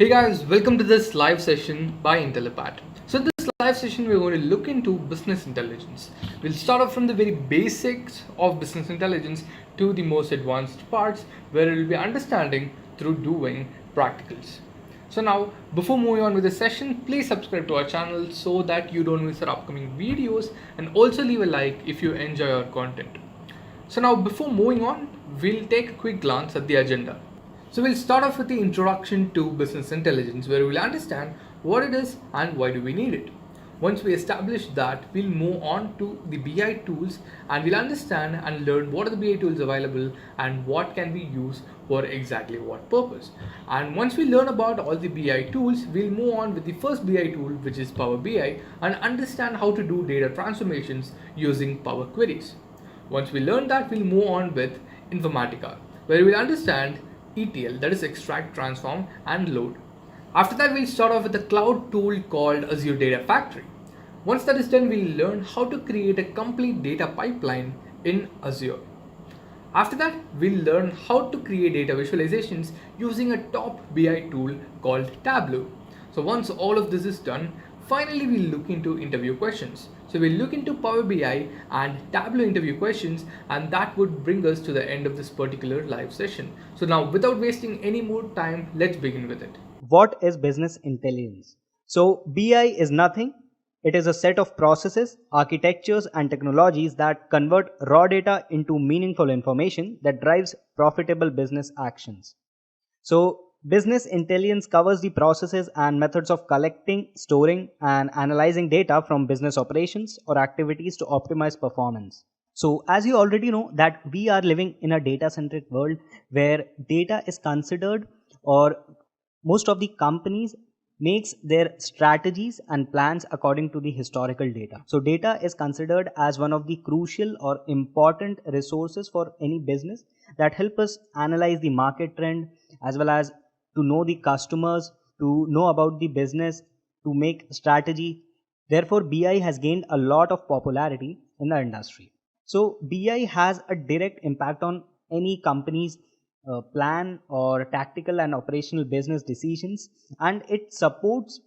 Hey guys, welcome to this live session by Intellipaat. So in this live session, we're going to look into business intelligence. We'll start off from the very basics of business intelligence to the most advanced parts where we'll be understanding through doing practicals. So now, before moving on with the session, please subscribe to our channel so that you don't miss our upcoming videos, and also leave a like if you enjoy our content. So now, before moving on, we'll take a quick glance at the agenda. So we'll start off with the introduction to business intelligence, where we'll understand what it is and why do we need it. Once we establish that, we'll move on to the BI tools and we'll understand and learn what are the BI tools available and what can be used for exactly what purpose. And once we learn about all the BI tools, we'll move on with the first BI tool, which is Power BI, and understand how to do data transformations using Power Queries. Once we learn that, we'll move on with Informatica, where we'll understand ETL, that is extract, transform and load. After that, we'll start off with a cloud tool called Azure Data Factory. Once that is done, we'll learn how to create a complete data pipeline in Azure. After that, we'll learn how to create data visualizations using a top BI tool called Tableau. So once all of this is done, finally we'll look into interview questions. So we'll look into Power BI and Tableau interview questions, and that would bring us to the end of this particular live session. So now, without wasting any more time, let's begin with it. What is business intelligence? So BI is nothing. It is a set of processes, architectures and technologies that convert raw data into meaningful information that drives profitable business actions. So business intelligence covers the processes and methods of collecting, storing and analyzing data from business operations or activities to optimize performance. So as you already know that we are living in a data centric world where data is considered, or most of the companies makes their strategies and plans according to the historical data. So data is considered as one of the crucial or important resources for any business that help us analyze the market trend, as well as to know the customers, to know about the business, to make strategy. Therefore, BI has gained a lot of popularity in the industry. So BI has a direct impact on any company's plan or tactical and operational business decisions, and it supports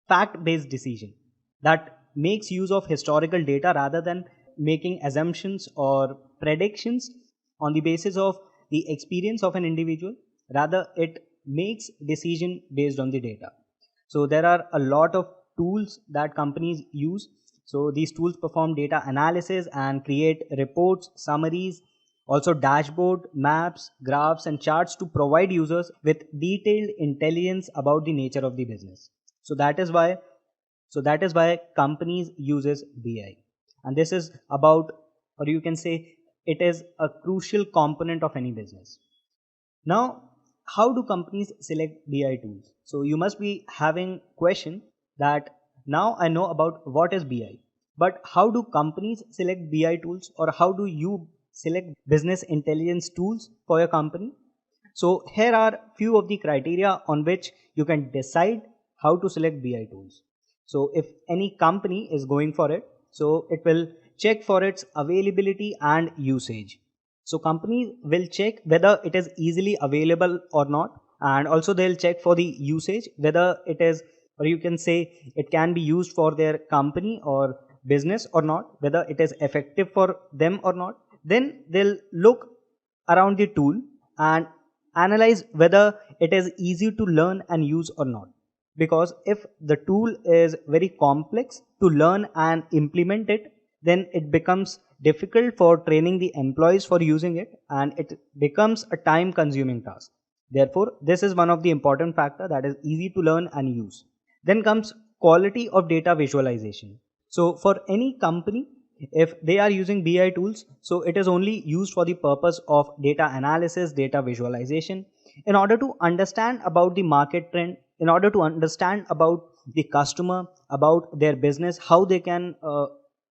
fact-based decision that makes use of historical data rather than making assumptions or predictions on the basis of the experience of an individual. Rather, it makes decision based on the data. So there are a lot of tools that companies use. So these tools perform data analysis and create reports, summaries, also dashboard, maps, graphs and charts to provide users with detailed intelligence about the nature of the business. So that is why companies uses BI. And this is about, or you can say it is a crucial component of any business. Now, how do companies select BI tools? So you must be having question that now I know about what is BI, but how do companies select BI tools, or how do you select business intelligence tools for your company? So here are few of the criteria on which you can decide how to select BI tools. So if any company is going for it, so it will check for its availability and usage. So companies will check whether it is easily available or not, and also they'll check for the usage, whether it is, or you can say it can be used for their company or business or not, whether it is effective for them or not. Then they'll look around the tool and analyze whether it is easy to learn and use or not. Because if the tool is very complex to learn and implement it, then it becomes difficult for training the employees for using it, and it becomes a time consuming task. Therefore, this is one of the important factor, that is easy to learn and use. Then comes quality of data visualization. So for any company, if they are using BI tools, so it is only used for the purpose of data analysis, data visualization, in order to understand about the market trend, in order to understand about the customer, about their business, how they can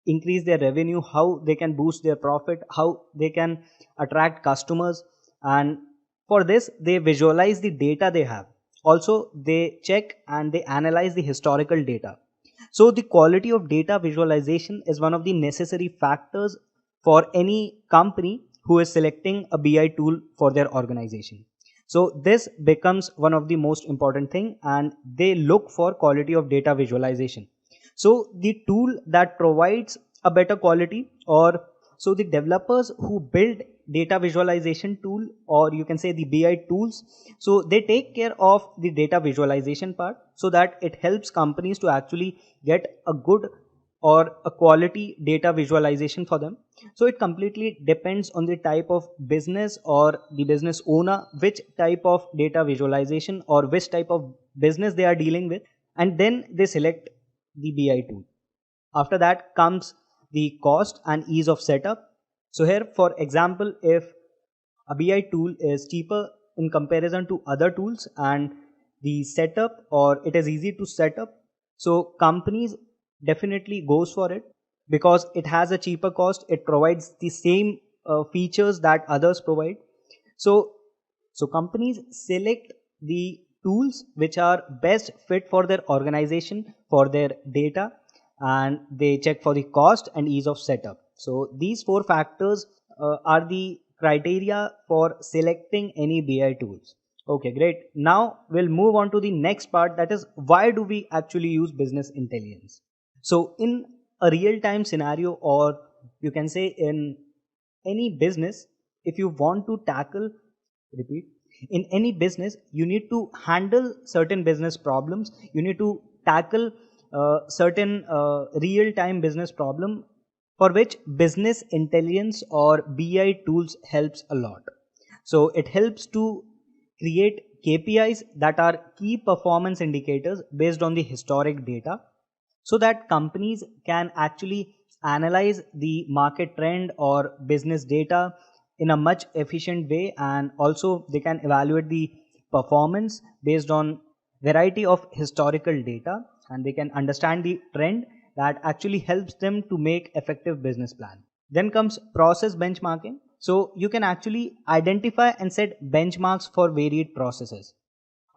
increase their revenue, how they can boost their profit, how they can attract customers. And for this, they visualize the data they have. Also, they check and they analyze the historical data. So the quality of data visualization is one of the necessary factors for any company who is selecting a BI tool for their organization. So this becomes one of the most important thing, and they look for quality of data visualization. So the tool that provides a better quality, or so the developers who build data visualization tool, or you can say the BI tools, so they take care of the data visualization part, so that it helps companies to actually get a good or a quality data visualization for them. So it completely depends on the type of business or the business owner, which type of data visualization or which type of business they are dealing with, and then they select the BI tool. After that comes the cost and ease of setup. So here, for example, if a BI tool is cheaper in comparison to other tools, and the setup, or it is easy to set up, so companies definitely goes for it because it has a cheaper cost. It provides the same features that others provide. So companies select the tools which are best fit for their organization, for their data, and they check for the cost and ease of setup. So these four factors are the criteria for selecting any BI tools. Okay, great. Now we'll move on to the next part, that is, why do we actually use business intelligence? So in a real time scenario, or you can say in any business, if you want to tackle, repeat, in any business, you need to handle certain business problems, you need to tackle certain real time business problem, for which business intelligence or BI tools helps a lot. So it helps to create KPIs, that are key performance indicators based on the historic data, so that companies can actually analyze the market trend or business data in a much efficient way, and also they can evaluate the performance based on variety of historical data, and they can understand the trend that actually helps them to make effective business plan. Then comes process benchmarking. So you can actually identify and set benchmarks for varied processes.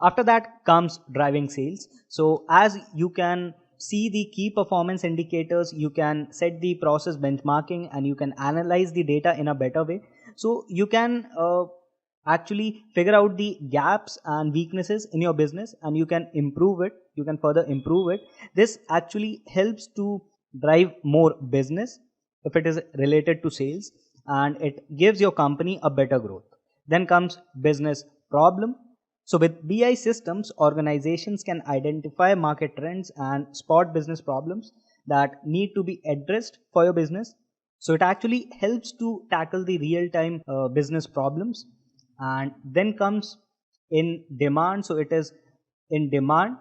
After that comes driving sales. So as you can see the key performance indicators, you can set the process benchmarking, and you can analyze the data in a better way. So you can actually figure out the gaps and weaknesses in your business, and you can improve it, you can further improve it. This actually helps to drive more business if it is related to sales, and it gives your company a better growth. Then comes business problem. So with BI systems, organizations can identify market trends and spot business problems that need to be addressed for your business. So it actually helps to tackle the real time business problems. And then comes in demand. So it is in demand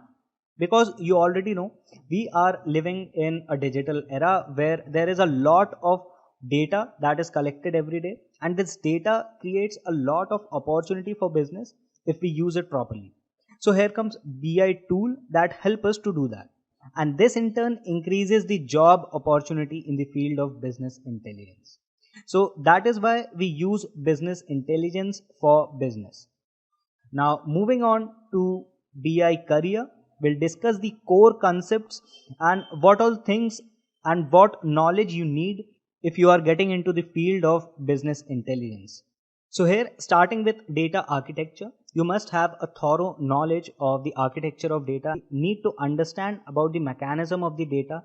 because you already know we are living in a digital era where there is a lot of data that is collected every day, and this data creates a lot of opportunity for business if we use it properly. So here comes BI tool that help us to do that, and this in turn increases the job opportunity in the field of business intelligence. So that is why we use business intelligence for business. Now moving on to BI career, we'll discuss the core concepts and what all things and what knowledge you need if you are getting into the field of business intelligence. So here, starting with data architecture, you must have a thorough knowledge of the architecture of data. You need to understand about the mechanism of the data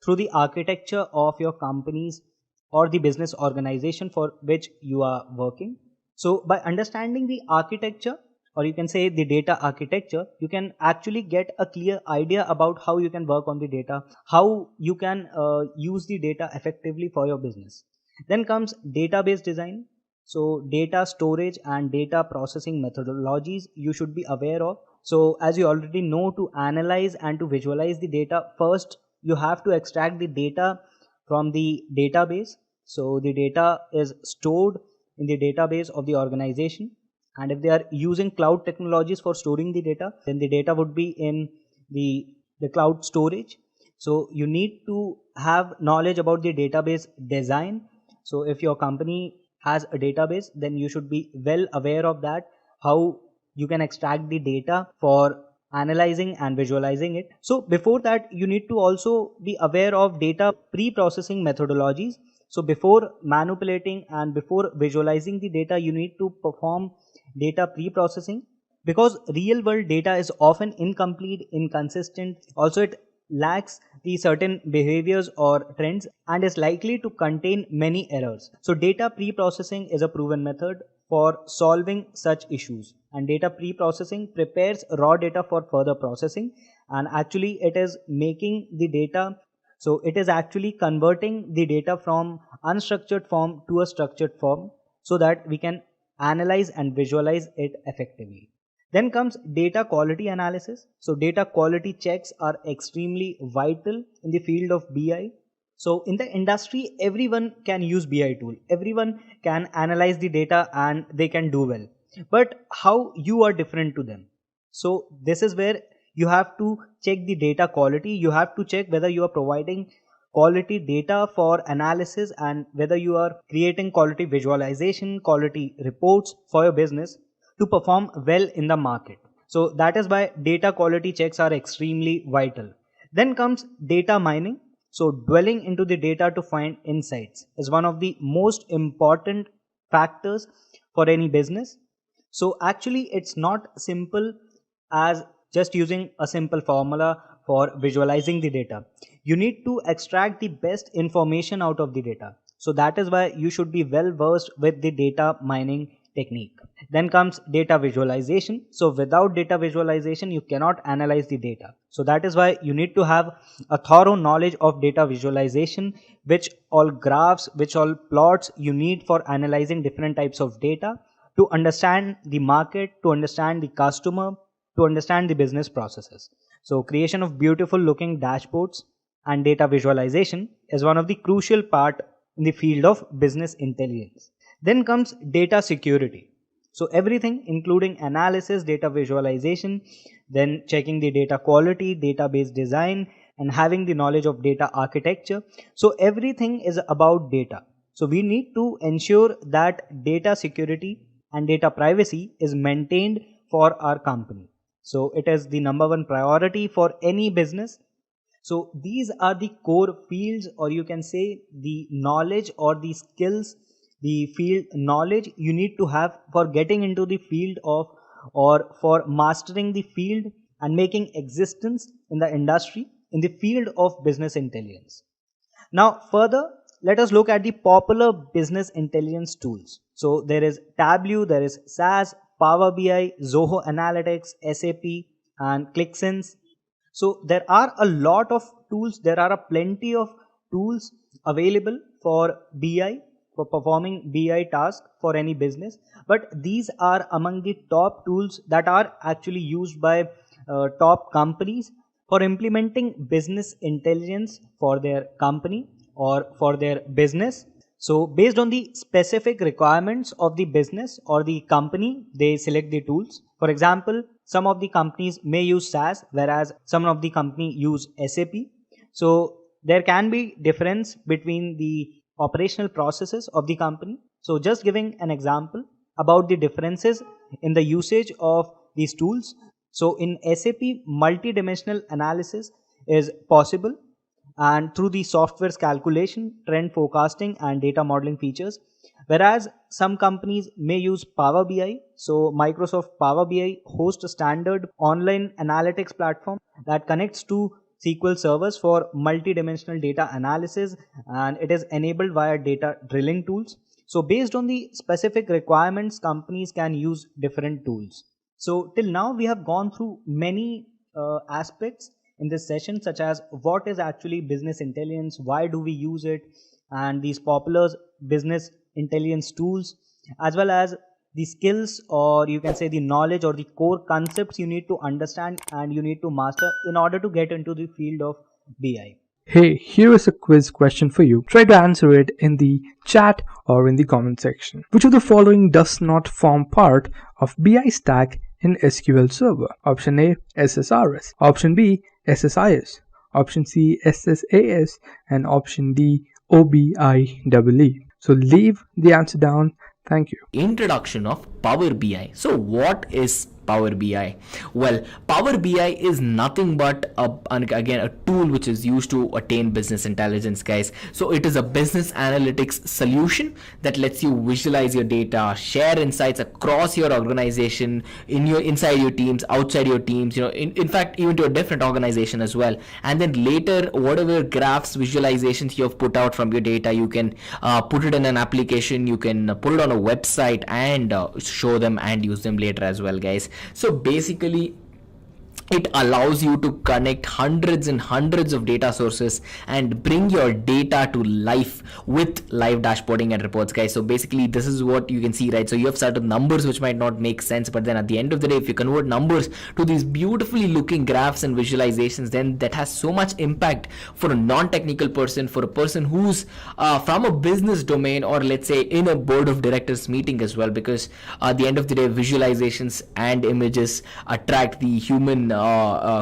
through the architecture of your companies or the business organization for which you are working. So by understanding the architecture, or you can say the data architecture, you can actually get a clear idea about how you can work on the data, how you can use the data effectively for your business. Then comes database design. So data storage and data processing methodologies you should be aware of. So as you already know, to analyze and to visualize the data, first you have to extract the data from the database. So the data is stored in the database of the organization, and if they are using cloud technologies for storing the data, then the data would be in the cloud storage. So you need to have knowledge about the database design. So if your company has a database, then you should be well aware of that, how you can extract the data for analyzing and visualizing it. So before that, you need to also be aware of data pre-processing methodologies. So before manipulating and before visualizing the data, you need to perform data pre-processing, because real world data is often incomplete, inconsistent. Also, it lacks the certain behaviors or trends and is likely to contain many errors. So data pre-processing is a proven method for solving such issues, and data pre-processing prepares raw data for further processing, and actually it is making the data, so it is actually converting the data from unstructured form to a structured form so that we can analyze and visualize it effectively. Then comes data quality analysis. So data quality checks are extremely vital in the field of BI. So in the industry, everyone can use BI tool. Everyone can analyze the data and they can do well. But how you are different to them? So this is where you have to check the data quality. You have to check whether you are providing quality data for analysis and whether you are creating quality visualization, quality reports for your business to perform well in the market. So that is why data quality checks are extremely vital. Then comes data mining. So dwelling into the data to find insights is one of the most important factors for any business. So actually it's not simple as just using a simple formula for visualizing the data. You need to extract the best information out of the data. So that is why you should be well versed with the data mining technique. Then comes data visualization. So without data visualization, you cannot analyze the data. So that is why you need to have a thorough knowledge of data visualization, which all graphs, which all plots you need for analyzing different types of data to understand the market, to understand the customer, to understand the business processes. So creation of beautiful looking dashboards and data visualization is one of the crucial part in the field of business intelligence. Then comes data security. So everything including analysis, data visualization, then checking the data quality, database design, and having the knowledge of data architecture. So everything is about data. So we need to ensure that data security and data privacy is maintained for our company. So it is the number one priority for any business. So these are the core fields, or you can say the knowledge or the skills, the field knowledge you need to have for getting into the field of, or for mastering the field and making existence in the industry in the field of business intelligence. Now further, let us look at the popular business intelligence tools. So there is Tableau, there is SAS, Power BI, Zoho Analytics, SAP, and ClickSense. So there are a lot of tools, there are a plenty of tools available for BI, for performing BI tasks for any business, but these are among the top tools that are actually used by top companies for implementing business intelligence for their company or for their business. So based on the specific requirements of the business or the company, they select the tools. For example, some of the companies may use SAS, whereas some of the company use SAP. So there can be difference between the operational processes of the company. So just giving an example about the differences in the usage of these tools. So in SAP, multi-dimensional analysis is possible, and through the software's calculation, trend forecasting, and data modeling features, whereas some companies may use Power BI. So Microsoft Power BI hosts a standard online analytics platform that connects to SQL servers for multi-dimensional data analysis, and it is enabled via data drilling tools. So based on the specific requirements, companies can use different tools. So till now we have gone through many aspects in this session, such as what is actually business intelligence, why do we use it, and these popular business intelligence tools, as well as the skills, or you can say the knowledge or the core concepts you need to understand and you need to master in order to get into the field of BI. Hey, here is a quiz question for you. Try to answer it in the chat or in the comment section. Which of the following does not form part of BI stack in SQL Server? Option A, SSRS. Option B, SSIS. Option C, SSAS. And option D, OBIEE. So leave the answer down. Thank you. Introduction of Power BI. So what is Power BI? Well, Power BI is nothing but again a tool which is used to attain business intelligence, guys. So it is a business analytics solution that lets you visualize your data, share insights across your organization, inside your teams, outside your teams, in fact even to a different organization as well. And then later, whatever graphs, visualizations you have put out from your data, you can put it in an application, you can put it on a website and show them and use them later as well, guys. So basically, it allows you to connect hundreds and hundreds of data sources and bring your data to life with live dashboarding and reports, guys. So basically, this is what you can see, right? So you have certain numbers which might not make sense, but then at the end of the day, if you convert numbers to these beautifully looking graphs and visualizations, then that has so much impact for a non-technical person, for a person who's from a business domain, or let's say in a board of directors meeting as well, because at the end of the day, visualizations and images attract the human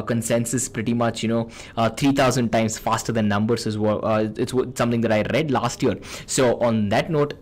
consensus pretty much 3,000 times faster than numbers as well. It's something that I read last year. So on that note,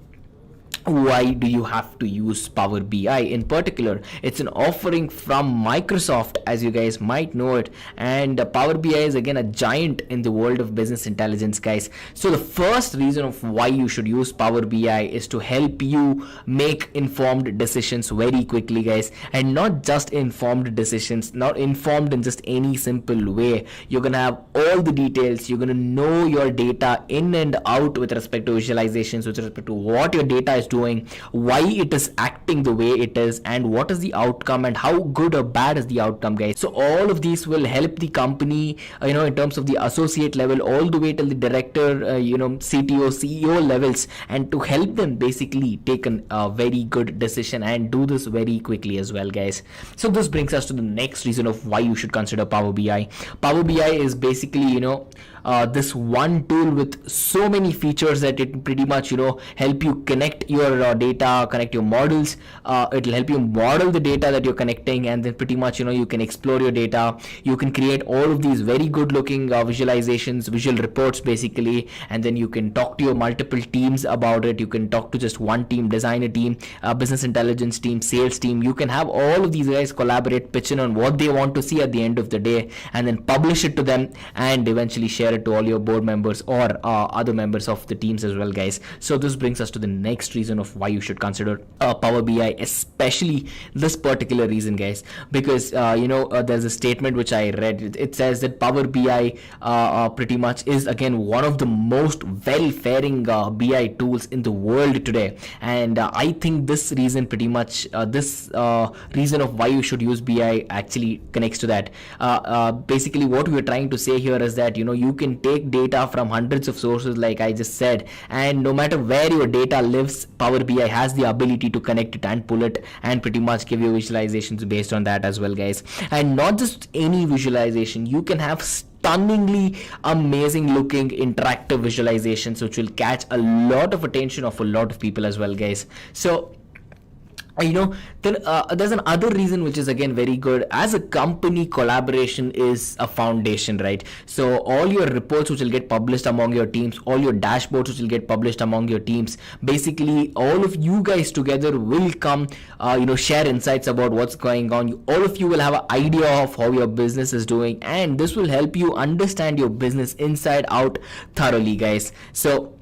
why do you have to use Power BI in particular? It's an offering from Microsoft, as you guys might know it, and Power BI is again a giant in the world of business intelligence, guys. So the first reason of why you should use Power BI is to help you make informed decisions very quickly, guys, and not just informed decisions, not informed in just any simple way. You're gonna have all the details, you're gonna know your data in and out with respect to visualizations, with respect to what your data is doing, why it is acting the way it is, and what is the outcome, and how good or bad is the outcome, guys. So all of these will help the company, in terms of the associate level all the way till the director, CTO, CEO levels, and to help them basically take a very good decision and do this very quickly as well, guys. So this brings us to the next reason of why you should consider Power BI. Power BI is basically, this one tool with so many features that it pretty much help you connect your data, connect your models. It'll help you model the data that you're connecting, and then pretty much you can explore your data. You can create all of these very good looking visualizations, visual reports basically, and then you can talk to your multiple teams about it. You can talk to just one team, designer team, business intelligence team, sales team. You can have all of these guys collaborate, pitch in on what they want to see at the end of the day, and then publish it to them and eventually share it to all your board members or other members of the teams as well, guys. So this brings us to the next reason of why you should consider Power BI, especially this particular reason, guys, because there's a statement which I read. It says that Power BI pretty much is again one of the most well-faring BI tools in the world today, and I think this reason pretty much this reason of why you should use BI actually connects to that. Basically what we're trying to say here is that you can take data from hundreds of sources, like I just said, and no matter where your data lives, Power BI has the ability to connect it and pull it and pretty much give you visualizations based on that as well, guys. And not just any visualization, you can have stunningly amazing looking interactive visualizations which will catch a lot of attention of a lot of people as well, guys. So then there's another reason which is again very good. As a company, collaboration is a foundation, right? So all your reports which will get published among your teams, all your dashboards which will get published among your teams, basically all of you guys together will come share insights about what's going on. All of you will have an idea of how your business is doing, and this will help you understand your business inside out thoroughly, guys. So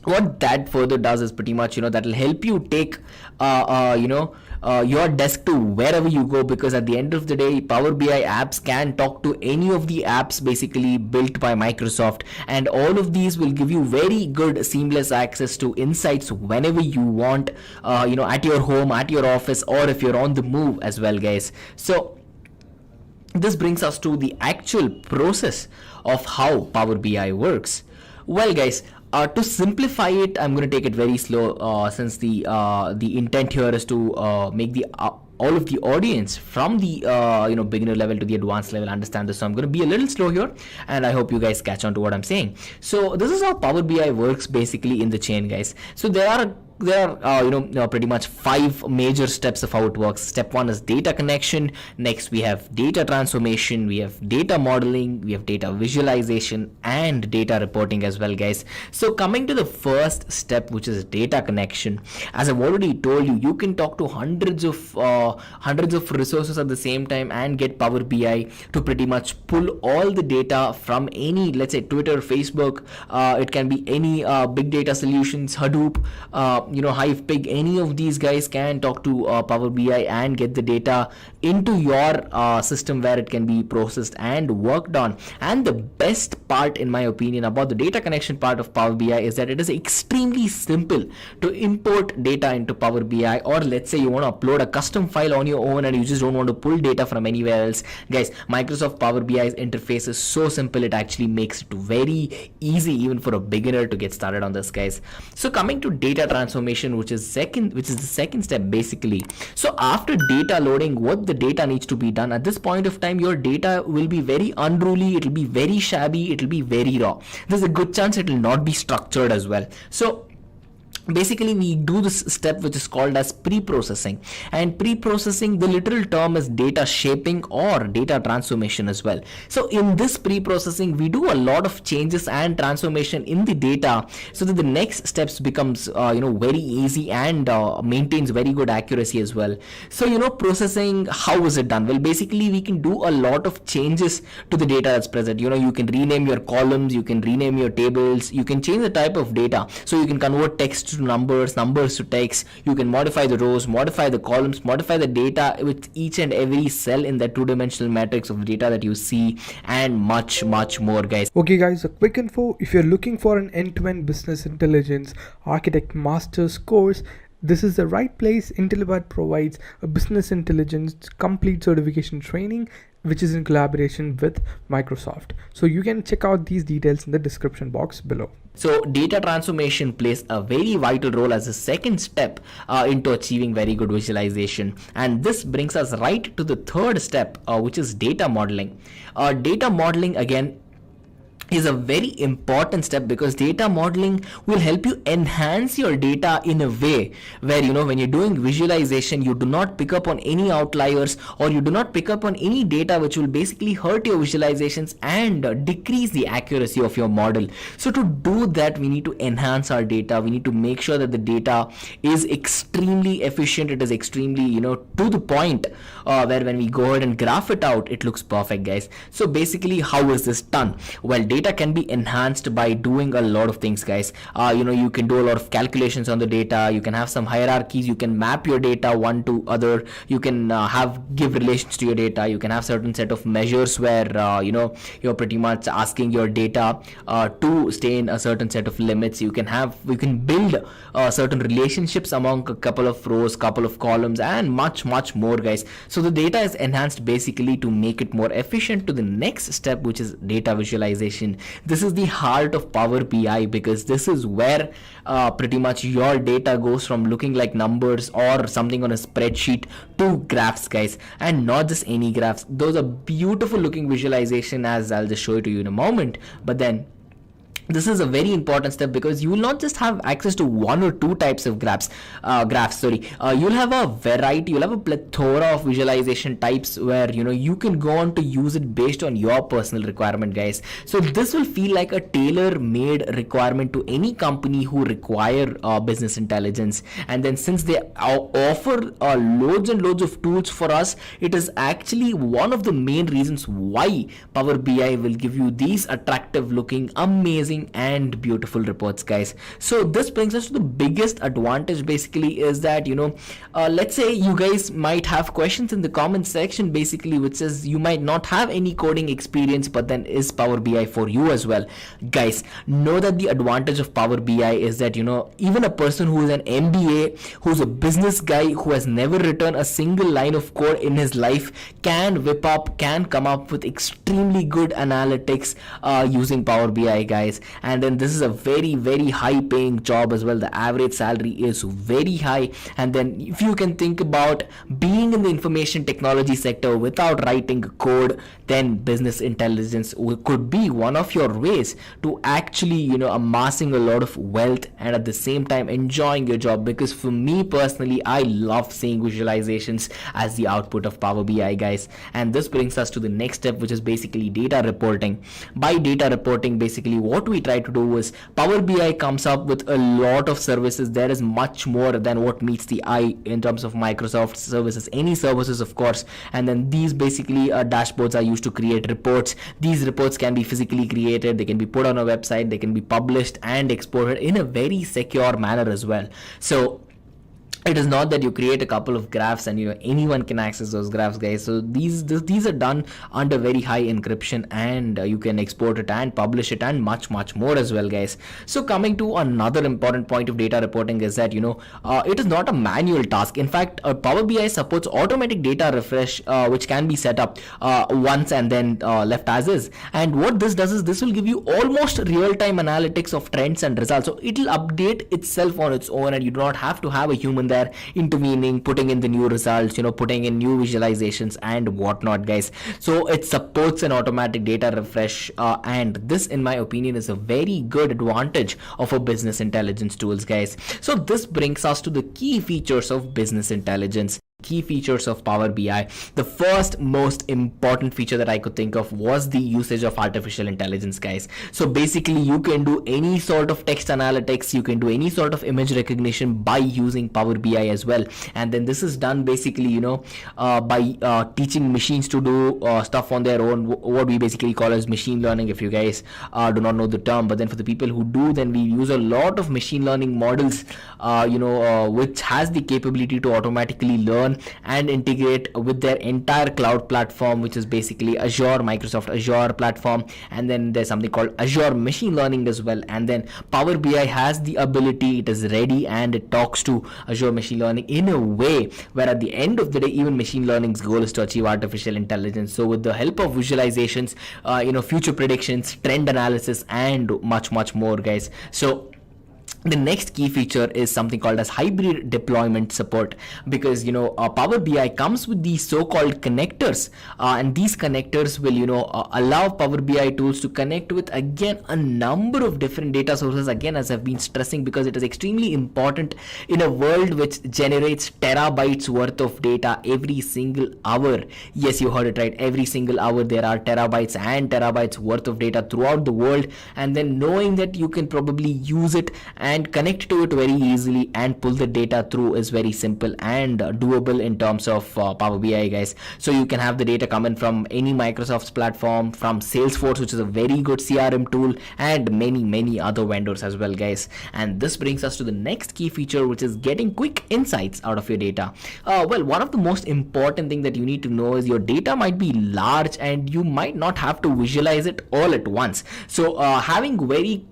what that further does is pretty much that will help you take your desk to wherever you go, because at the end of the day, Power BI apps can talk to any of the apps basically built by Microsoft, and all of these will give you very good seamless access to insights whenever you want, at your home, at your office, or if you're on the move as well, guys. So this brings us to the actual process of how Power BI works. Well, guys, to simplify it, I'm going to take it very slow, since the intent here is to make the all of the audience from the beginner level to the advanced level understand this. So I'm going to be a little slow here, and I hope you guys catch on to what I'm saying. So this is how Power BI works basically in the chain, guys. So there are pretty much 5 major steps of how it works. Step 1 is data connection. Next we have data transformation, we have data modeling, we have data visualization, and data reporting as well, guys. So coming to the first step, which is data connection, as I've already told you, you can talk to hundreds of resources at the same time and get Power BI to pretty much pull all the data from any, let's say, Twitter, Facebook, it can be any big data solutions, Hadoop, Hivepig. Any of these guys can talk to Power BI and get the data into your system where it can be processed and worked on. And the best part, in my opinion, about the data connection part of Power BI is that it is extremely simple to import data into Power BI. Or let's say you want to upload a custom file on your own and you just don't want to pull data from anywhere else, guys, Microsoft Power BI's interface is so simple, it actually makes it very easy even for a beginner to get started on this, guys. So coming to data transformation, which is the second step basically. So after data loading, what the data needs to be done at this point of time, your data will be very unruly, it will be very shabby, it will be very raw. There's a good chance it will not be structured as well. So basically we do this step which is called as pre-processing, and pre-processing, the literal term is data shaping or data transformation as well. So in this pre-processing we do a lot of changes and transformation in the data so that the next steps becomes very easy and maintains very good accuracy as well. So processing, how is it done? Well, basically we can do a lot of changes to the data that's present. You can rename your columns, you can rename your tables, you can change the type of data, so you can convert text to numbers to text, you can modify the rows, modify the columns, modify the data with each and every cell in the two-dimensional matrix of data that you see, and much more, guys. Okay guys, a quick info: if you're looking for an end-to-end business intelligence architect master's course, this is the right place. Intellipaat provides a business intelligence complete certification training which is in collaboration with Microsoft. So you can check out these details in the description box below. So data transformation plays a very vital role as a second step into achieving very good visualization. And this brings us right to the third step, which is data modeling. Data modeling, again, is a very important step because data modeling will help you enhance your data in a way where when you're doing visualization, you do not pick up on any outliers, or you do not pick up on any data which will basically hurt your visualizations and decrease the accuracy of your model. So to do that, we need to enhance our data. We need to make sure that the data is extremely efficient, it is extremely to the point, where when we go ahead and graph it out, it looks perfect, guys. So basically, how is this done? Well, data can be enhanced by doing a lot of things, guys. You can do a lot of calculations on the data, you can have some hierarchies, you can map your data one to other, you can give relations to your data, you can have certain set of measures where you're pretty much asking your data to stay in a certain set of limits. You can build certain relationships among a couple of rows, couple of columns, and much more, guys. So the data is enhanced basically to make it more efficient to the next step, which is data visualization. This is the heart of Power BI because this is where pretty much your data goes from looking like numbers or something on a spreadsheet to graphs, guys, and not just any graphs. Those are beautiful looking visualization, as I'll just show it to you in a moment. But then this is a very important step because you will not just have access to one or two types of graphs. You'll have a variety, you'll have a plethora of visualization types where you can go on to use it based on your personal requirement, guys. So this will feel like a tailor-made requirement to any company who require business intelligence. And then since they offer loads and loads of tools for us, it is actually one of the main reasons why Power BI will give you these attractive looking, amazing and beautiful reports, guys. So this brings us to the biggest advantage basically is that let's say you guys might have questions in the comment section basically, which says you might not have any coding experience, but then is Power BI for you as well? Guys, know that the advantage of Power BI is that even a person who is an MBA, who's a business guy, who has never written a single line of code in his life can come up with extremely good analytics using Power BI, guys. and then this is a very high paying job as well. The average salary is very high. And then if you can think about being in the information technology sector without writing code, then business intelligence could be one of your ways to actually amassing a lot of wealth and at the same time enjoying your job. Because for me personally, I love seeing visualizations as the output of Power BI, guys. And this brings us to the next step, which is basically data reporting. By data reporting, basically what we try to do is Power BI comes up with a lot of services. There is much more than what meets the eye in terms of Microsoft services, any services of course. And then these basically dashboards are used to create reports. These reports can be physically created, they can be put on a website, they can be published and exported in a very secure manner as well. So it is not that you create a couple of graphs and anyone can access those graphs, guys. So these are done under very high encryption, and you can export it and publish it and much more as well, guys. So coming to another important point of data reporting is that it is not a manual task. In fact, Power BI supports automatic data refresh, which can be set up once and then left as is. And what this does is this will give you almost real-time analytics of trends and results. So it will update itself on its own, and you do not have to have a human there intervening, putting in the new results, putting in new visualizations and whatnot, guys. So it supports an automatic data refresh, and this in my opinion is a very good advantage of a business intelligence tools, guys. So this brings us to the key features of business intelligence. Key features of Power BI. The first most important feature that I could think of was the usage of artificial intelligence, guys. So basically you can do any sort of text analytics, you can do any sort of image recognition by using Power BI as well. And then this is done basically by teaching machines to do stuff on their own, what we basically call as machine learning, if you guys do not know the term. But then for the people who do, then we use a lot of machine learning models which has the capability to automatically learn and integrate with their entire cloud platform, which is basically Azure, Microsoft Azure platform. And then there's something called Azure machine learning as well. And then Power BI has the ability, it is ready and it talks to Azure machine learning in a way where at the end of the day, even machine learning's goal is to achieve artificial intelligence. So with the help of visualizations, future predictions, trend analysis and much more, guys. So the next key feature is something called as hybrid deployment support, because Power BI comes with these so-called connectors, and these connectors will allow Power BI tools to connect with again a number of different data sources, again as I've been stressing, because it is extremely important in a world which generates terabytes worth of data every single hour. Yes, you heard it right, every single hour there are terabytes and terabytes worth of data throughout the world. And then knowing that you can probably use it and connect to it very easily and pull the data through is very simple and doable in terms of Power BI, guys. So you can have the data coming from any Microsoft's platform, from Salesforce, which is a very good CRM tool, and many other vendors as well, guys. And this brings us to the next key feature, which is getting quick insights out of your data. Well, one of the most important thing that you need to know is your data might be large and you might not have to visualize it all at once. So having very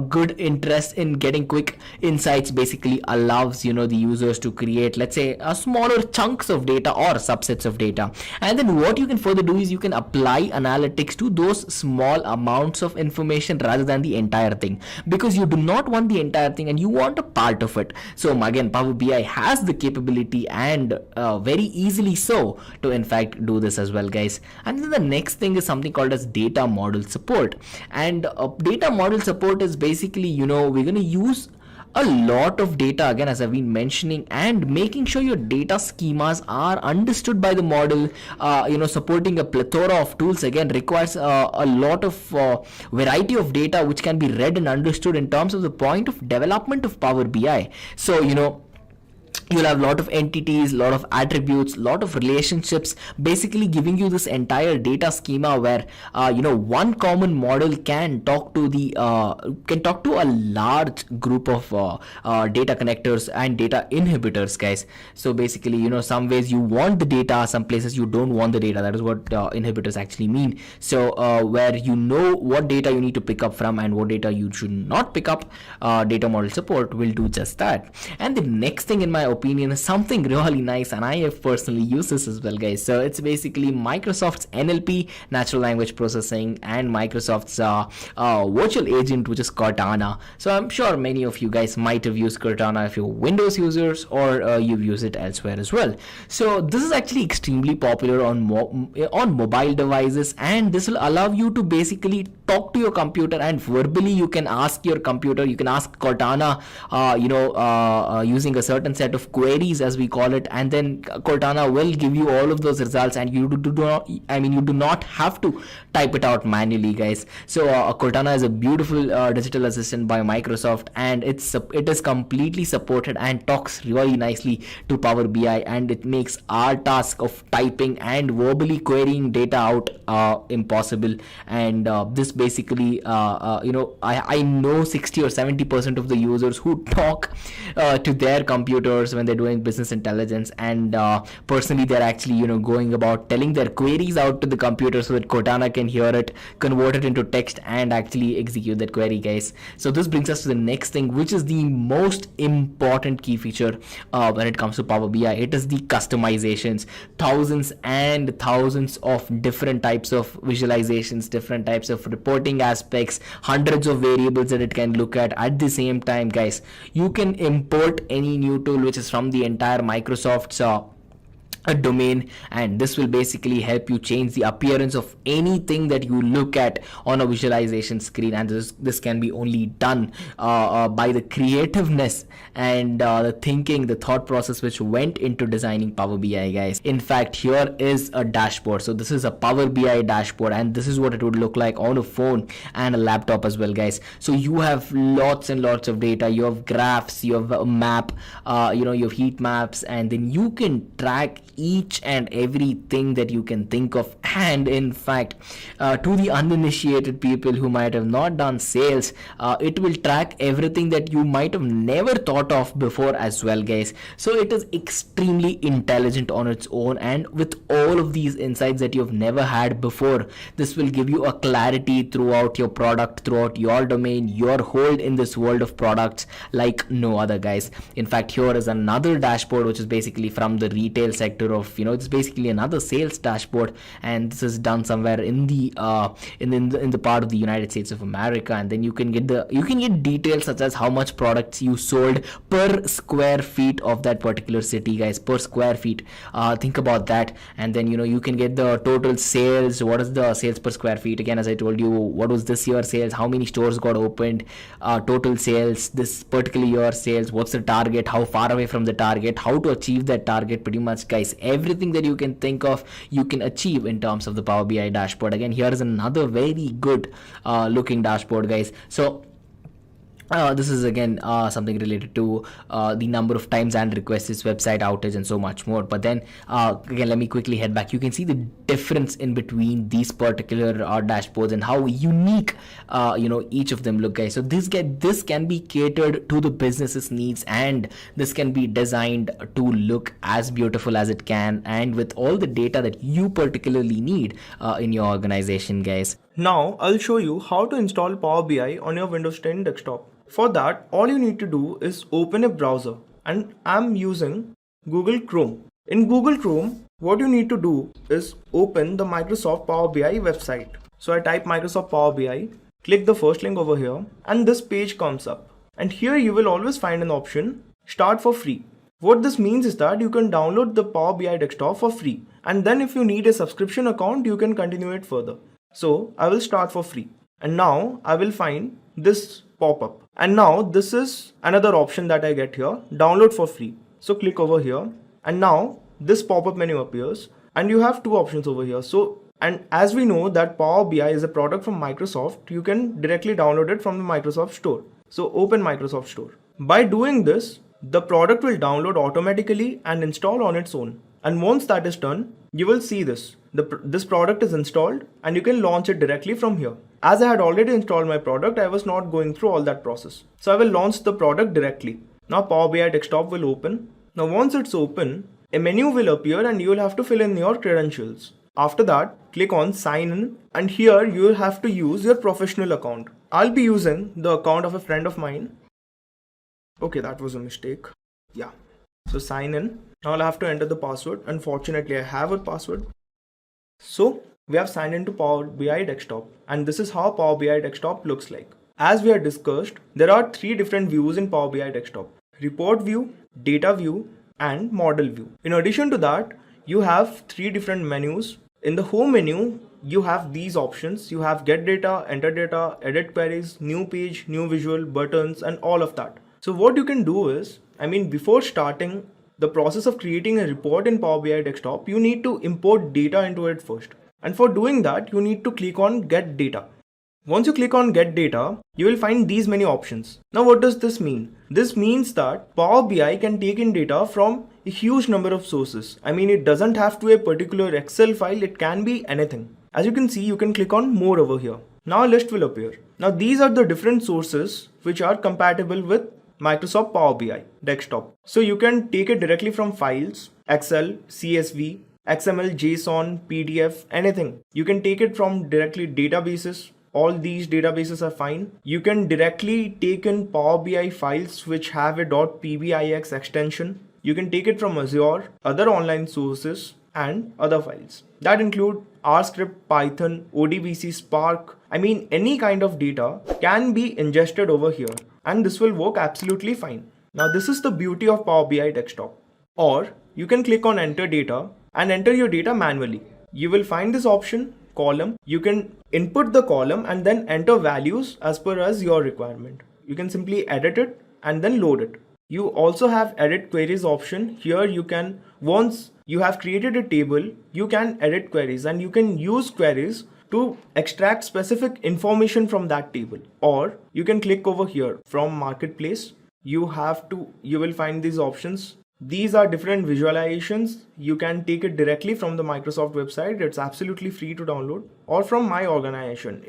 good interest in getting quick insights basically allows the users to create, let's say, a smaller chunks of data or subsets of data. And then what you can further do is you can apply analytics to those small amounts of information rather than the entire thing, because you do not want the entire thing and you want a part of it. So again, Power BI has the capability and very easily so to in fact do this as well, guys. And then the next thing is something called as data model support. And data model support is basically we're going to use a lot of data, again as I've been mentioning, and making sure your data schemas are understood by the model. Supporting a plethora of tools again requires a lot of variety of data which can be read and understood in terms of the point of development of Power BI. So you'll have a lot of entities, a lot of attributes, a lot of relationships, basically giving you this entire data schema where one common model can talk to a large group of data connectors and data inhibitors, guys. So basically some ways you want the data, some places you don't want the data. That is what inhibitors actually mean. So where what data you need to pick up from and what data you should not pick up, data model support will do just that. And the next thing in my opinion opinion, is something really nice, and I have personally used this as well, guys. So it's basically Microsoft's NLP, natural language processing, and Microsoft's virtual agent, which is Cortana. So I'm sure many of you guys might have used Cortana if you're Windows users, or you've used it elsewhere as well. So this is actually extremely popular on mobile devices, and this will allow you to basically talk to your computer, and verbally you can ask your computer, you can ask Cortana, using a certain set of queries, as we call it, and then Cortana will give you all of those results, and you do not have to type it out manually, guys. So Cortana is a beautiful digital assistant by Microsoft, and it is completely supported and talks really nicely to Power BI, and it makes our task of typing and verbally querying data out impossible. And this basically I know 60 or 70% of the users who talk to their computers when they're doing business intelligence, and personally they're actually going about telling their queries out to the computer so that Cortana can hear it, convert it into text, and actually execute that query, guys. So this brings us to the next thing, which is the most important key feature when it comes to Power BI. It is the customizations. Thousands and thousands of different types of visualizations, different types of reporting aspects, hundreds of variables that it can look at the same time, guys. You can import any new tool which is from the entire Microsoft's a domain, and this will basically help you change the appearance of anything that you look at on a visualization screen. And this can be only done by the creativeness and the thinking, the thought process which went into designing Power BI, guys. In fact, here is a dashboard. So this is a Power BI dashboard, and this is what it would look like on a phone and a laptop as well, guys. So you have lots and lots of data, you have graphs, you have a map, you have heat maps, and then you can track each and everything that you can think of. And in fact, to the uninitiated people who might have not done sales, it will track everything that you might have never thought of before as well, guys. So it is extremely intelligent on its own, and with all of these insights that you've never had before, this will give you a clarity throughout your product, throughout your domain, your hold in this world of products like no other, guys. In fact, here is another dashboard which is basically from the retail sector of, it's basically another sales dashboard, and this is done somewhere in the in the part of the United States of America. And then you can get details such as how much products you sold per square feet of that particular city, guys, per square feet. Think about that. And then you can get the total sales. What is the sales per square feet? Again, as I told you, what was this year sales, how many stores got opened, total sales this particular year sales, what's the target, how far away from the target, how to achieve that target. Pretty much, guys, everything that you can think of, you can achieve in terms of the Power BI dashboard. Again, here is another very good looking dashboard, guys. So this is again something related to the number of times and requests, website outage, and so much more. But then again, let me quickly head back. You can see the difference in between these particular dashboards and how unique each of them look, guys. So this can be catered to the business's needs, and this can be designed to look as beautiful as it can, and with all the data that you particularly need in your organization, guys. Now I'll show you how to install Power BI on your Windows 10 desktop. For that, all you need to do is open a browser, and I'm using Google Chrome. In Google Chrome, what you need to do is open the Microsoft Power BI website. So I type Microsoft Power BI, click the first link over here, and this page comes up. And here you will always find an option, Start for free. What this means is that you can download the Power BI desktop for free, and then if you need a subscription account, you can continue it further. So I will start for free, and now I will find this pop-up. And now this is another option that I get here, download for free. So click over here, and now this pop-up menu appears, and you have two options over here. So, and as we know that Power BI is a product from Microsoft, you can directly download it from the Microsoft Store. So open Microsoft Store. By doing this, the product will download automatically and install on its own. And once that is done, you will see this. This product is installed, and you can launch it directly from here. As I had already installed my product, I was not going through all that process. So I will launch the product directly. Now Power BI desktop will open. Now once it's open, a menu will appear, and you will have to fill in your credentials. After that, click on sign in, and here you will have to use your professional account. I'll be using the account of a friend of mine. Okay, that was a mistake. Yeah. So sign in. Now I'll have to enter the password. Unfortunately, I have a password. So we have signed into Power BI Desktop, and this is how Power BI Desktop looks like. As we have discussed, there are three different views in Power BI Desktop: report view, data view, and model view. In addition to that, you have three different menus. In the home menu, you have these options. You have get data, enter data, edit queries, new page, new visual, buttons, and all of that. So what you can do is, before starting the process of creating a report in Power BI Desktop, you need to import data into it first. And for doing that, you need to click on Get Data. Once you click on Get Data, you will find these many options. Now what does this mean? This means that Power BI can take in data from a huge number of sources. It doesn't have to be a particular Excel file, it can be anything. As you can see, you can click on More over here. Now a list will appear. Now these are the different sources which are compatible with Microsoft Power BI Desktop. So you can take it directly from files, Excel, CSV, XML, JSON, PDF, anything. You can take it from directly databases. All these databases are fine. You can directly take in Power BI files which have a .pbix extension. You can take it from Azure, other online sources, and other files. That include RScript, Python, ODBC, Spark. Any kind of data can be ingested over here, and this will work absolutely fine. Now this is the beauty of Power BI Desktop. Or you can click on Enter Data and enter your data manually. You will find this option, column. You can input the column and then enter values as per as your requirement. You can simply edit it and then load it. You also have edit queries option. Here you can, once you have created a table, you can edit queries and you can use queries to extract specific information from that table. Or you can click over here from Marketplace. You will find these options. These are different visualizations. You can take it directly from the Microsoft website. It's absolutely free to download, or from my organization.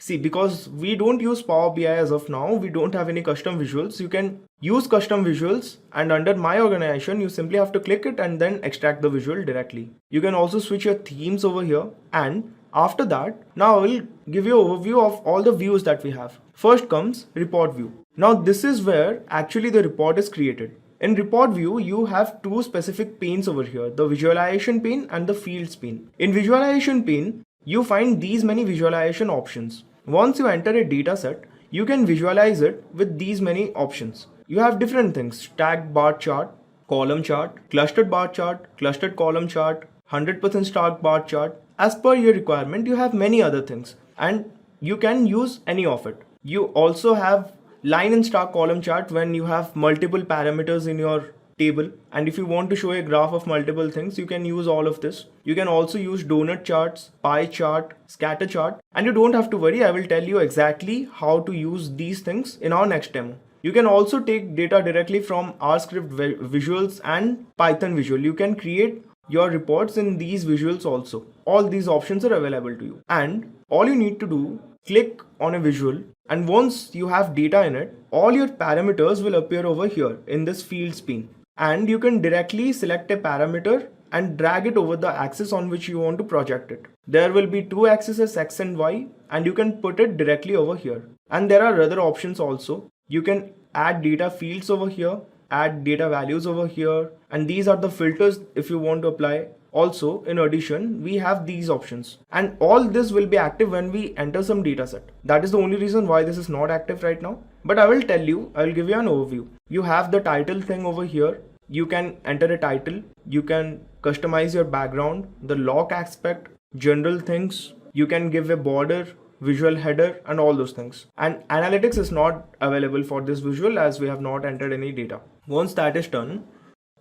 Because we don't use Power BI as of now, we don't have any custom visuals. You can use custom visuals, and under my organization, you simply have to click it and then extract the visual directly. You can also switch your themes over here. And after that, now I will give you an overview of all the views that we have. First comes report view. Now this is where actually the report is created. In report view, you have two specific panes over here, the visualization pane and the fields pane. In visualization pane, you find these many visualization options. Once you enter a data set, you can visualize it with these many options. You have different things: stacked bar chart, column chart, clustered bar chart, clustered column chart, 100% stacked bar chart. As per your requirement, you have many other things and you can use any of it. You also have line and star column chart when you have multiple parameters in your table, and if you want to show a graph of multiple things, you can use all of this. You can also use donut charts, pie chart, scatter chart, and you don't have to worry. I will tell you exactly how to use these things in our next demo. You can also take data directly from RScript visuals and Python visual. You can create your reports in these visuals also. All these options are available to you, and all you need to do, click on a visual, and once you have data in it, all your parameters will appear over here in this fields pane, and you can directly select a parameter and drag it over the axis on which you want to project it. There will be two axes, X and Y, and you can put it directly over here. And there are other options also. You can add data fields over here, add data values over here, and these are the filters if you want to apply. Also, in addition, we have these options, and all this will be active when we enter some data set. That is the only reason why this is not active right now, but I will give you an overview. You have the title thing over here. You can enter a title, you can customize your background, the lock aspect, general things, you can give a border, visual header, and all those things. And analytics is not available for this visual as we have not entered any data. Once that is done,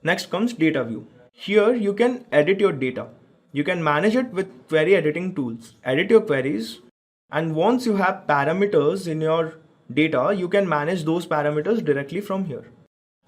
next comes data view. Here you can edit your data. You can manage it with query editing tools. Edit your queries, and once you have parameters in your data, you can manage those parameters directly from here.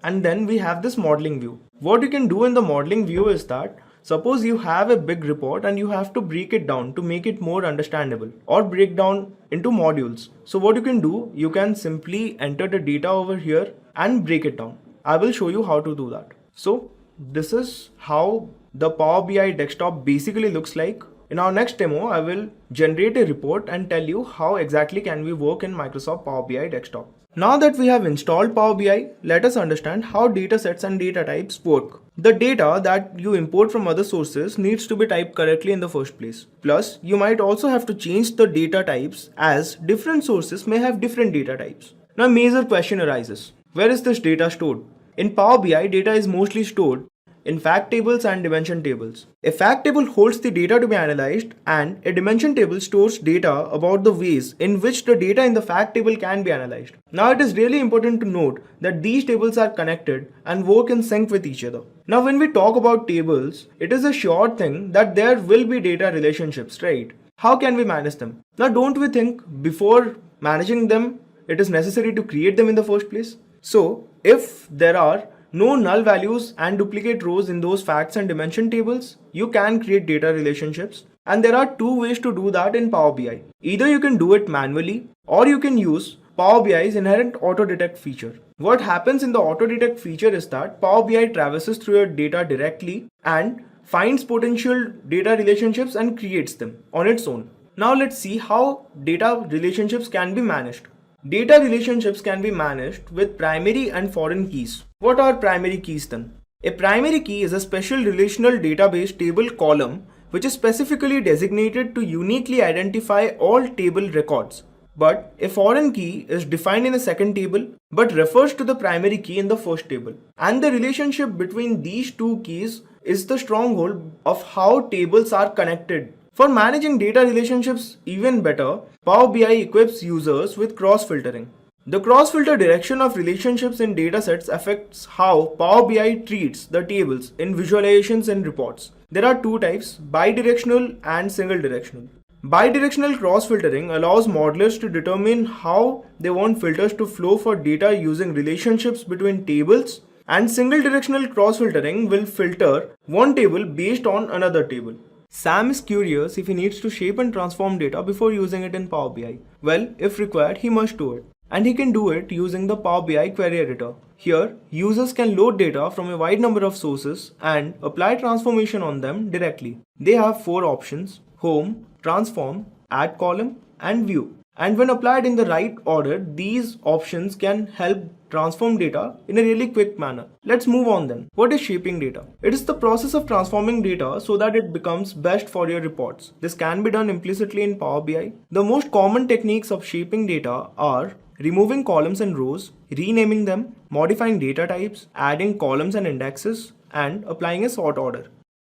And then we have this modeling view. What you can do in the modeling view is that, suppose you have a big report and you have to break it down to make it more understandable, or break down into modules. So what you can do, you can simply enter the data over here and break it down. I will show you how to do that. So this is how the Power BI desktop basically looks like. In our next demo, I will generate a report and tell you how exactly can we work in Microsoft Power BI desktop. Now that we have installed Power BI, let us understand how datasets and data types work. The data that you import from other sources needs to be typed correctly in the first place. Plus, you might also have to change the data types as different sources may have different data types. Now, a major question arises. Where is this data stored? In Power BI, data is mostly stored in fact tables and dimension tables. A fact table holds the data to be analyzed, and a dimension table stores data about the ways in which the data in the fact table can be analyzed. Now it is really important to note that these tables are connected and work in sync with each other. Now when we talk about tables, it is a sure thing that there will be data relationships, right? How can we manage them? Now don't we think before managing them, it is necessary to create them in the first place? So if there are no null values and duplicate rows in those facts and dimension tables, you can create data relationships. And there are two ways to do that in Power BI. Either you can do it manually or you can use Power BI's inherent auto detect feature. What happens in the auto detect feature is that Power BI traverses through your data directly and finds potential data relationships and creates them on its own. Now let's see how data relationships can be managed. Data relationships can be managed with primary and foreign keys. What are primary keys then? A primary key is a special relational database table column which is specifically designated to uniquely identify all table records. But a foreign key is defined in a second table but refers to the primary key in the first table. And the relationship between these two keys is the stronghold of how tables are connected. For managing data relationships even better, Power BI equips users with cross-filtering. The cross-filter direction of relationships in datasets affects how Power BI treats the tables in visualizations and reports. There are two types, bidirectional and single directional. Bidirectional cross-filtering allows modelers to determine how they want filters to flow for data using relationships between tables, and single directional cross-filtering will filter one table based on another table. Sam is curious if he needs to shape and transform data before using it in Power BI. Well, if required, he must do it. And he can do it using the Power BI query editor. Here, users can load data from a wide number of sources and apply transformation on them directly. They have four options: Home, Transform, Add Column, and View. And when applied in the right order, these options can help transform data in a really quick manner. Let's move on then. What is shaping data? It is the process of transforming data so that it becomes best for your reports. This can be done implicitly in Power BI. The most common techniques of shaping data are removing columns and rows, renaming them, modifying data types, adding columns and indexes, and applying a sort order.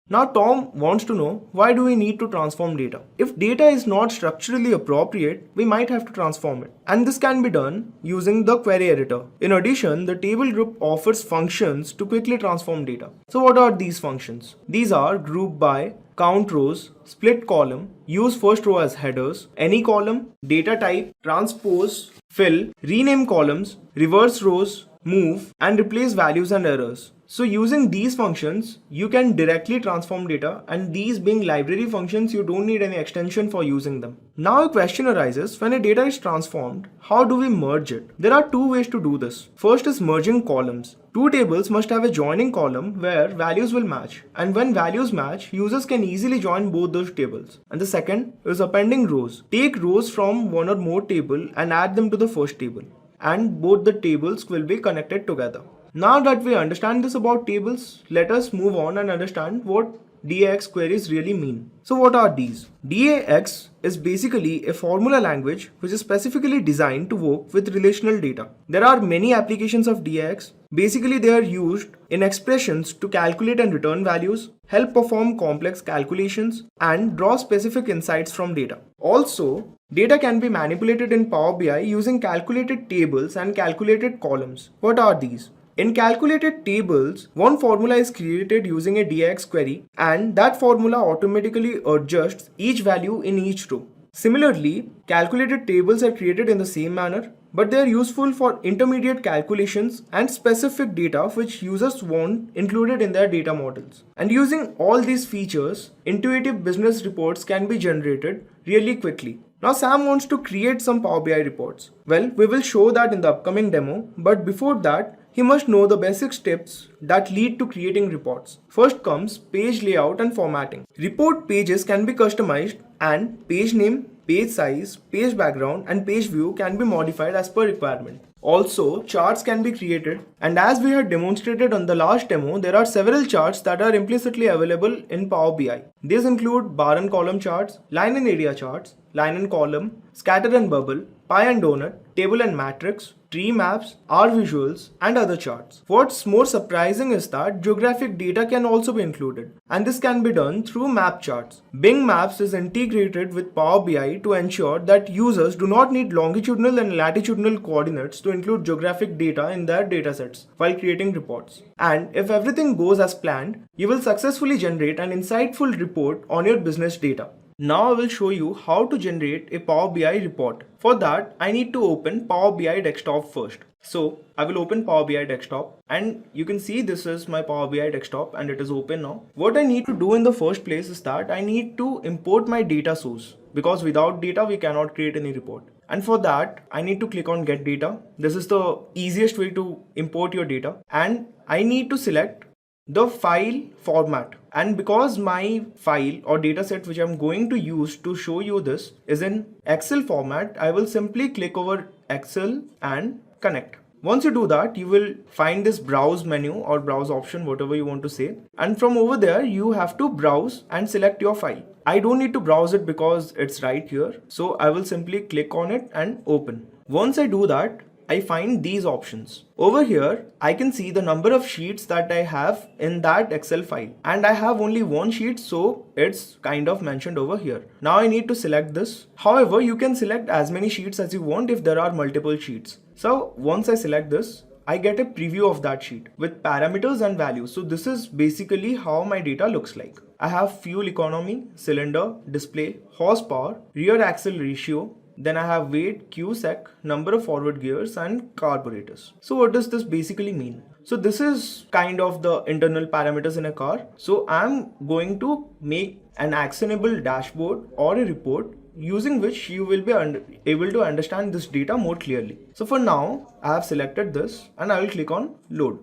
Now Tom wants to know, why do we need to transform data? If data is not structurally appropriate, we might have to transform it. And this can be done using the query editor. In addition, the table group offers functions to quickly transform data. So what are these functions? These are group by, count rows, split column, use first row as headers, any column, data type, transpose, fill, rename columns, reverse rows, move, and replace values and errors. So using these functions, you can directly transform data, and these being library functions, you don't need any extension for using them. Now a question arises, when a data is transformed, how do we merge it? There are two ways to do this. First is merging columns. Two tables must have a joining column where values will match, and when values match, users can easily join both those tables. And the second is appending rows. Take rows from one or more table and add them to the first table, and both the tables will be connected together. Now that we understand this about tables, let us move on and understand what DAX queries really mean. So what are these? DAX is basically a formula language which is specifically designed to work with relational data. There are many applications of DAX. Basically, they are used in expressions to calculate and return values, help perform complex calculations, and draw specific insights from data. Also, data can be manipulated in Power BI using calculated tables and calculated columns. What are these? In calculated tables, one formula is created using a DAX query, and that formula automatically adjusts each value in each row. Similarly, calculated tables are created in the same manner, but they are useful for intermediate calculations and specific data which users want included in their data models. And using all these features, intuitive business reports can be generated really quickly. Now Sam wants to create some Power BI reports. Well, we will show that in the upcoming demo, but before that, he must know the basic steps that lead to creating reports. First comes page layout and formatting. Report pages can be customized and page name, page size, page background and page view can be modified as per requirement. Also, charts can be created, and as we had demonstrated on the last demo, there are several charts that are implicitly available in Power BI. These include bar and column charts, line and area charts, line and column, scatter and bubble, pie and donut, table and matrix, tree maps, R visuals, and other charts. What's more surprising is that geographic data can also be included, and this can be done through map charts. Bing Maps is integrated with Power BI to ensure that users do not need longitudinal and latitudinal coordinates to include geographic data in their datasets while creating reports. And if everything goes as planned, you will successfully generate an insightful report on your business data. Now I will show you how to generate a Power BI report. For that, I need to open Power BI desktop first. So I will open Power BI desktop, and you can see this is my Power BI desktop and it is open now. What I need to do in the first place is that I need to import my data source, because without data we cannot create any report. And for that, I need to click on get data. This is the easiest way to import your data, and I need to select the file format. And because my file or dataset which I'm going to use to show you this is in Excel format, I will simply click over Excel and connect. Once you do that, you will find this browse menu or browse option, whatever you want to say. And from over there, you have to browse and select your file. I don't need to browse it because it's right here. So I will simply click on it and open. Once I do that, I find these options. Over here, I can see the number of sheets that I have in that Excel file, and I have only one sheet, so it's kind of mentioned over here. Now I need to select this. However, you can select as many sheets as you want if there are multiple sheets. So once I select this, I get a preview of that sheet with parameters and values. So this is basically how my data looks like. I have fuel economy, cylinder, display, horsepower, rear axle ratio, then I have weight, Q-sec, number of forward gears and carburetors. So what does this basically mean? So this is kind of the internal parameters in a car. So I'm going to make an actionable dashboard or a report using which you will be able to understand this data more clearly. So for now, I have selected this and I will click on load.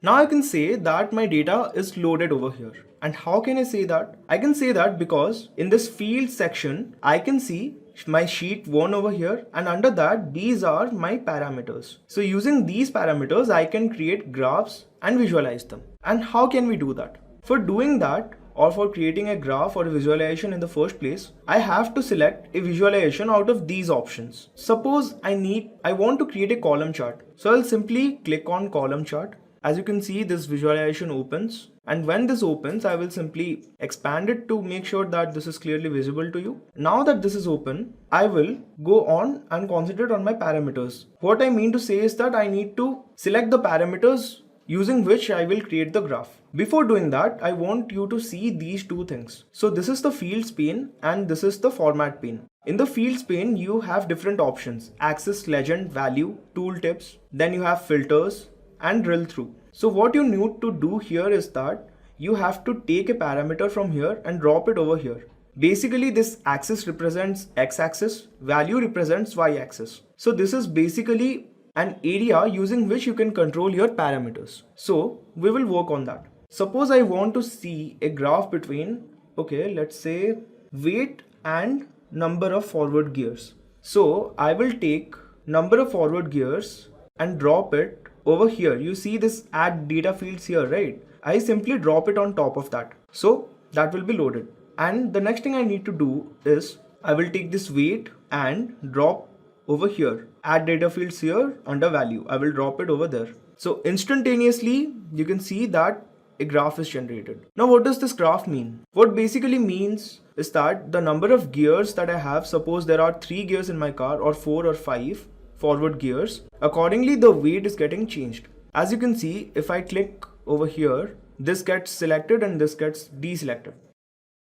Now I can say that my data is loaded over here. And how can I say that? I can say that because in this field section, I can see my sheet 1 over here, and under that these are my parameters. So using these parameters, I can create graphs and visualize them. And how can we do that? For doing that, or for creating a graph or a visualization in the first place, I have to select a visualization out of these options. Suppose I want to create a column chart. So I'll simply click on column chart. As you can see, this visualization opens, and when this opens, I will simply expand it to make sure that this is clearly visible to you. Now that this is open, I will go on and concentrate on my parameters. What I mean to say is that I need to select the parameters using which I will create the graph. Before doing that, I want you to see these two things. So this is the fields pane and this is the format pane. In the fields pane, you have different options: axis, legend, value, tooltips, then you have filters and drill through. So what you need to do here is that you have to take a parameter from here and drop it over here. Basically, this axis represents x-axis, value represents y-axis. So this is basically an area using which you can control your parameters. So we will work on that. Suppose I want to see a graph between, let's say weight and number of forward gears. So I will take number of forward gears and drop it over here. You see this add data fields here, right? I simply drop it on top of that. So that will be loaded. And the next thing I need to do is I will take this weight and drop over here. Add data fields here under value. I will drop it over there. So instantaneously, you can see that a graph is generated. Now, what does this graph mean? What basically means is that the number of gears that I have, suppose there are 3 gears in my car or 4 or 5 forward gears, accordingly the weight is getting changed. As you can see, if I click over here, this gets selected and this gets deselected.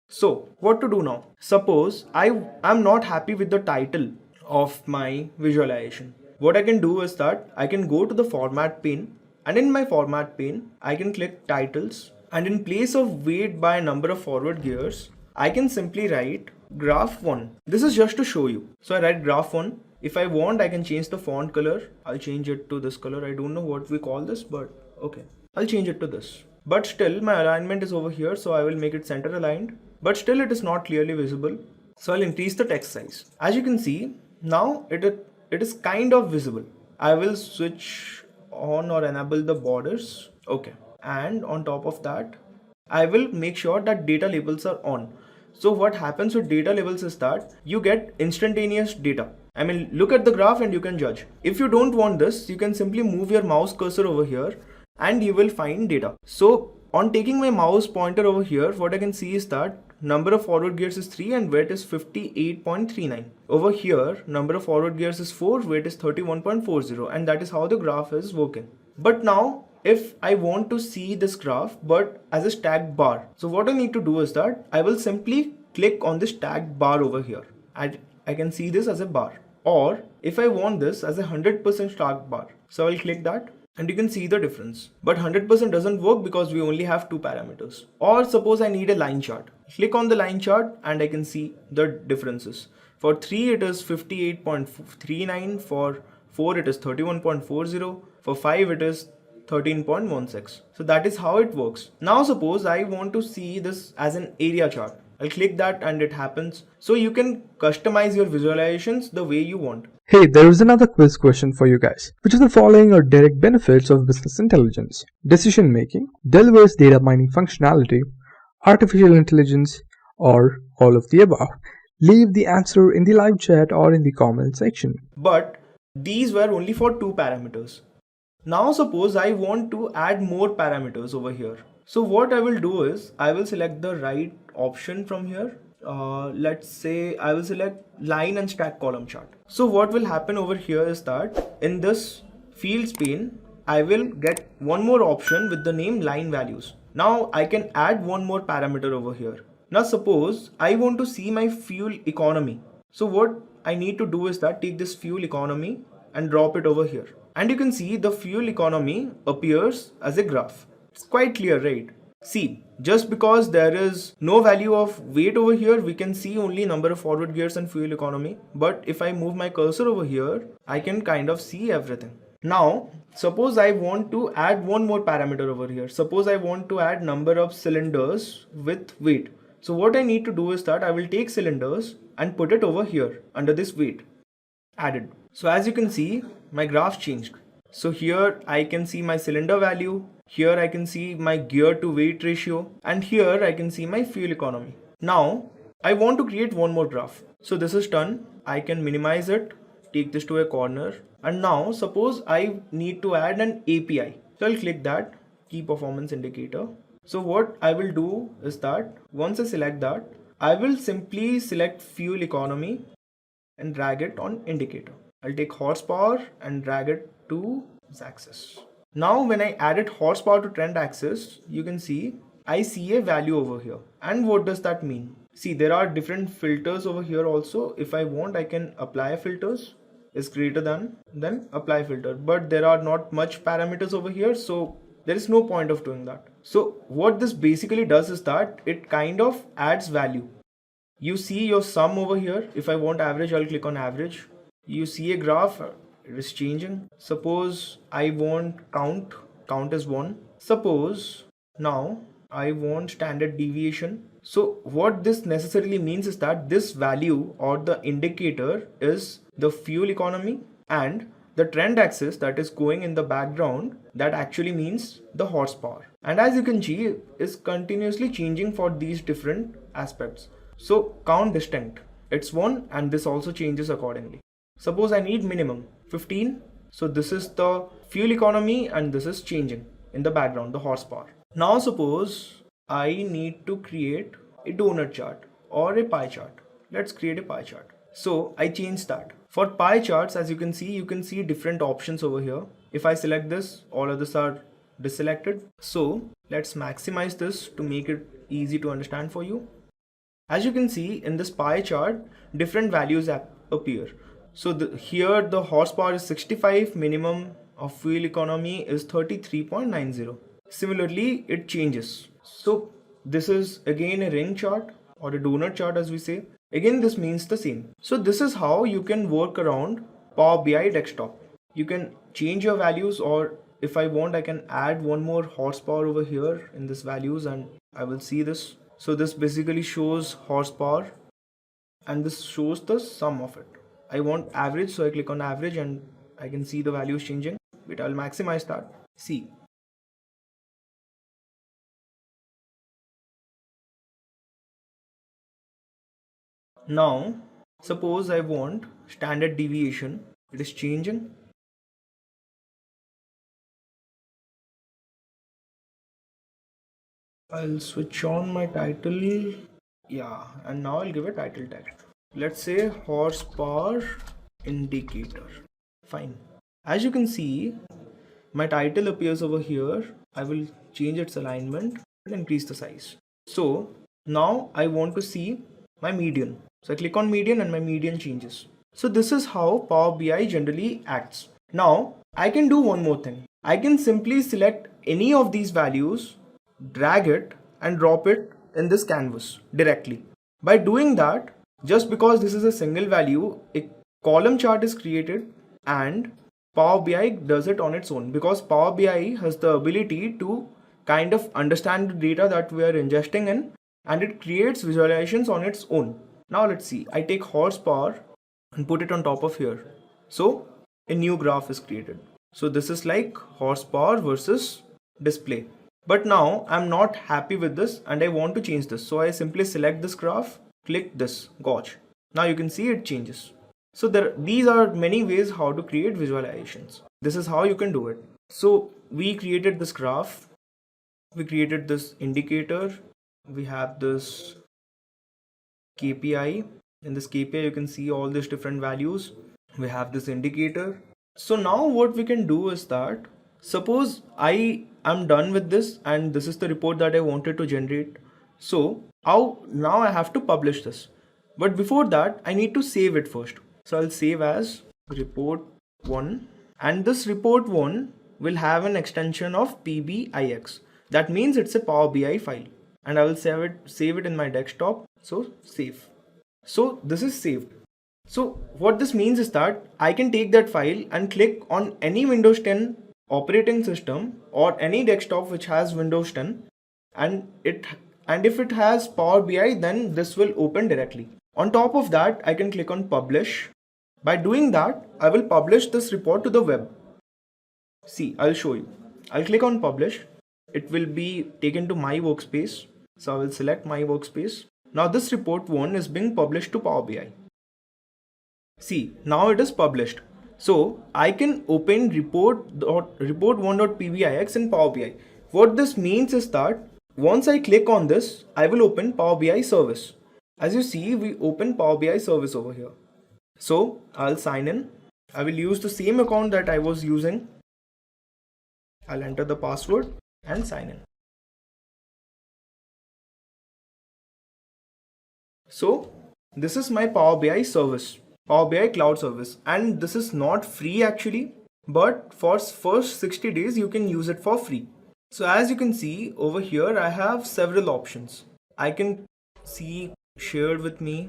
So what to do now? Suppose I am not happy with the title of my visualization. What I can do is that I can go to the format pane, and in my format pane I can click titles, and in place of weight by number of forward gears, I can simply write graph 1. This is just to show you. So I write graph 1. If I want, I can change the font color. I'll change it to this color. I don't know what we call this, but okay. I'll change it to this. But still my alignment is over here, so I will make it center aligned. But still it is not clearly visible. So I'll increase the text size. As you can see, now it is kind of visible. I will switch on or enable the borders. Okay. And on top of that, I will make sure that data labels are on. So what happens with data labels is that you get instantaneous data. I mean, look at the graph and you can judge. If you don't want this, you can simply move your mouse cursor over here and you will find data. So on taking my mouse pointer over here, what I can see is that number of forward gears is 3 and weight is 58.39. Over here, number of forward gears is 4, weight is 31.40, and that is how the graph is working. But now, if I want to see this graph but as a stacked bar, so what I need to do is that I will simply click on this stacked bar over here and I can see this as a bar. Or if I want this as a 100% stacked bar, so I'll click that and you can see the difference. But 100% doesn't work because we only have 2 parameters. Or suppose I need a line chart. Click on the line chart and I can see the differences. For 3 it is 58.39, for 4 it is 31.40, for 5 it is 13.16. So that is how it works. Now suppose I want to see this as an area chart. I'll click that and it happens. So you can customize your visualizations the way you want. Hey, there is another quiz question for you guys. Which of the following are direct benefits of business intelligence? Decision making, delivers data mining functionality, artificial intelligence, or all of the above? Leave the answer in the live chat or in the comment section. But these were only for 2 parameters. Now suppose I want to add more parameters over here. So what I will do is I will select the right option from here. Let's say I will select line and stack column chart. So what will happen over here is that in this fields pane, I will get one more option with the name line values. Now I can add one more parameter over here. Now suppose I want to see my fuel economy. So what I need to do is that take this fuel economy and drop it over here. And you can see the fuel economy appears as a graph. It's quite clear, right? See, just because there is no value of weight over here, we can see only number of forward gears and fuel economy. But if I move my cursor over here, I can kind of see everything. Now, suppose I want to add one more parameter over here. Suppose I want to add number of cylinders with weight. So what I need to do is that I will take cylinders and put it over here under this weight. Added. So as you can see, my graph changed. So here I can see my cylinder value. Here I can see my gear to weight ratio, and here I can see my fuel economy. Now I want to create one more graph. So this is done. I can minimize it, take this to a corner, and now suppose I need to add an API. So I'll click that, key performance indicator. So what I will do is that once I select that, I will simply select fuel economy and drag it on indicator. I'll take horsepower and drag it to this axis. Now when I added horsepower to trend axis, you can see I see a value over here. And what does that mean? See, there are different filters over here also. If I want, I can apply filters is greater than, then apply filter. But there are not much parameters over here, so there is no point of doing that. So what this basically does is that it kind of adds value. You see your sum over here. If I want average, I'll click on average. You see a graph, it is changing. Suppose I want count is 1. Suppose now I want standard deviation. So what this necessarily means is that this value or the indicator is the fuel economy, and the trend axis that is going in the background, that actually means the horsepower. And as you can see, is continuously changing for these different aspects. So count distinct, it's 1, and this also changes accordingly. Suppose I need minimum 15. So this is the fuel economy and this is changing in the background, the horsepower. Now suppose I need to create a donut chart or a pie chart. Let's create a pie chart. So I changed that. For pie charts, as you can see different options over here. If I select this, all others are deselected. So let's maximize this to make it easy to understand for you. As you can see in this pie chart, different values appear. So here the horsepower is 65, minimum of fuel economy is 33.90. Similarly, it changes. So this is again a ring chart or a donut chart as we say. Again, this means the same. So this is how you can work around Power BI desktop. You can change your values, or if I want, I can add one more horsepower over here in this values and I will see this. So this basically shows horsepower and this shows the sum of it. I want average, so I click on average and I can see the values changing. But I'll maximize that. See. Now, suppose I want standard deviation. It is changing. I'll switch on my title. Yeah, and now I'll give a title text. Let's say horsepower indicator. Fine. As you can see, my title appears over here. I will change its alignment and increase the size. So now I want to see my median. So I click on median and my median changes. So this is how Power BI generally acts. Now I can do one more thing. I can simply select any of these values, drag it and drop it in this canvas directly. By doing that, just because this is a single value, a column chart is created and Power BI does it on its own, because Power BI has the ability to kind of understand the data that we are ingesting in, and it creates visualizations on its own. Now let's see, I take horsepower and put it on top of here. So a new graph is created. So this is like horsepower versus display. But now I'm not happy with this and I want to change this. So I simply select this graph, click this gauge. Now you can see it changes. So these are many ways how to create visualizations. This is how you can do it. So we created this graph, we created this indicator, we have this KPI. In this KPI you can see all these different values. We have this indicator. So now what we can do is that, suppose I am done with this and this is the report that I wanted to generate. So now I have to publish this. But before that I need to save it first. So I'll save as report 1, and this report 1 will have an extension of PBIX. That means it's a Power BI file, and I will save it in my desktop. So save. So this is saved. So what this means is that I can take that file and click on any Windows 10 operating system or any desktop which has Windows 10, and if it has Power BI, then this will open directly. On top of that, I can click on publish. By doing that, I will publish this report to the web. See, I'll show you. I'll click on publish. It will be taken to my workspace. So I will select my workspace. Now this report 1 is being published to Power BI. See, now it is published. So I can open report1.pbix in Power BI. What this means is that once I click on this, I will open Power BI service. As you see, we open Power BI service over here. So I'll sign in. I will use the same account that I was using. I'll enter the password and sign in. So this is my Power BI service, Power BI cloud service, and this is not free actually, but for first 60 days you can use it for free. So as you can see over here, I have several options. I can see shared with me.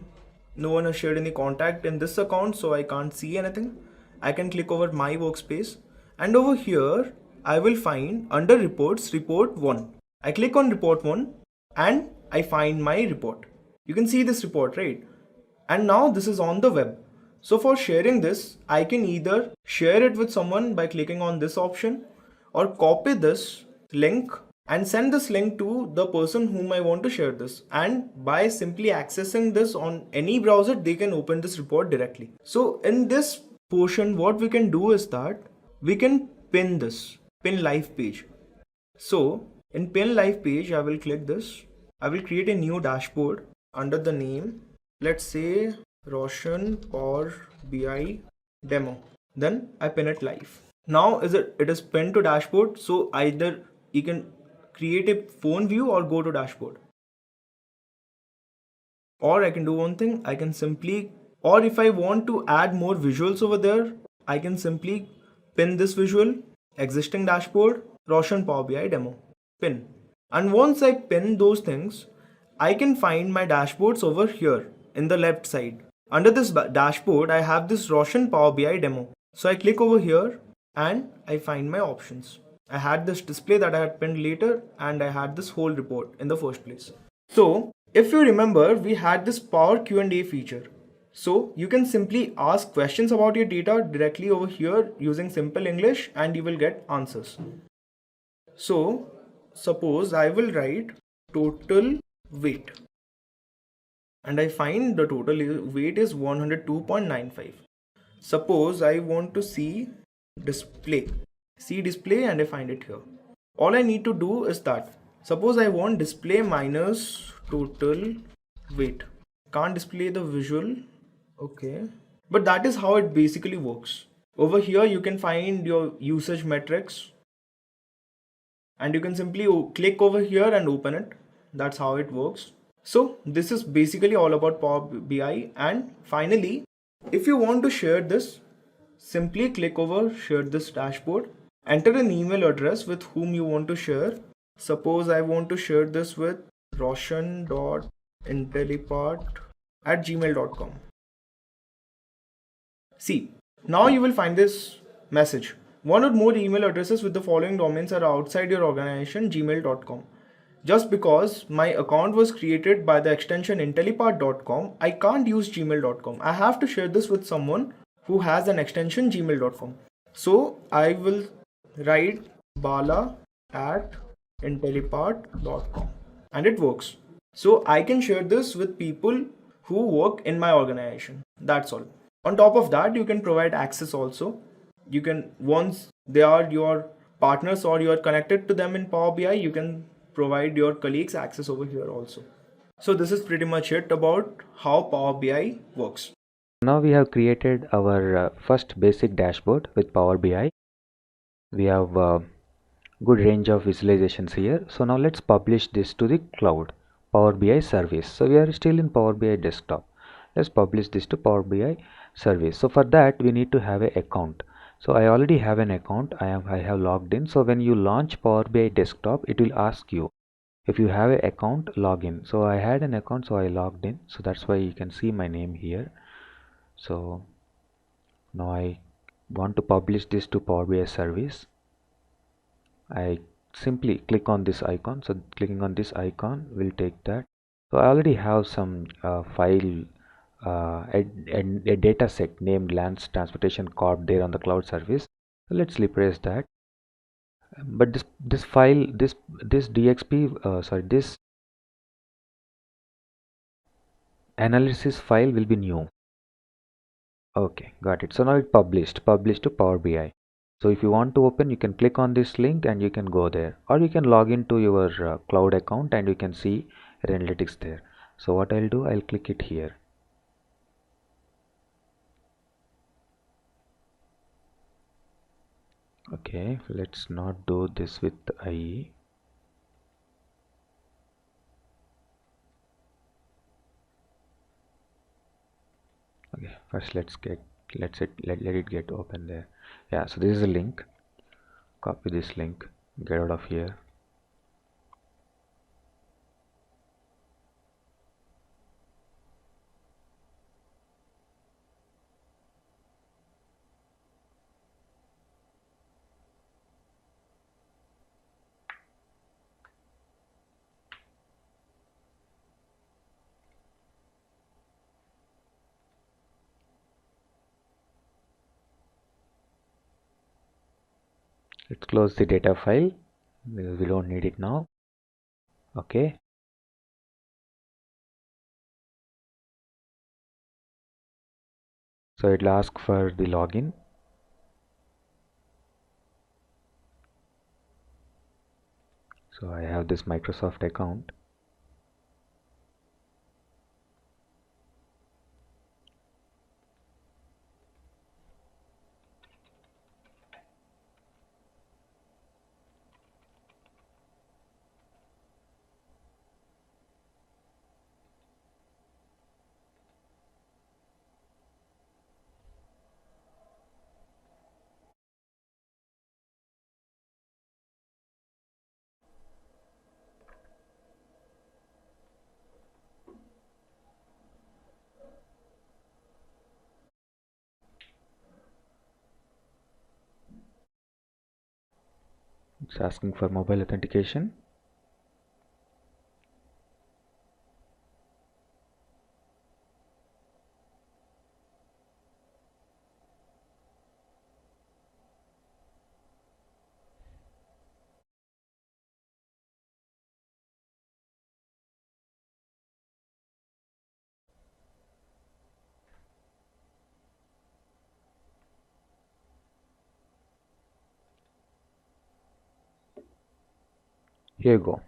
No one has shared any contact in this account, so I can't see anything. I can click over my workspace, and over here I will find under reports report 1. I click on report 1 and I find my report. You can see this report, right? And now this is on the web. So for sharing this, I can either share it with someone by clicking on this option, or copy this link and send this link to the person whom I want to share this, and by simply accessing this on any browser, they can open this report directly. So in this portion, what we can do is that we can pin live page. So in pin live page, I will click this. I will create a new dashboard under the name, let's say Roshan Power BI demo. Then I pin it live. Now it is pinned to dashboard, so either you can create a phone view or go to dashboard. Or I can do one thing, I can simply, or if I want to add more visuals over there, I can simply pin this visual, existing dashboard, Roshan Power BI demo, pin. And once I pin those things, I can find my dashboards over here. in the left side. Under this dashboard, I have this Roshan Power BI demo. So I click over here and I find my options. I had this display that I had pinned later, and I had this whole report in the first place. So if you remember, we had this Power Q&A feature. So you can simply ask questions about your data directly over here using simple English and you will get answers. So suppose I will write total weight and I find the total weight is 102.95. Suppose I want to see display, and I find it here. All I need to do is that. Suppose I want display minus total weight. Can't display the visual. Okay. But that is how it basically works. Over here you can find your usage metrics and you can simply click over here and open it. That's how it works. So this is basically all about Power BI. And finally, if you want to share this, simply click over share this dashboard, enter an email address with whom you want to share. Suppose I want to share this with roshan.intellipaat@gmail.com. See, now you will find this message. One or more email addresses with the following domains are outside your organization, gmail.com. Just because my account was created by the extension intellipaat.com, I can't use gmail.com. I have to share this with someone who has an extension gmail.com. So I will write bala@intellipaat.com and it works. So I can share this with people who work in my organization. That's all. On top of that, you can provide access also. You can, once they are your partners or you are connected to them in Power BI, you can provide your colleagues access over here also. So this is pretty much it about how Power BI works. Now we have created our first basic dashboard with Power BI. We have a good range of visualizations here. So now let's publish this to the cloud, Power BI service. So we are still in Power BI desktop. Let's publish this to Power BI service. So for that we need to have an account. So I already have an account. I have logged in. So when you launch Power BI desktop, it will ask you if you have an account, login. So I had an account, so I logged in. So that's why you can see my name here. So now I want to publish this to Power BI service. I simply click on this icon. So clicking on this icon will take that. So I already have some file, a data set named Lands Transportation Corp there on the cloud service. So let's replace that. But this file, this DXP, this analysis file will be new. Okay, got it. So now it published to Power BI. So if you want to open, you can click on this link and you can go there, or you can log into your cloud account and you can see your analytics there. So what I'll do, I'll click it here. Okay, let's not do this with IE. Okay, first let it get open there. Yeah, so this is a link. Copy this link, get out of here. Let's close the data file because we don't need it now. Okay. So it'll ask for the login. So I have this Microsoft account. It's asking for mobile authentication. Here you go.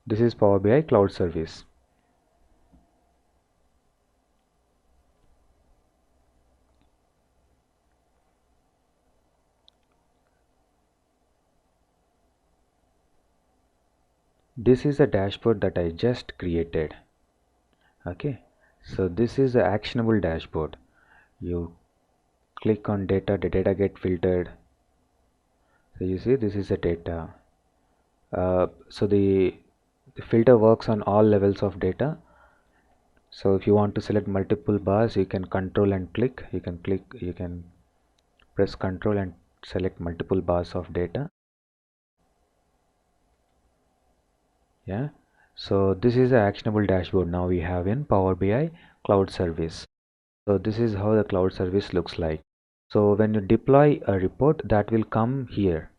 This is Power BI Cloud Service. This is a dashboard that I just created. Okay, so this is the actionable dashboard. You click on data, the data get filtered. So you see this is the data. So the filter works on all levels of data. So if you want to select multiple bars, you can control and click. You can press control and select multiple bars of data. Yeah, so this is the actionable dashboard now we have in Power BI Cloud Service. So this is how the cloud service looks like. So when you deploy a report, that will come here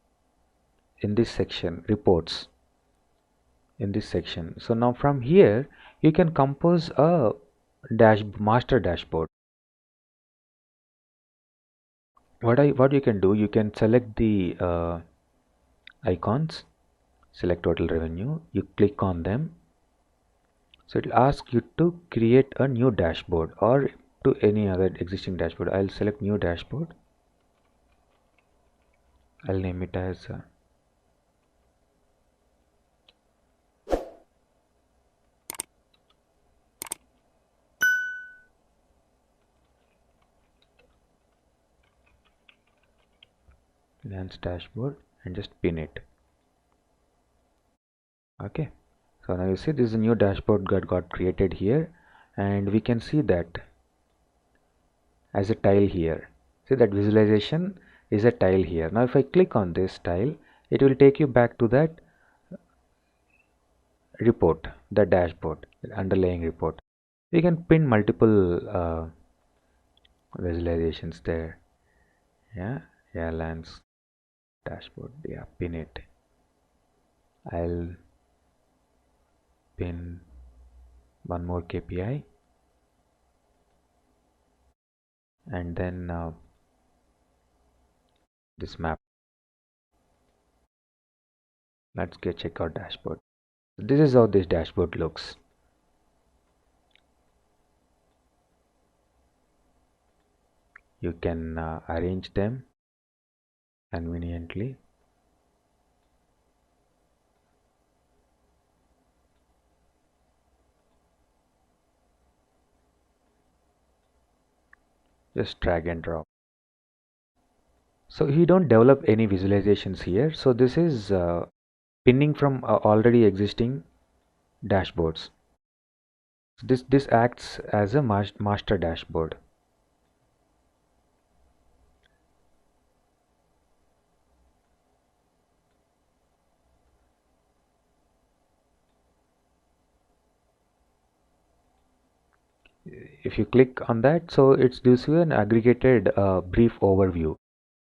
in this section, reports, in this section. So now from here you can compose a master dashboard. What you can do, you can select the icons, select total revenue, you click on them. So it will ask you to create a new dashboard or to any other existing dashboard. I'll select new dashboard. I'll name it as finance dashboard and just pin it. Okay, so now you see this is a new dashboard got created here, and we can see that as a tile here. See that visualization is a tile here. Now if I click on this tile, it will take you back to that report, the dashboard, the underlying report. We can pin multiple visualizations there. Yeah, airlines dashboard, yeah, pin it. I'll pin one more KPI, and then this map. Let's check out dashboard. This is how this dashboard looks. You can arrange them conveniently. Just drag and drop. So you don't develop any visualizations here. So this is pinning from already existing dashboards. This acts as a master dashboard. If you click on that, so it gives you an aggregated brief overview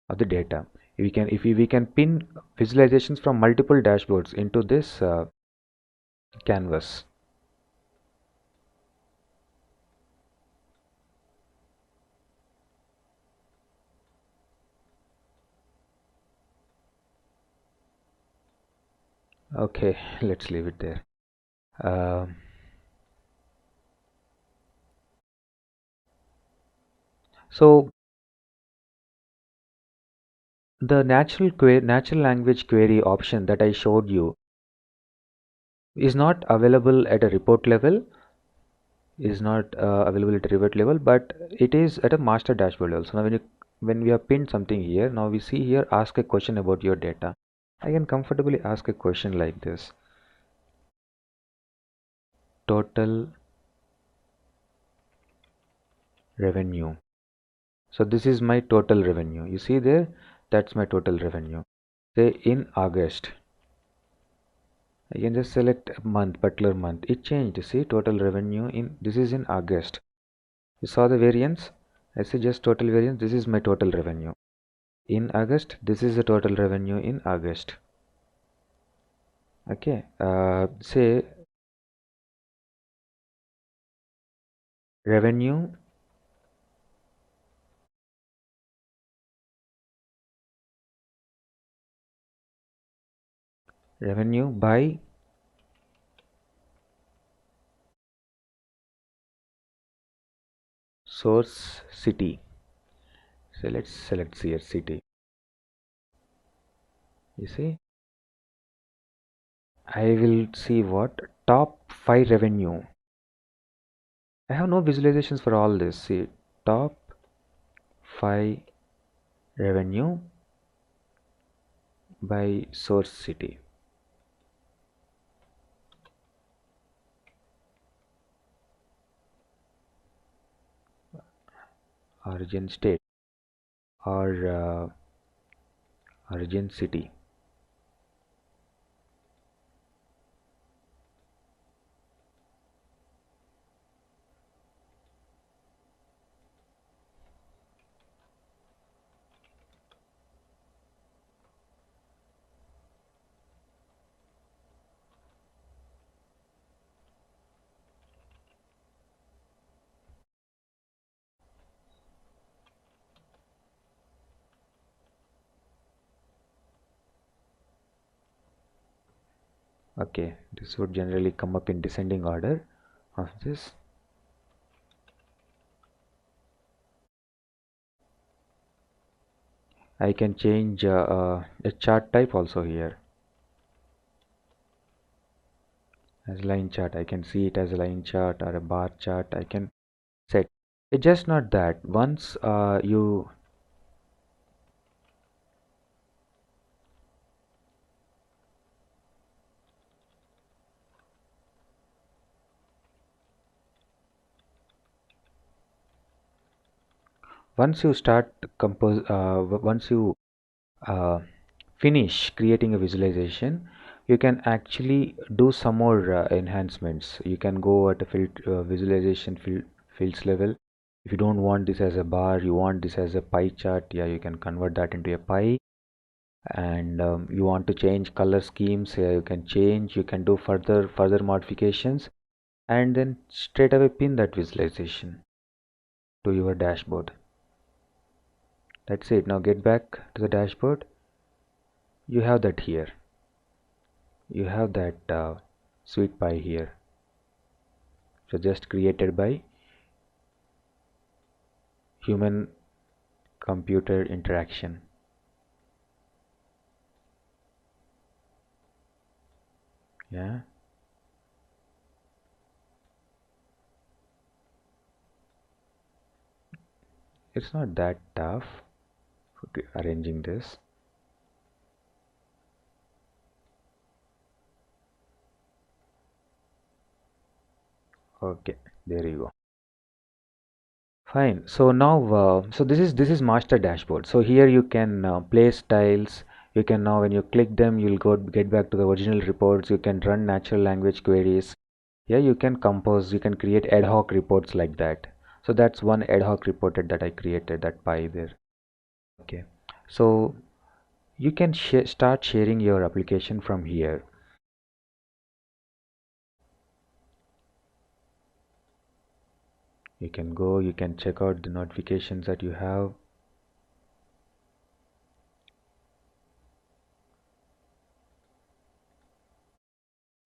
of the data. We can pin visualizations from multiple dashboards into this canvas. Okay, let's leave it there. So the natural language query option that I showed you is not available at a report level, but it is at a master dashboard level. So now when we have pinned something here, now we see here, ask a question about your data. I can comfortably ask a question like this: total revenue. So this is my total revenue. You see there, that's my total revenue. say in August. I can just select a month, particular month. It changed. See, total revenue in this is in August. You saw the variance? I say just total variance. This is my total revenue in August. This is the total revenue in August. Okay. Say revenue by source city. So let's select here city. You see, I will see what top 5 revenue. I have no visualizations for all this. See, top 5 revenue by source city. Origin state or origin city. Okay, this would generally come up in descending order of this. I can change a chart type also here as line chart. I can see it as a line chart or a bar chart. I can set. It's just not that. Once you start once you uh, finish creating a visualization, you can actually do some more enhancements. You can go at a visualization fields level. If you don't want this as a bar, you want this as a pie chart, yeah, you can convert that into a pie. And you want to change color schemes, yeah, you can change. You can do further modifications, and then straight away pin that visualization to your dashboard. That's it. Now get back to the dashboard. You have that here. You have that sweet pie here. So just created by human computer interaction. Yeah. It's not that tough. Okay, arranging this. Okay, there you go. Fine. So now, so this is master dashboard. So here you can place tiles. You can now, when you click them, you'll get back to the original reports. You can run natural language queries. Yeah, you can compose. You can create ad hoc reports like that. So that's one ad hoc report that I created. That pie there. Okay. So you can start sharing your application from here. You can go. You can check out the notifications that you have.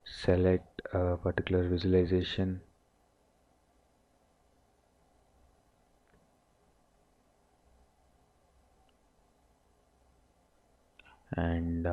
Select a particular visualization, and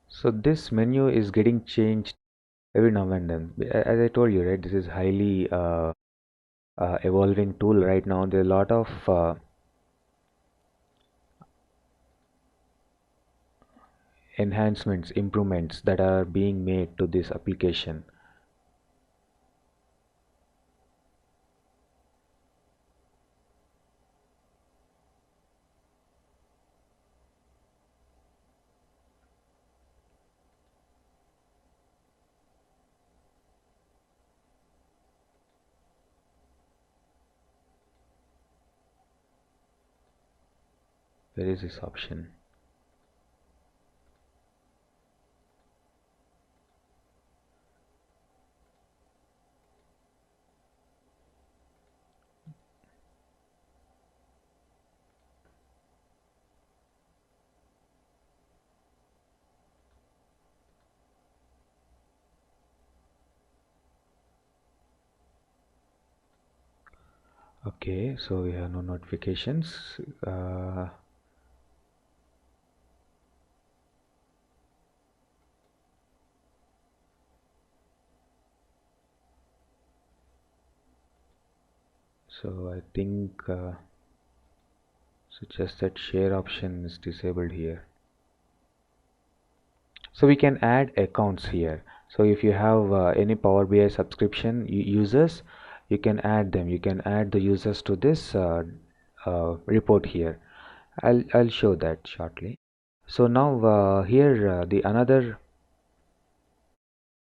so this menu is getting changed every now and then. As I told you, right, this is highly evolving tool right now. There are a lot of enhancements, improvements that are being made to this application. Where is this option? Okay, so we have no notifications. So I think so just that share option is disabled here. So we can add accounts here. So if you have any Power BI subscription users, you can add them. You can add the users to this report here. I'll show that shortly. So now here the another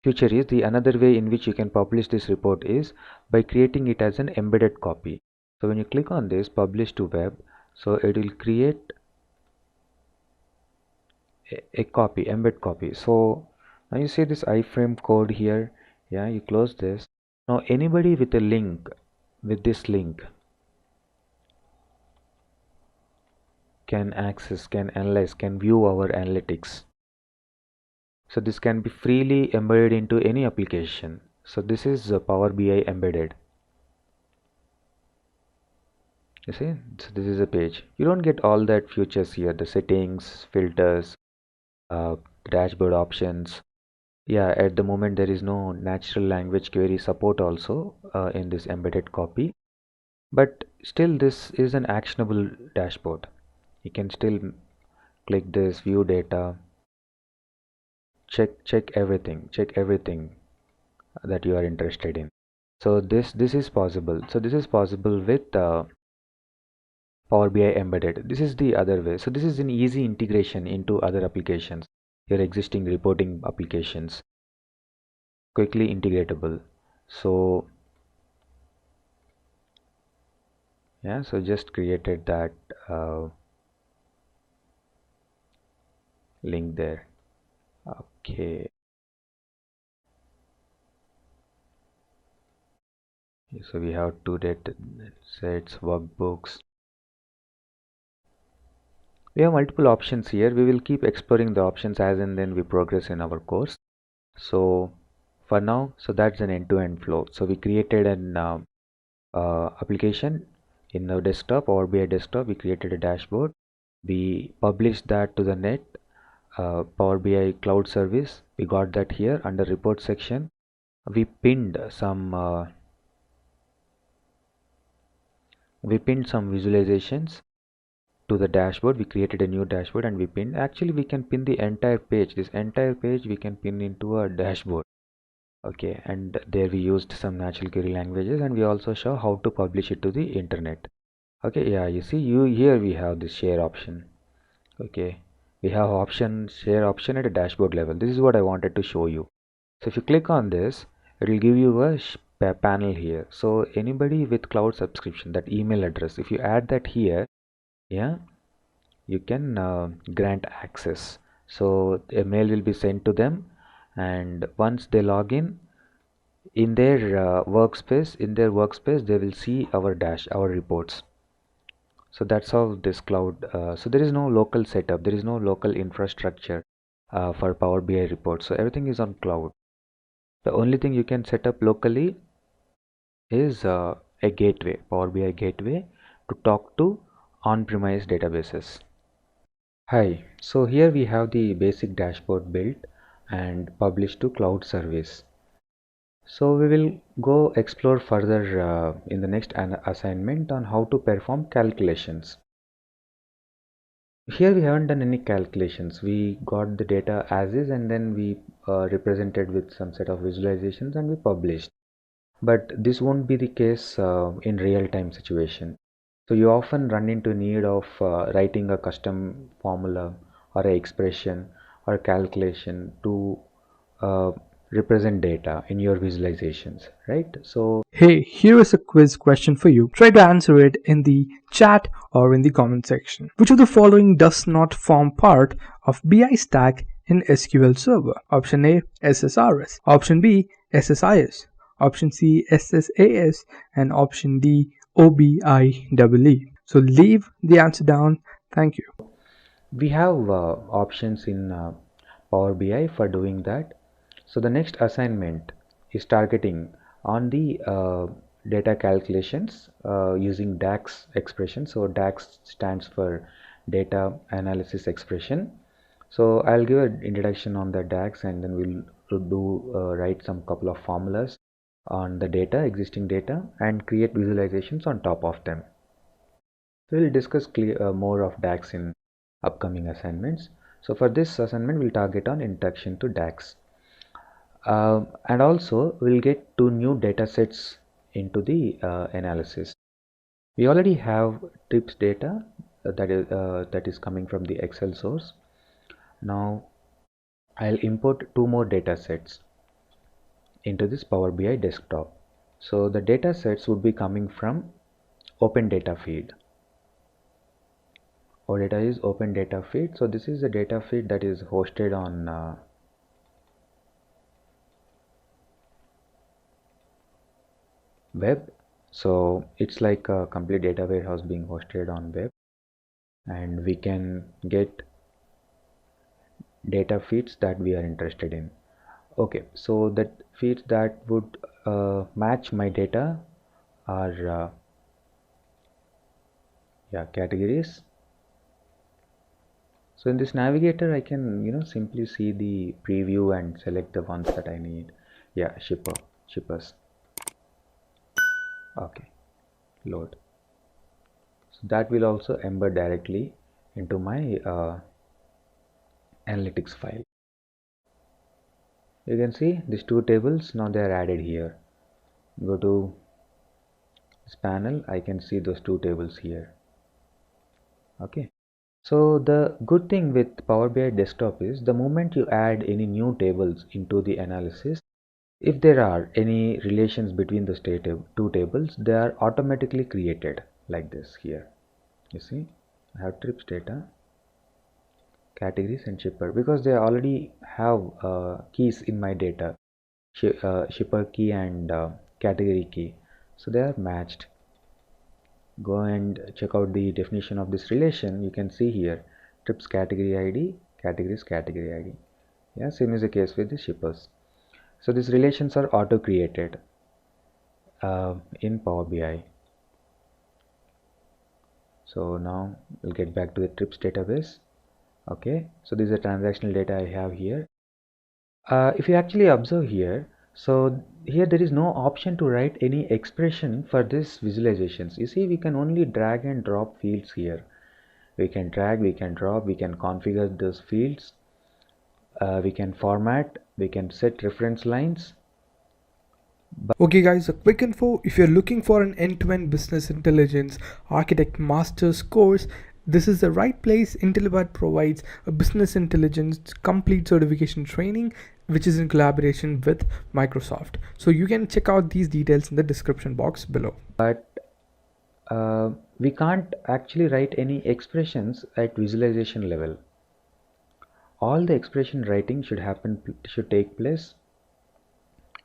feature is the another way in which you can publish this report is by creating it as an embedded copy. So when you click on this publish to web, so it will create a copy, embed copy. So now you see this iframe code here. Yeah, you close this. Now anybody with a link, with this link, can access, can analyze, can view our analytics. So this can be freely embedded into any application. So this is Power BI embedded. You see, so this is a page. You don't get all that features here, the settings, filters, dashboard options. Yeah, at the moment there is no natural language query support also in this embedded copy, but still this is an actionable dashboard. You can still click this view data, check everything that you are interested in. So this is possible. So this is possible with Power BI embedded. This is the other way. So this is an easy integration into other applications, your existing reporting applications, quickly integratable. So yeah, so just created that link there. Okay, so we have two data sets, workbooks. We have multiple options here. We will keep exploring the options as and then we progress in our course. So for now, so that's an end-to-end flow. So we created an application in our desktop, Power BI desktop. We created a dashboard. We published that to the net, Power BI cloud service. We got that here under report section. We pinned some visualizations to the dashboard. We created a new dashboard and we pinned. Actually, we can pin the entire page. This entire page we can pin into a dashboard. Okay, and there we used some natural query languages, and we also show how to publish it to the internet. Okay, yeah, you see, here we have this share option. Okay, we have share option at a dashboard level. This is what I wanted to show you. So if you click on this, it will give you a panel here. So anybody with cloud subscription, that email address, if you add that here, yeah, you can grant access. So a mail will be sent to them, and once they log in their workspace, they will see our reports. So that's how this cloud, so there is no local setup, there is no local infrastructure for Power BI reports. So everything is on cloud. The only thing you can set up locally is a gateway, Power BI gateway, to talk to on-premise databases. Hi, so here we have the basic dashboard built and published to cloud service. So we will go explore further in the next assignment on how to perform calculations. Here we haven't done any calculations. We got the data as is and then we represented with some set of visualizations and we published. But this won't be the case in real-time situation. So you often run into need of writing a custom formula or a expression or calculation to uh, represent data in your visualizations, right? So Hey, here is a quiz question for you. Try to answer it in the chat or in the comment section. Which of the following does not form part of BI stack in SQL Server? Option A, SSRS. Option B, SSIS. Option C, SSAS. And option D, OBIEE. So leave the answer down. Thank you. we have options in Power BI for doing that. So the next assignment is targeting on the data calculations using DAX expression. So DAX stands for data analysis expression. So I'll give an introduction on the DAX and then we'll do write some couple of formulas on the data, existing data, and create visualizations on top of them. We'll discuss more of DAX in upcoming assignments. So for this assignment, we'll target on introduction to DAX. And also we'll get two new data sets into the analysis. We already have trips data that is coming from the Excel source. Now I'll import two more data sets into this Power BI desktop. So the data sets would be coming from open data feed. Our data is open data feed. So this is a data feed that is hosted on web. So it's like a complete data warehouse being hosted on web, and we can get data feeds that we are interested in. Okay, so that feeds that would match my data are categories. So in this navigator I can simply see the preview and select the ones that I need. Shippers. Okay, load. So that will also embed directly into my analytics file. You can see these two tables, now they are added here. Go to this panel, I can see those two tables here. Okay, so the good thing with Power BI desktop is the moment you add any new tables into the analysis, if there are any relations between the two tables, they are automatically created like this here. You see, I have trips data, categories and shipper, because they already have keys in my data, shipper key and category key, so they are matched. Go and check out the definition of this relation. You can see here trips category ID, categories category ID. Yeah, same is the case with the shippers. So these relations are auto created in Power BI. So now we'll get back to the trips database. Okay, so this is the transactional data I have here. If you actually observe here, so here there is no option to write any expression for this visualizations. You see, we can only drag and drop fields here. We can drag, we can drop, we can configure those fields, we can format, we can set reference lines. Okay guys, a quick info. If you're looking for an end-to-end business intelligence architect master's course, this is the right place. Intellipaat provides a business intelligence complete certification training, which is in collaboration with Microsoft. So you can check out these details in the description box below. But we can't actually write any expressions at visualization level. All the expression writing should take place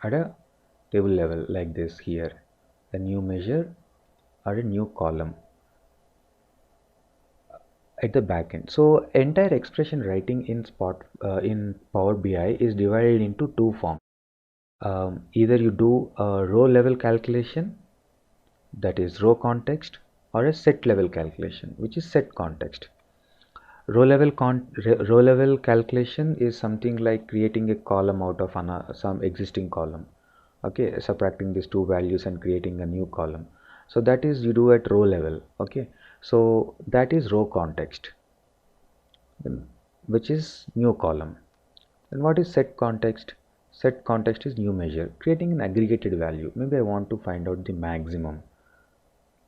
at a table level like this here, a new measure or a new column at the back end. So entire expression writing in Power BI is divided into two forms. Either you do a row level calculation, that is row context, or a set level calculation, which is set context. Row level calculation is something like creating a column out of some existing column. okay, subtracting these two values and creating a new column. So that is you do at row level. Okay, so that is row context, which is new column. And what is set context? Set context is new measure, creating an aggregated value. Maybe I want to find out the maximum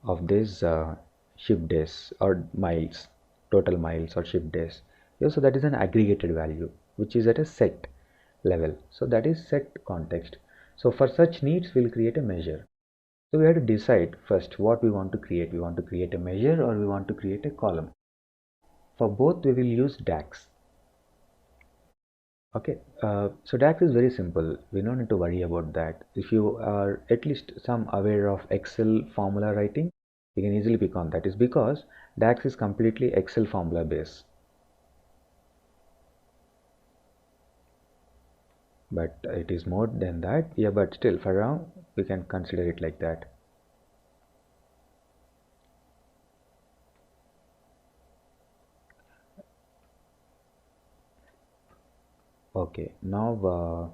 of this ship days or miles, total miles or ship days. Yeah, so that is an aggregated value which is at a set level. So that is set context. So for such needs, we'll create a measure. So we have to decide first what we want to create. We want to create a measure or we want to create a column. For both, we will use DAX. Okay, so DAX is very simple. We don't need to worry about that. If you are at least some aware of Excel formula writing, you can easily pick on that. Is because DAX is completely Excel formula based. But it is more than that. Yeah, but still for now, we can consider it like that. Okay, now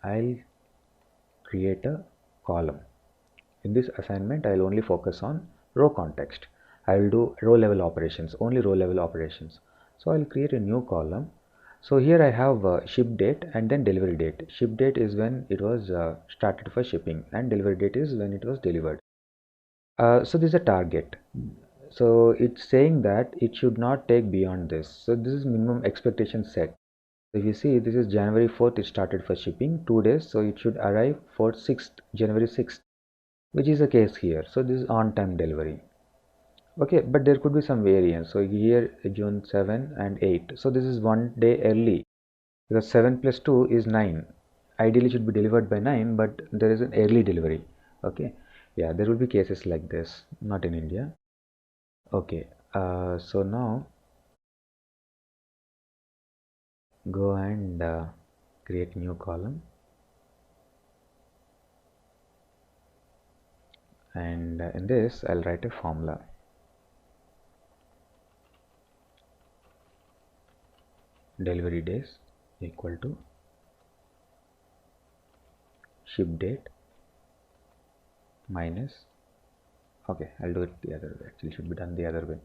I'll create a column. In this assignment, I'll only focus on row context. I will do row level operations, only row level operations. So I'll create a new column. So here I have ship date and then delivery date. Ship date is when it was started for shipping and delivery date is when it was delivered. So this is a target. So it's saying that it should not take beyond this. So this is minimum expectation set. So if you see, this is January 4th, it started for shipping, 2 days. So it should arrive for 6th, January 6th, which is the case here. So this is on time delivery. Okay, but there could be some variance. So here June 7 and 8. So this is 1 day early because 7 plus 2 is 9. Ideally it should be delivered by 9, but there is an early delivery. Okay, yeah, there will be cases like this, not in India. Okay, so now go and create new column, and in this I'll write a formula. Delivery days equal to ship date minus, okay, I'll do it the other way. Actually, it should be done the other way.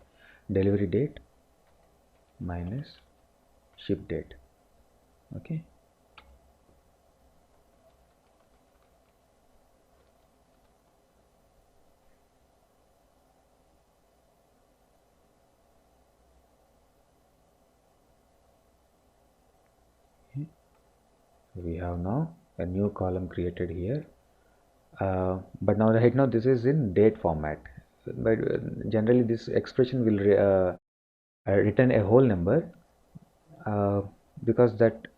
Delivery date minus ship date. Okay. We have now a new column created here, but now right now this is in date format. But generally this expression will return a whole number because that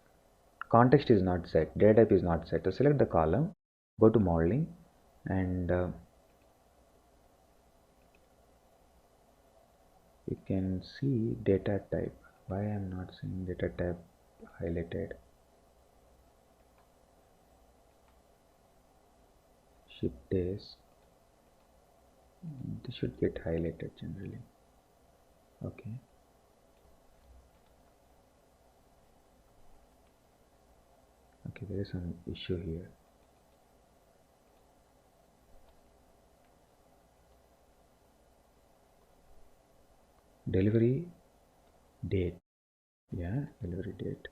context is not set, data type is not set. So select the column, go to modeling, and you can see data type. Why I am not seeing data type highlighted? Ship days, this should get highlighted generally. Okay, okay, there is some issue here. Delivery date, yeah, delivery date,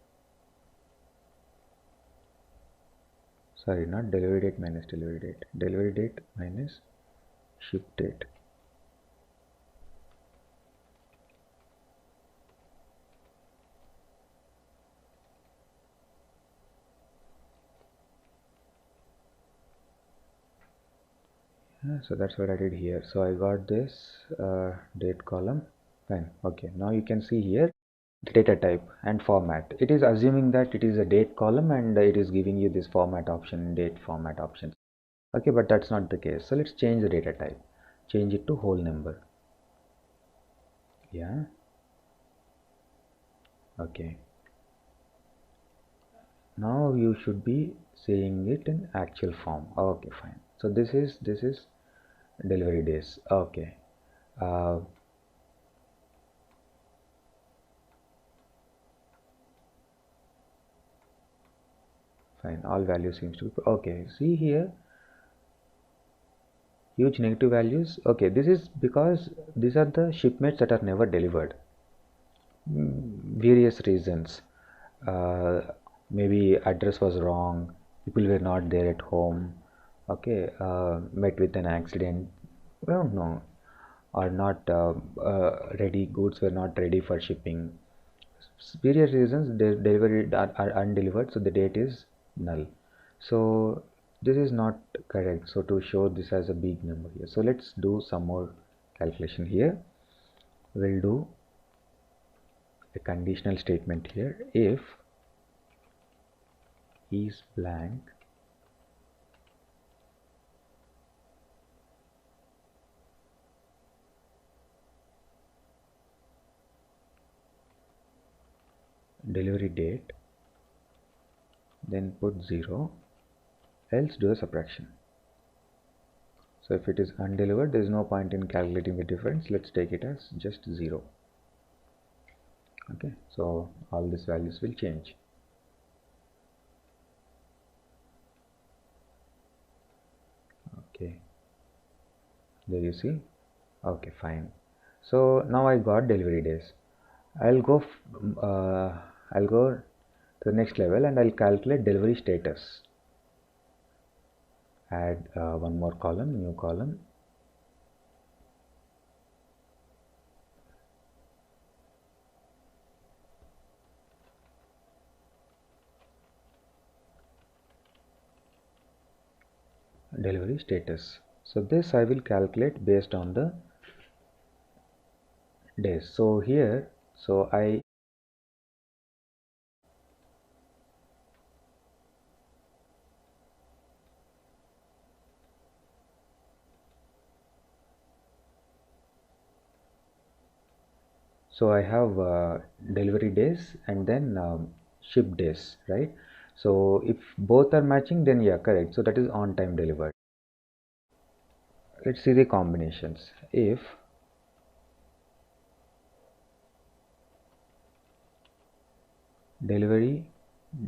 sorry, not delivery date minus delivery date, delivery date minus ship date. Yeah, so that's what I did here. So I got this date column. Fine. Okay, now you can see here the data type and format. It is assuming that it is a date column and it is giving you this format option, date format option. Okay, but that's not the case. So let's change the data type, change it to whole number. Yeah, okay, now you should be seeing it in actual form. Okay, fine. So this is delivery days. Okay, fine. All values seems to be okay. See here, huge negative values. Okay, this is because these are the shipments that are never delivered. Various reasons. Uh, Maybe address was wrong, people were not there at home, okay, met with an accident, I don't know, or not ready, goods were not ready for shipping. Various reasons they delivered are undelivered, so the date is null. So this is not correct. So to show this as a big number here, so let's do some more calculation here. We'll do a conditional statement here. If is blank, delivery date, then put 0, else do a subtraction. So if it is undelivered, there is no point in calculating the difference. Let's take it as just 0. Okay, so all these values will change. Okay, there you see. Okay, fine. So now I got delivery days. I'll go to the next level and I'll calculate delivery status. Add one more column, new column. Delivery status. So this I will calculate based on the days. So here, so I have delivery days and then ship days, right? So if both are matching, then yeah, correct. So that is on time delivered. Let's see the combinations. If delivery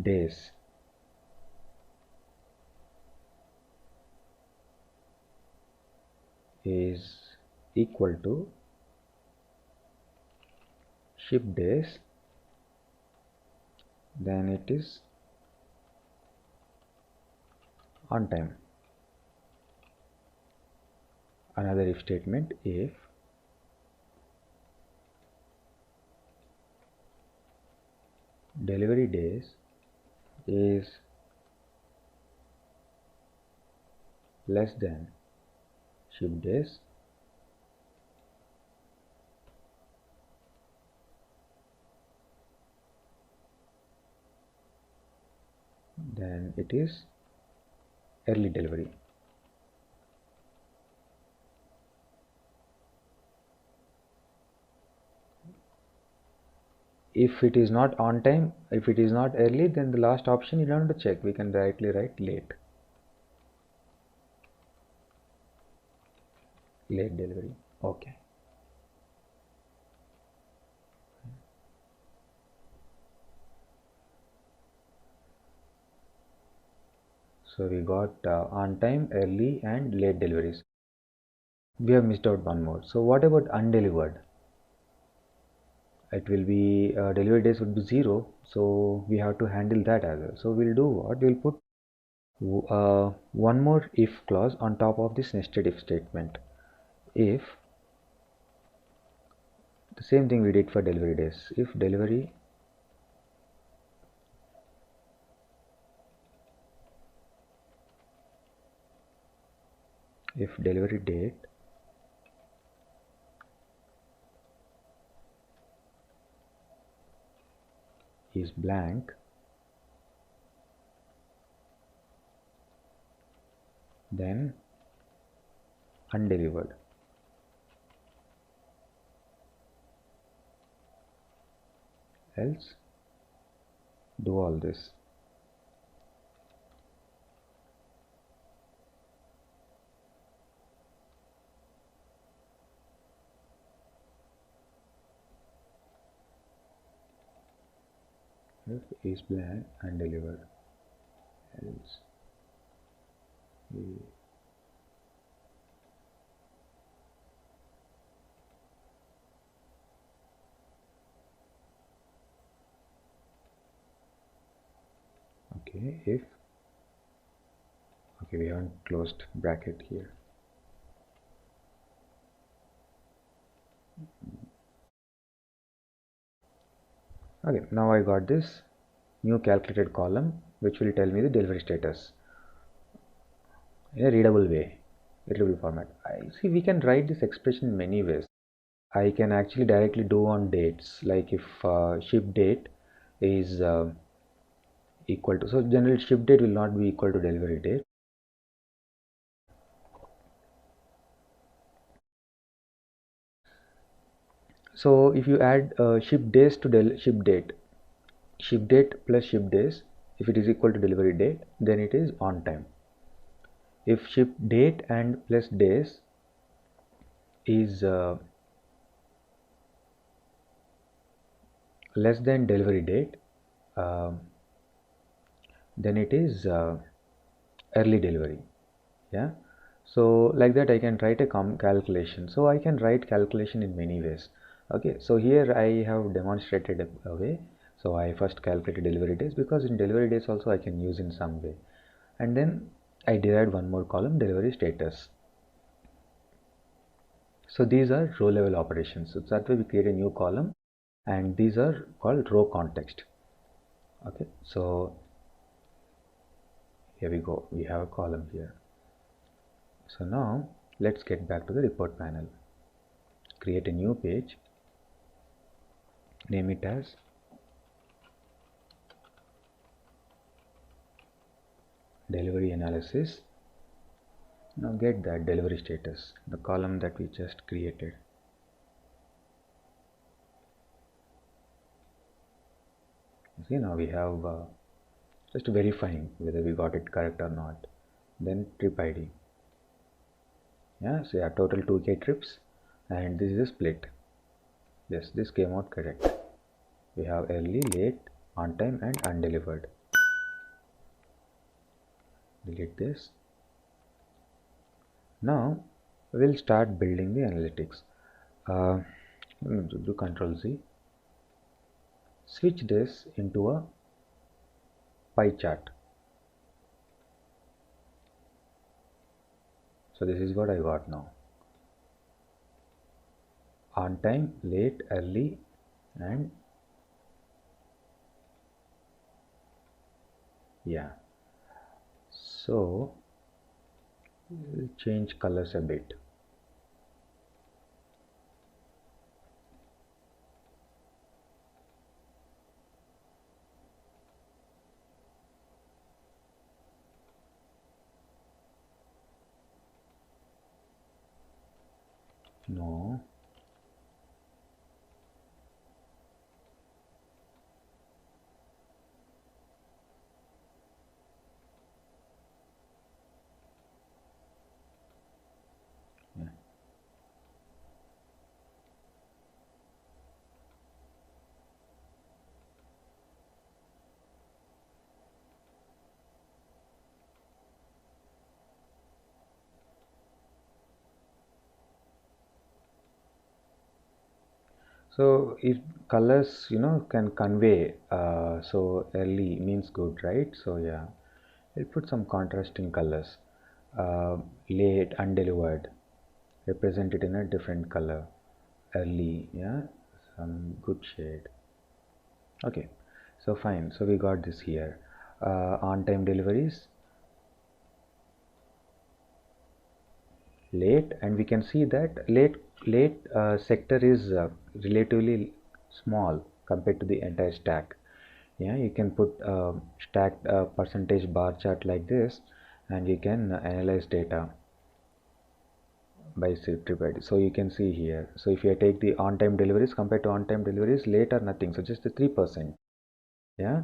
days is equal to ship days, then it is on time. Another if statement, if delivery days is less than ship days, then it is early delivery. If it is not on time, if it is not early, then the last option you don't have to check, we can directly write late delivery. Okay, so we got on time, early and late deliveries. We have missed out one more. So what about undelivered? It will be delivery days would be 0, so we have to handle that as well. So we'll do what? We'll put one more if clause on top of this nested if statement. If the same thing we did for delivery days, if delivery date is blank, then undelivered. Else do all this. If is blank undelivered, else okay, if okay, we haven't closed bracket here. Okay, now I got this new calculated column which will tell me the delivery status in a readable way, readable format. I see we can write this expression in many ways. I can actually directly do on dates, like if ship date is equal to, so generally ship date will not be equal to delivery date. So if you add ship days to ship date plus ship days, if it is equal to delivery date, then it is on time. If ship date and plus days is less than delivery date, then it is early delivery. Yeah, so like that I can write a calculation. So I can write calculation in many ways. Okay, so here I have demonstrated a way. So I first calculated delivery days, because in delivery days also I can use in some way, and then I derived one more column, delivery status. So these are row level operations. So that way we create a new column, and these are called row context. Okay, so here we go, we have a column here. So now let's get back to the report panel. Create a new page, name it as delivery analysis. Now get that delivery status, the column that we just created. See, now we have just verifying whether we got it correct or not. Then trip ID. Yeah, so yeah, total 2k trips, and this is a split. Yes, this came out correct. We have early, late, on time, and undelivered. Delete this. Now we'll start building the analytics. Do Control Z. Switch this into a pie chart. So this is what I got now. On time, late, early, and yeah. So we'll change colors a bit. No. Yeah. So if colors, can convey, so early means good, right? So yeah, I'll put some contrasting colors. Late, undelivered, represent it in a different color. Early, yeah, some good shade. Okay, so fine. So we got this here. On-time deliveries, late, and we can see that late sector is relatively small compared to the entire stack. Yeah, you can put stacked percentage bar chart like this, and you can analyze data by trip ID. So you can see here. So if you take the on-time deliveries compared to on-time deliveries, late or nothing, so just the 3%. Yeah.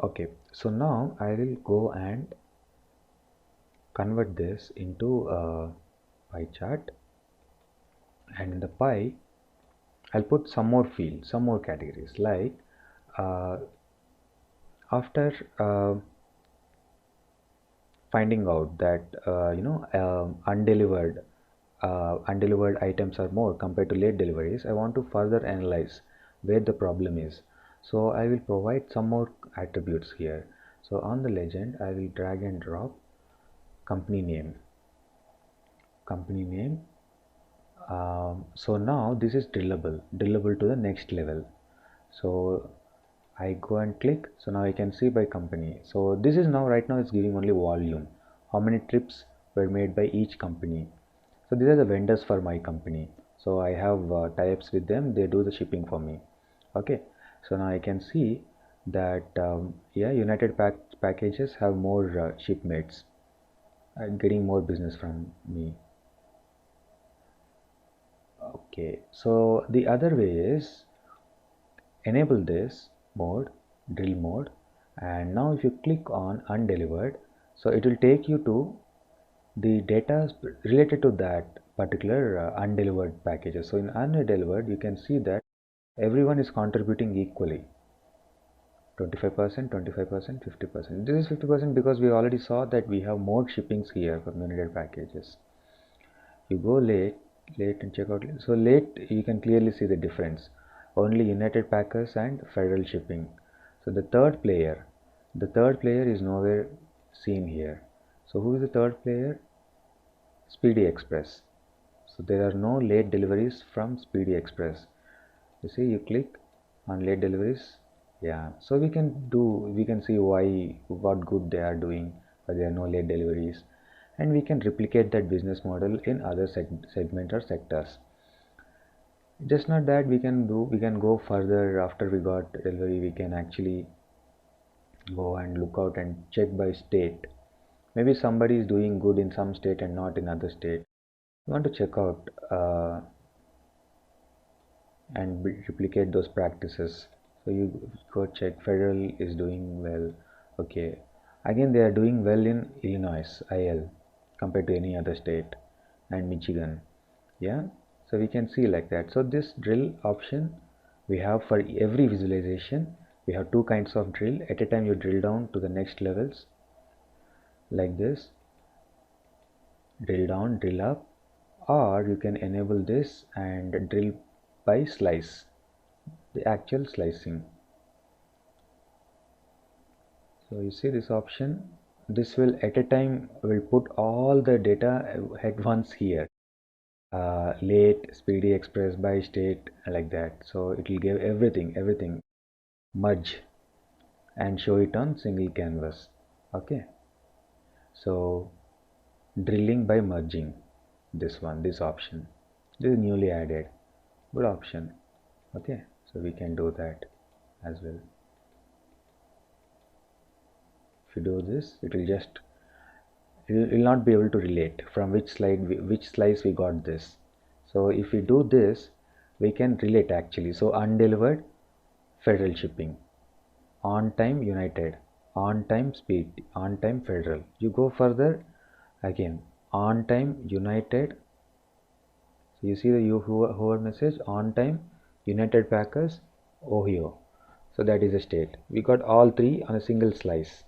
Okay. So now I will go and convert this into a pie chart, and in the pie I'll put some more fields, some more categories, like After finding out that undelivered items are more compared to late deliveries, I want to further analyze where the problem is. So I will provide some more attributes here. So on the legend, I will drag and drop company name. So now this is drillable to the next level. So I go and click. So now I can see by company. So this is now right now it's giving only volume. How many trips were made by each company. So these are the vendors for my company. So I have tie-ups with them. They do the shipping for me. Okay. So now I can see that yeah, United packages have more shipmates, getting more business from me. Okay. So the other way is enable this mode, drill mode, and now if you click on undelivered, so it will take you to the data related to that particular undelivered packages. So in undelivered, you can see that everyone is contributing equally, 25%, 25%, 50%. This is 50% because we already saw that we have more shippings here for United packages. You go late and check out. So late, you can clearly see the difference. Only United Packers and Federal Shipping. So the third player is nowhere seen here. So who is the third player? Speedy Express. So there are no late deliveries from Speedy Express. You see, you click on late deliveries. Yeah, so we can see what good they are doing, but there are no late deliveries, and we can replicate that business model in other segment or sectors. Just not that, we can go further. After we got delivery, we can actually go and look out and check by state. Maybe somebody is doing good in some state and not in other state. You want to check out and replicate those practices. So you go check Federal is doing well. Okay, again they are doing well in Illinois IL compared to any other state, and Michigan. Yeah, so we can see like that. So this drill option we have for every visualization. We have two kinds of drill. At a time you drill down to the next levels like this, drill down, drill up, or you can enable this and drill by slice, the actual slicing. So you see this option, this will at a time will put all the data at once here, late, Speedy Express, by state, like that. So it will give everything merge and show it on single canvas. Okay, so drilling by merging, this option, this is newly added, good option. Okay, so we can do that as well. If you do this, it will not be able to relate from which slice we got this. So if we do this, we can relate actually. So undelivered, Federal Shipping, on time United, on time Speed, on time Federal. You go further, again on time United. So you see the hover message, on time United Packers, Ohio. So that is a state. We got all three on a single slice.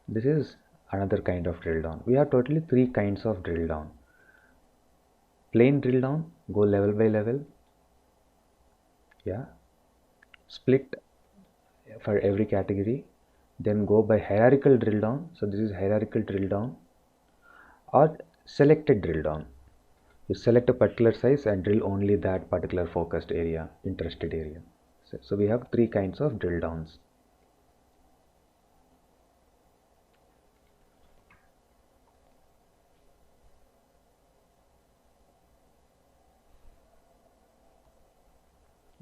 This is another kind of drill down. We have totally three kinds of drill down. Plain drill down, go level by level. Yeah. Split for every category. Then go by hierarchical drill down. So this is hierarchical drill down, or selected drill down. You select a particular size and drill only that particular focused area, interested area. So we have three kinds of drill downs.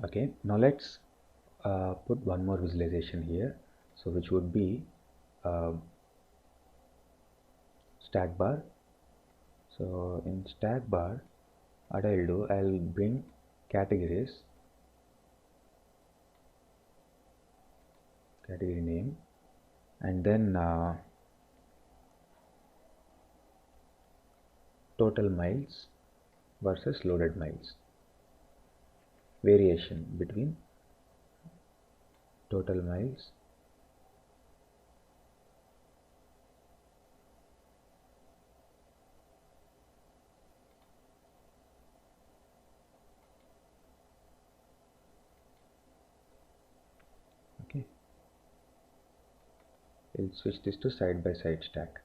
Okay, now let's put one more visualization here, so which would be stack bar. So in stack bar, what I'll do, I'll bring categories, category name, and then total miles versus loaded miles, variation between total miles. Okay, we'll switch this to side by side stack.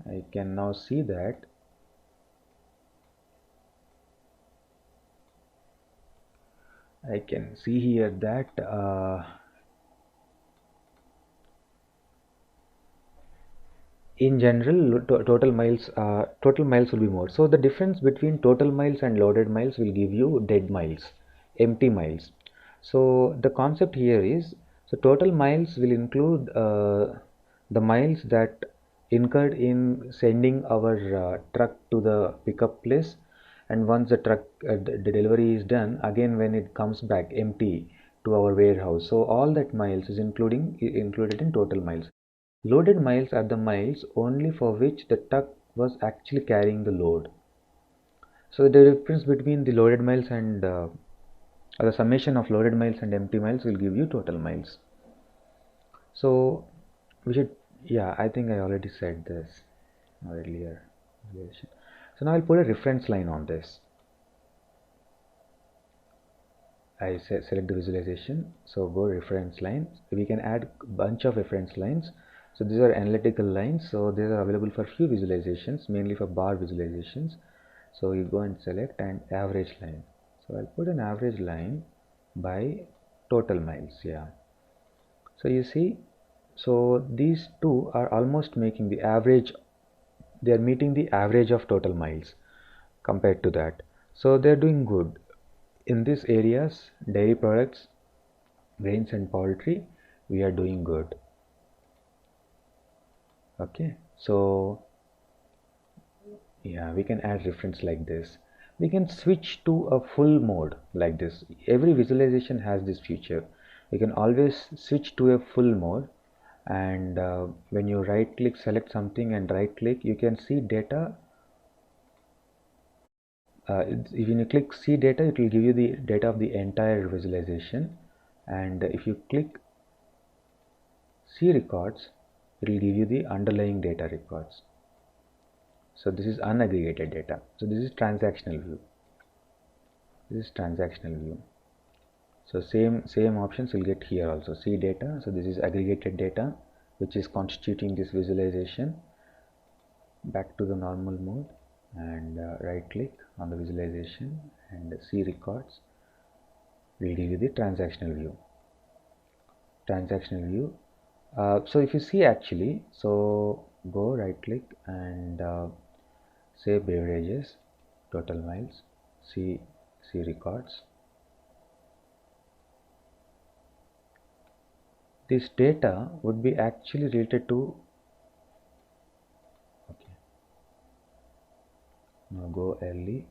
I can now see that I can see here that in general total miles will be more. So the difference between total miles and loaded miles will give you dead miles, empty miles. So the concept here is, so total miles will include the miles that incurred in sending our truck to the pickup place, and once the truck the delivery is done, again when it comes back empty to our warehouse. So all that miles is included in total miles. Loaded miles are the miles only for which the truck was actually carrying the load. So the difference between the loaded miles and or the summation of loaded miles and empty miles will give you total miles. So we should, yeah, I think I already said this earlier. So now I'll put a reference line on this. I select the visualization, so go reference line. We can add a bunch of reference lines. So these are analytical lines, so these are available for few visualizations, mainly for bar visualizations. So you go and select an average line. So I'll put an average line by total miles. Yeah, so you see, so these two are almost making the average, they are meeting the average of total miles compared to that. So they're doing good in these areas. Dairy products, grains and poultry, we are doing good. Okay, so yeah, we can add reference like this. We can switch to a full mode like this. Every visualization has this feature. We can always switch to a full mode, and when you right click, select something and right click, you can see data. If you click see data, it will give you the data of the entire visualization, and if you click see records, it will give you the underlying data records. So this is unaggregated data. So this is transactional view. This is transactional view. So same options will get here also. See data. So this is aggregated data which is constituting this visualization. Back to the normal mode, and right click on the visualization and see records. Will give you the transactional view. Transactional view. So if you see actually, so go right click and say beverages, total miles, see records. This data would be actually related to, okay, now go early,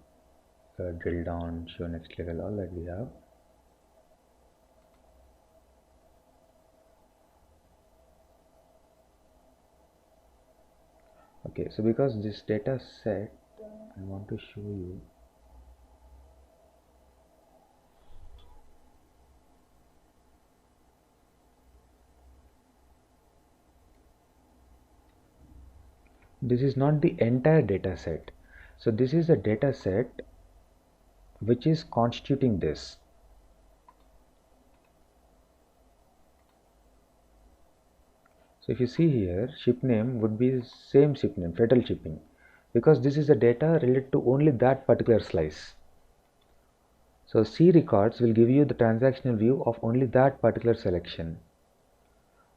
drill down, show next level, all that we have. Okay, so because this data set, I want to show you. This is not the entire data set. So this is a data set which is constituting this. So if you see here, ship name would be same ship name, federal shipping, because this is the data related to only that particular slice. So C records will give you the transactional view of only that particular selection,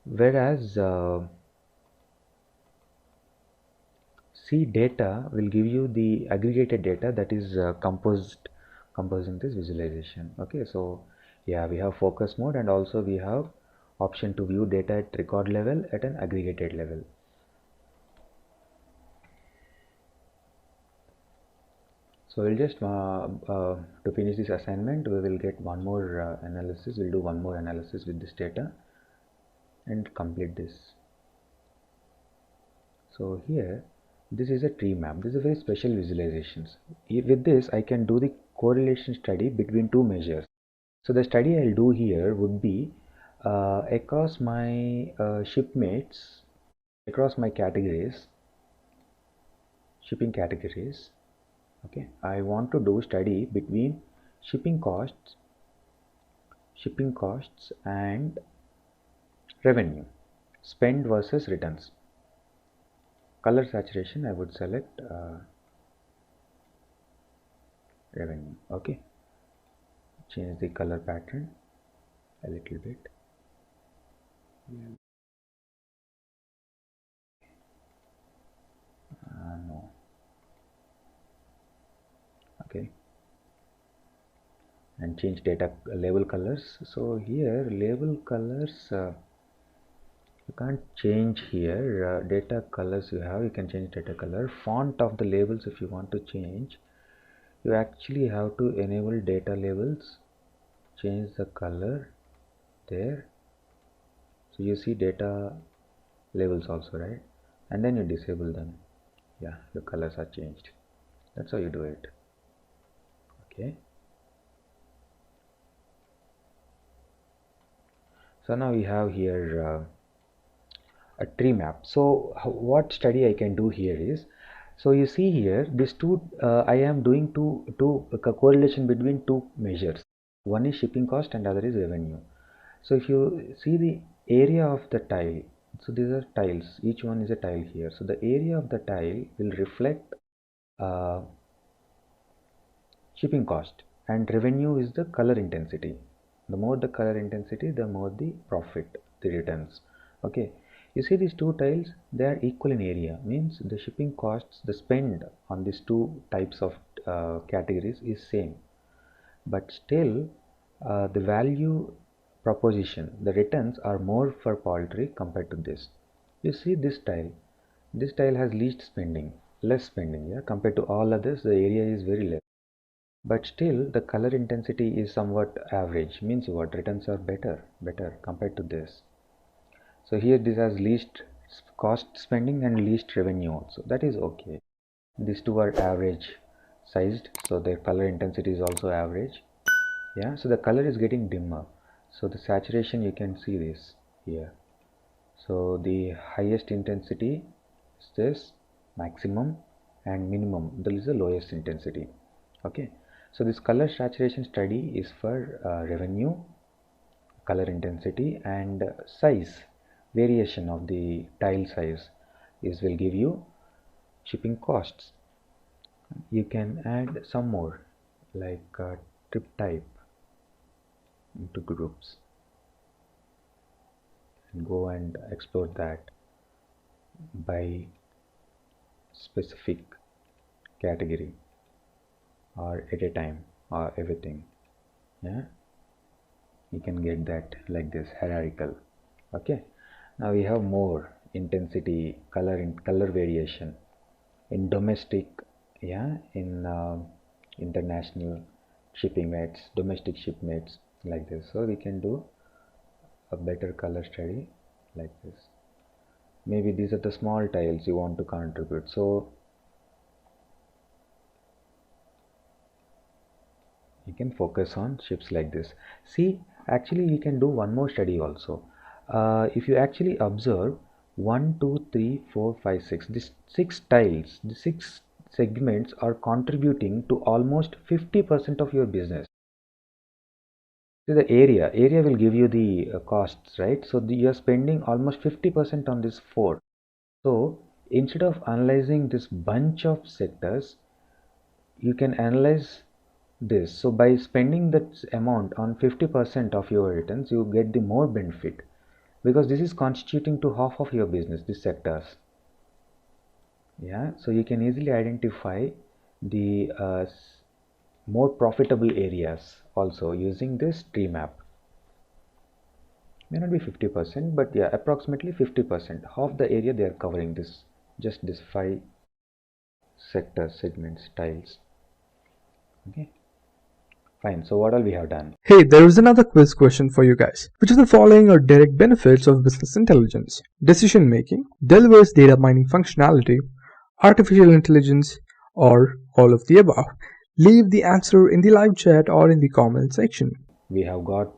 whereas C data will give you the aggregated data that is composing this visualization. Okay, so yeah, we have focus mode, and also we have option to view data at record level at an aggregated level. So we'll just to finish this assignment, we will get one more analysis. We'll do one more analysis with this data and complete this. So here This is a tree map. This is a very special visualizations. With this, I can do the correlation study between two measures. So the study I'll do here would be across my shipmates, across my categories, shipping categories. Okay, I want to do study between shipping costs and revenue, spend versus returns. Color saturation I would select revenue. Okay, change the color pattern a little bit. No. Okay, and change data label colors. So here label colors you can't change here. Data colors you can change data color. Font of the labels, if you want to change, you actually have to enable data labels, change the color there. So you see data labels also, right? And then you disable them. Yeah, the colors are changed. That's how you do it. Okay, so now we have here a tree map. So what study I can do here is, so you see here these two I am doing two correlation between two measures. One is shipping cost and other is revenue. So if you see the area of the tile, so these are tiles, each one is a tile here. So the area of the tile will reflect shipping cost, and revenue is the color intensity. The more the color intensity, the more the profit, the returns. Okay, you see these two tiles, they are equal in area, means the shipping costs, the spend on these two types of categories is same, but still the value proposition, the returns are more for poultry compared to this. You see this tile has least spending, less spending, yeah, compared to all others. The area is very less, but still the color intensity is somewhat average, means what, returns are better compared to this. So here this has least cost spending and least revenue also, that is okay. These two are average sized, so their color intensity is also average. Yeah, so the color is getting dimmer, so the saturation, you can see this here. So the highest intensity is this, maximum, and minimum, that is the lowest intensity. Okay, so this color saturation study is for revenue, color intensity, and size, variation of the tile size is will give you shipping costs. You can add some more, like trip type into groups, and go and explore that by specific category or at a time or everything. Yeah, you can get that like this, hierarchical. Okay, now we have more intensity, color variation in domestic, yeah, in international shipping mates, domestic shipmates, like this. So we can do a better color study like this. Maybe these are the small tiles you want to contribute, so you can focus on ships like this. See, actually we can do one more study also. If you actually observe 1 2 3 4 5 6, these 6 tiles, the 6 segments are contributing to almost 50% of your business. So the area will give you the costs, right? So you are spending almost 50% on this 4. So instead of analyzing this bunch of sectors, you can analyze this. So by spending that amount on 50% of your returns, you get the more benefit, because this is constituting to half of your business, these sectors. Yeah, so you can easily identify the more profitable areas also using this tree map. May not be 50%, but yeah, approximately 50%, half the area they are covering, this, just this 5 sectors, segments, tiles. Okay, fine. So what all we have done? Hey, there is another quiz question for you guys. Which of the following are direct benefits of business intelligence? Decision making, delivers data mining functionality, artificial intelligence, or all of the above? Leave the answer in the live chat or in the comment section. We have got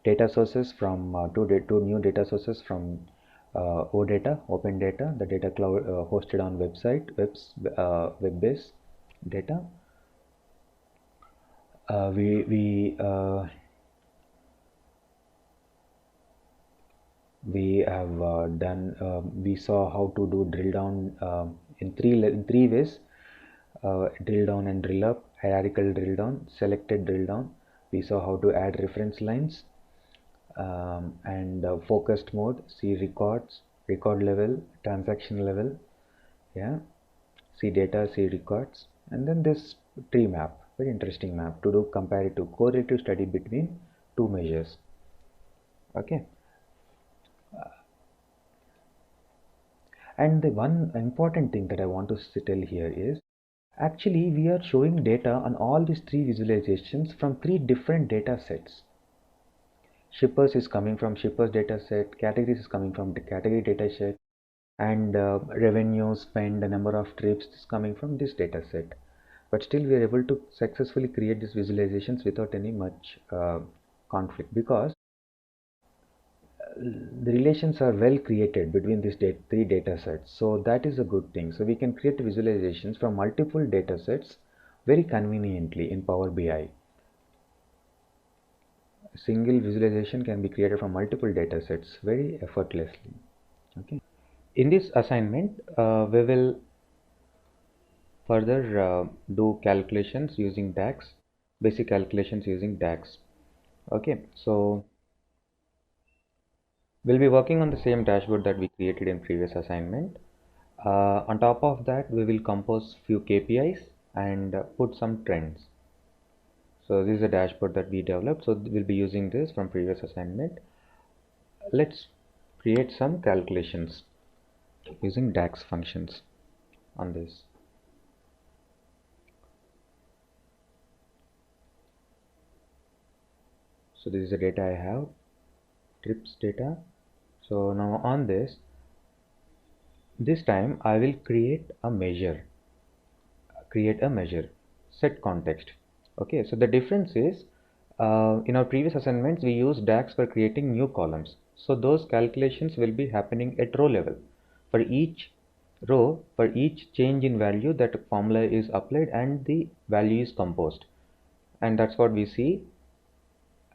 data sources from two new data sources from OData, Open Data, the data cloud hosted on web-based data. We have we saw how to do drill down in three ways: drill down and drill up, hierarchical drill down, selected drill down. We saw how to add reference lines, and focused mode, see records, record level, transaction level, yeah, see data, see records, and then this tree map, very interesting map to do comparative correlative study between two measures. Okay. And the one important thing that I want to tell here is, actually we are showing data on all these three visualizations from three different data sets. Shippers is coming from shippers data set, categories is coming from the category data set, and revenue, spend, the number of trips is coming from this data set. But still we are able to successfully create these visualizations without any much conflict, because the relations are well created between these three data sets. So that is a good thing. So we can create visualizations from multiple data sets very conveniently in Power BI. A single visualization can be created from multiple data sets very effortlessly. Okay. In this assignment, we will further do calculations using DAX, basic calculations using DAX. Okay, so we'll be working on the same dashboard that we created in previous assignment. On top of that, we will compose few KPIs and put some trends. So this is a dashboard that we developed, so we'll be using this from previous assignment. Let's create some calculations using DAX functions on this. So this is the data I have, trips data. So now on this time I will create a measure, set context. Okay, so the difference is, in our previous assignments we used DAX for creating new columns. So those calculations will be happening at row level. For each row, for each change in value, that formula is applied and the value is composed, and that's what we see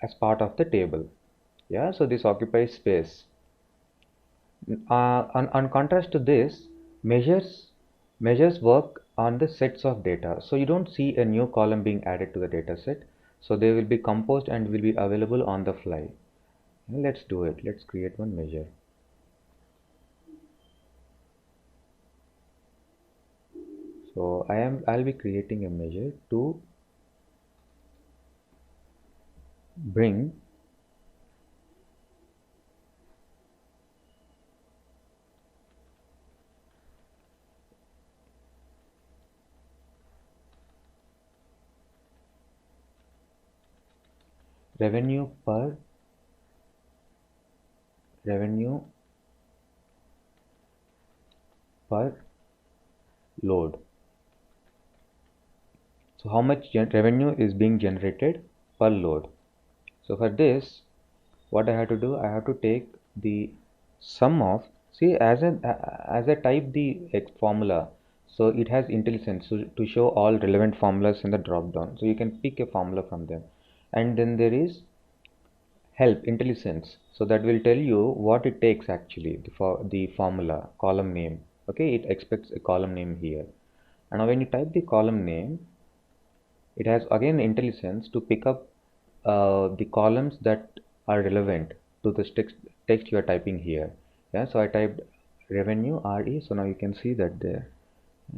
as part of the table. Yeah, so this occupies space. On contrast to this, measures work on the sets of data, so you don't see a new column being added to the data set. So they will be composed and will be available on the fly. Let's do it. Let's create one measure. So I'll be creating a measure to bring revenue per load. So how much revenue is being generated per load. So for this, what I have to do, I have to take the sum of, see, as I type the formula, so it has IntelliSense to show all relevant formulas in the drop down. So you can pick a formula from them, and then there is help IntelliSense, so that will tell you what it takes actually for the formula column name. Okay, it expects a column name here, and now when you type the column name, it has again IntelliSense to pick up the columns that are relevant to the text you are typing here. Yeah, so I typed revenue RE, so now you can see that there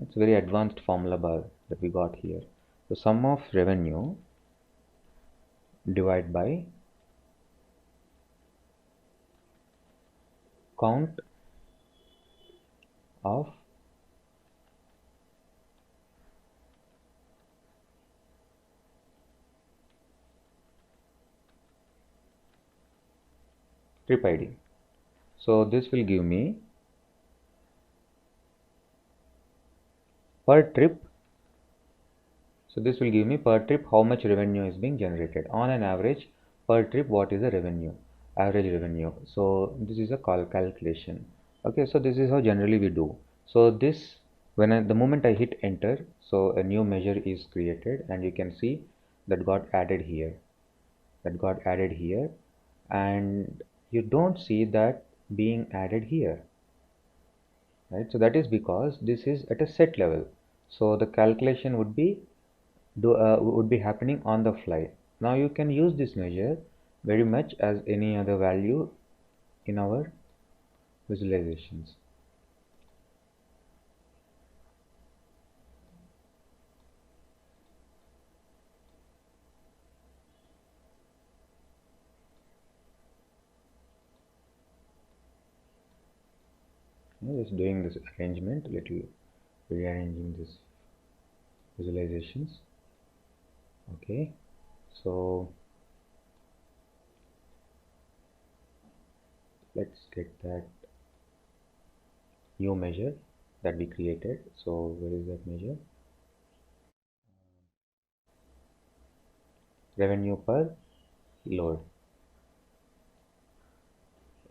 it's a very advanced formula bar that we got here. So sum of revenue divided by count of trip ID. So this will give me per trip. So this will give me per trip how much revenue is being generated on an average per trip. What is the revenue, average revenue? So this is a calculation. Okay, so this is how generally we do. So this, the moment I hit enter, so a new measure is created, and you can see that got added here, and you don't see that being added here, right? So that is because this is at a set level, so the calculation would be happening on the fly. Now you can use this measure very much as any other value in our visualizations. Just doing this arrangement, little rearranging this visualizations. Okay, so let's get that new measure that we created. So where is that measure? Revenue per load.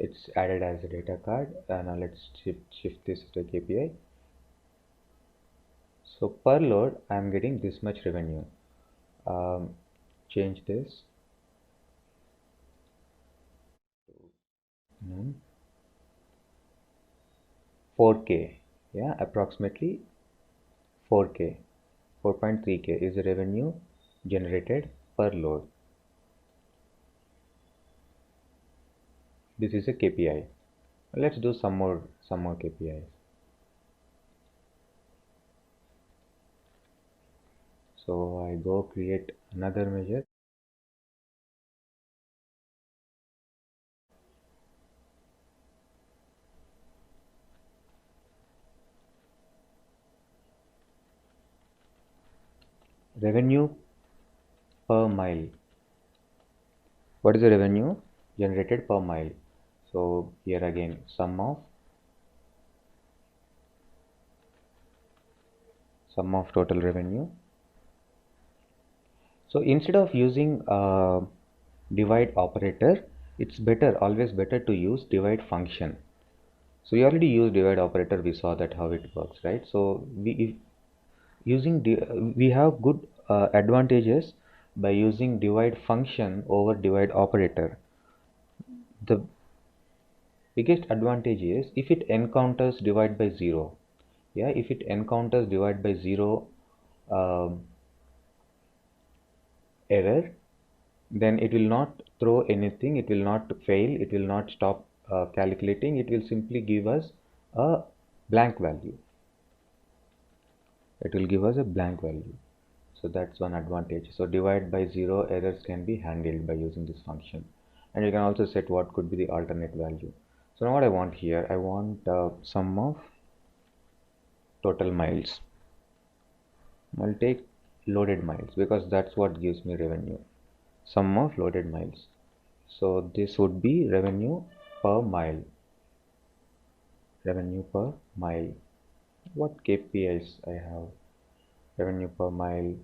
It's added as a data card. Now let's shift this to KPI. So per load I am getting this much revenue. Change this to 4K. Yeah, approximately 4K, 4.3K is the revenue generated per load. This is a KPI. Let's do some more KPIs. So I go create another measure. Revenue per mile. What is the revenue generated per mile? So here again, sum of total revenue. So instead of using divide operator, it's always better to use divide function. So we already used divide operator, we saw that how it works, right? So we have good advantages by using divide function over divide operator. The biggest advantage is if it encounters divide by 0. Yeah, if it encounters divide by 0 error, then it will not throw anything, it will not fail, it will not stop calculating, it will simply give us a blank value. It will give us a blank value. So that's one advantage. So divide by 0 errors can be handled by using this function, and you can also set what could be the alternate value. So now what I want here, I want sum of total miles. I'll take loaded miles because that's what gives me revenue. Sum of loaded miles. So this would be revenue per mile. Revenue per mile. What KPIs I have? Revenue per mile.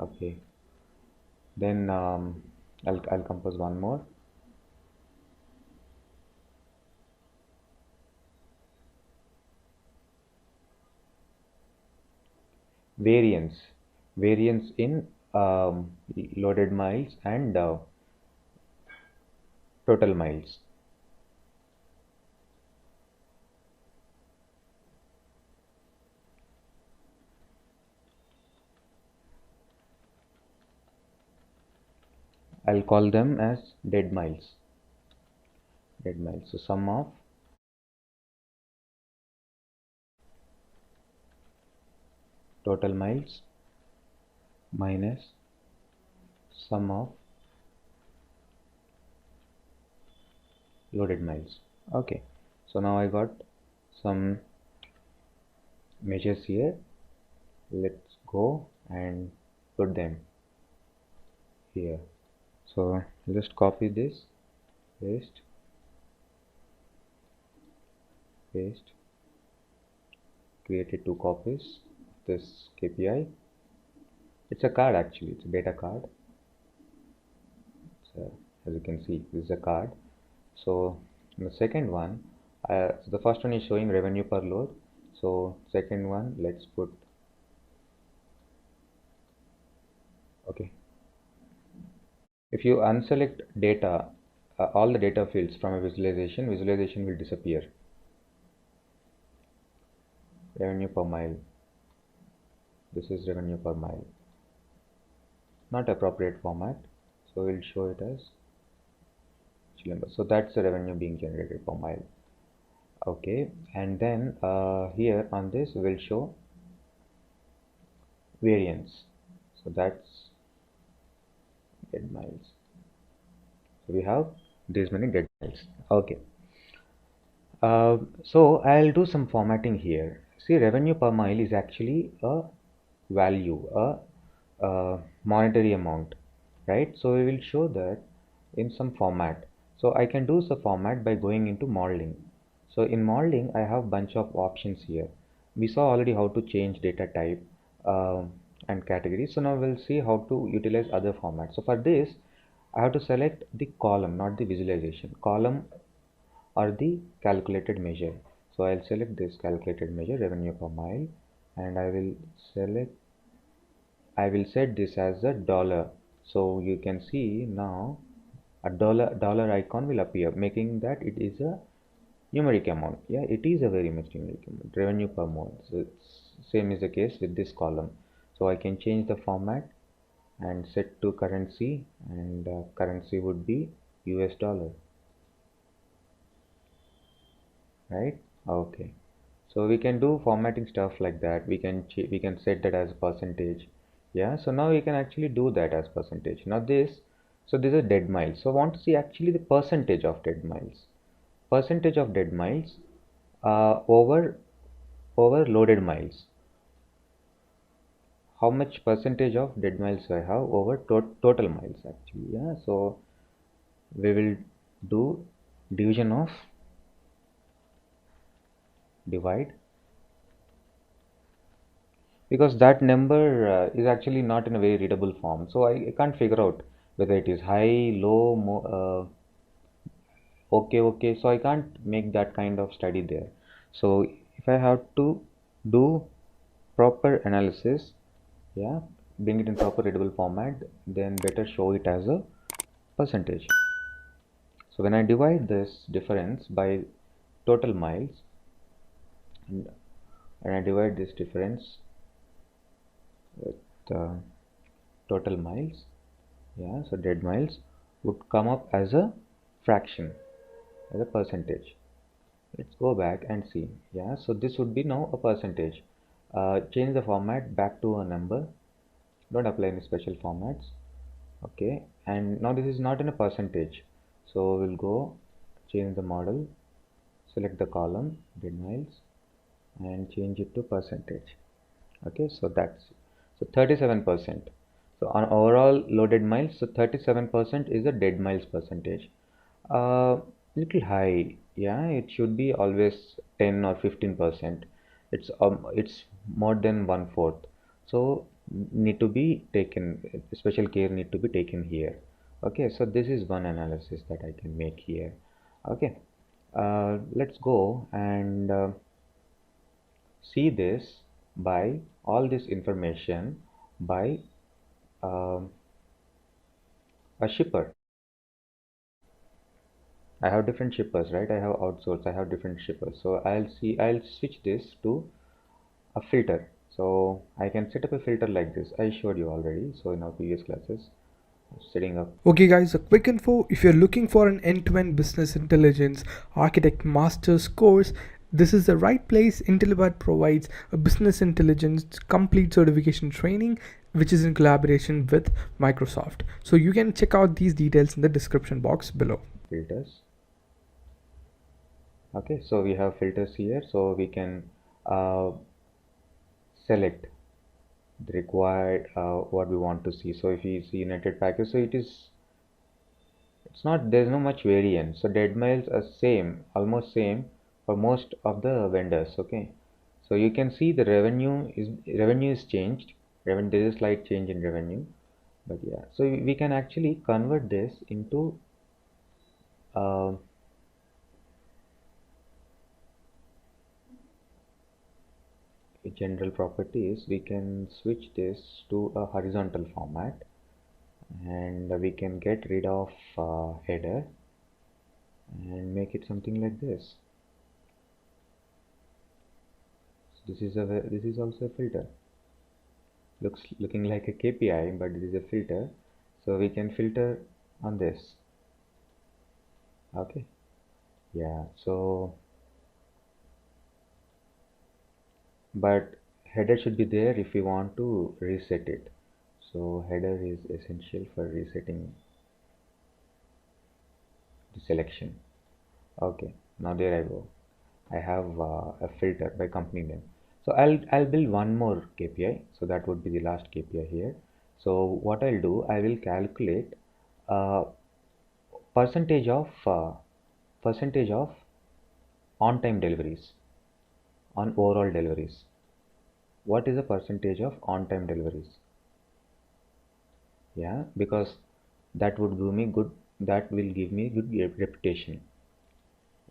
Okay. Then I'll compose one more. Variance in loaded miles and total miles. I'll call them as dead miles. So sum of total miles minus sum of loaded miles. Okay, so now I got some measures here. Let's go and put them here. So just copy this, paste, paste, created 2 copies this KPI. It's a card actually, it's a data card. So as you can see, this is a card. So the second one, so the first one is showing revenue per load. So second one, let's put, okay. If you unselect data, all the data fields from a visualization will disappear. Revenue per mile. This is revenue per mile. Not appropriate format, so we'll show it as number. So that's the revenue being generated per mile. Okay, and then here on this we'll show variance. So that's dead miles. So we have these many dead miles. Okay. So I'll do some formatting here. See, revenue per mile is actually a value, a monetary amount, right? So we will show that in some format. So I can do the format by going into modeling. So in modeling, I have bunch of options here. We saw already how to change data type and category. So now we'll see how to utilize other formats. So for this, I have to select the column, not the visualization. Column or the calculated measure. So I'll select this calculated measure, revenue per mile, and I will set this as a dollar. So you can see now a dollar icon will appear, making that it is a numeric amount. Yeah, it is a very much numeric amount, revenue per mile. So same is the case with this column. So I can change the format and set to currency, and currency would be US dollar. Right? Okay. So we can do formatting stuff like that. We can set that as percentage. Yeah. So now we can actually do that as percentage. Now this, so this is dead miles. So I want to see actually the percentage of dead miles. Percentage of dead miles over loaded miles. How much percentage of dead miles I have over total miles actually. Yeah. So we will do division of divide, because that number is actually not in a very readable form. So I can't figure out whether it is high, low, okay. So I can't make that kind of study there. So if I have to do proper analysis, yeah, bring it in proper readable format, then better show it as a percentage. So when I divide this difference by total miles, and I divide this difference with total miles, yeah, so dead miles would come up as a fraction, as a percentage. Let's go back and see. Yeah, so this would be now a percentage. Change the format back to a number, don't apply any special formats. Okay, and now this is not in a percentage, so we'll go change the model, select the column dead miles and change it to percentage. Okay, so that's, so 37%. So on overall loaded miles, so 37% is the dead miles percentage. Little high. Yeah, it should be always 10 or 15%. It's more than 1/4. So need to be taken, special care need to be taken here. Okay, so this is one analysis that I can make here. Okay, let's go and see this by all this information by a shipper. I have different shippers, right? I have outsourced, I have different shippers. So I'll switch this to a filter. So I can set up a filter like this. I showed you already. So in our previous classes, setting up. Okay guys, a quick info: if you're looking for an end-to-end business intelligence architect master's course, this is the right place. Intellipaat provides a business intelligence complete certification training which is in collaboration with Microsoft. So you can check out these details in the description box below. Filters. Okay, so we have filters here, so we can select the required what we want to see. So if we see netted package, so it's not, there's no much variance. So dead miles are same, almost same for most of the vendors. Okay, so you can see the revenue is changed. There is a slight change in revenue, but yeah, so we can actually convert this into general properties. We can switch this to a horizontal format, and we can get rid of header and make it something like this. So this is also a filter. Looking like a KPI, but it is a filter. So we can filter on this. Okay, yeah. So but header should be there if we want to reset it. So header is essential for resetting the selection. Okay, now there I go. I have a filter by company name. So I'll build one more KPI. So that would be the last KPI here. So what I'll do, I will calculate percentage of on-time deliveries on overall deliveries. What is the percentage of on-time deliveries? Yeah, because that would give me good. That will give me good reputation.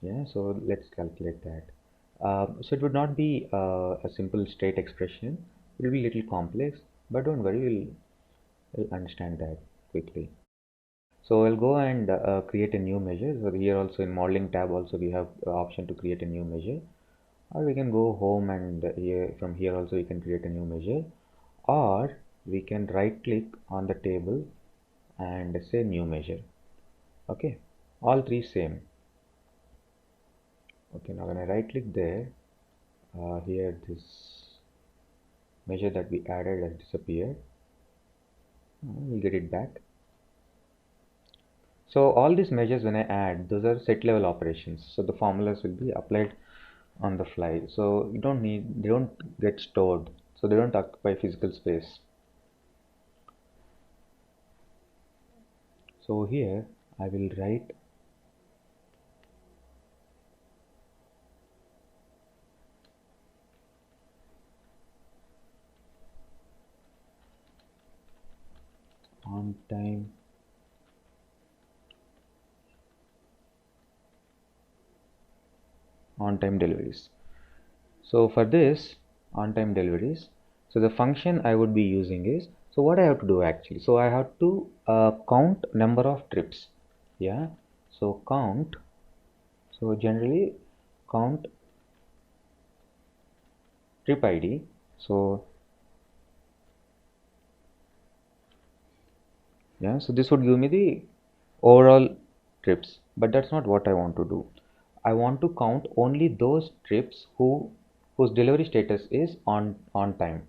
Yeah, so let's calculate that. So it would not be a simple straight expression. It will be a little complex, but don't worry, we'll understand that quickly. So I'll go and create a new measure. So here also in modeling tab also we have option to create a new measure, or we can go home and from here also we can create a new measure, or we can right click on the table and say new measure. Okay, all three same. Okay, now when I right click there, here this measure that we added has disappeared. We'll get it back. So all these measures when I add, those are set level operations. So the formulas will be applied on the fly. So you don't need, they don't get stored. So they don't occupy physical space. So here I will write on time deliveries. So for this on time deliveries, so the function I would be using is, so what I have to do actually, so I have to count number of trips. Yeah, so count, so generally count trip ID. So yeah, so this would give me the overall trips, but that's not what I want to do. I want to count only those trips whose delivery status is on time.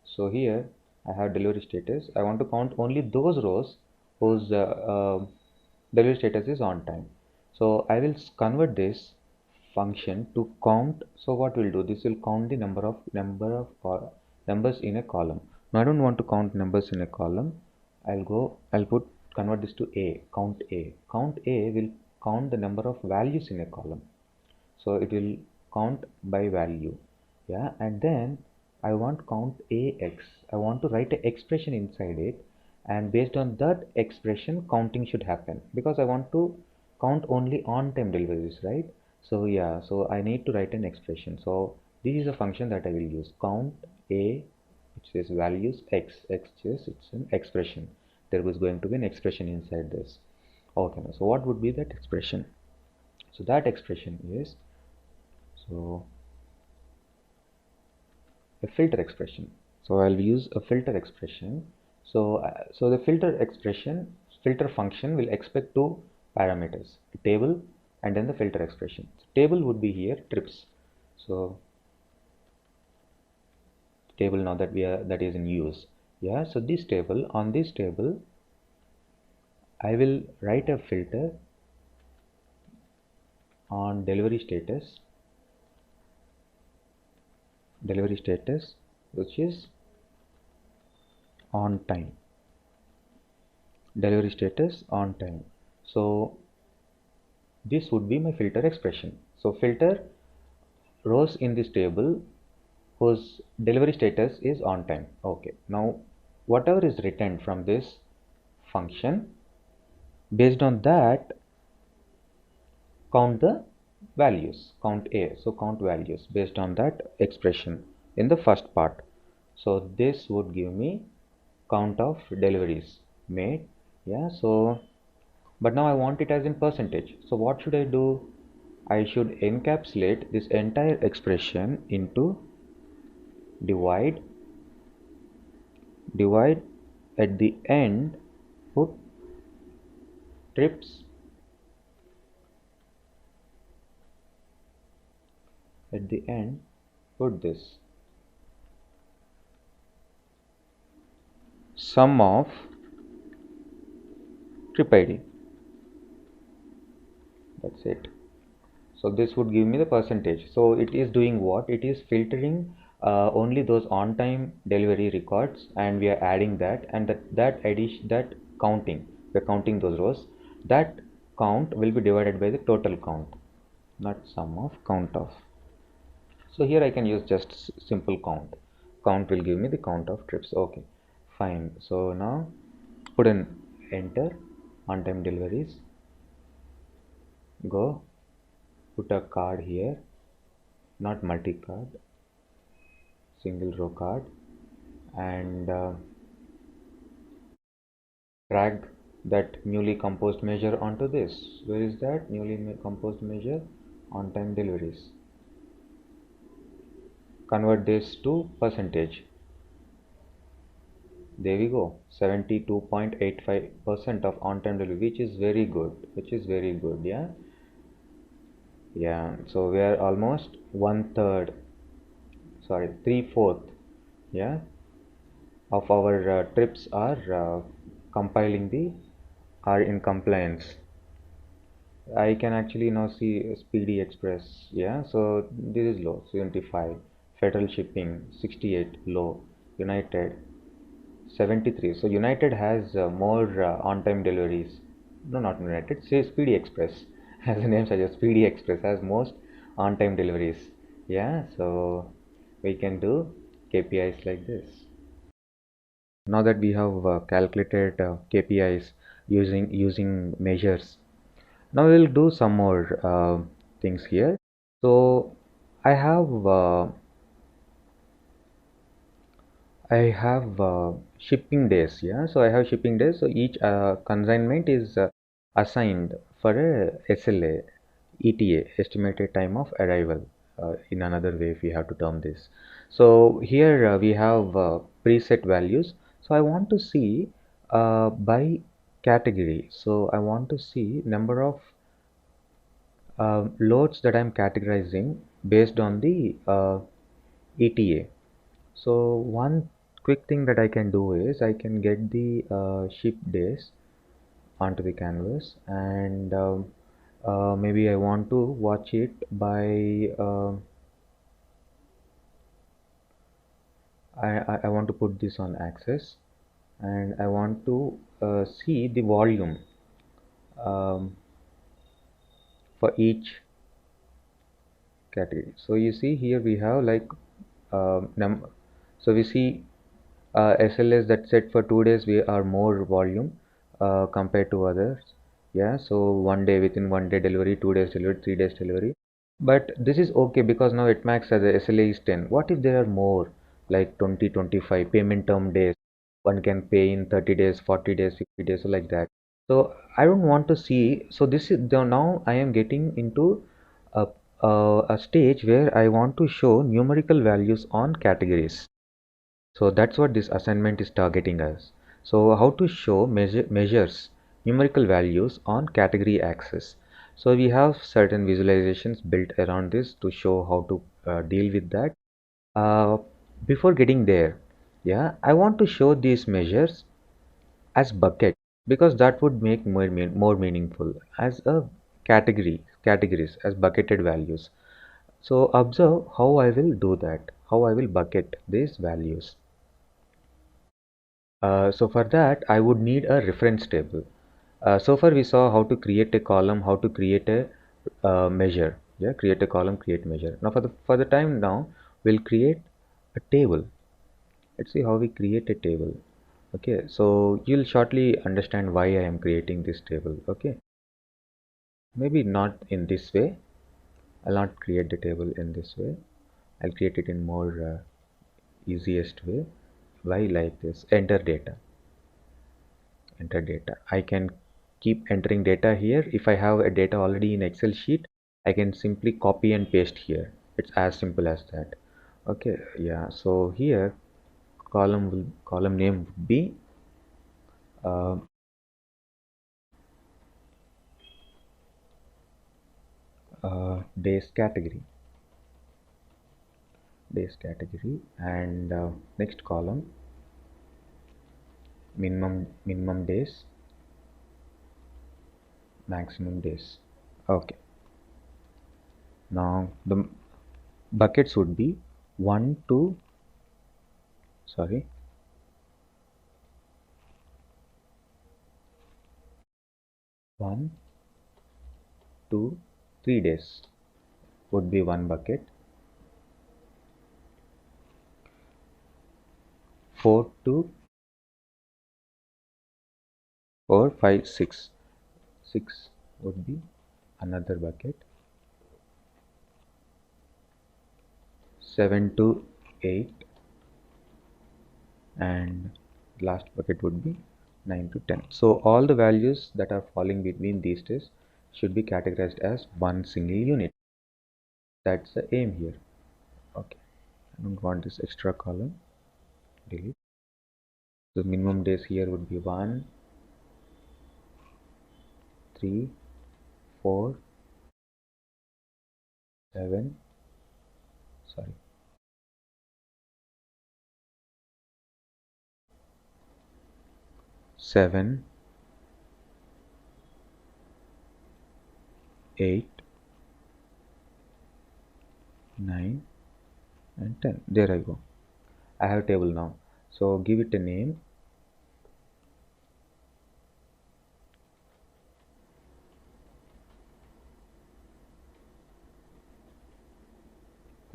So here I have delivery status. I want to count only those rows whose delivery status is on time. So I will convert this function to count. So what we'll do, this will count the number of numbers in a column. Now I don't want to count numbers in a column. I'll convert this to a, count a. Count a will count the number of values in a column. So it will count by value. Yeah, and then I want count ax. I want to write an expression inside it, and based on that expression counting should happen, because I want to count only on time deliveries, right? So yeah, so I need to write an expression. So this is a function that I will use, count a, which is values x is it's an expression. There was going to be an expression inside this. Okay, so what would be that expression? So that expression is, so a filter expression. So I'll use a filter expression. So the filter function will expect two parameters, a table and then the filter expression. So table would be here trips. So table now that is in use. Yeah, so this table, on this table I will write a filter on delivery status, which is on time, delivery status on time. So this would be my filter expression. So filter rows in this table whose delivery status is on time. Okay, now whatever is returned from this function, based on that count the values, count A, so count values based on that expression in the first part. So this would give me count of deliveries made. Yeah, so but now I want it as in percentage. So what should I do? I should encapsulate this entire expression into divide at the end, put trips at the end, put this sum of trip ID. That's it. So this would give me the percentage. So it is doing what? It is filtering only those on-time delivery records, and we are adding that, and that counting, we're counting those rows. That count will be divided by the total count, not sum of count of. So here I can use just simple count. Count will give me the count of trips. Okay, fine. So now put an enter on-time deliveries. Go put a card here, not multi-card, single row card, and drag that newly composed measure onto this. Where is that newly composed measure? On-time deliveries. Convert this to percentage. There we go, 72.85% of on-time delivery, which is very good, yeah. Yeah, so we are almost 3/4, yeah, of our trips are are in compliance. I can actually now see Speedy Express, yeah, so this is low, 75, Federal Shipping, 68, low, United, 73. So United has more on-time deliveries. No, not United. Say Speedy Express. As the name suggests, Speedy Express has most on-time deliveries. Yeah, so we can do KPIs like this. Now that we have calculated KPIs using measures, now we'll do some more things here. So I have shipping days, yeah. So I have shipping days. So each consignment is assigned for a SLA, ETA, estimated time of arrival. In another way, if we have to term this. So here we have preset values. So I want to see by category. So I want to see number of loads that I'm categorizing based on the ETA. So one quick thing that I can do is I can get the ship days onto the canvas, and maybe I want to watch it by I want to put this on axis, and I want to see the volume um, for each category. So you see here we have like so we see SLAs that set for 2 days we are more volume compared to others. Yeah, so within 1 day delivery, 2 days delivery, 3 days delivery. But this is okay because now it max as a SLA is 10. What if there are more like 20, 25 payment term days? One can pay in 30 days, 40 days, 50 days, so like that. So I don't want to see. So this is now I am getting into a, a stage where I want to show numerical values on categories. So that's what this assignment is targeting us. So how to show measures numerical values on category axis. So we have certain visualizations built around this to show how to deal with that. Uh, Before getting there, yeah, I want to show these measures as bucket because that would make more meaningful as a categories as bucketed values. So observe how I will do that, how I will bucket these values. So for that I would need a reference table. So far we saw how to create a column, how to create a measure. Yeah, create a column, create measure. Now for the time now, we'll create a table. Let's see how we create a table. Okay, so you'll shortly understand why I am creating this table. Okay, maybe not in this way. I'll not create the table in this way. I'll create it in more easiest way. Why like this? Enter data. Enter data. I can keep entering data here. If I have a data already in Excel sheet, I can simply copy and paste here. It's as simple as that. Okay, yeah. So here column name would be uh, days category. Days category, and next column minimum days, maximum days. Okay. Now the buckets would be 1 2 sorry 1 2 3 days would be one bucket. 4 to 4 5 6 6 would be another bucket. 7 to 8, and last bucket would be 9 to 10. So all the values that are falling between these days should be categorized as one single unit. That's the aim here. Okay, I don't want this extra column. Delete. The minimum days here would be 1 3 4 7 sorry 7 8 9 and 10. There I go. I have a table now. So give it a name.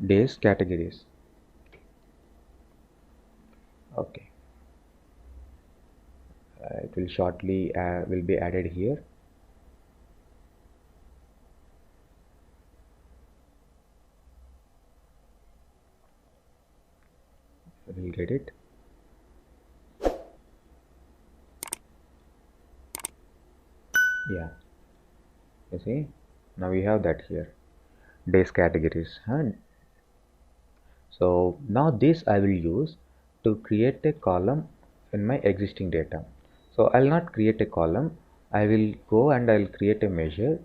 Days categories. Okay. It will shortly will be added here. We'll get it. Yeah, you see, now we have that here, days categories. So now this I will use to create a column in my existing data. So I'll not create a column, I will go and I'll create a measure,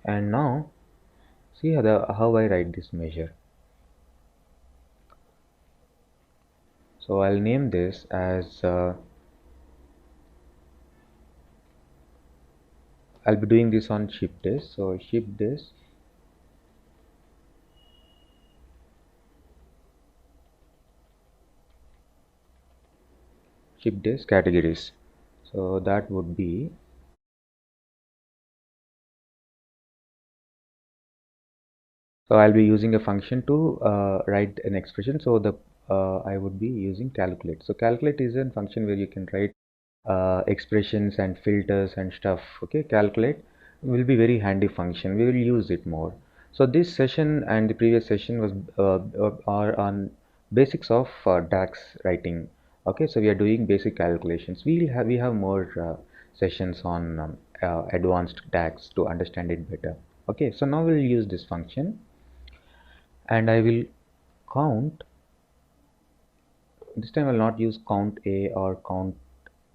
and now see how I write this measure. So I'll name this as I'll be doing this on shift days. So shift days categories. So that would be so I'll be using a function to write an expression. So the I would be using calculate. So calculate is a function where you can write expressions and filters and stuff. Okay, calculate will be very handy function. We will use it more. So this session and the previous session was are on basics of DAX writing. Okay, so we are doing basic calculations. We have more sessions on advanced DAX to understand it better. Okay, so now we'll use this function, and I will count. This time I will not use count A or count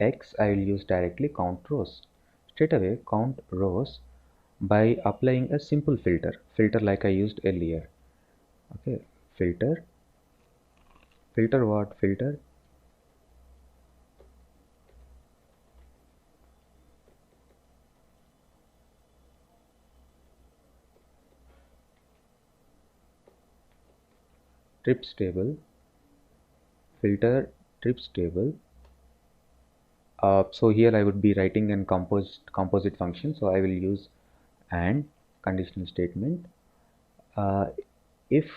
X. I will use directly count rows. Straight away count rows by applying a simple filter like I used earlier. Okay, filter what? Filter trips table, filter trips table, So here I would be writing an composite function. So I will use AND conditional statement. If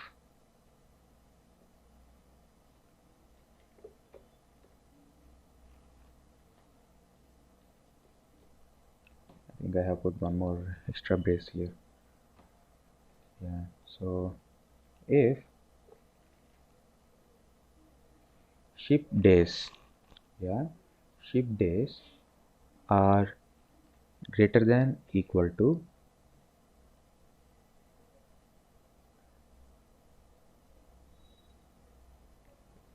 I think I have put one more extra brace here. Yeah. So if ship days, yeah, ship days are greater than equal to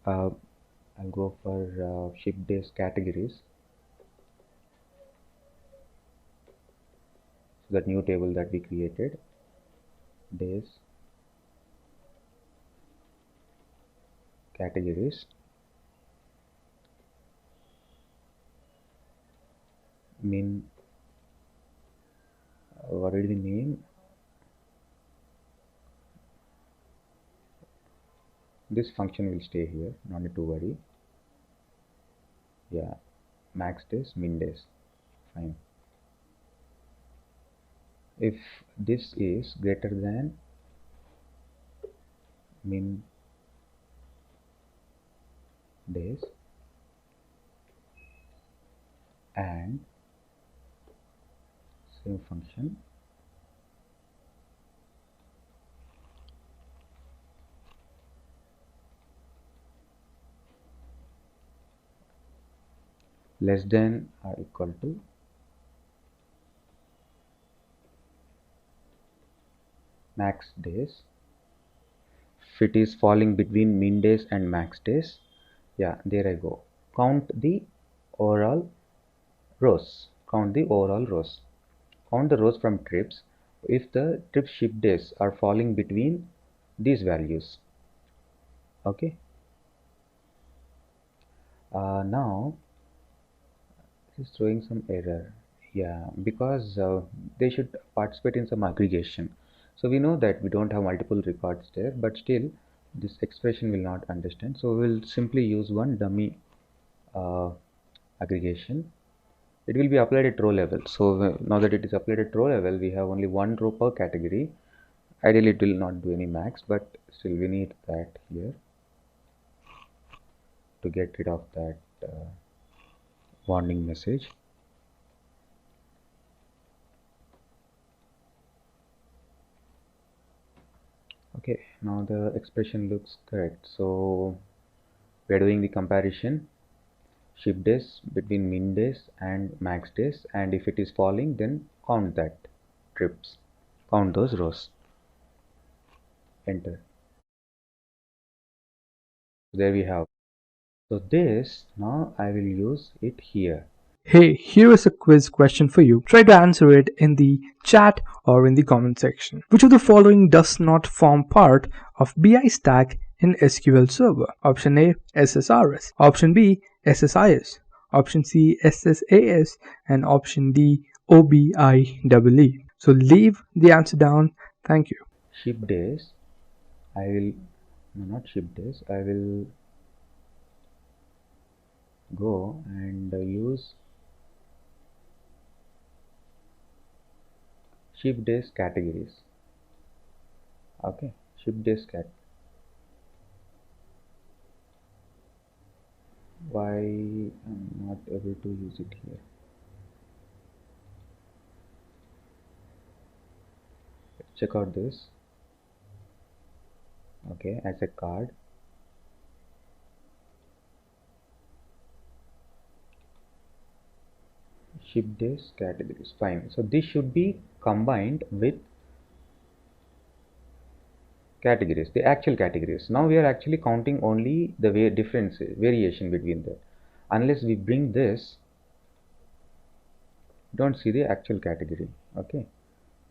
I'll go for ship days categories. So that new table that we created, days categories, mean what is the name? This function will stay here, no need to worry. Yeah, max days, min days, fine. If this is greater than min days and same function less than or equal to max days. If it is falling between min days and max days, yeah, there I go. Count the overall rows. Count the overall rows. Count the rows from trips if the trip ship days are falling between these values. Okay. Now it's throwing some error. Yeah, because they should participate in some aggregation. So we know that we don't have multiple records there, but still this expression will not understand. So we'll simply use one dummy aggregation. It will be applied at row level. So now that it is applied at row level, we have only one row per category. Ideally it will not do any max, but still we need that here to get rid of that warning message. Okay, now the expression looks correct. So we are doing the comparison ship days between min days and max days, and if it is falling, then count that trips, count those rows. Enter. There we have. So this now I will use it here. Hey, here is a quiz question for you. Try to answer it in the chat or in the comment section. Which of the following does not form part of BI stack in SQL Server? Option A, SSRS. Option B, SSIS. Option C, SSAS. And option D, OBIEE. So leave the answer down. Thank you. Ship days, I will, no, not ship days, I will go and use ship days categories. Okay, ship days cat. Why I'm not able to use it here? Check out this. Okay, as a card. Ship days categories, fine. So this should be combined with categories, the actual categories. Now we are actually counting only the variation between them. Unless we bring this, don't see the actual category. Okay,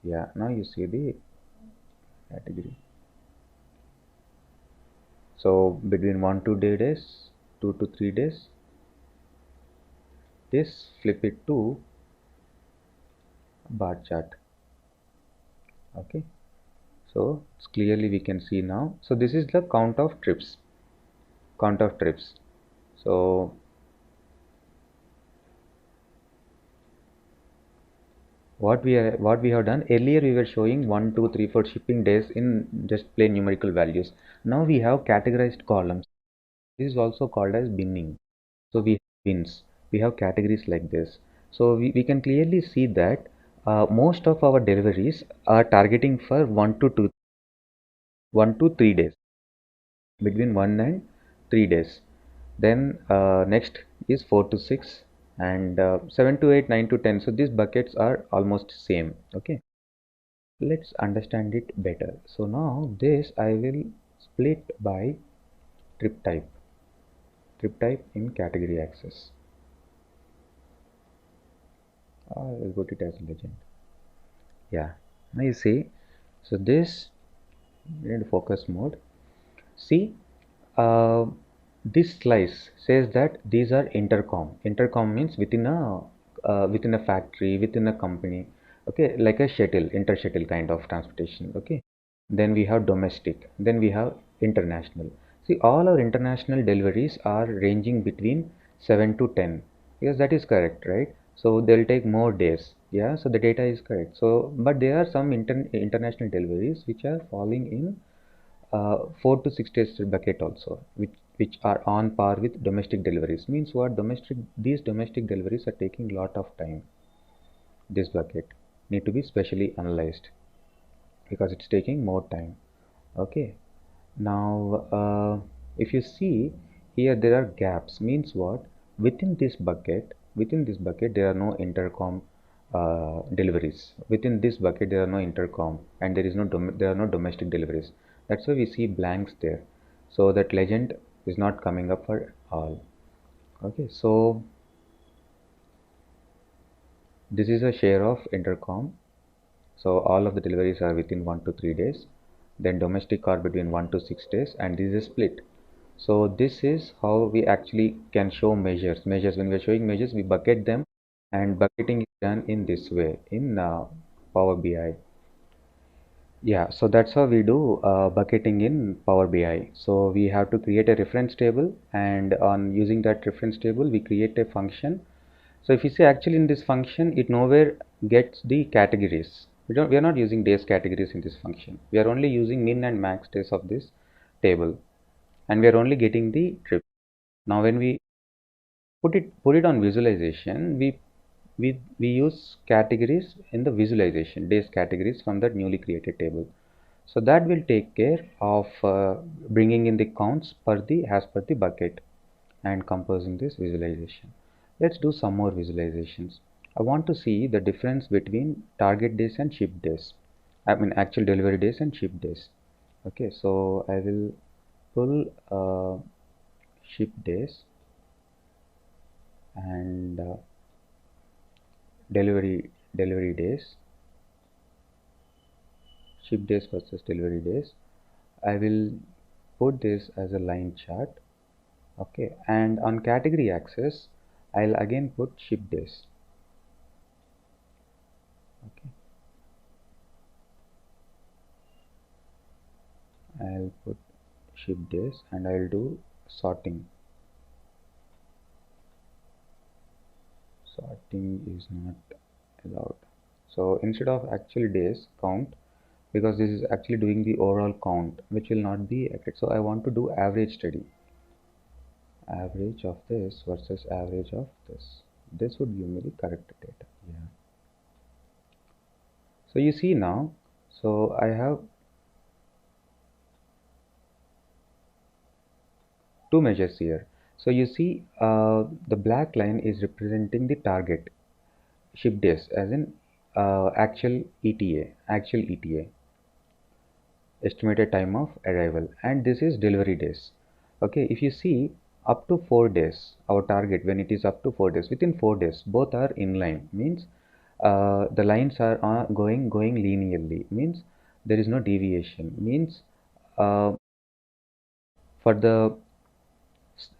yeah, now you see the category. So between 1 to 2 days, 2 to 3 days, this flip it to bar chart. Okay, so it's clearly we can see now. So this is the count of trips. So what we have done earlier, we were showing 1 2 3 4 shipping days in just plain numerical values. Now we have categorized columns. This is also called as binning. So we have bins, we have categories like this. So we can clearly see that most of our deliveries are targeting for 1 to 3 days, between 1 and 3 days. Then next is 4 to 6, and 7 to 8, 9 to 10. So these buckets are almost same. Okay, let's understand it better. So now this I will split by trip type in category access. I will put it as legend. Yeah, now you see, so this in focus mode. See, uh, this slice says that these are intercom. Intercom means within a factory, within a company. Okay, like a shuttle, inter-shuttle kind of transportation. Okay, then we have domestic, then we have international. See, all our international deliveries are ranging between 7 to 10. Yes, that is correct, right? So they'll take more days. Yeah, so the data is correct. So, but there are some international deliveries which are falling in 4 to 6 days bucket also, which are on par with domestic deliveries. Means what? These domestic deliveries are taking lot of time. This bucket need to be specially analyzed because it's taking more time. Okay, now if you see here, there are gaps. Means what? Within this bucket there are no intercom deliveries. Within this bucket there are no intercom, and there are no domestic deliveries. That's why we see blanks there, so that legend is not coming up for all. Okay, so this is a share of intercom. So all of the deliveries are within 1 to 3 days, then domestic are between 1 to 6 days, and this is split. So this is how we actually can show measures. When we are showing measures, we bucket them, and bucketing is done in this way in Power BI. Yeah, so that's how we do bucketing in Power BI. So we have to create a reference table, and on using that reference table, we create a function. So if you see, actually in this function, it nowhere gets the categories. We are not using days categories in this function. We are only using min and max days of this table, and we are only getting the trip. Now when we put it on visualization, we use categories in the visualization, days categories from that newly created table. So that will take care of bringing in the counts as per the bucket and composing this visualization. Let's do some more visualizations. I want to see the difference between target days and ship days. I mean actual delivery days and ship days. Okay, so I will pull ship days and delivery days, ship days versus delivery days. I will put this as a line chart. Okay, and on category axis I'll again put ship days. Okay, I'll put ship days and I'll do sorting. Sorting is not allowed. So instead of actual days count, because this is actually doing the overall count, which will not be accurate. So I want to do average study. Average of this versus average of this. This would give me the correct data. Yeah. So you see now, so I have two measures here. So you see the black line is representing the target ship days, as in actual ETA, estimated time of arrival, and this is delivery days. Okay, if you see up to 4 days, our target when it is up to 4 days, within 4 days both are in line, means the lines are going linearly, means there is no deviation, means uh, for the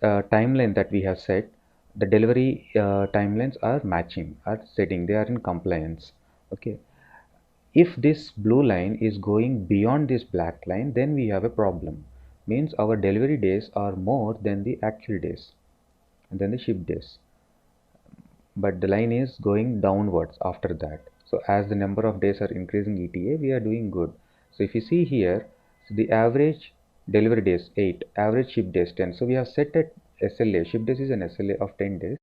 timeline that we have set, the delivery timelines are matching, are setting, they are in compliance. Okay, if this blue line is going beyond this black line, then we have a problem, means our delivery days are more than the actual days and then the ship days. but the line is going downwards after that. So as the number of days are increasing ETA, we are doing good. So if you see here, so the average delivery days 8, average ship days 10. So we have set at SLA. Ship days is an SLA of 10 days,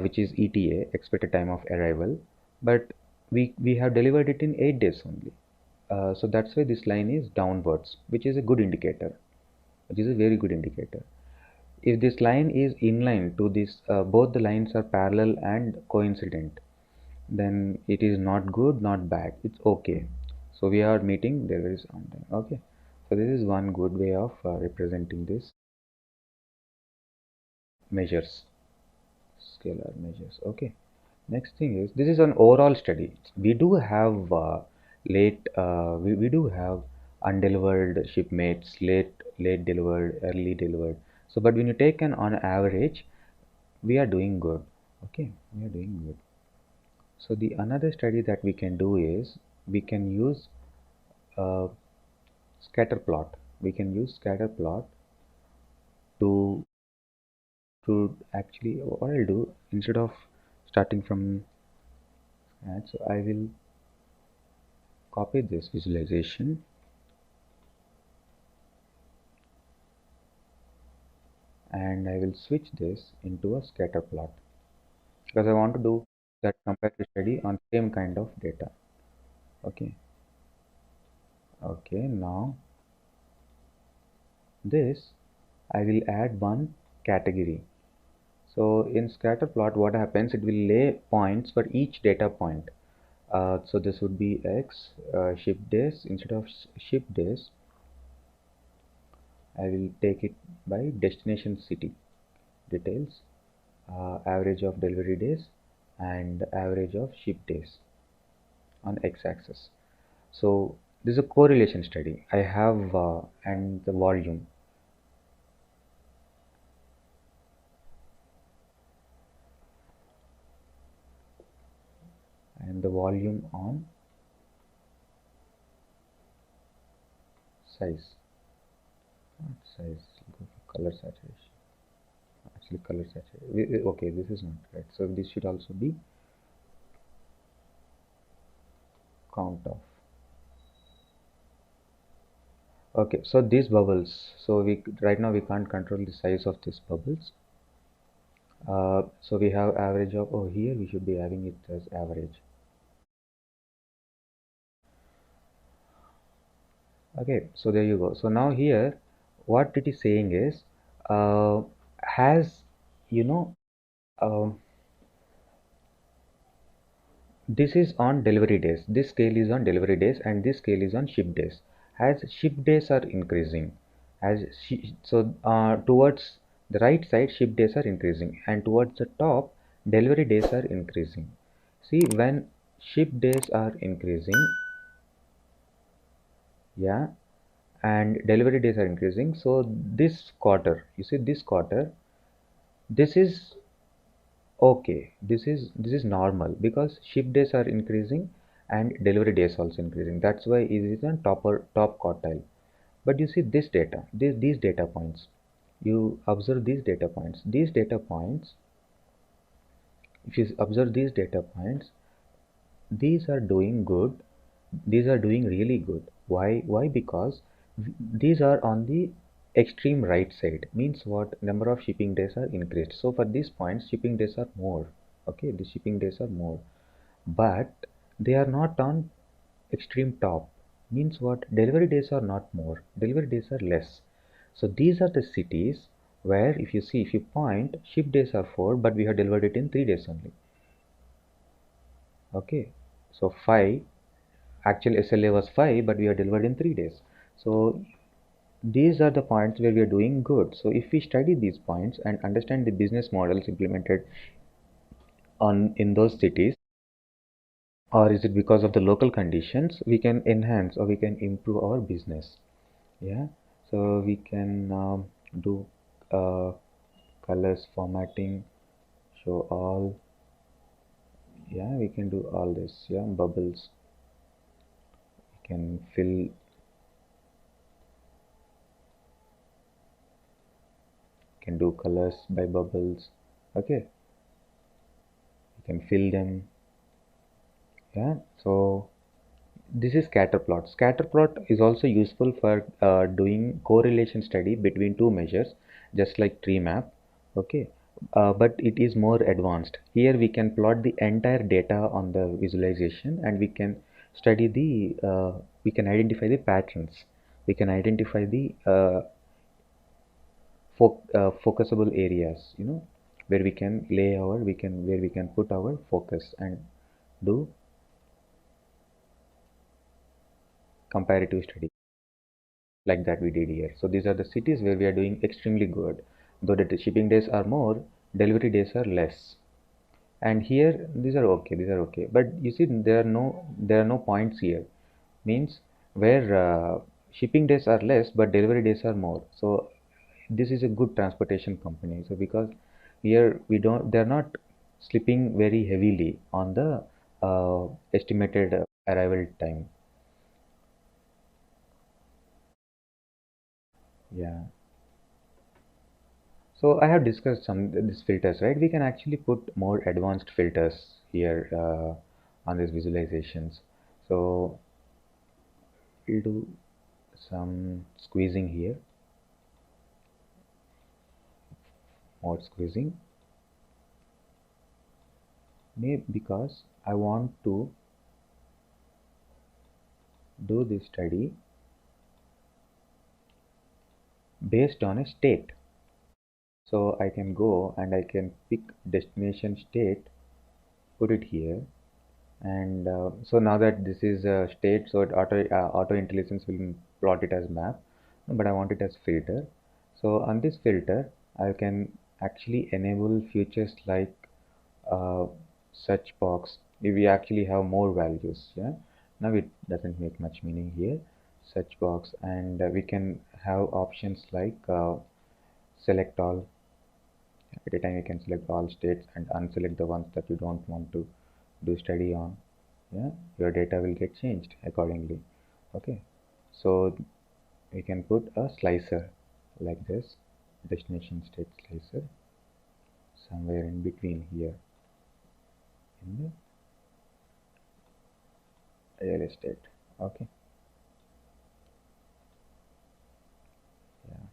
which is ETA, expected time of arrival. But we have delivered it in 8 days only. So that's why this line is downwards, which is a good indicator, which is a very good indicator. If this line is inline to this, both the lines are parallel and coincident, then it is not good, not bad, it's okay. So we are meeting deliveries on time. Okay, so this is one good way of representing this measures, scalar measures. Okay, next thing is, this is an overall study. We do have we do have undelivered shipmates, late delivered, early delivered. So but when you take an on average, we are doing good. Okay, we are doing good. So the another study that we can do is, we can use uh, scatter plot. We can use scatter plot to actually, what I'll do, instead of starting from scratch, so I will copy this visualization and I will switch this into a scatter plot, because I want to do that comparative study on same kind of data. Okay, okay, now this I will add one category. So in scatter plot, what happens, it will lay points for each data point. So this would be X, ship days. Instead of ship days, I will take it by destination city details, average of delivery days and average of ship days on X-axis. So this is a correlation study. I have and the volume. And the volume on size, not size, go for color saturation. Actually, color saturation. Okay, this is not right. So this should also be count of. Okay, so these bubbles. So we right now we can't control the size of these bubbles. So we have average of, oh, here we should be having it as average. Okay, so there you go. So now here, what it is saying is, has, you know, um, this is on delivery days. This scale is on delivery days and this scale is on ship days. As ship days are increasing, towards the right side, ship days are increasing, and towards the top, delivery days are increasing. See, when ship days are increasing, yeah, and delivery days are increasing. So this quarter, you see this quarter, this is okay, this is normal, because ship days are increasing and delivery days also increasing. That's why it is on top quartile. But you see this data, these data points. You observe these data points. These data points, if you observe these data points, these are doing good. These are doing really good. Why? Why? Because these are on the extreme right side. Means what? Number of shipping days are increased. So for these points, shipping days are more. Okay, the shipping days are more, but they are not on extreme top. Means what? Delivery days are not more. Delivery days are less. So these are the cities where, if you see, if you point, ship days are 4, but we have delivered it in 3 days only. Okay, so 5, actual SLA was 5, but we are delivered in 3 days. So these are the points where we are doing good. So if we study these points and understand the business models implemented on in those cities, or is it because of the local conditions, we can enhance or we can improve our business. Yeah, so we can do colors formatting, show all. Yeah, we can do all this. Yeah, bubbles, we can fill, can do colors by bubbles. Okay, can fill them. Yeah, so this is scatter plot. Scatter plot is also useful for doing correlation study between two measures, just like tree map. Okay, but it is more advanced. Here we can plot the entire data on the visualization, and we can study the we can identify the patterns. We can identify the focusable areas, where we can lay our where we can put our focus and do comparative study, like that we did here. So these are the cities where we are doing extremely good. Though the shipping days are more, delivery days are less. And here these are okay. But you see, there are no points here. Means where shipping days are less, but delivery days are more. So this is a good transportation company. So because here they're not slipping very heavily on the estimated arrival time. Yeah. So I have discussed some these filters, right? We can actually put more advanced filters here on these visualizations. So we'll do some squeezing here, more squeezing. Maybe because I want to do this study based on a state. So I can go and I can pick destination state, put it here, and so now that this is a state, so auto intelligence will plot it as map, but I want it as filter. So on this filter I can actually enable features like uh, search box if we actually have more values. Yeah, now it doesn't make much meaning here, search box, and we can have options like select all. At a time you can select all states and unselect the ones that you don't want to do study on. Yeah, your data will get changed accordingly. Okay, so we can put a slicer like this, destination state slicer, somewhere in between here in the real estate. Okay, yeah,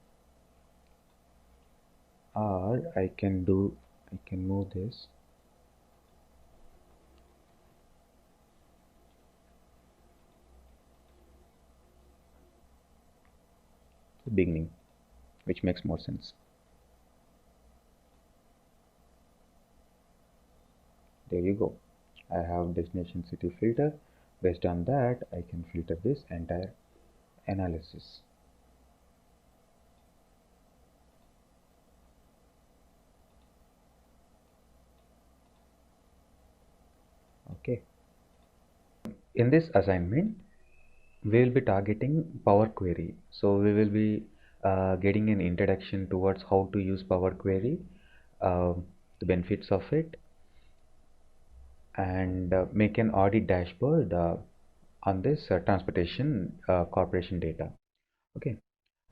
or I can move this to the beginning, which makes more sense. There you go. I have destination city filter. Based on that, I can filter this entire analysis. Okay. In this assignment, we will be targeting Power Query. So we will be getting an introduction towards how to use Power Query, the benefits of it, and make an audit dashboard on this transportation corporation data. Okay,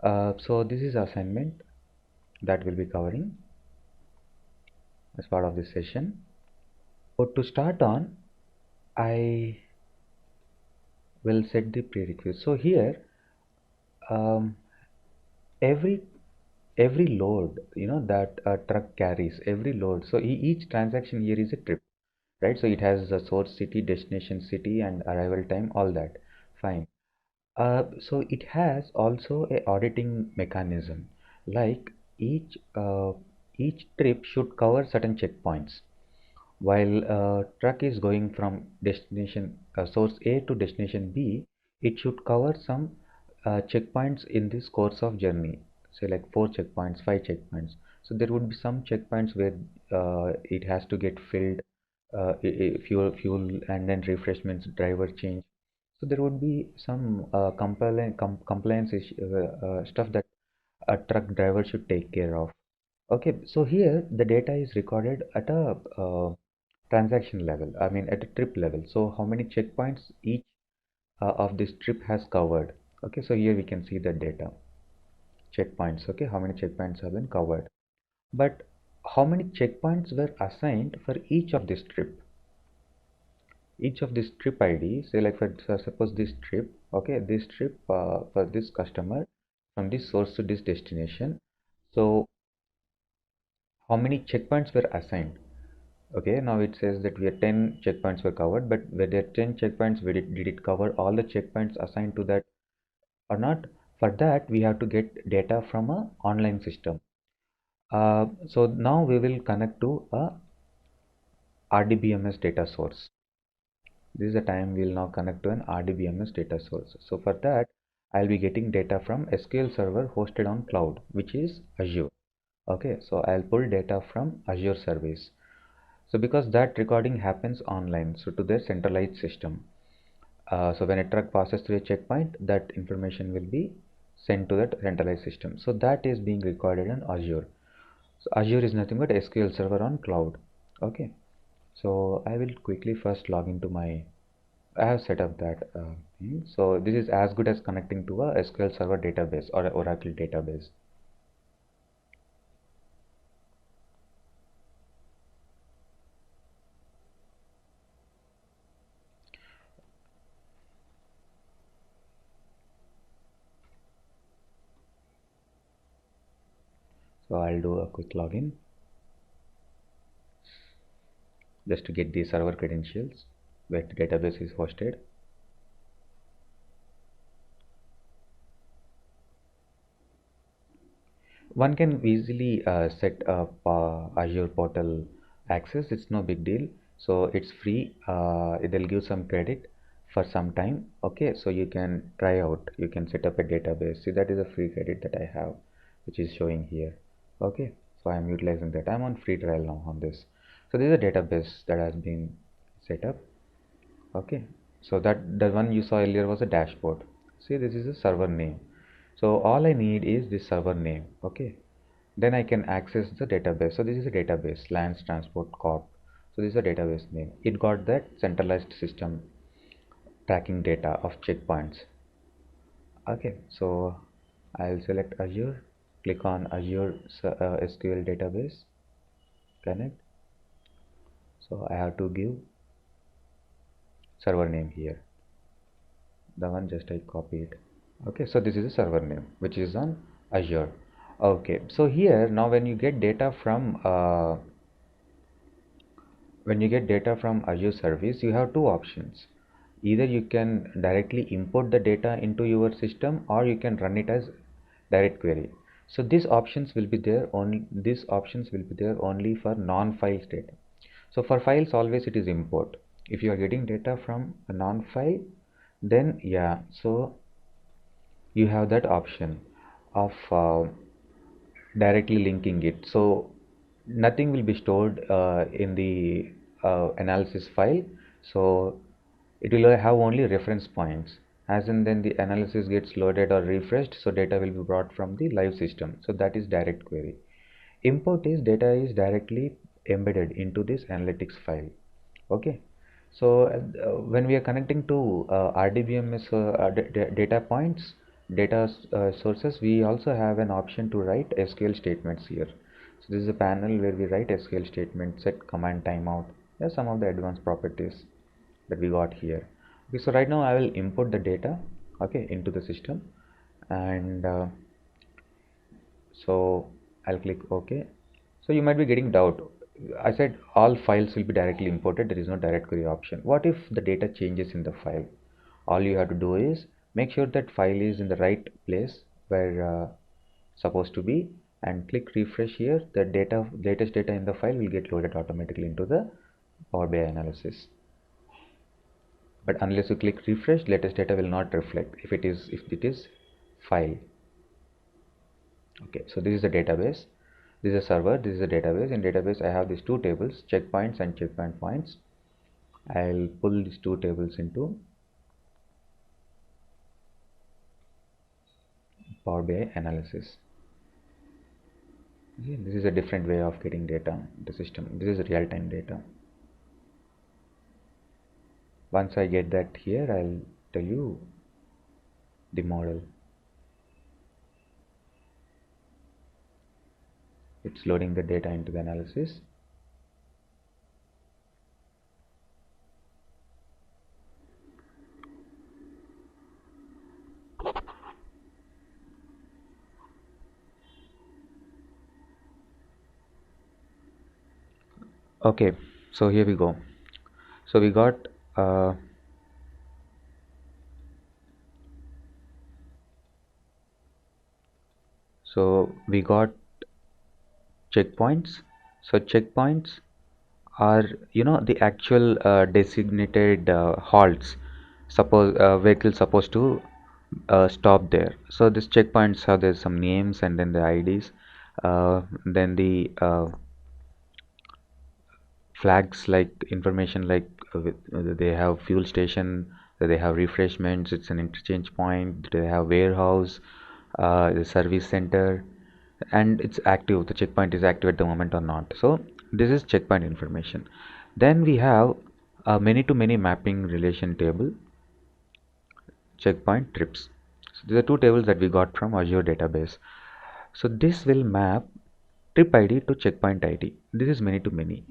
so this is assignment that we'll be covering as part of this session. So to start on, I will set the prerequisites. So here, um, every load that a truck carries, every load, so each transaction here is a trip, right? So it has a source city, destination city, and arrival time, all that. Fine. So it has also a auditing mechanism, like each trip should cover certain checkpoints. While a truck is going from destination source A to destination B, it should cover some checkpoints in this course of journey, say like 4 checkpoints, 5 checkpoints. So there would be some checkpoints where it has to get filled, fuel, and then refreshments, driver change. So there would be some compliance stuff that a truck driver should take care of. Okay, so here the data is recorded at a transaction level, I mean at a trip level. So how many checkpoints each of this trip has covered. Okay, so here we can see the data checkpoints. Okay, how many checkpoints have been covered. But how many checkpoints were assigned for each of this trip. Each of this trip ID, say like for suppose this trip, okay, this trip for this customer from this source to this destination. So how many checkpoints were assigned? Okay, now it says that we are 10 checkpoints were covered, but were there 10 checkpoints? Did it cover all the checkpoints assigned to that or not? For that, we have to get data from a online system. So now we will connect to a RDBMS data source. This is the time we will now connect to an RDBMS data source. So for that, I'll be getting data from SQL Server hosted on cloud, which is Azure. Okay, so I'll pull data from Azure service. So because that recording happens online, so to their centralized system. So when a truck passes through a checkpoint, that information will be sent to that centralized system. So that is being recorded in Azure. So Azure is nothing but SQL Server on cloud. Okay. So I will quickly first log into my, I have set up that thing. So this is as good as connecting to a SQL Server database or an Oracle database. So I'll do a quick login just to get the server credentials where the database is hosted. One can easily set up Azure portal access. It's no big deal. So it's free. They'll give some credit for some time. Okay, so you can try out. You can set up a database. See, that is a free credit that I have, which is showing here. Okay, so I'm utilizing that. I'm on free trial now on this. So this is a database that has been set up. Okay, so that the one you saw earlier was a dashboard. See, this is a server name. So all I need is this server name. Okay, then I can access the database. So this is a database, Lands Transport Corp. So this is a database name. It got that centralized system tracking data of checkpoints. Okay, so I'll select Azure, click on Azure SQL database, connect. So I have to give server name here. The one just I copied. Okay, so this is a server name which is on Azure. Okay, so here now when you get data from Azure service, you have two options. Either you can directly import the data into your system, or you can run it as direct query. So these options will be there only for non-files data. So for files, always it is import. If you are getting data from a non-file, then yeah, so you have that option of directly linking it. So nothing will be stored in the analysis file. So it will have only reference points, as in then the analysis gets loaded or refreshed, so data will be brought from the live system. So that is direct query. Import is data is directly embedded into this analytics file. Okay, so when we are connecting to RDBMS data points, data sources, we also have an option to write SQL statements here. So this is a panel where we write SQL statements, set command timeout. There's some of the advanced properties that we got here. Okay, so right now I will import the data, okay, into the system, and so I'll click OK. So you might be getting doubt. I said all files will be directly imported. There is no direct query option. What if the data changes in the file? All you have to do is make sure that file is in the right place where supposed to be, and click refresh here. The latest data in the file will get loaded automatically into the Power BI analysis. But unless you click refresh, latest data will not reflect if it is file. Okay, so this is the database, this is a server, this is a database. In database I have these two tables, checkpoints and checkpoint points. I'll pull these two tables into Power BI analysis. Okay, this is a different way of getting data in the system. This is real-time data. Once I get that here, I'll tell you the model. It's loading the data into the analysis. Okay, so here we go. So we got checkpoints. So checkpoints are, the actual designated halts. Suppose vehicle supposed to stop there. So these checkpoints have, there's some names and then the IDs, then the flags like information like they have fuel station, they have refreshments, it's an interchange point, they have warehouse, the service center, and it's active, the checkpoint is active at the moment or not. So this is checkpoint information. Then we have a many to many mapping relation table, checkpoint trips. So these are two tables that we got from Azure database. So this will map trip ID to checkpoint ID. This is many to many.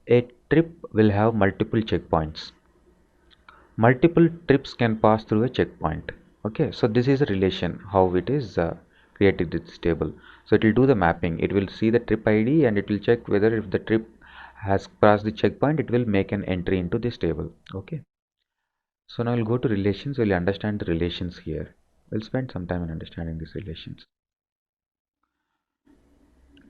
A trip will have multiple checkpoints. Multiple trips can pass through a checkpoint. Okay, so this is a relation how it is created this table. So it will do the mapping. It will see the trip ID and it will check whether if the trip has passed the checkpoint, it will make an entry into this table. Okay. So now we'll go to relations. We'll understand the relations here. We'll spend some time in understanding these relations.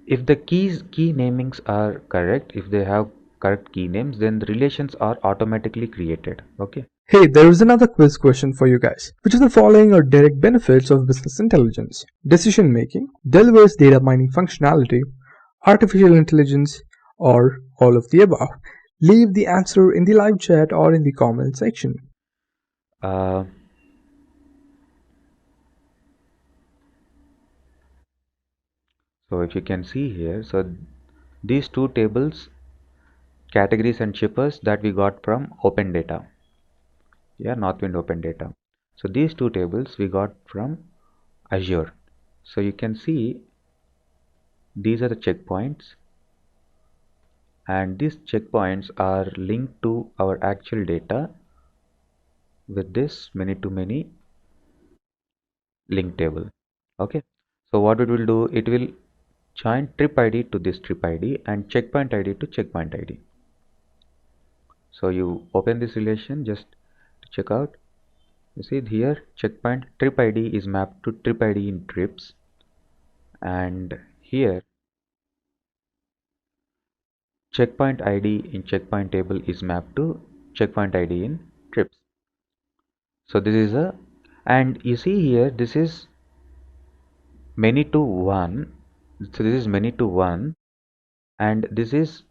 If the key namings are correct, if they have correct key names, then the relations are automatically created. Okay. Hey, there is another quiz question for you guys. Which of the following are direct benefits of business intelligence? Decision making, delivers data mining functionality, artificial intelligence, or all of the above? Leave the answer in the live chat or in the comment section. So if you can see here, so these two tables, categories and shippers, that we got from open data. Yeah, Northwind open data. So these two tables we got from Azure. So you can see these are the checkpoints, and these checkpoints are linked to our actual data with this many to many link table. Okay, so what it will do, it will join trip ID to this trip ID and checkpoint ID to checkpoint ID. So you open this relation just to check out. You see here checkpoint trip ID is mapped to trip ID in trips, and here checkpoint ID in checkpoint table is mapped to checkpoint ID in trips. So this is a, and you see here this is many to one. So this is many to one, and this is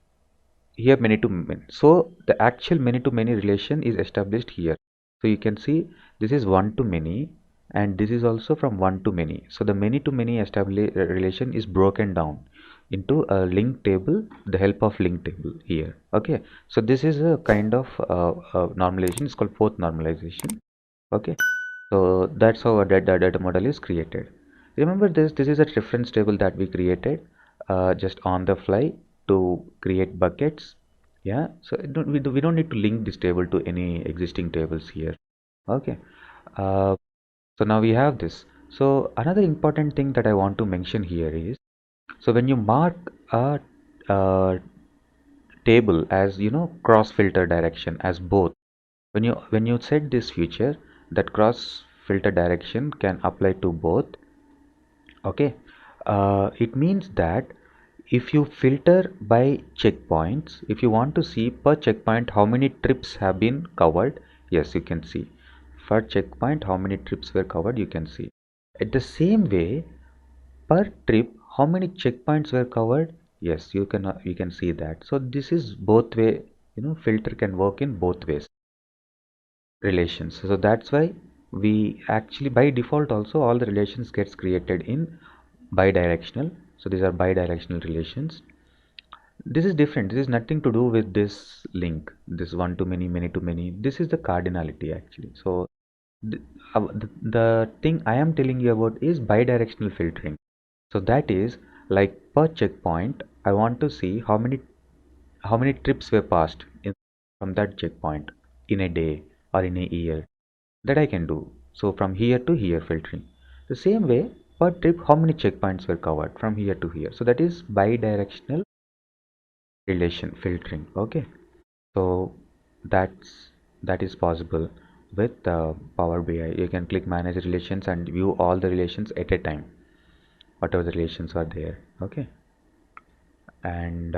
here many to many. So the actual many to many relation is established here. So you can see this is one to many, and this is also from one to many. So the many to many established relation is broken down into a link table, the help of link table here. Okay, so this is a kind of normalization. It's called fourth normalization. Okay, so that's how a data model is created. Remember this is a reference table that we created just on the fly to create buckets. Yeah, so we don't need to link this table to any existing tables here. Okay, so now we have this. So another important thing that I want to mention here is, so when you mark a table as cross filter direction as both, when you set this feature that cross filter direction can apply to both. Okay, it means that if you filter by checkpoints, if you want to see per checkpoint how many trips have been covered, yes, you can see per checkpoint how many trips were covered, you can see. At the same way, per trip how many checkpoints were covered, yes, you can see that. So this is both way, filter can work in both ways relations. So that's why we actually by default also all the relations gets created in bidirectional. So these are bidirectional relations. This is different. This is nothing to do with this link, this one to many, many to many. This is the cardinality actually. So the thing I am telling you about is bidirectional filtering. So that is Like per checkpoint, I want to see how many trips were passed from that checkpoint in a day or in a year. That I can do. So from here to here filtering. The same way, per trip, how many checkpoints were covered from here to here. So that is bidirectional relation filtering. Okay. So that is possible with Power BI. You can click manage relations and view all the relations at a time, whatever the relations are there. Okay. And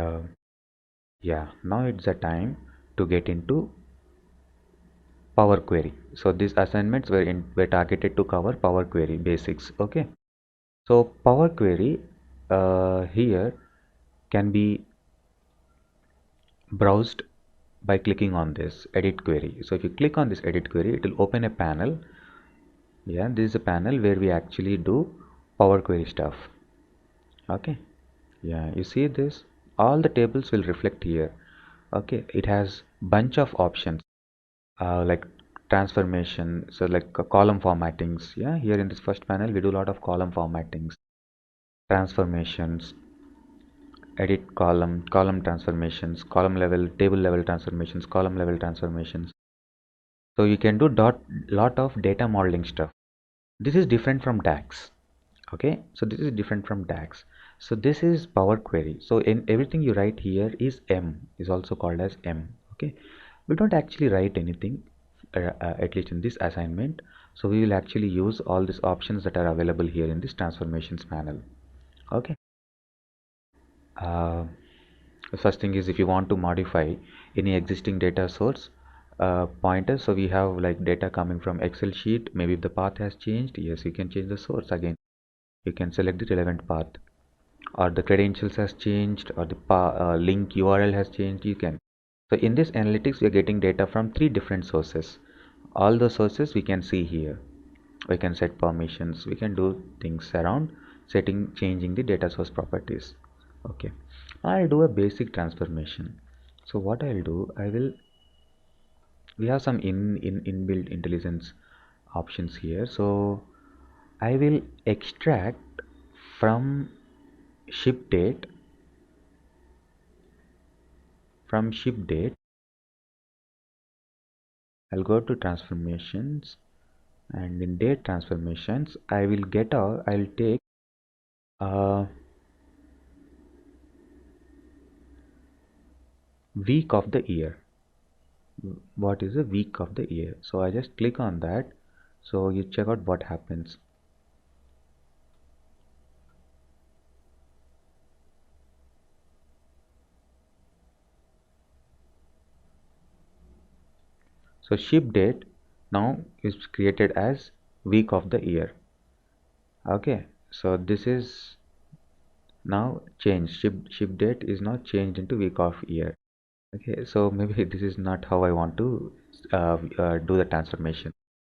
yeah, now it's the time to get into Power Query. So these assignments were targeted to cover Power Query basics. Okay. So Power Query here can be browsed by clicking on this edit query. So if you click on this edit query, it will open a panel. Yeah, this is a panel where we actually do Power Query stuff. Okay. Yeah, you see this? All the tables will reflect here. Okay, it has bunch of options like transformation, so like column formattings. Yeah, here in this first panel we do a lot of column formattings, transformations, edit column transformations, column level, table level transformations, column level transformations. So you can do lot of data modeling stuff. This is different from DAX. Okay, so this is different from DAX. So this is Power Query. So in everything you write here is also called as M. Okay, we don't actually write anything at least in this assignment. So we will actually use all these options that are available here in this transformations panel. Okay. Uh, the first thing is if you want to modify any existing data source pointer, so we have like data coming from Excel sheet. Maybe if the path has changed, yes, you can change the source again. You can select the relevant path, or the credentials has changed, or the link URL has changed. You can. So in this analytics, we are getting data from 3 different sources. All the sources we can see here. We can set permissions. We can do things around changing the data source properties. Okay, I'll do a basic transformation. So what I'll do, we have some inbuilt intelligence options here. So I will extract from ship date I'll go to transformations, and in date transformations I'll take week of the year. What is the week of the year? So I just click on that. So you check out what happens. So ship date now is created as week of the year. Okay, so this is now changed. Ship date is now changed into week of year. Okay, so maybe this is not how I want to do the transformation.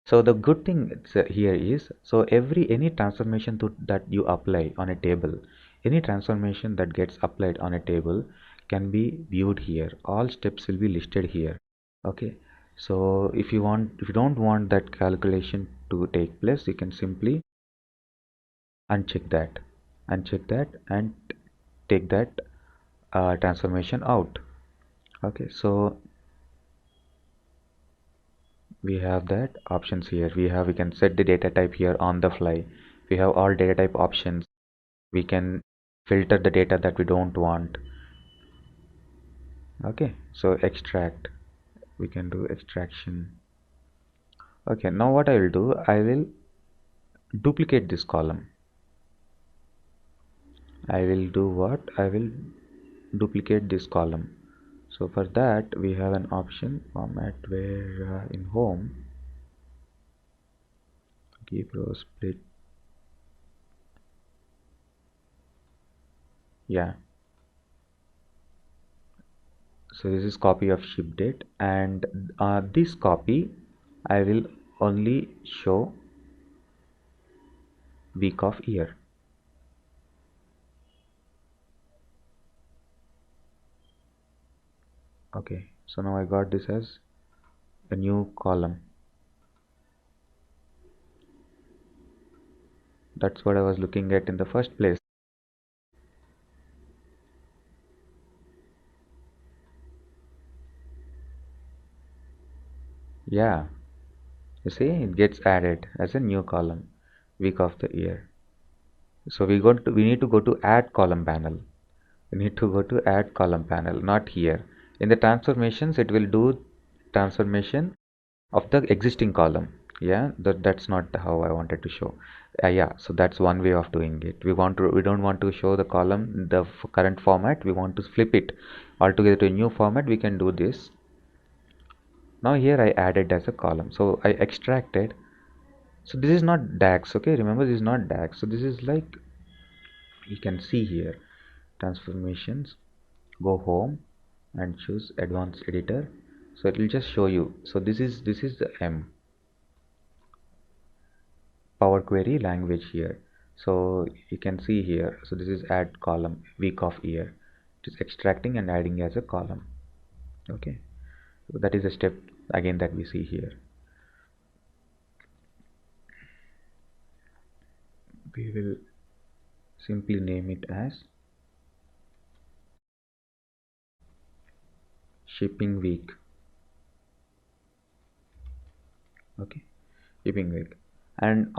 So the good thing here is, so any transformation that you apply on a table, any transformation that gets applied on a table can be viewed here. All steps will be listed here. Okay, so if you don't want that calculation to take place, you can simply uncheck that and take that transformation out. Okay, so we have that options here. We can set the data type here on the fly. We have all data type options. We can filter the data that we don't want. Okay, so extract, we can do extraction. Okay, now what I will do, I will duplicate this column. I will do what? I will duplicate this column. So for that we have an option format where in home keep row split. Yeah, so this is copy of ship date, and this copy I will only show week of year. Okay, so now I got this as a new column. That's what I was looking at in the first place. Yeah, you see, it gets added as a new column, week of the year. So we need to go to add column panel. We need to go to add column panel, not here. In the transformations, it will do transformation of the existing column. Yeah, that's not how I wanted to show. Yeah, so that's one way of doing it. We don't want to show the column in the current format. We want to flip it altogether to a new format. We can do this. Now here I added as a column. So I extracted. So this is not DAX. Okay, remember this is not DAX. So this is like, you can see here, transformations, go home and choose advanced editor. So it will just show you. So this is the Power Query language here. So you can see here. So this is add column, week of year. It is extracting and adding as a column. Okay, so that is a step again that we see here. We will simply name it as shipping week. Okay, shipping week. And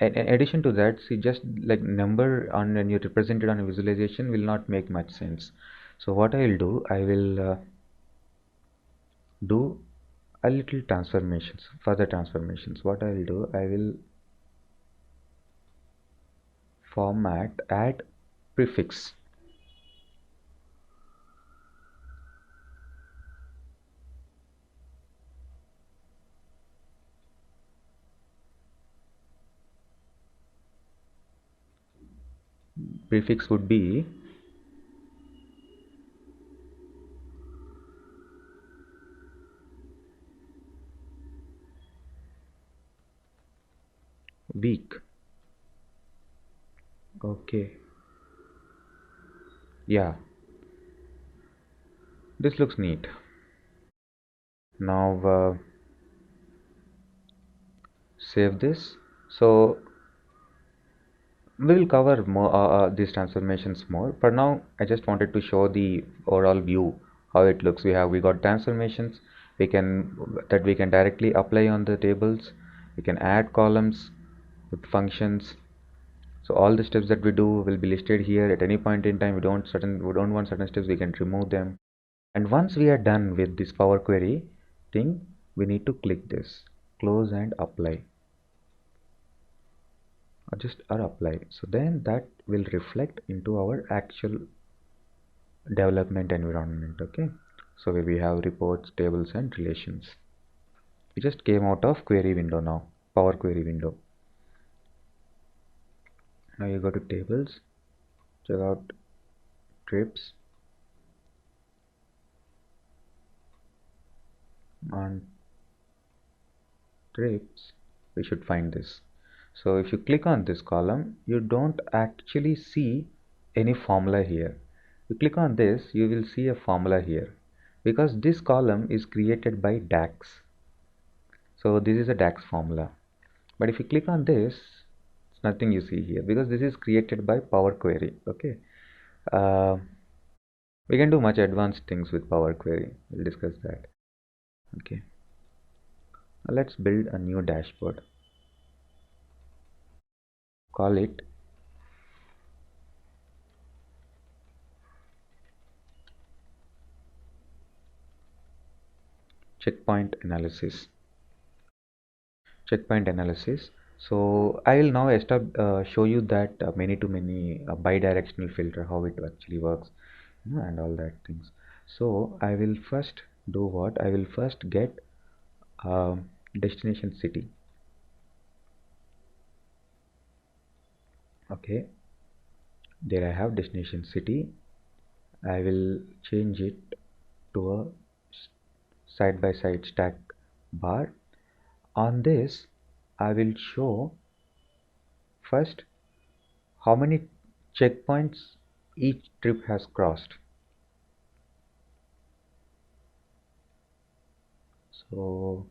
in addition to that, see, just like number on when you represent it on a visualization will not make much sense. So what I will do, I will do a little transformations, further transformations. What I will do, I will format, add prefix. Prefix would be week. Okay, yeah, this looks neat. Now save this. So we will cover more these transformations more. For now, I just wanted to show the overall view how it looks. We got transformations. We can directly apply on the tables. We can add columns with functions. So all the steps that we do will be listed here. At any point in time, we don't want certain steps, we can remove them. And once we are done with this Power Query thing, we need to click this, close and apply, or apply. So then that will reflect into our actual development environment. Okay, so where we have reports, tables and relations. We just came out of query window now, Power Query window. Now you go to tables, check out trips, on trips we should find this. So if you click on this column, you don't actually see any formula here. You click on this, you will see a formula here, because this column is created by DAX. So this is a DAX formula. But if you click on this, it's nothing you see here, because this is created by Power Query. Okay, we can do much advanced things with Power Query. We'll discuss that. Okay, now let's build a new dashboard. Call it checkpoint analysis. So I will now show you that many to many bidirectional filter, how it actually works, and all that things. So I will first do what? I will first get destination city. Okay, there I have destination city. I will change it to a side by side stack bar. On this I will show first how many checkpoints each trip has crossed. So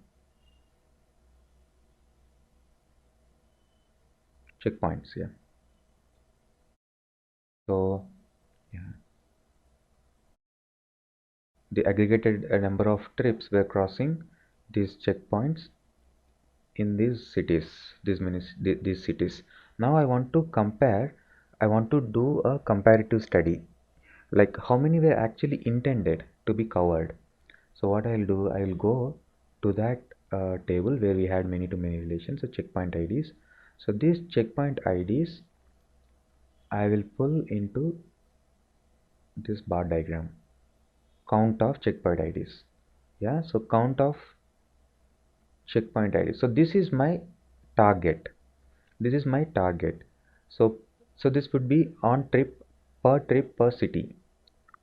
checkpoints, yeah. So yeah, the aggregated number of trips we're crossing these checkpoints in these cities, these cities. Now I want to compare, I want to do a comparative study, like how many were actually intended to be covered. So what I'll do, I'll go to that table where we had many to many relations, so checkpoint IDs. So these checkpoint IDs I will pull into this bar diagram, count of checkpoint IDs. Yeah, so count of checkpoint ID. So this is my target. This is my target. So this would be on trip per city.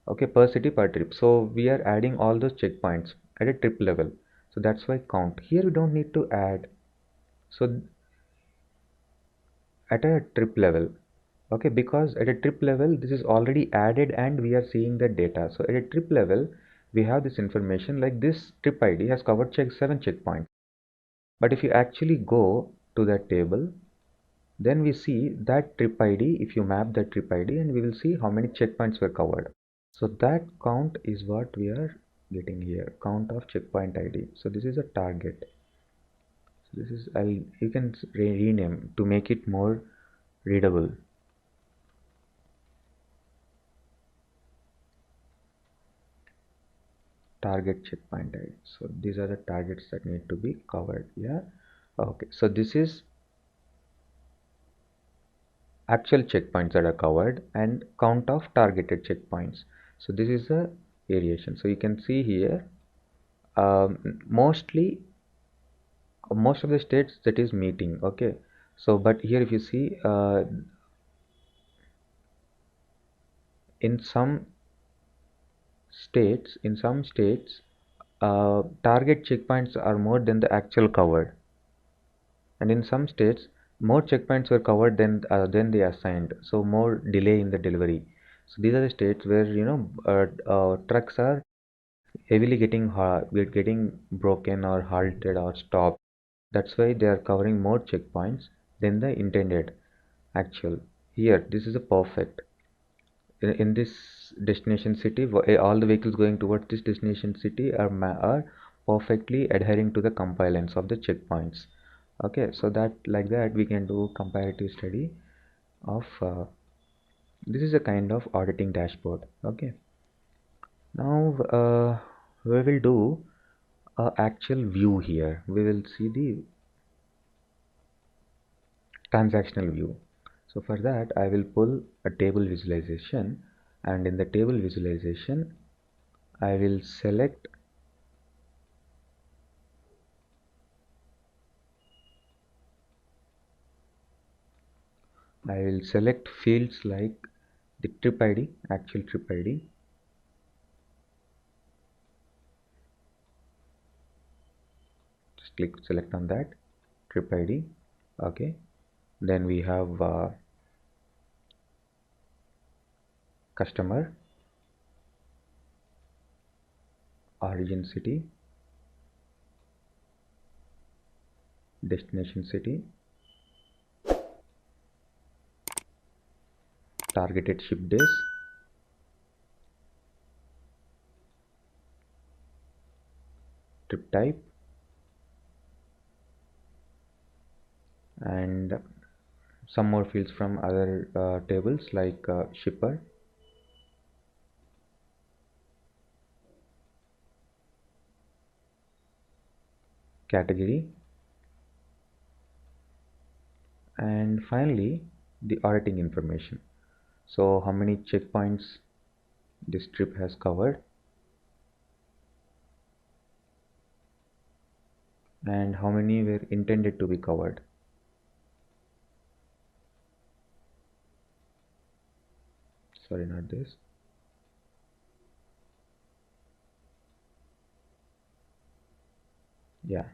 Okay, per city per trip. So we are adding all those checkpoints at a trip level. So that's why count. Here we don't need to add. So at a trip level, okay, because at a trip level this is already added and we are seeing the data. So at a trip level we have this information, like this trip ID has covered 7 checkpoints. But if you actually go to that table, then we see that trip ID, if you map that trip ID, and we will see how many checkpoints were covered. So that count is what we are getting here, count of checkpoint ID. So this is a target. So this is, you can rename to make it more readable. Target checkpoint ID. So these are the targets that need to be covered. Yeah. Okay. So this is actual checkpoints that are covered and count of targeted checkpoints. So this is a variation. So you can see here, mostly most of the states that is meeting. Okay. So but here if you see, in some states target checkpoints are more than the actual covered, and in some states more checkpoints were covered than they assigned, so more delay in the delivery. So these are the states where trucks are heavily getting broken or halted or stopped. That's why they are covering more checkpoints than the intended actual. Here this is a perfect. In this destination city, all the vehicles going towards this destination city are perfectly adhering to the compliance of the checkpoints. Okay, so that like that we can do comparative study of this is a kind of auditing dashboard. Okay, now we will do a actual view. Here we will see the transactional view. So for that I will pull a table visualization, and in the table visualization I will select fields like the trip ID, actual trip ID, just click select on that trip ID. Okay, then we have customer, origin city, destination city, targeted ship days, trip type, and some more fields from other tables like shipper, category, and finally the auditing information. So how many checkpoints this trip has covered and how many were intended to be covered. Sorry, not this. Yeah.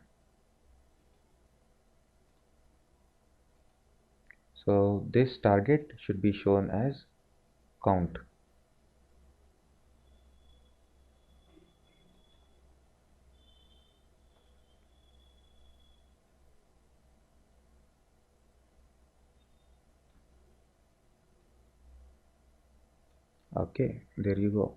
So this target should be shown as count. Okay, there you go.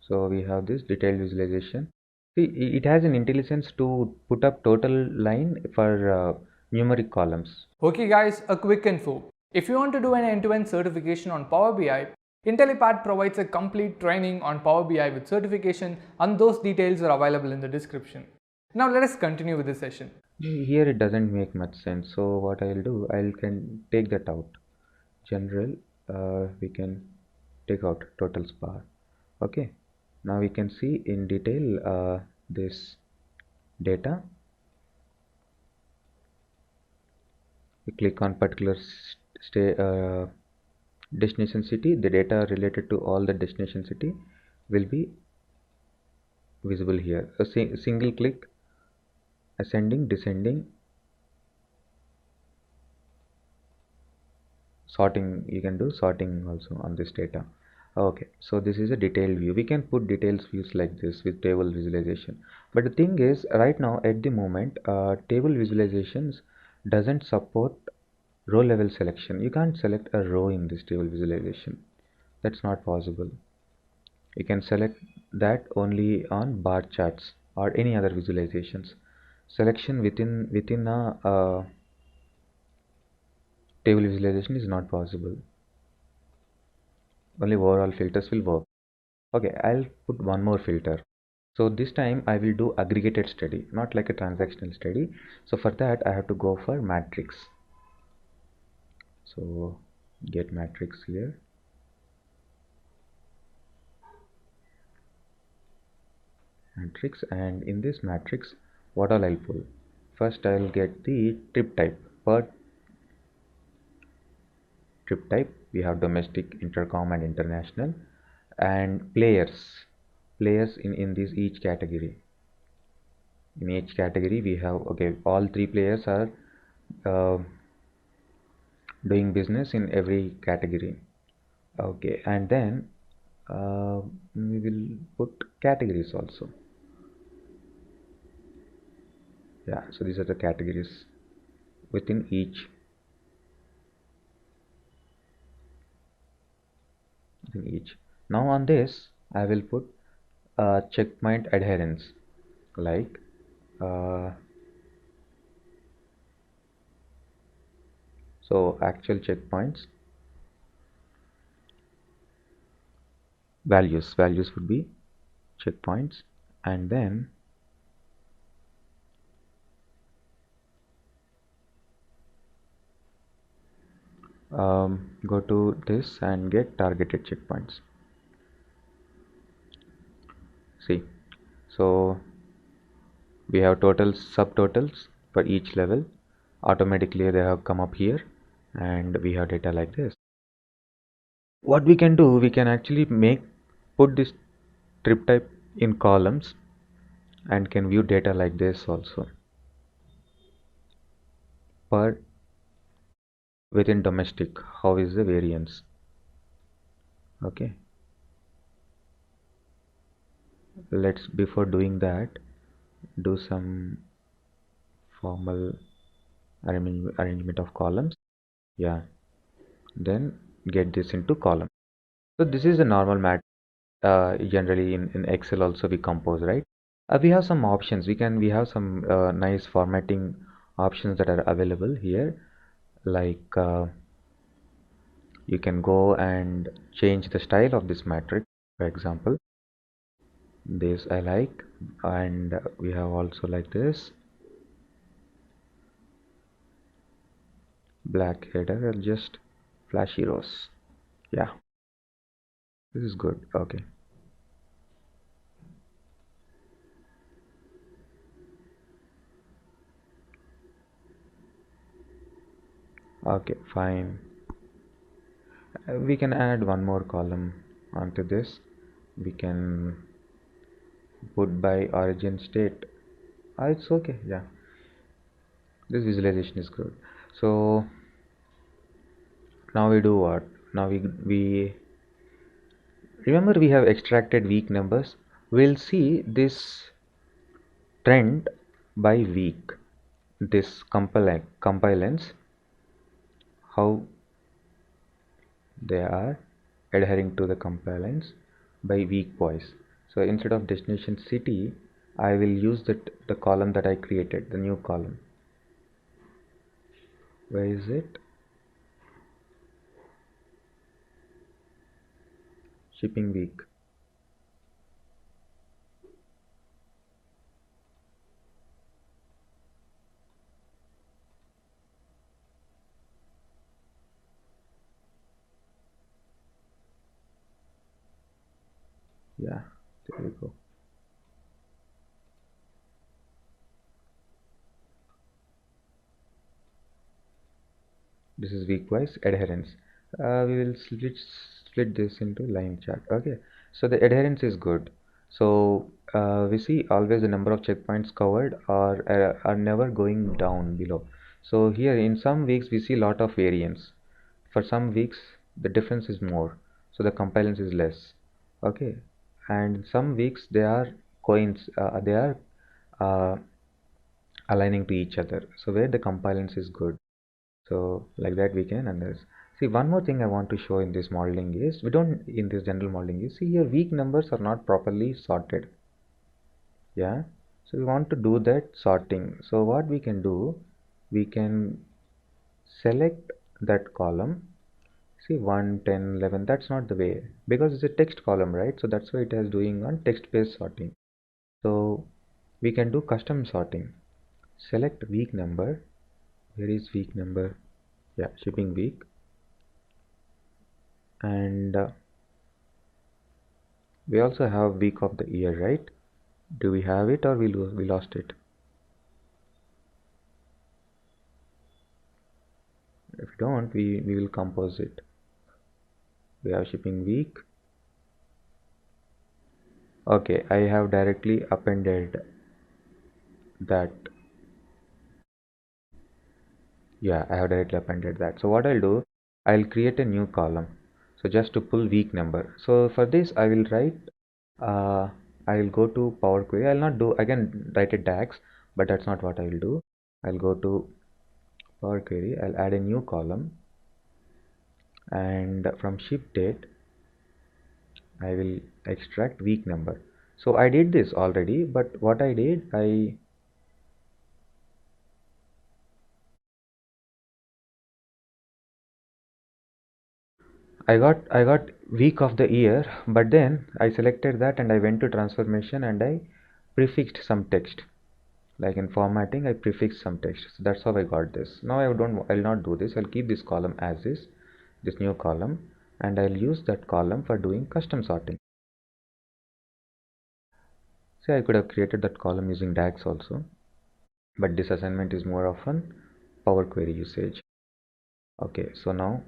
So we have this detailed visualization See, it has an intelligence to put up total line for numeric columns. Okay guys, a quick info. If you want to do an end-to-end certification on Power BI, Intellipaat provides a complete training on Power BI with certification, and those details are available in the description. Now let us continue with the session. Here it doesn't make much sense. So what I'll do, I can take that out. General, we can take out totals bar. Okay. Now we can see in detail this data. We click on particular destination city. The data related to all the destination city will be visible here. A single click, ascending, descending, sorting. You can do sorting also on this data. Okay, so this is a detailed view. We can put details views like this with table visualization, but the thing is, right now at the moment table visualizations doesn't support row level selection. You can't select a row in this table visualization. That's not possible. You can select that only on bar charts or any other visualizations. Selection within a table visualization is not possible. Only overall filters will work. Okay, I'll put one more filter. So this time I will do aggregated study, not like a transactional study. So for that I have to go for matrix. So get matrix here. Matrix, and in this matrix what all I'll pull. First I'll get the trip type. Per trip type we have domestic, intercom and international, and players in this each category. In each category we have, okay, all three players are uh, doing business in every category. Okay, and then we will put categories also. Yeah, so these are the categories within each. Now on this I will put checkpoint adherence, like so actual checkpoints values would be checkpoints, and then go to this and get targeted checkpoints. See, so we have totals, subtotals for each level. Automatically they have come up here, and we have data like this. What we can do, we can actually put this trip type in columns and can view data like this also. Per within domestic, how is the variance? Okay, let's, before doing that, do some formal arrangement of columns. Yeah, then get this into column. So this is a normal mat. Generally in Excel also we compose, right? We have some options. We have some nice formatting options that are available here, like you can go and change the style of this matrix. For example, this I like, and we have also like this black header and just flashy rows. Yeah, this is good. Okay, okay, fine. We can add one more column onto this. We can put by origin state. It's okay. Yeah, this visualization is good. So now we do what? Now we remember we have extracted week numbers. We'll see this trend by week, this compilance, how they are adhering to the compliance by week wise. So instead of destination city, I will use the column that I created, the new column. Where is it? Shipping week. Yeah, there we go. This is week wise adherence. We will split this into line chart. Okay, so the adherence is good. So we see always the number of checkpoints covered are never going down below. So here in some weeks we see lot of variance. For some weeks the difference is more, so the compliance is less. Okay, and some weeks they are uh, aligning to each other, so where the compliance is good. So like that we can understand. See, one more thing I want to show in this modeling is, we don't in this general modeling is, see here week numbers are not properly sorted. Yeah, so we want to do that sorting. So what we can do, we can select that column. See 1, 10, 11, that's not the way, because it's a text column, right? So that's why it is doing on text based sorting. So we can do custom sorting. Select week number. Where is week number? Yeah, shipping week. And we also have week of the year, right? Do we have it, or we lost it? If we don't, we will compose it. We have shipping week. Okay, I have directly appended that. Yeah, I have directly appended that. So what I'll do, I'll create a new column. So just to pull week number. So for this I will write, I'll go to Power Query. I'll not do, again write a DAX, but that's not what I will do. I'll go to Power Query. I'll add a new column, and from ship date I will extract week number. So I did this already, but what I did, I got week of the year, but then I selected that and I went to transformation and I prefixed some text. Like in formatting, I prefixed some text. So that's how I got this. Now I'll not do this. I'll keep this column as is, this new column, and I'll use that column for doing custom sorting. See, I could have created that column using DAX also, but this assignment is more often Power Query usage. Okay, so now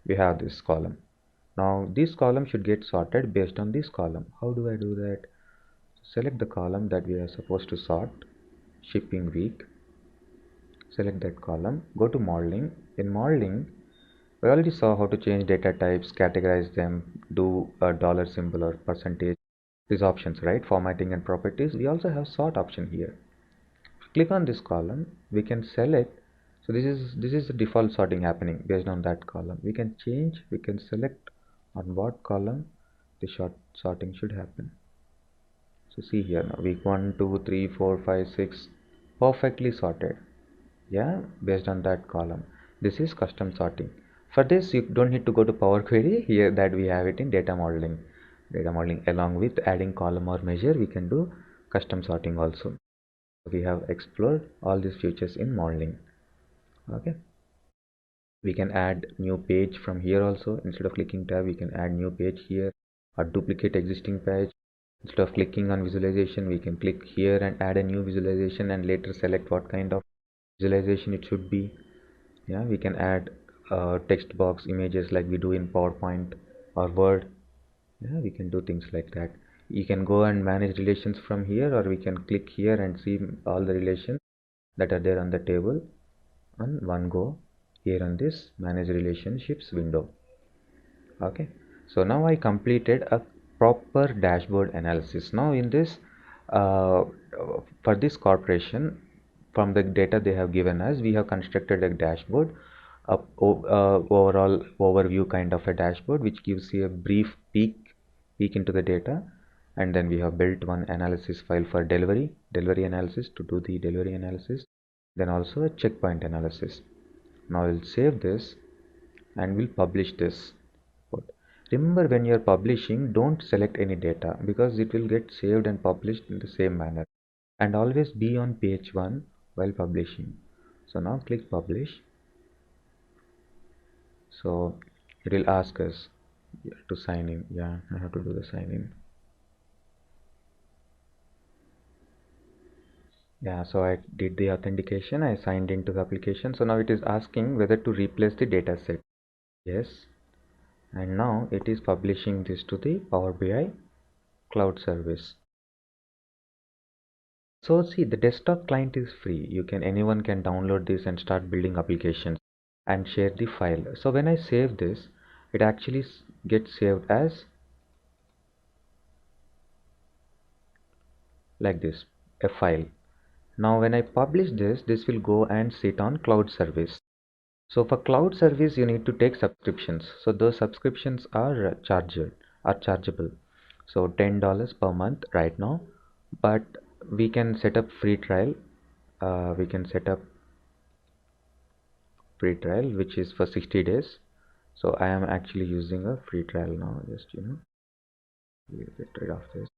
we have this column. Now this column should get sorted based on this column. How do I do that? Select the column that we are supposed to sort, shipping week. Select that column, go to modeling. In modeling, we already saw how to change data types, categorize them, do a dollar symbol or percentage, these options, right? Formatting and properties. We also have sort option here. Click on this column, we can select. So this is the default sorting happening based on that column. We can change, we can select on what column the sorting should happen. So see here now, week 1, 2, 3, 4, 5, 6, perfectly sorted. Yeah, based on that column. This is custom sorting. For this you don't need to go to Power Query. Here that we have it in data modeling. Data modeling, along with adding column or measure, we can do custom sorting also. We have explored all these features in modeling. Okay, we can add new page from here also. Instead of clicking tab, we can add new page here or duplicate existing page. Instead of clicking on visualization, we can click here and add a new visualization and later select what kind of visualization it should be. Yeah, we can add text box images like we do in PowerPoint or Word. Yeah, we can do things like that. You can go and manage relations from here, or we can click here and see all the relations that are there on the table on one go here on this manage relationships window. Okay, so now I completed a proper dashboard analysis. Now in this for this corporation, from the data they have given us, we have constructed a dashboard, overall overview kind of a dashboard, which gives you a brief peek peek into the data, and then we have built one analysis file for delivery analysis to do the delivery analysis, then also a checkpoint analysis. Now we'll save this and we'll publish this. Remember, when you're publishing, don't select any data because it will get saved and published in the same manner, and always be on page 1 while publishing. So now click publish. So it will ask us to sign in. Yeah, I have to do the sign in. Yeah, so I did the authentication, I signed into the application. So now it is asking whether to replace the data set. Yes, and now it is publishing this to the Power BI cloud service. So see, the desktop client is free. Anyone can download this and start building applications and share the file. So when I save this, it actually gets saved as like this, a file. Now when I publish this, this will go and sit on cloud service. So for cloud service, you need to take subscriptions. So those subscriptions are chargeable. So $10 per month right now, but we can set up free trial. We can set up free trial which is for 60 days. So I am actually using a free trial now. Just we'll get rid of this.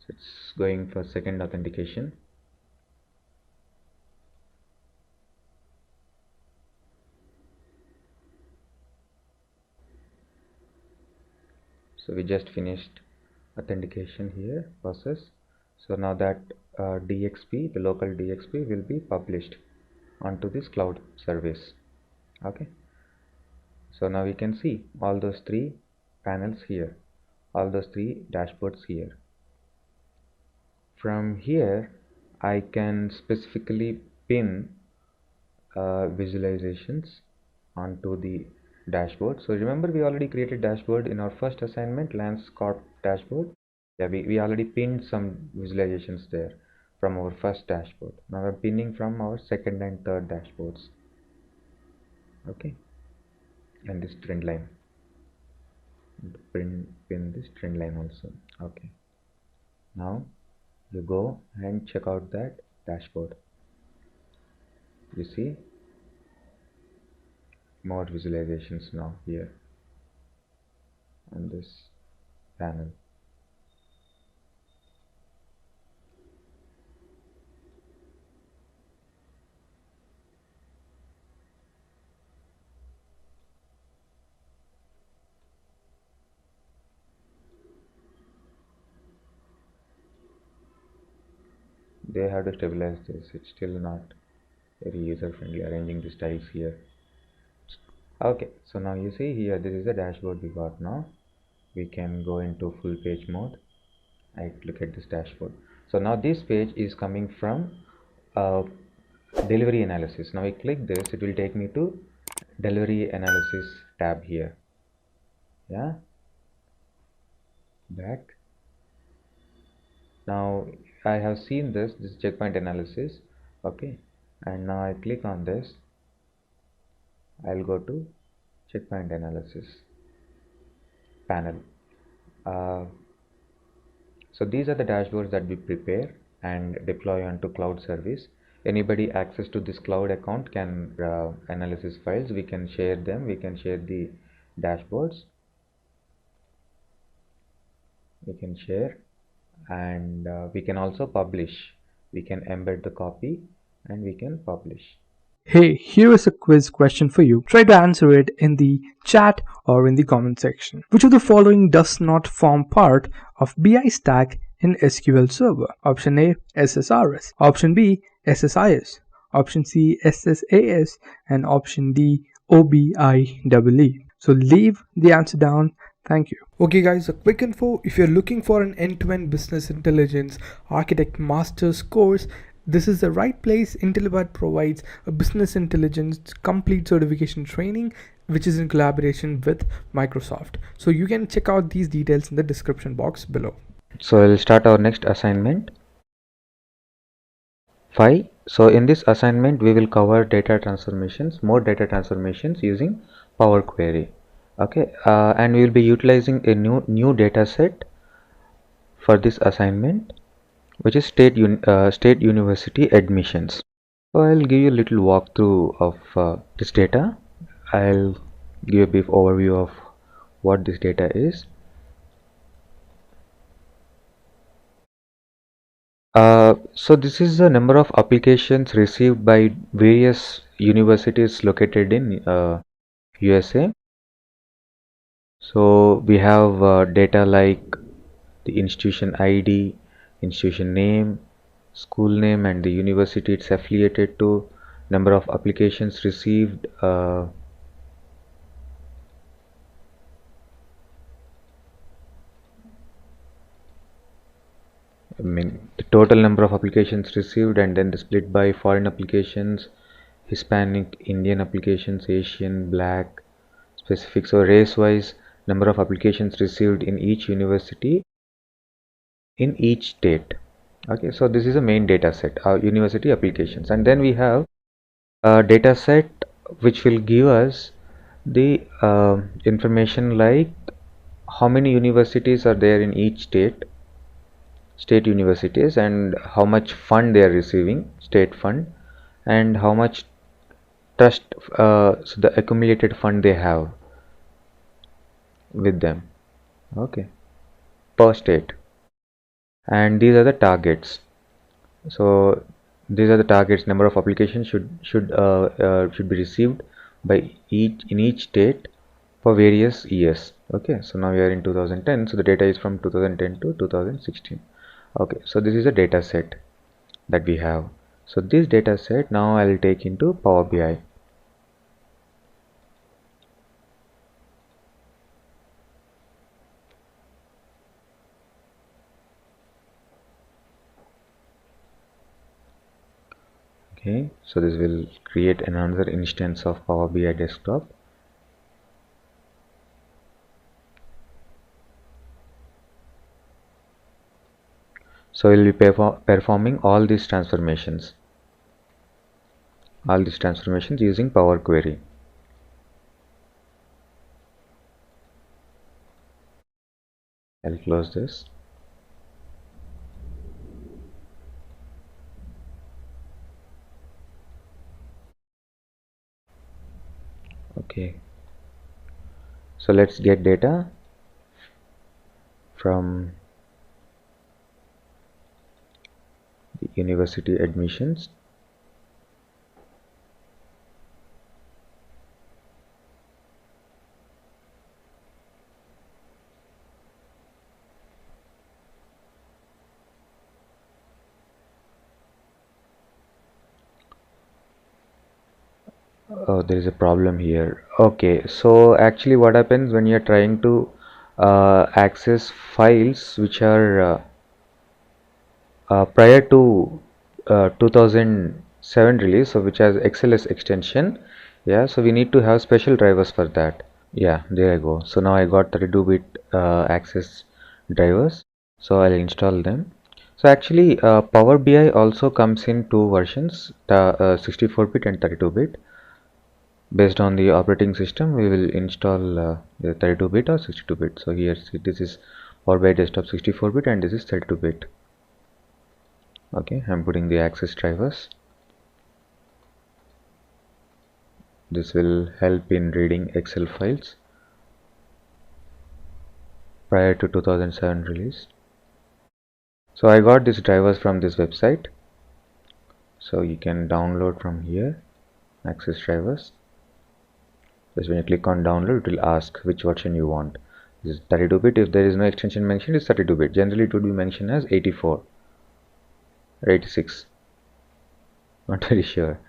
So it's going for second authentication. So we just finished authentication here process. So now that DXP, the local DXP, will be published onto this cloud service. Okay, so now we can see all those 3 panels here, all those 3 dashboards here. From here I can specifically pin visualizations onto the dashboard. So remember, we already created dashboard in our first assignment, landscape dashboard. Yeah, we already pinned some visualizations there from our first dashboard. Now I'm pinning from our second and third dashboards. Okay, and this trend line, pin this trend line also. Okay, now you go and check out that dashboard. You see more visualizations now here on this panel. They have to stabilize this. It's still not very user friendly arranging the styles here. Okay, so now you see here, this is the dashboard we got. Now we can go into full page mode. I look at this dashboard. So now this page is coming from delivery analysis. Now I click this, it will take me to delivery analysis tab here. Yeah, back. Now I have seen this checkpoint analysis. Okay, and now I click on this. I'll go to checkpoint analysis panel. So these are the dashboards that we prepare and deploy onto cloud service. Anybody access to this cloud account can analysis files. We can share them. We can share the dashboards. We can share, and we can also publish. We can embed the copy and we can publish. Hey, here is a quiz question for you. Try to answer it in the chat or in the comment section. Which of the following does not form part of BI stack in SQL Server? Option A, SSRS. Option B, SSIS. Option C, SSAS. And option D, OBIEE. So leave the answer down. Thank you. Okay guys, a quick info. If you're looking for an end-to-end business intelligence architect master's course, this is the right place. Intellipaat provides a business intelligence complete certification training, which is in collaboration with Microsoft. So you can check out these details in the description box below. So we'll start our next assignment 5. So in this assignment we will cover data transformations, more data transformations using Power Query. Okay, and we will be utilizing a new data set for this assignment, which is state university admissions. So I'll give you a little walkthrough of this data. I'll give a brief overview of what this data is. So this is the number of applications received by various universities located in USA. So we have data like the institution ID, institution name, school name, and the university it's affiliated to, number of applications received, the total number of applications received, and then the split by foreign applications, Hispanic, Indian applications, Asian, Black, specific. So race wise, number of applications received in each university in each state. Okay, so this is a main data set, university applications, and then we have a data set which will give us the information like how many universities are there in each state universities, and how much fund they are receiving, state fund, and how much trust, so the accumulated fund they have with them, okay, per state. And these are the targets. So these are the targets. Number of applications should be received by each state for various years. Okay, so now we are in 2010, so the data is from 2010 to 2016. Okay, so this is a data set that we have. So this data set now I will take into Power BI. Okay, so this will create another instance of Power BI desktop. So we'll be performing all these transformations using Power Query. I'll close this. Okay, so let's get data from the university admissions. Oh, there is a problem here. Okay, so actually what happens when you're trying to access files which are prior to 2007 release, so which has XLS extension, yeah, so we need to have special drivers for that. Yeah, there I go. So now I got 32-bit access drivers, so I'll install them. So actually Power BI also comes in two versions, 64-bit and 32-bit. Based on the operating system we will install the 32-bit or 62-bit. So here see, this is Power BI desktop 64-bit and this is 32-bit. Okay, I'm putting the access drivers. This will help in reading Excel files prior to 2007 release. So I got these drivers from this website, so you can download from here, access drivers. Just when you click on download, it will ask which version you want. This is 32-bit. If there is no extension mentioned, it's 32-bit. Generally it would be mentioned as 84 or 86, not very sure,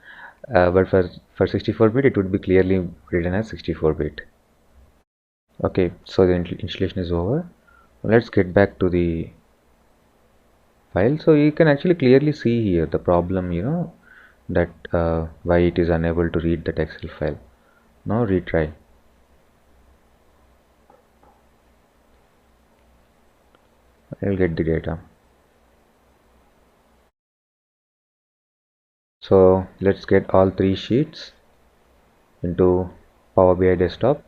but for 64-bit it would be clearly written as 64-bit. Okay, so the installation is over. Let's get back to the file. So you can actually clearly see here the problem, that why it is unable to read that Excel file. Now retry. I'll get the data. So let's get all 3 sheets into Power BI desktop.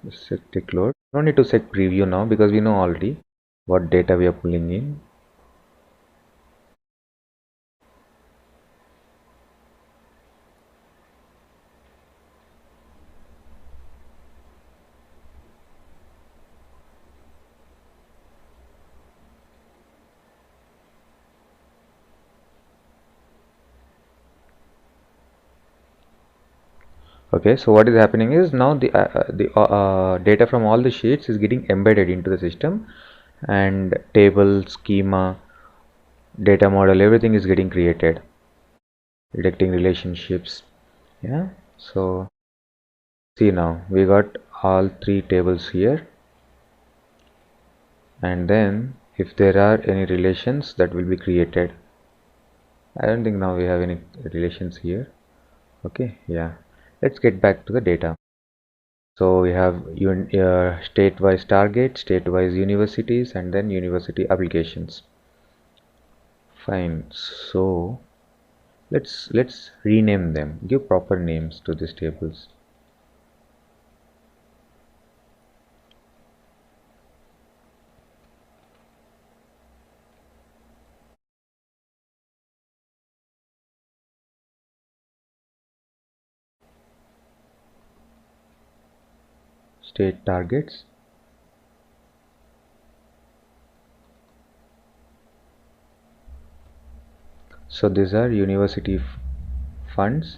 Set tick load. No need to set preview now because we know already what data we are pulling in. Okay, so what is happening is now the data from all the sheets is getting embedded into the system, and table, schema, data model, everything is getting created, detecting relationships. Yeah, so see, now we got all 3 tables here, and then if there are any relations that will be created. I don't think now we have any relations here. Okay, yeah, let's get back to the data. So we have state-wise target, state-wise universities, and then university applications. Fine. So let's rename them. Give proper names to these tables. State targets. So these are university funds.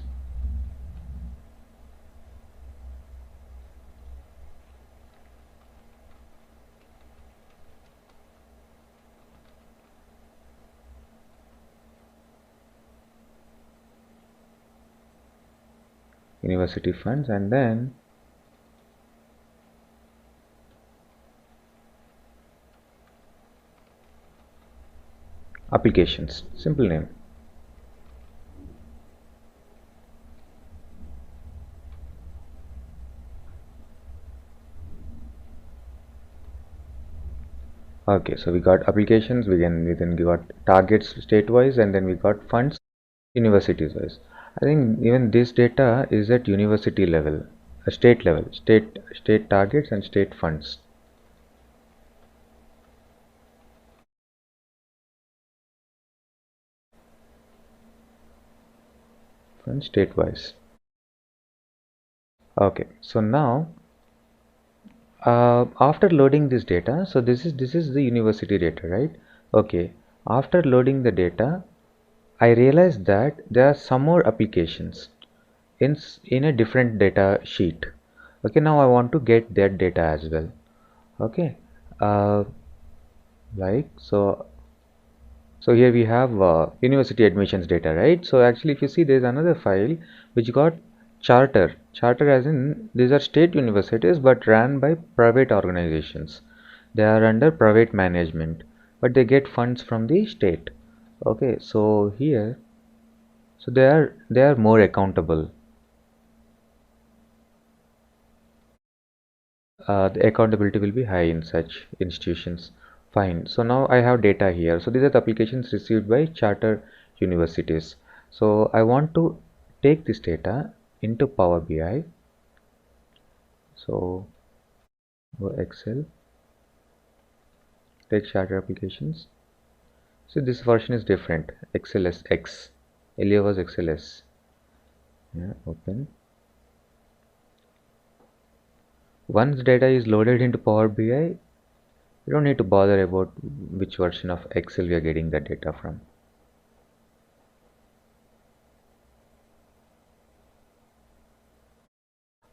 University funds, and then applications. Simple name. Okay, so we got applications, we then got targets state-wise, and then we got funds universities-wise. I think even this data is at university level, state level, state targets and state funds. Funds state-wise. Okay, so now after loading this data, so this is the university data, right? Okay, after loading the data, I realized that there are some more applications in a different data sheet. Okay, now I want to get that data as well. Okay, uh, like so here we have university admissions data, right? So actually if you see, there's another file which got charter as in these are state universities but ran by private organizations. They are under private management, but they get funds from the state. Okay, so here, so they are more accountable. The accountability will be high in such institutions. Fine. So now I have data here. So these are the applications received by charter universities. So I want to take this data into Power BI. So go Excel, take charter applications. So this version is different. XLSX. Earlier was XLS. Yeah, open. Once data is loaded into Power BI, you don't need to bother about which version of Excel we are getting the data from.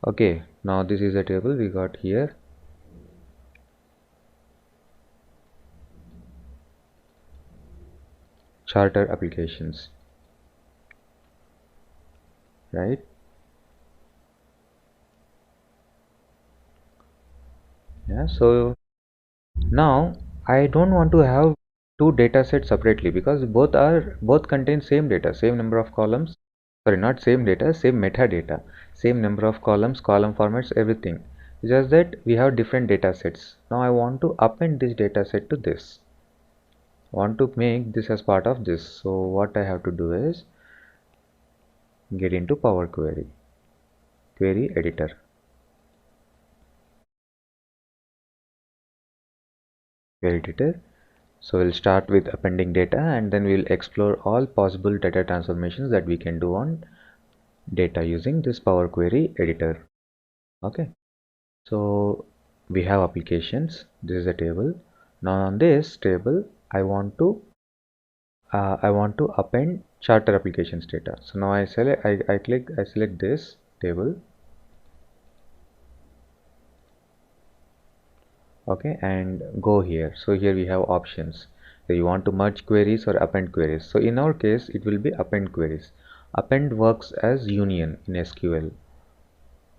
Okay, now this is a table we got here. Charter applications, right? Yeah, so now I don't want to have two data sets separately because both contain same data, same number of columns. Sorry, not same data, same metadata, same number of columns, column formats, everything. Just that we have different data sets. Now I want to append this data set to this. I want to make this as part of this. So what I have to do is get into Power Query, Query Editor. Query Editor. So we'll start with appending data and then we'll explore all possible data transformations that we can do on data using this Power Query Editor. Okay, so we have applications. This is a table. Now on this table I want to append charter applications data. So now I select this table. Okay, and go here. So here we have options. So you want to merge queries or append queries. So in our case it will be append queries. Append works as union in SQL,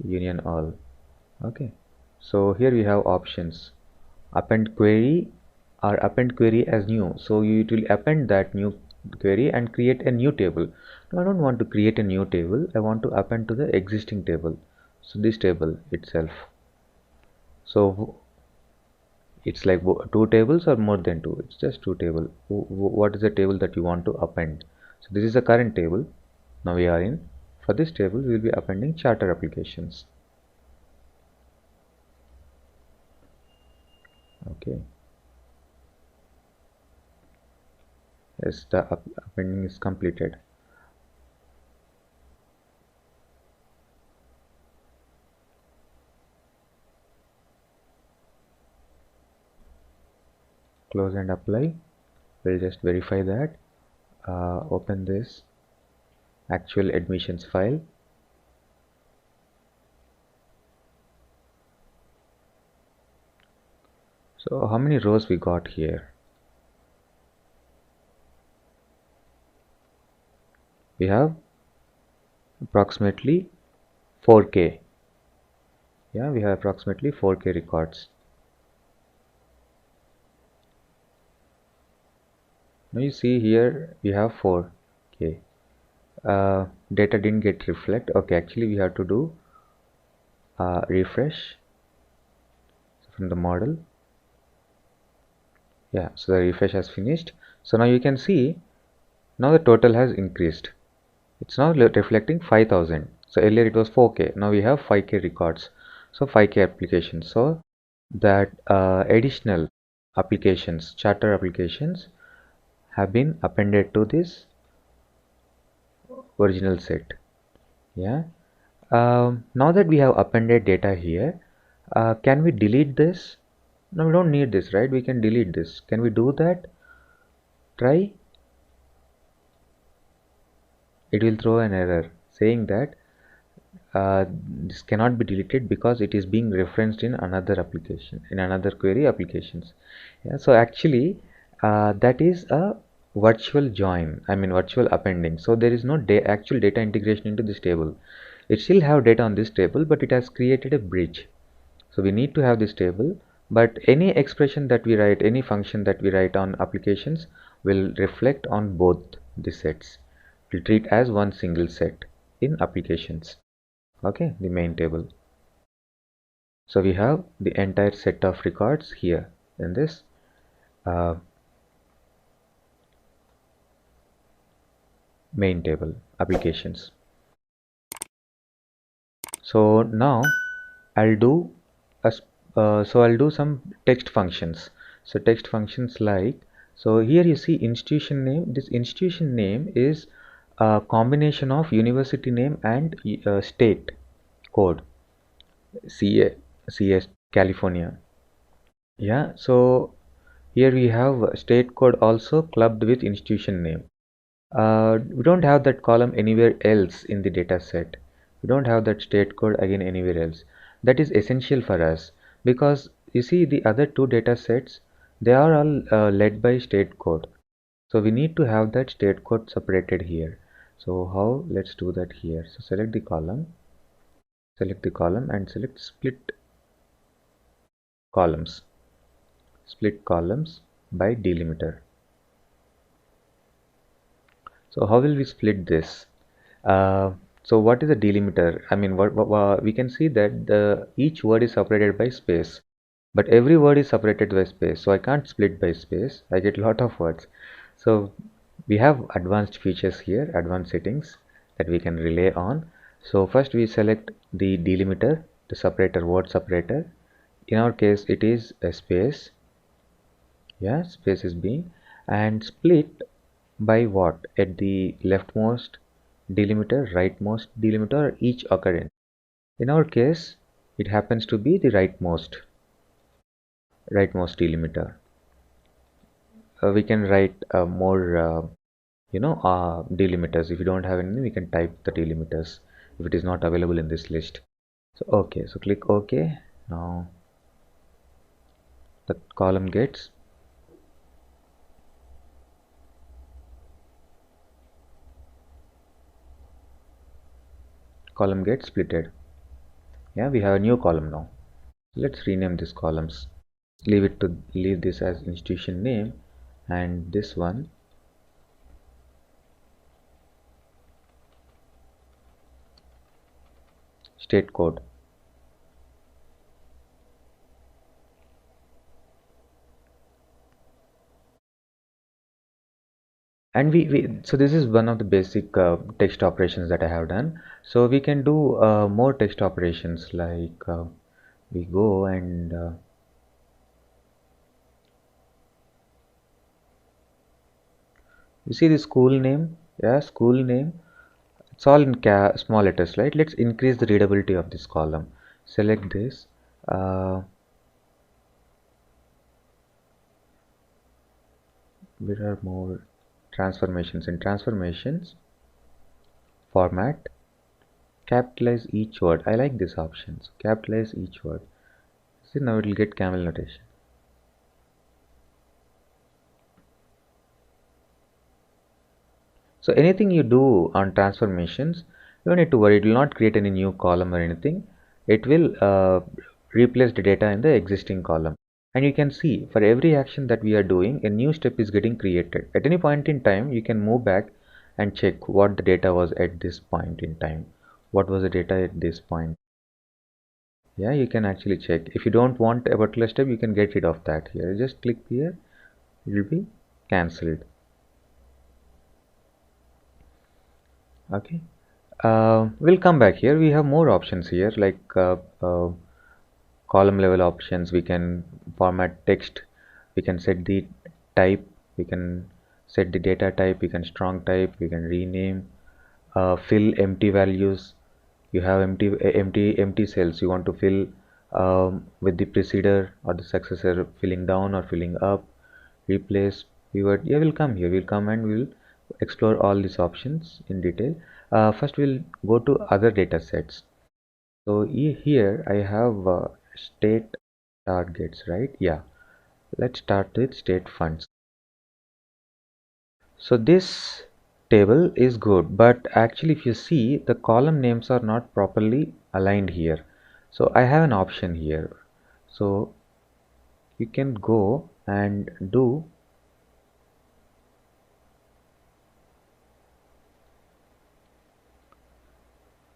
union all. Okay, so here we have options, append query or append query as new. So it will append that new query and create a new table. Now I don't want to create a new table, I want to append to the existing table. So this table itself. So it's like two tables or more than two, it's just two tables. What is the table that you want to append? So this is the current table. Now we are in, for this table we will be appending charter applications. Okay, yes, the appending is completed. Close and apply. We'll just verify that. Open this actual admissions file. So how many rows we got here? We have approximately 4K. Yeah, we have approximately 4K records. Now you see here we have 4K. Data didn't get reflect. Okay, actually we have to do refresh from the model. Yeah, so the refresh has finished. So now you can see now the total has increased. It's now reflecting 5000. So earlier it was 4K, now we have 5K records, so 5K applications. So that additional applications, charter applications, have been appended to this original set. Yeah, now that we have appended data here, can we delete this? No, we don't need this, right? We can delete this. Can we do that? Try. It will throw an error saying that this cannot be deleted because it is being referenced in another application, in another query applications. Yeah, so actually that is a virtual join, I mean virtual appending. So there is no actual data integration into this table. It still have data on this table, but it has created a bridge. So we need to have this table, but any expression that we write, any function that we write on applications will reflect on both the sets. We'll treat as one single set in applications. Okay, the main table. So we have the entire set of records here in this main table applications. So now I'll do I'll do some text functions. So text functions like, so here you see institution name. This institution name is a combination of university name and state code, CS California. Yeah, so here we have state code also clubbed with institution name. We don't have that column anywhere else in the data set. We don't have that state code again anywhere else. That is essential for us because you see the other two data sets, they are all led by state code. So we need to have that state code separated here. So how? Let's do that here. So select the column and select split columns. split columns by delimiter. So how will we split this? So what is a delimiter? I mean, what we can see that each word is separated by space, but every word is separated by space. So I can't split by space. I get a lot of words. So we have advanced features here, advanced settings that we can rely on. So first we select the delimiter, the separator, word separator. In our case, it is a space. Yeah, space is being, and split by what? At the leftmost delimiter, rightmost delimiter, or each occurrence. In our case, it happens to be the rightmost delimiter. We can write more delimiters. If you don't have anything, we can type the delimiters if it is not available in this list. So okay, so click OK. Now the column gets splitted. Yeah, we have a new column now. Let's rename these columns. Leave this as institution name, and this one state code. And so this is one of the basic text operations that I have done. So we can do more text operations, like we go and you see the school name. Yeah, school name, it's all in small letters, right? Let's increase the readability of this column. Select this. There are more transformations. In transformations, format, capitalize each word. I like this option. So capitalize each word. See, now it will get camel notation. So anything you do on transformations, you don't need to worry. It will not create any new column or anything. It will replace the data in the existing column. And you can see for every action that we are doing, a new step is getting created. At any point in time, you can move back and check what the data was at this point in time. What was the data at this point? Yeah, you can actually check. If you don't want a particular step, you can get rid of that here. Just click here, it will be cancelled. Okay, we'll come back here. We have more options here, like column level options. We can format text, we can set the type, we can set the data type, we can strong type, we can rename, fill empty values. You have empty cells you want to fill with the preceder or the successor, filling down or filling up, replace, pivot. Yeah, we'll come here, we'll come and we'll explore all these options in detail. First we'll go to other data sets. So here I have state targets, right? Yeah, let's start with state funds. So this table is good, but actually if you see, the column names are not properly aligned here. So I have an option here. So you can go and do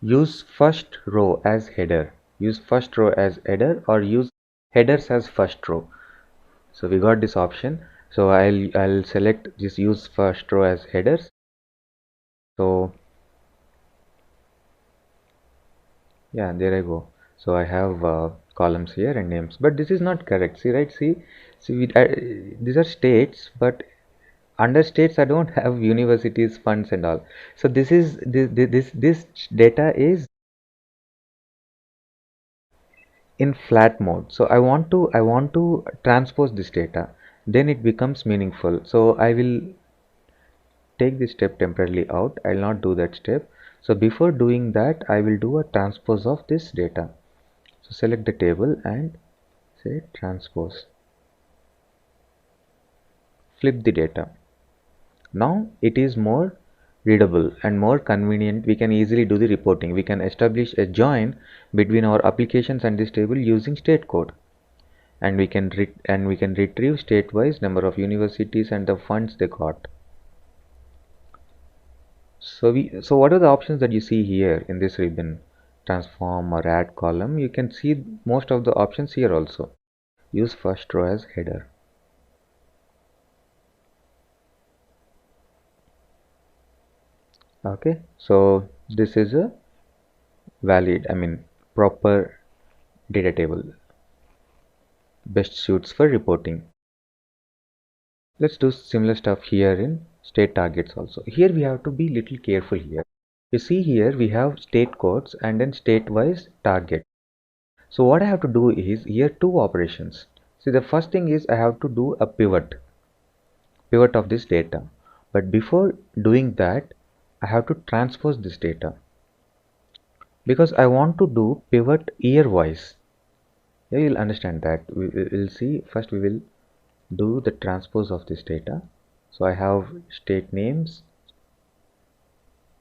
use first row as header. Use first row as header, or use headers as first row. So we got this option. So I'll select this use first row as headers. So yeah, there I go. So I have columns here and names, but this is not correct. See, right? See, these are states, but under states I don't have universities, funds and all. So this data is in flat mode. So I want to transpose this data, then it becomes meaningful. So I will take this step temporarily out. I'll not do that step. So before doing that, I will do a transpose of this data. So select the table and say transpose. Flip the data. Now it is more readable and more convenient. We can easily do the reporting. We can establish a join between our applications and this table using state code. and we can retrieve state-wise number of universities and the funds they got. So what are the options that you see here in this ribbon? Transform or add column. You can see most of the options here also. Use first row as header. Okay, so this is a valid, proper data table. Best suits for reporting. Let's do similar stuff here in state targets also. Here we have to be little careful here. You see here we have state codes and then state-wise target. So what I have to do is here two operations. See, the first thing is I have to do a pivot of this data. But before doing that, I have to transpose this data because I want to do pivot year-wise. Yeah, you'll understand that. We'll see. First we will do the transpose of this data. So I have state names,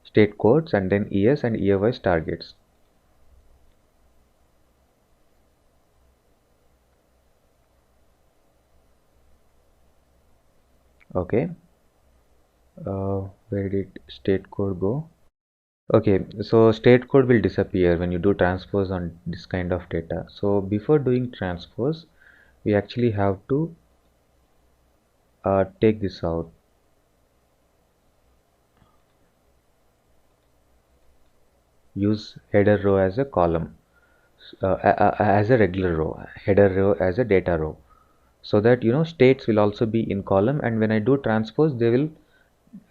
state codes, and then years and year-wise targets. Okay, where did state code go? Okay, so state code will disappear when you do transpose on this kind of data. So before doing transpose, we actually have to take this out. Use header row as a column, as a regular row, header row as a data row, so that states will also be in column, and when I do transpose they will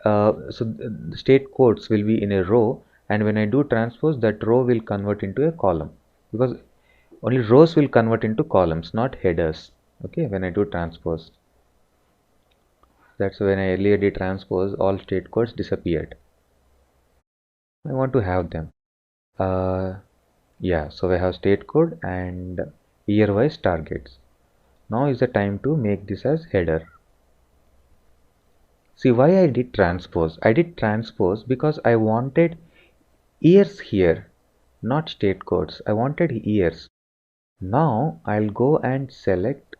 so the state codes will be in a row, and when I do transpose that row will convert into a column, because only rows will convert into columns, not headers. Okay, when I do transpose, that's when I earlier did transpose, all state codes disappeared. I want to have them. Yeah, so we have state code and year-wise targets. Now is the time to make this as header. See why I did transpose. I did transpose because I wanted years here, not state codes. I wanted years. Now I'll go and select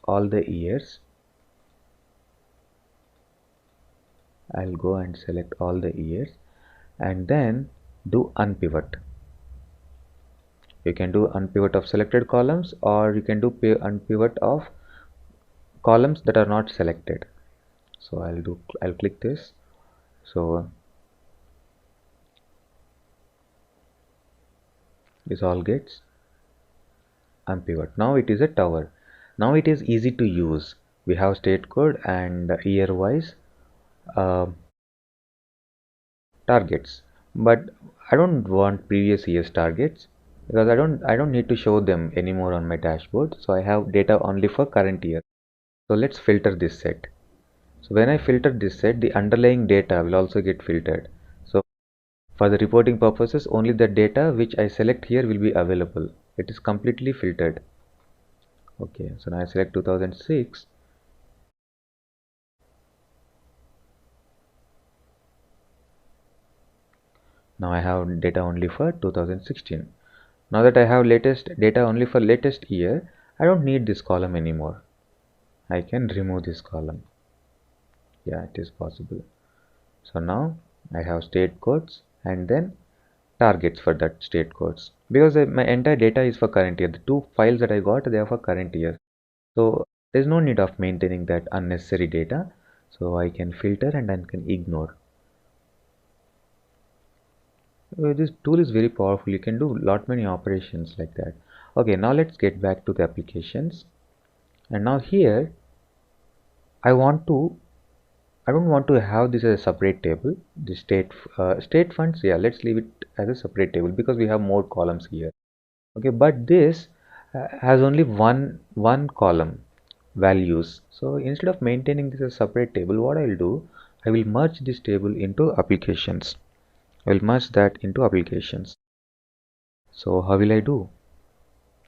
all the years. I'll go and select all the years and then do unpivot. You can do unpivot of selected columns, or you can do unpivot of columns that are not selected. So I'll click this. So this all gets unpivot. Now it is a tower. Now it is easy to use. We have state code and year wise targets, but I don't want previous year's targets because I don't need to show them anymore on my dashboard. So I have data only for current year. So let's filter this set. So when I filter this set, the underlying data will also get filtered. So for the reporting purposes, only the data which I select here will be available. It is completely filtered. Okay, so now I select 2006. Now I have data only for 2016. Now that I have latest data only for latest year, I don't need this column anymore. I can remove this column. Yeah, it is possible. So now I have state codes and then targets for that state codes, because my entire data is for current year. The two files that I got, they are for current year. So there's no need of maintaining that unnecessary data. So I can filter and I can ignore. This tool is very powerful. You can do lot many operations like that. Okay, now let's get back to the applications. And now here I don't want to have this as a separate table. The state funds, yeah, let's leave it as a separate table because we have more columns here. Okay, but this has only one column, values. So instead of maintaining this as a separate table, what I will do, I will merge this table into applications. I will merge that into applications. So how will I do?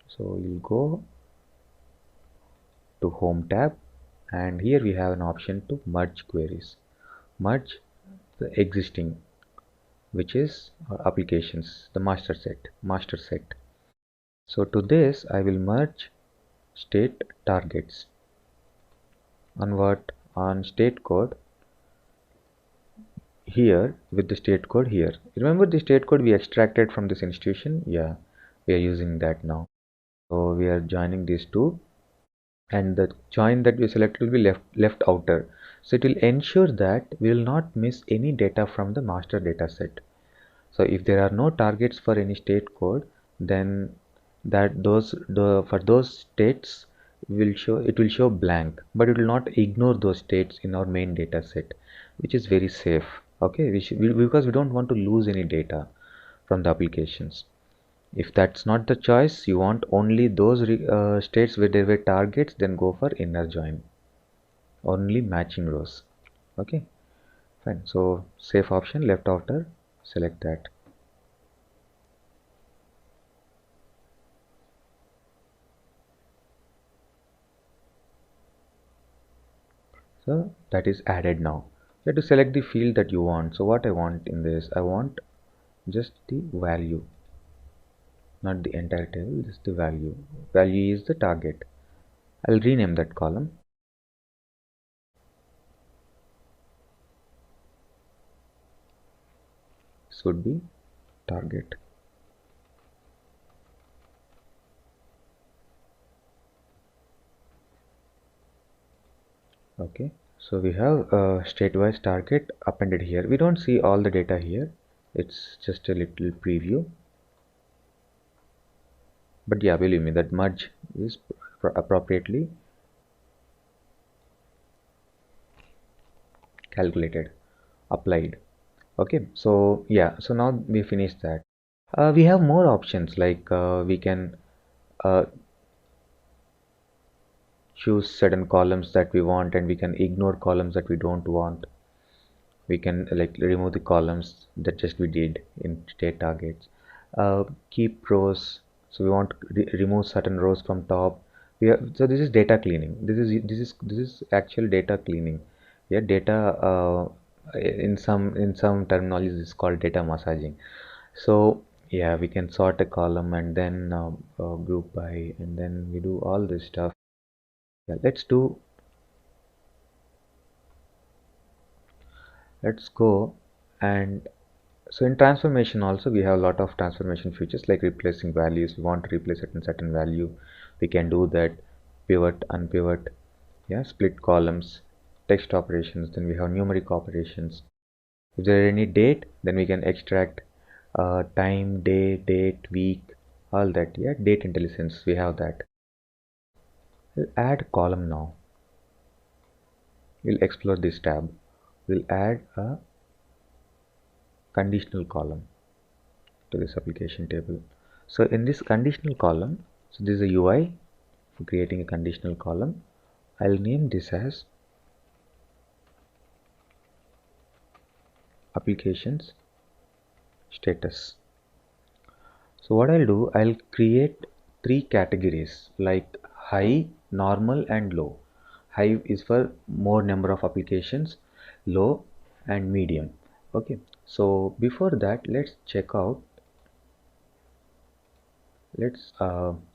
So you'll go to home tab, and here we have an option to merge queries. Merge the existing, which is applications, the master set. So to this I will merge state targets. On what? On state code here with the state code here. Remember the state code we extracted from this institution? Yeah, we are using that now. So we are joining these two, and the join that we select will be left outer. So it will ensure that we will not miss any data from the master data set. So if there are no targets for any state code, then for those states it will show blank, but it will not ignore those states in our main data set, which is very safe. Okay, because we don't want to lose any data from the applications. If that's not the choice, you want only those states where there were targets, then go for inner join, only matching rows. Okay, fine. So safe option, left outer, select that. So that is added now. You have to select the field that you want. So what I want in this, I want just the value, not the entire table, just the value. Value is the target. I'll rename that column. This would be target. Okay, so we have a state-wise target appended here. We don't see all the data here. It's just a little preview. But yeah, believe me, that merge is appropriately calculated, applied. Okay, so yeah, so now we finished that. We have more options, like we can uh, choose certain columns that we want, and we can ignore columns that we don't want. We can like remove the columns that just we did in state targets. Keep rows, so we want to remove certain rows from top. So this is data cleaning. This is actual data cleaning. Yeah, data in some terminologies is called data massaging. So yeah, we can sort a column and then group by, and then we do all this stuff. Yeah, let's go. And so in transformation also we have a lot of transformation features, like replacing values. We want to replace it in certain value, we can do that. Pivot, unpivot, yeah, split columns, text operations, then we have numeric operations. If there are any date, then we can extract time, day, date, week, all that. Yeah, date intelligence, we have that. We'll add column now. We'll explore this tab. We'll add a conditional column to this application table. So in this conditional column, so this is a UI for creating a conditional column. I'll name this as applications status. So what I'll do, I'll create 3 categories, like high, normal and low. High is for more number of applications, low and medium. Okay, so before that, let's check out.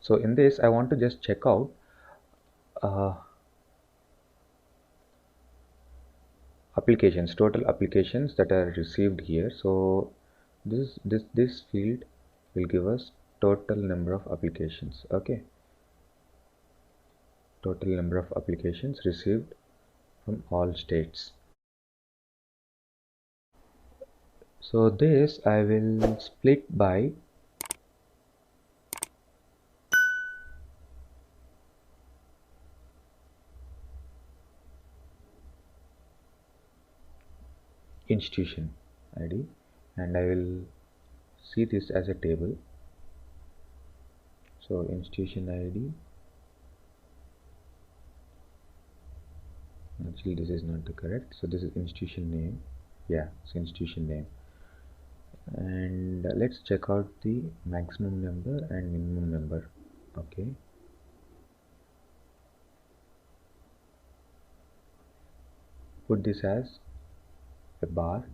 So in this I want to just check out applications, total applications that are received here. So this field will give us total number of applications. Okay, total number of applications received from all states. So this I will split by institution ID, and I will see this as a table. So institution ID, actually this is not the correct, so this is institution name. Yeah, so institution name. And let's check out the maximum number and minimum number. Okay, put this as a bar.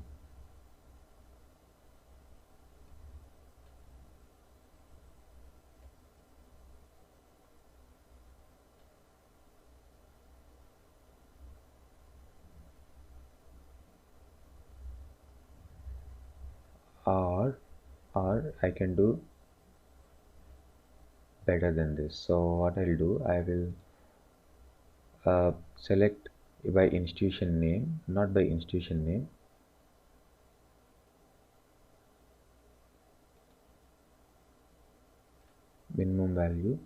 or I can do better than this. So what I'll do, I will select by institution name, not by institution name. Minimum value,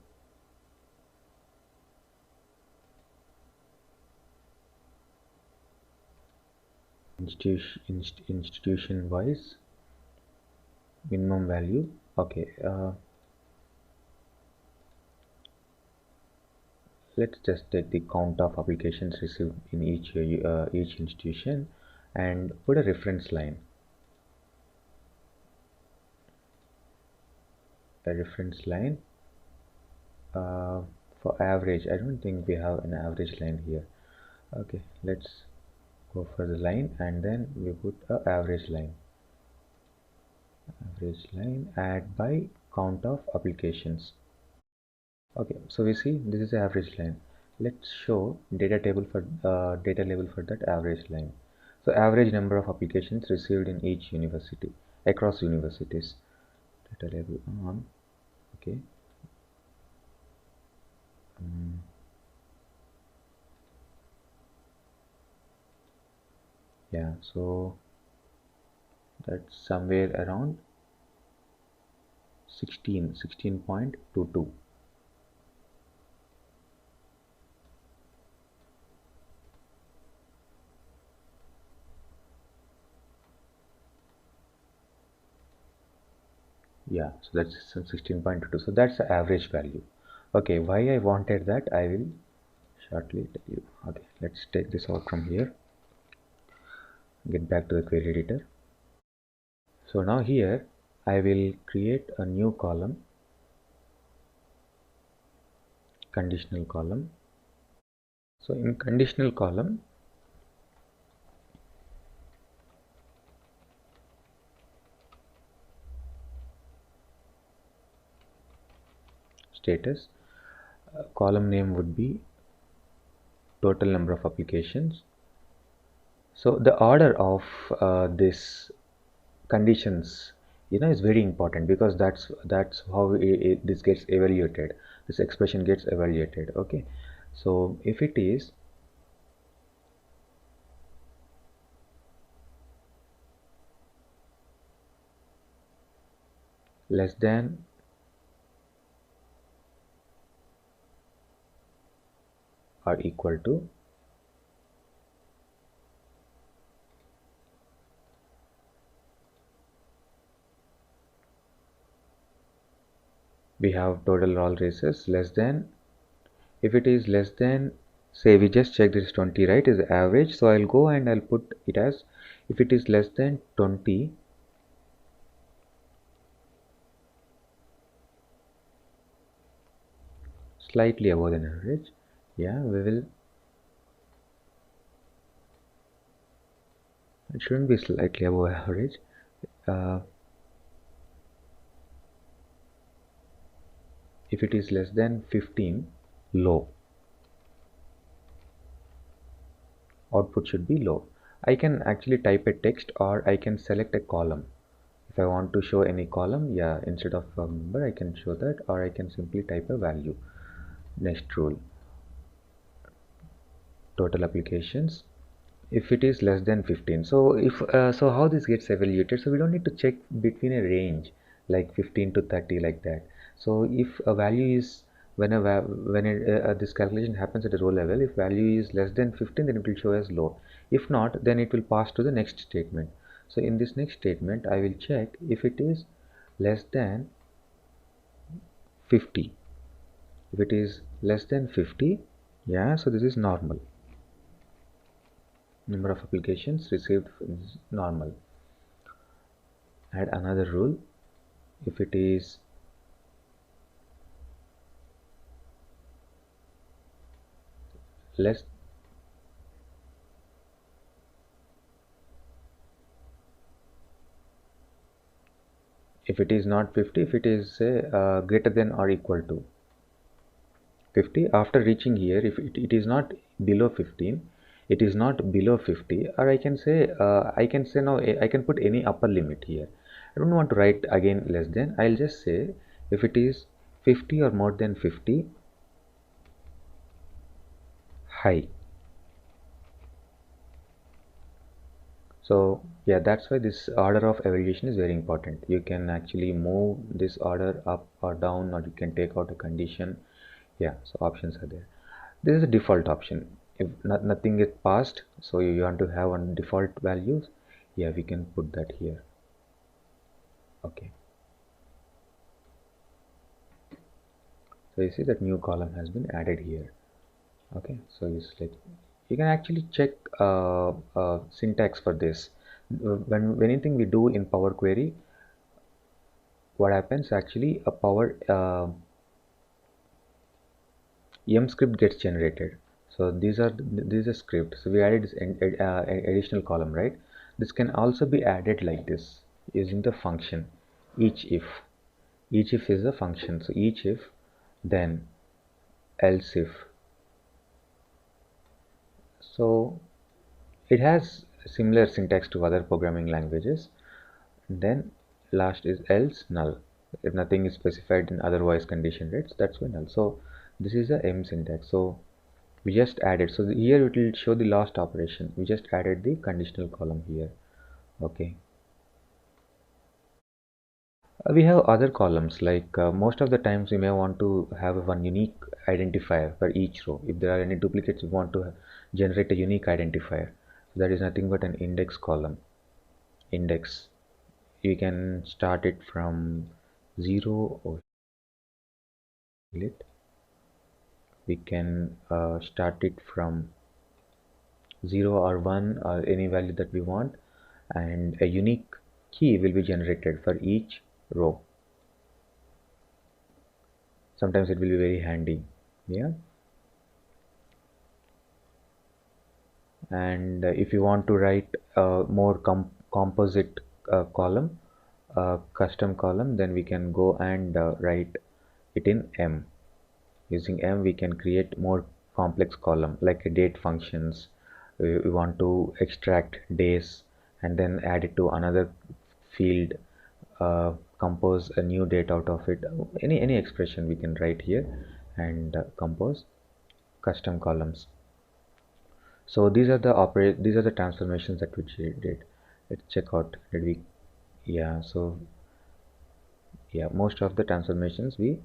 institution wise minimum value. Okay, let's just take the count of applications received in each institution and put a reference line. For average. I don't think we have an average line here. Okay, let's go for the line and then we put a average line. Add by count of applications. Okay, so we see this is the average line. Let's show data table for data label for that average line. So average number of applications received in each university across universities. Data label on. Okay. Yeah, so that's somewhere around 16.22. Yeah, so that's 16.22. So that's the average value. Okay, why I wanted that I will shortly tell you. Okay, let's take this out from here. Get back to the query editor. So now here I will create a new column, conditional column. So in conditional column, status, column name would be total number of applications. So the order of this conditions, is very important, because that's how this gets evaluated. This expression gets evaluated. Okay, so if it is less than or equal to we have total all races less than. If it is less than, say we just check this 20, right, is the average. So I'll go and I'll put it as, if it is less than 20, slightly above than average, yeah, we will, it shouldn't be slightly above average. If it is less than 15, low, output should be low. I can actually type a text, or I can select a column. If I want to show any column, yeah, instead of a number I can show that, or I can simply type a value. Next rule, total applications, if it is less than 15. So if so how this gets evaluated, so we don't need to check between a range like 15 to 30 like that. So if a value is, when this calculation happens at a row level, if value is less than 15, then it will show as low. If not, then it will pass to the next statement. So in this next statement I will check if it is less than 50. If it is less than 50, yeah, so this is normal. Number of applications received is normal. Add another rule. If it is less, if it is not 50, if it is greater than or equal to 50, after reaching here, if it is not below 15, it is not below 50, or I can say now I can put any upper limit here. I don't want to write again less than. I'll just say if it is 50 or more than 50, high. So yeah, that's why this order of evaluation is very important. You can actually move this order up or down, or you can take out a condition. Yeah, so options are there. This is a default option. If nothing gets passed, so you want to have on default values, yeah, we can put that here. Okay, so you see that new column has been added here. Okay, so you can actually check syntax for this. When anything we do in Power Query, what happens actually, a Power M script gets generated. So these are script. So we added this additional column, right? This can also be added like this using the function each if. Each if is a function. So each if, then else if. So it has similar syntax to other programming languages. Then last is else null. If nothing is specified in otherwise condition, right? So that's why null. So this is the M syntax. So we just added, so here it will show the last operation. We just added the conditional column here. Okay, we have other columns, like most of the times we may want to have one unique identifier for each row. If there are any duplicates, we want to generate a unique identifier. So that is nothing but an index column. Index, you can start it from 0 or we can start it from 0 or 1 or any value that we want, and a unique key will be generated for each row. Sometimes it will be very handy. Yeah, and if you want to write a more composite column, custom column, then we can go and write it in M. Using M we can create more complex column, like a date functions. We want to extract days and then add it to another field, compose a new date out of it. Any expression we can write here and compose custom columns. So these are the transformations that we did. Let's check out, did we, yeah, so yeah, most of the transformations we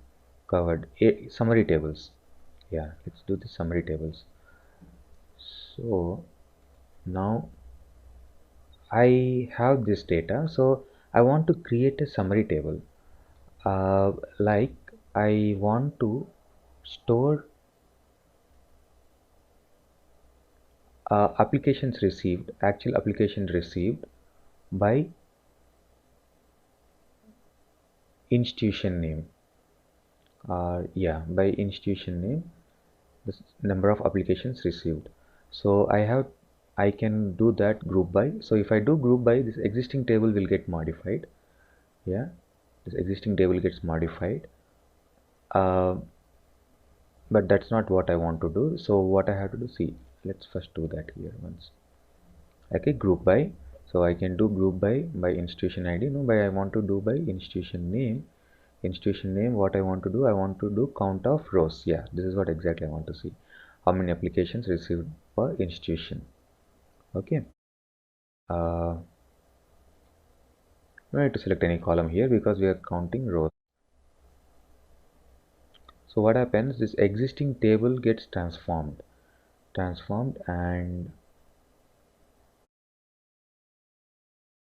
covered. Summary tables, yeah, let's do the summary tables. So now I have this data, so I want to create a summary table. Like I want to store applications received, actual application received by institution name. Yeah, by institution name, the number of applications received. So I can do that group by. So if I do group by, this existing table will get modified. Yeah, this existing table gets modified. But that's not what I want to do. So what I have to do, see, let's first do that here once. Okay, group by. So I can do group by institution ID. No, by I want to do by institution name. Institution name, what I want to do, I want to do count of rows. Yeah, this is what exactly I want to see. How many applications received per institution. Okay. No need to select any column here because we are counting rows. So what happens, this existing table gets transformed and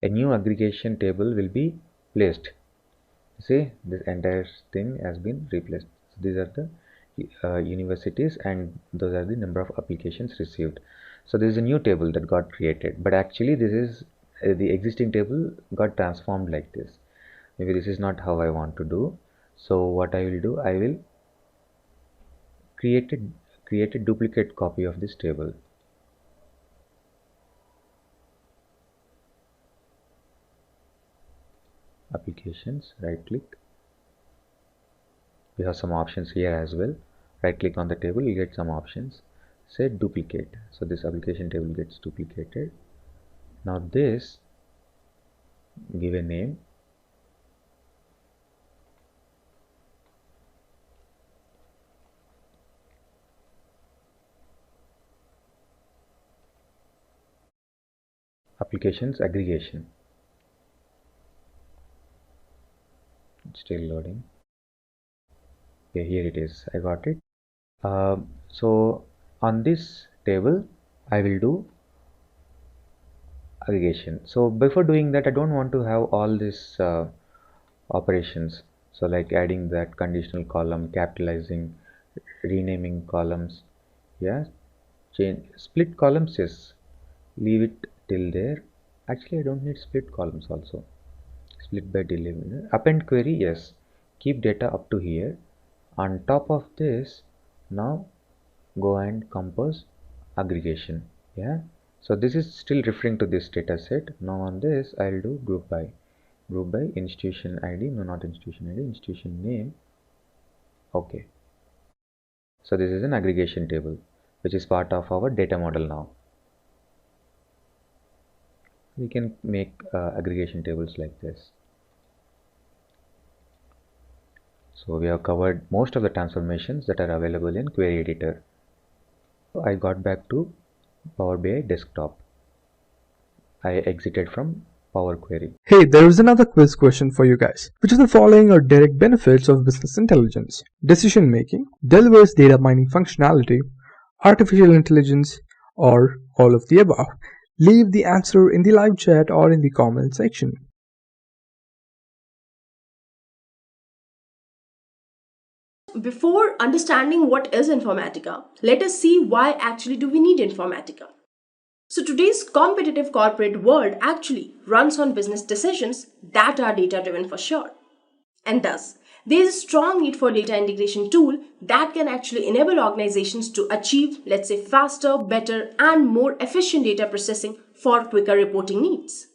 a new aggregation table will be placed. See, this entire thing has been replaced. So these are the universities and those are the number of applications received. So there is a new table that got created, but actually this is the existing table got transformed like this. Maybe this is not how I want to do. So what I will do, I will create a duplicate copy of this table. Applications, right click. We have some options here as well. Right click on the table, you get some options. Say duplicate. So this application table gets duplicated. Now this, give a name, applications aggregation. It's still loading. Okay, here it is. I got it. So on this table, I will do aggregation. So before doing that, I don't want to have all these operations. So like adding that conditional column, capitalizing, renaming columns. Yeah, change split columns. Yes, leave it till there. Actually, I don't need split columns also. Split by delete. Append query. Yes, keep data up to here. On top of this, now go and compose aggregation. Yeah, so this is still referring to this data set. Now on this I'll do group by institution ID, no, not institution ID, institution name. Okay, so this is an aggregation table which is part of our data model. Now we can make aggregation tables like this. So we have covered most of the transformations that are available in query editor. So I got back to Power BI desktop. I exited from Power Query. Hey, there is another quiz question for you guys. Which of the following are direct benefits of business intelligence? Decision making, delivers data mining functionality, artificial intelligence, or all of the above? Leave the answer in the live chat or in the comment section. Before understanding what is Informatica, let us see why actually do we need Informatica. So today's competitive corporate world actually runs on business decisions that are data driven for sure. And thus, there is a strong need for data integration tool that can actually enable organizations to achieve, let's say, faster, better, and more efficient data processing for quicker reporting needs.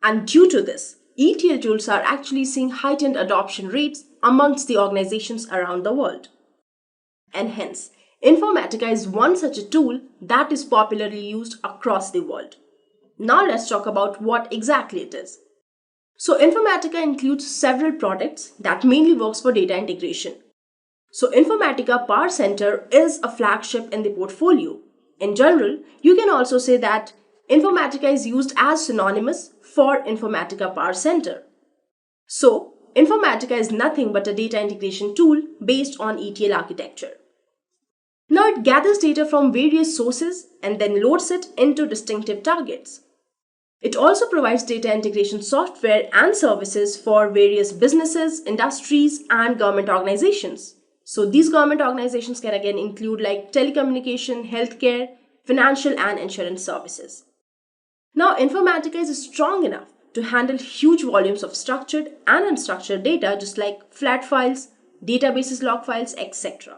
And due to this, ETL tools are actually seeing heightened adoption rates amongst the organizations around the world. And hence, Informatica is one such a tool that is popularly used across the world. Now let's talk about what exactly it is. So Informatica includes several products that mainly works for data integration. So Informatica Power Center is a flagship in the portfolio. In general, you can also say that Informatica is used as synonymous for Informatica Power Center. So Informatica is nothing but a data integration tool based on ETL architecture. Now it gathers data from various sources and then loads it into distinctive targets. It also provides data integration software and services for various businesses, industries, and government organizations. So these government organizations can again include like telecommunication, healthcare, financial and insurance services. Now Informatica is strong enough to handle huge volumes of structured and unstructured data just like flat files, databases, log files, etc.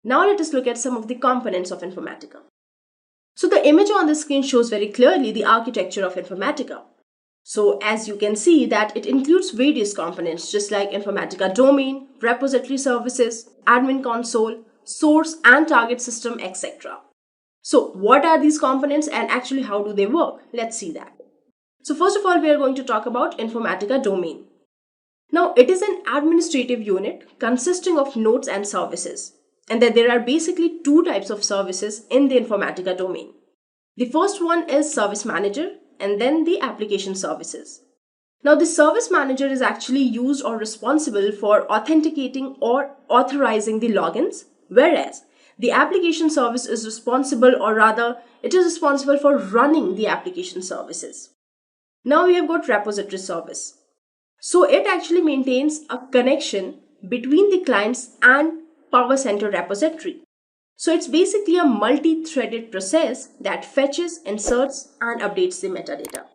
Now let us look at some of the components of Informatica. So the image on the screen shows very clearly the architecture of Informatica. So as you can see that it includes various components just like Informatica domain, repository services, admin console, source and target system, etc. So what are these components and actually how do they work? Let's see that. So first of all, we are going to talk about Informatica domain. Now it is an administrative unit consisting of nodes and services. And that there are basically two types of services in the Informatica domain. The first one is Service Manager and then the Application Services. Now the Service Manager is actually used or responsible for authenticating or authorizing the logins, whereas the Application Service is responsible, or rather it is responsible for running the application services. Now we have got Repository Service. So it actually maintains a connection between the clients and Power Center repository. So it's basically a multi-threaded process that fetches, inserts and updates the metadata.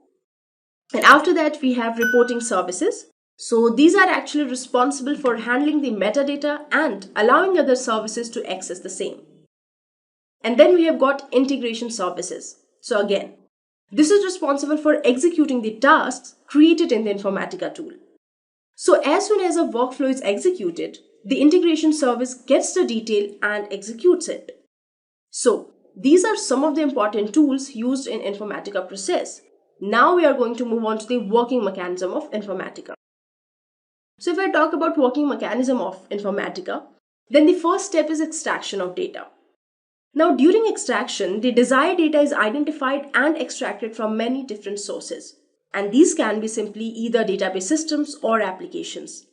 And after that we have reporting services. So these are actually responsible for handling the metadata and allowing other services to access the same. And then we have got integration services. So again, this is responsible for executing the tasks created in the Informatica tool. So as soon as a workflow is executed, the integration service gets the detail and executes it. So these are some of the important tools used in Informatica process. Now we are going to move on to the working mechanism of Informatica. So if I talk about working mechanism of Informatica, then the first step is extraction of data. Now, during extraction, the desired data is identified and extracted from many different sources. And these can be simply either database systems or applications.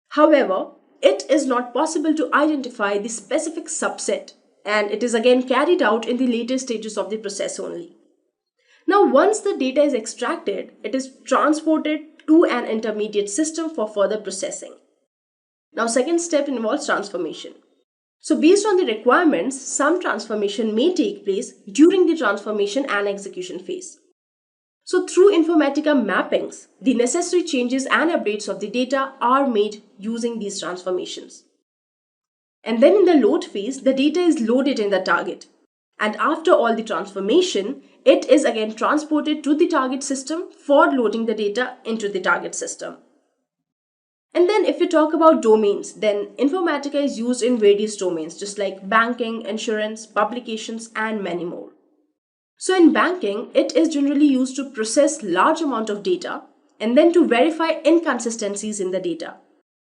However, it is not possible to identify the specific subset, and it is again carried out in the later stages of the process only. Now, once the data is extracted, it is transported to an intermediate system for further processing. Now, second step involves transformation. So, based on the requirements, some transformation may take place during the transformation and execution phase. So, through Informatica mappings, the necessary changes and updates of the data are made using these transformations. And then in the load phase, the data is loaded in the target. And after all the transformation, it is again transported to the target system for loading the data into the target system. And then if we talk about domains, then Informatica is used in various domains, just like banking, insurance, publications, and many more. So in banking, it is generally used to process large amount of data and then to verify inconsistencies in the data.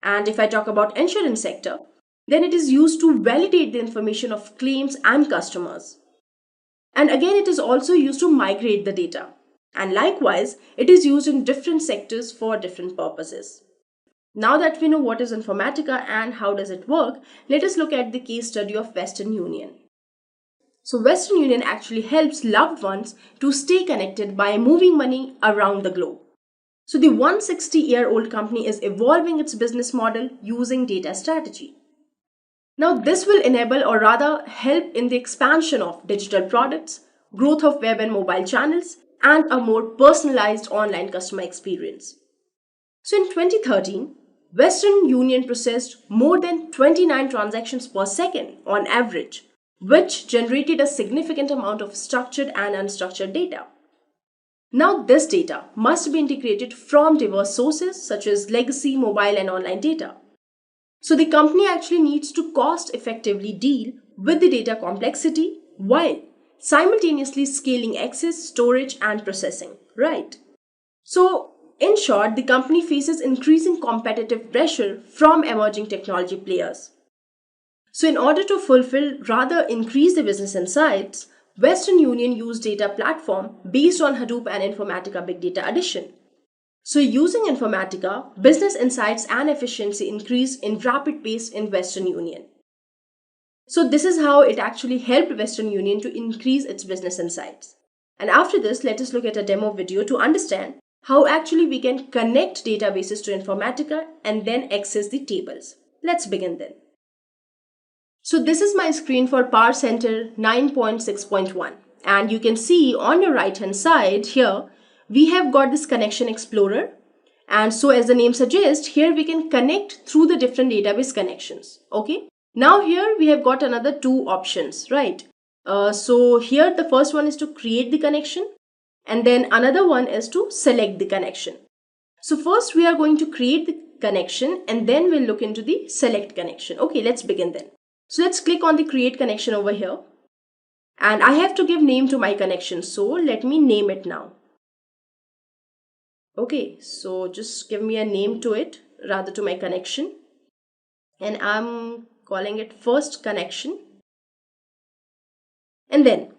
And if I talk about insurance sector, then it is used to validate the information of claims and customers. And again, it is also used to migrate the data. And likewise, it is used in different sectors for different purposes. Now that we know what is Informatica and how does it work, let us look at the case study of Western Union. So Western Union actually helps loved ones to stay connected by moving money around the globe. So the 160-year-old company is evolving its business model using data strategy. Now this will enable or rather help in the expansion of digital products, growth of web and mobile channels, and a more personalized online customer experience. So in 2013, Western Union processed more than 29 transactions per second on average, which generated a significant amount of structured and unstructured data. Now this data must be integrated from diverse sources such as legacy, mobile, and online data. So the company actually needs to cost effectively deal with the data complexity while simultaneously scaling access, storage, and processing, right? So in short, the company faces increasing competitive pressure from emerging technology players. So in order to increase the business insights, Western Union used data platform based on Hadoop and Informatica Big Data Addition. So using Informatica, business insights and efficiency increased in rapid pace in Western Union. So this is how it actually helped Western Union to increase its business insights. And after this, let us look at a demo video to understand how actually we can connect databases to Informatica and then access the tables. Let's begin then. So this is my screen for Power Center 9.6.1, and you can see on your right hand side here we have got this connection explorer, and so as the name suggests, here we can connect through the different database connections. Okay, now here we have got another two options, right? So here the first one is to create the connection, and then another one is to select the connection. So first we are going to create the connection and then we'll look into the select connection. Okay, let's begin then. So let's click on the create connection over here, and I have to give name to my connection, so let me name it now. Okay, so just give me a name to it, rather to my connection, and I'm calling it first connection. And then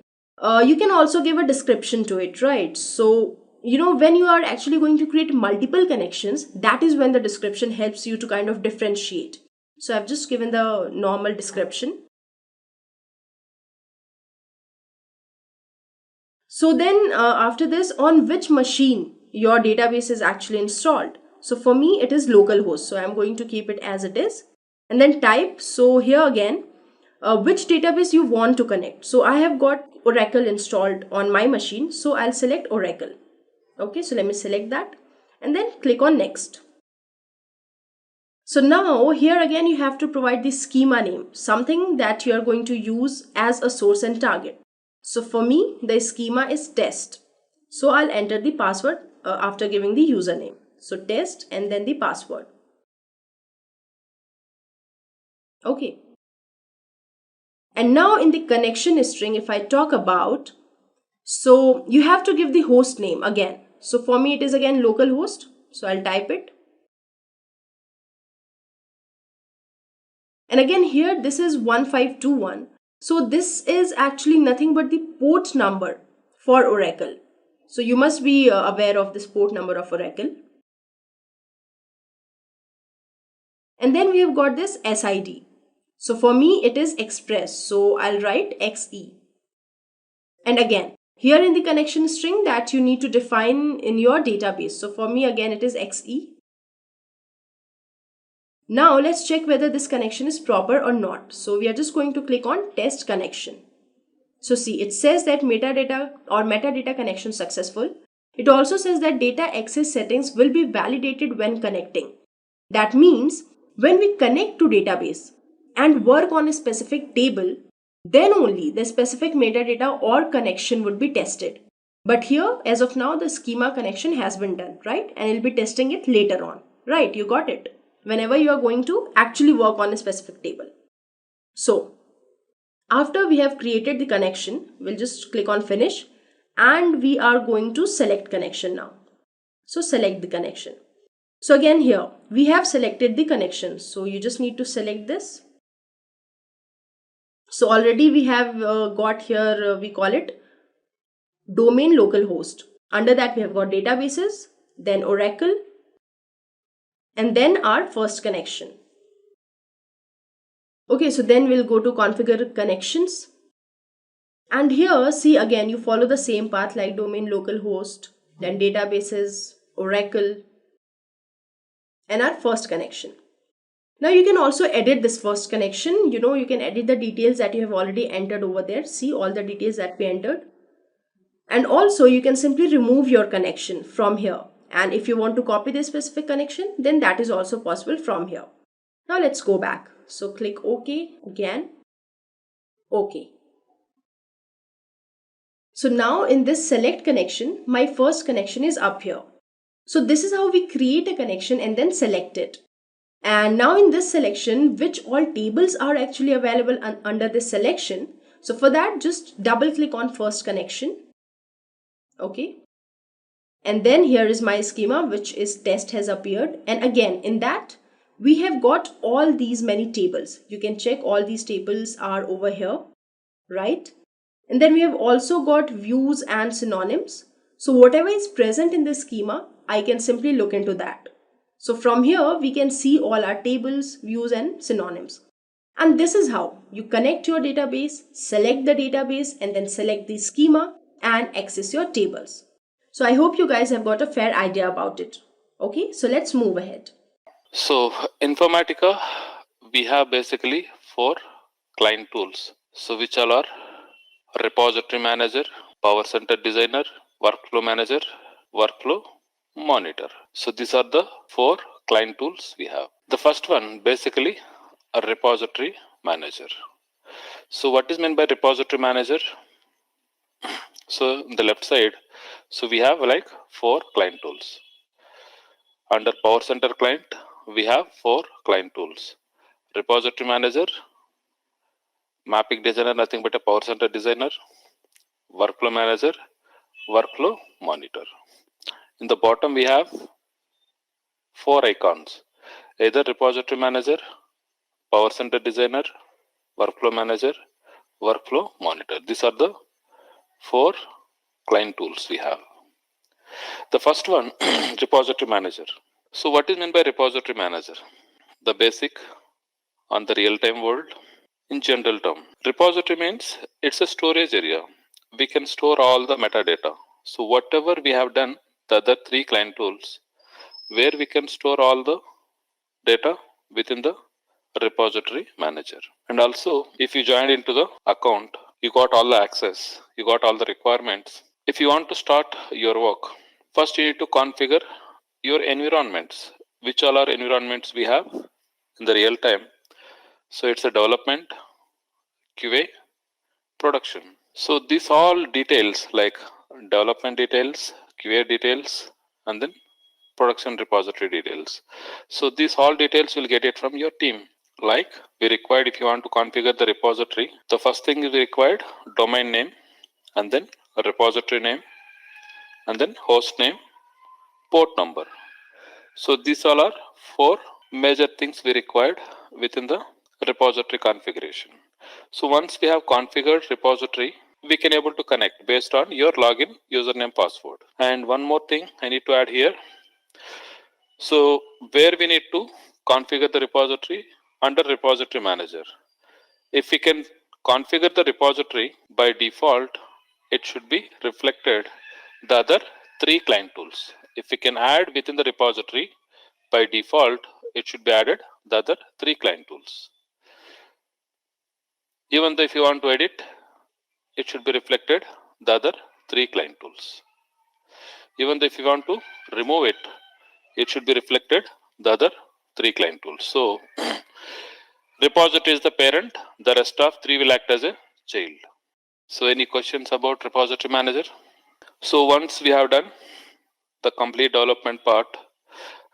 you can also give a description to it, right? So when you are actually going to create multiple connections, that is when the description helps you to kind of differentiate. So I've just given the normal description. So then after this, on which machine your database is actually installed. So for me, it is localhost. So I'm going to keep it as it is. And then type. So here again, which database you want to connect. So I have got Oracle installed on my machine. So I'll select Oracle. Okay, so let me select that and then click on next. So now here again you have to provide the schema name, something that you are going to use as a source and target. So for me, the schema is test. So I'll enter the password after giving the username. So test and then the password. Okay. And now in the connection string, if I talk about, so you have to give the host name again. So for me, it is again localhost. So I'll type it. And again here, this is 1521. So this is actually nothing but the port number for Oracle. So you must be aware of this port number of Oracle. And then we have got this SID. So for me it is Express. So I'll write XE. And again, here in the connection string that you need to define in your database. So for me again it is XE. Now let's check whether this connection is proper or not. So we are just going to click on test connection. So see, it says that metadata connection successful. It also says that data access settings will be validated when connecting. That means when we connect to database and work on a specific table, then only the specific metadata or connection would be tested. But here, as of now, the schema connection has been done, right? And we'll be testing it later on, right? You got it. Whenever you are going to actually work on a specific table. So, after we have created the connection, we'll just click on finish and we are going to select connection now. So select the connection. So again here, we have selected the connection. So you just need to select this. So already we have got here, we call it domain localhost. Under that we have got databases, then Oracle, and then our first connection. Okay, so then we'll go to configure connections. And here, see again, you follow the same path like domain localhost, then databases, Oracle, and our first connection. Now you can also edit this first connection. You can edit the details that you have already entered over there. See all the details that we entered. And also you can simply remove your connection from here. And if you want to copy this specific connection, then that is also possible from here. Now let's go back. So click OK again. OK. So now in this select connection, my first connection is up here. So this is how we create a connection and then select it. And now in this selection, which all tables are actually available under this selection. So for that, just double click on first connection. Okay. And then here is my schema, which is test has appeared. And again, in that, we have got all these many tables. You can check all these tables are over here, right? And then we have also got views and synonyms. So whatever is present in the schema, I can simply look into that. So from here, we can see all our tables, views and synonyms. And this is how you connect your database, select the database and then select the schema and access your tables. So I hope you guys have got a fair idea about it. Okay, so let's move ahead. So Informatica, we have basically 4 client tools. So which all are Repository Manager, Power Center Designer, Workflow Manager, Workflow Monitor. So these are the 4 client tools we have. The first one basically a Repository Manager. So what is meant by Repository Manager? So on the left side, so we have like 4 client tools. Under Power Center Client, we have 4 client tools. Repository Manager, Mapping Designer, nothing but a Power Center Designer, Workflow Manager, Workflow Monitor. In the bottom, we have 4 icons, either Repository Manager, Power Center Designer, Workflow Manager, Workflow Monitor. These are the 4 client tools we have. The first one, Repository Manager. So what is meant by Repository Manager? The basic on the real-time world. In general term, repository means it's a storage area. We can store all the metadata. So whatever we have done, the other 3 client tools, where we can store all the data within the repository manager. And also, if you joined into the account, you got all the access, you got all the requirements. If you want to start your work, first you need to configure your environments. Which all are environments we have in the real time? So it's a development, QA, production. So these all details like development details, QA details, and then production repository details. So these all details will get it from your team. Like we required, if you want to configure the repository, the first thing is required domain name, and then a repository name, and then host name, port number. So these all are 4 major things we required within the repository configuration. So once we have configured repository, we can able to connect based on your login username password. And one more thing I need to add here. So where we need to configure the repository under repository manager. If we can configure the repository by default, it should be reflected the other three client tools. If we can add within the repository by default, it should be added the other three client tools. Even though if you want to edit, it should be reflected the other three client tools. Even though if you want to remove it, it should be reflected the other three client tools. So repository is the parent, the rest of three will act as a child. So any questions about repository manager? So once we have done the complete development part,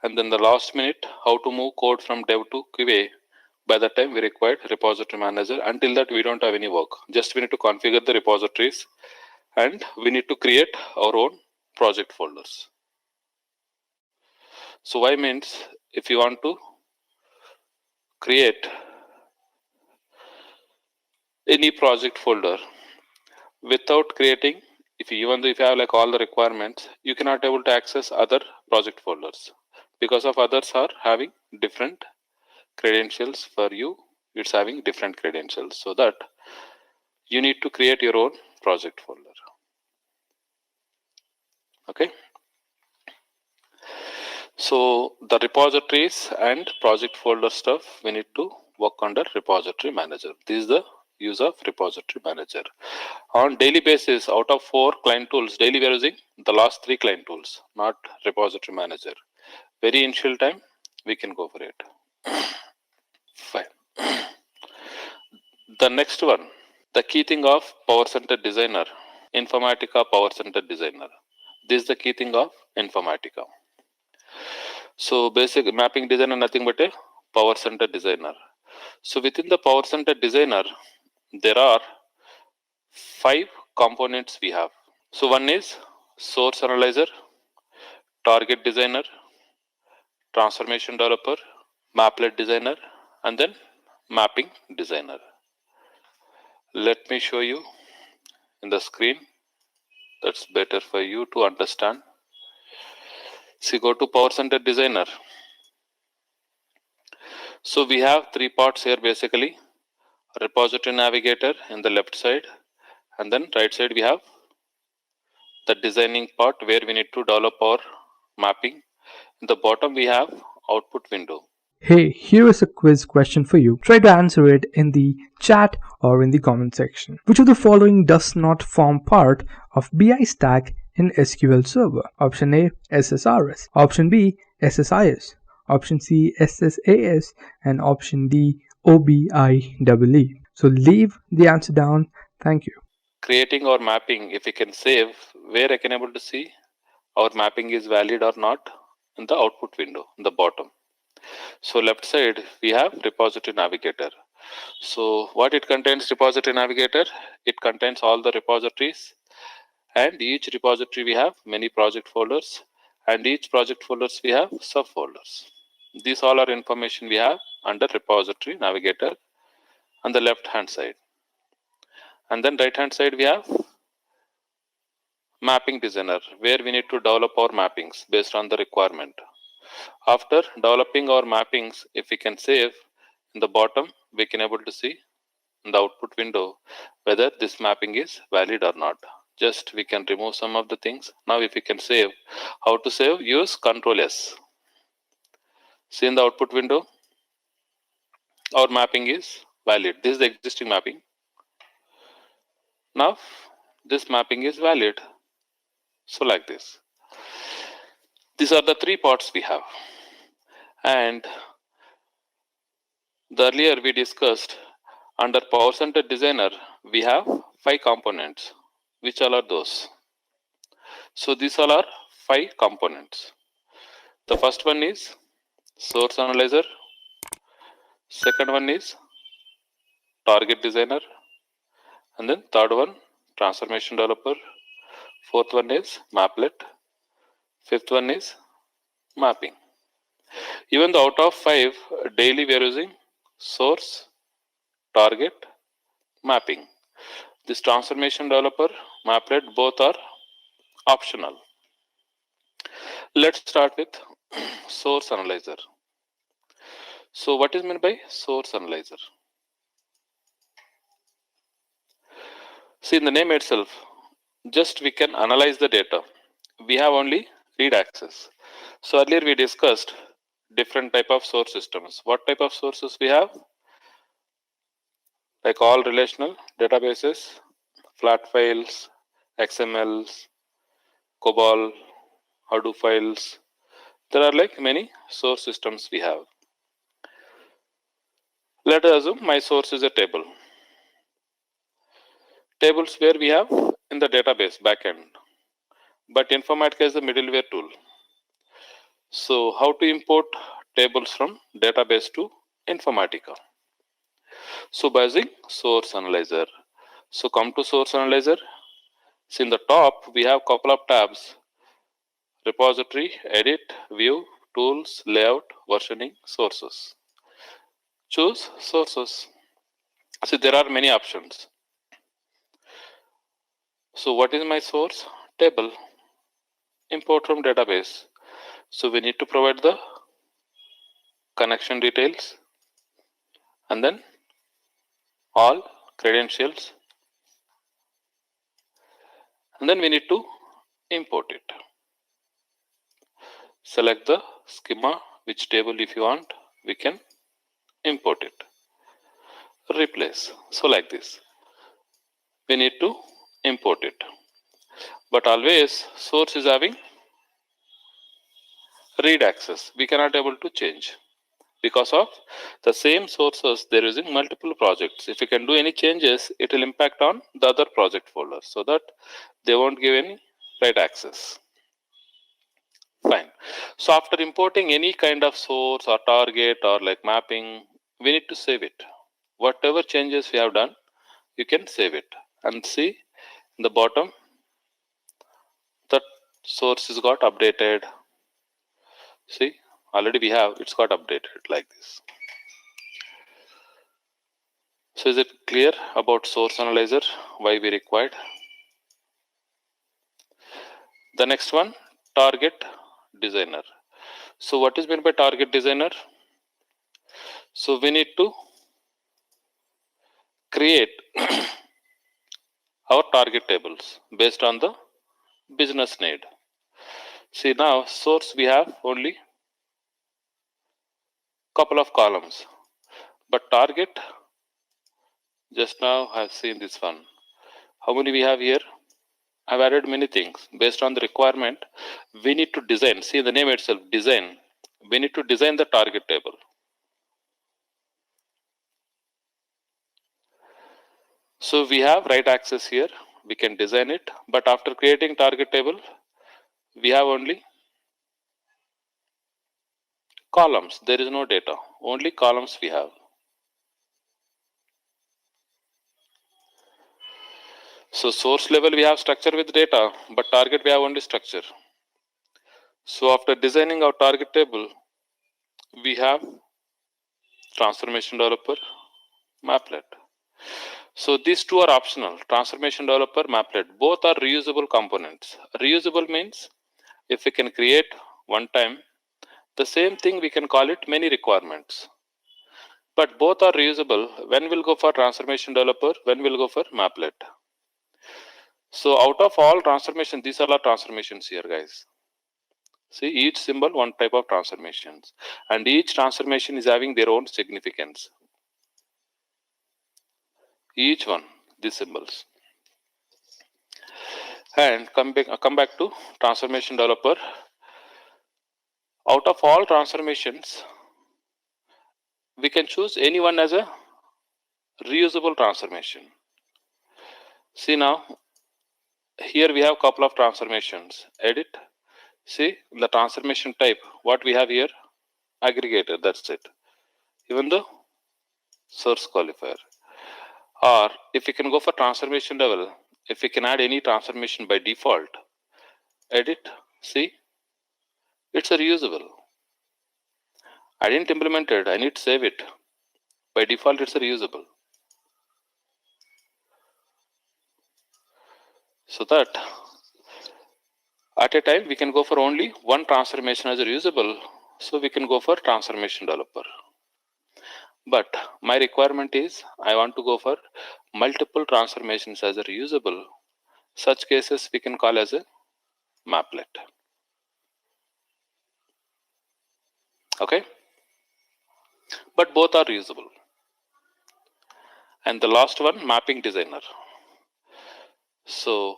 and then the last minute how to move code from dev to QA, by that time we required repository manager. Until that we don't have any work. Just we need to configure the repositories and we need to create our own project folders. So why means if you want to create any project folder without creating, even though if you have like all the requirements, you cannot able to access other project folders because of others are having different credentials. For you, it's having different credentials, so that you need to create your own project folder. Okay. So the repositories and project folder stuff we need to work under repository manager. This is the use of repository manager. On daily basis, out of 4 client tools, daily we are using the last 3 client tools, not repository manager. Very initial time, we can go for it. Fine. The next one, the key thing of Power Center Designer, Informatica Power Center Designer. This is the key thing of Informatica. So basic mapping designer, nothing but a Power Center Designer. So within the Power Center Designer, there are 5 components we have. So one is Source Analyzer, Target Designer, Transformation Developer, Maplet Designer, and then Mapping Designer. Let me show you in the screen. That's better for you to understand. See, go to Power Center Designer. So we have 3 parts here basically. Repository Navigator in the left side, and then right side we have the designing part where we need to develop our mapping. In the bottom we have output window. Hey, here is a quiz question for you. Try to answer it in the chat or in the comment section. Which of the following does not form part of BI stack in SQL Server? Option A, SSRS. Option B, SSIS. Option C, SSAS. And option D, OBIEE. So leave the answer down. Thank you. Creating our mapping, if we can save, where I can able to see our mapping is valid or not, in the output window in the bottom. So left side we have Repository Navigator. So what it contains, Repository Navigator? It contains all the repositories, and each repository we have many project folders, and each project folders we have subfolders. These all are information we have under Repository Navigator on the left hand side. And then right hand side we have Mapping Designer, where we need to develop our mappings based on the requirement. After developing our mappings, if we can save, in the bottom we can able to see in the output window whether this mapping is valid or not. Just we can remove some of the things. Now if we can save, how to save? Use Ctrl S. See in the output window, our mapping is valid. This is the existing mapping. Now this mapping is valid. So like this. These are the 3 parts we have. And the earlier we discussed under Power Center Designer, we have 5 components. Which all are those? So these all are 5 components. The first one is Source Analyzer. Second one is Target Designer. And then third one, Transformation Developer. Fourth one is Maplet. Fifth one is Mapping. Even though out of 5, daily we are using Source, Target, mapping. This transformation developer, Maplet, both are optional. Let's start with source analyzer. So what is meant by source analyzer? See, in the name itself, just we can analyze the data. We have only read access. So earlier we discussed different type of source systems. What type of sources we have? Like all relational databases, flat files, XMLs, COBOL, Hadoop files. There are like many source systems we have. Let us assume my source is a table. Tables where we have in the database backend, but Informatica is the middleware tool. So how to import tables from database to Informatica? So by using source analyzer. So come to source analyzer. See, in the top we have couple of tabs: repository, edit, view, tools, layout, versioning, sources. Choose sources. See, there are many options. So what is my source? Table. Import from database. So we need to provide the connection details and then all credentials, and then we need to import it. Select the schema, which table if you want, we can import it. Replace. So like this, we need to import it. But always source is having read access. We cannot able to change. Because of the same sources, they're using multiple projects. If you can do any changes, it will impact on the other project folder, so that they won't give any write access. Fine. So after importing any kind of source or target or like mapping, we need to save it. Whatever changes we have done, you can save it. And see, in the bottom, that source is got updated. See, already we have, it's got updated like this. So is it clear about source analyzer, why we required? The next one, target designer. So what is meant by target designer? So we need to create our target tables based on the business need. See, now source we have only couple of columns, but target, just now I have seen this one. How many we have here? I've added many things based on the requirement. We need to design. See the name itself, design. We need to design the target table. So we have write access here. We can design it, but after creating target table, we have only columns. There is no data. Only columns we have. So source level we have structure with data, but target we have only structure. So after designing our target table, we have transformation developer, Maplet. So these two are optional, transformation developer, Maplet. Both are reusable components. Reusable means if we can create one time, the same thing we can call it many requirements. But both are reusable. When we'll go for transformation developer, when we'll go for Maplet. So out of all transformation, these are all transformations here, guys. See, each symbol, one type of transformations. And each transformation is having their own significance. Each one, these symbols. And come back to transformation developer. Out of all transformations, we can choose any one as a reusable transformation. See now, here we have a couple of transformations. Edit. See the transformation type. What we have here? Aggregator. That's it. Even the source qualifier. Or if we can go for transformation level, if we can add any transformation by default, edit. See, it's a reusable. I didn't implement it. I need to save it. By default, it's a reusable. so that at a time we can go for only one transformation as a reusable, so we can go for transformation developer. But my requirement is I want to go for multiple transformations as a reusable. Such cases we can call as a maplet. Okay, but both are reusable. And the last one, mapping designer. So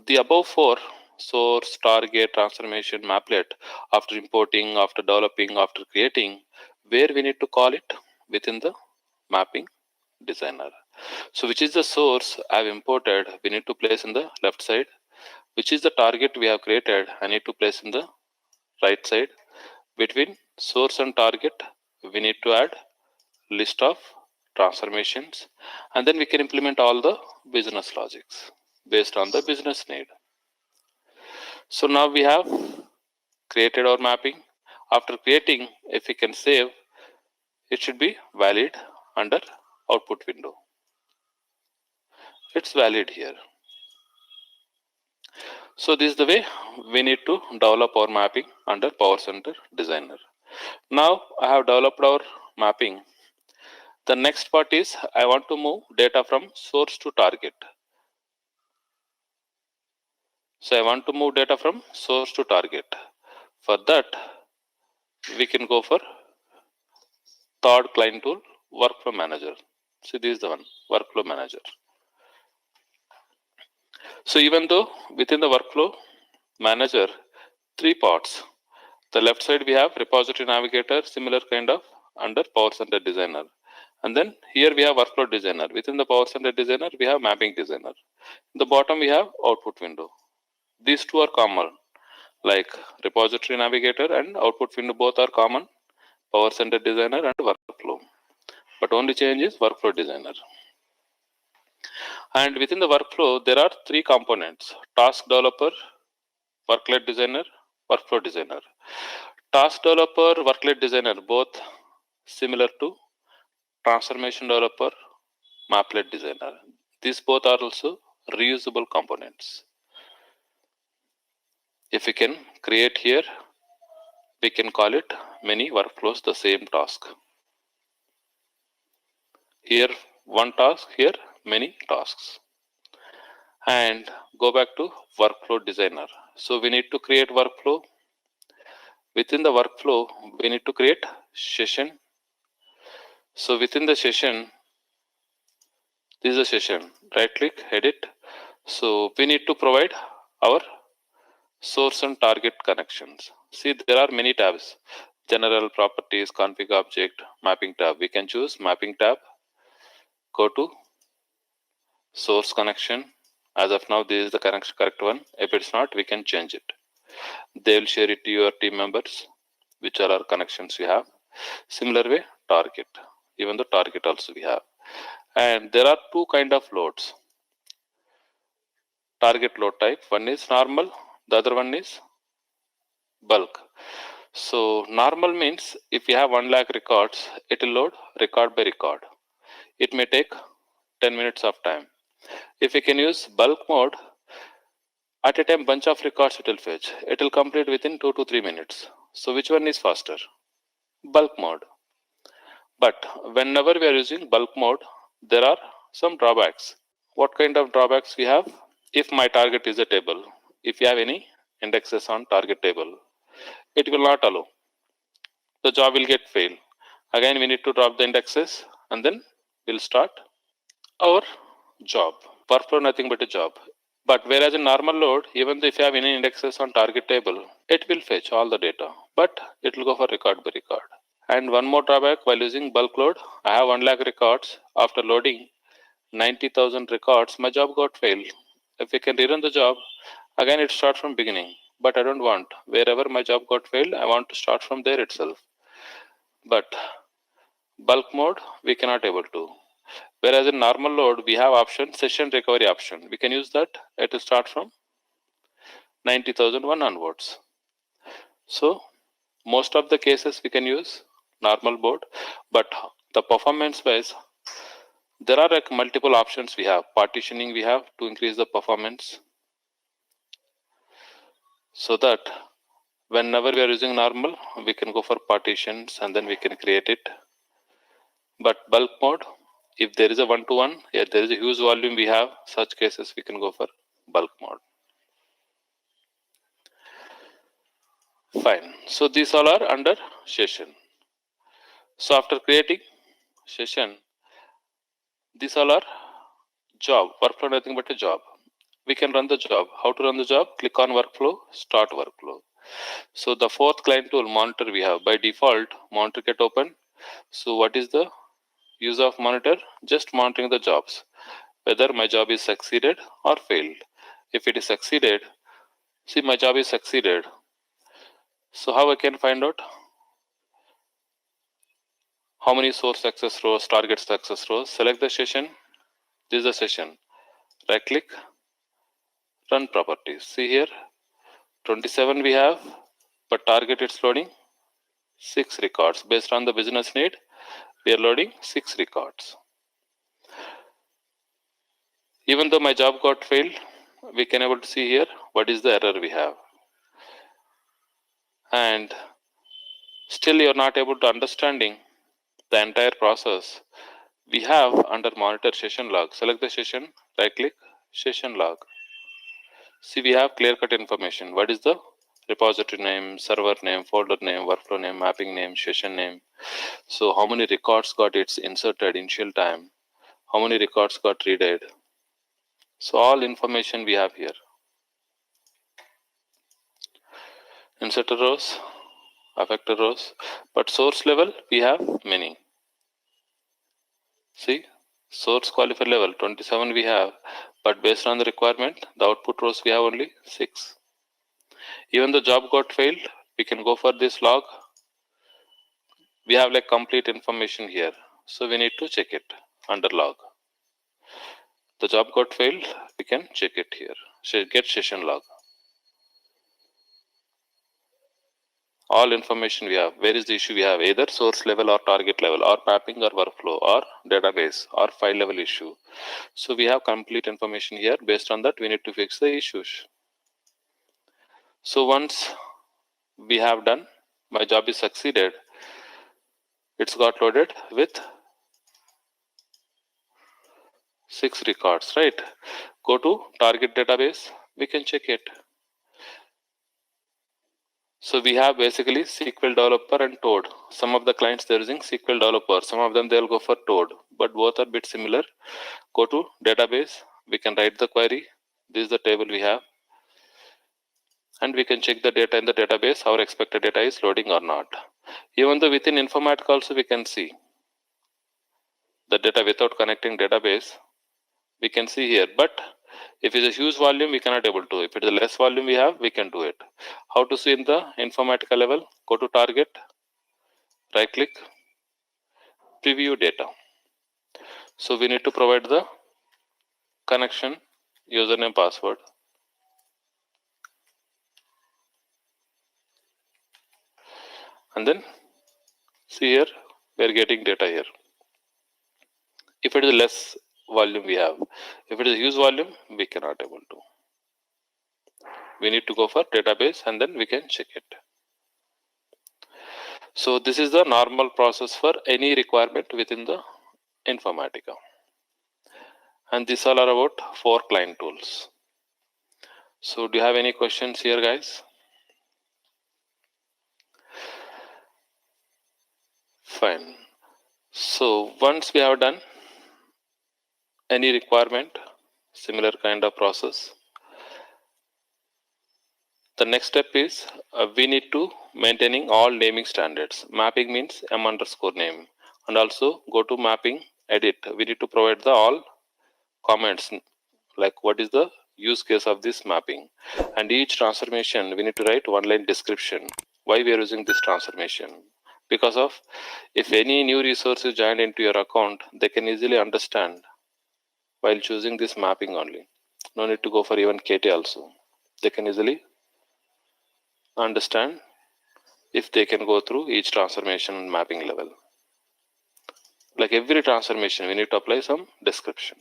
the above four, source, target, transformation, maplet, after importing, after developing, after creating, where we need to call it within the mapping designer. So which is the source I have imported, we need to place in the left side. Which is the target we have created, I need to place in the right side. Between source and target, we need to add list of transformations, and then we can implement all the business logics based on the business need. So now we have created our mapping. After creating, if we can save, it should be valid under output window. It's valid here. So this is the way we need to develop our mapping under Power Center Designer. Now I have developed our mapping. The next part is I want to move data from source to target. So I want to move data from source to target. For that, we can go for third client tool, Workflow Manager. See, this is the one, Workflow Manager. So even though within the Workflow Manager, three parts. The left side we have Repository Navigator, similar kind of under Power Center Designer. And then here we have Workflow Designer. Within the Power Center Designer, we have Mapping Designer. In the bottom we have Output Window. These two are common, like Repository Navigator and Output Window both are common, Power Center Designer and Workflow. But only change is Workflow Designer. And within the workflow, there are three components: Task Developer, Workload Designer, Workflow Designer. Task Developer, Workload Designer, both similar to Transformation Developer, Maplet Designer. These both are also reusable components. If we can create here, we can call it many workflows the same task. Here one task, here many tasks. And go back to Workflow Designer. So we need to create workflow. Within the workflow, we need to create session. So within the session, this is a session. Right click, edit. So we need to provide our source and target connections. See, there are many tabs: general, properties, config object, mapping tab. We can choose mapping tab. Go to source connection. As of now, this is the correct one. If it's not, we can change it. They will share it to your team members, which are our connections we have. Similar way, target. Even the target also we have. And there are two kind of loads. Target load type. One is normal, the other one is bulk. So normal means if you have 1 lakh records, it will load record by record. It may take 10 minutes of time. If you can use bulk mode, at a time bunch of records it will fetch. It will complete within 2 to 3 minutes. So which one is faster? Bulk mode. But whenever we are using bulk mode, there are some drawbacks. What kind of drawbacks we have? If my target is a table, if you have any indexes on target table, it will not allow. The job will get fail. Again, we need to drop the indexes and then we'll start our job. Workflow nothing but a job. But whereas in normal load, even if you have any indexes on target table, it will fetch all the data, but it will go for record by record. And one more drawback while using bulk load, I have 1 lakh records. After loading 90,000 records, my job got failed. If we can rerun the job, again it starts from beginning. But I don't want. Wherever my job got failed, I want to start from there itself. But bulk mode, we cannot able to. Whereas in normal load, we have option session recovery option. We can use that. It will start from 90,001 onwards. So most of the cases we can use normal mode, but the performance wise, there are like multiple options we have. Partitioning we have to increase the performance. so that whenever we are using normal, we can go for partitions and then we can create it. But bulk mode, if there is a one-to-one, there is a huge volume we have, such cases we can go for bulk mode. Fine. So these all are under session. So after creating session, these all are job. Workflow nothing but a job. We can run the job. How to run the job? Click on workflow, start workflow. So the fourth client tool, monitor, we have. By default, monitor get open. So what is the use of monitor? Just monitoring the jobs, whether my job is succeeded or failed. If it is succeeded, see my job is succeeded. So how I can find out how many source success rows, target success rows? Select the session. This is the session. Right click, run properties. See here, 27 we have, but target it's loading 6 records. Based on the business need, we are loading 6 records. Even though my job got failed, we can able to see here what is the error we have. And still you are not able to understanding the entire process. We have under monitor session log. Select the session, right click, session log. See, we have clear cut information. What is the repository name, server name, folder name, workflow name, mapping name, session name. So how many records got it's inserted initial time, how many records got read. So all information we have here. Inserted rows, affected rows, but source level we have many. See, source qualifier level 27 we have, but based on the requirement, the output rows we have only 6. Even the job got failed, we can go for this log. We have like complete information here, so we need to check it under log. The job got failed, we can check it here. Get session log. All information we have. Where is the issue we have? Either source level or target level or mapping or workflow or database or file level issue. So we have complete information here. Based on that, we need to fix the issues. So once we have done, my job is succeeded. It's got loaded with 6 records, right? Go to target database, we can check it. So we have basically SQL Developer and Toad. Some of the clients they're using SQL Developer, some of them they'll go for Toad, but both are a bit similar. Go to database, we can write the query. This is the table we have. And we can check the data in the database, our expected data is loading or not. Even though within Informatica also we can see the data without connecting database, we can see here. But if it's a huge volume, we cannot able to. If it is a less volume we have, we can do it. How to see in the Informatica level? Go to target, right click, preview data. So we need to provide the connection, username, password. And then see here, we are getting data here. If it is less volume we have, if it is a huge volume, we cannot able to. We need to go for database and then we can check it. So this is the normal process for any requirement within the Informatica. And these all are about 4 client tools. So do you have any questions here, guys? Fine. So once we have done any requirement, similar kind of process, the next step is we need to maintaining all naming standards. Mapping means m_name, and also go to mapping, edit. We need to provide the all comments like what is the use case of this mapping, and each transformation we need to write 1-line description. Why we are using this transformation? Because of if any new resource is joined into your account, they can easily understand while choosing this mapping only. No need to go for even KT also. They can easily understand if they can go through each transformation mapping level. Like every transformation, we need to apply some description.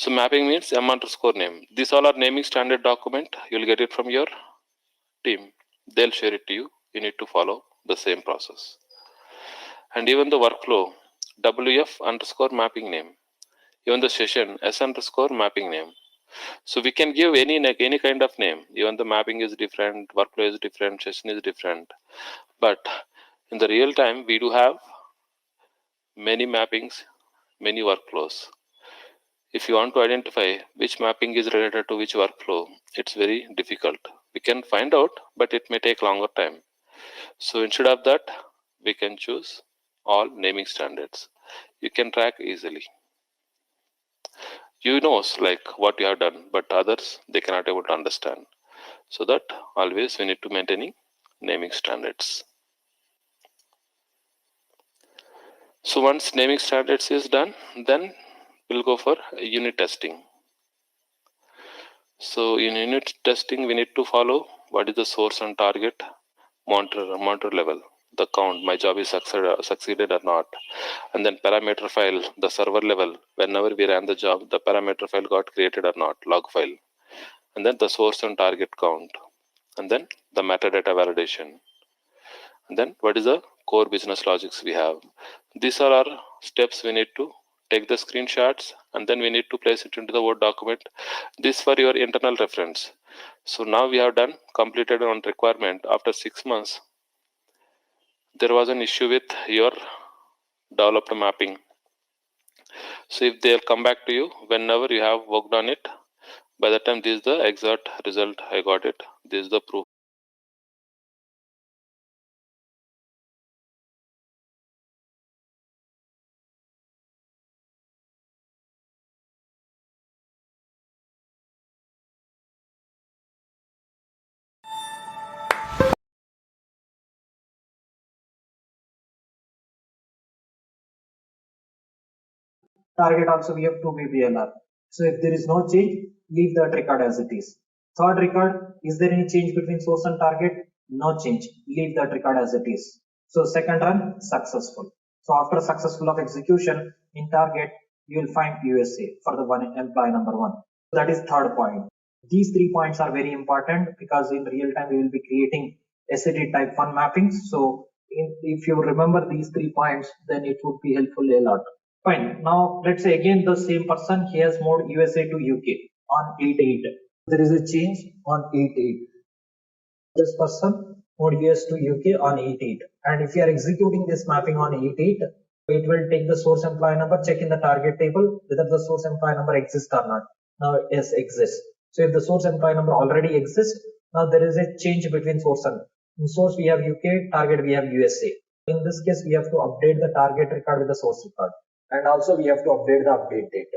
So mapping means m underscore name. These all are naming standard document. You'll get it from your team. They'll share it to you. You need to follow the same process. And even the workflow, wf underscore mapping name. Even the session, s underscore mapping name. So we can give any kind of name. Even the mapping is different, workflow is different, session is different. But in the real time, we do have many mappings, many workflows. If you want to identify which mapping is related to which workflow, it's very difficult. We can find out, but it may take longer time. So instead of that, we can choose all naming standards. You can track easily. You knows like what you have done, but others they cannot able to understand. So that always we need to maintaining naming standards. So once naming standards is done, then we'll go for unit testing. So in unit testing, we need to follow what is the source and target monitor level, the count, my job is succeeded or not, and then parameter file, the server level, whenever we ran the job, the parameter file got created or not, log file, and then the source and target count, and then the metadata validation, and then what is the core business logics we have. These are our steps. We need to take the screenshots and then we need to place it into the Word document. This for your internal reference. So now we have done completed on requirement. After 6 months, there was an issue with your developed mapping. So if they'll come back to you whenever you have worked on it, by the time this is the exact result, I got it, this is the proof. Target also we have 2 BBLR. So if there is no change, leave that record as it is. Third record, is there any change between source and target? No change, leave that record as it is. So second run, successful. So after successful of execution in target, you will find USA for the one employee number 1. That is third point. These 3 points are very important because in real time we will be creating SAT type 1 mappings. So if you remember these 3 points, then it would be helpful a lot. Fine. Now let's say again the same person, he has moved USA to UK on 8/8. There is a change on 8/8. This person moved US to UK on 8/8. And if you are executing this mapping on 8/8, it will take the source employee number, check in the target table whether the source employee number exists or not. Now yes, exists. So if the source employee number already exists, now there is a change between source and in source we have UK, target we have USA. In this case, we have to update the target record with the source record. And also we have to update the update date.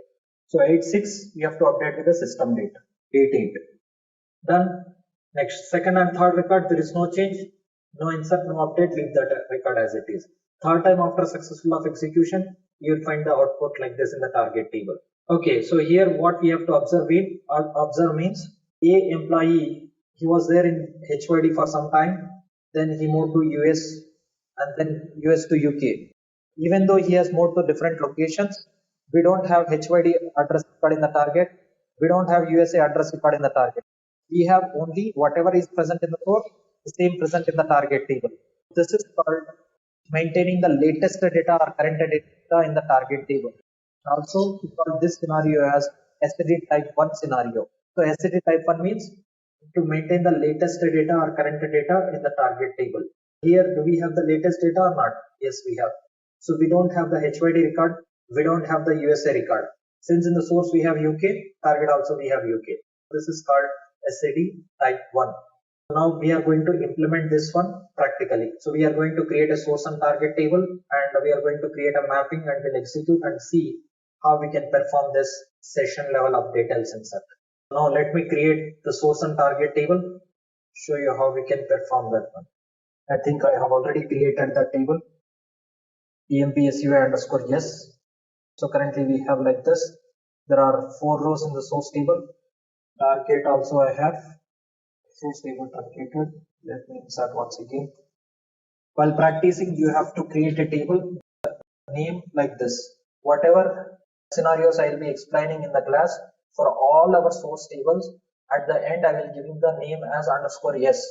So 8/6 we have to update with the system date. 8/8. Done. Next, second and third record, there is no change, no insert, no update, leave that record as it is. Third time after successful of execution, you will find the output like this in the target table. Okay, so here what we have to observe means a employee, he was there in HYD for some time, then he moved to US and then US to UK. Even though he has moved to different locations, we don't have HYD address record in the target. We don't have USA address record in the target. We have only whatever is present in the source, the same present in the target table. This is called maintaining the latest data or current data in the target table. Also, we call this scenario as SAD type 1 scenario. So SAD type 1 means to maintain the latest data or current data in the target table. Here, do we have the latest data or not? Yes, we have. So we don't have the HYD record, we don't have the USA record. Since in the source we have UK, target also we have UK. This is called SAD type 1. Now we are going to implement this one practically. So we are going to create a source and target table and we are going to create a mapping and we'll execute and see how we can perform this session level update else insert. Now let me create the source and target table, show you how we can perform that one. I think I have already created that table. EMPSUI underscore yes. So currently we have like this. There are 4 rows in the source table. Target also I have. Source table truncated. Let me insert once again. While practicing, you have to create a table name like this. Whatever scenarios I will be explaining in the class. For all our source tables, at the end I will give the name as underscore yes.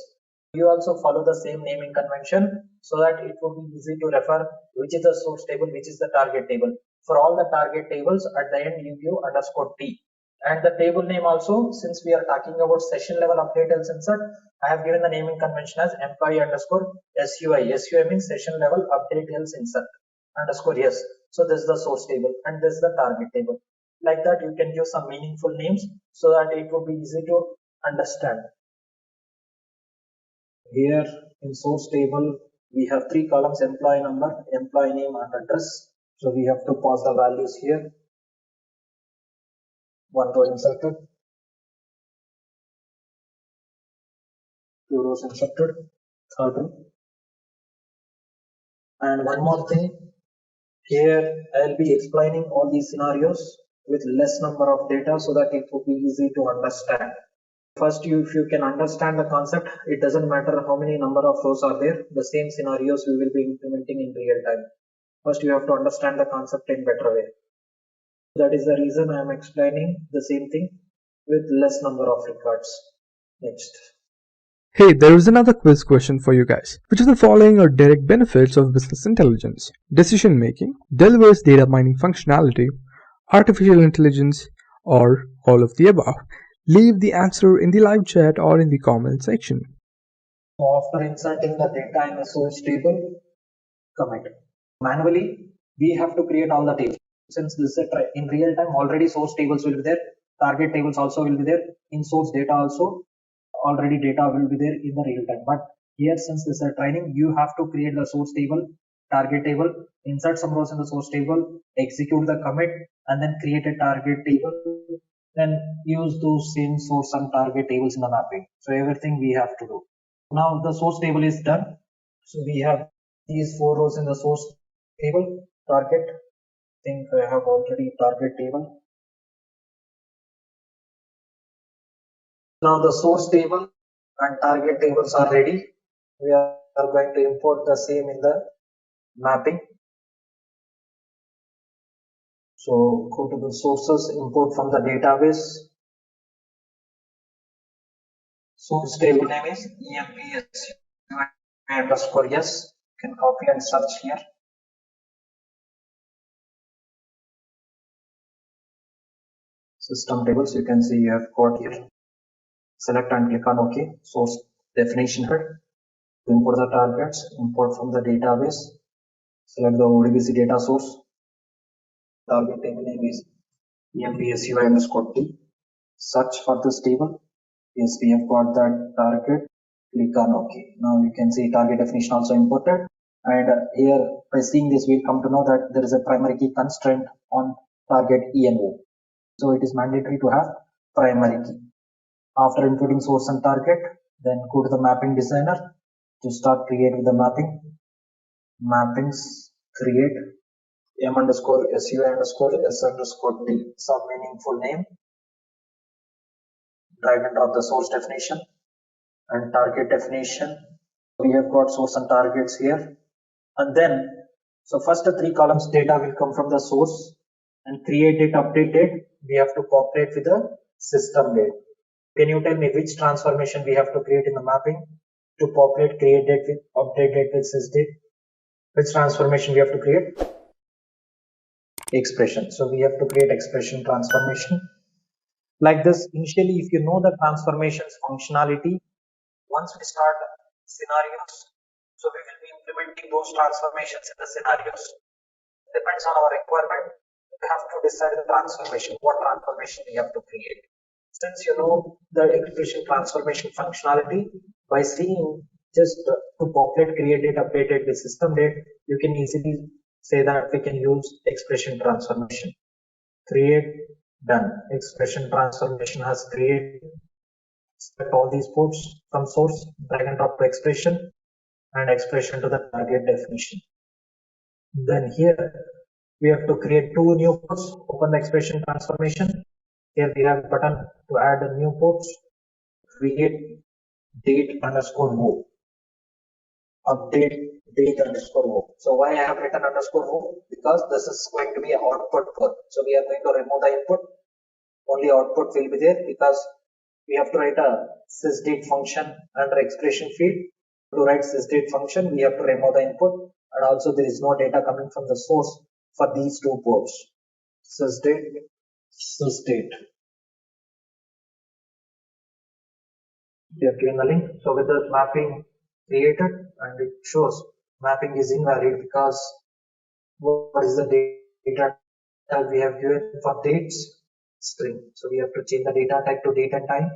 You also follow the same naming convention so that it would be easy to refer which is the source table, which is the target table. For all the target tables, at the end you give underscore t. And the table name also, since we are talking about session level update else insert, I have given the naming convention as employee underscore SUI. SUI means session level update else insert underscore yes. So this is the source table and this is the target table. Like that you can give some meaningful names so that it would be easy to understand. Here in source table we have three columns: employee number, employee name and address. So we have to pass the values here. One row inserted, two rows inserted, third row. And one more thing, here I'll be explaining all these scenarios with less number of data so that it will be easy to understand. First, if you can understand the concept, it doesn't matter how many number of rows are there, the same scenarios we will be implementing in real time. First, you have to understand the concept in better way. That is the reason I am explaining the same thing with less number of records. Next. Hey, there is another quiz question for you guys. Which of the following are direct benefits of business intelligence? Decision making, delivers data mining functionality, artificial intelligence, or all of the above? Leave the answer in the live chat or in the comment section. So after inserting the data in the source table, commit. Manually, we have to create all the tables. Since this is in real time, already source tables will be there, target tables also will be there, in source data also already data will be there in the real time. But here, since this is a training, you have to create the source table, target table, insert some rows in the source table, execute the commit, and then create a target table. Then use those same source and target tables in the mapping. So everything we have to do. Now the source table is done. So we have these four rows in the source table, target. I think I have already target table. Now the source table and target tables are ready. We are going to import the same in the mapping. So go to the sources, import from the database. Source table name is EMPS underscore yes. You can copy and search here. System tables, you can see you have got here. Select and click on OK. Source definition head. Import the targets, import from the database. Select the ODBC data source. Target table name is EMPSUI underscore T. Search for this table. Yes, we have got that target. Click on OK. Now you can see target definition also imported. And here by seeing this, we'll come to know that there is a primary key constraint on target ENO. So it is mandatory to have primary key. After inputting source and target, then go to the mapping designer to start creating the mapping. Mappings, create M underscore SUI underscore S underscore T, some meaningful name. Drag and drop the source definition and target definition. We have got source and targets here. And then, so first the three columns data will come from the source and create it, update it. We have to populate with the system date. Can you tell me which transformation we have to create in the mapping to populate, create date with, update date with sysdate? Which transformation we have to create? Expression. So we have to create expression transformation. Like this, initially, if you know the transformations functionality, once we start scenarios, so we will be implementing those transformations in the scenarios. Depends on our requirement. We have to decide the transformation, what transformation we have to create. Since you know the expression transformation functionality, by seeing just to populate, create it, update it with system date, you can easily say that we can use expression transformation. Create, done. Expression transformation has created. Select all these ports from source, drag and drop to expression and expression to the target definition. Then here we have to create two new ports, open the expression transformation. Here we have a button to add a new ports, create date underscore move. update date underscore work. So why I have written underscore work? Because this is going to be an output work. So we are going to remove the input. Only output will be there because we have to write a sysdate function under expression field. To write sysdate function, we have to remove the input, and also there is no data coming from the source for these two ports. Sysdate. We have given the link. So with the mapping created, and it shows mapping is invalid because what is the data type we have given for dates? String. So we have to change the data type to date and time.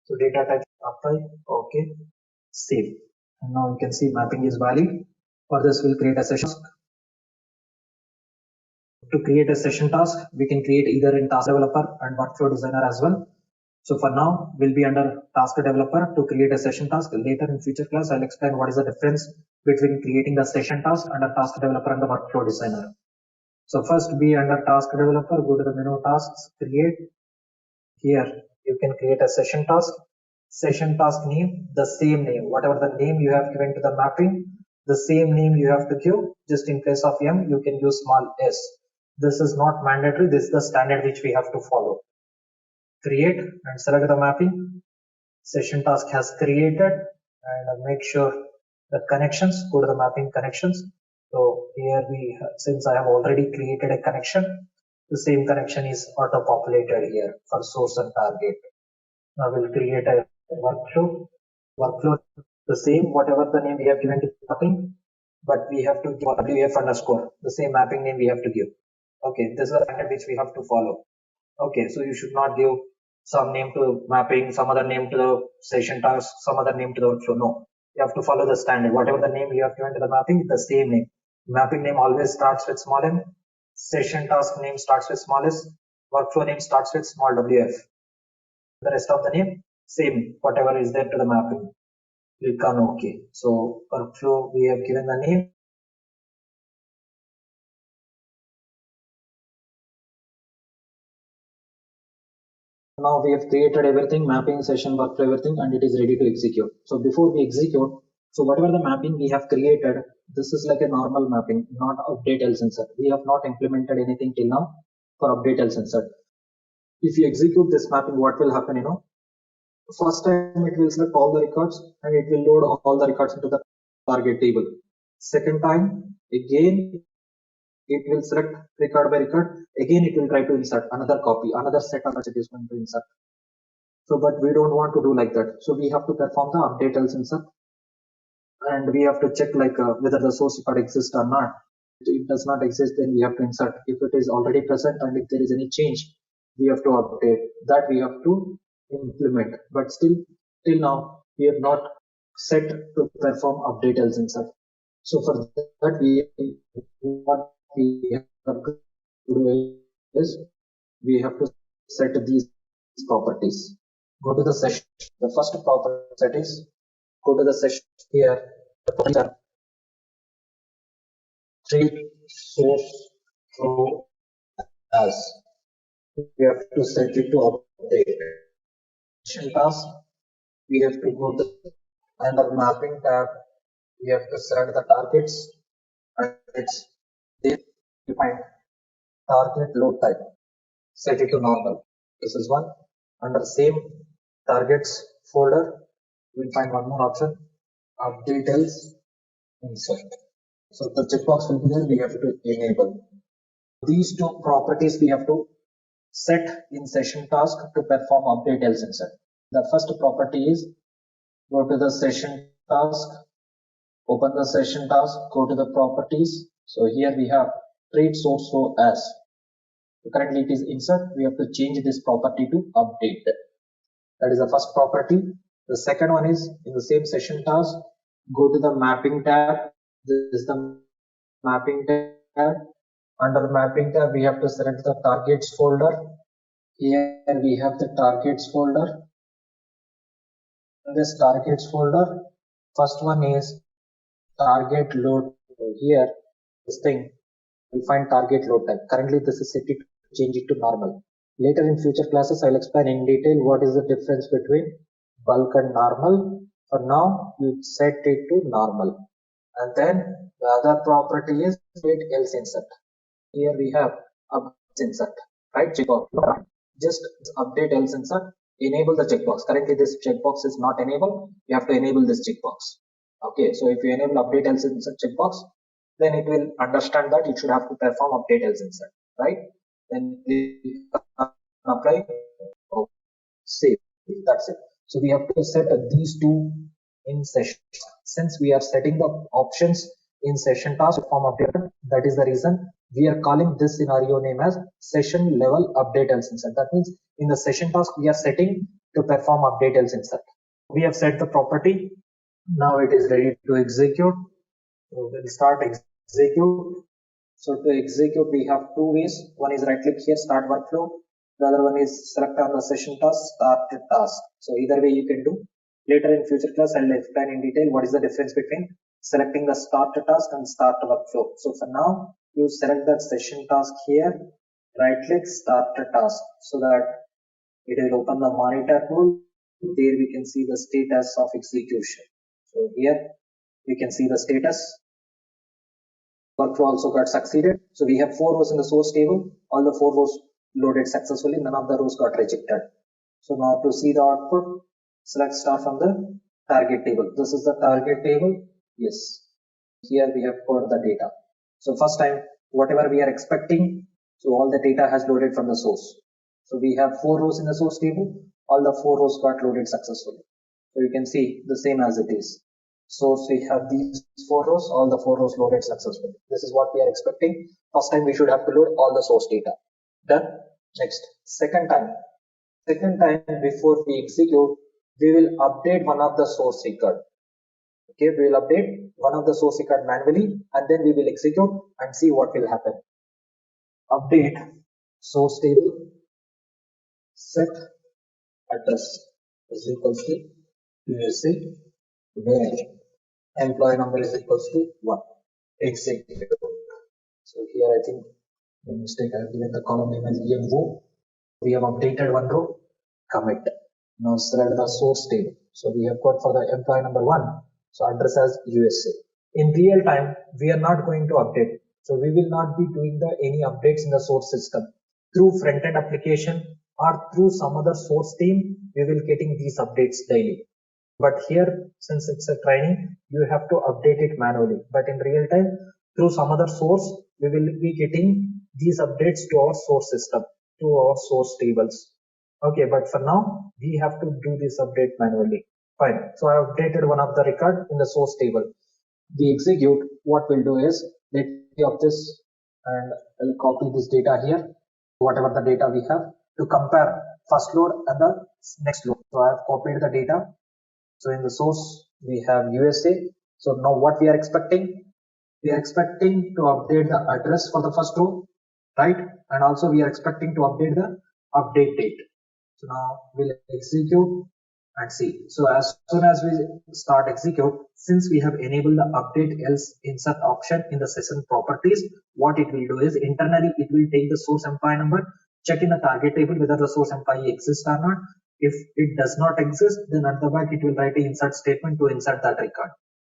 So data type apply. Okay. Save. And now you can see mapping is valid. For this, we'll create a session task. To create a session task, we can create either in task developer and workflow designer as well. So for now, we'll be under task developer to create a session task. Later in future class, I'll explain what is the difference between creating the session task under task developer and the workflow designer. So first be under task developer, go to the menu tasks, create. Here you can create a session task. Session task name, the same name, whatever the name you have given to the mapping, the same name you have to give. Just in place of M, you can use small s. This is not mandatory. This is the standard which we have to follow. Create and select the mapping. Session task has created, and make sure the connections, go to the mapping connections. So here since I have already created a connection, the same connection is auto populated here for source and target. Now we'll create a workflow, the same, whatever the name we have given to mapping, but we have to give WF underscore, the same mapping name we have to give. Okay, this is the standard which we have to follow. Okay, so you should not give some name to mapping, some other name to the session task, some other name to the workflow. No, you have to follow the standard. Whatever the name you have given to the mapping, the same name. Mapping name always starts with small m. Session task name starts with small s. Workflow name starts with small wf. The rest of the name, same, whatever is there to the mapping. Click on OK. So workflow, we have given the name. Now we have created everything, mapping, session, workflow, everything, and it is ready to execute. So before we execute, so whatever the mapping we have created, this is like a normal mapping, not update else insert. We have not implemented anything till now for update else insert. If you execute this mapping, what will happen? First time it will select all the records and it will load all the records into the target table. Second time, again, it will select record by record. Again, it will try to insert another copy, another set of it is going to insert. So, but we don't want to do like that. So we have to perform the update else insert, and we have to check like whether the source record exists or not. If it does not exist, then we have to insert. If it is already present and if there is any change, we have to update. That we have to implement. But still, till now, we have not set to perform update else insert. So for that, what we have to do is we have to set these properties. Go to the session. The first property set is go to the session here. The properties are treat source flow as. We have to set it to update. Session task. We have to go to under mapping tab. We have to select the targets and it's define target load type. Set it to normal. This is one. Under same targets folder, we'll find one more option. Update else insert. So the checkbox will be there. We have to enable. These two properties we have to set in session task to perform update else insert. The first property is go to the session task, open the session task, go to the properties. So here we have treat source flow as. Currently it is insert. We have to change this property to update. That is the first property. The second one is in the same session task, go to the mapping tab. This is the mapping tab. Under mapping tab, we have to select the targets folder. Here we have the targets folder. In this targets folder, first one is target load. Here, this thing, we find target load type. Currently, this is set to change it to normal. Later in future classes, I'll explain in detail what is the difference between bulk and normal. For now, you set it to normal. And then the other property is update else insert. Here we have update insert, right? Checkbox. Just update else insert. Enable the checkbox. Currently, this checkbox is not enabled. You have to enable this checkbox. Okay, so if you enable update else insert checkbox, then it will understand that it should have to perform update else insert, right? Then apply, oh, save. That's it. So we have to set these two in session. Since we are setting the options in session task form update, that is the reason we are calling this scenario name as session level update else insert. That means in the session task we are setting to perform update else insert. We have set the property. Now it is ready to execute. So we'll start execute. So to execute, we have two ways. One is right click here, start workflow. The other one is select on the session task, start task. So either way you can do. Later in future class, I'll explain in detail what is the difference between selecting the start task and start workflow. So for now, you select that session task here, right click, start task, so that it will open the monitor tool. There we can see the status of execution. So here we can see the status. Workflow also got succeeded. So we have 4 rows in the source table. All the 4 rows loaded successfully. None of the rows got rejected. So now to see the output, select start from the target table. This is the target table. Yes. Here we have got the data. So first time, whatever we are expecting, so all the data has loaded from the source. So we have 4 rows in the source table. All the 4 rows got loaded successfully. So you can see the same as it is. So we have these 4 rows, all the 4 rows loaded successfully. This is what we are expecting. First time we should have to load all the source data. Done. Next, second time before we execute, we will update one of the source record. Okay, we will update one of the source record manually, and then we will execute and see what will happen. Update source table, set address is equals to USA, where employee number is equals to 1. Execute. So here I think the mistake I have given the column name as EMO. We have updated one row, commit. Now select the source table. So we have got for the employee number 1, so address as USA. In real time, we are not going to update. So we will not be doing any updates in the source system. Through front-end application or through some other source team, we will getting these updates daily. But here, since it's a training, you have to update it manually. But in real time, through some other source, we will be getting these updates to our source system, to our source tables. Okay, but for now, we have to do this update manually. Fine. So I updated one of the record in the source table. We execute. What we'll do is, let me of this, and I'll copy this data here, whatever the data we have, to compare first load and the next load. So I have copied the data. So in the source, we have USA. So now what we are expecting? We are expecting to update the address for the first row, right? And also we are expecting to update the update date. So now we'll execute and see. So as soon as we start execute, since we have enabled the update else insert option in the session properties, what it will do is internally it will take the source employee number, check in the target table whether the source employee exists or not. If it does not exist, then at the back it will write an insert statement to insert that record.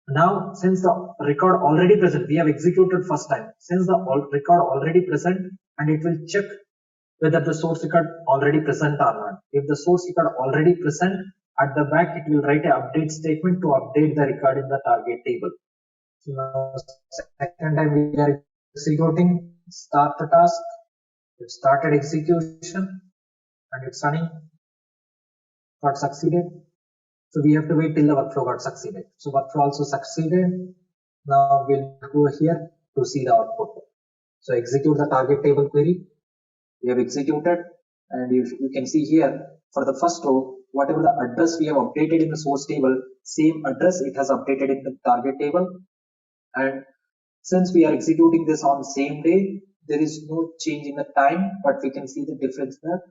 Now, since the record already present, we have executed first time. Since the record already present, and it will check whether the source record already present or not. If the source record already present, at the back it will write an update statement to update the record in the target table. So now, second time we are executing, start the task. It started execution, and it's running. Got succeeded. So we have to wait till the workflow got succeeded. So workflow also succeeded. Now we'll go here to see the output. So execute the target table query. We have executed, and you can see here for the first row, whatever the address we have updated in the source table, same address it has updated in the target table. And since we are executing this on same day, there is no change in the time, but we can see the difference there.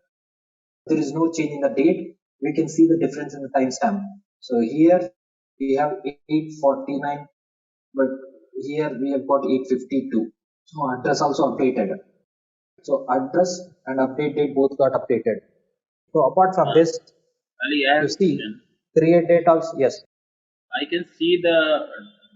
There is no change in the date. We can see the difference in the timestamp. So here we have 849, but here we have got 852. So address also updated. So address and update date both got updated. So apart from this, Ali, I have you see question. create date also. Yes. I can see the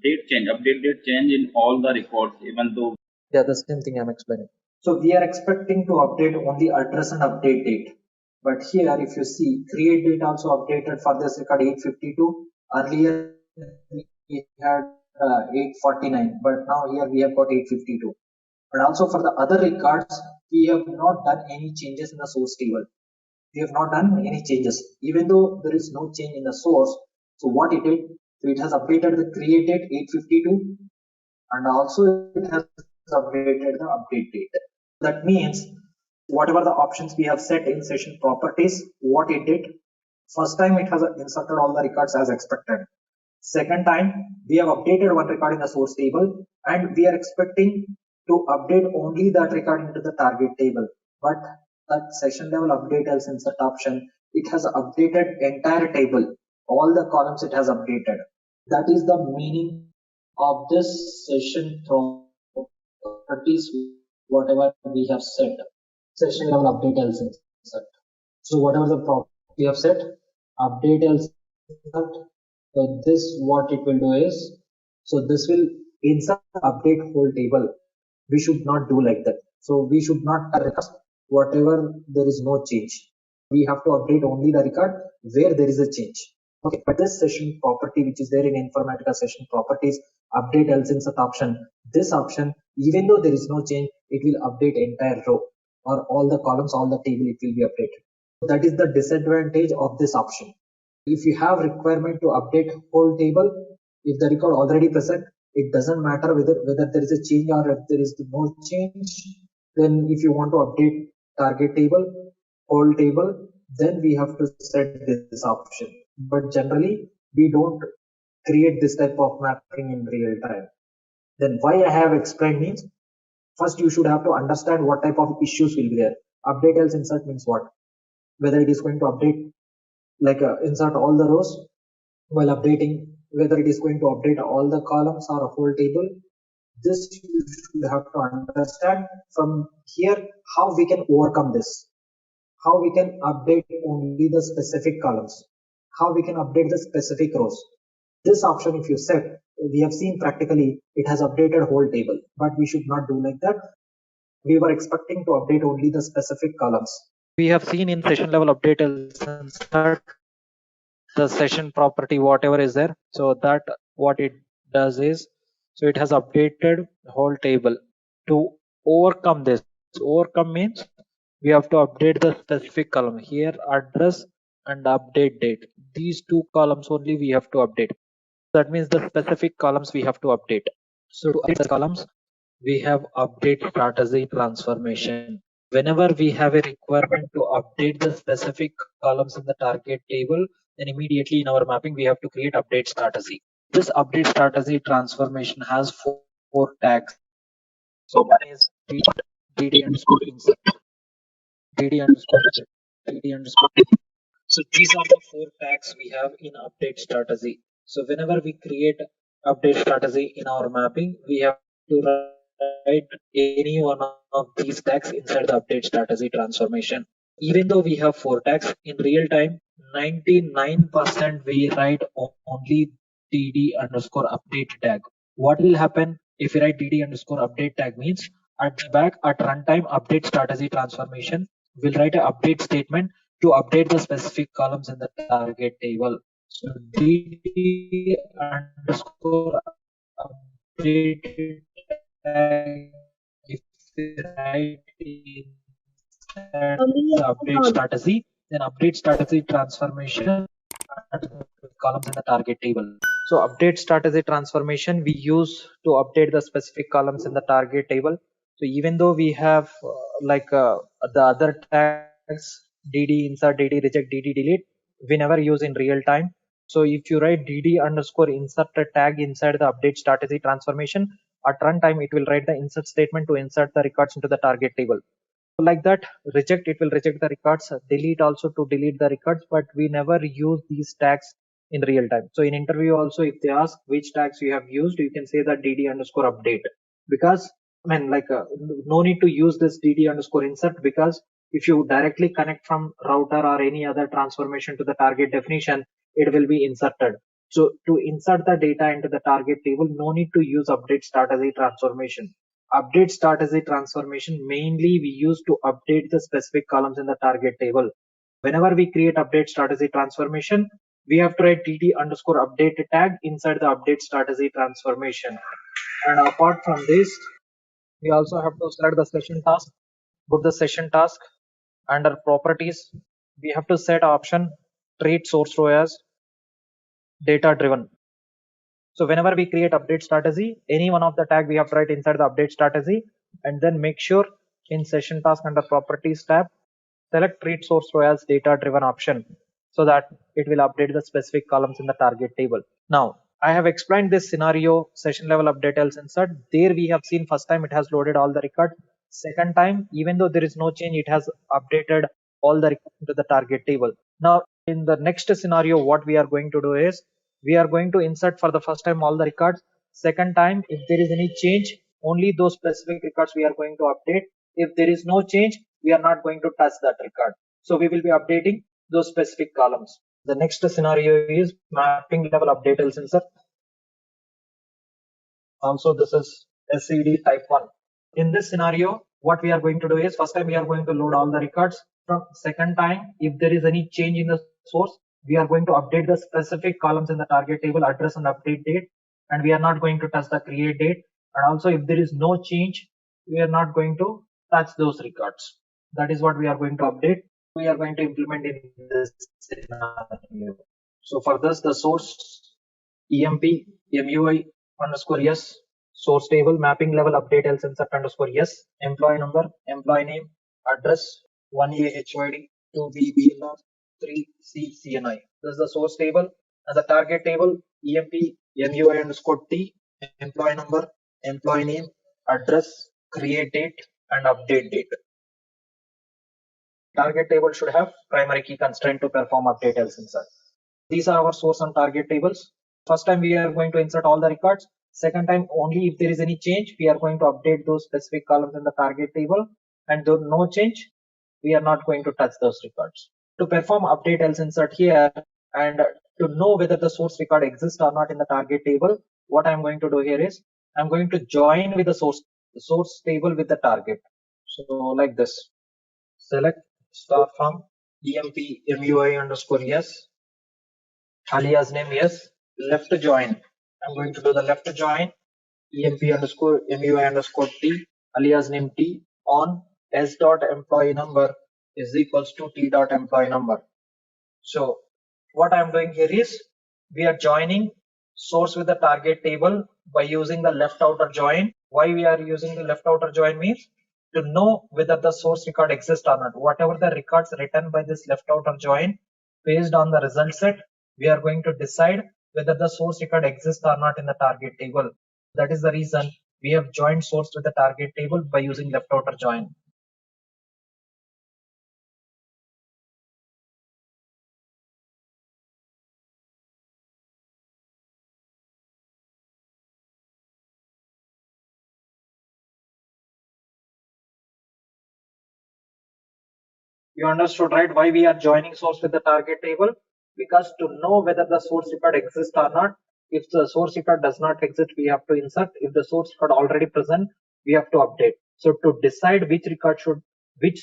update date change in all the records, even though. Yeah, the same thing I'm explaining. So we are expecting to update only address and update date. But here, if you see, create date also updated for this record 852. Earlier we had 849, but now here we have got 852. But also for the other records, we have not done any changes in the source table. We have not done any changes, even though there is no change in the source. So what it did, so it has updated the create date 852, and also it has updated the update date. That means whatever the options we have set in session properties, what it did, first time it has inserted all the records as expected. Second time, we have updated one record in the source table, and we are expecting to update only that record into the target table. But that session level update as insert option, it has updated entire table, all the columns it has updated. That is the meaning of this session properties, whatever we have set. Session level update else insert. So whatever the property we have set, update else insert. So this what it will do is, so this will insert update whole table. We should not do like that. So we should not record whatever there is no change. We have to update only the record where there is a change. Okay, but this session property which is there in Informatica session properties, update else insert option, this option, even though there is no change, it will update entire row or all the columns, all the table, it will be updated. That is the disadvantage of this option. If you have requirement to update whole table, if the record already present, it doesn't matter whether there is a change or if there is no change. Then if you want to update target table, whole table, then we have to set this option. But generally, we don't create this type of mapping in real time. Then why I have explained means, first you should have to understand what type of issues will be there. Update else insert means what? Whether it is going to update, like insert all the rows while updating, whether it is going to update all the columns or a whole table. This you should have to understand from here how we can overcome this, how we can update only the specific columns, how we can update the specific rows. This option, if you set, we have seen practically it has updated whole table, but we should not do like that. We were expecting to update only the specific columns. We have seen in session level update insert the session property whatever is there. So that what it does is, so it has updated whole table. To overcome this, overcome means we have to update the specific column here, address and update date. These two columns only we have to update. That means the specific columns we have to update. So to update the columns, we have update strategy transformation. Whenever we have a requirement to update the specific columns in the target table, then immediately in our mapping we have to create update strategy. This update strategy transformation has four tags. So one is dd underscore insert, dd underscore dd underscore. So these are the four tags we have in update strategy. So whenever we create update strategy in our mapping, we have to write any one of these tags inside the update strategy transformation. Even though we have four tags, in real time, 99% we write only dd underscore update tag. What will happen if we write dd underscore update tag means at the back at runtime update strategy transformation, we'll write an update statement to update the specific columns in the target table. So dd underscore update tag, if we write in the update strategy, then update strategy transformation columns in the target table. So update strategy transformation we use to update the specific columns in the target table. So even though we have the other tags dd insert, dd reject, dd delete, we never use in real time. So if you write dd underscore insert a tag inside the update strategy transformation, at runtime it will write the insert statement to insert the records into the target table. Like that, reject, it will reject the records, delete also to delete the records, but we never use these tags in real time. So in interview also, if they ask which tags you have used, you can say that dd underscore update, because no need to use this dd underscore insert, because if you directly connect from router or any other transformation to the target definition, it will be inserted. So to insert the data into the target table, no need to use update start as a transformation. Update start as a transformation mainly we use to update the specific columns in the target table. Whenever we create update start as a transformation, we have to write tt underscore update tag inside the update start as a transformation. And apart from this, we also have to select the session task. Go to the session task. Under properties, we have to set option treat source row as data driven. So whenever we create update strategy, any one of the tag we have to write inside the update strategy, and then make sure in session task under properties tab, select treat source row as data driven option so that it will update the specific columns in the target table. Now I have explained this scenario session level update else insert. There we have seen first time it has loaded all the records. Second time, even though there is no change, it has updated all the records into the target table. Now in the next scenario, what we are going to do is we are going to insert for the first time all the records. Second time, if there is any change, only those specific records we are going to update. If there is no change, we are not going to touch that record. So we will be updating those specific columns. The next scenario is mapping level update else insert. Also, this is SCD type 1. In this scenario, what we are going to do is first time we are going to load all the records. From second time, if there is any change in the source, we are going to update the specific columns in the target table, address and update date, and we are not going to touch the create date. And also, if there is no change, we are not going to touch those records. That is what we are going to update. We are going to implement in this scenario. So for this, the source emp mui underscore yes, source table mapping level update else insert underscore yes, employee number, employee name, address 1A HYD, 2B BLR, 3C CNI. This is the source table. And the target table emp mui underscore t, employee number, employee name, address, create date, and update date. Target table should have primary key constraint to perform update else insert. These are our source and target tables. First time we are going to insert all the records. Second time only if there is any change, we are going to update those specific columns in the target table. And though no change, we are not going to touch those records. To perform update else insert here and to know whether the source record exists or not in the target table, what I'm going to do here is I'm going to join with the source table with the target. So like this, select star from emp mui underscore yes, alias name yes, left join. I'm going to do the left join emp underscore mui underscore t, alias name t, on s dot employee number is equals to t dot employee number. So what I'm doing here is we are joining source with the target table by using the left outer join. Why we are using the left outer join means to know whether the source record exists or not. Whatever the records written by this left outer join, based on the result set, we are going to decide whether the source record exists or not in the target table. That is the reason we have joined source with the target table by using left outer join. You understood, right? Why we are joining source with the target table? Because to know whether the source record exists or not. If the source record does not exist, we have to insert. If the source record already present, we have to update. So to decide which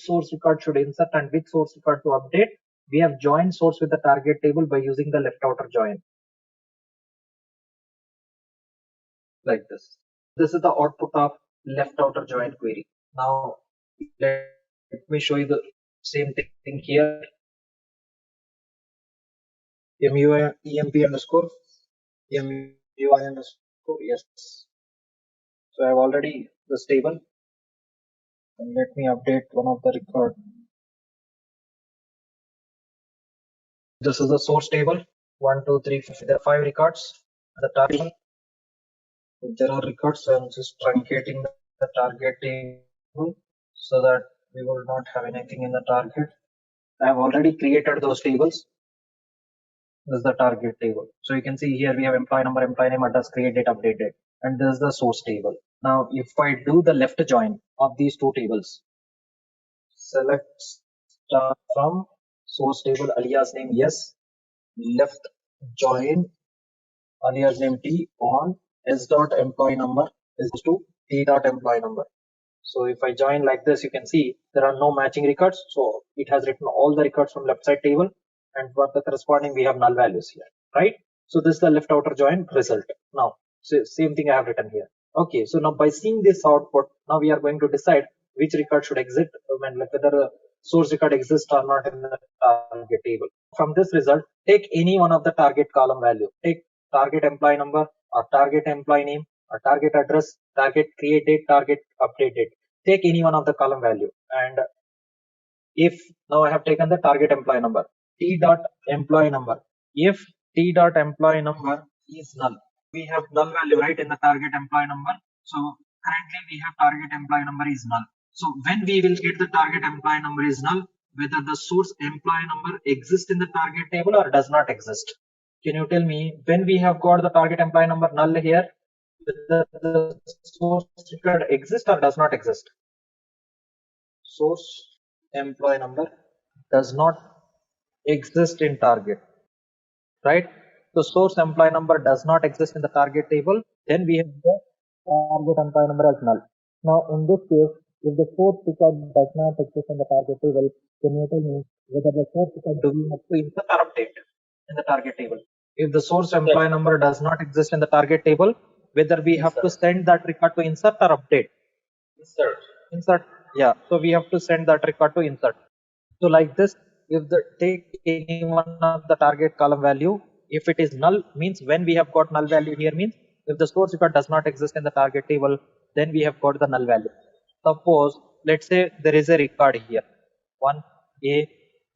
source record should insert and which source record to update, we have joined source with the target table by using the left outer join. Like this. This is the output of left outer join query. Now let me show you the same thing here. emp underscore mui underscore yes. So I have already this table, and let me update one of the record. This is the source table. 1, 2, 3, 4. There are 5 records. The target. If there are records, I'm just truncating the target table so that we will not have anything in the target. I have already created those tables. This is the target table. So you can see here we have employee number, employee name, address, create date, update date, and this is the source table. Now, if I do the left join of these two tables, select star from source table alias name yes, left join alias name T on s dot employee number is to T dot employee number. So if I join like this, you can see there are no matching records. So it has written all the records from left side table, and for the corresponding we have null values here, right? So this is the left outer join result. Now, so same thing I have written here. Okay, so now by seeing this output, now we are going to decide which record should exist, when whether the source record exists or not in the target table. From this result, take any one of the target column value. Take target employee number or target employee name or target address, target create date, target update date. Take any one of the column value, and if now I have taken the target employee number, T dot employee number. If T dot employee number is null, we have null value right in the target employee number. So currently we have target employee number is null. So when we will get the target employee number is null, whether the source employee number exists in the target table or does not exist. Can you tell me when we have got the target employee number null here, whether the source record exists or does not exist? Source employee number does not exist in target, right? So source employee number does not exist in the target table. Then we have the target employee number as null. Now in this case, if the source record does not exist in the target table, then you tell me whether the source record do we have to insert or update in the target table. If the source employee number does not exist in the target table, whether we have to send that record to insert or update. Insert. Yeah, so we have to send that record to insert. So like this, if the take any one of the target column value, if it is null, means when we have got null value here means if the source record does not exist in the target table, then we have got the null value. Suppose let's say there is a record here, 1A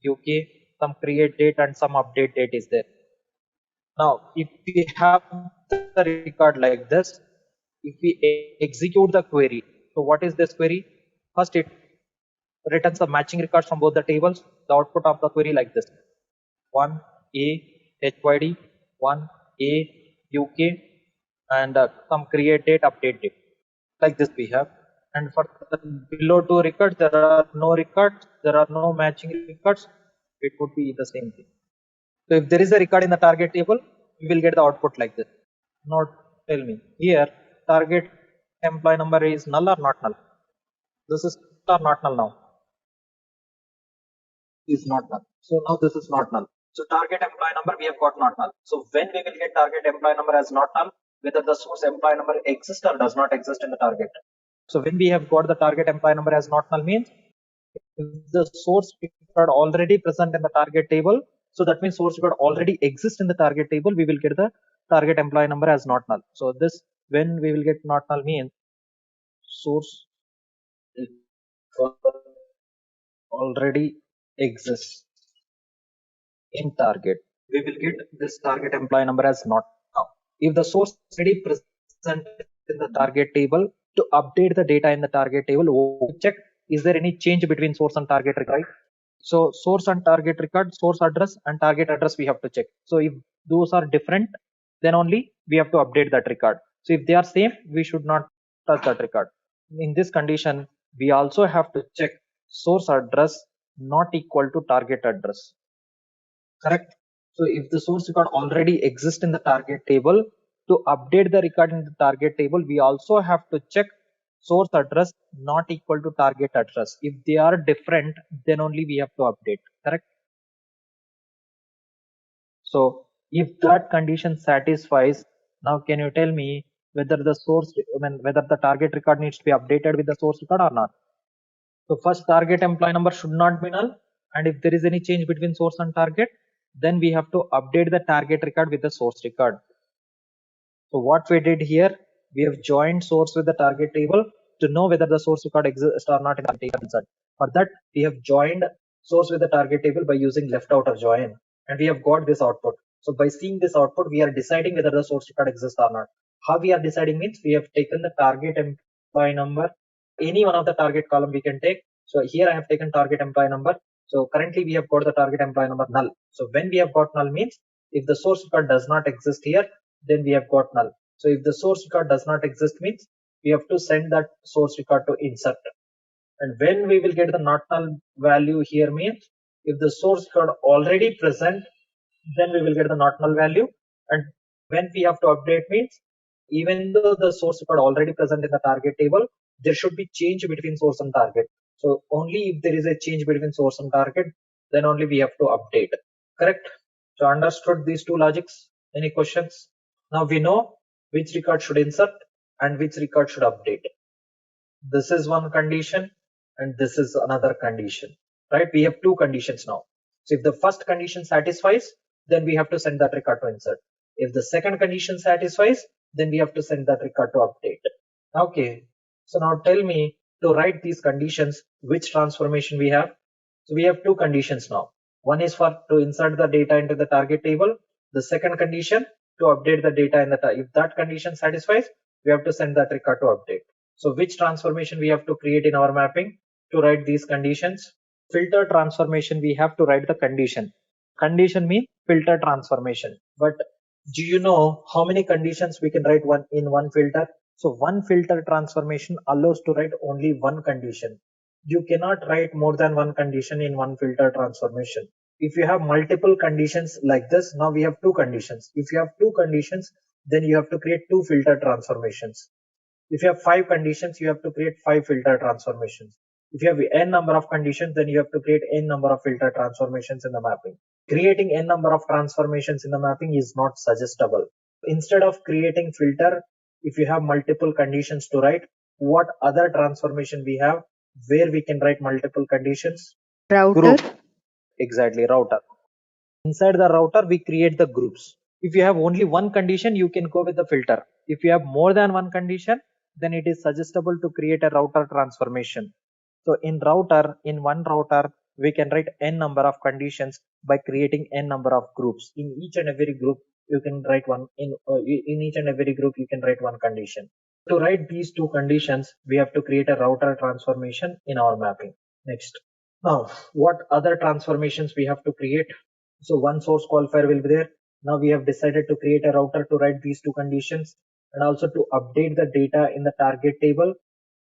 UK, some create date and some update date is there. Now if we have the record like this, if we execute the query, so what is this query? First it returns the matching records from both the tables. The output of the query like this: 1A HYD, 1A UK, and some create date, update date. Like this we have. And for the below two records, there are no records, there are no matching records. It would be the same thing. So if there is a record in the target table, we will get the output like this. Now tell me here, target employee number is null or not null? This is null or not null now? Is not null. So now this is not null. So target employee number we have got not null. So when we will get target employee number as not null, whether the source employee number exists or does not exist in the target. So when we have got the target employee number as not null means if the source record already present in the target table, so that means source record already exists in the target table, we will get the target employee number as not null. So this when we will get not null means source already exists in target. We will get this target employee number as not now. If the source already present in the target table, to update the data in the target table, we check is there any change between source and target record. So source and target record, source address and target address we have to check. So if those are different, then only we have to update that record. So if they are same, we should not touch that record. In this condition, we also have to check source address not equal to target address. Correct? So if the source record already exists in the target table, to update the record in the target table, we also have to check source address not equal to target address. If they are different, then only we have to update. Correct? So if that condition satisfies, now can you tell me whether the source, whether the target record needs to be updated with the source record or not? So first, target employee number should not be null, and if there is any change between source and target, then we have to update the target record with the source record. So what we did here, we have joined source with the target table to know whether the source record exists or not in the target table. For that, we have joined source with the target table by using left outer join, and we have got this output. So by seeing this output, we are deciding whether the source record exists or not. How we are deciding means we have taken the target employee number, any one of the target column we can take. So here I have taken target employee number. So currently we have got the target employee number null. So when we have got null means if the source record does not exist here, then we have got null. So if the source record does not exist means we have to send that source record to insert. And when we will get the not null value here means if the source record already present, then we will get the not null value. And When we have to update means, even though the source record already present in the target table, there should be change between source and target. So only if there is a change between source and target, then only we have to update. Correct? So understood these two logics? Any questions? Now we know which record should insert and which record should update. This is one condition and this is another condition, right? We have two conditions now. So if the first condition satisfies, then we have to send that record to insert. If the second condition satisfies, then we have to send that record to update. Okay, so now tell me, to write these conditions, which transformation we have? So we have two conditions now. One is for to insert the data into the target table. The second condition to update the data in the if that condition satisfies, we have to send that record to update. So which transformation we have to create in our mapping to write these conditions? Filter transformation, we have to write the condition. Condition means filter transformation. But do you know how many conditions we can write in one filter? So one filter transformation allows to write only one condition. You cannot write more than one condition in one filter transformation. If you have multiple conditions like this, now we have two conditions. If you have two conditions, then you have to create two filter transformations. If you have 5 conditions, you have to create 5 filter transformations. If you have n number of conditions, then you have to create n number of filter transformations in the mapping. Creating n number of transformations in the mapping is not suggestible. Instead of creating filter, if you have multiple conditions to write, what other transformation we have where we can write multiple conditions? Router. Group. Exactly, router. Inside the router, we create the groups. If you have only one condition, you can go with the filter. If you have more than one condition, then it is suggestible to create a router transformation. So in router, in one router, we can write n number of conditions by creating n number of groups. In each and every group, you can write one in each and every group you can write one condition. To write these two conditions, we have to create a router transformation in our mapping. Next. Now, what other transformations we have to create? So one source qualifier will be there. Now we have decided to create a router to write these two conditions and also to update the data in the target table,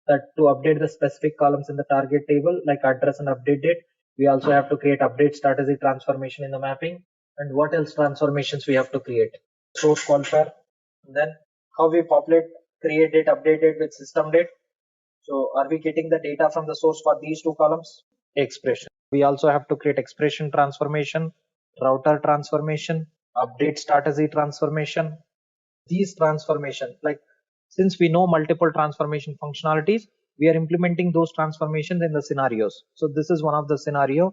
that to update the specific columns in the target table like address and update date. We also have to create update strategy transformation in the mapping. And what else transformations we have to create? Source qualifier. Then how we populate, create date, update date with system date. So are we getting the data from the source for these two columns? Expression. We also have to create expression transformation, router transformation, update strategy transformation. These transformations, like since we know multiple transformation functionalities, we are implementing those transformations in the scenarios. So this is one of the scenario.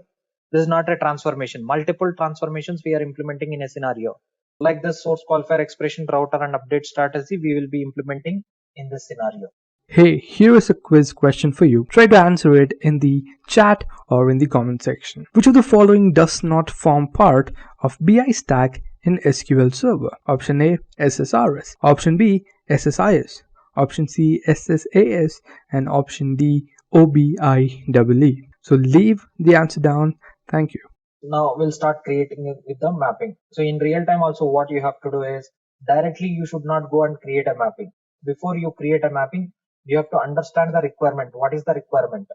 This is not a transformation. Multiple transformations we are implementing in a scenario. Like the source qualifier, expression, router, and update strategy, we will be implementing in this scenario. Hey, here is a quiz question for you. Try to answer it in the chat or in the comment section. Which of the following does not form part of BI stack in SQL Server? Option A, SSRS. Option B, SSIS. Option C, SSAS. And option D, OBIEE. So leave the answer down. Thank you. Now we'll start creating it with the mapping. So in real time also what you have to do is directly you should not go and create a mapping. Before you create a mapping, you have to understand the requirement. What is the requirement?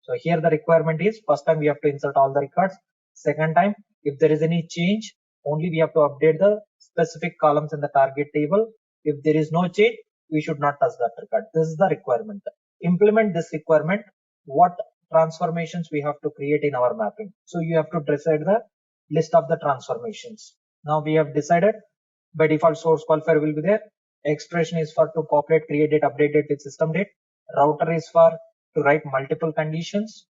So here the requirement is first time we have to insert all the records. Second time, if there is any change, only we have to update the specific columns in the target table. If there is no change, we should not touch that record. This is the requirement. Implement this requirement. What transformations we have to create in our mapping? So you have to decide the list of the transformations. Now we have decided by default source qualifier will be there. Expression is for to populate, create date, update date with system date. Router is for to write multiple conditions,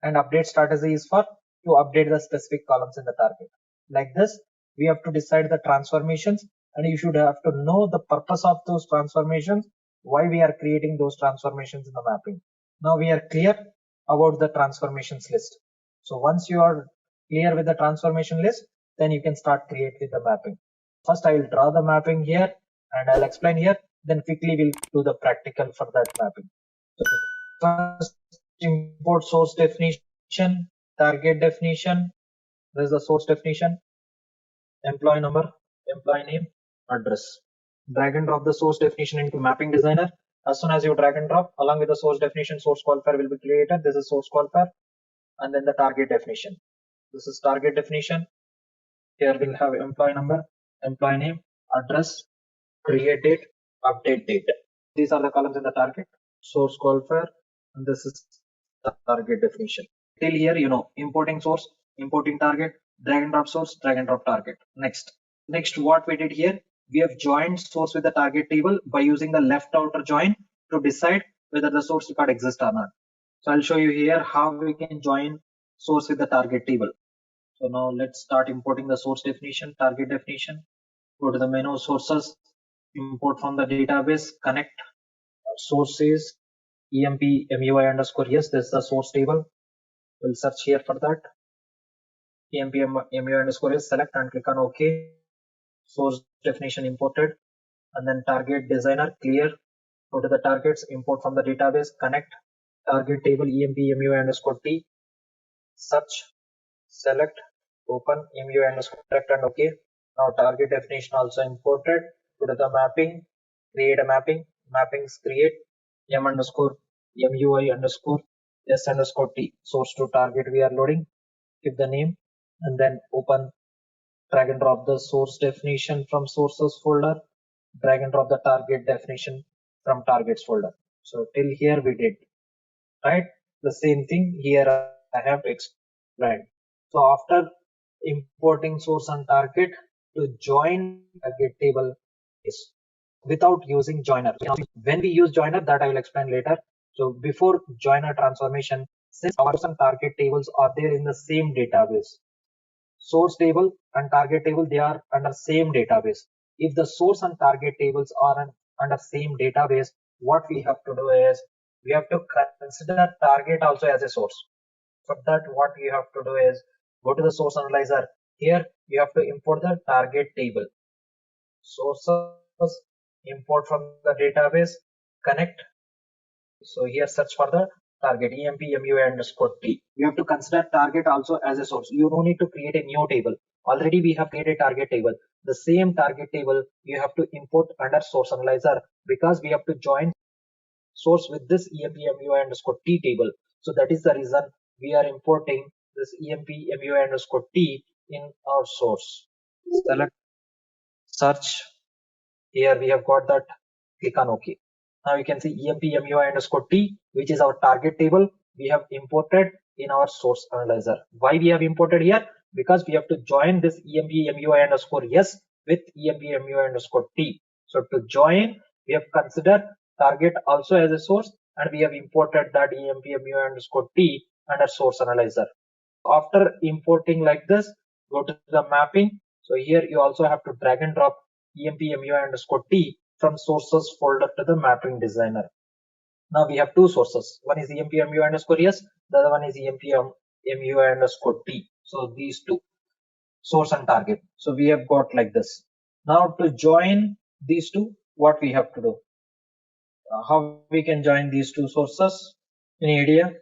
and update strategy is for to update the specific columns in the target. Like this, we have to decide the transformations, and you should have to know the purpose of those transformations, why we are creating those transformations in the mapping. Now we are clear about the transformations list. So once you are clear with the transformation list, then you can start creating the mapping. First I will draw the mapping here and I'll explain here, then quickly we'll do the practical for that mapping. So first import source definition, target definition. This is the source definition, employee number, employee name, address. Drag and drop the source definition into mapping designer. As soon as you drag and drop, along with the source definition, source qualifier will be created. This is source qualifier, and then the target definition. This is target definition. Here we'll have employee number, employee name, address, create date, update date. These are the columns in the target, source qualifier, and this is target definition. Till here, you know, importing source, importing target, drag and drop source, drag and drop target. Next, what we did here, we have joined source with the target table by using the left outer join to decide whether the source record exists or not. So I'll show you here how we can join source with the target table. So now let's start importing the source definition, target definition. Go to the menu sources, import from the database, connect sources, emp mui underscore yes, this is the source table. We'll search here for that. emp mui underscore yes, select and click on OK. Source definition imported, and then target designer clear. Go to the targets, import from the database, connect target table emp mui underscore t, search, select, open mui underscore select and OK. Now target definition also imported. Go to the mapping, create a mapping, mappings create m underscore mui underscore s underscore t, source to target we are loading. Give the name and then open, drag and drop the source definition from sources folder, drag and drop the target definition from targets folder. So till here we did, right? The same thing here I have explained. So after importing source and target, to join target table is without using joiner. When we use joiner, that I will explain later. So before joiner transformation, since our source and target tables are there in the same database, source table and target table, they are under same database. If the source and target tables are under same database, what we have to do is we have to consider target also as a source. For that, what we have to do is go to the source analyzer. Here you have to import the target table. Sources, import from the database, connect. So here search for the target emp mui underscore t. You have to consider target also as a source. You don't need to create a new table. Already we have created target table. The same target table you have to import under source analyzer, because we have to join source with this emp mui underscore t table. So that is the reason we are importing this emp mui underscore t in our source. Select, search. Here we have got that. Click on OK. Now you can see emp mui underscore t, which is our target table, we have imported in our source analyzer. Why we have imported here? Because we have to join this emp mui underscore yes with emp mui underscore t. So to join, we have considered target also as a source, and we have imported that emp mui underscore t under source analyzer. After importing like this, go to the mapping. So here you also have to drag and drop emp mui underscore t from sources folder to the mapping designer. Now we have two sources. One is emp mui underscore yes, the other one is emp mui underscore t. So these two, source and target. So we have got like this. Now to join these two, what we have to do? How we can join these two sources? Any idea?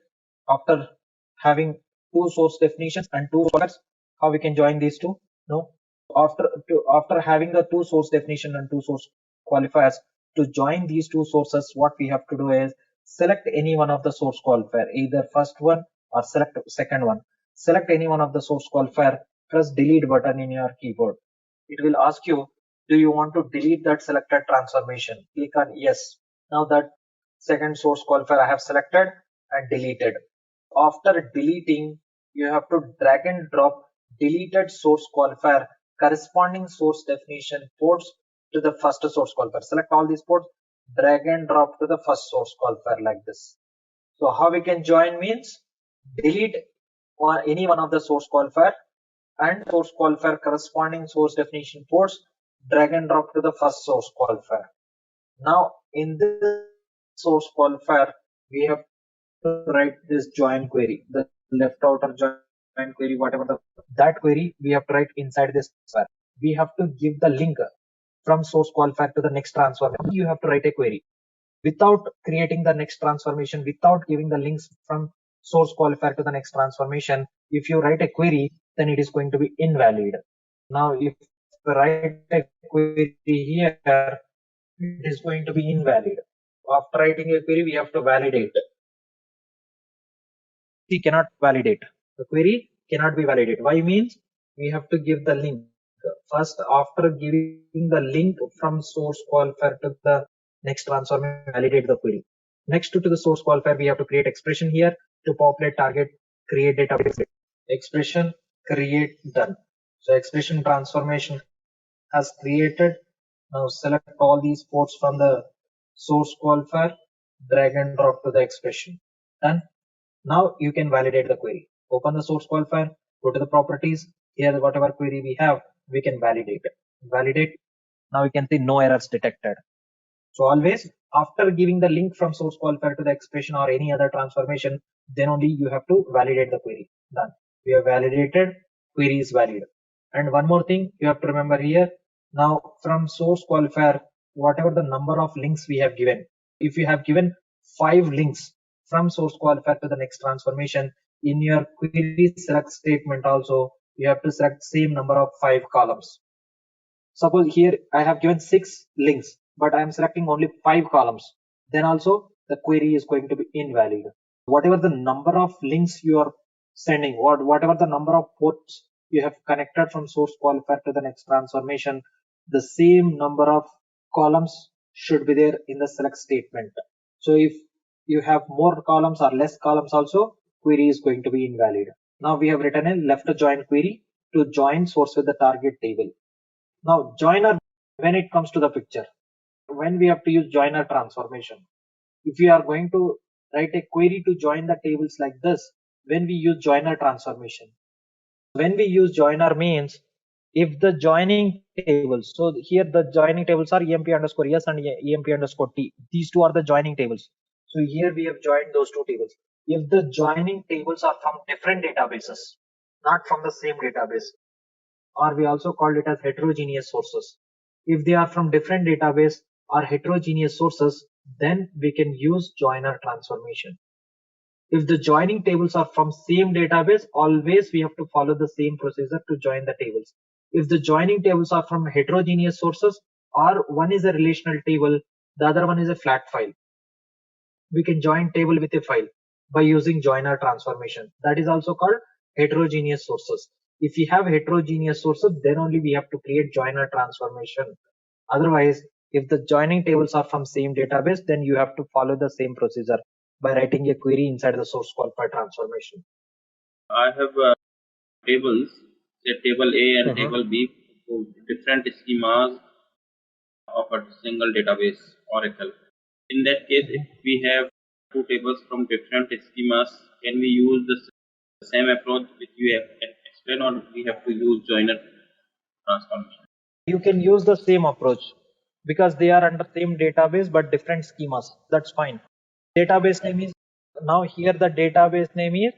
After having two source definitions and two sources, how we can join these two? No. After having the two source definition and two source qualifiers, to join these two sources, what we have to do is select any one of the source qualifier, either first one or select second one. Select any one of the source qualifier, press delete button in your keyboard. It will ask you, do you want to delete that selected transformation? Click on yes. Now that second source qualifier I have selected and deleted. After deleting, you have to drag and drop deleted source qualifier corresponding source definition ports to the first source qualifier. Select all these ports, drag and drop to the first source qualifier like this. So how we can join means delete any one of the source qualifier and source qualifier corresponding source definition ports, drag and drop to the first source qualifier. Now in this source qualifier, we have to write this join query, the left outer join query, whatever that query we have to write inside this file. We have to give the link from source qualifier to the next transformation. You have to write a query without creating the next transformation, without giving the links from source qualifier to the next transformation. If you write a query, then it is going to be invalid. Now if you write a query here, it is going to be invalid. After writing a query, we have to validate. We cannot validate. The query cannot be validated. Why means we have to give the link. first after giving the link from source qualifier to the next transformation, validate the query. Next to the source qualifier, we have to create expression here to populate target, create database, expression, create, done. So expression transformation has created. Now select all these ports from the source qualifier, drag and drop to the expression. Done. Now you can validate the query. Open the source qualifier, go to the properties. Here, whatever query we have, we can validate it. Validate. Now you can see no errors detected. So always after giving the link from source qualifier to the expression or any other transformation, then only you have to validate the query. Done. We have validated, query is valid. And one more thing you have to remember here. Now from source qualifier, whatever the number of links we have given, if you have given 5 links from source qualifier to the next transformation, in your query select statement also, you have to select same number of 5 columns. Suppose here I have given 6 links, but I am selecting only 5 columns. Then also the query is going to be invalid. Whatever the number of links you are sending, or whatever the number of ports you have connected from source qualifier to the next transformation, the same number of columns should be there in the select statement. So if you have more columns or less columns also, query is going to be invalid. Now we have written a left join query to join source with the target table. Now joiner, when it comes to the picture, when we have to use joiner transformation, if we are going to write a query to join the tables like this, when we use joiner transformation, when we use joiner means if the joining tables, so here the joining tables are emp underscore s and emp underscore t, these two are the joining tables. So here we have joined those two tables. If the joining tables are from different databases, not from the same database, or we also call it as heterogeneous sources. If they are from different database or heterogeneous sources, then we can use joiner transformation. If the joining tables are from same database, always we have to follow the same procedure to join the tables. If the joining tables are from heterogeneous sources, or one is a relational table, the other one is a flat file, we can join table with a file by using joiner transformation. That is also called heterogeneous sources. If we have heterogeneous sources, then only we have to create joiner transformation. Otherwise, if the joining tables are from same database, then you have to follow the same procedure by writing a query inside the source qualifier transformation. I have tables, say table A and table B, for different schemas of a single database, Oracle. In that case, if we have two tables from different schemas, can we use the same approach which you have explained, or we have to use joiner transformation? You can use the same approach because they are under same database but different schemas. That's fine. Database name is, now here the database name is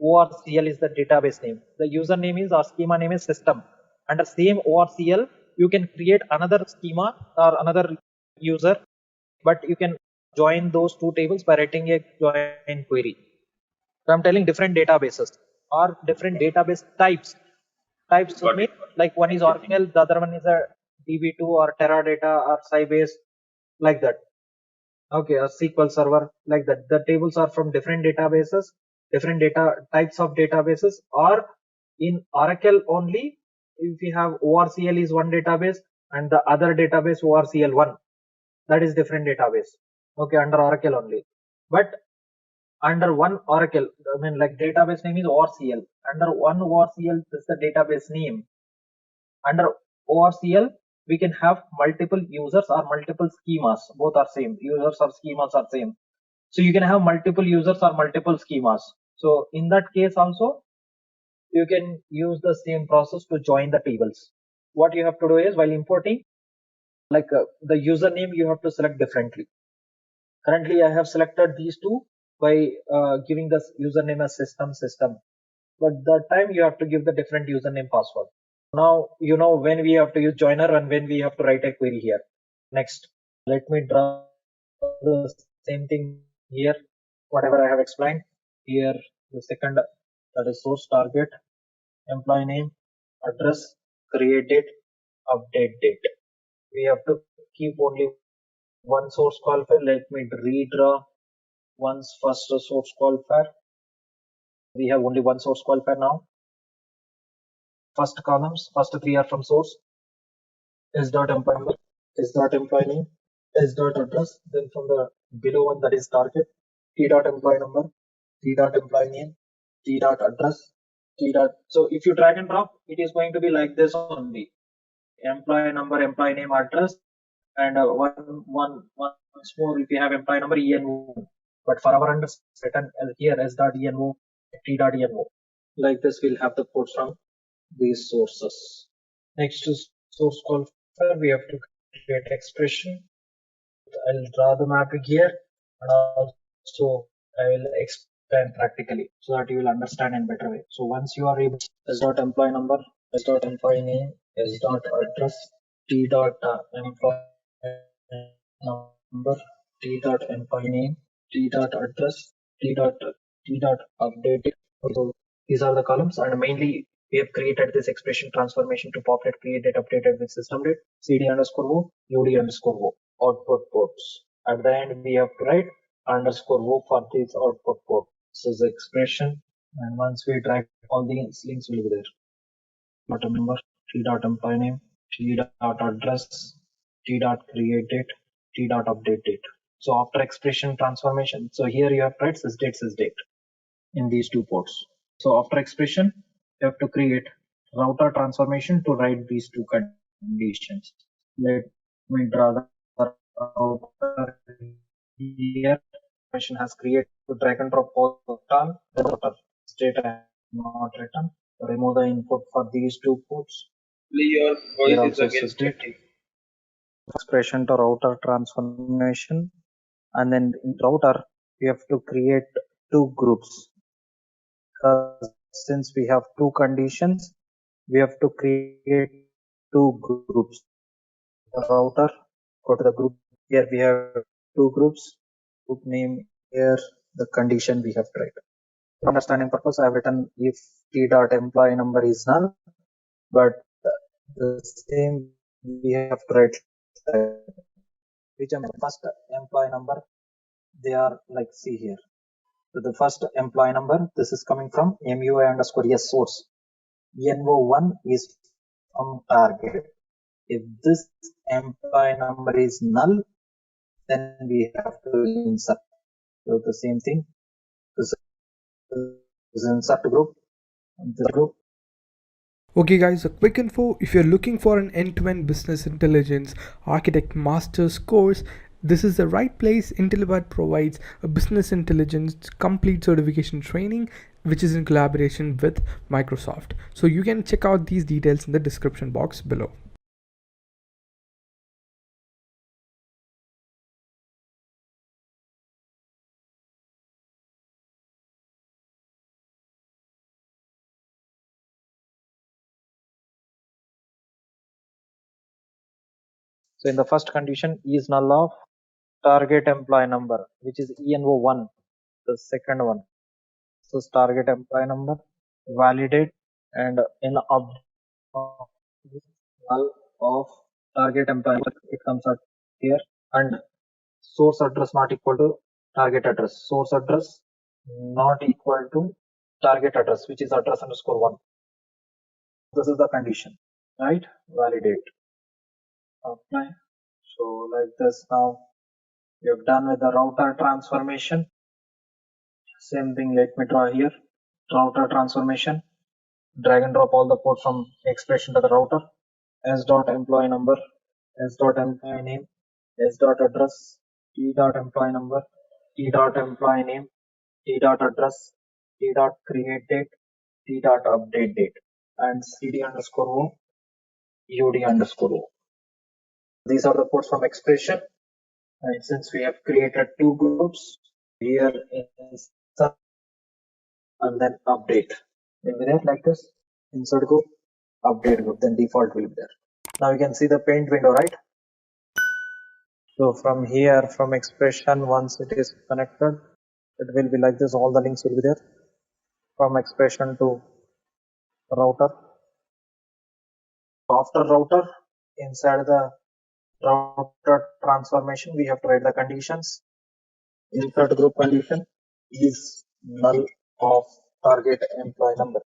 ORCL is the database name. The username is or schema name is system. Under same ORCL, you can create another schema or another user, but you can join those two tables by writing a join query. So I'm telling different databases or different database types. Types mean like one is Oracle, the other one is a DB2 or Teradata or Sybase, like that. Okay, a SQL Server, like that. The tables are from different databases, different data types of databases, or in Oracle only. If you have ORCL is one database and the other database ORCL1, that is different database. Okay, under Oracle only. But under one Oracle, I mean like database name is ORCL. Under one ORCL is the database name. Under ORCL, we can have multiple users or multiple schemas. Both are same. Users or schemas are same. So you can have multiple users or multiple schemas. So in that case also, you can use the same process to join the tables. What you have to do is while importing, like the username you have to select differently. Currently, I have selected these two by giving the username as system. But that time you have to give the different username password. Now you know when we have to use joiner and when we have to write a query here. Next, let me draw the same thing here. Whatever I have explained here, the second, that is source target, employee name, address, create date, update date. We have to keep only one source qualifier. Let me redraw once first source qualifier. We have only one source qualifier now. first columns, first three are from source, s dot employee number, s dot employee name, s dot address. Then from the below one, that is target, t dot employee number, t dot employee name, t dot address, t dot. So if you drag and drop, it is going to be like this only: employee number, employee name, address, and once more, if you have employee number, ENO. But for our written here s dot ENO, t dot ENO. Like this, we'll have the codes from these sources. Next is source qualifier. We have to create expression. I'll draw the mapping here, and also I will explain practically so that you will understand in better way. So once you are able, s dot employee number, s dot employee name, s dot address, t dot employee number, t dot employee name, t dot address, t dot update. So these are the columns, and mainly we have created this expression transformation to populate, created, updated with system date, cd underscore o, ud underscore o, output ports. At the end, we have to write underscore o for this output port. This is the expression, and once we drag, all these links will be there. Dot number, t dot employee name, t dot address, t dot create date, t dot update date. So after expression transformation, so here you have to write sysdate in these two ports. So after expression, you have to create router transformation to write these two conditions. Let me draw the router here. Transformation has created to drag and drop all the time. The router state not written. Remove the input for these two ports. Your Here voice is also again sysdate. breaking. Expression to router transformation, and then in router we have to create two groups. Since we have two conditions, we have to create two groups. The router, go to the group. Here we have two groups. Group name here, the condition we have to write. For understanding purpose, I have written if t dot employee number is null, but the same we have to write which first employee number. They are like, see here. So the first employee number, this is coming from MUI underscore yes source. NO1 is from target. If this employee number is null, then we have to insert. So the same thing. This is insert group. This group. Okay guys, a quick info: if you're looking for an end-to-end business intelligence architect master's course, this is the right place. Intellipaat provides a business intelligence complete certification training which is in collaboration with Microsoft. So you can check out these details in the description box below. So in the first condition is null of target employee number, which is ENO1. The second one, so target employee number, validate, and in null of target employee number, it comes out here, and source address not equal to target address. Source address not equal to target address, which is address underscore 1. This is the condition, right? Validate. Apply. So like this, now we have done with the router transformation. Same thing, let me draw here. Router transformation. Drag and drop all the ports from expression to the router. S dot employee number, S dot employee name, S dot address, T dot employee number, T dot employee name, T dot address, T dot create date, T dot update date, and CD underscore O, UD underscore O. These are the ports from expression. And since we have created two groups, here insert and then update. Will be there like this. Insert group, update group, then default will be there. Now you can see the paint window, right? So from here, from expression, once it is connected, it will be like this. All the links will be there. From expression to router. After router, inside the router transformation, we have to write the conditions. Insert group condition is null of target employee number.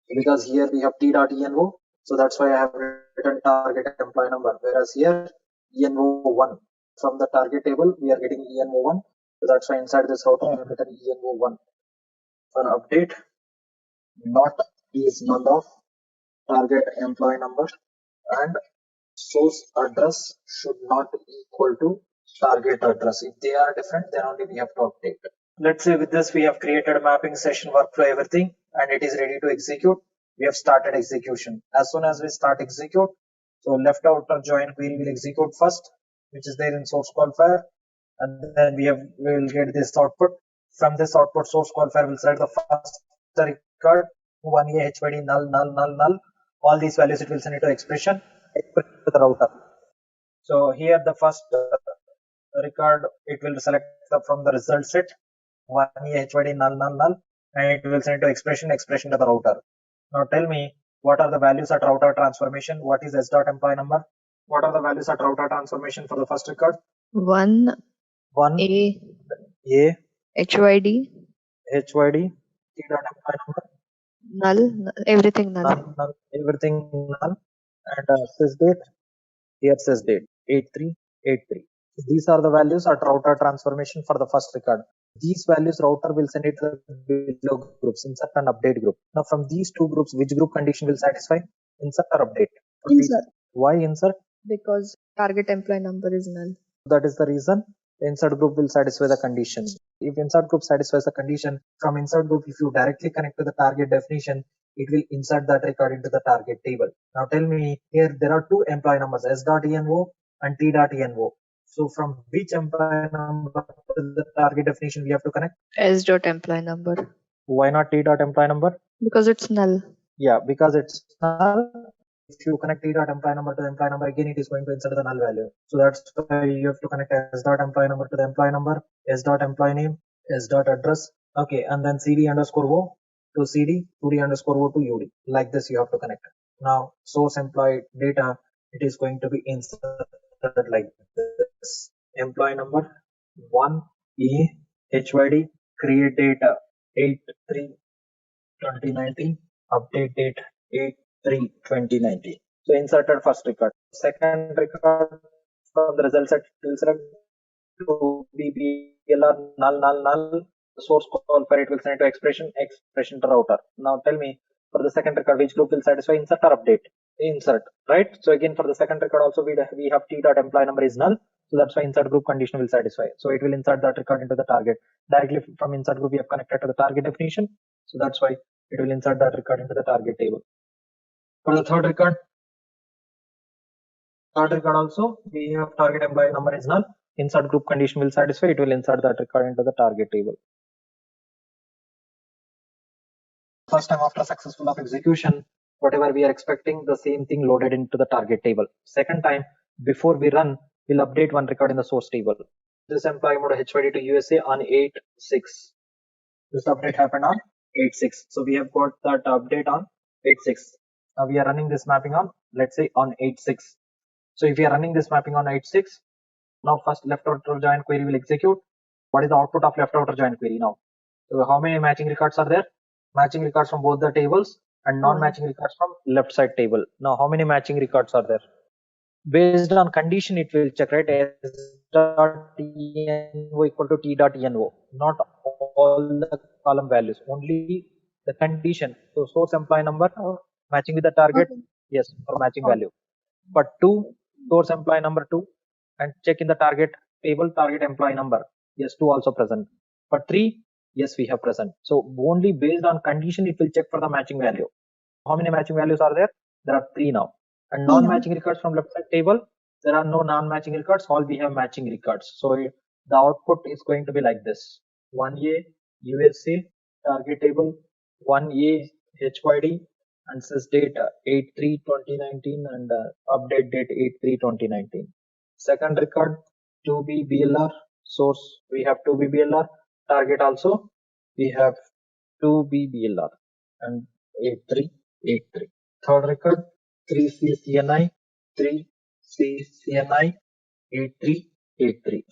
because here we have t.envo, so that's why I have written target employee number, whereas here envo1 from the target table we are getting envo1, so that's why inside this router I have written envo1. For update, not is null of target employee number, and source address should not equal to target address. If they are different, then only we have to update. Let's say with this we have created a mapping session, workflow, everything, and it is ready to execute. We have started execution. As soon as we start execute, so left outer join query will execute first, which is there in source call file, and then we will get this output. From this output, source call file will select the first record 1a hyd null null null null. All these values it will send it to expression to the router. So here the first record it will select from the result set 1a hyd null null null, and it will send to expression to the router. Now tell me, what are the values at router transformation? What is s dot employee number? What are the values at router transformation for the first record? 1 A HYD hyd t dot employee number null, everything null. null, everything null, and sysdate, here sysdate 8383. These are the values at router transformation for the first record. These values router will send it to the below groups, insert and update group. Now from these two groups, which group condition will satisfy? Insert or update? Insert. Why insert? Because target employee number is null. That is the reason the insert group will satisfy the condition. If insert group satisfies the condition, from insert group, if you directly connect to the target definition, it will insert that record into the target table. Now tell me, here there are two employee numbers, s.envo and t.envo. So from which employee number to the target definition we have to connect? S dot employee number. Why not t.employee number? Because it's null. Yeah, because it's null. If you connect t.employee number to the employee number, again it is going to insert the null value. So that's why you have to connect s.employee number to the employee number, s.employee name, s.address, okay, and then cd underscore o to cd, 2d underscore o to ud. Like this you have to connect. Now source employee data, it is going to be inserted like this. Employee number 1e hyd, create data 8/3/2019, update date 8/3/2019. So inserted first record. Second record from the result set will select to BBLR null null null. The source call for it will send it to expression to router. Now tell me, for the second record, which group will satisfy insert or update? Insert, right? So again for the second record also we have t.employee number is null. So that's why insert group condition will satisfy. So it will insert that record into the target. Directly from insert group we have connected to the target definition. So that's why it will insert that record into the target table. For the third record also we have target employee number is null. Insert group condition will satisfy. It will insert that record into the target table. First time after successful of execution, whatever we are expecting, the same thing loaded into the target table. Second time, before we run, we'll update one record in the source table. This employee moved HYD to USA on 8/6. This update happened on 8/6. So we have got that update on 8/6. Now we are running this mapping on, let's say, on 8/6. So if we are running this mapping on 8/6, now first left outer join query will execute. What is the output of left outer join query now? So how many matching records are there? Matching records from both the tables and non-matching records from left side table. Now how many matching records are there? Based on condition it will check, right? s.envo equal to t.envo, not all the column values, only the condition. So source employee number matching with the target, yes, for matching value. But 2, source employee number 2, and check in the target table target employee number, yes, 2 also present. But 3, yes, we have present. So only based on condition it will check for the matching value. How many matching values are there? There are 3 now. And non-matching records from left side table, there are no non-matching records, all we have matching records. So the output is going to be like this: 1a USA target table, 1a HYD, and sys date 8/3/2019 and update date 8/3/2019. Second record 2b BLR, source we have 2b BLR, target also we have 2b BLR and 8/3/83. Third record 3c CNI, 3c CNI 8/3/83.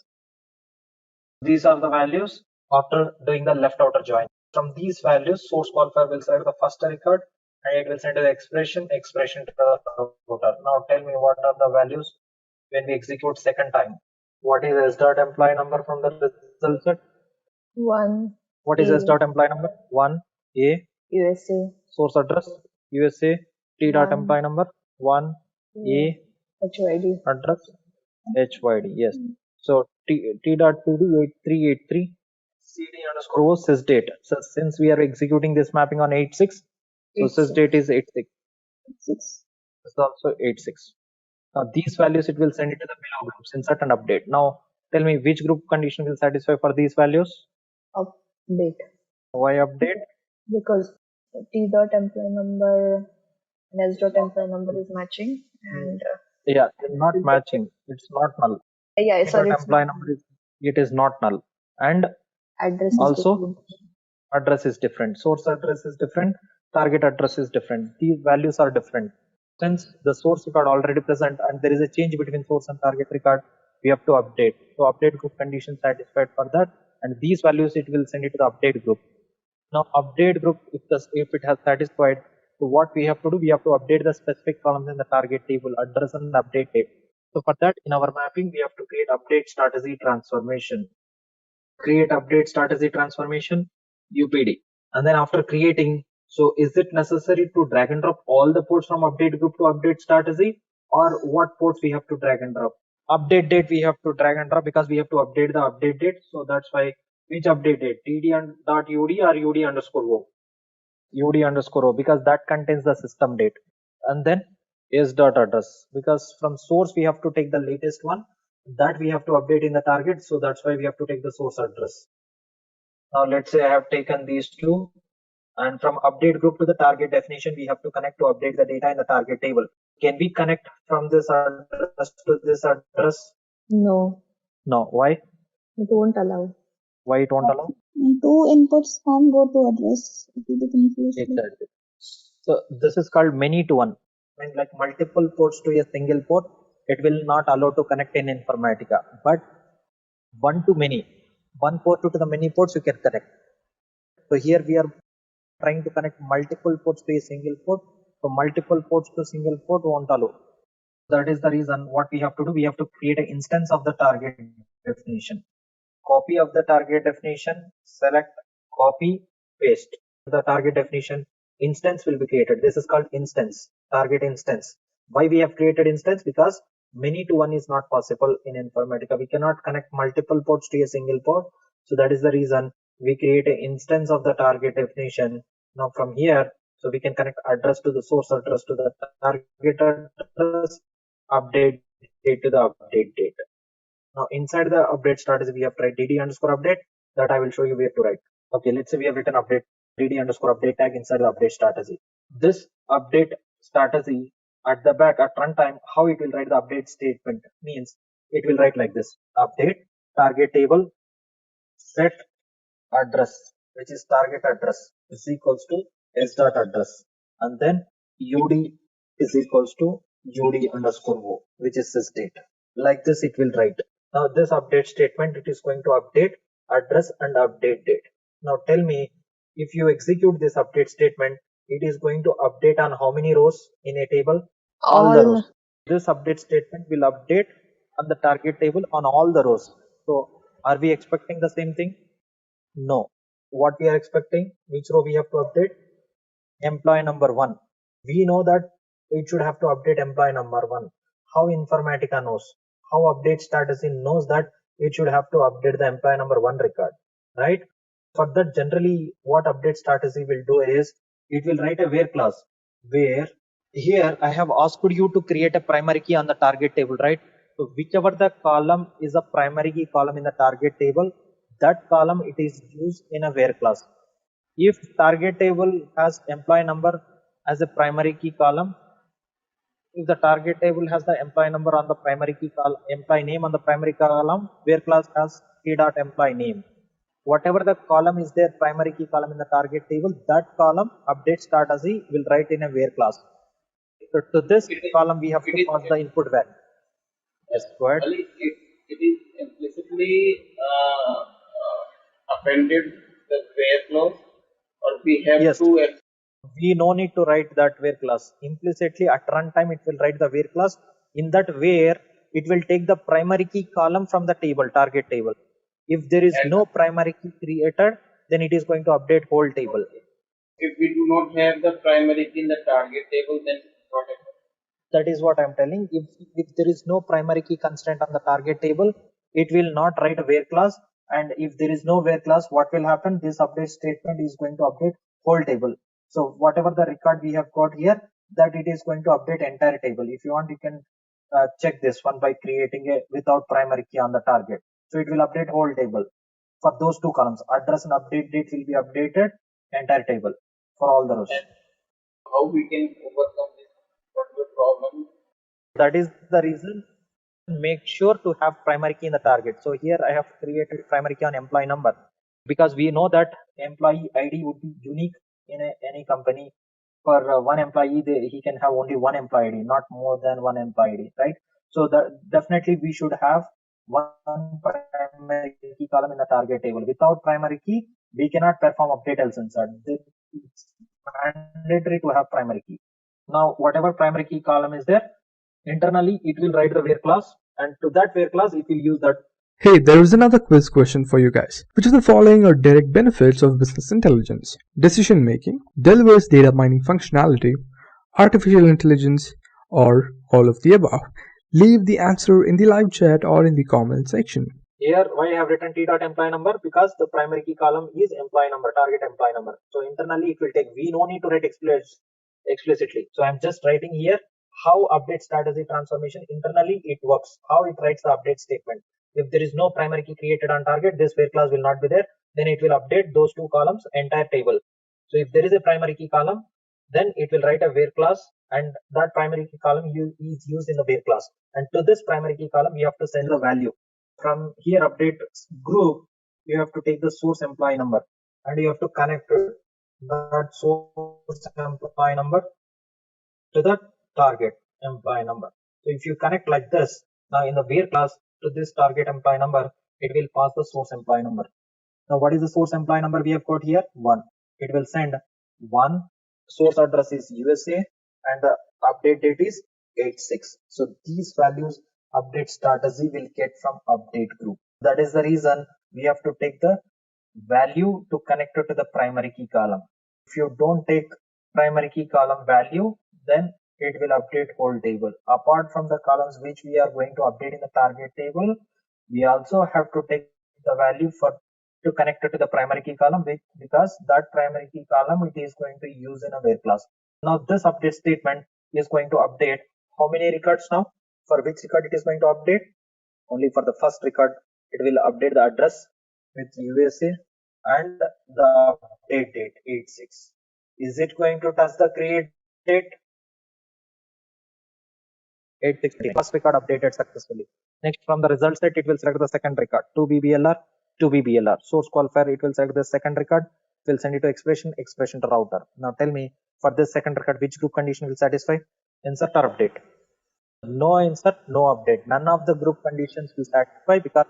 These are the values after doing the left outer join. From these values, source call file will select the first record and it will send to the expression to the router. Now tell me what are the values when we execute second time. What is S dot employee number from the result set? 1 What is A S dot employee number? 1 A USA source address USA T dot 1 employee number 1 A HYD. address HYD. Yes. So T dot PD 8383 CD underscore O sysdate. So since we are executing this mapping on 86, so 86. sysdate is 86. 6 This is also 86. Now these values it will send it to the below groups, insert and update. Now tell me which group condition will satisfy for these values? update, Why update? because T dot employee number and S dot employee number is matching, and Yeah, they're not matching. It's not null. yeah, T sorry, dot it's employee number is it is not null. And address is also different. address is different, source address is different, target address is different. These values are different. Since the source record already present and there is a change between source and target record, we have to update. So update group condition satisfied for that, and these values it will send it to the update group. Now update group, if it has satisfied, so what we have to do, we have to update the specific columns in the target table, address and update table. So for that, in our mapping, we have to create update strategy transformation. Create update strategy transformation UPD, and then after creating, so is it necessary to drag and drop all the ports from update group to update strategy, or what ports we have to drag and drop? Update date we have to drag and drop because we have to update the update date. So that's why which update date, td.ud or ud underscore o? ud underscore o, because that contains the system date. And then s dot address, because from source we have to take the latest one that we have to update in the target, so that's why we have to take the source address. Now let's say I have taken these two, and from update group to the target definition we have to connect to update the data in the target table. Can we connect from this address to this address? No, No. Why? it won't allow. Why it won't allow? Two inputs can't go to address. It will be confused. Exactly. So this is called many to one. When like multiple ports to a single port, it will not allow to connect in Informatica. But one to many, one port to the many ports you can connect. So here we are trying to connect multiple ports to a single port. So multiple ports to single port won't allow. That is the reason what we have to do. We have to create an instance of the target definition. Copy of the target definition, select, copy, paste. The target definition instance will be created. This is called instance, target instance. Why we have created instance? Because many to one is not possible in Informatica. We cannot connect multiple ports to a single port. So that is the reason we create an instance of the target definition. Now from here, so we can connect address to the source address to the target address, update date to the update date. Now inside the update strategy, we have to write dd underscore update. That I will show you where to write. Okay, let's say we have written update dd underscore update tag inside the update strategy. This update strategy at the back at runtime, how it will write the update statement means it will write like this: update target table set address, which is target address, is equals to s dot address, and then ud is equals to ud underscore o, which is sysdate. Like this it will write. Now this update statement, it is going to update address and update date. Now tell me, if you execute this update statement, it is going to update on how many rows in a table? All the rows. This update statement will update on the target table on all the rows. So are we expecting the same thing? No. What we are expecting? Which row we have to update? Employee number 1. We know that it should have to update employee number 1. How Informatica knows? How update strategy knows that it should have to update the employee number 1 record, right? For that, generally what update strategy will do is it will write a where clause, where here I have asked you to create a primary key on the target table, right? So whichever the column is a primary key column in the target table, that column it is used in a where clause. If target table has employee number as a primary key column, if the target table has the employee number on the primary key column, employee name on the primary column, where clause has key.employee name. Whatever the column is there, primary key column in the target table, that column update strategy will write in a where clause. So to this column we have to pass the input value. Yes, go ahead. It is implicitly appended the where clause, or we have Yes. to. we no need to write that where class. Implicitly at runtime it will write the where class. In that where it will take the primary key column from the table, target table. If there is no primary key created, then it is going to update whole table. If we do not have the primary key in the target table, then what happens? That is what I am telling. If there is no primary key constraint on the target table, it will not write a where class. And if there is no where class, what will happen? This update statement is going to update whole table. So whatever the record we have got here, that it is going to update entire table. If you want, you can check this one by creating a without primary key on the target. So it will update whole table for those two columns. Address and update date will be updated entire table for all the rows. How we can overcome this particular problem? That is the reason. Make sure to have primary key in the target. So here I have created primary key on employee number, because we know that employee ID would be unique in any company. For one employee, he can have only one employee ID, not more than one employee ID, right? So that definitely we should have one primary key column in the target table. Without primary key, we cannot perform update else insert. It's mandatory to have primary key. Now, whatever primary key column is there, internally it will write the where class, and to that where class it will use that. Hey, there is another quiz question for you guys. Which of the following are direct benefits of business intelligence? Decision making, delivers data mining functionality, artificial intelligence, or all of the above? Leave the answer in the live chat or in the comment section. Here, why I have written t.employee number? Because the primary key column is employee number, target employee number. So internally it will take, we no need to write explicitly. So I'm just writing here how update strategy transformation internally it works, how it writes the update statement. If there is no primary key created on target, this where clause will not be there. Then it will update those two columns, entire table. So if there is a primary key column, then it will write a where clause, and that primary key column is used in the where clause. And to this primary key column, you have to send the value. From here update group, you have to take the source employee number, and you have to connect that source employee number to the target employee number. So if you connect like this, now in the where class to this target employee number, it will pass the source employee number. Now what is the source employee number we have got here? 1. It will send 1, source address is USA, and the update date is 86. So these values update strategy will get from update group. That is the reason we have to take the value to connect it to the primary key column. If you don't take primary key column value, then it will update whole table. Apart from the columns which we are going to update in the target table, we also have to take the value to connect it to the primary key column, because that primary key column it is going to use in a where class. Now this update statement is going to update how many records now? For which record it is going to update? Only for the first record it will update the address with USA and the update date 86. Is it going to touch the create date? 86. First record updated successfully. Next, from the result set, it will select the second record, 2BBLR, 2BBLR. Source qualifier, it will select the second record, it will send it to expression to router. Now tell me, for this second record, which group condition will satisfy? Insert or update? No insert, no update. None of the group conditions will satisfy, because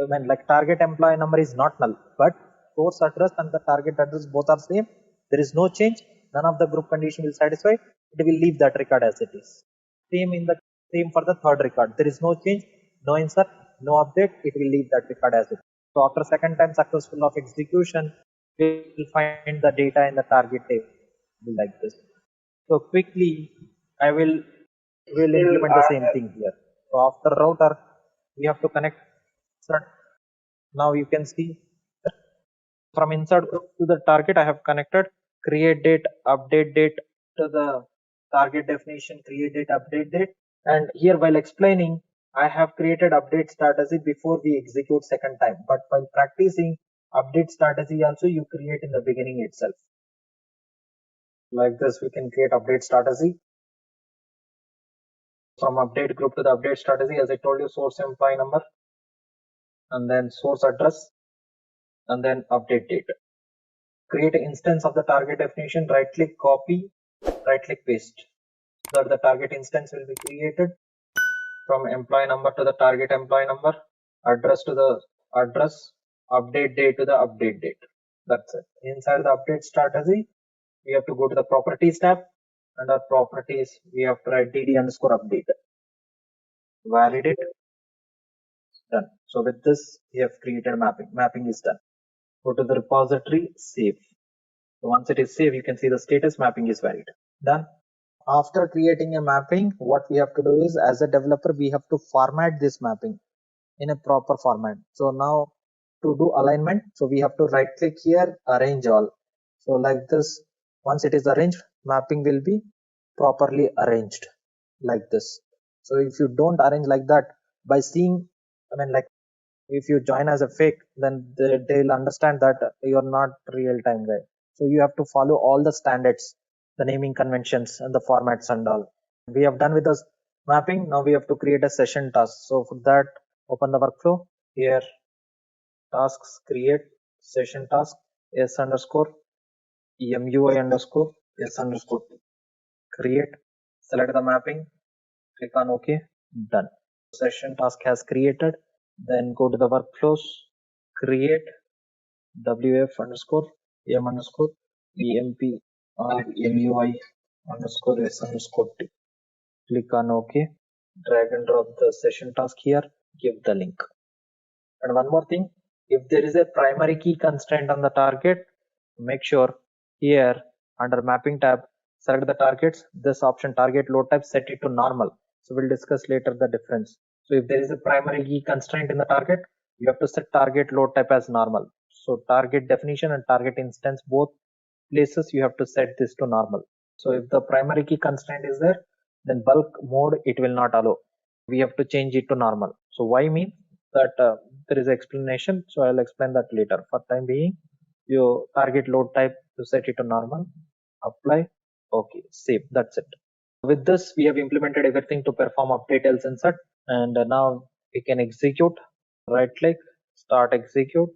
when like target employee number is not null, but source address and the target address both are same. There is no change. None of the group condition will satisfy. It will leave that record as it is. Same for the third record. There is no change, no insert, no update. It will leave that record as it is. So after second time successful of execution, we will find the data in the target table like this. So quickly, I will implement the same thing here. So after router, we have to connect insert. Now you can see from insert group to the target, I have connected create date, update date to the target definition, create date, update date. And here while explaining, I have created update strategy before we execute second time. But while practicing update strategy also you create in the beginning itself. Like this, we can create update strategy. From update group to the update strategy, as I told you, source employee number, and then source address, and then update date. Create an instance of the target definition, right click, copy, right click, paste. So that the target instance will be created. From employee number to the target employee number, address to the address, update date to the update date. That's it. Inside the update strategy, we have to go to the properties tab. Under properties, we have to write dd underscore update. Validate. Done. So with this, we have created a mapping. Mapping is done. Go to the repository, save. So once it is saved, you can see the status mapping is valid. Done. After creating a mapping, what we have to do is, as a developer, we have to format this mapping in a proper format. So now to do alignment, so we have to right click here, arrange all. So like this, once it is arranged, mapping will be properly arranged like this. So if you don't arrange like that, by seeing, I mean, like if you join as a fake, then they'll understand that you're not real time guy. So you have to follow all the standards, the naming conventions and the formats and all. We have done with the mapping. Now we have to create a session task. So for that, open the workflow here, tasks, create session task, s underscore emui underscore s underscore create, select the mapping, click on OK, done. Session task has created. Then go to the workflows, create wf underscore m underscore emp or mui underscore s underscore t. Click on OK. Drag and drop the session task here. Give the link. And one more thing, if there is a primary key constraint on the target, make sure here under mapping tab, select the targets. This option target load type, set it to normal. So we'll discuss later the difference. So if there is a primary key constraint in the target, you have to set target load type as normal. So target definition and target instance, both places you have to set this to normal. So if the primary key constraint is there, then bulk mode it will not allow. We have to change it to normal. So why means that there is explanation. So I'll explain that later. For time being, your target load type to set it to normal. Apply. Okay, save. That's it. With this, we have implemented everything to perform update else insert, and now we can execute. Right click, start execute.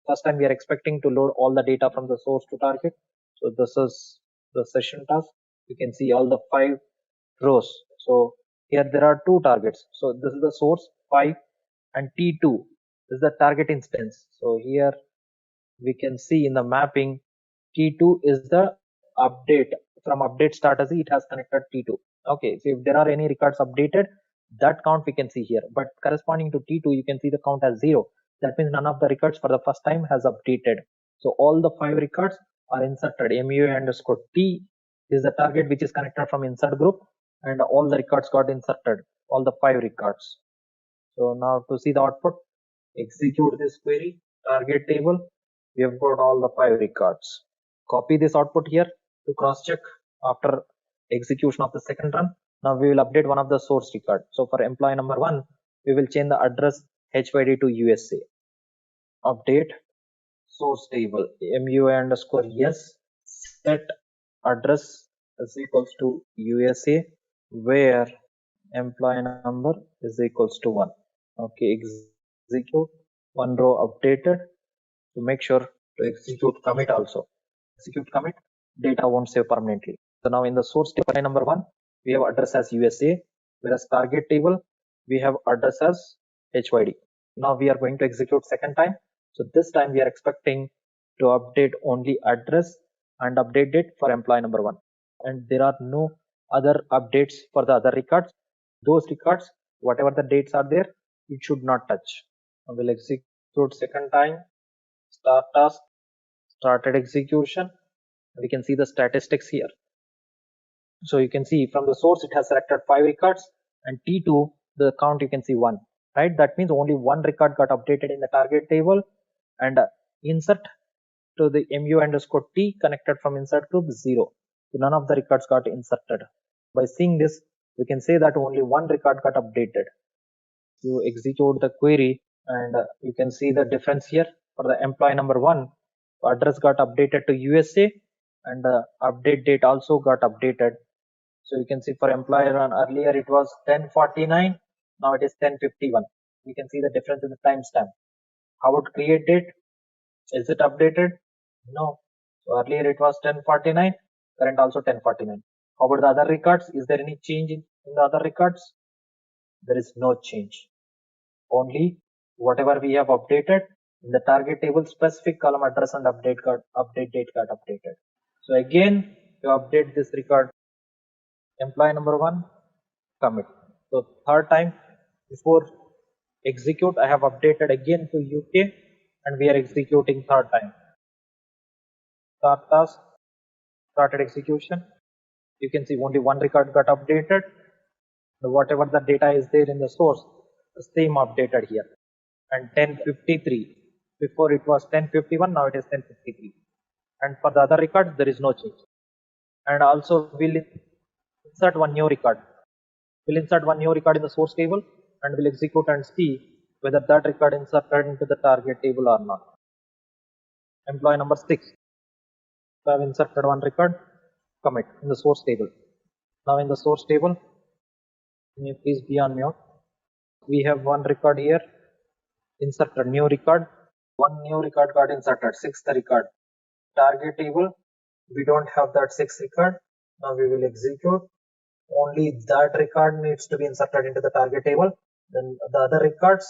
First time we are expecting to load all the data from the source to target. So this is the session task. You can see all the 5 rows. So here there are 2 targets. So this is the source 5 and T2 is the target instance. So here we can see in the mapping T2 is the update. From update status it has connected T2. Okay, so if there are any records updated, that count we can see here, but corresponding to T2 you can see the count as 0. That means none of the records for the first time has updated. So all the 5 records are inserted. MUI underscore T is the target which is connected from insert group, and all the records got inserted, all the 5 records. So now to see the output, execute this query, target table, we have got all the 5 records. Copy this output here to cross check after execution of the second run. Now we will update one of the source record. So for employee number 1, we will change the address HYD to USA. Update source table MUI underscore yes, set address is equals to USA, where employee number is equals to 1. Okay, execute, 1 row updated. To make sure to execute commit also. Execute commit, data won't save permanently. So now in the source table number 1, we have address as USA, whereas target table we have address as HYD. Now we are going to execute second time. So this time we are expecting to update only address and update date for employee number 1. And there are no other updates for the other records. Those records, whatever the dates are there, it should not touch. Now we'll execute second time. Start task, started execution. We can see the statistics here. So you can see from the source it has selected 5 records, and T2 the count you can see 1, right? That means only 1 record got updated in the target table, and insert to the MU underscore T connected from insert group 0. So none of the records got inserted. By seeing this, we can say that only 1 record got updated. You execute the query, and you can see the difference here. For the employee number 1, address got updated to USA, and the update date also got updated. So you can see for employer on earlier it was 1049, now it is 1051. You can see the difference in the timestamp. How about create date? Is it updated? No. So earlier it was 1049, current also 1049. How about the other records? Is there any change in the other records? There is no change. Only whatever we have updated in the target table, specific column address and update date got updated. So again, you update this record, employee number 1, commit. So third time, before execute, I have updated again to UK, and we are executing third time. Start task, started execution. You can see only one record got updated. Whatever the data is there in the source, the same updated here. And 1053, before it was 1051, now it is 1053. And for the other records, there is no change. And also we'll insert one new record. We'll insert one new record in the source table, and we'll execute and see whether that record inserted into the target table or not. Employee number 6. So I've inserted one record, commit in the source table. Now in the source table, can you please be on mute? We have one record here, inserted new record. One new record got inserted, 6th record. Target table, we don't have that 6th record. Now we will execute. Only that record needs to be inserted into the target table. Then the other records,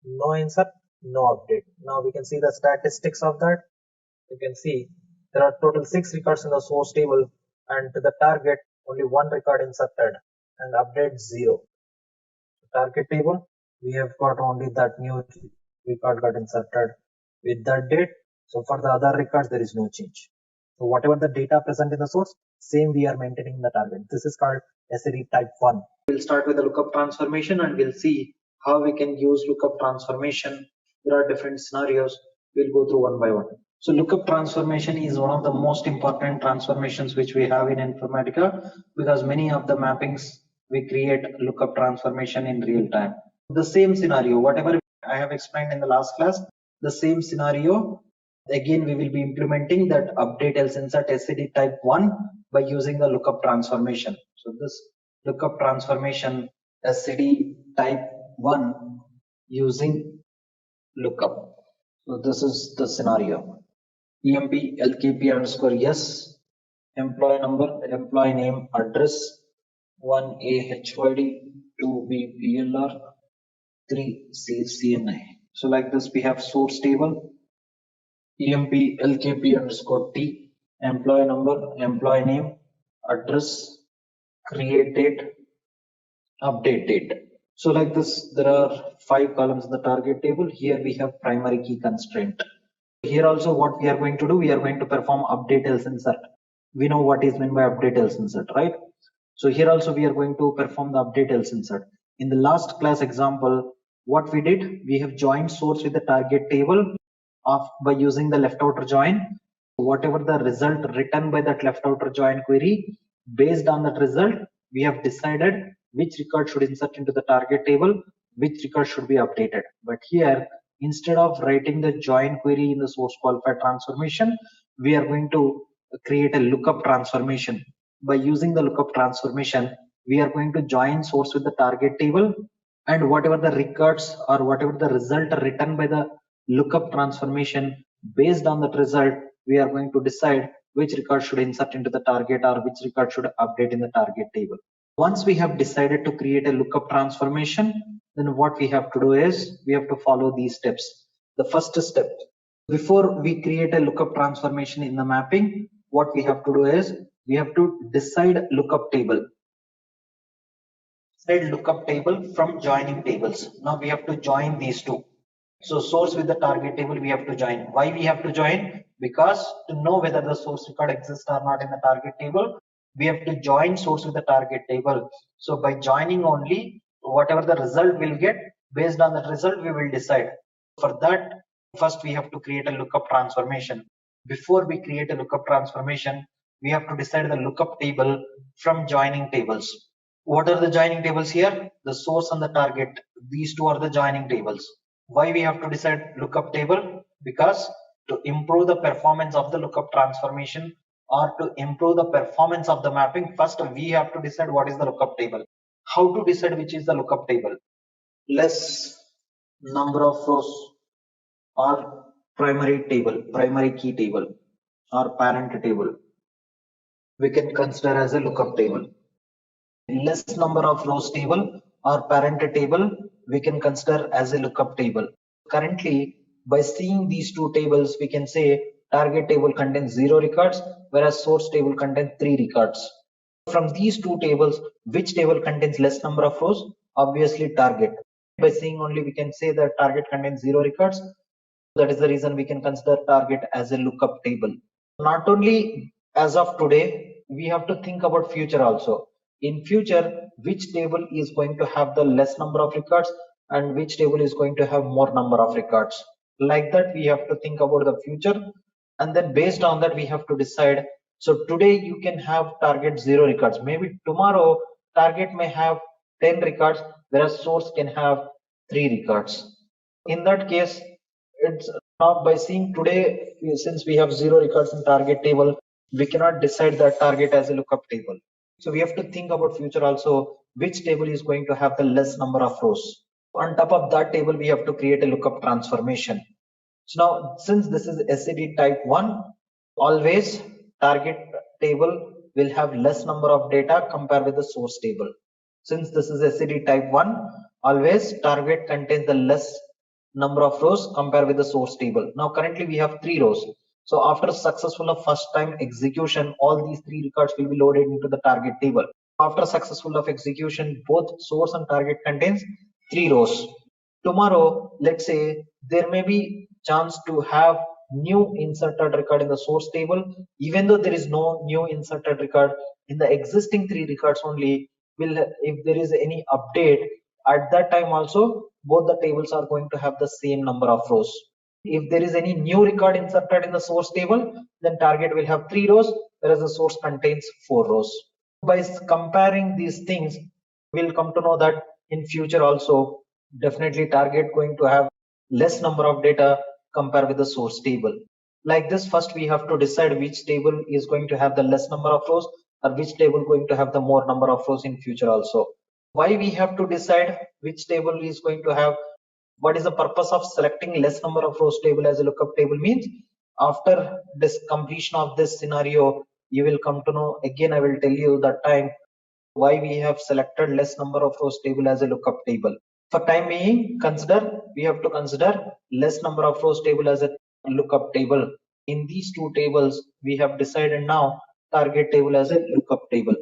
no insert, no update. Now we can see the statistics of that. You can see there are total 6 records in the source table, and to the target only one record inserted and update 0. Target table, we have got only that new record got inserted with that date. So for the other records, there is no change. So whatever the data present in the source, same we are maintaining in the target. This is called SAD type 1. We'll start with the lookup transformation, and we'll see how we can use lookup transformation. There are different scenarios. We'll go through one by one. So lookup transformation is one of the most important transformations which we have in Informatica, because many of the mappings we create lookup transformation in real time. The same scenario, whatever I have explained in the last class, the same scenario, again we will be implementing that update else insert SAD type 1 by using the lookup transformation. So this lookup transformation SAD type 1 using lookup. So this is the scenario. EMP LKP underscore yes, employee number, employee name, address, 1A HYD, 2B PLR, 3C CNI. So like this we have source table, EMP LKP underscore T, employee number, employee name, address, create date, update date. So like this, there are 5 columns in the target table. Here we have primary key constraint. Here also what we are going to do, we are going to perform update else insert. We know what is meant by update else insert, right? So here also we are going to perform the update else insert. In the last class example, what we did, we have joined source with the target table by using the left outer join. Whatever the result written by that left outer join query, based on that result, we have decided which record should insert into the target table, which record should be updated. But here, instead of writing the join query in the source qualified transformation, we are going to create a lookup transformation. By using the lookup transformation, we are going to join source with the target table, and whatever the records or whatever the result written by the lookup transformation, based on that result, we are going to decide which record should insert into the target or which record should update in the target table. Once we have decided to create a lookup transformation, then what we have to do is we have to follow these steps. The first step, before we create a lookup transformation in the mapping, what we have to do is we have to decide lookup table. Decide lookup table from joining tables. Now we have to join these two. So source with the target table we have to join. Why we have to join? Because to know whether the source record exists or not in the target table, we have to join source with the target table. So by joining only, whatever the result we'll get, based on that result we will decide. For that, first we have to create a lookup transformation. Before we create a lookup transformation, we have to decide the lookup table from joining tables. What are the joining tables here? The source and the target. These two are the joining tables. Why we have to decide lookup table? Because to improve the performance of the lookup transformation or to improve the performance of the mapping, first we have to decide what is the lookup table. How to decide which is the lookup table? Less number of rows or primary table, primary key table or parent table, we can consider as a lookup table. Less number of rows table or parent table, we can consider as a lookup table. Currently, by seeing these two tables, we can say target table contains 0 records, whereas source table contains 3 records. From these two tables, which table contains less number of rows? Obviously target. By seeing only we can say that target contains 0 records. That is the reason we can consider target as a lookup table. Not only as of today, we have to think about future also. In future, which table is going to have the less number of records and which table is going to have more number of records. Like that, we have to think about the future, and then based on that we have to decide. So today you can have target 0 records, maybe tomorrow target may have 10 records, whereas source can have 3 records. In that case, it's now by seeing today, since we have 0 records in target table, we cannot decide that target as a lookup table. So we have to think about future also, which table is going to have the less number of rows. On top of that table, we have to create a lookup transformation. So now, since this is SCD type 1, always target table will have less number of data compared with the source table. Since this is SCD type 1, always target contains the less number of rows compared with the source table. Now currently we have 3 rows. So after successful of first time execution, all these 3 records will be loaded into the target table. After successful of execution, both source and target contains 3 rows. Tomorrow, let's say there may be chance to have new inserted record in the source table, even though there is no new inserted record in the existing 3 records only. Will, if there is any update at that time also, both the tables are going to have the same number of rows. If there is any new record inserted in the source table, then target will have 3 rows, whereas the source contains 4 rows. By comparing these things, we'll come to know that in future also, definitely target going to have less number of data compared with the source table. Like this, first we have to decide which table is going to have the less number of rows or which table going to have the more number of rows in future also. Why we have to decide which table is going to have, what is the purpose of selecting less number of rows table as a lookup table means, after this completion of this scenario, you will come to know, again I will tell you that time why we have selected less number of rows table as a lookup table. For time being, we have to consider less number of rows table as a lookup table. In these two tables, we have decided now target table as a lookup table.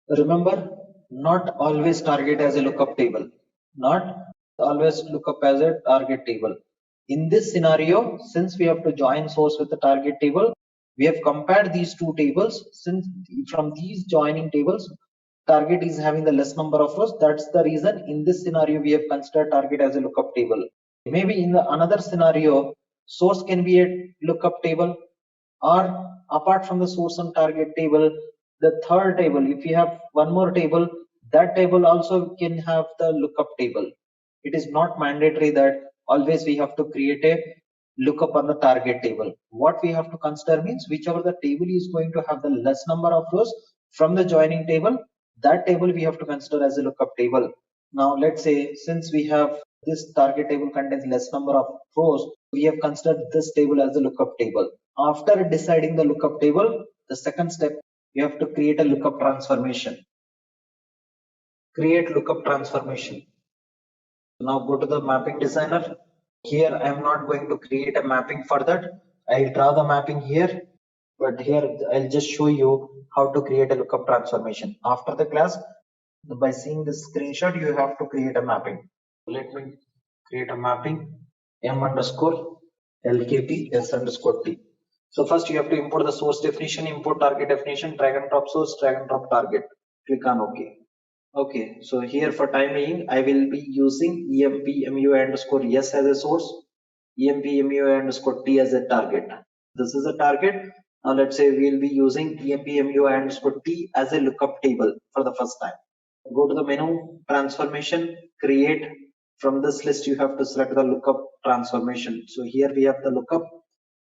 Remember, not always target as a lookup table. Not always lookup as a target table. In this scenario, since we have to join source with the target table, we have compared these two tables. Since from these joining tables, target is having the less number of rows. That's the reason in this scenario we have considered target as a lookup table. Maybe in the another scenario, source can be a lookup table, or apart from the source and target table, the third table, if you have one more table, that table also can have the lookup table. It is not mandatory that always we have to create a lookup on the target table. What we have to consider means whichever the table is going to have the less number of rows from the joining table, that table we have to consider as a lookup table. Now let's say since we have this target table contains less number of rows, we have considered this table as a lookup table. After deciding the lookup table, the second step, you have to create a lookup transformation. Create lookup transformation. Now go to the mapping designer. Here I am not going to create a mapping for that. I'll draw the mapping here, but here I'll just show you how to create a lookup transformation. After the class, by seeing this screenshot, you have to create a mapping. Let me create a mapping m underscore lkp s underscore t. So first you have to import the source definition, import target definition, drag and drop source, drag and drop target. Click on OK. Okay, so here for time being, I will be using empmui underscore s as a source, empmui underscore t as a target. This is a target. Now let's say we'll be using empmui underscore t as a lookup table for the first time. Go to the menu, transformation, create. From this list, you have to select the lookup transformation. So here we have the lookup.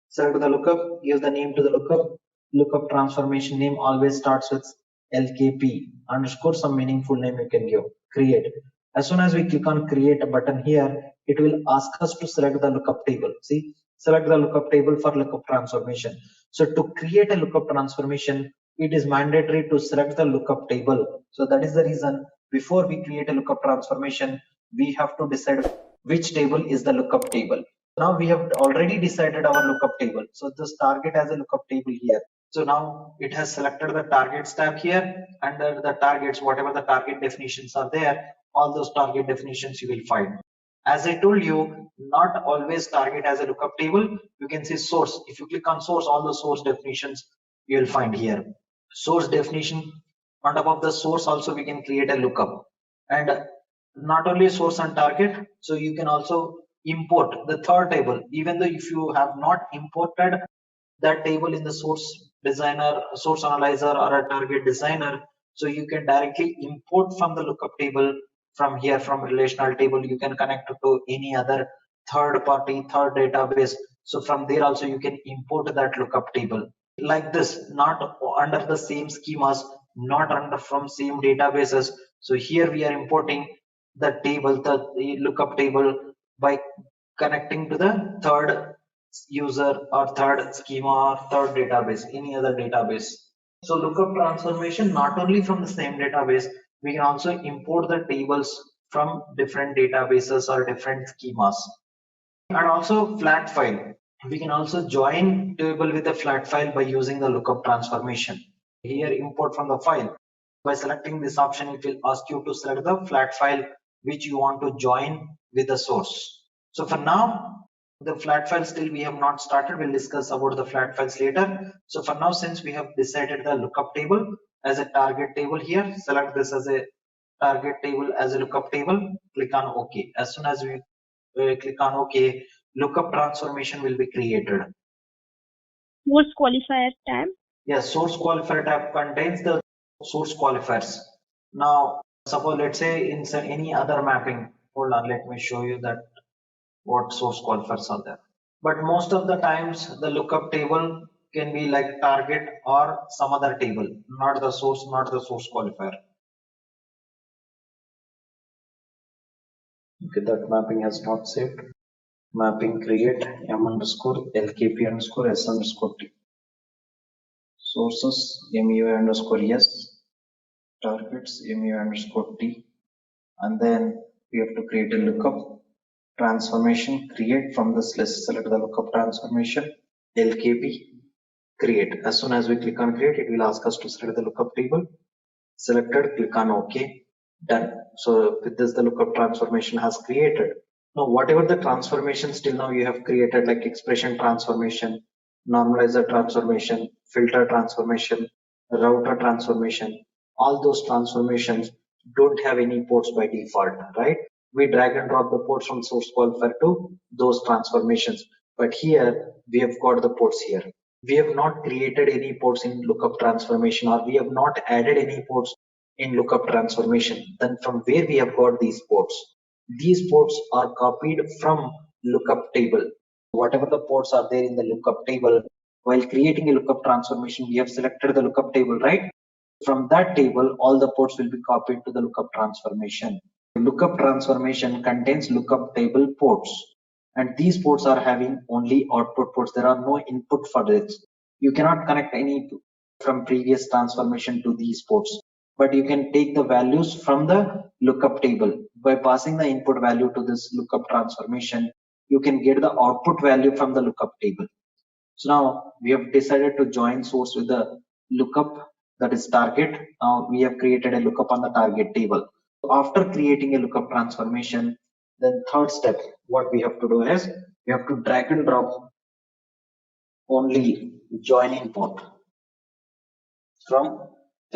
Select the lookup, give the name to the lookup. Lookup transformation name always starts with LKP underscore some meaningful name you can give. Create. As soon as we click on create a button here, it will ask us to select the lookup table. See, select the lookup table for lookup transformation. So to create a lookup transformation, it is mandatory to select the lookup table. So that is the reason before we create a lookup transformation, we have to decide which table is the lookup table. Now we have already decided our lookup table. So this target has a lookup table here. So now it has selected the targets tab here. Under the targets, whatever the target definitions are there, all those target definitions you will find. As I told you, not always target has a lookup table. You can see source. If you click on source, all the source definitions you will find here. Source definition, on top of the source also we can create a lookup. And not only source and target, so you can also import the third table. Even though if you have not imported that table in the source designer, source analyzer, or a target designer, so you can directly import from the lookup table from here, from relational table. You can connect to any other third party, third database. So from there also you can import that lookup table like this, not under the same schemas, not under from same databases. So here we are importing the table, the lookup table, by connecting to the third user or third schema or third database, any other database. So lookup transformation, not only from the same database, we can also import the tables from different databases or different schemas. And also flat file. We can also join table with a flat file by using the lookup transformation. Here import from the file. By selecting this option, it will ask you to select the flat file which you want to join with the source. So for now, the flat file still we have not started. We'll discuss about the flat files later. So for now, since we have decided the lookup table as a target table here, select this as a target table as a lookup table, click on OK. As soon as we click on OK, lookup transformation will be created. Source qualifier tab. Yes, source qualifier tab contains the source qualifiers. Now, suppose let's say in any other mapping, hold on, let me show you that what source qualifiers are there. But most of the times the lookup table can be like target or some other table, not the source qualifier. Okay, that mapping has not saved. Mapping create m underscore lkp underscore s underscore t. Sources mu underscore s, targets mu underscore t, and then we have to create a lookup transformation. Create from this list, select the lookup transformation lkp create. As soon as we click on create, it will ask us to select the lookup table. Selected, click on OK, done. So with this, the lookup transformation has created. Now whatever the transformations till now you have created, like expression transformation, normalizer transformation, filter transformation, router transformation, all those transformations don't have any ports by default, right? We drag and drop the ports from source qualifier to those transformations, but here we have got the ports here. We have not created any ports in lookup transformation, or we have not added any ports in lookup transformation. Then from where we have got these ports? These ports are copied from lookup table. Whatever the ports are there in the lookup table, while creating a lookup transformation, we have selected the lookup table, right? From that table, all the ports will be copied to the lookup transformation. Lookup transformation contains lookup table ports, and these ports are having only output ports. There are no input for this. You cannot connect any from previous transformation to these ports, but you can take the values from the lookup table. By passing the input value to this lookup transformation, you can get the output value from the lookup table. So now we have decided to join source with the lookup, that is target. Now we have created a lookup on the target table. After creating a lookup transformation, then third step, what we have to do is we have to drag and drop only joining port from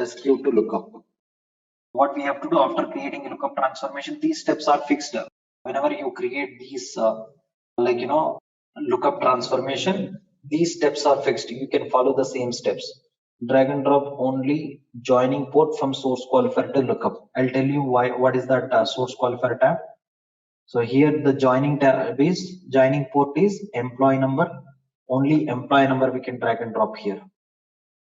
SQ to lookup. What we have to do after creating a lookup transformation, these steps are fixed. Whenever you create these lookup transformation, these steps are fixed. You can follow the same steps. Drag and drop only joining port from source qualifier to lookup. I'll tell you why. What is that source qualifier tab? So here the joining tab is joining port is employee number. Only employee number we can drag and drop here.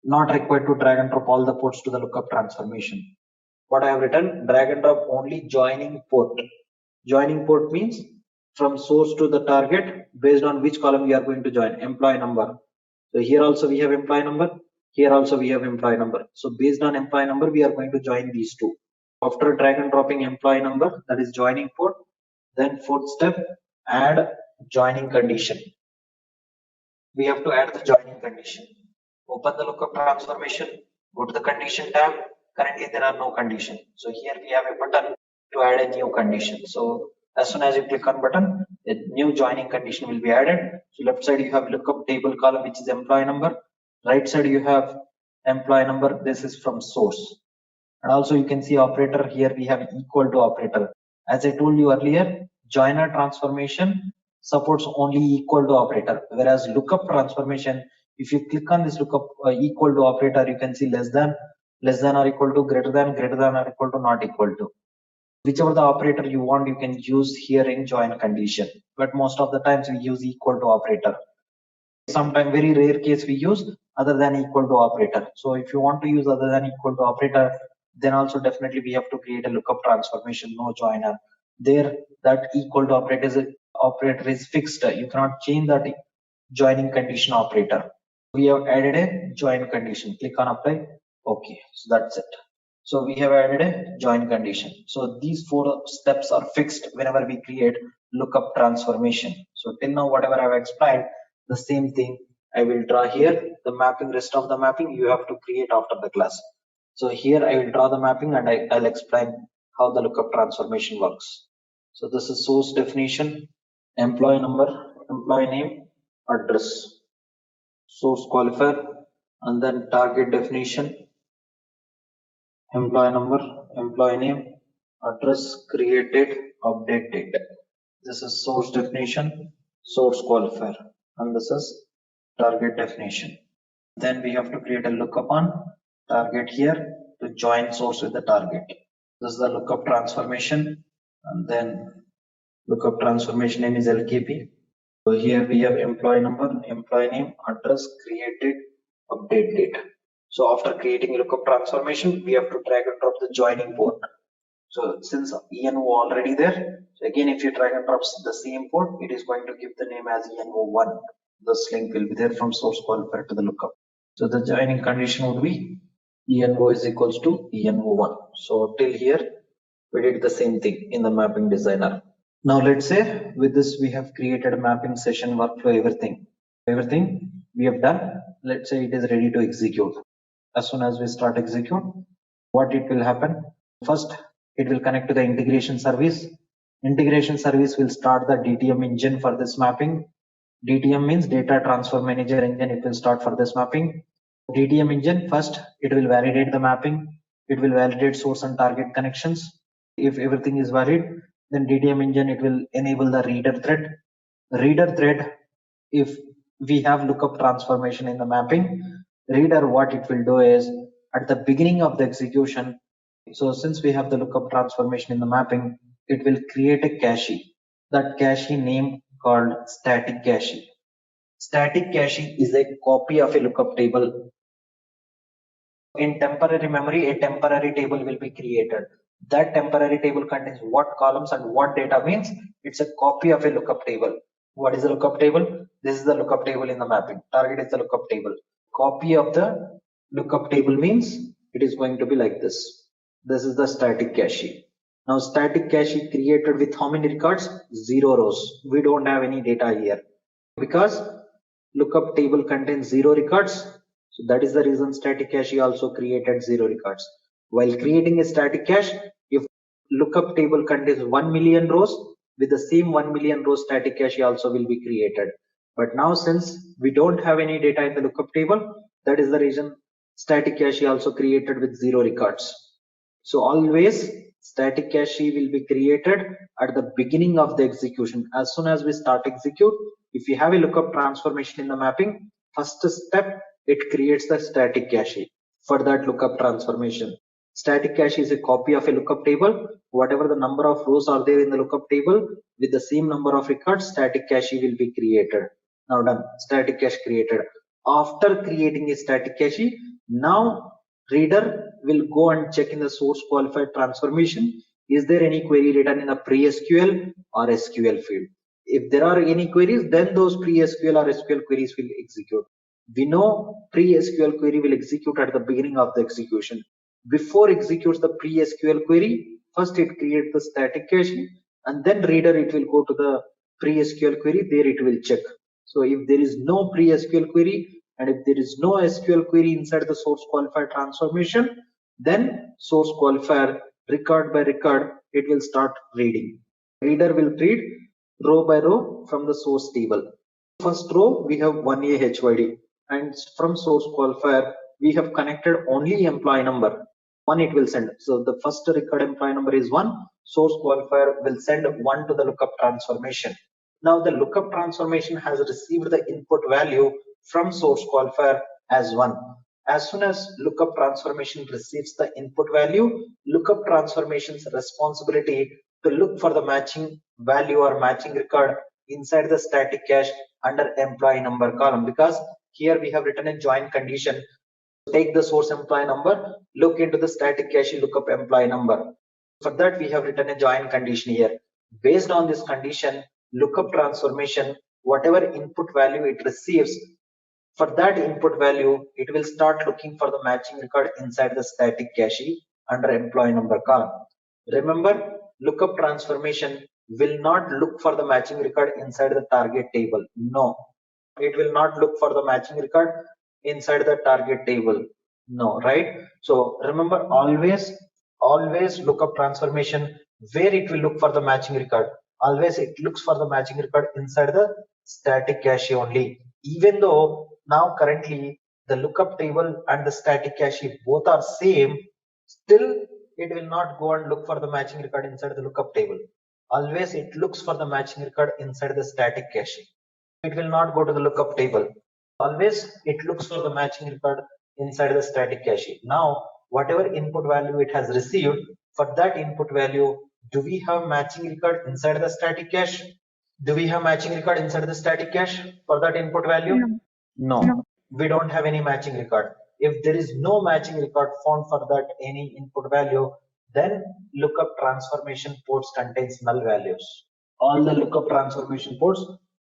Not required to drag and drop all the ports to the lookup transformation. What I have written, drag and drop only joining port. Joining port means from source to the target based on which column we are going to join, employee number. So here also we have employee number, here also we have employee number. So based on employee number, we are going to join these two. After drag and dropping employee number, that is joining port, then fourth step, add joining condition. We have to add the joining condition. Open the lookup transformation, go to the condition tab. Currently there are no condition. So here we have a button to add a new condition. So as soon as you click on button, a new joining condition will be added. So left side you have lookup table column, which is employee number. Right side you have employee number. This is from source. And also you can see operator. Here we have equal to operator. As I told you earlier, joiner transformation supports only equal to operator, whereas lookup transformation, if you click on this lookup equal to operator, you can see less than or equal to, greater than or equal to, not equal to. Whichever the operator you want, you can use here in join condition, but most of the times we use equal to operator. Sometimes very rare case we use other than equal to operator. So if you want to use other than equal to operator, then also definitely we have to create a lookup transformation, no joiner. There that equal to operator is fixed. You cannot change that joining condition operator. We have added a join condition. Click on apply. Okay, so that's it. So we have added a join condition. So these 4 steps are fixed whenever we create lookup transformation. So till now whatever I've explained, the same thing I will draw here. The mapping, rest of the mapping you have to create after the class. So here I will draw the mapping and I'll explain how the lookup transformation works. So this is source definition, employee number, employee name, address, source qualifier, and then target definition, employee number, employee name, address, created, update date. This is source definition, source qualifier, and this is target definition. Then we have to create a lookup on target here to join source with the target. This is the lookup transformation, and then lookup transformation name is LKP. So here we have employee number, employee name, address, created, update date. So after creating a lookup transformation, we have to drag and drop the joining port. So since ENO already there, so again if you drag and drop the same port, it is going to give the name as ENO1. This link will be there from source qualifier to the lookup. So the joining condition would be ENO is equals to ENO1. So till here we did the same thing in the mapping designer. Now let's say with this we have created a mapping session, workflow, everything we have done. Let's say it is ready to execute. As soon as we start execute, what it will happen? First, it will connect to the integration service. Integration service will start the DTM engine for this mapping. DTM means data transfer manager engine. It will start for this mapping. DTM engine, first it will validate the mapping. It will validate source and target connections. If everything is valid, then DTM engine, it will enable the reader thread. Reader thread, if we have lookup transformation in the mapping, reader, what it will do is at the beginning of the execution, so since we have the lookup transformation in the mapping, it will create a cache. That cache name called static cache. Static cache is a copy of a lookup table. In temporary memory, a temporary table will be created. That temporary table contains what columns and what data means it's a copy of a lookup table. What is the lookup table? This is the lookup table in the mapping. Target is the lookup table. Copy of the lookup table means it is going to be like this. This is the static cache. Now static cache created with how many records? 0 rows. We don't have any data here because lookup table contains 0 records. So that is the reason static cache also created 0 records. While creating a static cache, if lookup table contains 1 million rows, with the same 1 million row static cache also will be created. But now since we don't have any data in the lookup table, that is the reason static cache also created with 0 records. So always static cache will be created at the beginning of the execution. As soon as we start execute, if we have a lookup transformation in the mapping, first step, it creates the static cache for that lookup transformation. Static cache is a copy of a lookup table. Whatever the number of rows are there in the lookup table, with the same number of records, static cache will be created. Now done, static cache created. After creating a static cache, now reader will go and check in the source qualified transformation. Is there any query written in the pre-SQL or SQL field? If there are any queries, then those pre-SQL or SQL queries will execute. We know pre-SQL query will execute at the beginning of the execution. Before executes the pre-SQL query, first it creates the static cache, and then reader it will go to the pre-SQL query, there it will check. So if there is no pre-SQL query and if there is no SQL query inside the source qualifier transformation, then source qualifier record by record, it will start reading. Reader will read row by row from the source table. First row we have 1A HYD, and from source qualifier we have connected only employee number. One it will send. So the first record employee number is 1. Source qualifier will send 1 to the lookup transformation. Now the lookup transformation has received the input value from source qualifier as 1. As soon as lookup transformation receives the input value, lookup transformation's responsibility to look for the matching value or matching record inside the static cache under employee number column, because here we have written a join condition. Take the source employee number, look into the static cache, look up employee number. For that we have written a join condition here. Based on this condition, lookup transformation, whatever input value it receives, for that input value it will start looking for the matching record inside the static cache under employee number column. Remember, lookup transformation will not look for the matching record inside the target table. No, it will not look for the matching record inside the target table. No, right? So remember, always lookup transformation, where it will look for the matching record, always it looks for the matching record inside the static cache only. Even though now currently the lookup table and the static cache both are same, still it will not go and look for the matching record inside the lookup table. Always it looks for the matching record inside the static cache. It will not go to the lookup table. Always it looks for the matching record inside the static cache. Now whatever input value it has received, for that input value, do we have matching record inside the static cache? Do we have matching record inside the static cache for that input value? No. We don't have any matching record. If there is no matching record found for that any input value, then lookup transformation ports contains null values. All the lookup transformation ports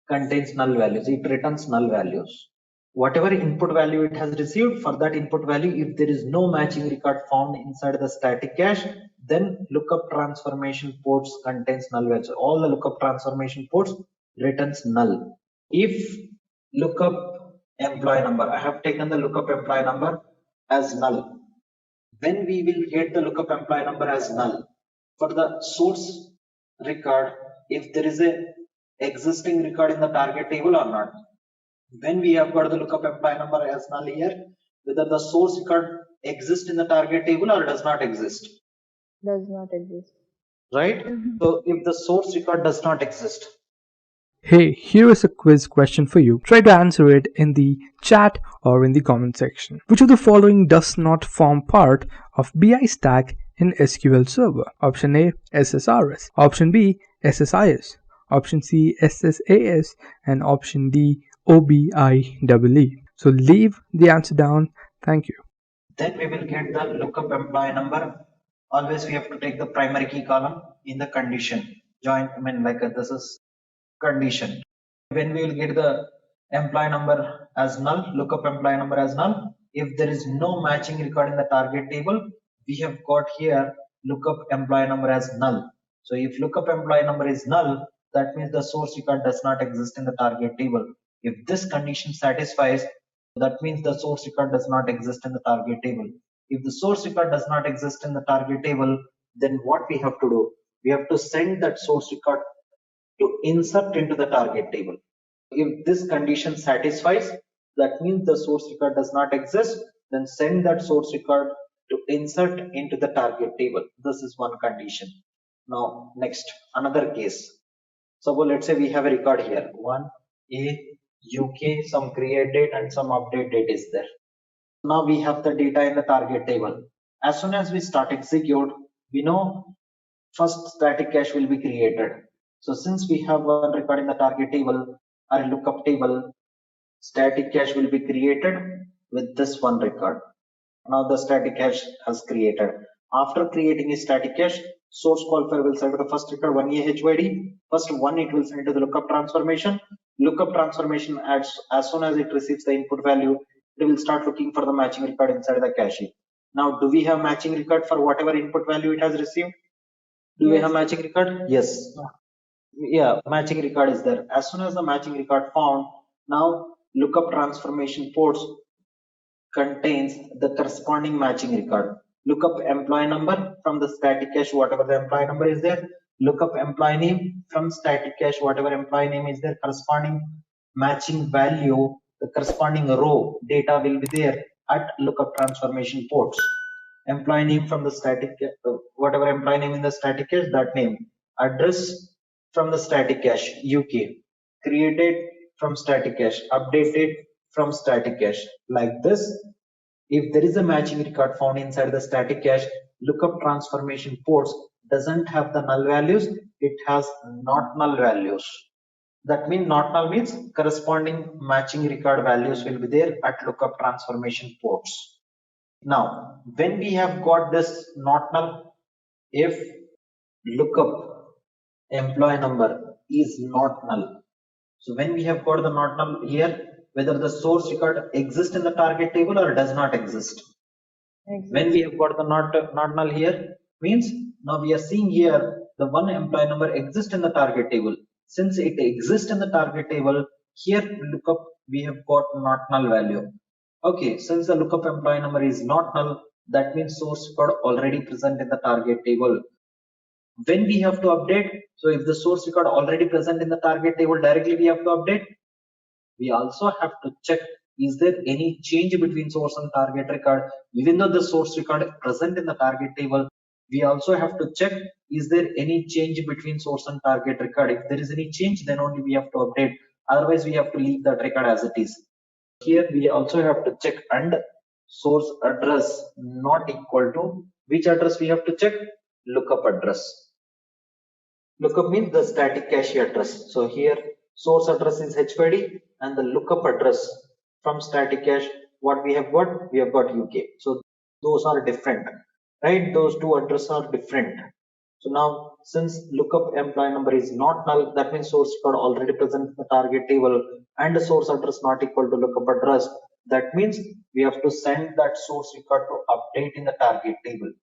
contains null values. It returns null values. Whatever input value it has received, for that input value, if there is no matching record found inside the static cache, then lookup transformation ports contains null values. All the lookup transformation ports returns null. If lookup employee number, I have taken the lookup employee number as null. When we will get the lookup employee number as null, for the source record, if there is a existing record in the target table or not. When we have got the lookup employee number as null here, whether the source record exists in the target table or does not exist. Does not exist. Right? So if the source record does not exist. Hey, here is a quiz question for you. Try to answer it in the chat or in the comment section. Which of the following does not form part of BI stack in SQL Server? Option A, SSRS. Option B, SSIS. Option C, SSAS. And option D, OBIEE. So leave the answer down. Thank you. Then we will get the lookup employee number. Always we have to take the primary key column in the condition. Join, this is condition. When we will get the employee number as null, lookup employee number as null, if there is no matching record in the target table, we have got here lookup employee number as null. So if lookup employee number is null, that means the source record does not exist in the target table. If this condition satisfies, that means the source record does not exist in the target table. If the source record does not exist in the target table, then what we have to do? We have to send that source record to insert into the target table. If this condition satisfies, that means the source record does not exist, then send that source record to insert into the target table. This is one condition. Now next, another case. Suppose let's say we have a record here, 1A UK, some create date and some update date is there. Now we have the data in the target table. As soon as we start execute, we know first static cache will be created. So since we have one record in the target table or lookup table, static cache will be created with this one record. Now the static cache has created. After creating a static cache, source qualifier will send the first record 1A HYD. First one it will send to the lookup transformation. Lookup transformation as soon as it receives the input value, it will start looking for the matching record inside the cache. Now do we have matching record for whatever input value it has received? Do we have matching record? Yes. Yeah, matching record is there. As soon as the matching record found, now lookup transformation ports contains the corresponding matching record. Look up employee number from the static cache, whatever the employee number is there. Look up employee name from static cache, whatever employee name is there. Corresponding matching value, the corresponding row data will be there at lookup transformation ports. Employee name from the static, whatever employee name in the static cache, that name. Address from the static cache, UK. Created from static cache, updated from static cache. Like this, if there is a matching record found inside the static cache, lookup transformation ports doesn't have the null values, it has not null values. That means not null means corresponding matching record values will be there at lookup transformation ports. Now, when we have got this not null, if lookup employee number is not null. So when we have got the not null here, whether the source record exists in the target table or does not exist. When we have got the not null here, means now we are seeing here the one employee number exists in the target table. Since it exists in the target table, here lookup we have got not null value. Okay, since the lookup employee number is not null, that means source record already present in the target table. When we have to update, so if the source record already present in the target table, directly we have to update. We also have to check, is there any change between source and target record? Even though the source record is present in the target table, we also have to check, is there any change between source and target record? If there is any change, then only we have to update. Otherwise, we have to leave that record as it is. Here we also have to check and source address not equal to which address we have to check? Lookup address. Lookup means the static cache address. So here source address is H5D and the lookup address from static cache, what we have got? We have got UK. So those are different, right? Those two addresses are different. So now since lookup employee number is not null, that means source record already present in the target table and the source address not equal to lookup address. That means we have to send that source record to update in the target table.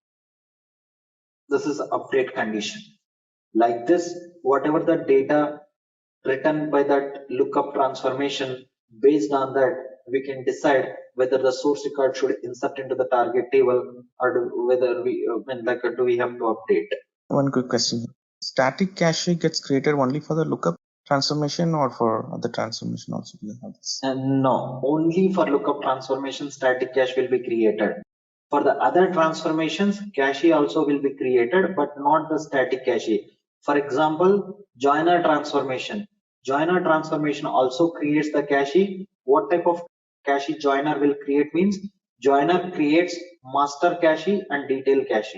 This is update condition. Like this, whatever the data written by that lookup transformation, based on that we can decide whether the source record should insert into the target table or whether we do we have to update. One quick question. Static cache gets created only for the lookup transformation or for other transformation also? And no, only for lookup transformation static cache will be created. For the other transformations, cache also will be created, but not the static cache. For example, joiner transformation. Joiner transformation also creates the cache. What type of cache joiner will create means joiner creates master cache and detail cache.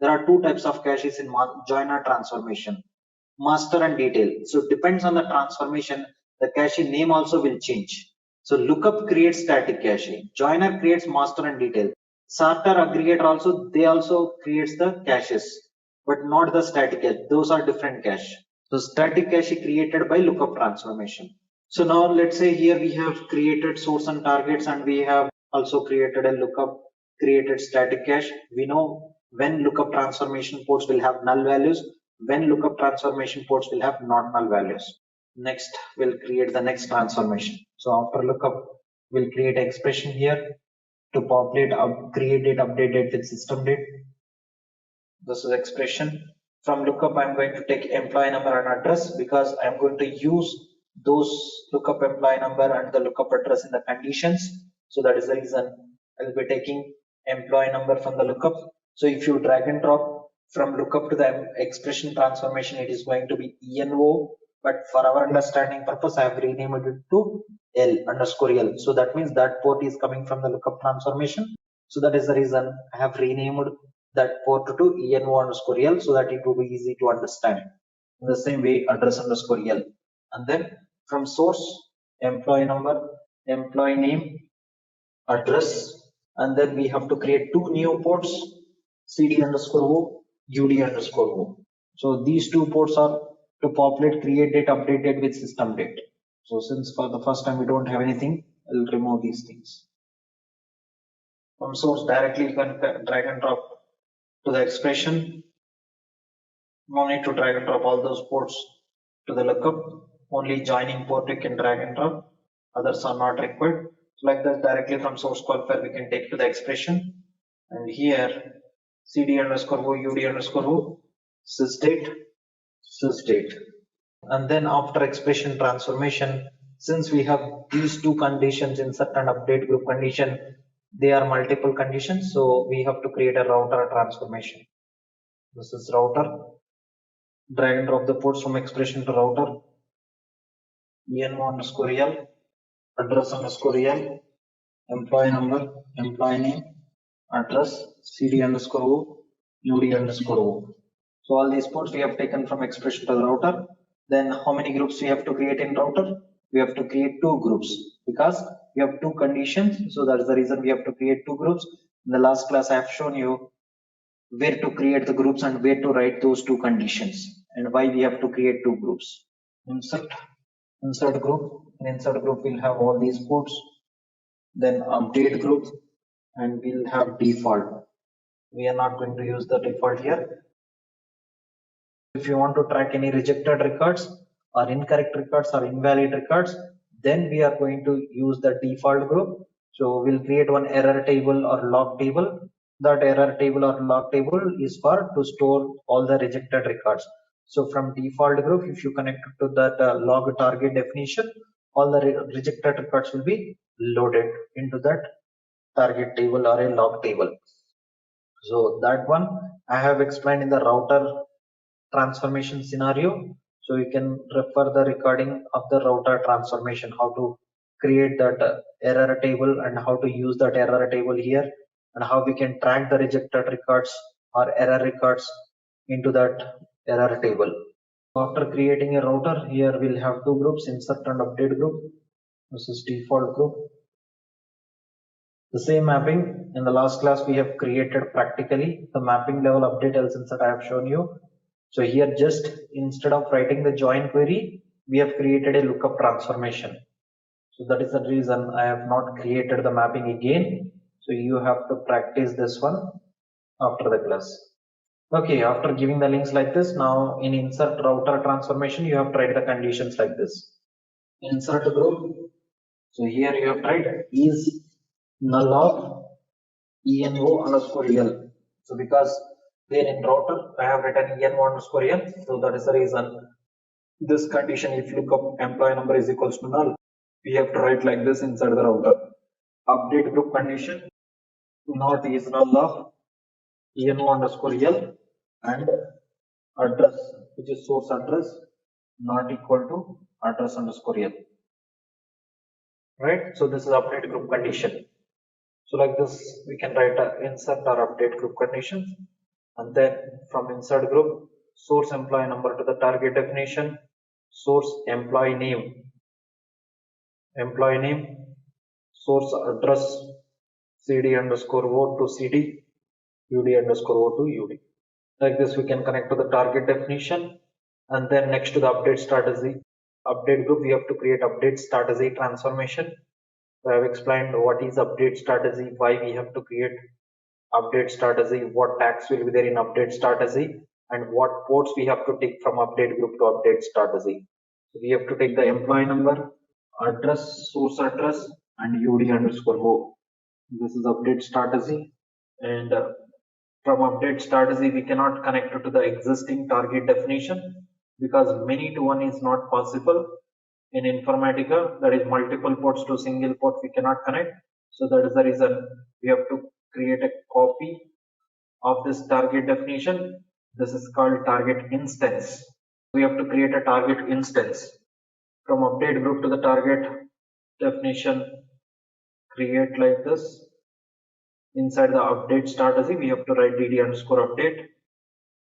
There are two types of caches in joiner transformation, master and detail. So it depends on the transformation, the cache name also will change. So lookup creates static cache, joiner creates master and detail. Sorter aggregator also, they also creates the caches, but not the static cache. Those are different cache. So static cache created by lookup transformation. So now let's say here we have created source and targets and we have also created a lookup, created static cache. We know when lookup transformation ports will have null values, when lookup transformation ports will have not null values. Next we'll create the next transformation. So after lookup, we'll create an expression here to populate create date, update date with system date. This is expression. From lookup, I'm going to take employee number and address because I'm going to use those lookup employee number and the lookup address in the conditions. So that is the reason I'll be taking employee number from the lookup. So if you drag and drop from lookup to the expression transformation, it is going to be ENO. But for our understanding purpose, I have renamed it to L_L. So that means that port is coming from the lookup transformation. So that is the reason I have renamed that port to ENO_L so that it will be easy to understand. In the same way, address_L. And then from source, employee number, employee name, address, and then we have to create two new ports, CD_O, UD_O. So these two ports are to populate create date, update date with system date. So since for the first time we don't have anything, I'll remove these things. From source directly you can drag and drop to the expression. No need to drag and drop all those ports. to the lookup. Only joining port we can drag and drop. Others are not required. So like that, directly from source qualifier we can take to the expression. And here cd underscore o ud underscore o sysdate. And then after expression transformation, since we have these two conditions, insert and update group condition, they are multiple conditions, so we have to create a router transformation. This is router. Drag and drop the ports from expression to router. env underscore el, address underscore el, employee number, employee name, address, cd underscore o, ud underscore o. So all these ports we have taken from expression to the router. Then how many groups we have to create in router? We have to create two groups because we have two conditions. So that's the reason we have to create two groups. In the last class I have shown you where to create the groups and where to write those two conditions and why we have to create two groups. Insert group. In insert group we'll have all these ports. Then update group and we'll have default. We are not going to use the default here. If you want to track any rejected records or incorrect records or invalid records, then we are going to use the default group. So we'll create one error table or log table. That error table or log table is for to store all the rejected records. So from default group, if you connect to that log target definition, all the rejected records will be loaded into that target table or a log table. So that one I have explained in the router transformation scenario. So you can refer the recording of the router transformation, how to create that error table and how to use that error table here, and how we can track the rejected records or error records into that error table. After creating a router, here we'll have two groups, insert and update group. This is default group. The same mapping in the last class we have created practically. The mapping level update else insert I have shown you. So here just instead of writing the join query, we have created a lookup transformation. So that is the reason I have not created the mapping again. So you have to practice this one after the class. Okay, after giving the links like this, now in insert router transformation, you have tried the conditions like this. Insert group. So here you have tried is null of env underscore el. So because there in router I have written env underscore el, so that is the reason this condition, if lookup employee number is equals to null, we have to write like this inside the router. Update group condition not is null of env underscore el and address, which is source address, not equal to address underscore el. Right? So this is update group condition. So like this, we can write a insert or update group conditions, and then from insert group, source employee number to the target definition, source employee name, source address, cd underscore o to cd, ud underscore o to ud. Like this, we can connect to the target definition, and then next to the update strategy, update group, we have to create update strategy transformation. So I have explained what is update strategy, why we have to create update strategy, what tags will be there in update strategy, and what ports we have to take from update group to update strategy. So we have to take the employee number, address, source address, and ud underscore o. This is update strategy, and from update strategy we cannot connect it to the existing target definition because many to one is not possible. In Informatica, that is multiple ports to single port we cannot connect. So that is the reason we have to create a copy of this target definition. This is called target instance. We have to create a target instance. From update group to the target definition, create like this. Inside the update strategy, we have to write dd underscore update.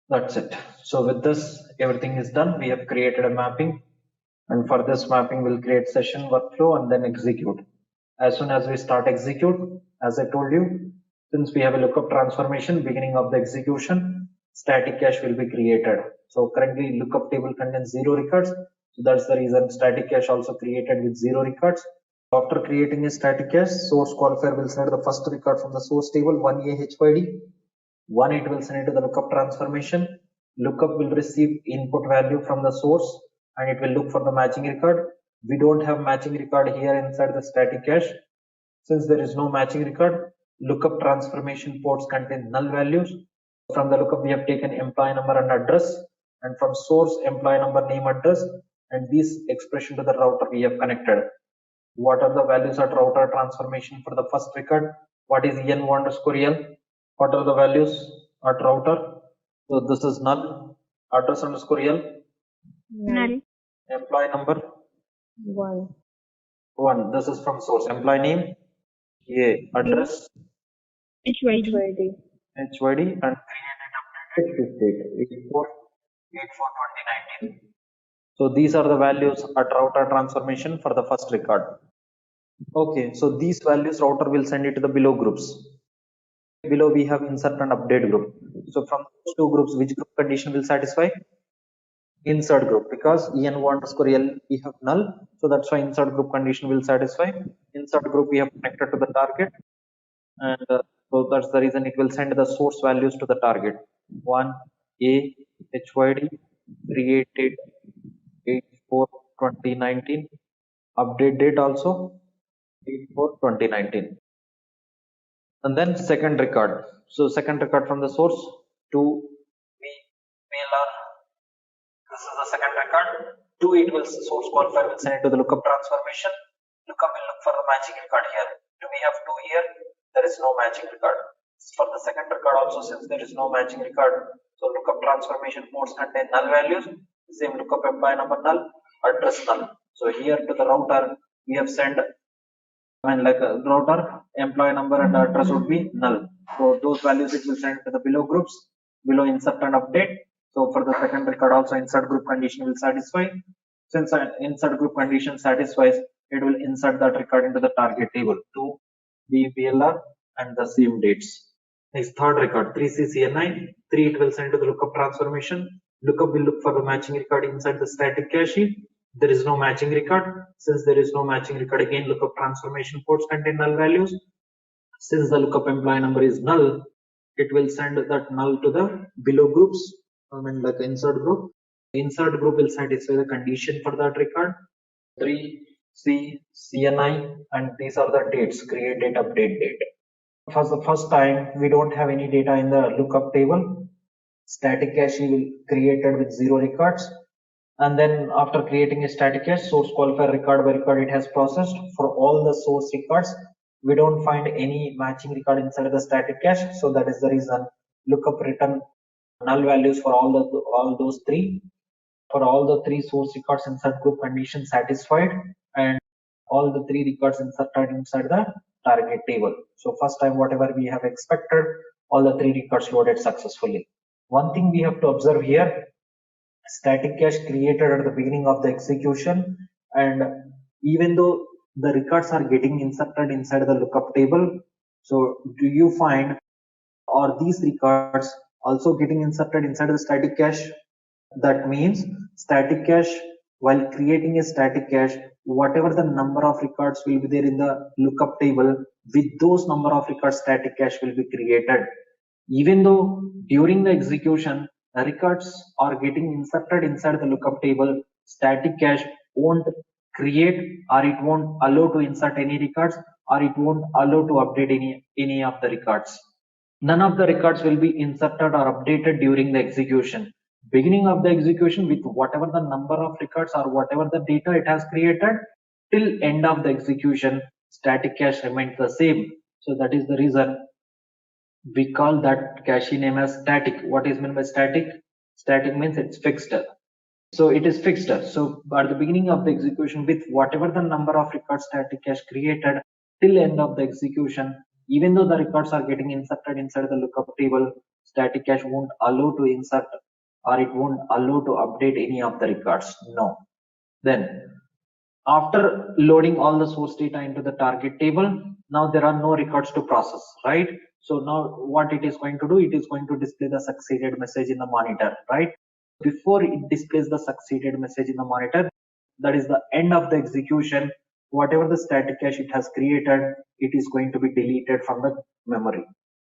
That's it. So with this, everything is done. We have created a mapping. And for this mapping, we'll create session workflow and then execute. As soon as we start execute, as I told you, since we have a lookup transformation, beginning of the execution, static cache will be created. So currently lookup table contains 0 records. So that's the reason static cache also created with 0 records. After creating a static cache, source qualifier will send the first record from the source table 1a HYD. 1 it will send it to the lookup transformation. Lookup will receive input value from the source and it will look for the matching record. We don't have matching record here inside the static cache. Since there is no matching record, lookup transformation ports contain null values. From the lookup, we have taken employee number and address, and from source employee number, name, address, and this expression to the router we have connected. What are the values at router transformation for the first record? What is en_el? What are the values at router? So this is null. Address_el. Null. Employee number 1. 1. This is from source. Employee name A. Address HYD. HYD and created updated 8/4/2019. So these are the values at router transformation for the first record. Okay, so these values router will send it to the below groups. Below we have insert and update group. So from those two groups, which group condition will satisfy? Insert group, because en_el we have null, so that's why insert group condition will satisfy. Insert group we have connected to the target, and so that's the reason it will send the source values to the target. 1 A HYD created 8/4/2019, update date also 8/4/2019, and then second record. So second record from the source to VLR. This is the second record. To it will source qualifier will send it to the lookup transformation. Lookup will look for the matching record here. Do we have 2 here? There is no matching record. For the second record also, since there is no matching record, so lookup transformation ports contain null values. Same lookup employee number null, address null. So here to the router we have sent, like a router employee number and address would be null. So those values it will send to the below groups, below insert and update. So for the second record also insert group condition will satisfy. Since insert group condition satisfies, it will insert that record into the target table to the VLR and the same dates. Next, third record 3CCNI. 3 it will send to the lookup transformation. Lookup will look for the matching record inside the static cache. There is no matching record. Since there is no matching record, again lookup transformation ports contain null values. Since the lookup employee number is null, it will send that null to the below groups. Like insert group. Insert group will satisfy the condition for that record. 3C CNI, and these are the dates: create date, update date. For the first time, we don't have any data in the lookup table. Static cache will created with 0 records, and then after creating a static cache, source qualifier record by record it has processed for all the source records. We don't find any matching record inside the static cache, so that is the reason lookup return null values for all those three. For all the 3 source records, insert group condition satisfied, and all the 3 records inserted inside the target table. So first time whatever we have expected, all the 3 records loaded successfully. One thing we have to observe here, static cache created at the beginning of the execution, and even though the records are getting inserted inside the lookup table, so do you find are these records also getting inserted inside the static cache? That means static cache, while creating a static cache, whatever the number of records will be there in the lookup table, with those number of records static cache will be created. Even though during the execution the records are getting inserted inside the lookup table, static cache won't create, or it won't allow to insert any records, or it won't allow to update any of the records. None of the records will be inserted or updated during the execution. Beginning of the execution, with whatever the number of records or whatever the data it has created, till end of the execution, static cache remains the same. So that is the reason we call that cache name as static. What is meant by static? Static means it's fixed. So it is fixed. So at the beginning of the execution, with whatever the number of records static cache created, till end of the execution, even though the records are getting inserted inside the lookup table, static cache won't allow to insert, or it won't allow to update any of the records. No. Then after loading all the source data into the target table, now there are no records to process, right? So now what it is going to do, it is going to display the succeeded message in the monitor, right? Before it displays the succeeded message in the monitor, that is the end of the execution, whatever the static cache it has created, it is going to be deleted from the memory.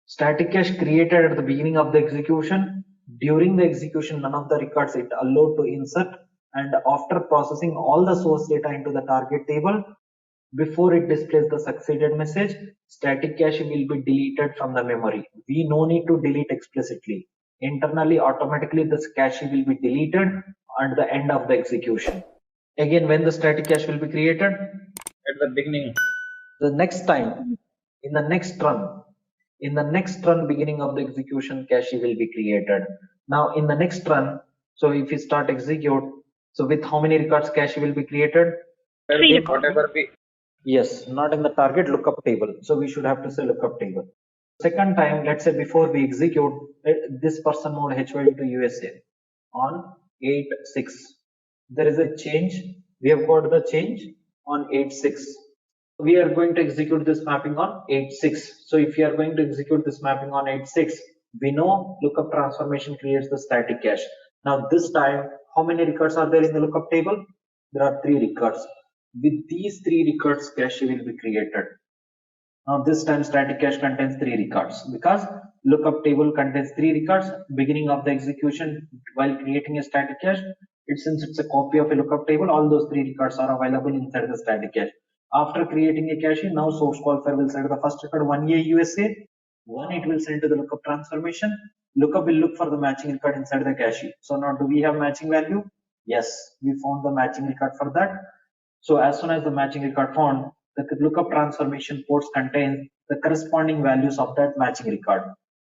Static cache created at the beginning of the execution, during the execution none of the records it allowed to insert, and after processing all the source data into the target table, before it displays the succeeded message, static cache will be deleted from the memory. We no need to delete explicitly. Internally, automatically this cache will be deleted at the end of the execution. Again, when the static cache will be created? At the beginning. The next time, in the next run, beginning of the execution, cache will be created. Now in the next run, so if you start execute, so with how many records cache will be created? 3 records. Whatever we Yes, not in the target lookup table. So we should have to say lookup table. Second time, let's say before we execute, this person moved HYD to USA on 8/6. There is a change. We have got the change on 8/6. We are going to execute this mapping on 8/6. So if you are going to execute this mapping on 8/6, we know lookup transformation creates the static cache. Now this time, how many records are there in the lookup table? There are 3 records. With these 3 records, cache will be created. Now this time static cache contains 3 records because lookup table contains 3 records. Beginning of the execution, while creating a static cache, since it's a copy of a lookup table, all those 3 records are available inside the static cache. After creating a cache, now source qualifier will send the first record 1A USA, 1 it will send to the lookup transformation. Lookup will look for the matching record inside the cache. So now do we have matching value? Yes, we found the matching record for that. So as soon as the matching record found, the lookup transformation ports contain the corresponding values of that matching record.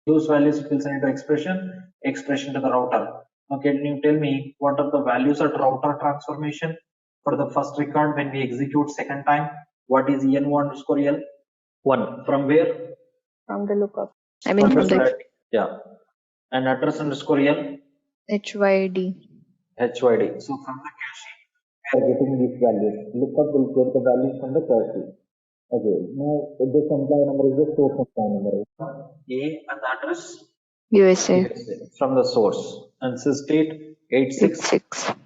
Those values it will send into expression to the router. Okay, can you tell me what are the values at router transformation for the first record when we execute second time? What is en1 underscore l? 1. From where? From the lookup. I mean from the yeah. And address underscore l? HYD. HYD. So from the cache, we are getting these values. Lookup will get the values from the cache. Okay, now this employee number is the source employee number. A and the address? USA. From the source. And sysdate 86.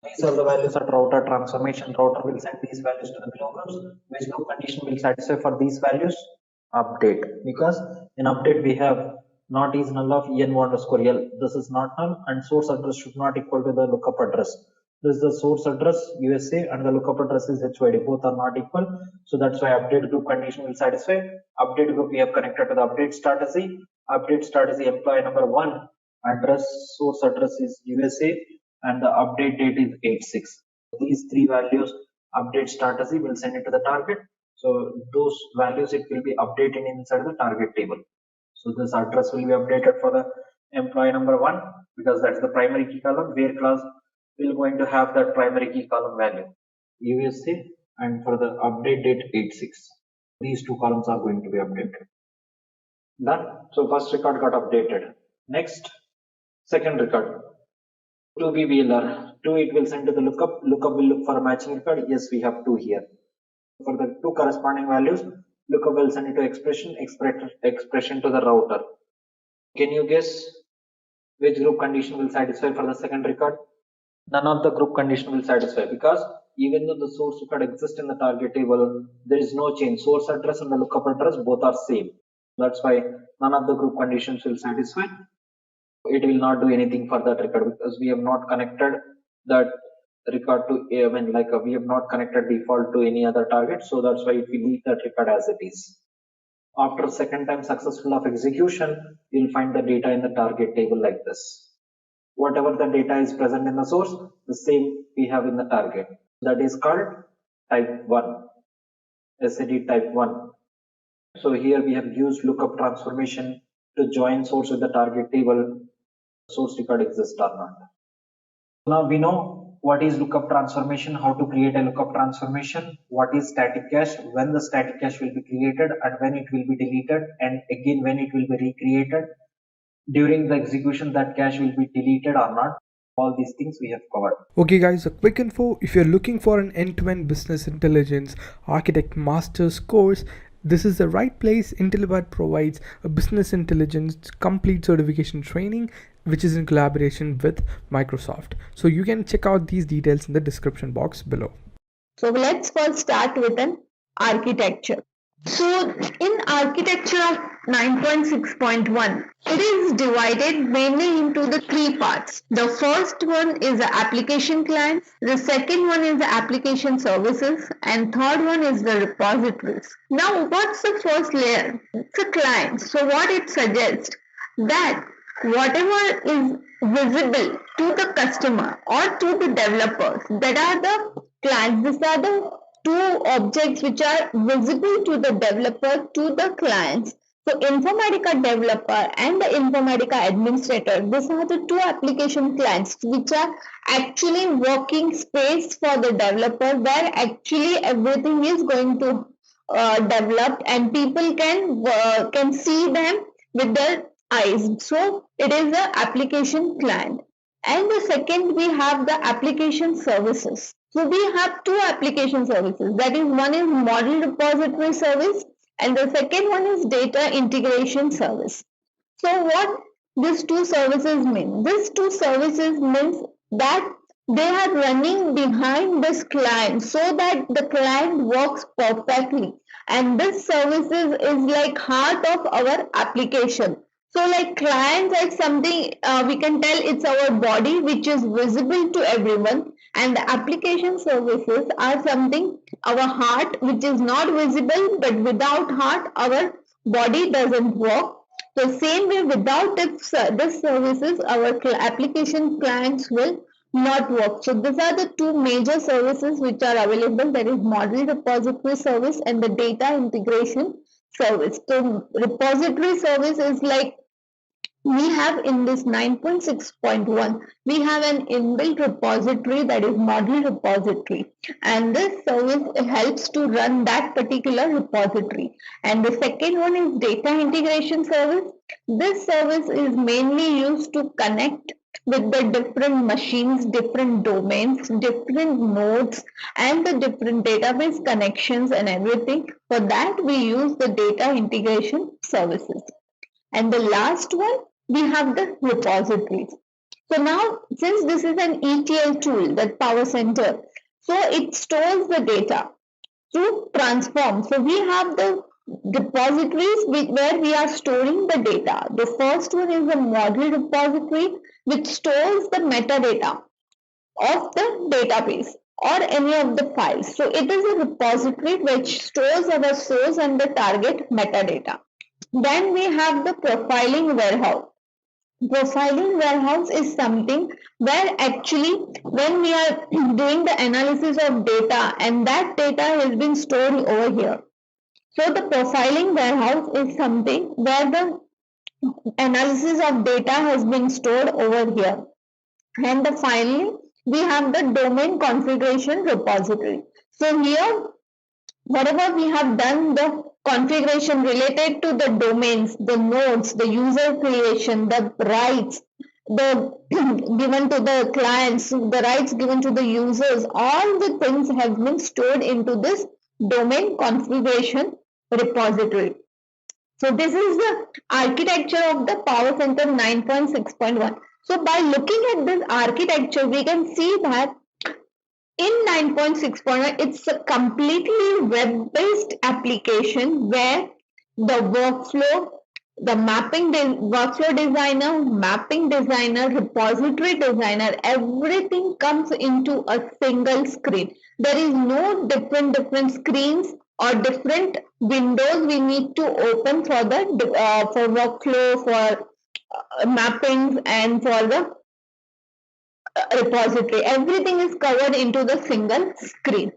These are the values at router transformation. Router will send these values to the below groups. Which group condition will satisfy for these values? Update. Because in update we have not is null of en1 underscore l. This is not null and source address should not equal to the lookup address. This is the source address USA and the lookup address is HYD. Both are not equal. So that's why update group condition will satisfy. Update group we have connected to the update strategy. Update strategy employee number 1. Address, source address is USA and the update date is 8/6. These 3 values update strategy will send it to the target. So those values it will be updated inside the target table. So this address will be updated for the employee number 1 because that's the primary key column. Where class will going to have that primary key column value USA and for the update date 8/6. These 2 columns are going to be updated. Done. So first record got updated. Next, second record. 2B VLR. 2 it will send to the lookup. Lookup will look for a matching record. Yes, we have 2 here. For the 2 corresponding values, lookup will send it to expression to the router. Can you guess which group condition will satisfy for the second record? None of the group condition will satisfy because even though the source record exists in the target table, there is no change. Source address and the lookup address both are same. That's why none of the group conditions will satisfy. It will not do anything for that record because we have not connected that record to we have not connected default to any other target. So that's why it will leave that record as it is. After second time successful of execution, you'll find the data in the target table like this. Whatever the data is present in the source, the same we have in the target. That is called type 1, SAD type 1. So here we have used lookup transformation to join source with the target table, source record exists or not. Now we know what is lookup transformation, how to create a lookup transformation, what is static cache, when the static cache will be created and when it will be deleted, and again when it will be recreated. During the execution that cache will be deleted or not. All these things we have covered. Okay guys, a quick info. If you're looking for an end-to-end business intelligence architect master's course, this is the right place. Intellipaat provides a business intelligence complete certification training which is in collaboration with Microsoft. So you can check out these details in the description box below. So let's first start with an architecture. So in architecture of 9.6.1, it is divided mainly into the three parts. The first one is the application clients, the second one is the application services, and third one is the repositories. Now what's the first layer? It's a client. So what it suggests that whatever is visible to the customer or to the developers, that are the clients. These are the two objects which are visible to the developer, to the clients. So Informatica developer and the Informatica administrator, these are the two application clients which are actually working space for the developer, where actually everything is going to develop and people can see them with their eyes. So it is the application client. And the second, we have the application services. So we have two application services. That is, one is model repository service and the second one is data integration service. So what these two services mean? These two services means that they are running behind this client so that the client works perfectly. And this services is like heart of our application. So like clients like something we can tell it's our body which is visible to everyone, and the application services are something our heart which is not visible, but without heart our body doesn't work. The same way, without this services, our application clients will not work. So these are the two major services which are available, that is model repository service and the data integration service. So repository service is like we have in this 9.6.1, we have an inbuilt repository, that is model repository, and this service helps to run that particular repository. And the second one is data integration service. This service is mainly used to connect with the different machines, different domains, different nodes, and the different database connections and everything. For that, we use the data integration services. And the last one, we have the repositories. So now, since this is an ETL tool, that Power Center, so it stores the data to transform. So we have the repositories where we are storing the data. The first one is the model repository, which stores the metadata of the database or any of the files. So it is a repository which stores our source and the target metadata. Then we have the profiling warehouse. Profiling warehouse is something where actually when we are doing the analysis of data and that data has been stored over here. So the profiling warehouse is something where the analysis of data has been stored over here. And finally, we have the domain configuration repository. So here, whatever we have done, the configuration related to the domains, the nodes, the user creation, the rights, the given to the clients, the rights given to the users, all the things have been stored into this domain configuration repository. So this is the architecture of the Power Center 9.6.1. So by looking at this architecture, we can see that in 9.6.1, it's a completely web-based application where the workflow, the workflow designer, mapping designer, repository designer, everything comes into a single screen. There is no different screens or different windows we need to open for the for workflow, for mappings, and for the repository. Everything is covered into the single screen.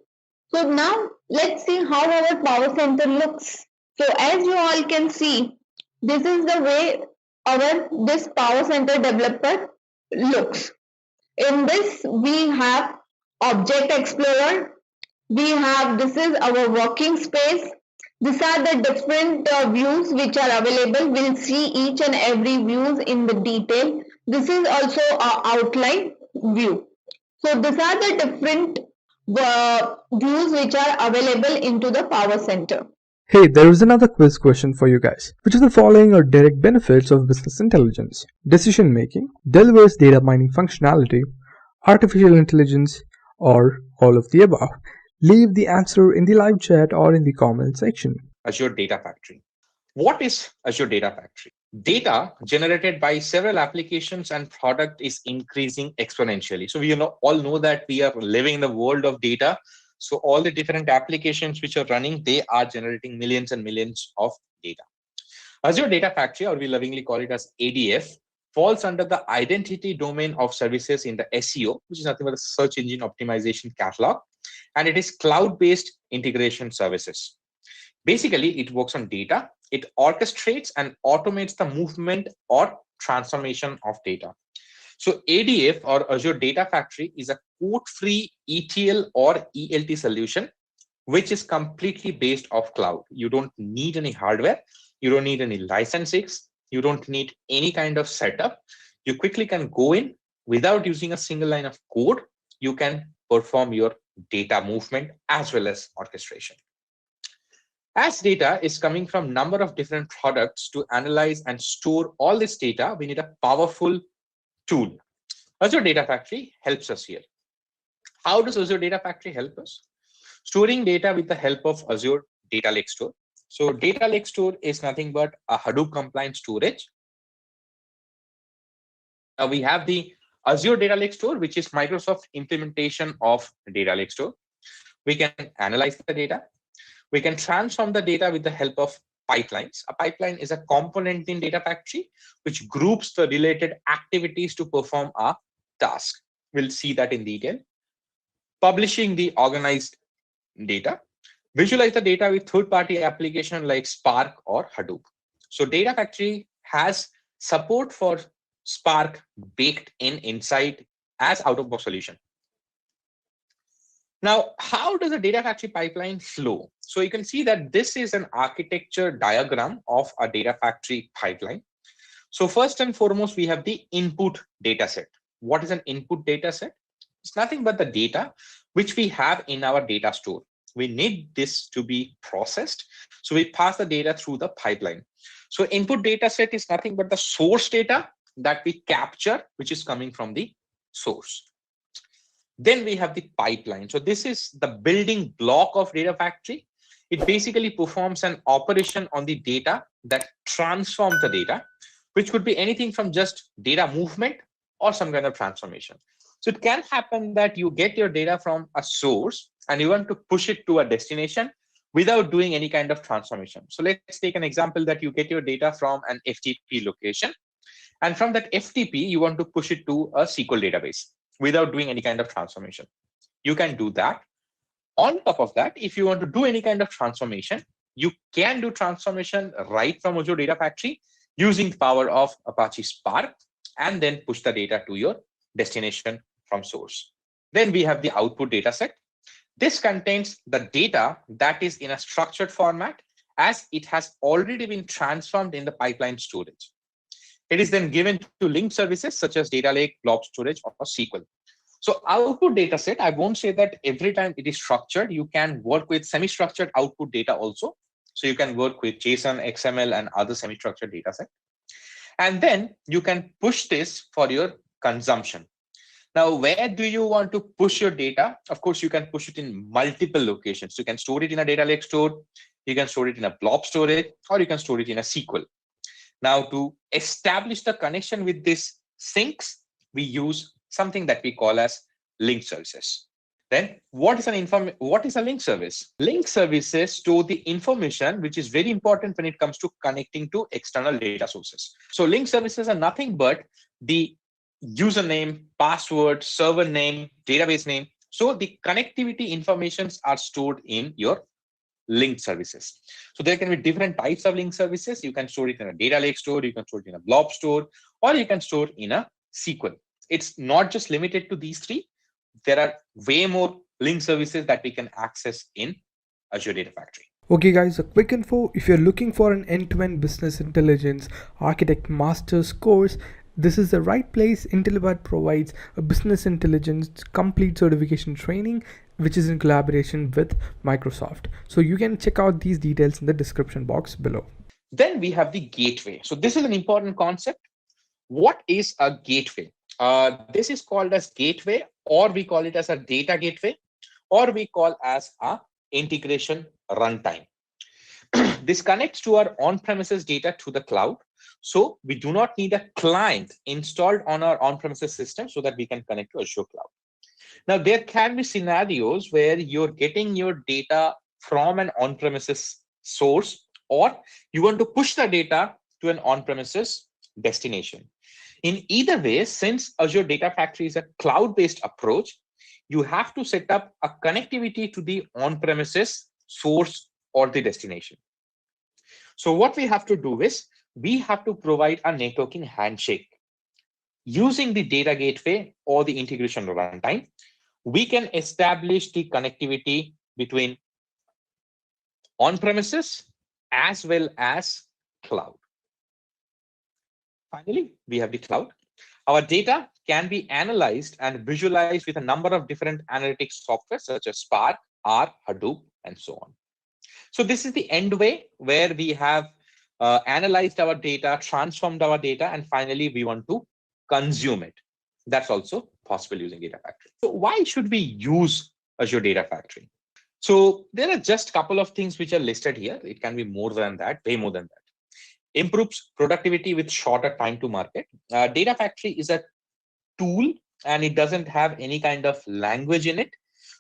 So now let's see how our Power Center looks. So as you all can see, this is the way this Power Center developer looks. In this we have Object Explorer. This is our working space. These are the different views which are available. We'll see each and every views in the detail. This is also our outline view. So these are the different views which are available into the Power Center. Hey, there is another quiz question for you guys. Which of the following are direct benefits of business intelligence? Decision making, delivers data mining functionality, artificial intelligence, or all of the above? Leave the answer in the live chat or in the comment section. Azure Data Factory. What is Azure Data Factory? Data generated by several applications and product is increasing exponentially. So we all know that we are living in the world of data. So all the different applications which are running, they are generating millions and millions of data. Azure Data Factory, or we lovingly call it as ADF, falls under the identity domain of services in the SEO, which is nothing but the search engine optimization catalog, and it is cloud-based integration services. Basically, it works on data. It orchestrates and automates the movement or transformation of data. So ADF, or Azure Data Factory, is a code-free ETL or ELT solution, which is completely based off cloud. You don't need any hardware. You don't need any licenses. You don't need any kind of setup. You quickly can go in without using a single line of code. You can perform your data movement as well as orchestration. As data is coming from a number of different products, to analyze and store all this data, we need a powerful tool. Azure Data Factory helps us here. How does Azure Data Factory help us? Storing data with the help of Azure Data Lake Store. So Data Lake Store is nothing but a Hadoop compliant storage. Now we have the Azure Data Lake Store, which is Microsoft implementation of Data Lake Store. We can analyze the data. We can transform the data with the help of pipelines. A pipeline is a component in Data Factory which groups the related activities to perform a task. We'll see that in detail. Publishing the organized data. Visualize the data with third-party application like Spark or Hadoop. So Data Factory has support for Spark baked in inside as out-of-box solution. Now, how does a Data Factory pipeline flow? So you can see that this is an architecture diagram of a Data Factory pipeline. So first and foremost, we have the input data set. What is an input data set? It's nothing but the data which we have in our data store. We need this to be processed. So we pass the data through the pipeline. So input data set is nothing but the source data that we capture, which is coming from the source. Then we have the pipeline. So this is the building block of Data Factory. It basically performs an operation on the data that transforms the data, which could be anything from just data movement or some kind of transformation. So it can happen that you get your data from a source and you want to push it to a destination without doing any kind of transformation. So let's take an example that you get your data from an FTP location. And from that FTP, you want to push it to a SQL database without doing any kind of transformation. You can do that. On top of that, if you want to do any kind of transformation, you can do transformation right from Azure Data Factory using the power of Apache Spark, and then push the data to your destination from source. Then we have the output data set. This contains the data that is in a structured format, as it has already been transformed in the pipeline storage. It is then given to linked services such as Data Lake, Blob Storage, or SQL. So output data set, I won't say that every time it is structured. You can work with semi-structured output data also. So you can work with JSON, XML, and other semi-structured data set. And then you can push this for your consumption. Now, where do you want to push your data? Of course, you can push it in multiple locations. You can store it in a Data Lake store, you can store it in a Blob storage, or you can store it in a SQL. Now, to establish the connection with these sinks, we use something that we call as link services. Then what is a link service? Link services store the information which is very important when it comes to connecting to external data sources. So link services are nothing but the username, password, server name, database name. So the connectivity informations are stored in your link services. So there can be different types of link services. You can store it in a Data Lake store, you can store it in a Blob store, or you can store in a SQL. It's not just limited to these three. There are way more link services that we can access in Azure Data Factory. Okay guys, a quick info. If you're looking for an end-to-end business intelligence architect master's course, this is the right place. Intellipaat provides a business intelligence complete certification training, which is in collaboration with Microsoft. So you can check out these details in the description box below. Then we have the gateway. So this is an important concept. What is a gateway? This is called as gateway, or we call it as a data gateway, or we call as a integration runtime. This connects to our on-premises data to the cloud. So we do not need a client installed on our on-premises system so that we can connect to Azure cloud. Now, there can be scenarios where you're getting your data from an on-premises source, or you want to push the data to an on-premises destination. In either way, since Azure Data Factory is a cloud-based approach, you have to set up a connectivity to the on-premises source or the destination. So what we have to do is we have to provide a networking handshake. Using the data gateway or the integration runtime, we can establish the connectivity between on-premises as well as cloud. Finally, we have the cloud. Our data can be analyzed and visualized with a number of different analytics software such as Spark, R, Hadoop, and so on. So this is the end way where we have analyzed our data, transformed our data, and finally we want to consume it. That's also possible using Data Factory. So why should we use Azure Data Factory? So there are just a couple of things which are listed here. It can be more than that, way more than that. Improves productivity with shorter time to market. Data Factory is a tool and it doesn't have any kind of language in it.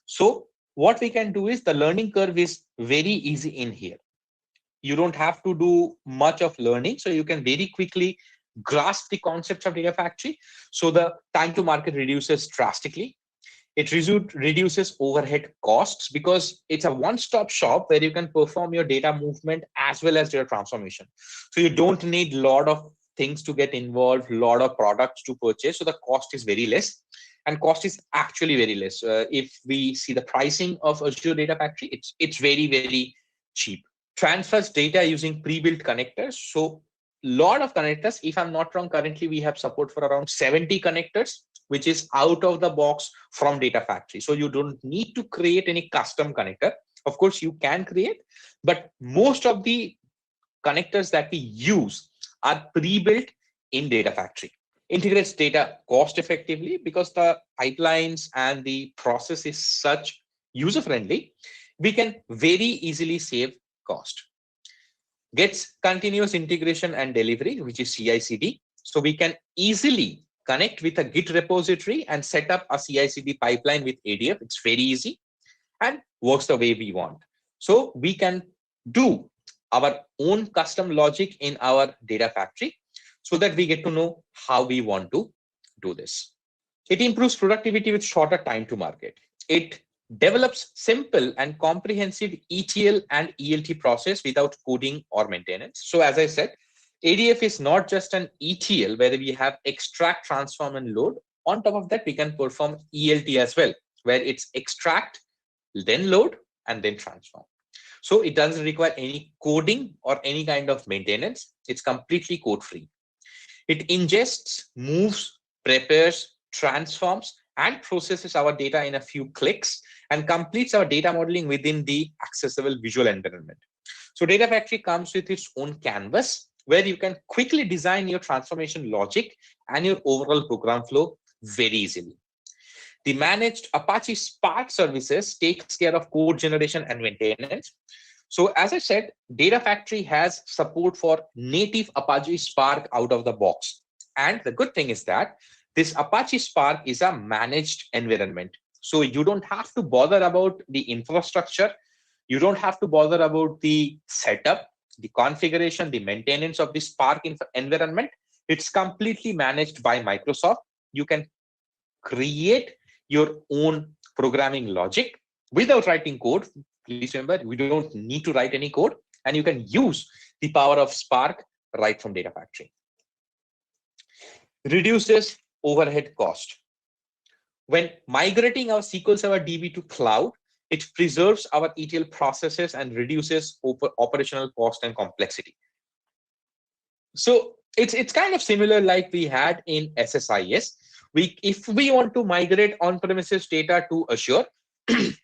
So what we can do is the learning curve is very easy in here. You don't have to do much of learning, so you can very quickly grasp the concepts of Data Factory. So the time to market reduces drastically. It reduces overhead costs because it's a one-stop shop where you can perform your data movement as well as data transformation. So you don't need a lot of things to get involved, a lot of products to purchase. So the cost is very less, and cost is actually very less. If we see the pricing of Azure Data Factory, it's very, very cheap. Transfers data using pre-built connectors. So a lot of connectors, if I'm not wrong, currently we have support for around 70 connectors, which is out of the box from Data Factory. So you don't need to create any custom connector. Of course, you can create, but most of the connectors that we use are pre-built in Data Factory. Integrates data cost effectively because the pipelines and the process is such user-friendly, we can very easily save cost. Gets continuous integration and delivery, which is CI/CD. So we can easily connect with a Git repository and set up a CI/CD pipeline with ADF. It's very easy and works the way we want. So we can do our own custom logic in our Data Factory so that we get to know how we want to do this. It improves productivity with shorter time to market. It develops simple and comprehensive ETL and ELT process without coding or maintenance. So as I said, ADF is not just an ETL where we have extract, transform, and load. On top of that, we can perform ELT as well, where it's extract, then load, and then transform. So it doesn't require any coding or any kind of maintenance. It's completely code-free. It ingests, moves, prepares, transforms, and processes our data in a few clicks and completes our data modeling within the accessible visual environment. So Data Factory comes with its own canvas where you can quickly design your transformation logic and your overall program flow very easily. The managed Apache Spark services takes care of code generation and maintenance. So as I said, Data Factory has support for native Apache Spark out of the box. And the good thing is that this Apache Spark is a managed environment. So you don't have to bother about the infrastructure. You don't have to bother about the setup, the configuration, the maintenance of the Spark environment. It's completely managed by Microsoft. You can create your own programming logic without writing code. Please remember, we don't need to write any code, and you can use the power of Spark right from Data Factory. Reduces overhead cost. When migrating our SQL Server DB to cloud, it preserves our ETL processes and reduces operational cost and complexity. So it's kind of similar like we had in SSIS. If we want to migrate on-premises data to Azure,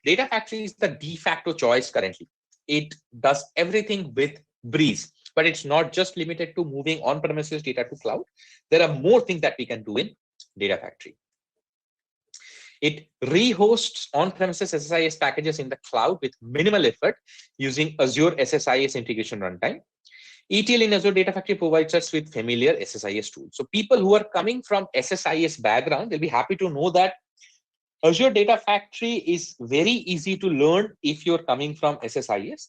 Data Factory is the de facto choice currently. It does everything with breeze, but it's not just limited to moving on-premises data to cloud. There are more things that we can do in Data Factory. It rehosts on-premises SSIS packages in the cloud with minimal effort using Azure SSIS integration runtime. ETL in Azure Data Factory provides us with familiar SSIS tools. So people who are coming from SSIS background, they'll be happy to know that Azure Data Factory is very easy to learn if you're coming from SSIS.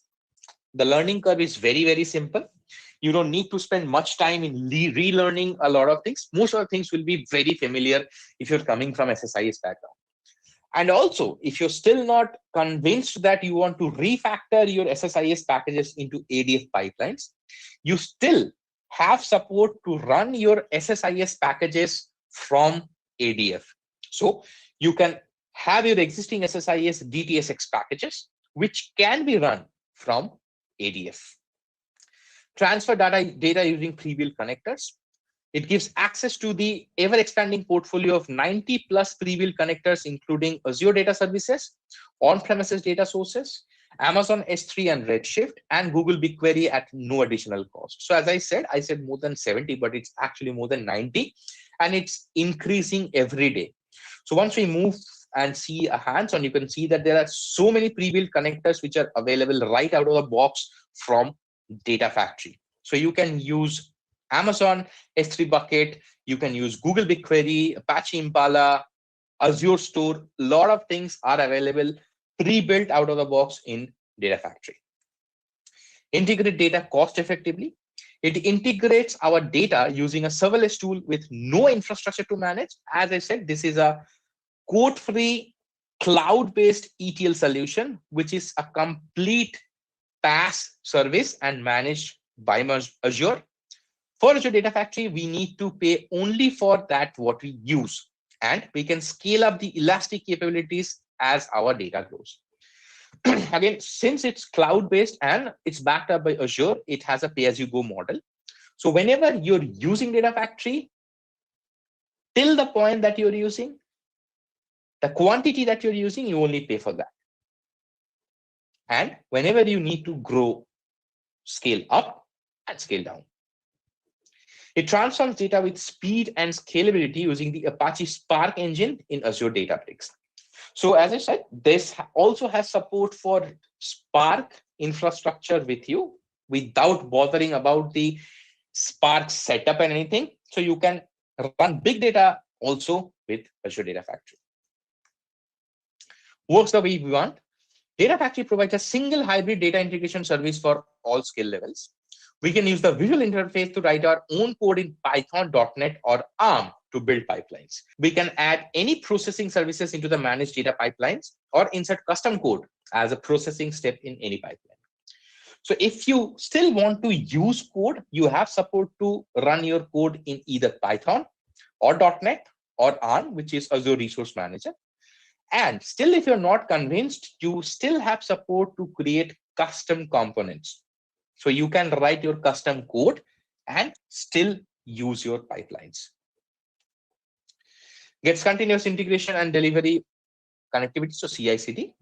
The learning curve is very, very simple. You don't need to spend much time in relearning a lot of things. Most of the things will be very familiar if you're coming from SSIS background. And also, if you're still not convinced that you want to refactor your SSIS packages into ADF pipelines, you still have support to run your SSIS packages from ADF. So you can have your existing SSIS DTSX packages, which can be run from ADF. Transfer data using pre-built connectors. It gives access to the ever-expanding portfolio of 90 plus pre-built connectors, including Azure Data Services, on-premises data sources, Amazon S3 and Redshift, and Google BigQuery at no additional cost. So as I said more than 70, but it's actually more than 90, and it's increasing every day. So once we move and see a hands-on, you can see that there are so many pre-built connectors which are available right out of the box from Data Factory. So you can use Amazon S3 bucket, you can use Google BigQuery, Apache Impala, Azure Store. A lot of things are available pre-built out of the box in Data Factory. Integrate data cost effectively. It integrates our data using a serverless tool with no infrastructure to manage. As I said, this is a code-free, cloud-based ETL solution, which is a complete PaaS service and managed by Azure. For Azure Data Factory, we need to pay only for that what we use, and we can scale up the elastic capabilities as our data grows. Again, since it's cloud-based and it's backed up by Azure, it has a pay-as-you-go model. So whenever you're using Data Factory, till the point that you're using, the quantity that you're using, you only pay for that. And whenever you need to grow, scale up and scale down. It transforms data with speed and scalability using the Apache Spark engine in Azure Databricks. So as I said, this also has support for Spark infrastructure with you without bothering about the Spark setup and anything. So you can run big data also with Azure Data Factory. Works the way we want. Data Factory provides a single hybrid data integration service for all skill levels. We can use the visual interface to write our own code in Python, .NET, or ARM to build pipelines. We can add any processing services into the managed data pipelines or insert custom code as a processing step in any pipeline. So if you still want to use code, you have support to run your code in either Python or .NET or ARM, which is Azure Resource Manager. And still, if you're not convinced, you still have support to create custom components. So you can write your custom code and still use your pipelines. Gets continuous integration and delivery connectivity, so CI/CD.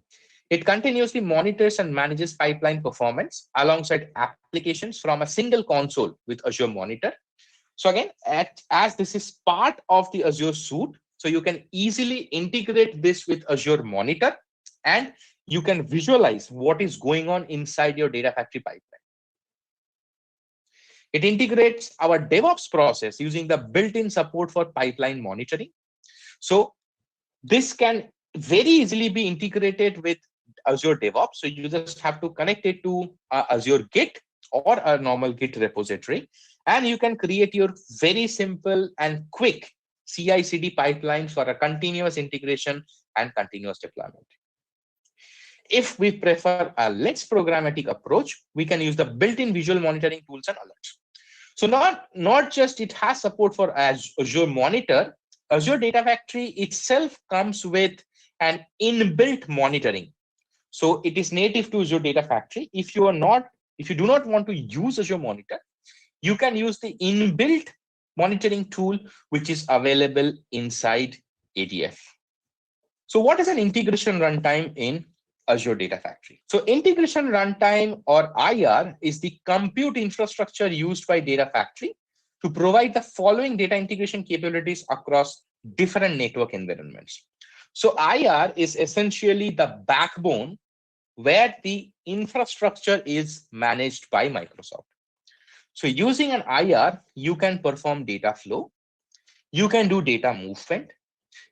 It continuously monitors and manages pipeline performance alongside applications from a single console with Azure Monitor. So again, as this is part of the Azure suite, so you can easily integrate this with Azure Monitor, and you can visualize what is going on inside your Data Factory pipeline. It integrates our DevOps process using the built-in support for pipeline monitoring. So this can very easily be integrated with Azure DevOps. So you just have to connect it to Azure Git or a normal Git repository, and you can create your very simple and quick CI/CD pipelines for a continuous integration and continuous deployment. If we prefer a less programmatic approach, we can use the built-in visual monitoring tools and alerts. So not just it has support for Azure Monitor, Azure Data Factory itself comes with an inbuilt monitoring. So it is native to Azure Data Factory. If you do not want to use Azure Monitor, you can use the inbuilt monitoring tool, which is available inside ADF. So what is an integration runtime in Azure Data Factory? So integration runtime, or IR, is the compute infrastructure used by Data Factory to provide the following data integration capabilities across different network environments. So IR is essentially the backbone where the infrastructure is managed by Microsoft. So using an IR, you can perform data flow, you can do data movement,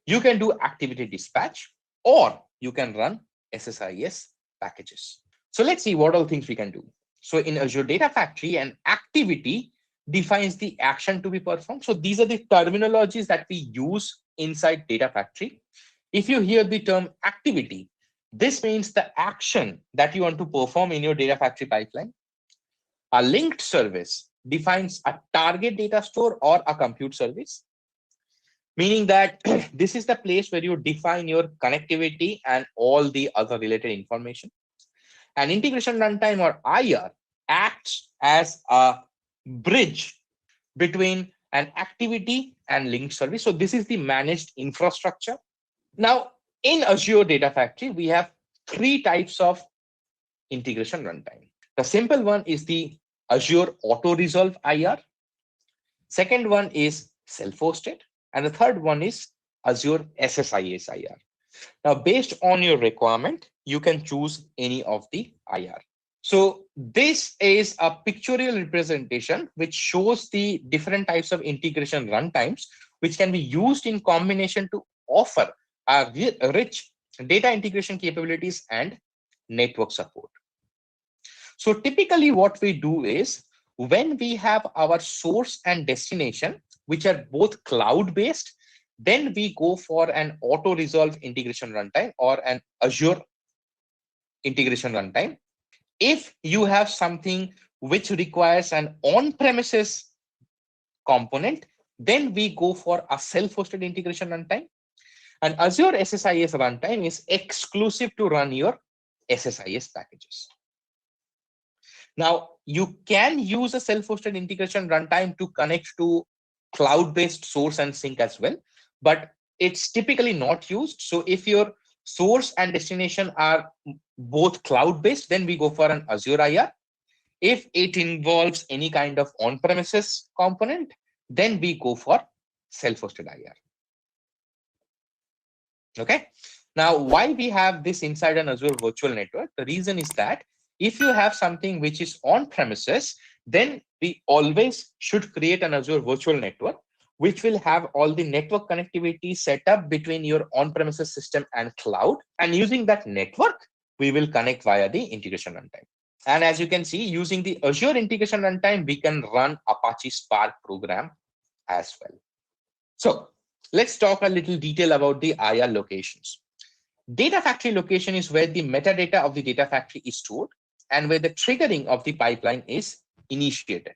you can do activity dispatch, or you can run SSIS packages. So let's see what all things we can do. So in Azure Data Factory, an activity defines the action to be performed. So these are the terminologies that we use inside Data Factory. If you hear the term activity, this means the action that you want to perform in your Data Factory pipeline. A linked service defines a target data store or a compute service, meaning that this is the place where you define your connectivity and all the other related information. An integration runtime or IR acts as a bridge between an activity and linked service. So this is the managed infrastructure. Now, in Azure Data Factory, we have three types of integration runtime. The simple one is the Azure Auto Resolve IR. Second one is self-hosted. And the third one is Azure SSIS IR. Now, based on your requirement, you can choose any of the IR. So this is a pictorial representation which shows the different types of integration runtimes, which can be used in combination to offer a rich data integration capabilities and network support. So typically what we do is when we have our source and destination, which are both cloud-based, then we go for an auto resolve integration runtime or an Azure integration runtime. If you have something which requires an on-premises component, then we go for a self-hosted integration runtime. And Azure SSIS runtime is exclusive to run your SSIS packages. Now, you can use a self-hosted integration runtime to connect to cloud-based source and sink as well, but it's typically not used. So if your source and destination are both cloud-based, then we go for an Azure IR. If it involves any kind of on-premises component, then we go for self-hosted IR. Okay. Now, why we have this inside an Azure virtual network? The reason is that if you have something which is on-premises, then we always should create an Azure virtual network, which will have all the network connectivity set up between your on-premises system and cloud. And using that network, we will connect via the integration runtime. And as you can see, using the Azure integration runtime, we can run Apache Spark program as well. So let's talk a little detail about the IR locations. Data Factory location is where the metadata of the Data Factory is stored and where the triggering of the pipeline is initiated.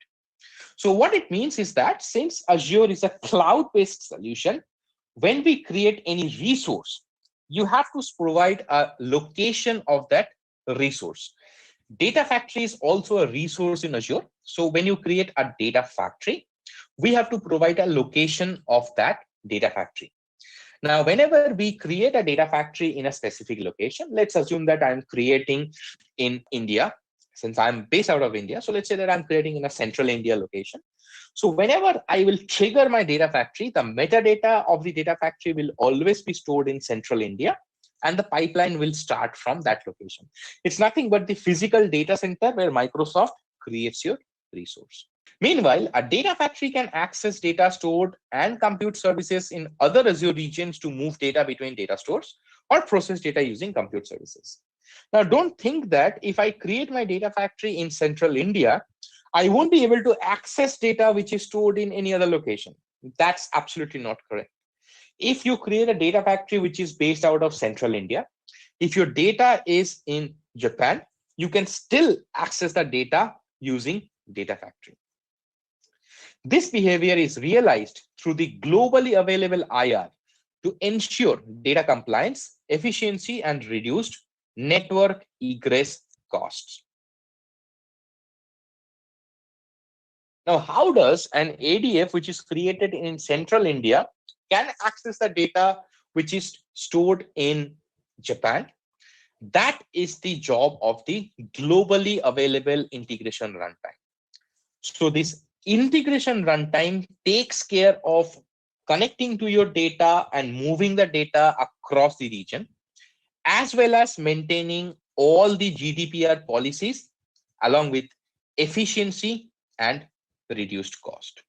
So what it means is that since Azure is a cloud-based solution, when we create any resource, you have to provide a location of that resource. Data Factory is also a resource in Azure. So when you create a Data Factory, we have to provide a location of that Data Factory. Now, whenever we create a Data Factory in a specific location, let's assume that I'm creating in India, since I'm based out of India. So let's say that I'm creating in a central India location. So whenever I will trigger my Data Factory, the metadata of the Data Factory will always be stored in central India, and the pipeline will start from that location. It's nothing but the physical data center where Microsoft creates your resource. Meanwhile, a Data Factory can access data stored and compute services in other Azure regions to move data between data stores or process data using compute services. Now, don't think that if I create my Data Factory in central India, I won't be able to access data which is stored in any other location. That's absolutely not correct. If you create a Data Factory which is based out of central India, if your data is in Japan, you can still access the data using Data Factory. This behavior is realized through the globally available IR to ensure data compliance, efficiency, and reduced network egress costs. Now, how does an ADF which is created in central India can access the data which is stored in Japan? That is the job of the globally available integration runtime. So this integration runtime takes care of connecting to your data and moving the data across the region, as well as maintaining all the GDPR policies along with efficiency and reduced cost.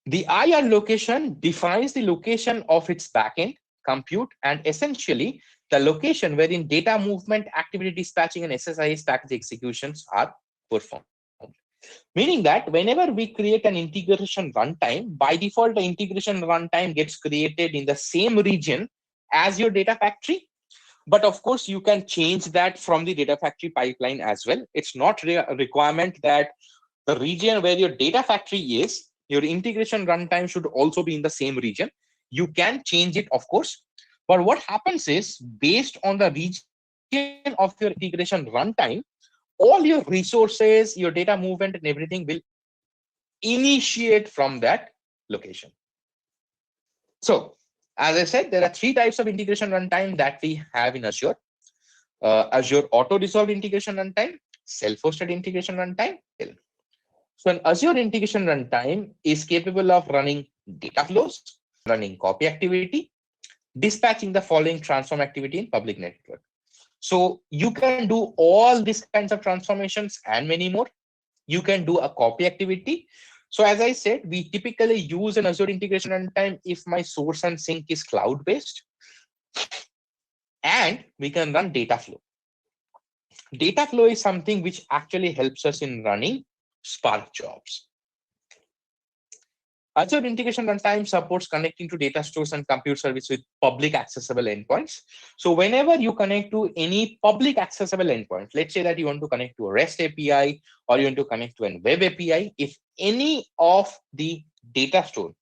The IR location defines the location of its backend, compute, and essentially the location wherein data movement, activity dispatching, and SSIS package executions are performed. Meaning that whenever we create an integration runtime, by default, the integration runtime gets created in the same region as your data factory. But of course, you can change that from the data factory pipeline as well. It's not a requirement that the region where your data factory is, your integration runtime should also be in the same region. You can change it, of course. But what happens is, based on the region of your integration runtime, all your resources, your data movement, and everything will initiate from that location. So, as I said, there are 3 types of integration runtime that we have in Azure. Azure auto-resolved integration runtime, self-hosted integration runtime. So an Azure integration runtime is capable of running data flows, running copy activity, dispatching the following transform activity in public network. So you can do all these kinds of transformations and many more. You can do a copy activity. So as I said, we typically use an Azure integration runtime if my source and sink is cloud-based. And we can run data flow. Data flow is something which actually helps us in running Spark jobs. Azure integration runtime supports connecting to data stores and compute service with public accessible endpoints. So whenever you connect to any public accessible endpoint, let's say that you want to connect to a REST API or you want to connect to a web API, if any of the data store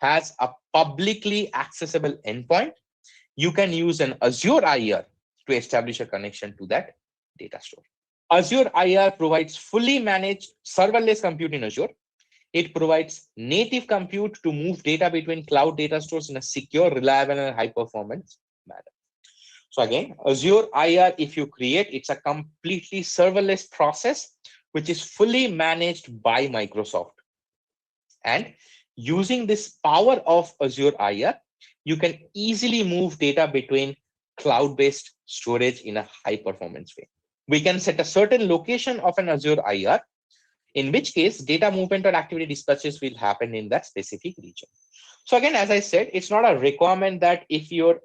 has a publicly accessible endpoint, you can use an Azure IR to establish a connection to that data store. Azure IR provides fully managed serverless compute in Azure. It provides native compute to move data between cloud data stores in a secure, reliable, and high performance manner. So again, Azure IR, if you create, it's a completely serverless process, which is fully managed by Microsoft. And using this power of Azure IR, you can easily move data between cloud-based storage in a high performance way. We can set a certain location of an Azure IR, in which case data movement or activity dispatches will happen in that specific region. So again, as I said, it's not a requirement that if your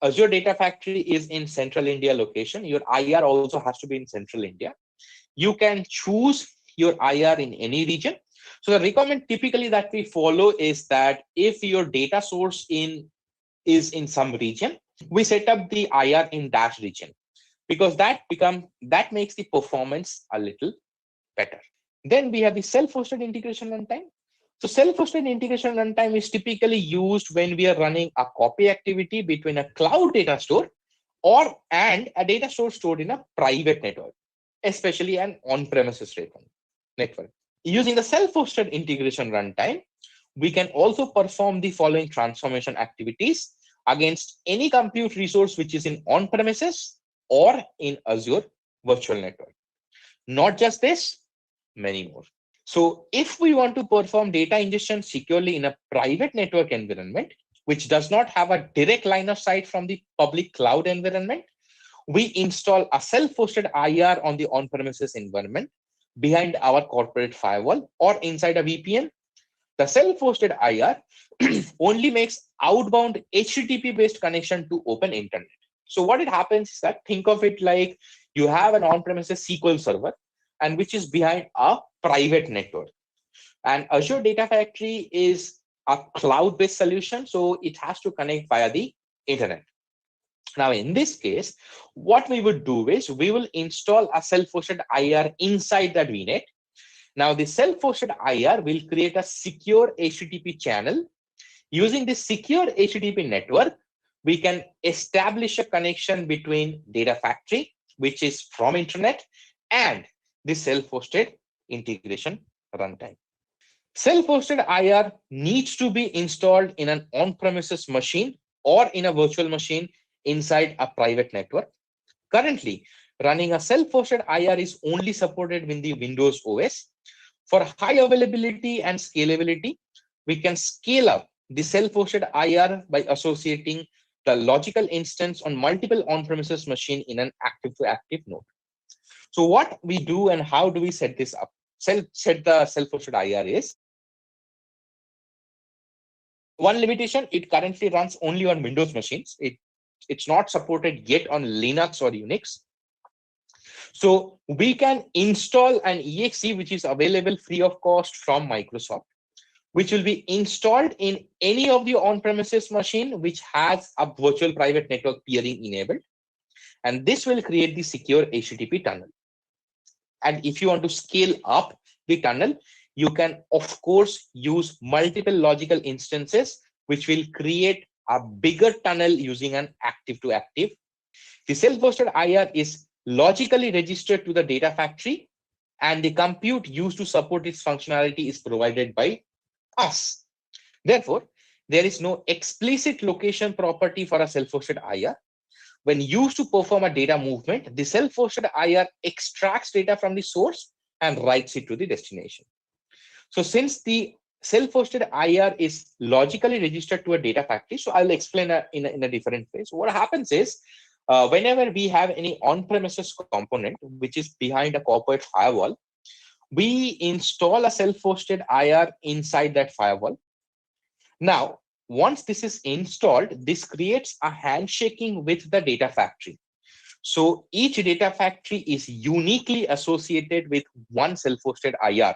Azure data factory is in central India location, your IR also has to be in central India. You can choose your IR in any region. So the requirement typically that we follow is that if your data source is in some region, we set up the IR in that region, because that makes the performance a little better. Then we have the self-hosted integration runtime. So self-hosted integration runtime is typically used when we are running a copy activity between a cloud data store and a data store stored in a private network, especially an on-premises network. Using the self-hosted integration runtime, we can also perform the following transformation activities against any compute resource which is in on-premises or in Azure virtual network. Not just this, many more. So if we want to perform data ingestion securely in a private network environment, which does not have a direct line of sight from the public cloud environment, we install a self-hosted IR on the on-premises environment behind our corporate firewall or inside a VPN. The self-hosted IR only makes outbound HTTP-based connection to open internet. So what it happens is that, think of it like you have an on-premises SQL server, and which is behind a private network. And Azure Data Factory is a cloud-based solution, so it has to connect via the internet. Now, in this case, what we would do is we will install a self-hosted IR inside that VNet. Now, the self-hosted IR will create a secure HTTP channel. Using this secure HTTP network, we can establish a connection between Data Factory, which is from internet, and the self-hosted integration runtime. Self-hosted IR needs to be installed in an on-premises machine or in a virtual machine inside a private network. Currently, running a self-hosted IR is only supported with the Windows OS. For high availability and scalability, we can scale up the self-hosted IR by associating the logical instance on multiple on-premises machine in an active-to-active node. So what we do and how do we set this up? Set the self-hosted IR is one limitation. It currently runs only on Windows machines. It's not supported yet on Linux or Unix. So we can install an exe which is available free of cost from Microsoft, which will be installed in any of the on-premises machine which has a virtual private network peering enabled. And this will create the secure HTTP tunnel. And if you want to scale up the tunnel, you can, of course, use multiple logical instances, which will create a bigger tunnel using an active-to-active. The self-hosted IR is logically registered to the data factory, and the compute used to support its functionality is provided by us. Therefore, there is no explicit location property for a self-hosted IR. When used to perform a data movement, the self-hosted IR extracts data from the source and writes it to the destination. So since the self-hosted IR is logically registered to a data factory, so I'll explain in a different way. So what happens is, whenever we have any on-premises component which is behind a corporate firewall, we install a self-hosted IR inside that firewall. Now, once this is installed, this creates a handshaking with the data factory. So each data factory is uniquely associated with one self-hosted IR.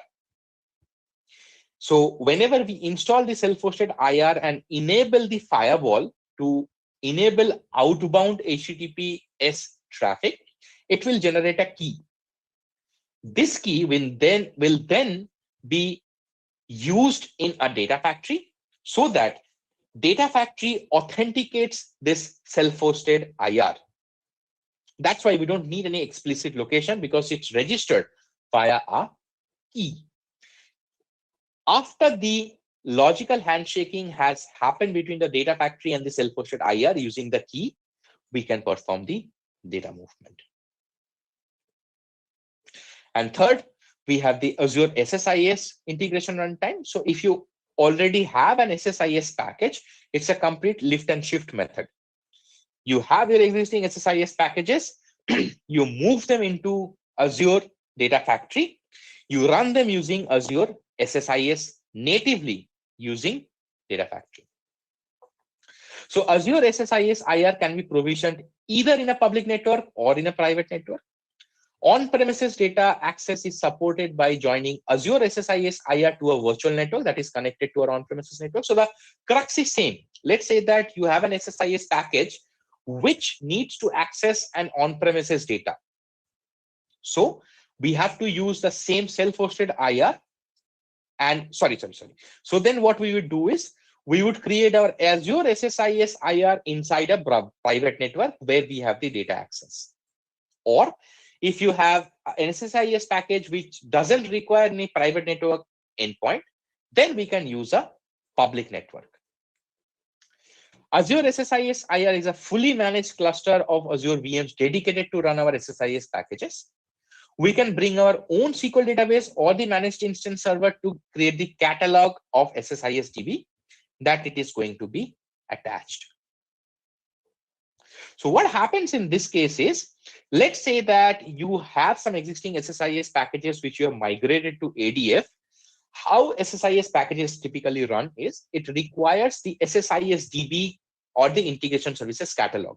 So whenever we install the self-hosted IR and enable the firewall to enable outbound HTTPS traffic, it will generate a key. This key will then be used in a data factory so that data factory authenticates this self-hosted IR. That's why we don't need any explicit location, because it's registered via a key. After the logical handshaking has happened between the data factory and the self-hosted IR using the key, we can perform the data movement. And third, we have the Azure SSIS integration runtime. So if you already have an SSIS package, it's a complete lift and shift method. You have your existing SSIS packages, you move them into Azure Data Factory, you run them using Azure SSIS natively using Data Factory. So Azure SSIS IR can be provisioned either in a public network or in a private network. On-premises data access is supported by joining Azure SSIS IR to a virtual network that is connected to our on-premises network. So the crux is same. Let's say that you have an SSIS package which needs to access an on-premises data. So we have to use the same self-hosted IR. And sorry. So then what we would do is we would create our Azure SSIS IR inside a private network where we have the data access. Or if you have an SSIS package which doesn't require any private network endpoint, then we can use a public network. Azure SSIS IR is a fully managed cluster of Azure VMs dedicated to run our SSIS packages. We can bring our own SQL database or the managed instance server to create the catalog of SSIS DB that it is going to be attached. So what happens in this case is, let's say that you have some existing SSIS packages which you have migrated to ADF. How SSIS packages typically run is, it requires the SSIS DB or the integration services catalog.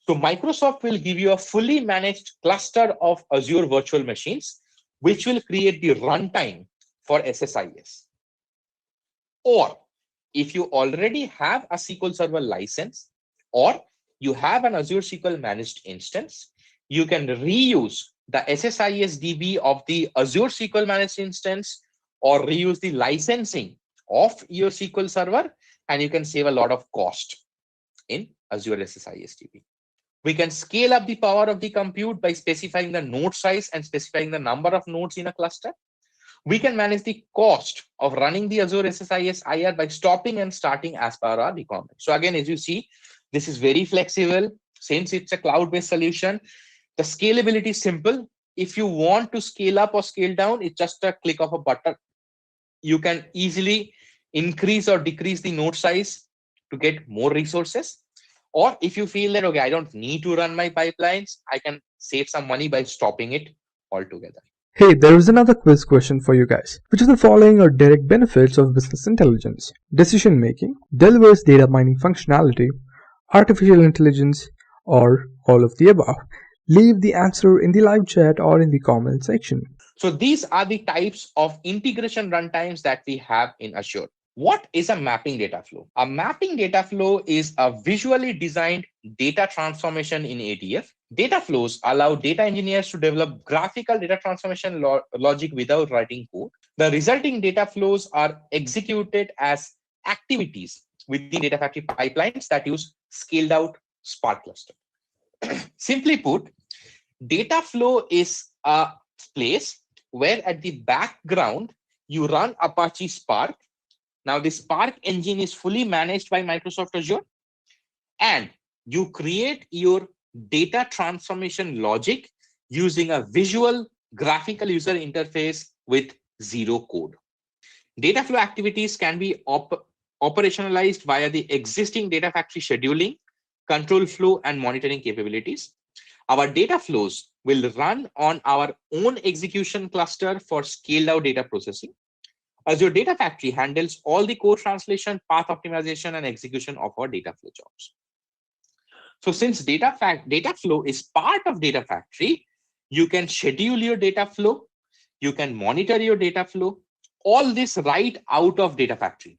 So Microsoft will give you a fully managed cluster of Azure virtual machines, which will create the runtime for SSIS. Or if you already have a SQL Server license, or you have an Azure SQL managed instance, you can reuse the SSIS DB of the Azure SQL managed instance or reuse the licensing of your SQL Server, and you can save a lot of cost in Azure SSIS DB. We can scale up the power of the compute by specifying the node size and specifying the number of nodes in a cluster. We can manage the cost of running the Azure SSIS IR by stopping and starting as per our requirement. So again, as you see, this is very flexible. Since it's a cloud-based solution, the scalability is simple. If you want to scale up or scale down, it's just a click of a button. You can easily increase or decrease the node size to get more resources. Or if you feel that, okay, I don't need to run my pipelines, I can save some money by stopping it altogether. Hey, there is another quiz question for you guys. Which of the following are direct benefits of business intelligence? Decision making, delivers data mining functionality, artificial intelligence, or all of the above? Leave the answer in the live chat or in the comment section. So these are the types of integration runtimes that we have in Azure. What is a mapping data flow? A mapping data flow is a visually designed data transformation in ADF. Data flows allow data engineers to develop graphical data transformation logic without writing code. The resulting data flows are executed as activities within Data Factory pipelines that use scaled out Spark cluster. Simply put, data flow is a place where at the background you run Apache Spark. Now the Spark engine is fully managed by Microsoft Azure, and you create your data transformation logic using a visual graphical user interface with zero code. Data flow activities can be operationalized via the existing Data Factory scheduling, control flow, and monitoring capabilities. Our data flows will run on our own execution cluster for scaled out data processing. Azure Data Factory handles all the code translation, path optimization, and execution of our data flow jobs. So since data flow is part of Data Factory, you can schedule your data flow, you can monitor your data flow, all this right out of Data Factory.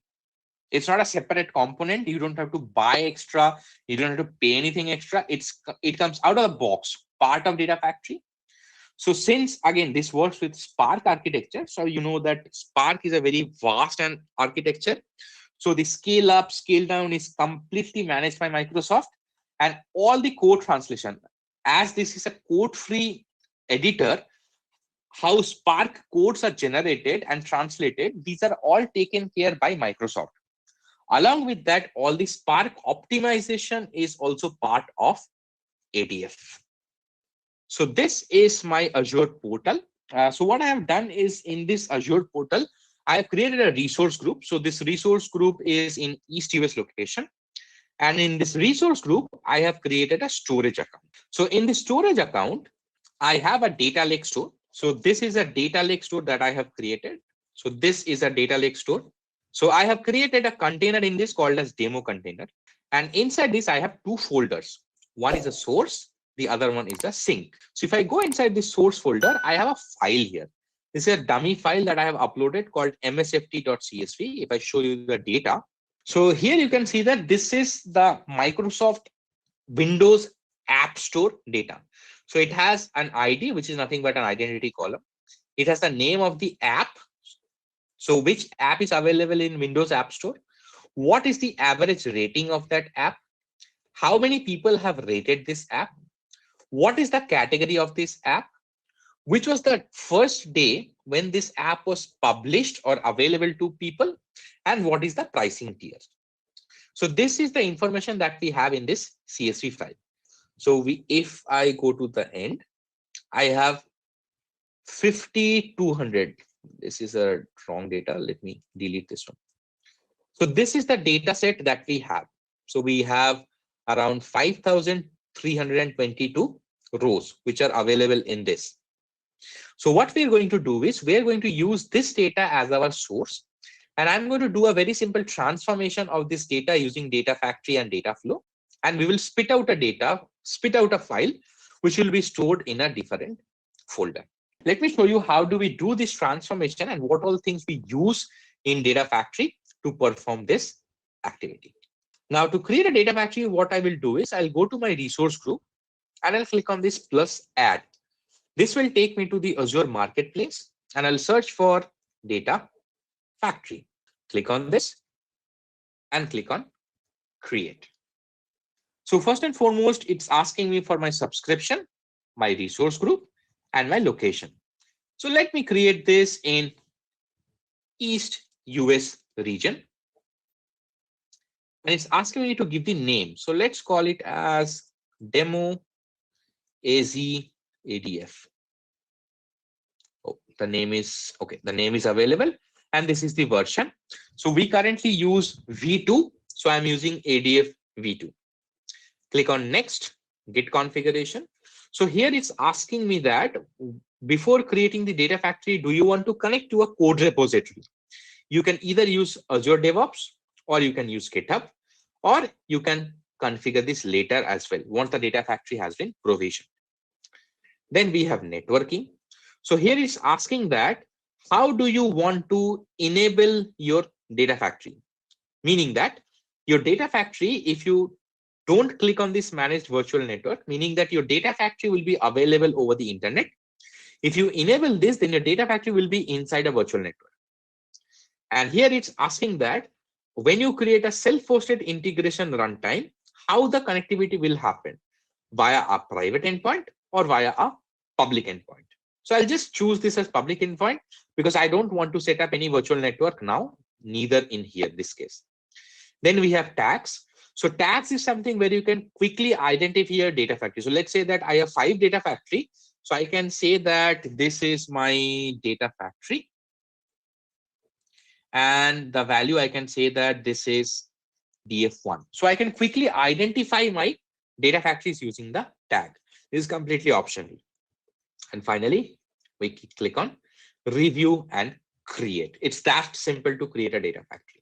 It's not a separate component. You don't have to buy extra. You don't have to pay anything extra. It comes out of the box, part of Data Factory. So since, again, this works with Spark architecture, so you know that Spark is a very vast and architecture. So the scale up, scale down is completely managed by Microsoft, and all the code translation, as this is a code-free editor, how Spark codes are generated and translated, these are all taken care by Microsoft. Along with that, all the Spark optimization is also part of ADF. So this is my Azure portal. So what I have done is in this Azure portal, I have created a resource group. So this resource group is in East US location. And in this resource group, I have created a storage account. So in the storage account, I have a data lake store. So this is a data lake store that I have created. So this is a data lake store. So I have created a container in this called as demo container. And inside this, I have two folders. One is a source, the other one is a sink. So if I go inside this source folder, I have a file here. This is a dummy file that I have uploaded called msft.csv. If I show you the data, so here you can see that this is the Microsoft Windows App Store data. So it has an ID, which is nothing but an identity column. It has the name of the app. So which app is available in Windows App Store? What is the average rating of that app? How many people have rated this app? What is the category of this app? Which was the first day when this app was published or available to people? And what is the pricing tier? So this is the information that we have in this CSV file. So if I go to the end, I have 5,200. This is a wrong data. Let me delete this one. So this is the data set that we have. So we have around 5,322 rows, which are available in this. So what we're going to do is we're going to use this data as our source. And I'm going to do a very simple transformation of this data using Data Factory and data flow. And we will spit out a file, which will be stored in a different folder. Let me show you how do we do this transformation and what all things we use in Data Factory to perform this activity. Now to create a Data Factory, what I will do is I'll go to my resource group and I'll click on this plus add. This will take me to the Azure Marketplace and I'll search for Data Factory. Click on this and click on create. So first and foremost, it's asking me for my subscription, my resource group, and my location. So let me create this in East US region. And it's asking me to give the name. So let's call it as demo AZ ADF. Oh, the name is okay. The name is available. and this is the version. So we currently use V2. So I'm using ADF V2. Click on next, git configuration. So here it's asking me that before creating the data factory, do you want to connect to a code repository? You can either use Azure DevOps, or you can use GitHub, or you can configure this later as well once the data factory has been provisioned. Then we have networking. So here it's asking that how do you want to enable your data factory? Meaning that your data factory, if you don't click on this managed virtual network, meaning that your data factory will be available over the internet. If you enable this, then your data factory will be inside a virtual network. And here it's asking that when you create a self-hosted integration runtime, how the connectivity will happen, via a private endpoint or via a public endpoint. So I'll just choose this as public endpoint because I don't want to set up any virtual network now, neither in here, this case. Then we have tags. So tags is something where you can quickly identify your data factory. So let's say that I have 5 data factory. So I can say that this is my data factory. And the value I can say that this is DF1. So I can quickly identify my data factories using the tag. This is completely optional. And finally, we click on review and create. It's that simple to create a data factory.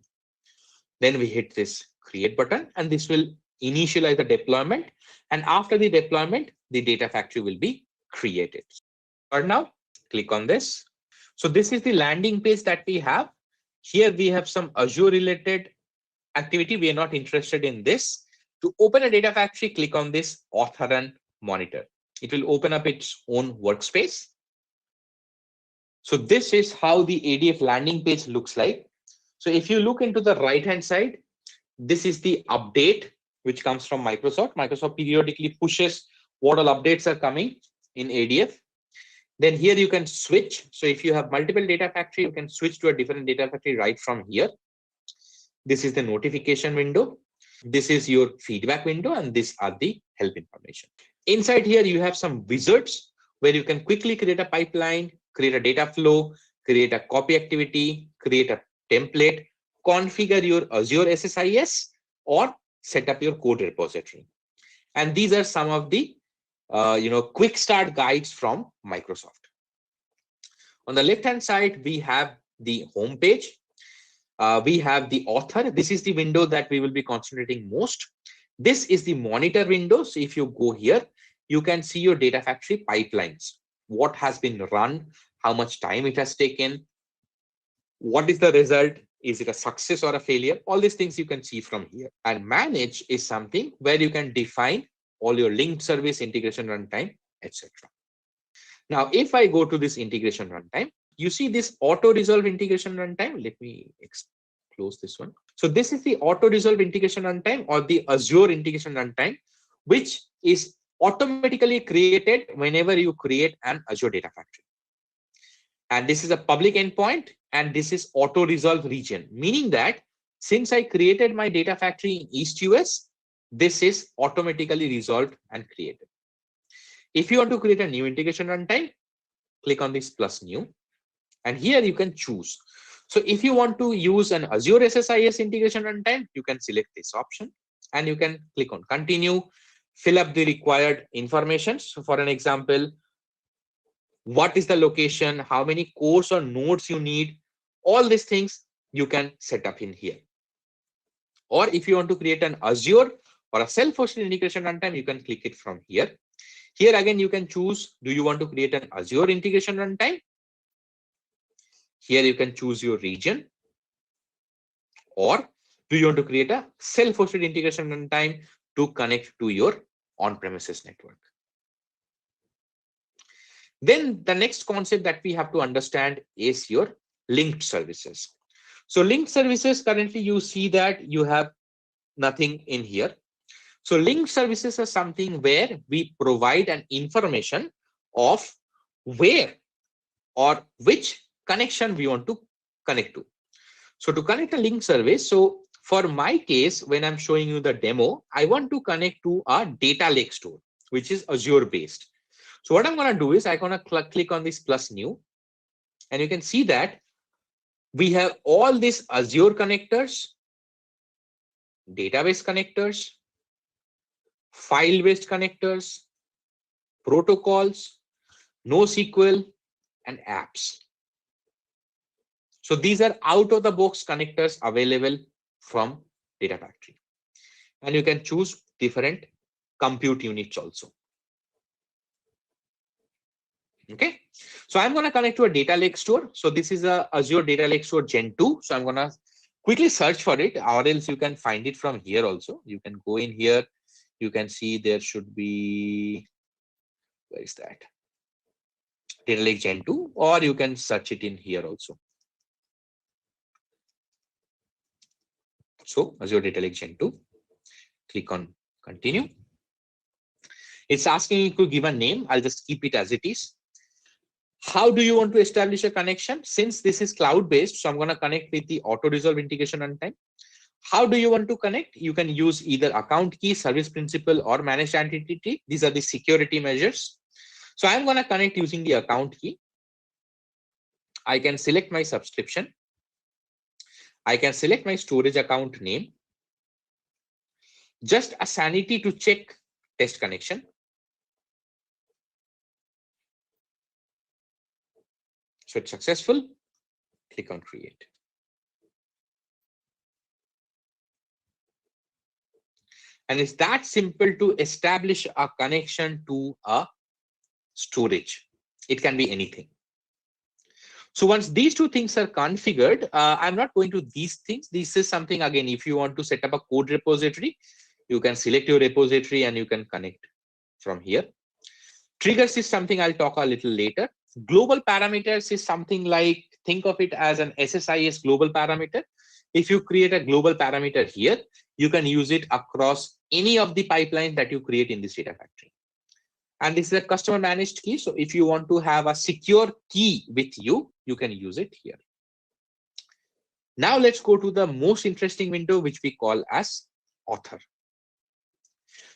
Then we hit this create button, and this will initialize the deployment. And after the deployment, the data factory will be created. For now, click on this. So this is the landing page that we have. Here we have some Azure related activity. We are not interested in this. To open a data factory, click on this author and monitor. It will open up its own workspace. So this is how the ADF landing page looks like. So if you look into the right hand side, this is the update which comes from Microsoft. Microsoft periodically pushes what all updates are coming in ADF. Then here you can switch. So if you have multiple data factory, you can switch to a different data factory right from here. This is the notification window. This is your feedback window, and these are the help information. Inside here, you have some wizards where you can quickly create a pipeline, create a data flow, create a copy activity, create a template, configure your Azure SSIS, or set up your code repository. And these are some of the quick start guides from Microsoft. On the left hand side, we have the home page. We have the author. This is the window that we will be concentrating most. This is the monitor window. So if you go here, you can see your data factory pipelines, what has been run, how much time it has taken, what is the result, is it a success or a failure? All these things you can see from here. And manage is something where you can define all your linked service, integration runtime, etc. Now, if I go to this integration runtime, you see this auto resolve integration runtime. Let me close this one. So this is the auto resolve integration runtime, or the Azure integration runtime, which is automatically created whenever you create an Azure data factory. And this is a public endpoint, and this is auto resolve region, meaning that since I created my data factory in East US, this is automatically resolved and created. If you want to create a new integration runtime, click on this plus new, and here you can choose. So if you want to use an Azure SSIS integration runtime, you can select this option, and you can click on continue, fill up the required information. So for an example, what is the location, how many cores or nodes you need, all these things you can set up in here. Or if you want to create an Azure or a self-hosted integration runtime, you can click it from here. Here again, you can choose, do you want to create an Azure integration runtime? Here you can choose your region. Or do you want to create a self-hosted integration runtime to connect to your on-premises network? Then the next concept that we have to understand is your linked services. So linked services, currently you see that you have nothing in here. So linked services are something where we provide an information of where or which connection we want to connect to. So to connect a linked service, so for my case, when I'm showing you the demo, I want to connect to a data lake store, which is Azure based. So what I'm going to do is I'm going to click on this plus new, and you can see that We have all these Azure connectors, database connectors, file-based connectors, protocols, NoSQL, and apps. So these are out-of-the-box connectors available from Data Factory. And you can choose different compute units also. Okay, so I'm going to connect to a data lake store. So this is a Azure Data Lake Store Gen 2. So I'm going to quickly search for it, or else you can find it from here also. You can go in here. You can see there should be, where is that? Data Lake Gen 2, or you can search it in here also. So Azure Data Lake Gen 2, click on continue. It's asking you to give a name. I'll just keep it as it is. How do you want to establish a connection? Since this is cloud-based, so I'm going to connect with the auto-resolve integration runtime. How do you want to connect? You can use either account key, service principal, or managed entity. These are the security measures. So I'm going to connect using the account key. I can select my subscription. I can select my storage account name. Just a sanity to check test connection. So it's successful. Click on create. And it's that simple to establish a connection to a storage. It can be anything. So once these two things are configured, I'm not going to these things. This is something, again, if you want to set up a code repository, you can select your repository and you can connect from here. Triggers is something I'll talk a little later. Global parameters is something like, think of it as an SSIS global parameter. If you create a global parameter here, you can use it across any of the pipelines that you create in this data factory. And this is a customer managed key. So if you want to have a secure key with you, you can use it here. Now let's go to the most interesting window, which we call as author.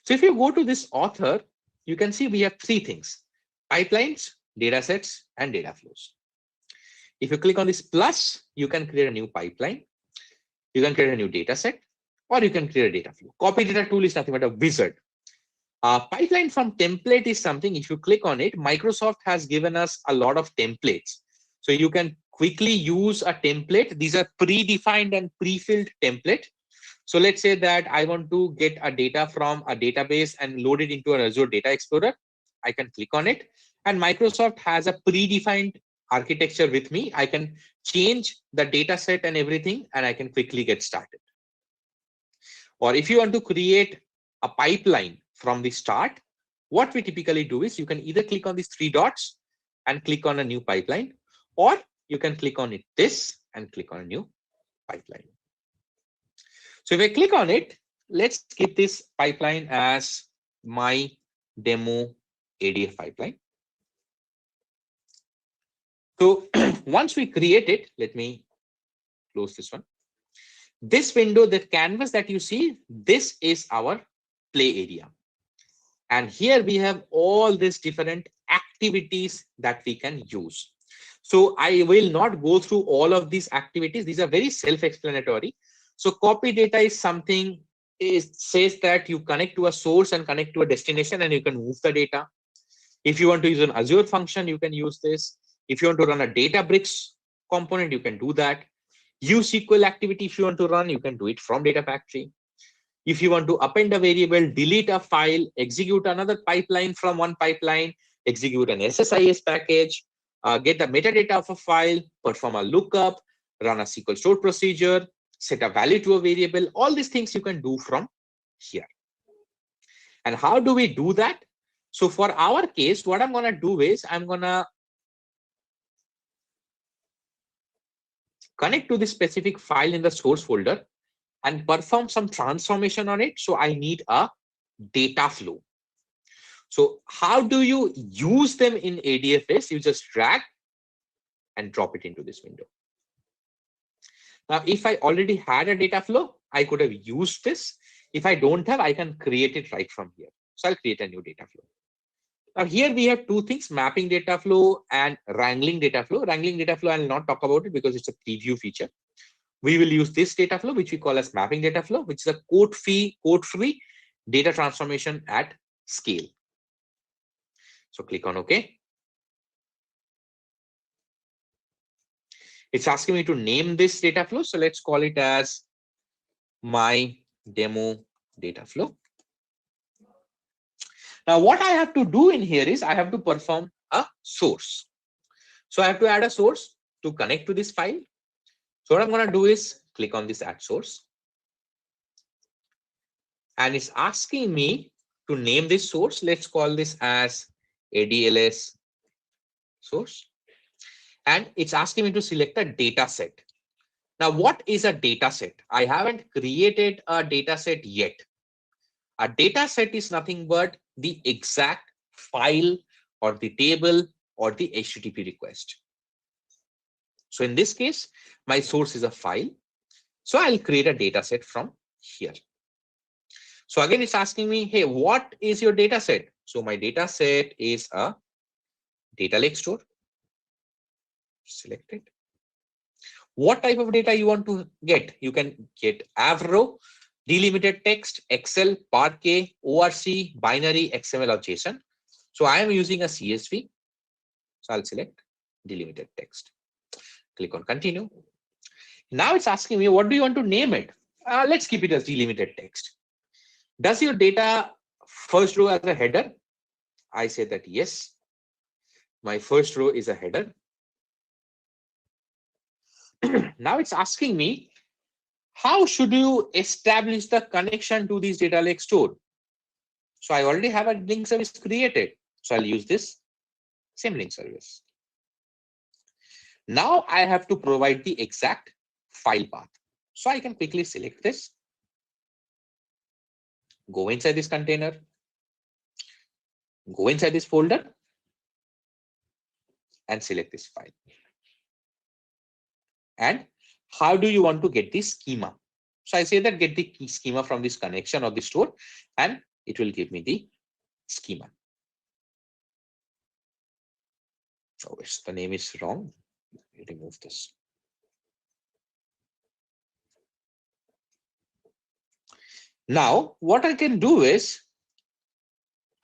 So if you go to this author, you can see we have three things: pipelines, data sets, and data flows. If you click on this plus, you can create a new pipeline, you can create a new data set, or you can create a data flow. Copy data tool is nothing but a wizard. Pipeline from template is something, if you click on it, Microsoft has given us a lot of templates. So you can quickly use a template. These are predefined and pre-filled template. So let's say that I want to get a data from a database and load it into an Azure Data Explorer. I can click on it, and Microsoft has a predefined architecture with me. I can change the data set and everything, and I can quickly get started. Or if you want to create a pipeline from the start, what we typically do is you can either click on these three dots and click on a new pipeline, or you can click on it this and click on a new pipeline. So if I click on it, let's keep this pipeline as my demo ADF pipeline. So once we create it, let me close this one. This window, that canvas that you see, this is our play area. And here we have all these different activities that we can use. So I will not go through all of these activities. These are very self-explanatory. So copy data is something, it says that you connect to a source and connect to a destination and you can move the data. If you want to use an Azure function, you can use this. If you want to run a Databricks component, you can do that. Use SQL activity, if you want to run, you can do it from Data Factory. If you want to append a variable, delete a file, execute another pipeline from one pipeline, execute an SSIS package, get the metadata of a file, perform a lookup, run a SQL stored procedure, set a value to a variable, all these things you can do from here. And how do we do that? So for our case, what I'm going to do is I'm going to connect to this specific file in the source folder and perform some transformation on it. So I need a data flow. So how do you use them in ADFS? You just drag and drop it into this window. Now, if I already had a data flow, I could have used this. If I don't have, I can create it right from here. So I'll create a new data flow. Now here we have two things, mapping data flow and wrangling data flow. Wrangling data flow, I'll not talk about it because it's a preview feature. We will use this data flow, which we call as mapping data flow, which is a code-free data transformation at scale. So click on OK. It's asking me to name this data flow. So let's call it as my demo data flow. Now what I have to do in here is I have to perform a source. So I have to add a source to connect to this file. So what I'm going to do is click on this add source. And it's asking me to name this source. Let's call this as ADLS source. And it's asking me to select a data set. Now, what is a data set? I haven't created a data set yet. A data set is nothing but the exact file or the table or the HTTP request. So in this case, my source is a file. So I'll create a data set from here. So again, it's asking me, hey, what is your data set? So my data set is a data lake store. Select it. What type of data you want to get? You can get Avro, delimited text, Excel, Parquet, ORC, binary, XML, or JSON. So I am using a CSV. So I'll select delimited text. Click on continue. Now it's asking me, what do you want to name it? Let's keep it as delimited text. Does your data first row as a header? I say that yes. My first row is a header. Now it's asking me, how should you establish the connection to this data lake store? So I already have a link service created. So I'll use this same link service. Now I have to provide the exact file path. So I can quickly select this, go inside this container, go inside this folder, and select this file. And how do you want to get the schema? So I say that get the key schema from this connection of the store, and it will give me the schema. Oh, the name is wrong. Remove this. Now, what I can do is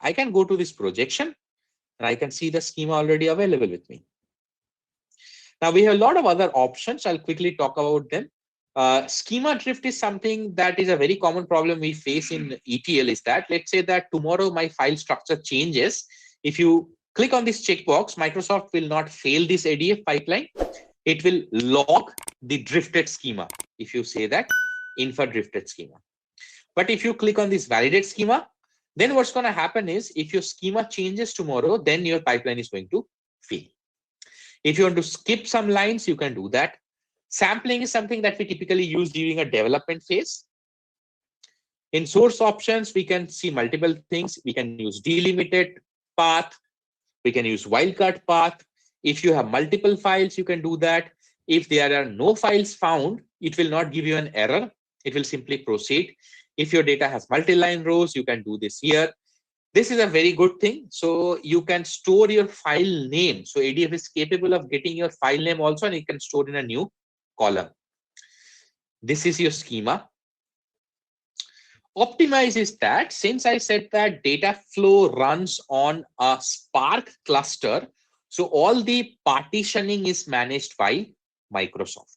I can go to this projection and I can see the schema already available with me. Now we have a lot of other options. I'll quickly talk about them. Schema drift is something that is a very common problem we face in ETL. Is that, let's say that tomorrow my file structure changes. If you click on this checkbox, Microsoft will not fail this ADF pipeline. It will log the drifted schema. If you say that infer drifted schema. But if you click on this validate schema, then what's going to happen is if your schema changes tomorrow, then your pipeline is going to fail. If you want to skip some lines, you can do that. Sampling is something that we typically use during a development phase. In source options, we can see multiple things. We can use delimited path. We can use wildcard path. If you have multiple files, you can do that. If there are no files found, it will not give you an error. It will simply proceed. If your data has multi-line rows, you can do this here. This is a very good thing. So you can store your file name. So ADF is capable of getting your file name also, and it can store in a new column. This is your schema. Optimize is that since I said that data flow runs on a Spark cluster, so all the partitioning is managed by Microsoft.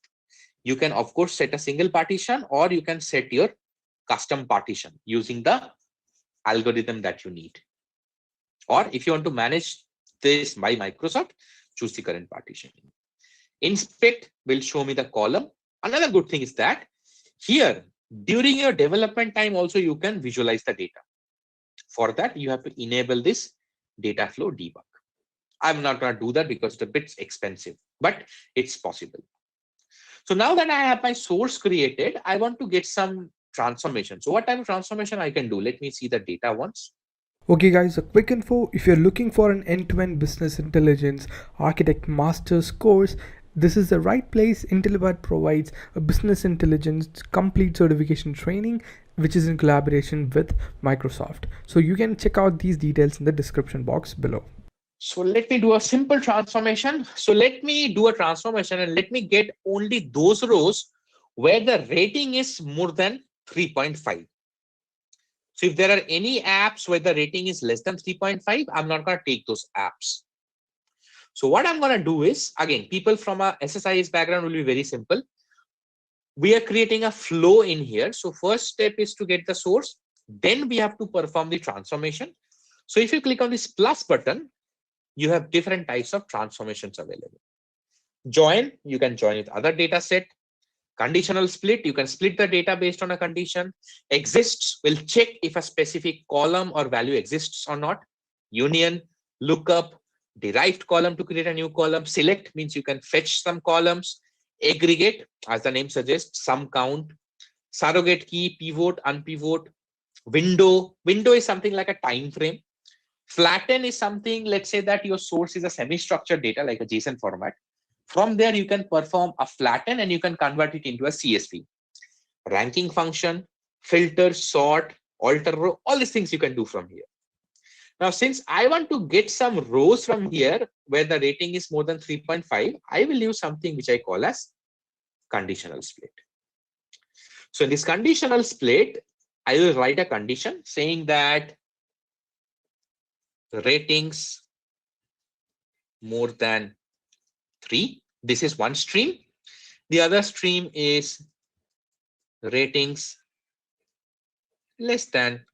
You can, of course, set a single partition, or you can set your custom partition using the algorithm that you need. Or if you want to manage this by Microsoft, choose the current partition. Inspect will show me the column. Another good thing is that here, during your development time also, you can visualize the data. For that, you have to enable this data flow debug. I'm not going to do that because it's a bit expensive, but it's possible. So now that I have my source created, I want to get some transformation. So what type of transformation I can do? Let me see the data once. Okay guys, a quick info. If you're looking for an end-to-end business intelligence architect master's course, this is the right place. Intellipaat provides a business intelligence complete certification training, which is in collaboration with Microsoft. So you can check out these details in the description box below. So let me do a simple transformation. So let me do a transformation and let me get only those rows where the rating is more than 3.5. So if there are any apps where the rating is less than 3.5, I'm not going to take those apps. So what I'm going to do is, again, people from a SSIS background will be very simple. We are creating a flow in here. So first step is to get the source. Then we have to perform the transformation. So if you click on this plus button, you have different types of transformations available. Join, you can join with other data set. Conditional split, you can split the data based on a condition. Exists will check if a specific column or value exists or not. Union, lookup, derived column to create a new column. Select means you can fetch some columns. Aggregate, as the name suggests, sum count. Surrogate key, pivot, unpivot. Window is something like a time frame. Flatten is something, let's say that your source is a semi-structured data like a JSON format. From there, you can perform a flatten and you can convert it into a CSV. Ranking function, filter, sort, alter row, all these things you can do from here. Now, since I want to get some rows from here where the rating is more than 3.5, I will use something which I call as conditional split. So in this conditional split, I will write a condition saying that ratings more than 3. This is one stream. The other stream is ratings less than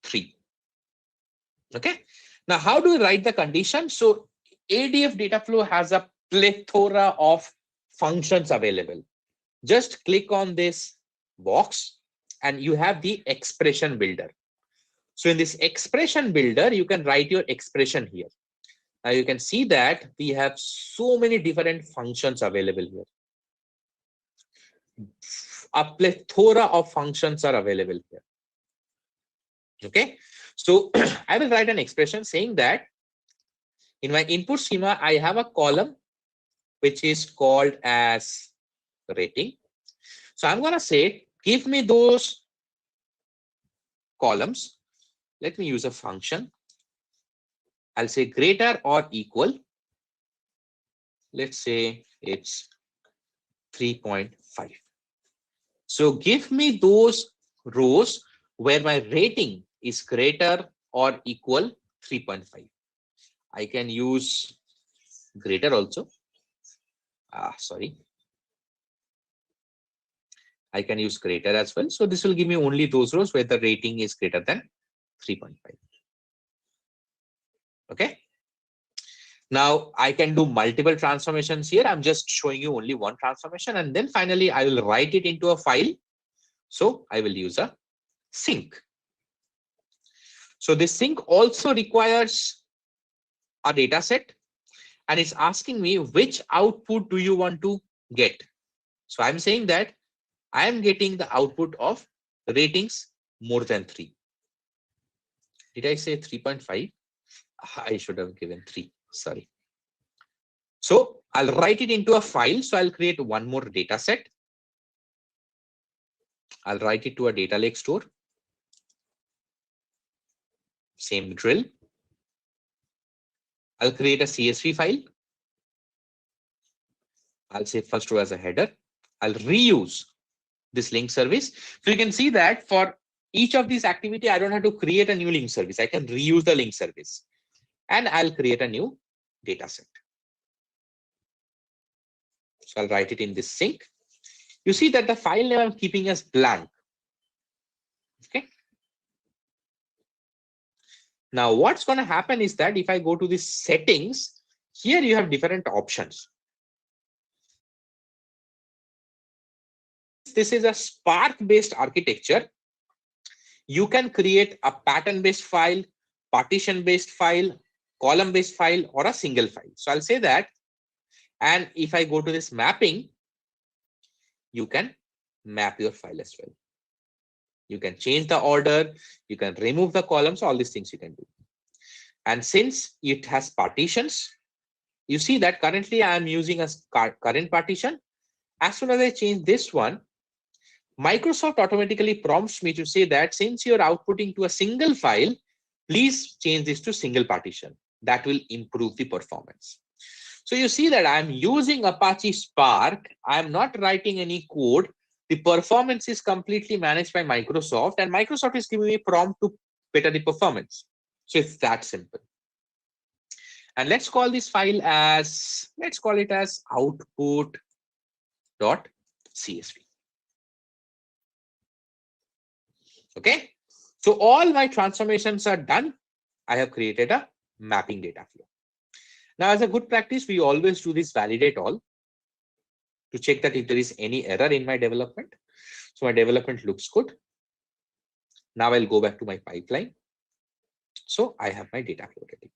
3. Okay. Now, how do we write the condition? So ADF data flow has a plethora of functions available. Just click on this box and you have the expression builder. So in this expression builder, you can write your expression here. Now you can see that we have so many different functions available here. A plethora of functions are available here. Okay, so I will write an expression saying that in my input schema, I have a column which is called as rating. So I'm going to say, give me those columns. Let me use a function. I'll say greater or equal. Let's say it's 3.5. So give me those rows where my rating is greater or equal 3.5. I can use greater also. Sorry. I can use greater as well. So this will give me only those rows where the rating is greater than 3.5. Okay. Now I can do multiple transformations here. I'm just showing you only one transformation, and then finally I will write it into a file. So I will use a sync. So this sync also requires a data set, and it's asking me which output do you want to get. So I'm saying that I am getting the output of ratings more than 3. Did I say 3.5? I should have given 3. Sorry. So I'll write it into a file. So I'll create one more data set. I'll write it to a data lake store. Same drill. I'll create a CSV file. I'll say first row as a header. I'll reuse this link service. So you can see that for each of these activity, I don't have to create a new link service. I can reuse the link service. And I'll create a new data set. So I'll write it in this sync. You see that the file name I'm keeping as blank. Okay. Now what's going to happen is that if I go to the settings, here you have different options. This is a Spark-based architecture. You can create a pattern-based file, partition-based file, column-based file, or a single file. So I'll say that. And if I go to this mapping, you can map your file as well. You can change the order, you can remove the columns, all these things you can do. And since it has partitions, You see that currently I am using a current partition. As soon as I change this one, Microsoft automatically prompts me to say that since you're outputting to a single file, please change this to single partition. That will improve the performance. So you see that I'm using Apache Spark. I'm not writing any code. The performance is completely managed by Microsoft, and Microsoft is giving me a prompt to better the performance. So it's that simple. And let's call this file as, let's call it as output.csv. Okay. So all my transformations are done. I have created a mapping data flow. Now, as a good practice, we always do this validate all to check that if there is any error in my development. So my development looks good. Now I'll go back to my pipeline. So I have my data flow ready.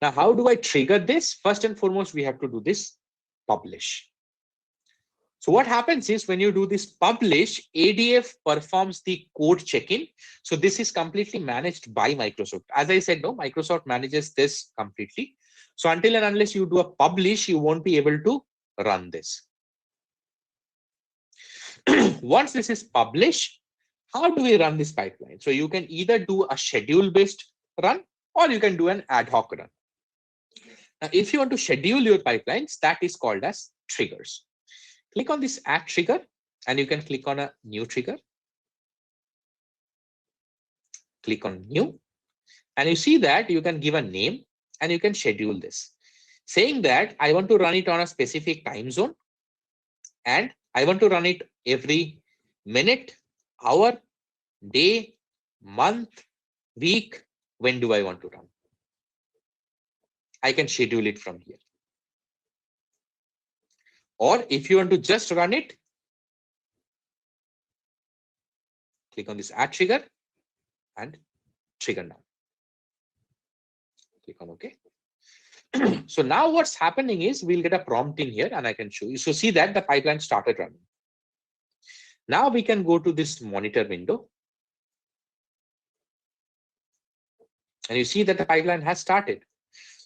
Now, how do I trigger this? First and foremost, we have to do this publish. So what happens is when you do this publish, ADF performs the code check-in. So this is completely managed by Microsoft. As I said, no, Microsoft manages this completely. So until and unless you do a publish, you won't be able to run this. Once this is published, how do we run this pipeline? So you can either do a schedule-based run or you can do an ad hoc run. Now, if you want to schedule your pipelines, that is called as triggers. Click on this add trigger and you can click on a new trigger. Click on new and you see that you can give a name and you can schedule this, saying that I want to run it on a specific time zone and I want to run it every minute, hour, day, month, week. When do I want to run? I can schedule it from here. Or if you want to just run it, click on this add trigger and trigger now. Click on OK. So now what's happening is we'll get a prompt in here and I can show you. So see that the pipeline started running. Now we can go to this monitor window. And you see that the pipeline has started.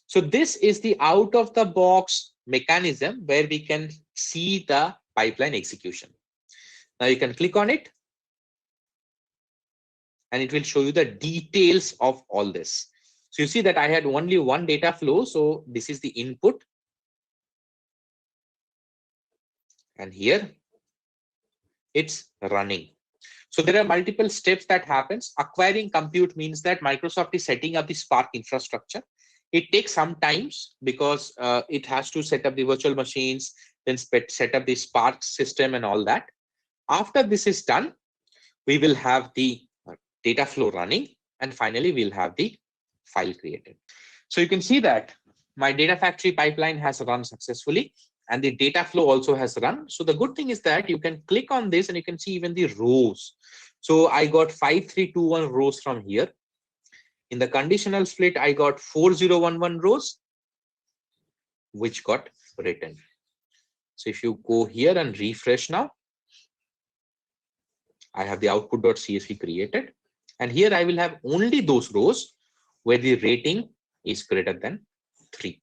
So this is the out of the box mechanism where we can see the pipeline execution. Now you can click on it and it will show you the details of all this. So you see that I had only one data flow. So this is the input. And here it's running. So there are multiple steps that happens. Acquiring compute means that Microsoft is setting up the Spark infrastructure. It takes some time because it has to set up the virtual machines, then set up the Spark system and all that. After this is done, we will have the data flow running and finally we'll have the file created. So you can see that my data factory pipeline has run successfully and the data flow also has run. So the good thing is that you can click on this and you can see even the rows. So I got 5321 rows from here. In the conditional split, I got 4011 rows, which got written. So if you go here and refresh now, I have the output.csv created. And here I will have only those rows where the rating is greater than 3.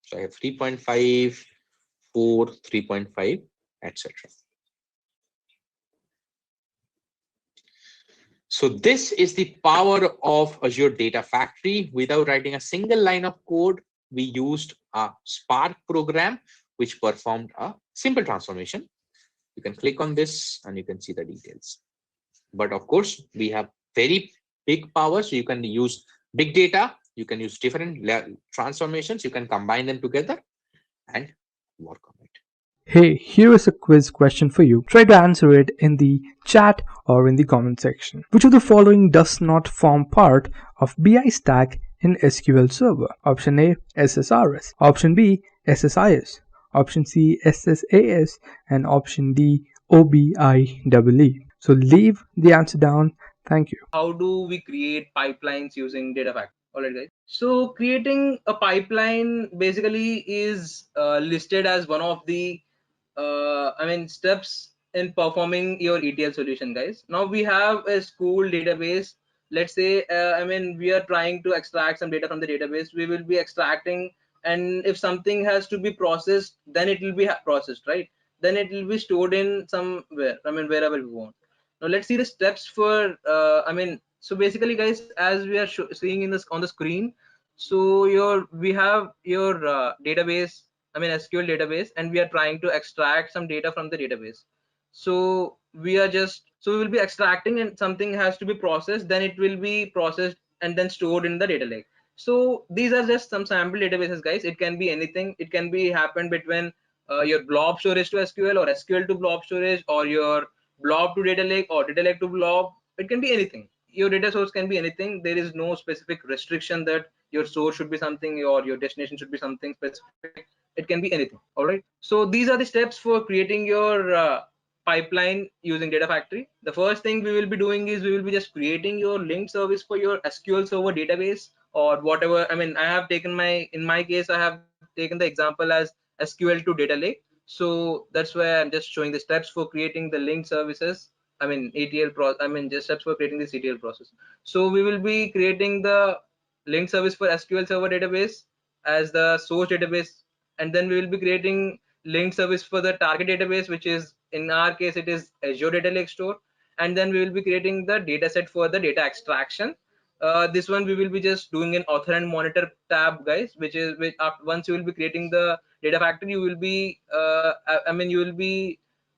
So I have 3.5, 4, 3.5, etc. So this is the power of Azure Data Factory. Without writing a single line of code, we used a Spark program which performed a simple transformation. You can click on this and you can see the details. But of course, we have very big power. So you can use big data, you can use different transformations, you can combine them together and work on it. Hey, here is a quiz question for you. Try to answer it in the chat or in the comment section. Which of the following does not form part of BI stack in SQL Server? Option A, SSRS. Option B, SSIS. Option C, SSAS. And option D, OBIEE. So leave the answer down. Thank you. How do we create pipelines using data factory? Alright guys, so creating a pipeline basically is listed as one of the steps in performing your ETL solution, guys. Now we have a school database let's say we are trying to extract some data from the database. We will be extracting, and if something has to be processed, then it will be processed, right? Then it will be stored in somewhere, wherever we want. Now let's see the steps for so basically guys, as we are seeing in this on the screen, so we have your database, SQL database, and we are trying to extract some data from the database. So we will be extracting, and something has to be processed, then it will be processed and then stored in the data lake. So these are just some sample databases, guys. It can be anything. It can be happen between your blob storage to SQL, or SQL to blob storage, or your blob to data lake, or data lake to blob. It can be anything. Your data source can be anything. There is no specific restriction that your source should be something or your destination should be something specific. It can be anything. All right. So these are the steps for creating your pipeline using Data Factory. The first thing we will be doing is we will be just creating your link service for your SQL Server database, or whatever. I have taken in my case, I have taken the example as SQL to data lake. So that's why I'm just showing the steps for creating the link services. ETL just steps for creating this ETL process. So we will be creating the link service for SQL Server database as the source database, and then we will be creating link service for the target database, which is, in our case, it is Azure Data Lake Store. And then we will be creating the data set for the data extraction. This one we will be just doing an author and monitor tab, guys, once you will be creating the Data Factory, you will be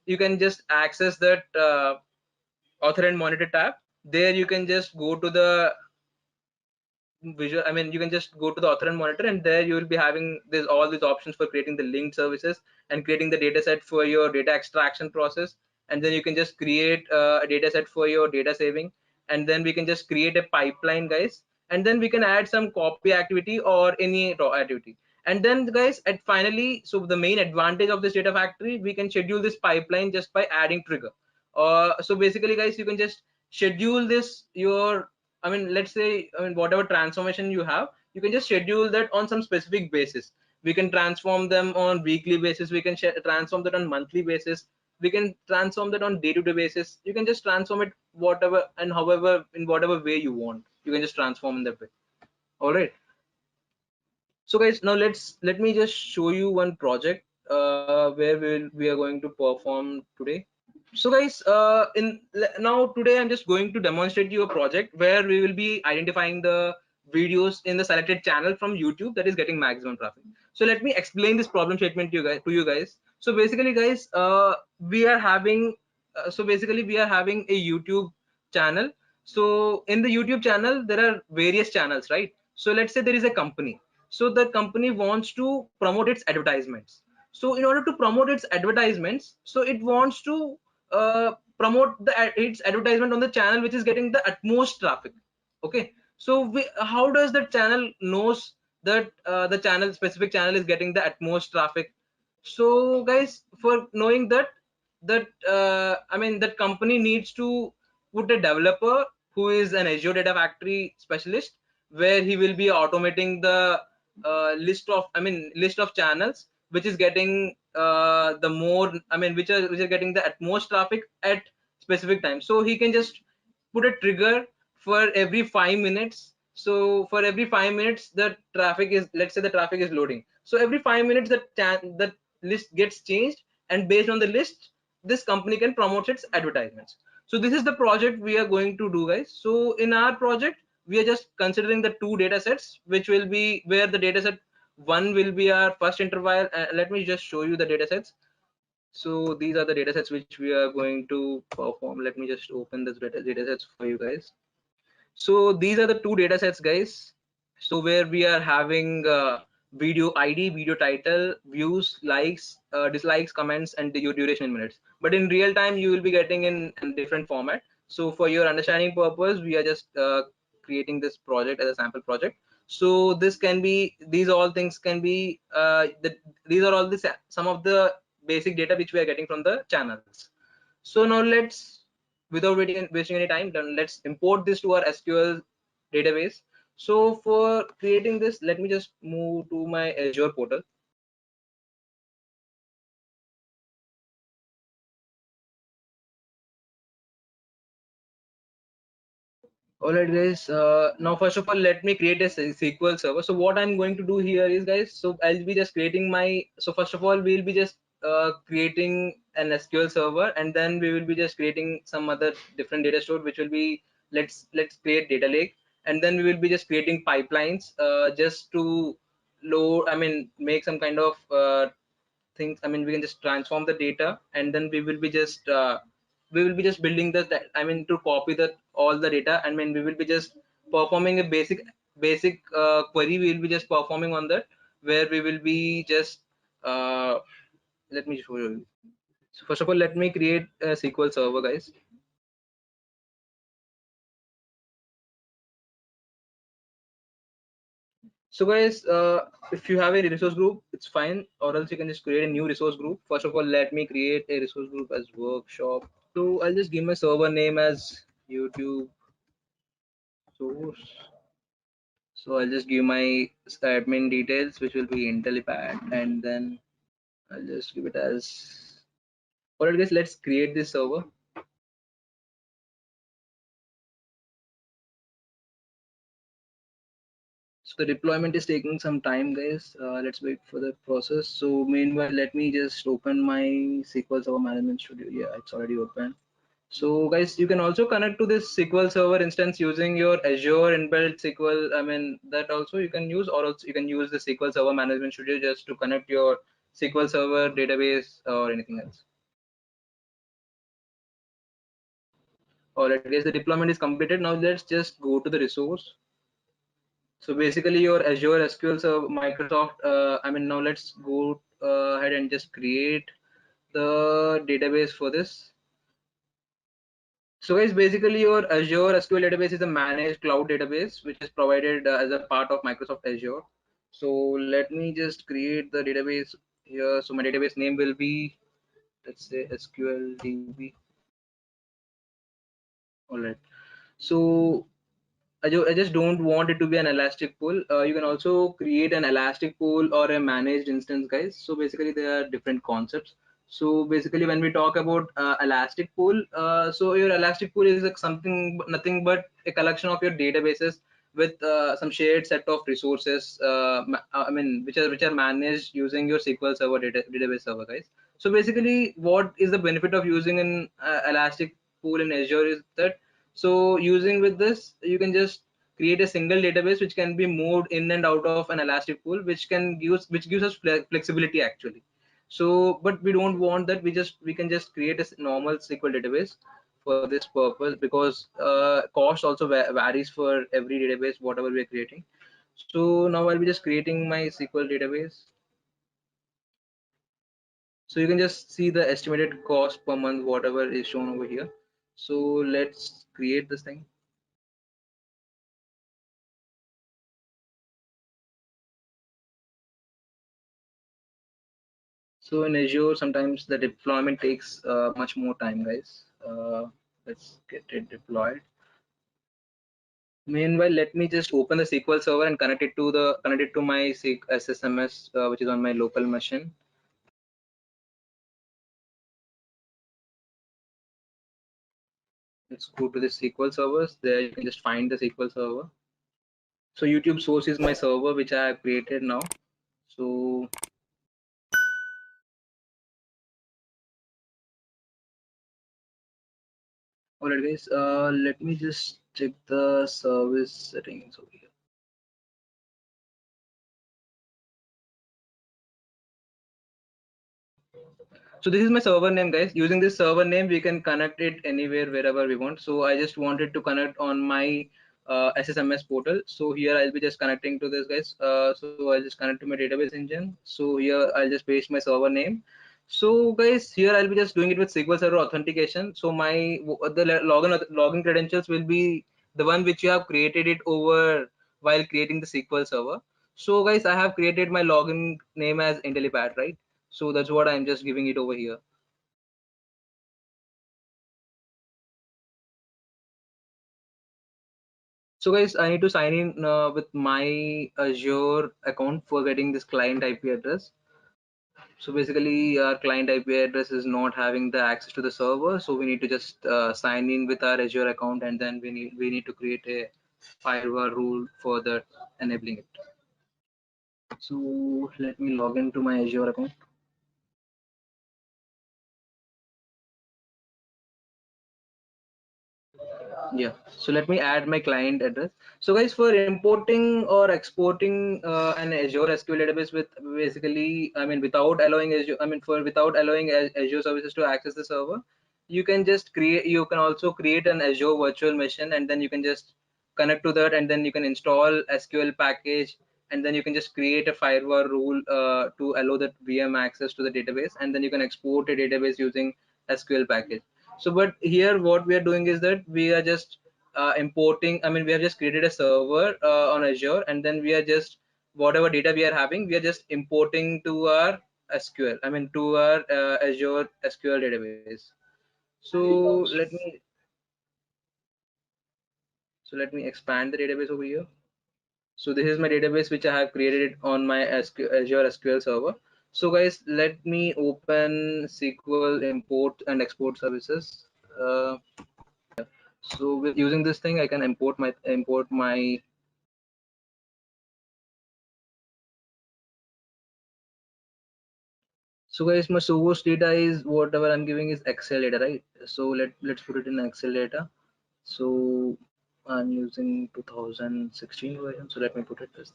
you can just access that author and monitor tab. There you can just go to the visual, you can just go to the author and monitor, and there you will be having this all these options for creating the linked services and creating the data set for your data extraction process. And then you can just create a data set for your data saving, and then we can just create a pipeline, guys, and then we can add some copy activity or any raw activity. And then guys, at finally, so the main advantage of this Data Factory, we can schedule this pipeline just by adding trigger. So basically guys, you can just schedule this your, let's say, whatever transformation you have, you can just schedule that on some specific basis. We can transform them on weekly basis, we can transform that on monthly basis, we can transform that on day-to-day basis. You can just transform it whatever and however, in whatever way you want, you can just transform in that way. All right. So guys, now let me just show you one project where we are going to perform today. So guys, now today I'm just going to demonstrate you a project where we will be identifying the videos in the selected channel from YouTube that is getting maximum traffic. So let me explain this problem statement to you guys. So basically guys, we are having a YouTube channel. So in the YouTube channel there are various channels, right? So let's say there is a company. So the company wants to promote its advertisements. So in order to promote its advertisements, so it wants to promote its advertisement on the channel which is getting the utmost traffic. Okay. So how does the channel knows that the specific channel is getting the utmost traffic? So guys, for knowing that that company needs to put a developer who is an Azure Data Factory specialist, where he will be automating the list of channels which is getting the more, which are getting the utmost traffic at specific time. So he can just put a trigger for every 5 minutes. So for every 5 minutes the traffic is, let's say the traffic is loading, so every 5 minutes the list gets changed, and based on the list this company can promote its advertisements. So this is the project we are going to do, guys. So in our project we are just considering the two data sets, which will be where the data set one will be our first interval. Let me just show you the data sets. So these are the data sets which we are going to perform. Let me just open this data sets for you guys. So these are the two data sets, guys. So where we are having video ID, video title, views, likes, dislikes, comments, and your duration in minutes. But in real time you will be getting in different format. So for your understanding purpose, we are just creating this project as a sample project. So this can be, these all things can be these are all some of the basic data which we are getting from the channels. So now without wasting any time, then let's import this to our SQL database. So for creating this, let me just move to my Azure portal. Alright guys, now first of all let me create a SQL server. So what I'm going to do here is guys, so I'll be just creating my, so first of all we'll be just creating an SQL server, and then we will be just creating some other different data store, which will be, let's create data lake, and then we will be just creating pipelines just to load, I mean make some kind of things. I mean we can just transform the data, and then we will be just building I mean to copy that all the data. I mean we will be just performing a basic query. We will be just performing on that, where we will be just let me show you. So first of all let me create a SQL server guys. So guys, if you have a resource group, it's fine, or else you can just create a new resource group. First of all, let me create a resource group as workshop. So I'll just give my server name as YouTube source. So I'll just give my admin details, which will be Intellipaat, and then I'll just give it as. Alright guys, let's create this server. So the deployment is taking some time guys. Let's wait for the process. So meanwhile, let me just open my SQL Server Management Studio. Yeah, it's already open. So guys, you can also connect to this SQL Server instance using your Azure inbuilt SQL. I mean that also you can use, or else you can use the SQL Server Management Studio just to connect your SQL Server database or anything else. Alright guys, the deployment is completed. Now let's just go to the resource. So basically your Azure SQL Server Microsoft, I mean now let's go ahead and just create the database for this. So guys, basically your Azure SQL database is a managed cloud database which is provided as a part of Microsoft Azure. So let me just create the database here. So my database name will be, let's say SQLDB. All right. So I just don't want it to be an elastic pool. You can also create an elastic pool or a managed instance, guys. So basically, there are different concepts. So basically, when we talk about elastic pool, so your elastic pool is like something, nothing but a collection of your databases with some shared set of resources. I mean, which are managed using your SQL Server database server, guys. So basically, what is the benefit of using an elastic pool in Azure is that, so using with this, you can just create a single database which can be moved in and out of an elastic pool, which gives us flexibility actually. So, but we don't want that. We can just create a normal SQL database for this purpose, because cost also varies for every database whatever we are creating. So now I'll be just creating my SQL database. So you can just see the estimated cost per month whatever is shown over here. So let's create this thing. So in Azure, sometimes the deployment takes much more time, guys. Let's get it deployed. Meanwhile, let me just open the SQL Server and connect it to my SSMS, which is on my local machine. Let's go to the SQL servers. There you can just find the SQL Server. So YouTube source is my server which I have created now. So alright guys, let me just check the service settings over here. So this is my server name, guys. Using this server name, we can connect it anywhere, wherever we want. So I just wanted to connect on my SSMS portal. So here I'll be just connecting to this, guys. So I'll just connect to my database engine. So here I'll just paste my server name. So guys, here I'll be just doing it with SQL Server authentication. So my the login credentials will be the one which you have created it over while creating the SQL Server. So guys, I have created my login name as Intellipaat, right? So that's what I'm just giving it over here. So guys, I need to sign in with my Azure account for getting this client IP address. So basically our client IP address is not having the access to the server, so we need to just sign in with our Azure account, and then we need to create a firewall rule for that, enabling it. So let me log into my Azure account. Yeah, so let me add my client address. So guys, for importing or exporting an Azure SQL database with basically, I mean, without allowing Azure, I mean, for without allowing Azure services to access the server, you can just create, you can also create an Azure virtual machine, and then you can just connect to that, and then you can install SQL package, and then you can just create a firewall rule to allow that VM access to the database, and then you can export a database using SQL package. So but here what we are doing is that we are just importing, I mean, we have just created a server on Azure, and then we are just, whatever data we are having, we are just importing to our SQL, I mean, to our Azure SQL database. So let me expand the database over here. So this is my database which I have created on my Azure SQL server. So guys, let me open SQL import and export services. So with using this thing, I can import my. So guys, my source data is whatever I'm giving is Excel data, right? So let's put it in Excel data. So I'm using 2016 version. So let me put it this.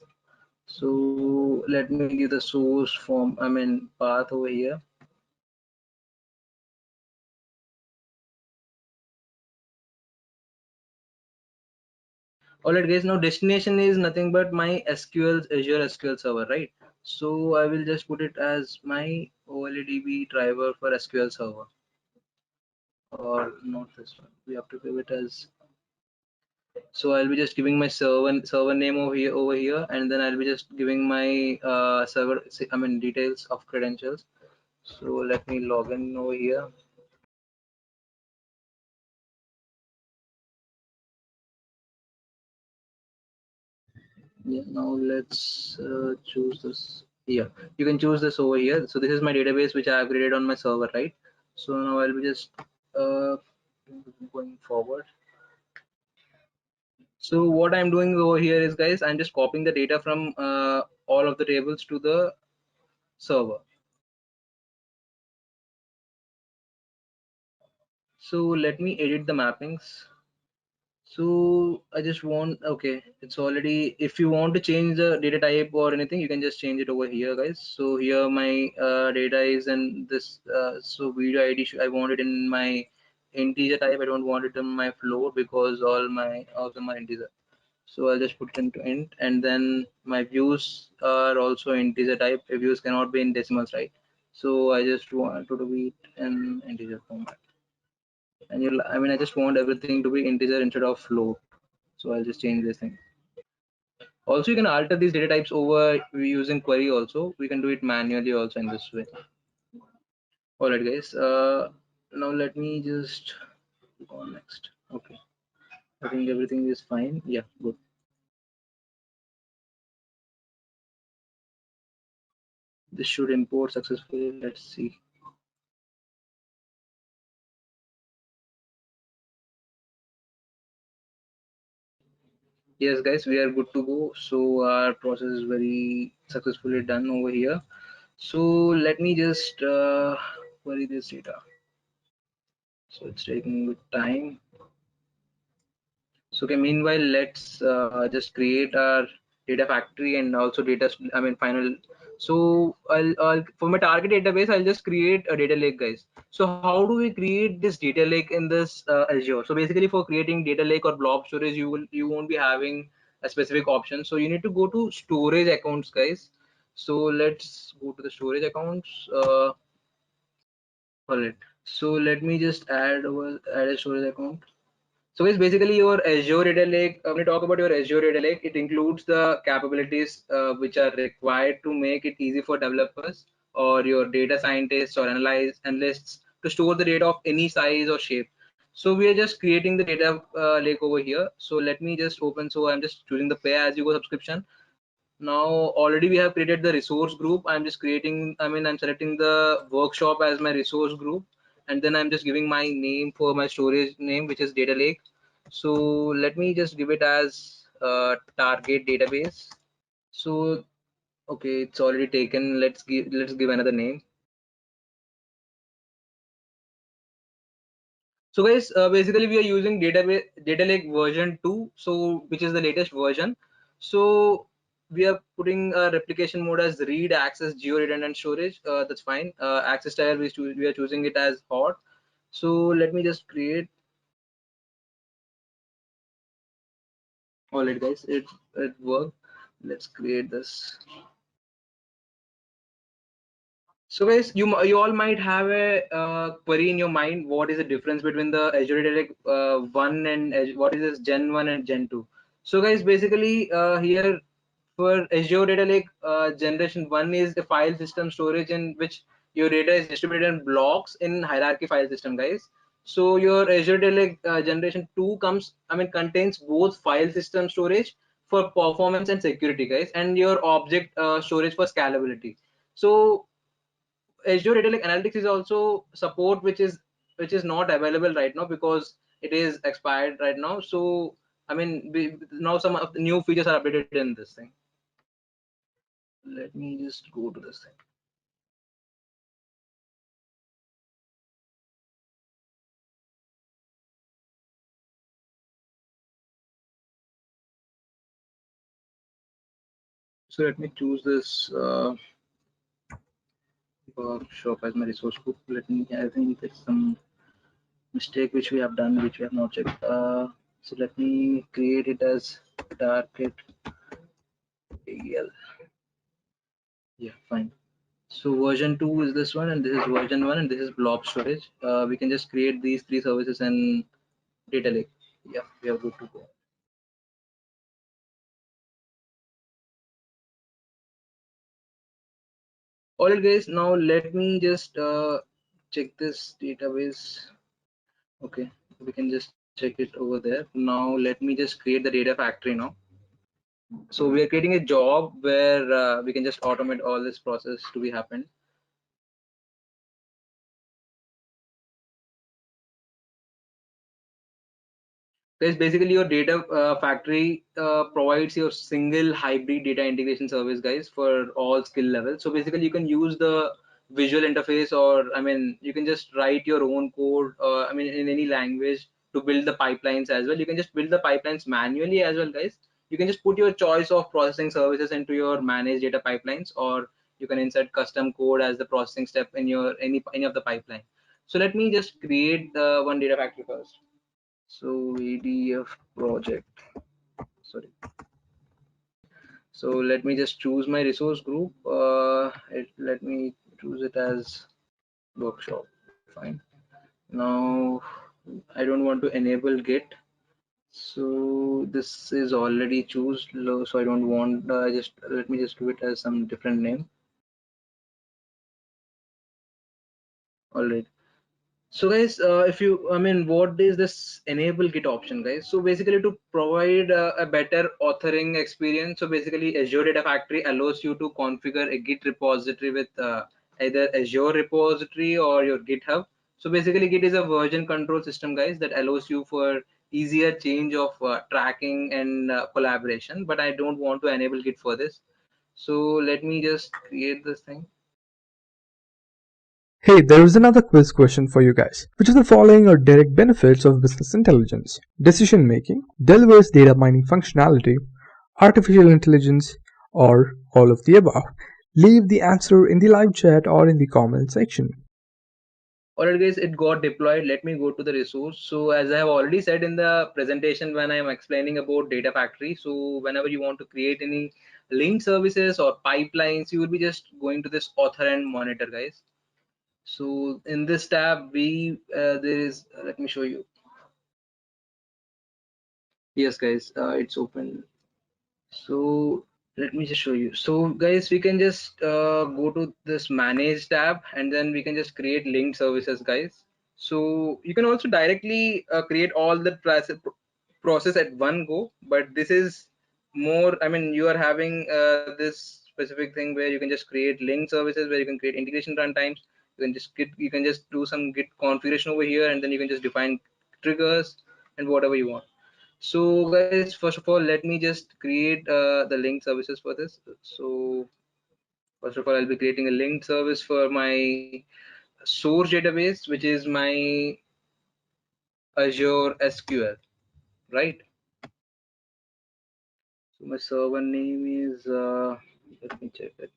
So let me give the source form, I mean, path over here. Alright guys, now destination is nothing but my Azure SQL server, right? So I will just put it as my OLEDB driver for SQL server, or not this one. We have to give it as. So I'll be just giving my server name over here, and then I'll be just giving my server, I mean, details of credentials. So let me log in over here. Yeah, now let's choose this. Yeah, you can choose this over here. So this is my database which I have created on my server, right? So now I'll be just uh, going forward. So what I'm doing over here is, guys, I'm just copying the data from all of the tables to the server. So let me edit the mappings. So I just want, okay, it's already, if you want to change the data type or anything, you can just change it over here, guys. So here my data is in this, so video ID, I want it in my integer type. I don't want it in my float because all my integer. So I'll just put it into int, and then my views are also integer type. Views cannot be in decimals, right? So I just want to do it in integer format. And you, I mean, I just want everything to be integer instead of float. So I'll just change this thing. Also, you can alter these data types over using query. Also, we can do it manually also in this way. All right, guys. Now let me just go on next. Okay, I think everything is fine. Yeah, good. This should import successfully. Let's see. Yes, guys, we are good to go. So our process is very successfully done over here. So let me just query this data. So it's taking good time. So okay, meanwhile, let's just create our data factory and also data, I mean, final. So I'll for my target database, I'll just create a data lake, guys. So how do we create this data lake in this Azure? So basically, for creating data lake or blob storage, you won't be having a specific option. So you need to go to storage accounts, guys. So let's go to the storage accounts. All right. So let me just add a storage account. So it's basically your Azure Data Lake. When you talk about your Azure Data Lake, it includes the capabilities which are required to make it easy for developers or your data scientists or analysts to store the data of any size or shape. So we are just creating the data lake over here. So let me just open. So I'm just choosing the pay as you go subscription. Now already we have created the resource group. I'm just creating, I'm selecting the workshop as my resource group, and then I'm just giving my name for my storage name, which is data lake. So let me just give it as target database. So okay, it's already taken. Let's give another name. So guys, basically we are using data lake version 2, so which is the latest version. So we are putting a replication mode as read, access, geo redundant storage. That's fine. Access tier we are choosing it as hot. So let me just create. All right, guys, it worked. Let's create this. So guys, you all might have a query in your mind. What is the difference between the Azure Data Lake 1 and what is this Gen 1 and Gen 2? So guys, basically here for Azure Data Lake generation 1 is the file system storage in which your data is distributed in blocks in hierarchy file system, guys. So your Azure Data Lake generation 2 contains both file system storage for performance and security, guys, and your object storage for scalability. So Azure Data Lake Analytics is also support which is not available right now because it is expired right now. So now some of the new features are updated in this thing. Let me just go to this thing. So let me choose this workshop as my resource group. I think there's some mistake which we have done, which we have not checked. So let me create it as target AL. Yeah, fine. So version 2 is this one, and this is version 1, and this is blob storage. We can just create these three services in data lake. Yeah, we are good to go. All right, guys. Now let me just check this database. Okay, we can just check it over there. Now let me just create the data factory now. So we are creating a job where we can just automate all this process to be happen. Guys, basically your data factory provides your single hybrid data integration service, guys, for all skill levels. So basically you can use the visual interface, or you can just write your own code in any language to build the pipelines as well. You can just build the pipelines manually as well, guys. You can just put your choice of processing services into your managed data pipelines, or you can insert custom code as the processing step in your any of the pipeline. So let me just create the one data factory first. So ADF project, sorry. So let me just choose my resource group. Let me choose it as workshop. Fine. Now I don't want to enable Git. So this is already choose low, so I don't want. Just let me just do it as some different name. All right. So guys, if you what is this enable Git option, guys? So basically to provide a better authoring experience, so basically Azure Data Factory allows you to configure a Git repository with either Azure repository or your GitHub. So basically Git is a version control system, guys, that allows you for easier change of tracking and collaboration, but I don't want to enable Git for this. So let me just create this thing. Hey, there is another quiz question for you guys. Which of the following are direct benefits of business intelligence? Decision making, delivers data mining functionality, artificial intelligence, or all of the above? Leave the answer in the live chat or in the comment section. Alright guys, it got deployed. Let me go to the resource. So as I have already said in the presentation when I am explaining about data factory, so whenever you want to create any link services or pipelines, you will be just going to this author and monitor, guys. So in this tab there is let me show you. Yes guys, it's open. So let me just show you. So guys, we can just go to this manage tab, and then we can just create linked services, guys. So you can also directly create all the process at one go, but this is more, I mean, you are having this specific thing where you can just create link services, where you can create integration runtimes. You can just do some git configuration over here, and then you can just define triggers and whatever you want. So guys, first of all, let me just create the link services for this. So first of all, I'll be creating a linked service for my source database, which is my Azure SQL, right? So my server name is let me check it.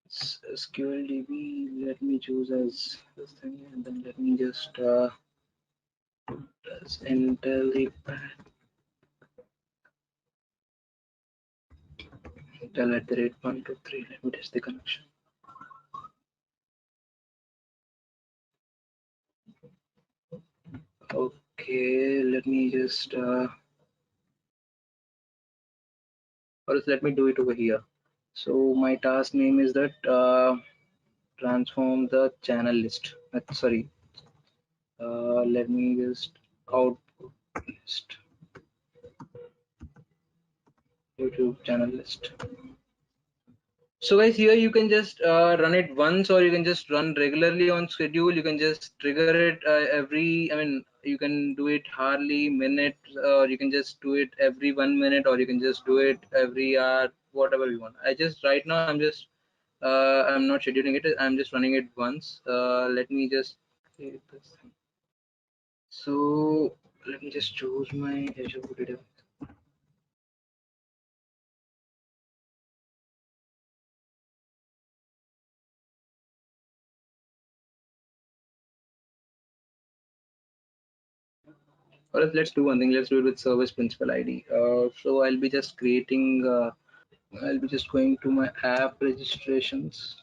It's SQLDB. Let me choose as this thing, and then let me just put as Intellipaat. Intel at the rate 123. Let me test the connection. Okay, let me just or else let me do it over here. So my task name is that transform the channel list. Sorry, let me just output list, YouTube channel list. So guys, here you can just run it once, or you can just run regularly on schedule. You can just trigger it every, I mean, you can do it hardly minute, or you can just do it every 1 minute, or you can just do it every hour, whatever you want. I just right now I'm not scheduling it. I'm just running it once. Let me just create this thing. So let me just choose my Azure database. Or else let's do one thing. Let's do it with service principal ID. So I'll be just creating. I'll be just going to my app registrations.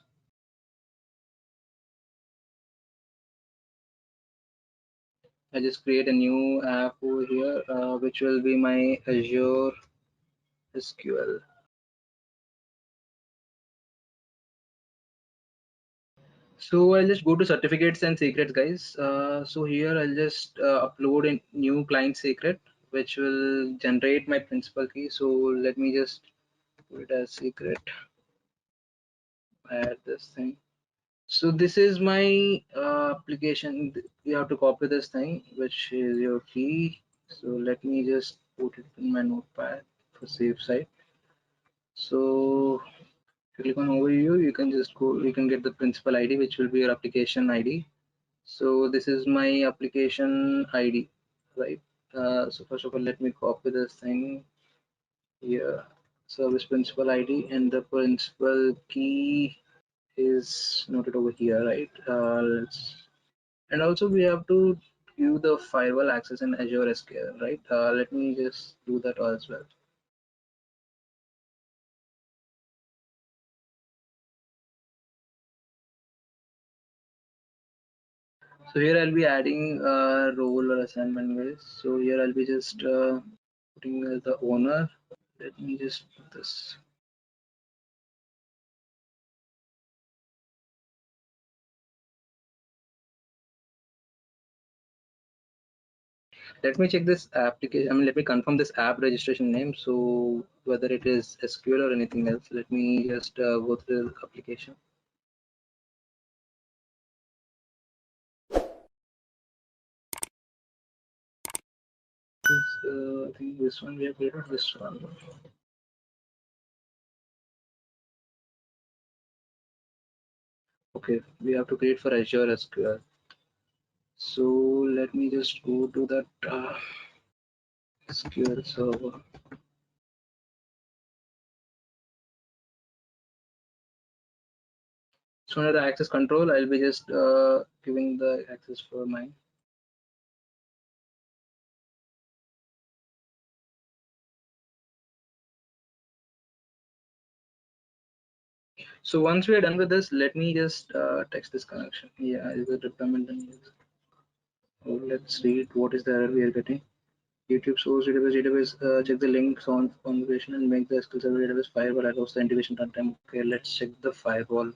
I just create a new app over here, which will be my Azure SQL. So I'll just go to certificates and secrets, guys. So here I'll just upload a new client secret, which will generate my principal key. So let me just put it as secret. Add this thing. So this is my application. You have to copy this thing, which is your key. So let me just put it in my notepad for safe side. So click on overview. You can just go. You can get the principal ID, which will be your application ID. So this is my application ID, right? So first of all, let me copy this thing here. Service principal ID, and the principal key is noted over here, right? And also we have to view the firewall access in Azure SQL, right? Let me just do that as well. So here I'll be adding a role or assignment, guys. So here I'll be just putting the owner. Let me just put this. Let me check this application. I mean, let me confirm this app registration name. So whether it is SQL or anything else, let me just go through the application. I think this one we have created. This one. Okay, we have to create for Azure SQL. So let me just go to that SQL server. So under the access control, I'll be just giving the access for mine. So once we are done with this, let me just text this connection. Yeah, is it deployment done? Oh, let's read what is the error we are getting. YouTube source database, check the links on configuration and make the SQL Server database firewall allows the integration runtime. Okay, let's check the firewall.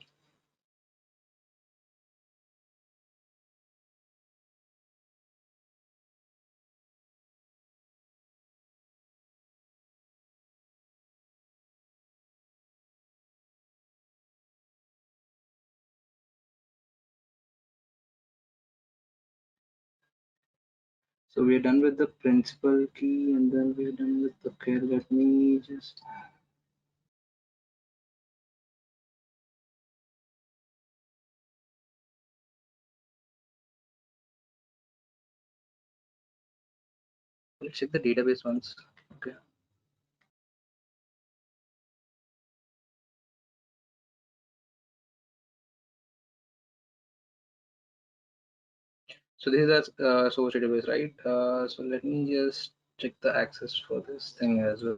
So we're done with the principal key, and then we're done with the care. Let me just let's check the database once. Okay. So this is a source database, right? So let me just check the access for this thing as well.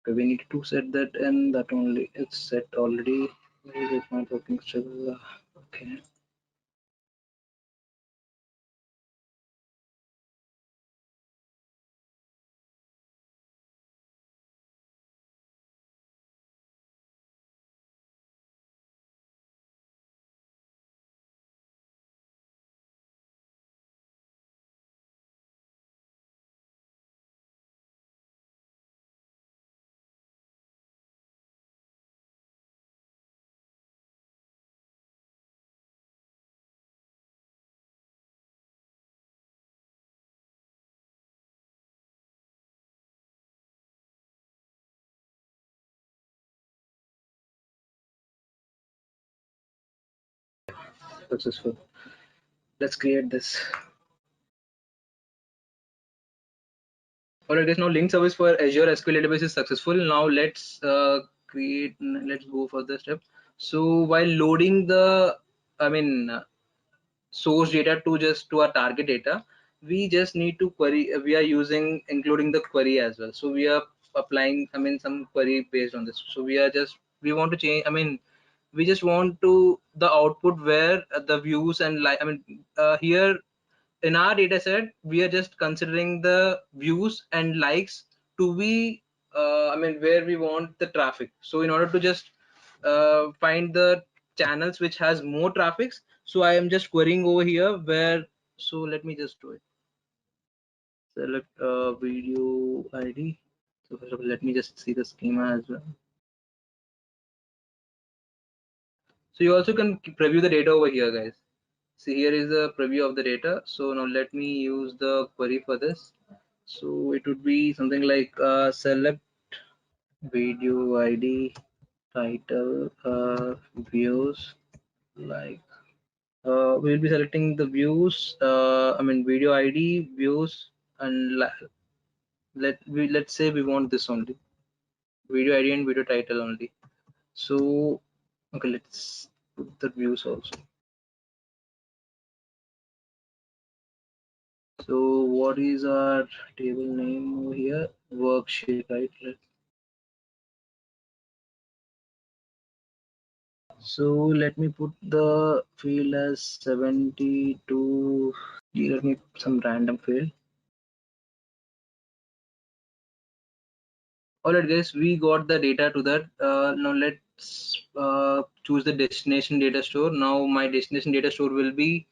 Okay, we need to set that, and that only it's set already. Why is it not working still? Okay. Successful. Let's create this. Alright guys, now link service for Azure SQL database is successful. Now let's let's go for the step. So while loading the, source data to our target data, we just need to query, we are using including the query as well. So we are applying, some query based on this. So we want to change, we just want to the output where the views and here in our data set we are just considering the views and likes to be where we want the traffic. So in order to just find the channels which has more traffics, so I am just querying over here where, so let me just do it. Select video id. So first of all, let me just see the schema as well. So you also can preview the data over here, guys. See, here is a preview of the data. So now let me use the query for this. So it would be something like select video ID, title, views, like we'll be selecting the views. Video ID, views, and let's say we want this only, video ID and video title only. So okay, let's put the views also. So what is our table name over here? Worksheet, right? So let me put the field as 72. Let me put some random field. Alright guys, we got the data to that. Now let's choose the destination data store. Now my destination data store will be,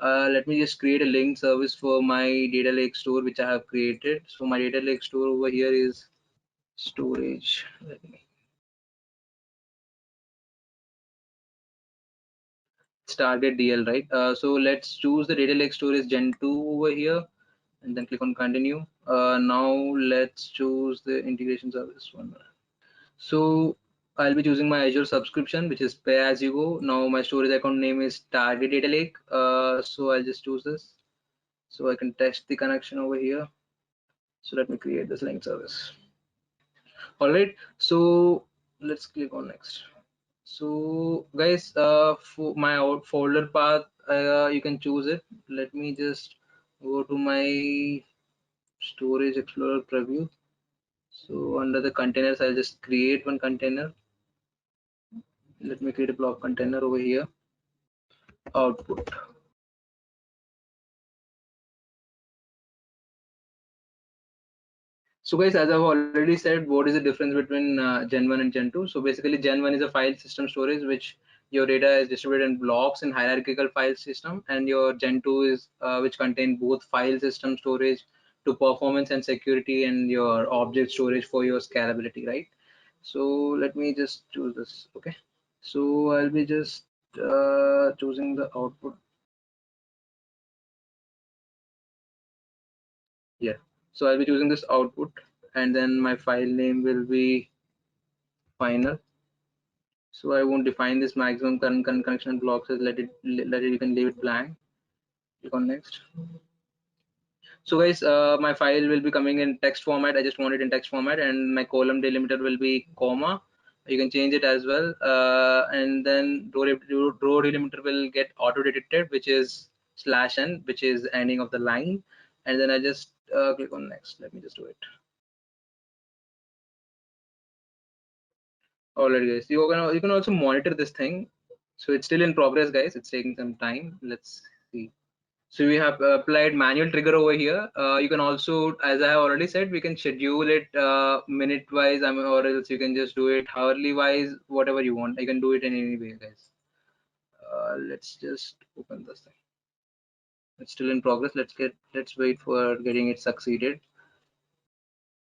let me just create a link service for my data lake store which I have created. So my data lake store over here is storage. It's target DL, right? So let's choose the data lake storage Gen 2 over here and then click on continue. Now let's choose the integration service one. So I'll be choosing my Azure subscription, which is pay as you go. Now my storage account name is target data lake. So I'll just choose this. So I can test the connection over here. So let me create this link service. All right. So let's click on next. So guys, for my out folder path, you can choose it. Let me just go to my storage explorer preview. So under the containers, I'll just create one container. Let me create a block container over here. Output. So guys, as I've already said, what is the difference between Gen 1 and Gen 2? So basically Gen 1 is a file system storage, which your data is distributed in blocks in hierarchical file system, and your Gen 2 is which contain both file system storage to performance and security, and your object storage for your scalability, right? So let me just choose this. Okay, so I'll be just choosing the output. Yeah, so I'll be choosing this output, and then my file name will be final. So I won't define this maximum current connection blocks. Let it you can leave it blank. Click on next. So guys, my file will be coming in text format. I just want it in text format, and my column delimiter will be comma. You can change it as well, and then row delimiter will get auto detected, which is /n, which is ending of the line, and then I just click on next. Let me just do it. Alright guys, you can also monitor this thing. So it's still in progress guys, it's taking some time. Let's see. So we have applied manual trigger over here. You can also, as I have already said, we can schedule it minute wise, or else you can just do it hourly wise, whatever you want. You can do it in any way guys. Let's just open this thing. It's still in progress. Let's wait for getting it succeeded.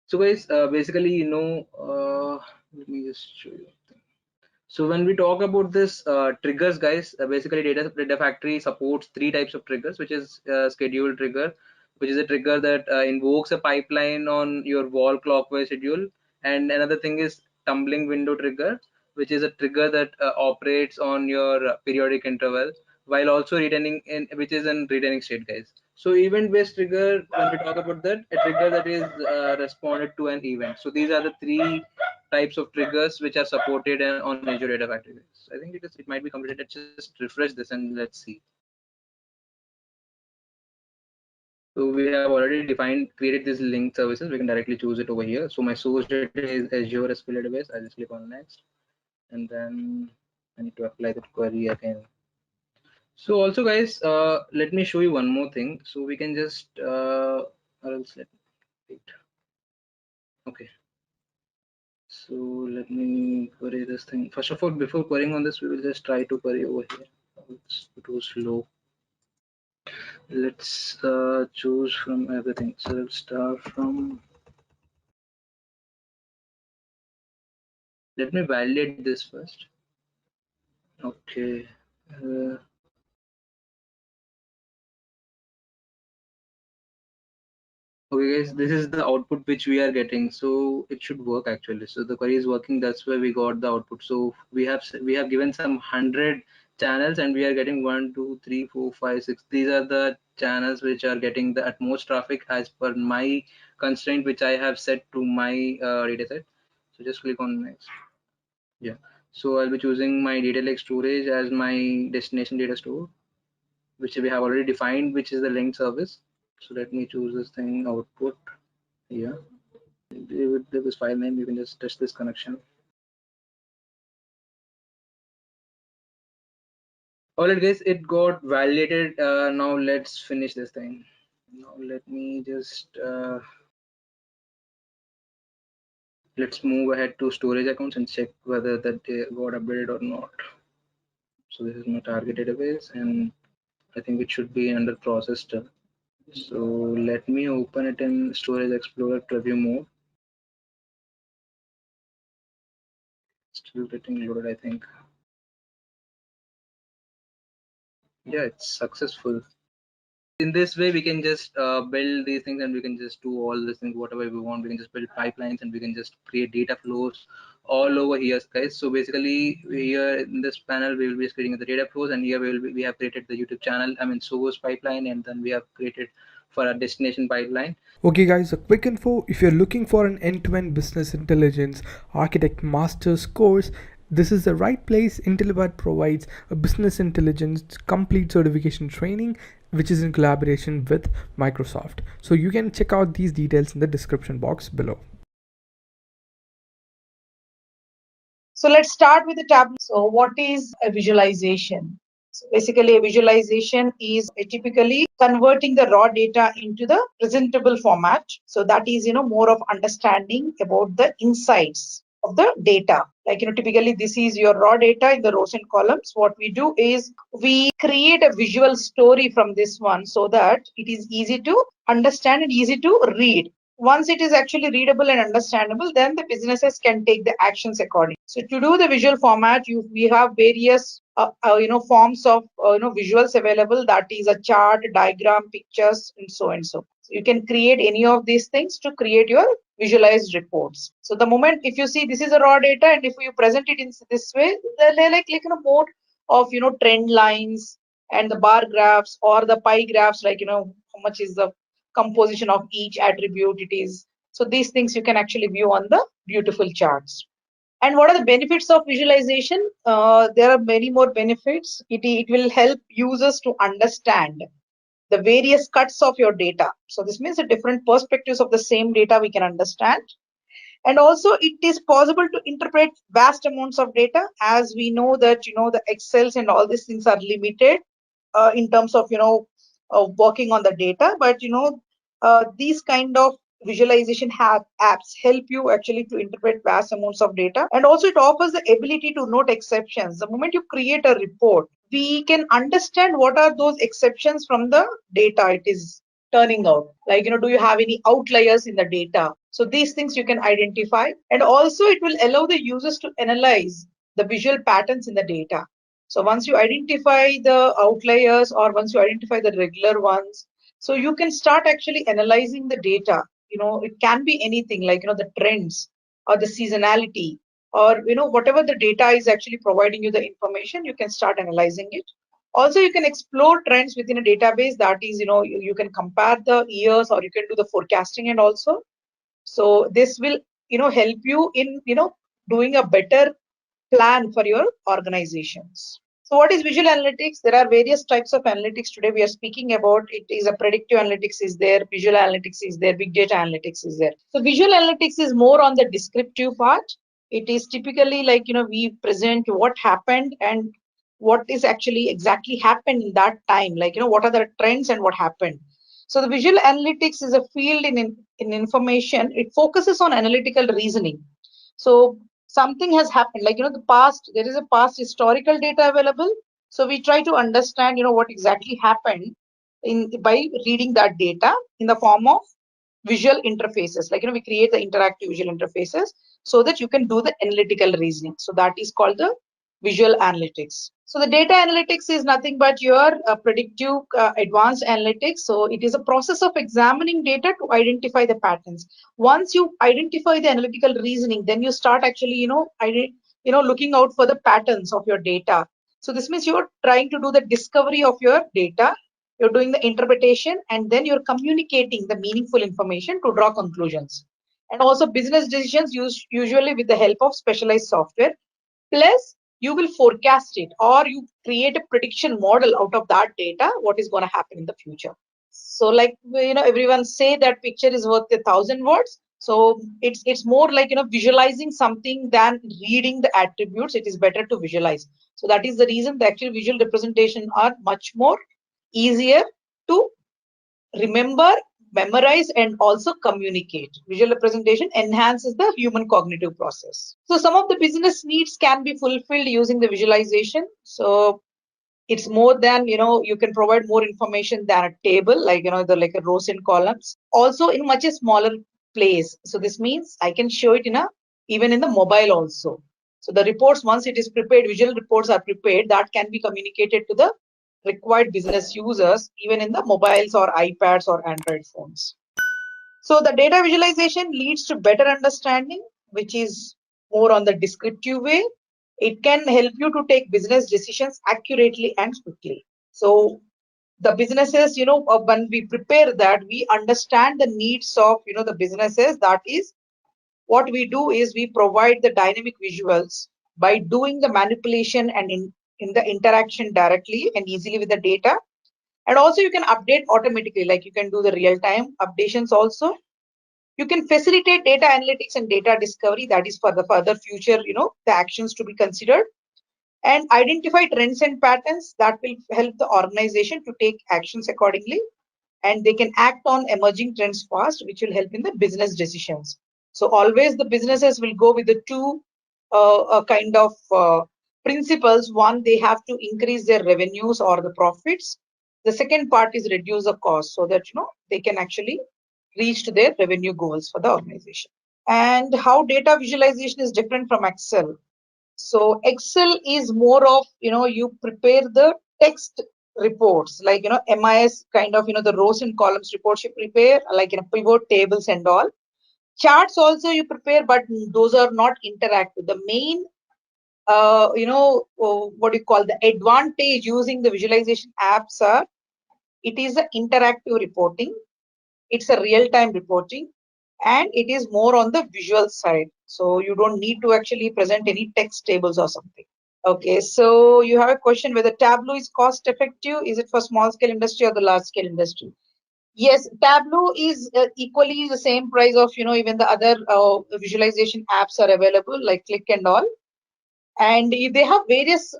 So guys, basically, let me just show you. So when we talk about this triggers, guys, basically data factory supports three types of triggers, which is schedule trigger, which is a trigger that invokes a pipeline on your wall clockwise schedule, and another thing is tumbling window trigger, which is a trigger that operates on your periodic interval while also returning in, which is in returning state, guys. So event based trigger, when we talk about that, a trigger that is responded to an event. So these are the three types of triggers which are supported on Azure Data Factory. I think it might be completed. Let's just refresh this and let's see. So we have already created these linked services. We can directly choose it over here. So my source data is Azure SQL database. I'll just click on next, and then I need to apply the query again. So also guys, let me show you one more thing. So we can just, or else let me wait. Okay. So let me query this thing. First of all, before querying on this, we will just try to query over here. It's too slow. Let's choose from everything. So let's start from. Let me validate this first. Okay. Okay guys, this is the output which we are getting, so it should work actually. So the query is working, that's why we got the output. So we have given some 100 channels and we are getting 1 2 3 4 5 6. These are the channels which are getting the utmost traffic as per my constraint which I have set to my dataset. So just click on next. Yeah, so I'll be choosing my data lake storage as my destination data store, which we have already defined, which is the linked service. So let me choose this thing output. Yeah, with this file name, you can just test this connection. Alright guys, it got validated. Now let's finish this thing. Now let me just let's move ahead to storage accounts and check whether that they got updated or not. So this is my target database and I think it should be under process still. So let me open it in Storage Explorer preview mode. Still getting loaded, I think. Yeah, it's successful. In this way we can just build these things and we can just do all these things whatever we want. We can just build pipelines and we can just create data flows all over here, guys. So basically here in this panel we will be creating the data flows, and here we have created the YouTube channel, source pipeline, and then we have created for our destination pipeline. Okay guys, a quick info: if you're looking for an end-to-end business intelligence architect master's course, this is the right place. Intellipaat provides a business intelligence complete certification training which is in collaboration with Microsoft. So you can check out these details in the description box below. So let's start with the Tableau. So what is a visualization? So basically a visualization is typically converting the raw data into the presentable format. So that is, more of understanding about the insights of the data. Like, typically this is your raw data in the rows and columns. What we do is we create a visual story from this one so that it is easy to understand and easy to read. once it is actually readable and understandable, then the businesses can take the actions accordingly. So to do the visual format, we have various forms of visuals available. That is a chart, diagram, pictures, and so and so. So you can create any of these things to create your visualized reports. So the moment if you see this is a raw data, and if you present it in this way, they're like more of trend lines and the bar graphs or the pie graphs, like how much is the composition of each attribute it is. So these things you can actually view on the beautiful charts. And what are the benefits of visualization? There are many more benefits. It will help users to understand the various cuts of your data. So this means the different perspectives of the same data we can understand. And also it is possible to interpret vast amounts of data, as we know that the Excels and all these things are limited in terms of working on the data. But these kind of visualization apps help you actually to interpret vast amounts of data, and also it offers the ability to note exceptions. The moment you create a report, we can understand what are those exceptions from the data it is turning out. Like do you have any outliers in the data? So these things you can identify, and also it will allow the users to analyze the visual patterns in the data. So once you identify the outliers, or once you identify the regular ones, so you can start actually analyzing the data. It can be anything, like the trends or the seasonality, or whatever the data is actually providing you the information, you can start analyzing it. Also you can explore trends within a database. That is you can compare the years, or you can do the forecasting. And also, so this will help you in doing a better plan for your organizations. So what is visual analytics? There are various types of analytics today we are speaking about. It is a predictive analytics is there, visual analytics is there, big data analytics is there. So visual analytics is more on the descriptive part. It is typically like we present what happened and what is actually exactly happened in that time, like what are the trends and what happened. So the visual analytics is a field in information. It focuses on analytical reasoning. So something has happened, like the past, there is a past historical data available. So we try to understand what exactly happened by reading that data in the form of visual interfaces. Like we create the interactive visual interfaces so that you can do the analytical reasoning. So that is called the visual analytics. So the data analytics is nothing but your predictive advanced analytics. So it is a process of examining data to identify the patterns. Once you identify the analytical reasoning, then you start actually looking out for the patterns of your data. So this means you're trying to do the discovery of your data, you're doing the interpretation, and then you're communicating the meaningful information to draw conclusions. And also business decisions usually with the help of specialized software. Plus you will forecast it, or you create a prediction model out of that data, what is going to happen in the future. So like everyone say that picture is worth 1,000 words. So it's more like visualizing something than reading the attributes. It is better to visualize. So that is the reason the actual visual representation are much more easier to remember, memorize, and also communicate. Visual representation enhances the human cognitive process. So some of the business needs can be fulfilled using the visualization. So it's more than you can provide more information than a table, like like a rows and columns, also in much a smaller place. So this means I can show it even in the mobile also. So the reports, once it is prepared, visual reports are prepared, that can be communicated to the required business users even in the mobiles or iPads or Android phones. So the data visualization leads to better understanding, which is more on the descriptive way. It can help you to take business decisions accurately and quickly. So the businesses, when we prepare that, we understand the needs of the businesses. That is what we do is we provide the dynamic visuals by doing the manipulation and in the interaction directly and easily with the data. And also you can update automatically, like you can do the real-time updations also. You can facilitate data analytics and data discovery, that is for the further future, the actions to be considered, and identify trends and patterns that will help the organization to take actions accordingly. And they can act on emerging trends fast, which will help in the business decisions. So always the businesses will go with the two kind of principles. One, they have to increase their revenues or the profits. The second part is reduce the cost, so that they can actually reached their revenue goals for the organization. And how data visualization is different from Excel. So Excel is more of, you prepare the text reports, like, MIS kind of, the rows and columns reports you prepare, like, pivot tables and all. Charts also you prepare, but those are not interactive. The main, what do you call, the advantage using the visualization apps are, it is an interactive reporting, it's a real-time reporting, and it is more on the visual side. So you don't need to actually present any text tables or something. Okay, so you have a question whether Tableau is cost effective. Is it for small scale industry or the large scale industry? Yes, Tableau is equally the same price of, even the other visualization apps are available like Click and all. And they have various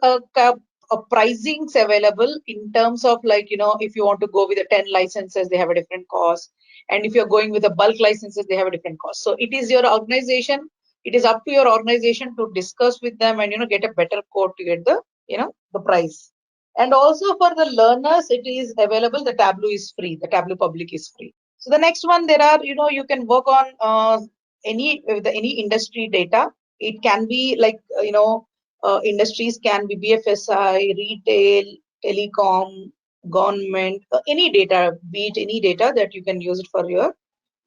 pricings available in terms of, like, if you want to go with the 10 licenses, they have a different cost. And if you're going with the bulk licenses, they have a different cost. So it is your organization, it is up to your organization to discuss with them and, get a better quote to get the, the price. And also for the learners, it is available. The Tableau is free. The Tableau public is free. So the next one, there are, you can work on any industry data. It can be like, industries can be BFSI, retail, telecom, government, any data, be it any data that you can use it for your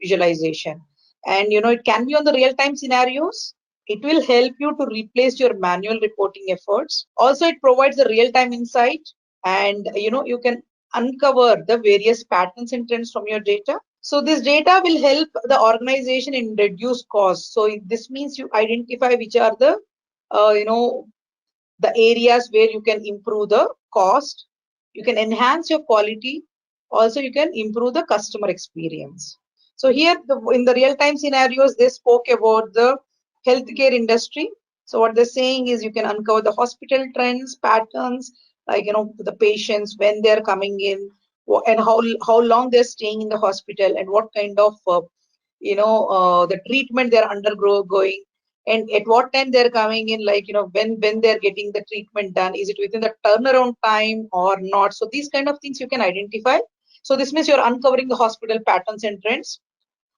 visualization. And, it can be on the real-time scenarios. It will help you to replace your manual reporting efforts. Also, it provides a real-time insight, and, you can uncover the various patterns and trends from your data. So this data will help the organization in reduce costs. So this means you identify which are the, the areas where you can improve the cost, you can enhance your quality, also you can improve the customer experience. So here in the real-time scenarios, they spoke about the healthcare industry. So what they're saying is you can uncover the hospital trends, patterns, like, the patients, when they're coming in, and how long they're staying in the hospital, and what kind of the treatment they're undergoing, and at what time they're coming in, like, when they're getting the treatment done, is it within the turnaround time or not? So these kind of things you can identify. So this means you're uncovering the hospital patterns and trends.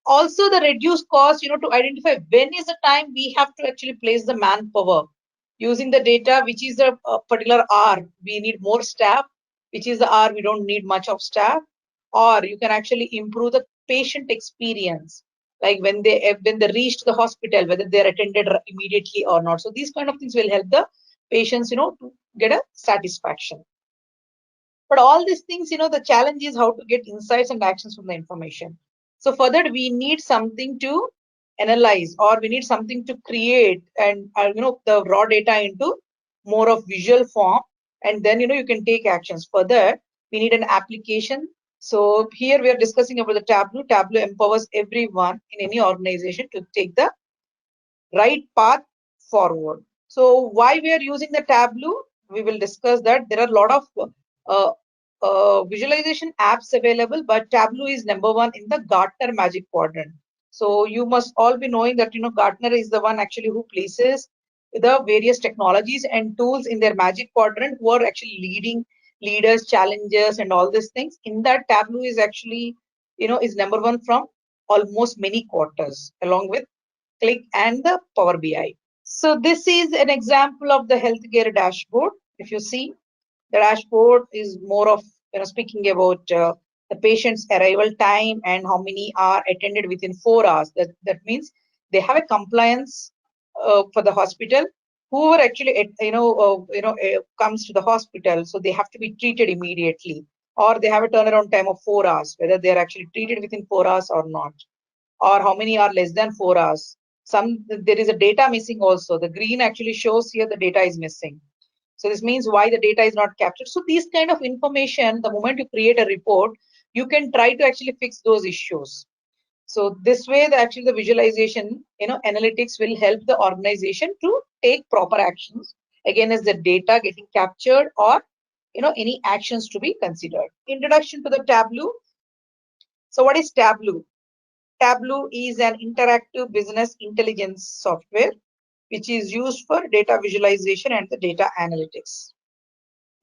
Also the reduced cost, to identify when is the time we have to actually place the manpower using the data, which is a particular hour we need more staff, which is the hour we don't need much of staff. Or you can actually improve the patient experience, like when they reach the hospital, whether they're attended immediately or not. So these kind of things will help the patients, to get a satisfaction. But all these things, the challenge is how to get insights and actions from the information. So for that, we need something to analyze, or we need something to create and, the raw data into more of visual form. And then, you can take actions. For that, we need an application. So here we are discussing about the Tableau. Tableau empowers everyone in any organization to take the right path forward. So why we are using the Tableau, we will discuss that. There are a lot of visualization apps available, but Tableau is number one in the Gartner Magic Quadrant. So you must all be knowing that, Gartner is the one actually who places the various technologies and tools in their Magic Quadrant, who are actually leading leaders, challengers, and all these things. In that, Tableau is actually, is number one from almost many quarters, along with Click and the Power BI. So this is an example of the healthcare dashboard. If you see, the dashboard is more of, speaking about the patient's arrival time and how many are attended within 4 hours. That means they have a compliance for the hospital. Whoever actually comes to the hospital, so they have to be treated immediately, or they have a turnaround time of 4 hours, whether they are actually treated within 4 hours or not, or how many are less than 4 hours. There is a data missing also. The green actually shows here the data is missing. So this means why the data is not captured. So these kind of information, the moment you create a report, you can try to actually fix those issues. So this way, actually the visualization, analytics will help the organization to take proper actions. Again, as the data getting captured, or, any actions to be considered. Introduction to the Tableau. So what is Tableau? Tableau is an interactive business intelligence software which is used for data visualization and the data analytics.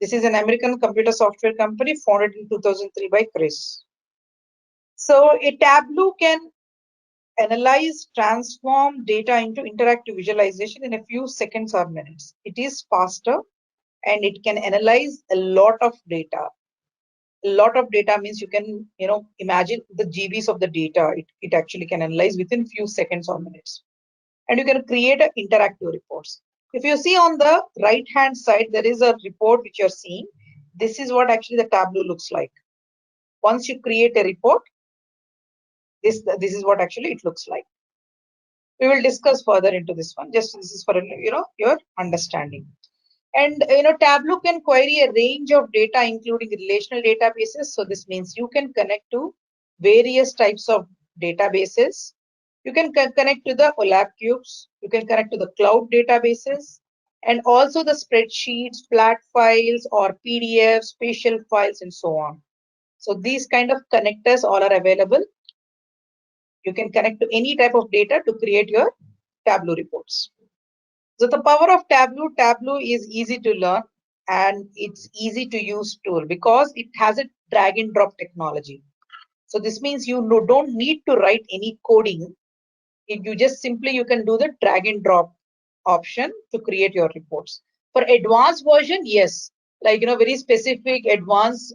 This is an American computer software company founded in 2003 by Chris. So a Tableau can analyze, transform data into interactive visualization in a few seconds or minutes. It is faster and it can analyze a lot of data. A lot of data means you can, imagine the GBs of the data. It actually can analyze within few seconds or minutes. And you can create interactive reports. If you see on the right hand side, there is a report which you're seeing. This is what actually the Tableau looks like. Once you create a report, this is what actually it looks like. We will discuss further into this one. Just this is for your understanding. And Tableau can query a range of data, including relational databases. So this means you can connect to various types of databases. You can connect to the OLAP cubes. You can connect to the cloud databases, and also the spreadsheets, flat files, or PDFs, spatial files, and so on. So these kind of connectors all are available. You can connect to any type of data to create your Tableau reports. So the power of Tableau is easy to learn and it's easy to use tool because it has a drag and drop technology. So this means you don't need to write any coding. You just simply you can do the drag and drop option to create your reports. For advanced version, yes, like very specific advanced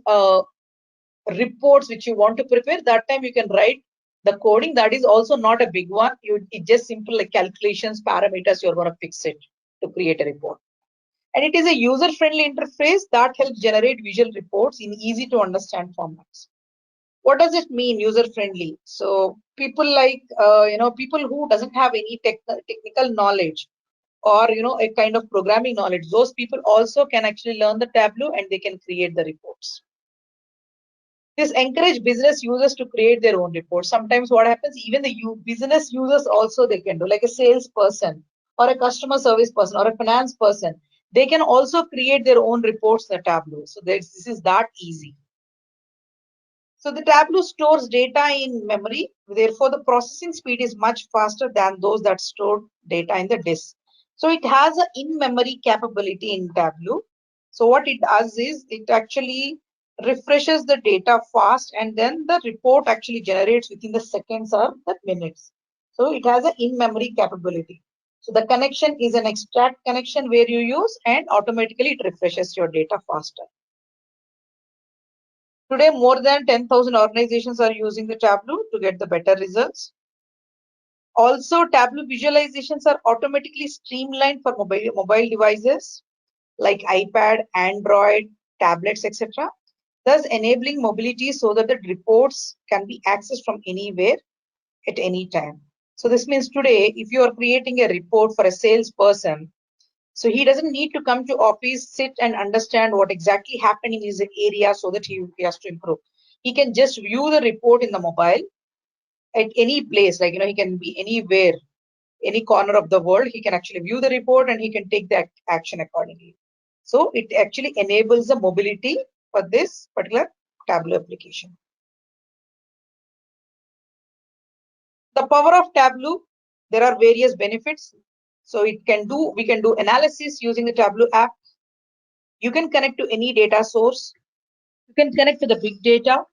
reports which you want to prepare, that time you can write the coding. That is also not a big one. It just simple like calculations, parameters, you're going to fix it to create a report. And it is a user-friendly interface that helps generate visual reports in easy to understand formats. What does it mean, user-friendly? So people like people who doesn't have any technical knowledge or a kind of programming knowledge, those people also can actually learn the Tableau and they can create the reports. This encourage business users to create their own reports. Sometimes what happens, even the business users also they can do, like a salesperson or a customer service person or a finance person, they can also create their own reports in the Tableau. So this is that easy. So the Tableau stores data in memory. Therefore, the processing speed is much faster than those that store data in the disk. So it has an in-memory capability in Tableau. So what it does is it actually refreshes the data fast and then the report actually generates within the seconds or the minutes. So it has an in-memory capability. So the connection is an extract connection where you use and automatically it refreshes your data faster. Today, more than 10,000 organizations are using the Tableau to get the better results. Also, Tableau visualizations are automatically streamlined for mobile devices like iPad, Android, tablets, etc., thus enabling mobility so that the reports can be accessed from anywhere at any time. So this means today, if you are creating a report for a salesperson, so he doesn't need to come to office, sit and understand what exactly happened in his area so that he has to improve. He can just view the report in the mobile at any place, like he can be anywhere, any corner of the world. He can actually view the report and he can take the action accordingly. So it actually enables the mobility for this particular Tableau application. The power of Tableau, there are various benefits. So we can do analysis using the Tableau app. You can connect to any data source. You can connect to the big data.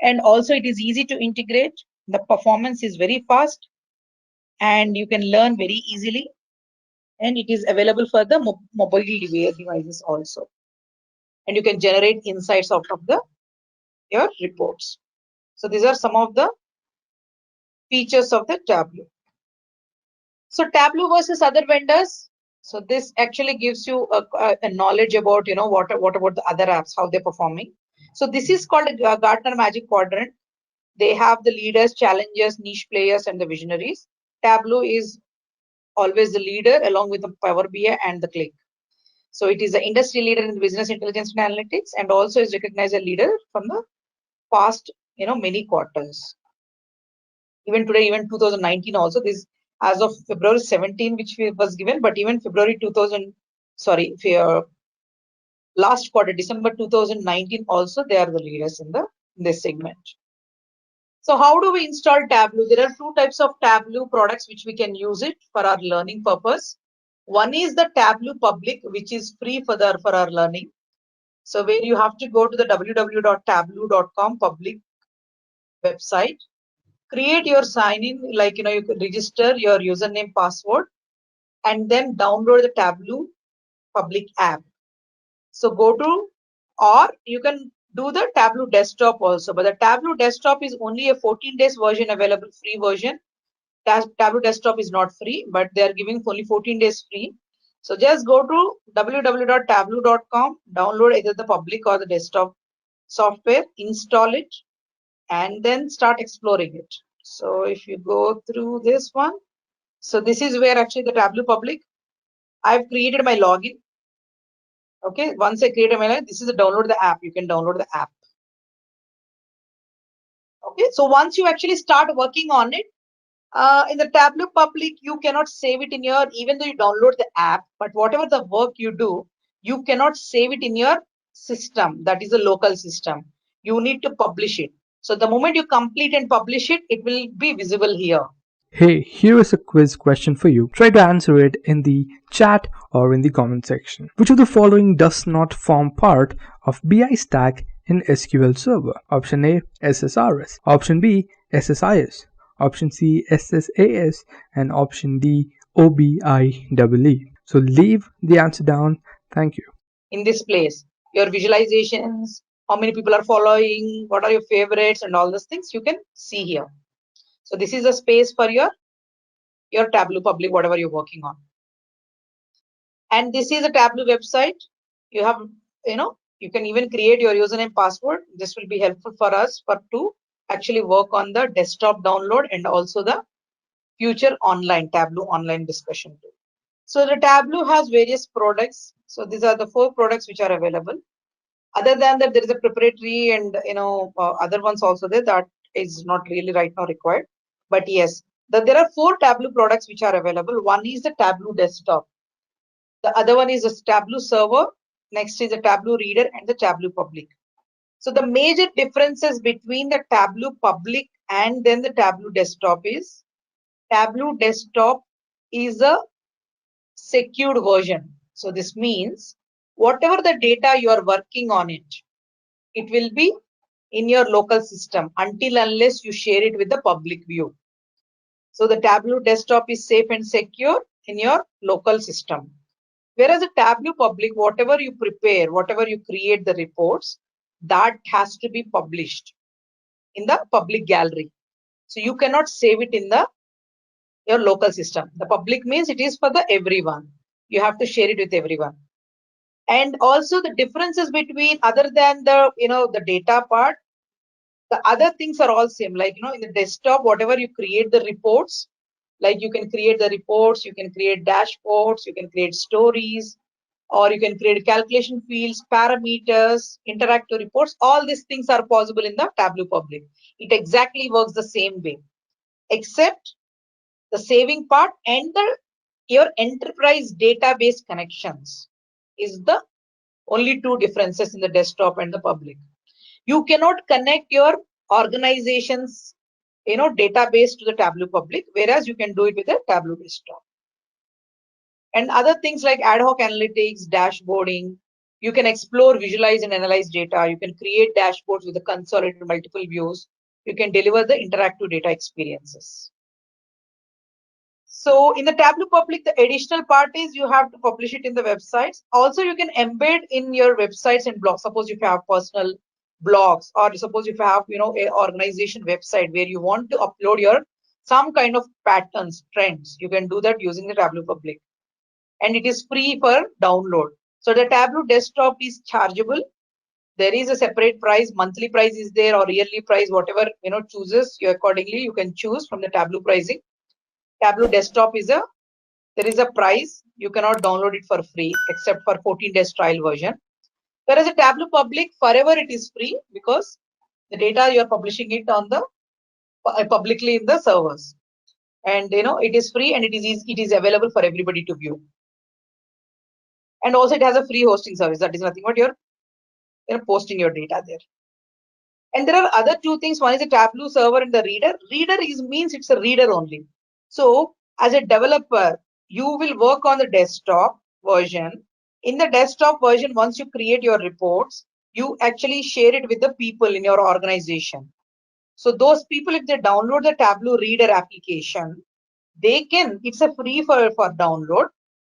And also it is easy to integrate. The performance is very fast and you can learn very easily. And it is available for the mobile devices also. And you can generate insights out of your reports. So these are some of the features of the Tableau. So Tableau versus other vendors. So this actually gives you a knowledge about what about the other apps, how they're performing. So this is called a Gartner Magic Quadrant. They have the leaders, challengers, niche players, and the visionaries. Tableau is always the leader along with the Power BI and the Click. So it is the industry leader in business intelligence and analytics and also is recognized as a leader from the past many quarters. Even today, even 2019 also, this as of February 17, which was given, but even February 2000, sorry, last quarter, December 2019 also, they are the leaders in this segment. So how do we install Tableau? There are two types of Tableau products which we can use it for our learning purpose. One is the Tableau Public, which is free for our learning. So where you have to go to the www.tableau.com public website, create your sign in, like you could register your username, password, and then download the Tableau public app. So go to, or you can do the Tableau desktop also, but the Tableau desktop is only a 14 days version available, free version. Tableau desktop is not free, but they are giving only 14 days free. So just go to www.tableau.com, download either the public or the desktop software, install it, and then start exploring it. So if you go through this one, so this is where actually the Tableau public, I've created my login. Okay, once I create a login, this is a download the app. You can download the app. Okay, so once you actually start working on it, in the Tableau public, you cannot save it in your, even though you download the app, but whatever the work you do, you cannot save it in your system. That is a local system. You need to publish it. So the moment you complete and publish it, it will be visible here. Hey, here is a quiz question for you. Try to answer it in the chat or in the comment section. Which of the following does not form part of BI stack in SQL Server? Option A, SSRS. Option B, SSIS. Option C, SSAS. And option D, OBIEE. So leave the answer down. Thank you. In this place, your visualizations, how many people are following, what are your favorites, and all those things you can see here. So this is a space for your Tableau public, whatever you're working on. And this is a Tableau website. You have, you can even create your username, password. This will be helpful for us to actually work on the desktop download and also the future online Tableau online discussion tool. So the Tableau has various products. So these are the 4 products which are available. Other than that, there is a preparatory and other ones also there that is not really right now required. But yes, there are 4 Tableau products which are available. One is the Tableau desktop. The other one is a Tableau server. Next is a Tableau reader and the Tableau public. So the major differences between the Tableau public and then the Tableau desktop is Tableau desktop is a secured version. So this means whatever the data you are working on it will be in your local system until unless you share it with the public view. So the Tableau desktop is safe and secure in your local system. Whereas the Tableau public, whatever you prepare, whatever you create the reports, that has to be published in the public gallery. So you cannot save it in your local system. The public means it is for the everyone. You have to share it with everyone. And also the differences between, other than the the data part, the other things are all same. Like in the desktop, whatever you create the reports, like you can create the reports, you can create dashboards, you can create stories, or you can create calculation fields, parameters, interactive reports. All these things are possible in the Tableau public. It exactly works the same way, except the saving part and your enterprise database connections is the only 2 differences in the desktop and the public. You cannot connect your organization's database to the Tableau public, whereas you can do it with the Tableau desktop. And other things like ad hoc analytics, dashboarding, you can explore, visualize, and analyze data. You can create dashboards with the consolidated multiple views. You can deliver the interactive data experiences. So in the Tableau public, the additional part is you have to publish it in the websites. Also, you can embed in your websites and blogs. Suppose if you have personal blogs, or suppose if you have a organization website where you want to upload your some kind of patterns, trends, you can do that using the Tableau public. And it is free for download. So the Tableau desktop is chargeable. There is a separate price, monthly price is there, or yearly price, whatever chooses you accordingly. You can choose from the Tableau pricing. Tableau desktop is there is a price. You cannot download it for free except for 14 days trial version. Whereas a Tableau public, forever it is free because the data you are publishing it on the publicly in the servers, and it is free and it is available for everybody to view. And also it has a free hosting service. That is nothing but you're posting your data there. And there are other 2 things. One is a Tableau server and the reader. Reader means it's a reader only. So as a developer, you will work on the desktop version. In the desktop version, once you create your reports, you actually share it with the people in your organization. So those people, if they download the Tableau Reader application, they can, it's a free for download.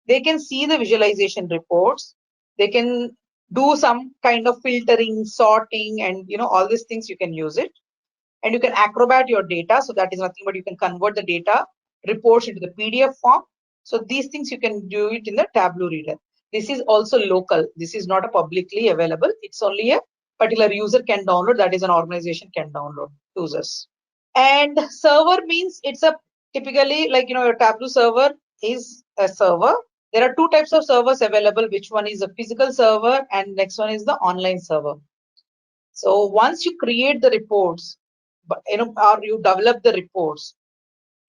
They can see the visualization reports. They can do some kind of filtering, sorting, and all these things you can use it. And you can acrobat your data. So that is nothing but you can convert the data reports into the PDF form. So these things you can do it in the Tableau Reader. This is also local. This is not a publicly available. It's only a particular user can download. That is an organization can download users. And server means it's a typically like your Tableau server is a server. There are two types of servers available. Which one is a physical server and next one is the online server. So once you create the reports, or you develop the reports,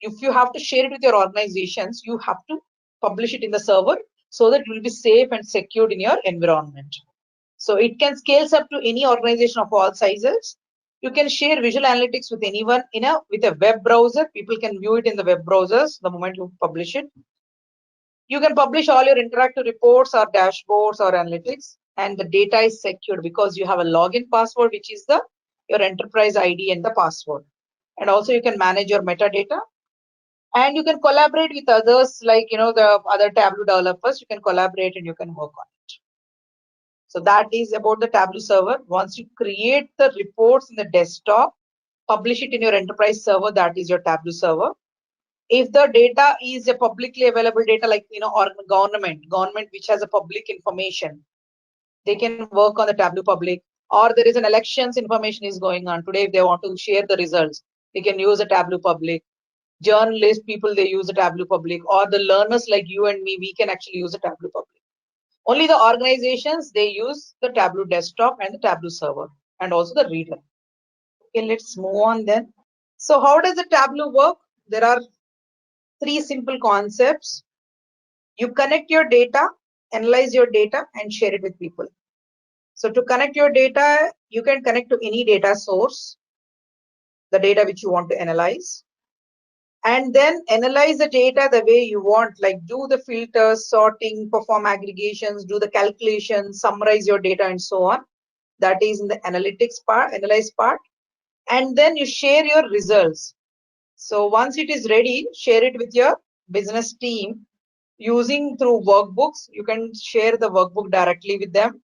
if you have to share it with your organizations, you have to publish it in the server so that it will be safe and secured in your environment. So it can scale up to any organization of all sizes. You can share visual analytics with anyone with a web browser. People can view it in the web browsers the moment you publish it. You can publish all your interactive reports or dashboards or analytics, and the data is secured because you have a login password, which is your enterprise ID and the password. And also you can manage your metadata, and you can collaborate with others like the other Tableau developers. You can collaborate and you can work on it. So that is about the Tableau server. Once you create the reports in the desktop, publish it in your enterprise server, that is your Tableau server. If the data is a publicly available data like or government which has a public information, they can work on the Tableau public. Or there is an elections information is going on today, if they want to share the results, they can use a Tableau public. Journalists, people, they use a Tableau public, or the learners like you and me, we can actually use a Tableau public. Only the organizations, they use the Tableau desktop and the Tableau server and also the reader. Okay, let's move on then. So how does the Tableau work? There are three simple concepts. You connect your data, analyze your data, and share it with people. So to connect your data, you can connect to any data source, the data which you want to analyze, and then analyze the data the way you want, like do the filters, sorting, perform aggregations, do the calculations, summarize your data, and so on. That is in the analytics part, analyze part. And then you share your results. So once it is ready, share it with your business team using through workbooks. You can share the workbook directly with them,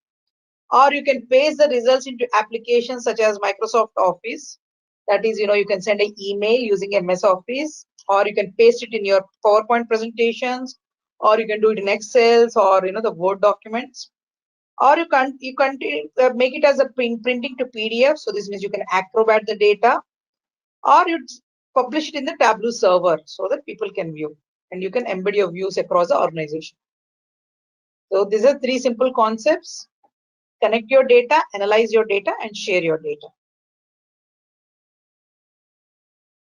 or you can paste the results into applications such as Microsoft Office. That is, you can send an email using MS Office, or you can paste it in your PowerPoint presentations, or you can do it in Excel or the Word documents, or you can make it as a printing to PDF. So this means you can acrobat the data, or you publish it in the Tableau server so that people can view, and you can embed your views across the organization. So these are three simple concepts: connect your data, analyze your data, and share your data.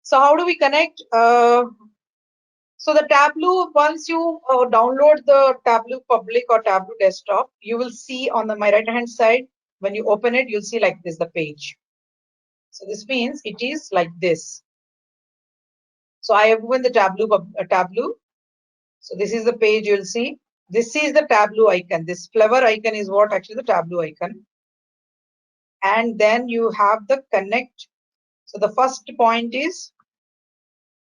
So how do we connect? So the Tableau, once you download the Tableau public or Tableau desktop, you will see on my right hand side, when you open it, you'll see like this, the page. So this means it is like this. So I have opened the Tableau. So this is the page you'll see. This is the Tableau icon. This flower icon is what actually the Tableau icon. And then you have the connect. So the first point is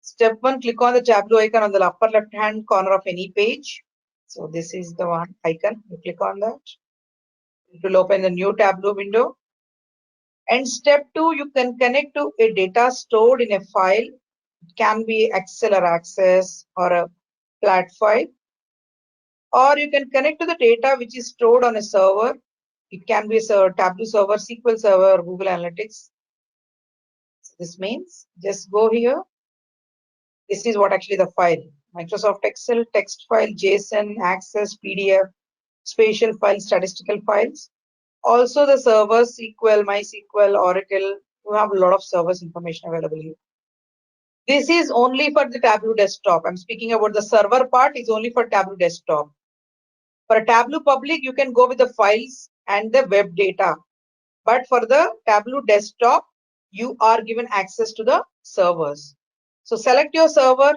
step 1, click on the Tableau icon on the upper left hand corner of any page. So this is the one icon. You click on that. It will open the new Tableau window. And step 2, you can connect to a data stored in a file. It can be Excel or Access or a flat file. Or you can connect to the data which is stored on a server. It can be a Tableau server, SQL server, Google Analytics. So this means just go here. This is what actually the file: Microsoft Excel, text file, JSON, Access, PDF, spatial files, statistical files. Also the servers, SQL, MySQL, Oracle. You have a lot of servers information available here. This is only for the Tableau desktop. I'm speaking about the server part is only for Tableau desktop. For a Tableau public, you can go with the files and the web data. But for the Tableau desktop, you are given access to the servers. So select your server,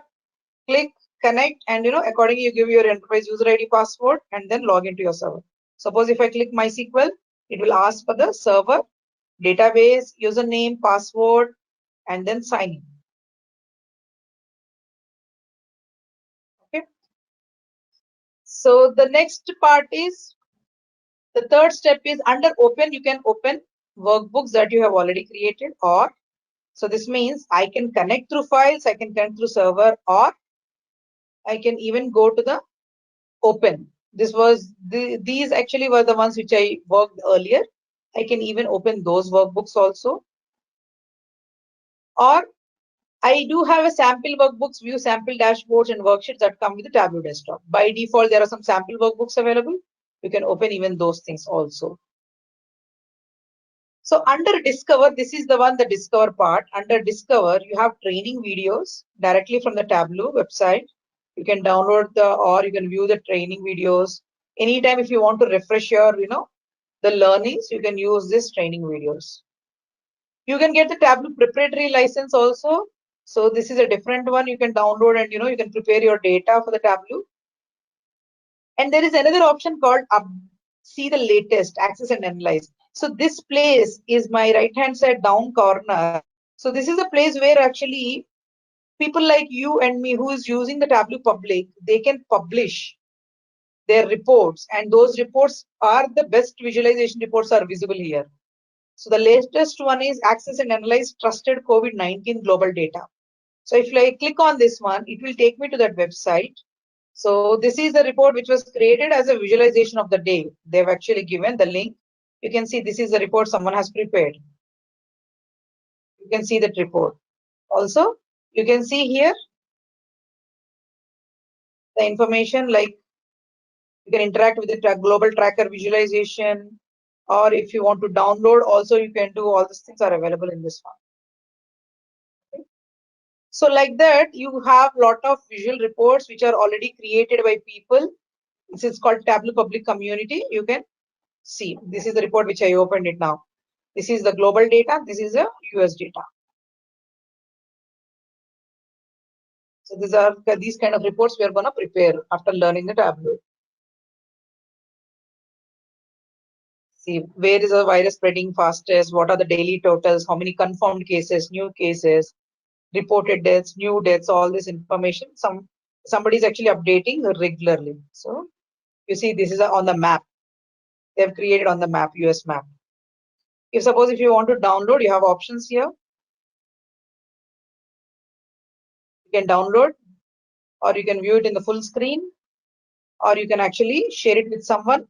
click connect, and accordingly you give your enterprise user ID password and then log into your server. Suppose if I click MySQL, it will ask for the server, database, username, password, and then sign in. Okay. So the next part is, the third step is under open, you can open workbooks that you have already created, or so this means I can connect through files, I can connect through server, or I can even go to the open. These actually were the ones which I worked earlier. I can even open those workbooks also. Or I do have a sample workbooks, view sample dashboards and worksheets that come with the Tableau desktop. By default, there are some sample workbooks available. You can open even those things also. So under Discover, this is the one, the Discover part. Under Discover, you have training videos directly from the Tableau website. You can download or you can view the training videos. Anytime if you want to refresh your, the learnings, you can use this training videos. You can get the Tableau proprietary license also. So this is a different one you can download, and you can prepare your data for the Tableau. And there is another option called see the latest, access and analyze. So this place is my right hand side down corner. So this is a place where actually people like you and me who is using the Tableau public, they can publish their reports, and those reports are the best visualization reports are visible here. So the latest one is access and analyze trusted COVID-19 global data. So if I click on this one, it will take me to that website. So this is the report which was created as a visualization of the day. They've actually given the link. You can see this is the report someone has prepared. You can see that report. Also, you can see here the information, like you can interact with the global tracker visualization, or if you want to download also you can do. All these things are available in this one. Okay. So like that, you have lot of visual reports which are already created by people. This is called Tableau Public Community. You can see this is the report which I opened it now. This is the global data. This is the US data. So these kind of reports we are going to prepare after learning the Tableau. See where is the virus spreading fastest, what are the daily totals, how many confirmed cases, new cases, reported deaths, new deaths, all this information. Somebody is actually updating regularly. So you see this is on the map. They have created on the map, US map. If you want to download, you have options here. You can download, or you can view it in the full screen, or you can actually share it with someone,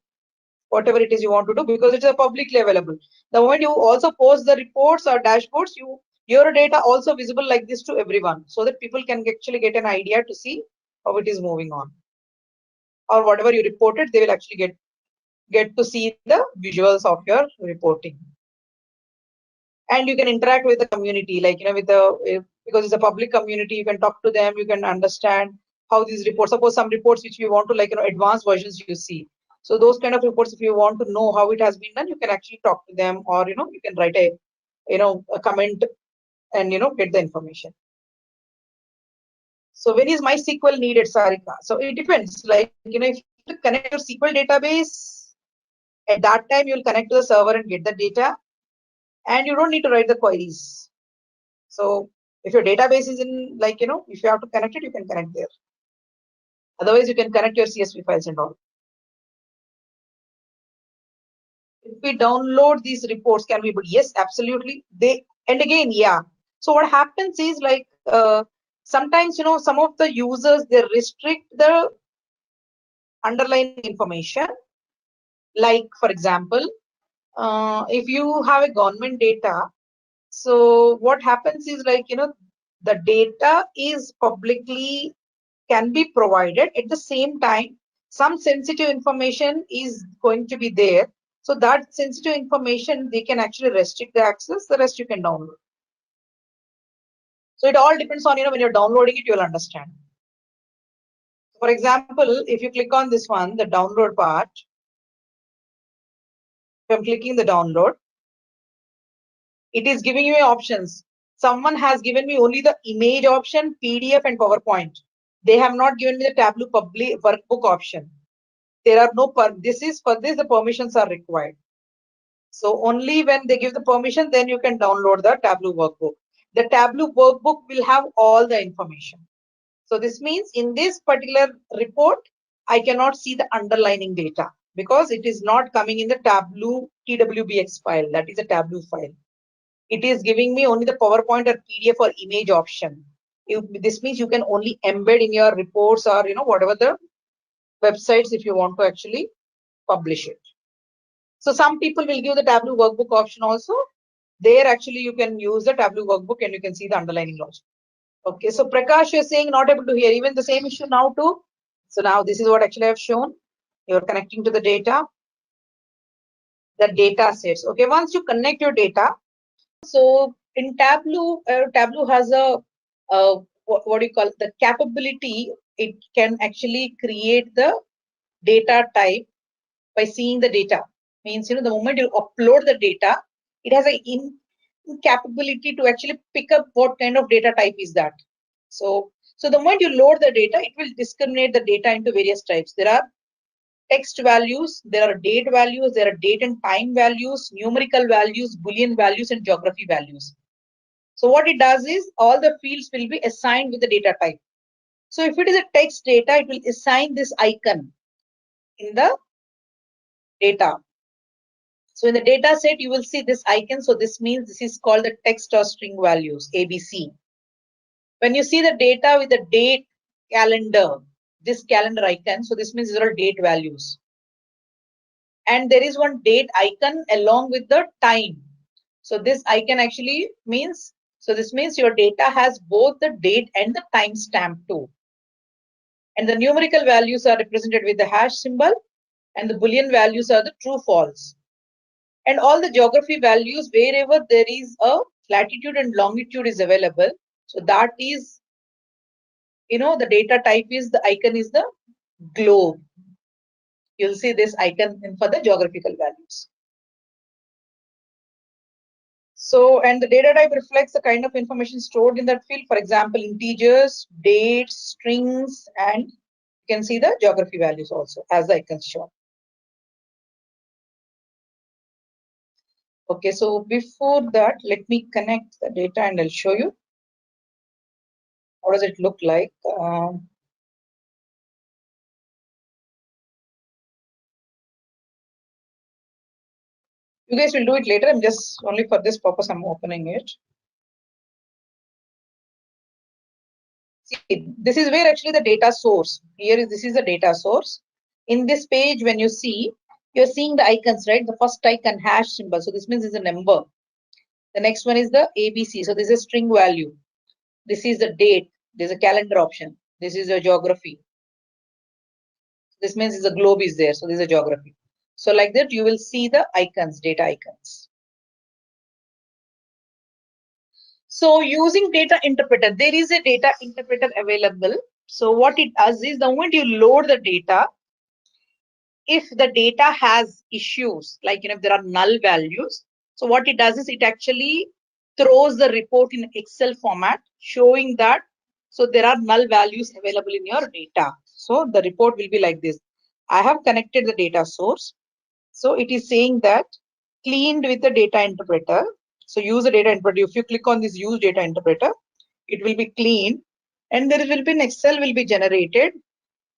whatever it is you want to do, because it's a publicly available. The moment you also post the reports or dashboards, your data also visible like this to everyone, so that people can actually get an idea to see how it is moving on, or whatever you reported, they will actually get to see the visuals of your reporting. And you can interact with the community, like because it's a public community, you can talk to them, you can understand how these reports, suppose some reports which we want to advanced versions you see. So those kind of reports, if you want to know how it has been done, you can actually talk to them, or you can write a comment and get the information. So when is MySQL needed, Sarika? So it depends, like if you connect your SQL database, at that time you'll connect to the server and get the data, and you don't need to write the queries. So if your database is in, if you have to connect it, you can connect there. Otherwise, you can connect your CSV files and all. If we download these reports, can we? But yes, absolutely. And again, yeah. So what happens is sometimes some of the users, they restrict the underlying information. Like for example, if you have a government data, so what happens is the data is publicly can be provided. At the same time, some sensitive information is going to be there. So that sensitive information, they can actually restrict the access. The rest you can download. So it all depends on, when you're downloading it, you'll understand. For example, if you click on this one, the download part, if I'm clicking the download, it is giving you options. Someone has given me only the image option, PDF and PowerPoint. They have not given me the Tableau public workbook option. There are no for this the permissions are required. So only when they give the permission, then you can download the Tableau workbook. the Tableau workbook will have all the information. So this means in this particular report, I cannot see the underlining data because it is not coming in the Tableau TWBX file. That is a Tableau file. It is giving me only the PowerPoint or PDF or image option. This means you can only embed in your reports or whatever the websites if you want to actually publish it. So some people will give the Tableau workbook option also. There actually you can use the Tableau workbook and you can see the underlining logic. Okay, so Prakash is saying not able to hear. Even the same issue now too. So now this is what actually I've shown. You're connecting to the data sets. Okay, once you connect your data, so in Tableau, Tableau has a what do you call it? The capability. It can actually create the data type by seeing the data. Means the moment you upload the data, it has a capability to actually pick up what kind of data type is that. So the moment you load the data, it will discriminate the data into various types. There are text values, there are date values, there are date and time values, numerical values, Boolean values, and geography values. So what it does is all the fields will be assigned with the data type. So if it is a text data, it will assign this icon in the data. So in the data set, you will see this icon. So this means this is called the text or string values, ABC. When you see the data with the date calendar, this calendar icon, so this means these are date values. And there is one date icon along with the time. So this icon actually means, so this means your data has both the date and the time stamp too. And the numerical values are represented with the hash symbol, and the Boolean values are the true false. And all the geography values, wherever there is a latitude and longitude is available, so that is, the data type is, the icon is the globe. You'll see this icon for the geographical values. So, and the data type reflects the kind of information stored in that field. For example, integers, dates, strings, and you can see the geography values also as the icons show. Okay, so before that, let me connect the data and I'll show you. How does it look like? You guys will do it later. I'm just only for this purpose, I'm opening it. See, this is where actually the data source. This is the data source. In this page, when you see, you're seeing the icons, right? The first icon hash symbol. So this means it's a number. The next one is the ABC. So this is a string value. This is the date. There's a calendar option. This is a geography. This means the globe is there. So this is a geography. So like that, you will see the icons, data icons. So using data interpreter, there is a data interpreter available. So what it does is the moment you load the data, if the data has issues, like if there are null values, so what it does is it actually throws the report in Excel format showing that, so there are null values available in your data. So the report will be like this. I have connected the data source. So it is saying that cleaned with the data interpreter. So use the data interpreter. If you click on this use data interpreter, it will be cleaned and there will be an Excel will be generated.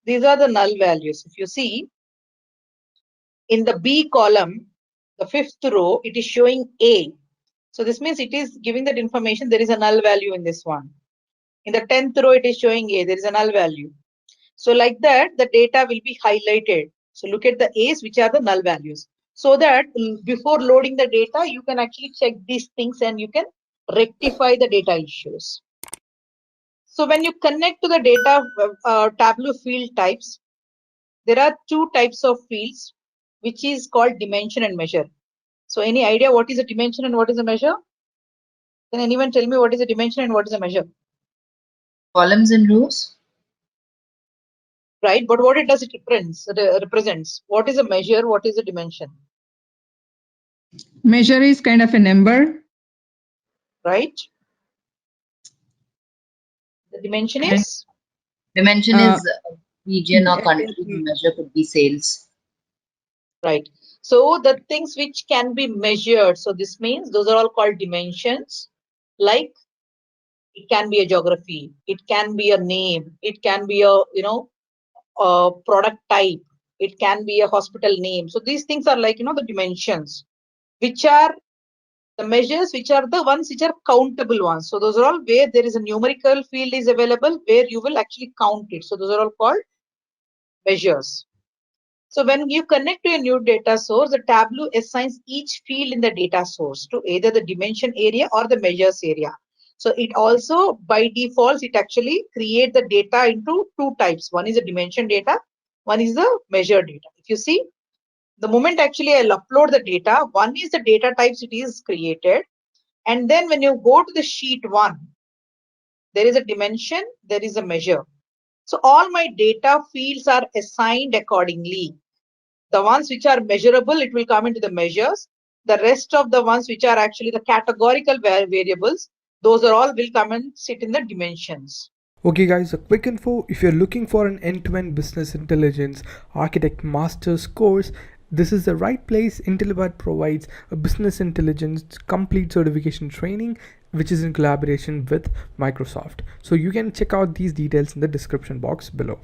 These are the null values. If you see in the B column, the fifth row, it is showing A. So this means it is giving that information. There is a null value in this one. In the 10th row, it is showing A. There is a null value. So like that, the data will be highlighted. So look at the A's, which are the null values. So that before loading the data, you can actually check these things and you can rectify the data issues. So when you connect to the data Tableau field types, there are two types of fields, which is called dimension and measure. So any idea what is a dimension and what is a measure? Can anyone tell me what is a dimension and what is a measure? Columns and rows. Right, but what it does, it represents. What is a measure? What is a dimension? Measure is kind of a number. Right. The dimension is? Dimension is region or country. Measure could be sales. Right. So the things which can be measured. So this means those are all called dimensions. Like It can be a geography. It can be a name. It can be a product type. It can be a hospital name. So these things are like the dimensions, which are the measures, which are the ones which are countable ones. So those are all where there is a numerical field is available where you will actually count it. So those are all called measures. So when you connect to a new data source, the Tableau assigns each field in the data source to either the dimension area or the measures area. So it also by default, it actually create the data into two types. One is the dimension data, one is the measure data. If you see, the moment actually I'll upload the data, one is the data types it is created. And then when you go to the sheet one, there is a dimension, there is a measure. So all my data fields are assigned accordingly. The ones which are measurable, it will come into the measures. The rest of the ones which are actually the categorical variables, those are all will come and sit in the dimensions. Okay guys, a quick info. If you're looking for an end-to-end business intelligence architect master's course, this is the right place. Intellipaat provides a business intelligence complete certification training which is in collaboration with Microsoft. So you can check out these details in the description box below.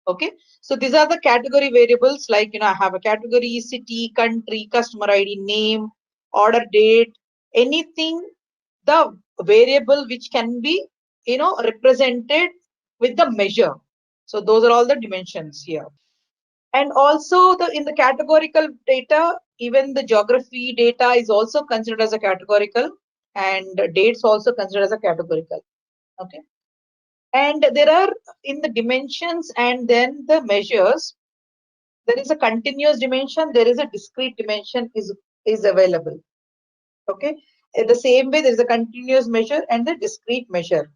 Okay, so these are the category variables, like I have a category, city, country, customer ID, name, order date, anything, the variable which can be represented with the measure. So those are all the dimensions here. And also in the categorical data, even the geography data is also considered as a categorical, and dates also considered as a categorical. Okay. And there are in the dimensions and then the measures, there is a continuous dimension, there is a discrete dimension is available. Okay. In the same way, there is a continuous measure and the discrete measure.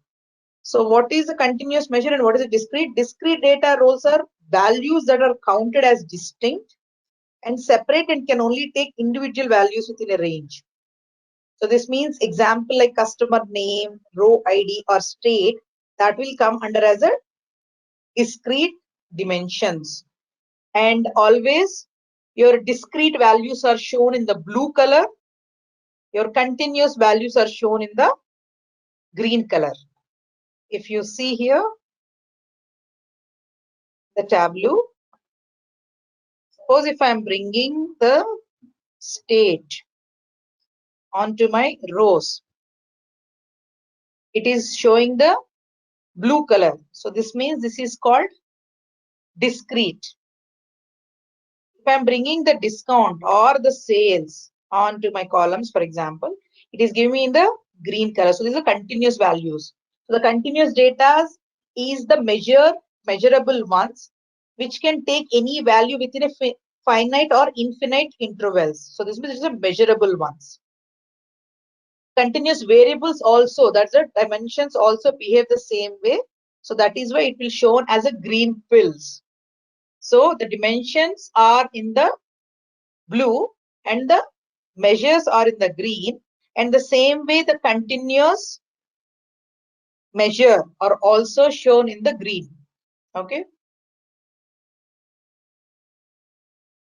So what is a continuous measure and what is a discrete? Discrete data rows are values that are counted as distinct and separate and can only take individual values within a range. So this means example like customer name, row ID or state, that will come under as a discrete dimensions. And always your discrete values are shown in the blue color. Your continuous values are shown in the green color. If you see here, the Tableau, suppose if I am bringing the state onto my rows, it is showing the blue color. So this means this is called discrete. If I'm bringing the discount or the sales onto my columns, for example, it is giving me in the green color. So these are continuous values. So the continuous data is the measurable ones, which can take any value within a finite or infinite intervals. So this means it's a measurable ones. Continuous variables also, that's the dimensions also behave the same way. So that is why it will shown as a green pills. So the dimensions are in the blue and the measures are in the green, and the same way the continuous measure are also shown in the green. Okay.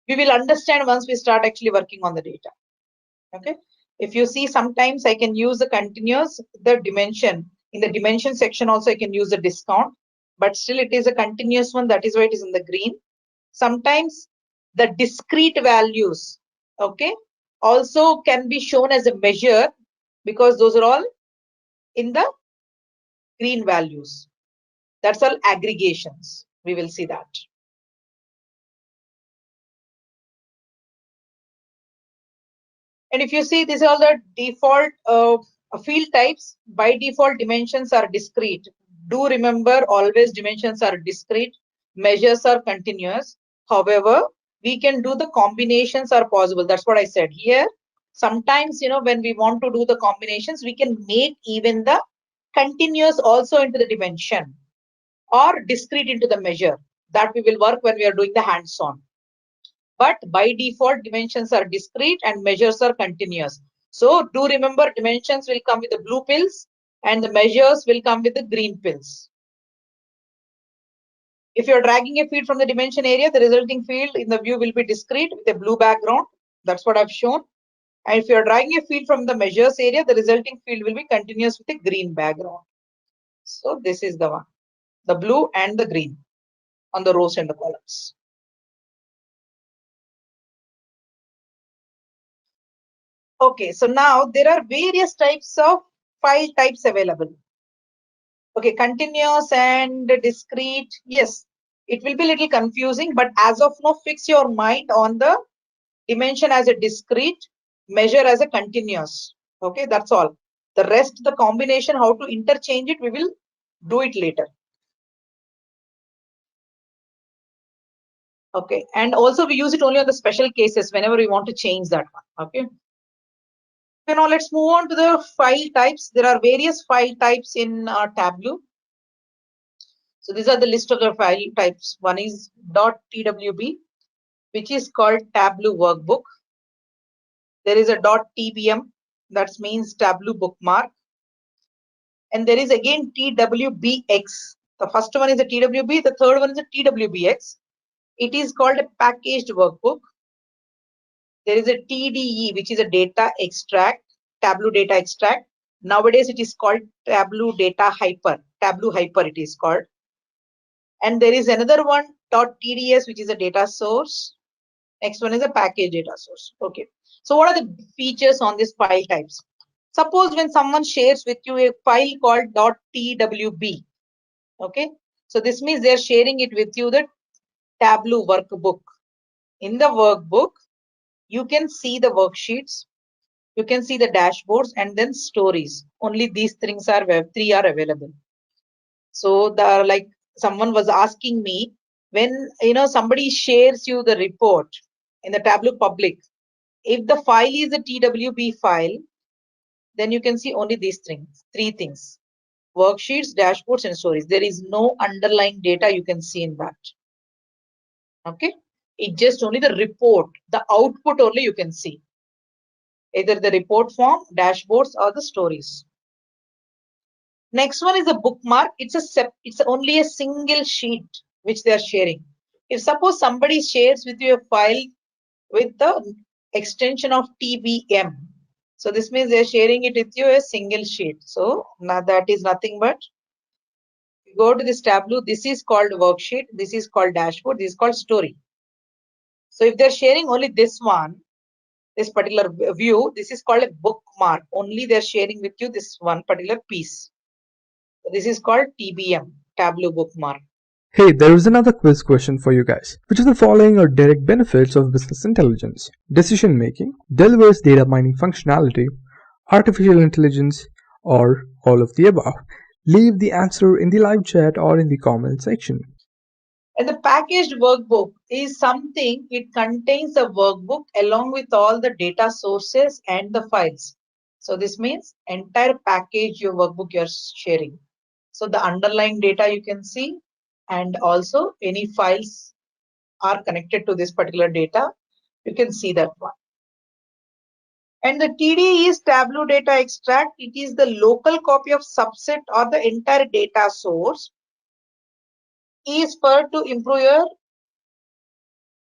We will understand once we start actually working on the data. Okay. If you see, sometimes I can use the continuous, the dimension. In the dimension section also I can use the discount, but still it is a continuous one. That is why it is in the green. Sometimes the discrete values, okay, also can be shown as a measure because those are all in the green values. That's all aggregations. We will see that. And if you see, these are all the default field types. By default, dimensions are discrete. Do remember, always dimensions are discrete. Measures are continuous. However, we can do the combinations are possible. That's what I said here. Sometimes, when we want to do the combinations, we can make even the continuous also into the dimension or discrete into the measure. That we will work when we are doing the hands-on. But by default, dimensions are discrete and measures are continuous. So do remember, dimensions will come with the blue pills and the measures will come with the green pills. If you're dragging a field from the dimension area, the resulting field in the view will be discrete with a blue background. That's what I've shown. And if you're dragging a field from the measures area, the resulting field will be continuous with a green background. So this is the one, the blue and the green on the rows and the columns. Okay, so now there are various types of file types available. Okay, continuous and discrete. Yes, it will be a little confusing, but as of now, fix your mind on the dimension as a discrete, measure as a continuous. Okay, that's all. The rest, the combination, how to interchange it, we will do it later. Okay, and also we use it only on the special cases whenever we want to change that one. Okay. So now let's move on to the file types. There are various file types in Tableau. So these are the list of the file types. One is .twb, which is called Tableau Workbook. There is a .tbm, that means Tableau Bookmark. And there is again TWBX. The first one is a TWB, the third one is a TWBX. It is called a packaged workbook. There is a TDE, which is a data extract, Tableau data extract. Nowadays it is called Tableau data hyper, Tableau hyper it is called. And there is another one .tds, which is a data source. Next one is a package data source. Okay. So what are the features on these file types? Suppose when someone shares with you a file called .twb. Okay. So this means they're sharing it with you, the Tableau workbook. In the workbook, you can see the worksheets, you can see the dashboards, and then stories. Only these things are three are available. So the like someone was asking me, when somebody shares you the report in the Tableau public, if the file is a TWB file, then you can see only these things, three things: worksheets, dashboards, and stories. There is no underlying data you can see in that. Okay, it's just only the report, the output only you can see, either the report form, dashboards, or the stories. Next one is a bookmark. It's only a single sheet which they are sharing. If suppose somebody shares with you a file with the extension of TBM, so this means they're sharing it with you a single sheet. So now that is nothing but, you go to this Tableau, this is called worksheet, this is called dashboard, this is called story. So if they're sharing only this one, this particular view, this is called a bookmark. Only they're sharing with you this one particular piece. So this is called TBM, Tableau Bookmark. Hey, there is another quiz question for you guys. Which of the following are direct benefits of business intelligence? Decision making, delivers data mining functionality, artificial intelligence, or all of the above? Leave the answer in the live chat or in the comment section. And the packaged workbook is something, it contains a workbook along with all the data sources and the files. So this means entire package your workbook you're sharing. So the underlying data you can see, and also any files are connected to this particular data, you can see that one. And the TD is Tableau data extract. It is the local copy of subset or the entire data source, is for to improve your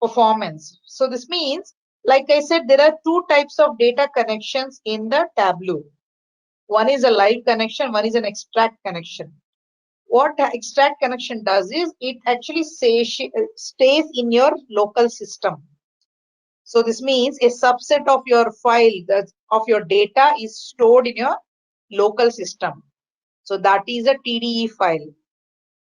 performance. So this means, like I said, there are two types of data connections in the Tableau. One is a live connection, one is an extract connection. What extract connection does is it actually stays in your local system. So this means a subset of your file, of your data, is stored in your local system. So that is a TDE file.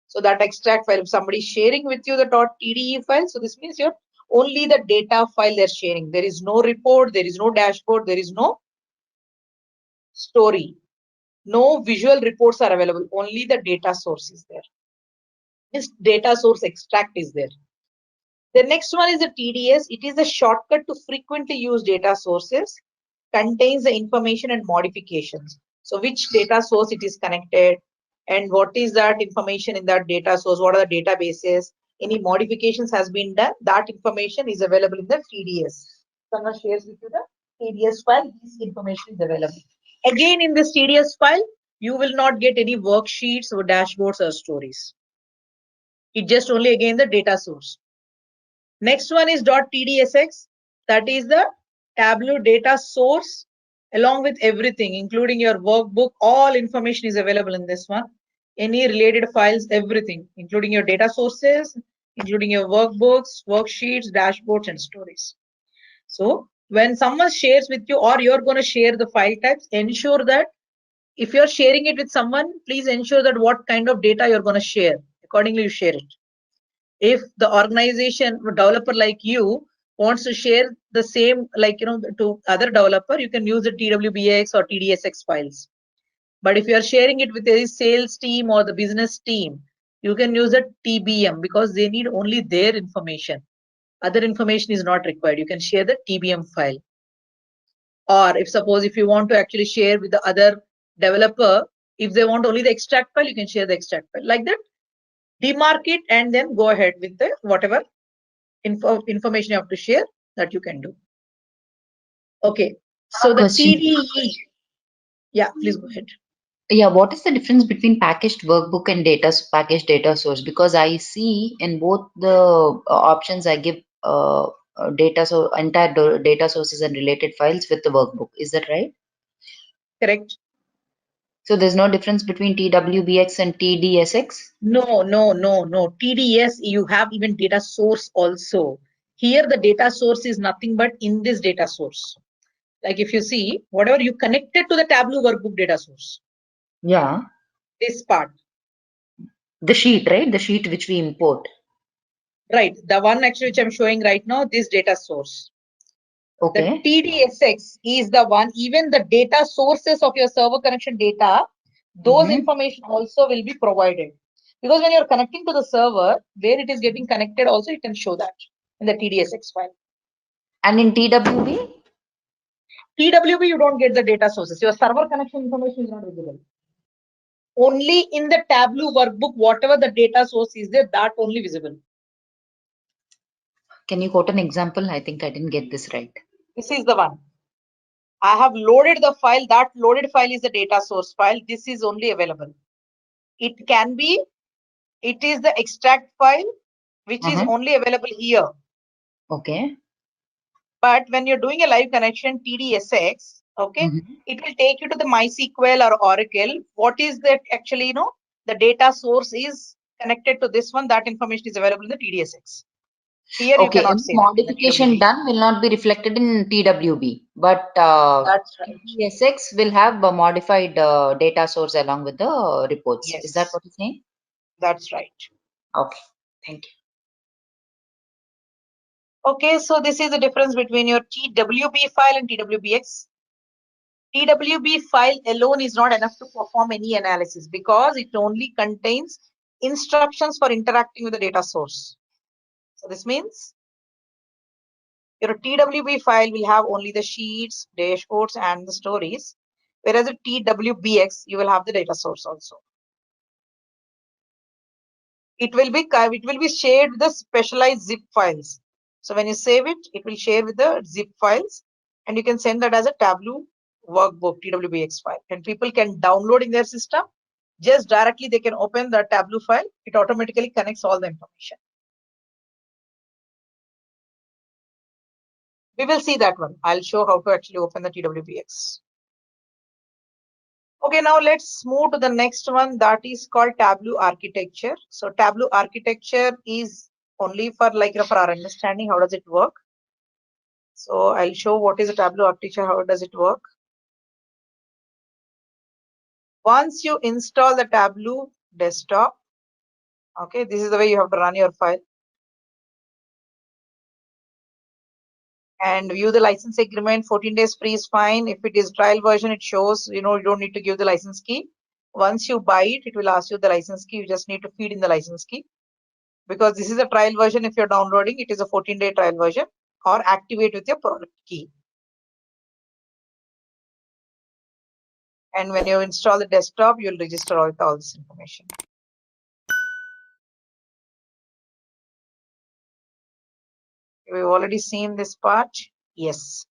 So that extract file, if somebody is sharing with you the .tde file, so this means you're only the data file they're sharing. There is no report, there is no dashboard, there is no story. No visual reports are available. Only the data source is there. This data source extract is there. The next one is the TDS. It is a shortcut to frequently used data sources, contains the information and modifications. So which data source it is connected, and what is that information in that data source, what are the databases, any modifications has been done, that information is available in the TDS. Someone shares with you the TDS file, this information is available. Again, in this TDS file, you will not get any worksheets or dashboards or stories. It just only again the data source. Next one is .tdsx, that is the Tableau data source along with everything, including your workbook. All information is available in this one. Any related files, everything, including your data sources, including your workbooks, worksheets, dashboards, and stories. So when someone shares with you or you're going to share the file types, ensure that if you're sharing it with someone, please ensure that what kind of data you're going to share. Accordingly, you share it. If the organization developer like you wants to share the same, like, to other developer, you can use the TWBX or TDSX files. But if you are sharing it with a sales team or the business team, you can use a TBM because they need only their information. Other information is not required. You can share the TBM file. Or if you want to actually share with the other developer, if they want only the extract file, you can share the extract file. Like that, demark it and then go ahead with the whatever information you have to share that you can do. Okay, so the Question. TDE. Yeah, please go ahead. Yeah, what is the difference between packaged workbook and packaged data source? Because I see in both the options I give data, so entire data sources and related files with the workbook. Is that right? Correct. So there's no difference between TWBX and TDSX? No. TDS, you have even data source also. Here the data source is nothing but in this data source. Like if you see, whatever you connected to the Tableau workbook data source. Yeah. This part. The sheet, right? The sheet which we import. Right. The one actually which I'm showing right now, this data source. Okay. The TDSX is the one, even the data sources of your server connection data, those information also will be provided. Because when you're connecting to the server, where it is getting connected also, you can show that in the TDSX file. And in TWB? TWB, you don't get the data sources. Your server connection information is not visible. Only in the Tableau workbook, whatever the data source is there, that only visible. Can you quote an example? I think I didn't get this right. This is the one. I have loaded the file. That loaded file is the data source file. This is only available. It is the extract file, which is only available here. Okay. But when you're doing a live connection, TDSX, okay, it will take you to the MySQL or Oracle. What is that actually, the data source is connected to this one. That information is available in the TDSX. Here you Okay, cannot any say modification done will not be reflected in TWB, but that's right. TDSX will have a modified data source along with the reports. Yes. Is that what you're saying? That's right. Okay, thank you. Okay, so this is the difference between your TWB file and TWBX. TWB file alone is not enough to perform any analysis because it only contains instructions for interacting with the data source. So this means your TWB file will have only the sheets, dashboards, and the stories, whereas a TWBX, you will have the data source also. It will be shared with the specialized zip files. So when you save it, it will share with the zip files, and you can send that as a Tableau workbook TWBX file, and people can download in their system. Just directly they can open the Tableau file. It automatically connects all the information. We will see that one. I'll show how to actually open the TWBX. Okay, now let's move to the next one, that is called Tableau Architecture. So Tableau Architecture is only for for our understanding how does it work. So I'll show what is a Tableau Architecture, how does it work. Once you install the Tableau desktop, okay, this is the way you have to run your file. And view the license agreement. 14 days free is fine. If it is trial version, it shows, you don't need to give the license key. Once you buy it, it will ask you the license key. You just need to feed in the license key. Because this is a trial version, if you're downloading, it is a 14-day trial version, or activate with your product key. And when you install the desktop, you'll register all this information. We've already seen this part. Yes.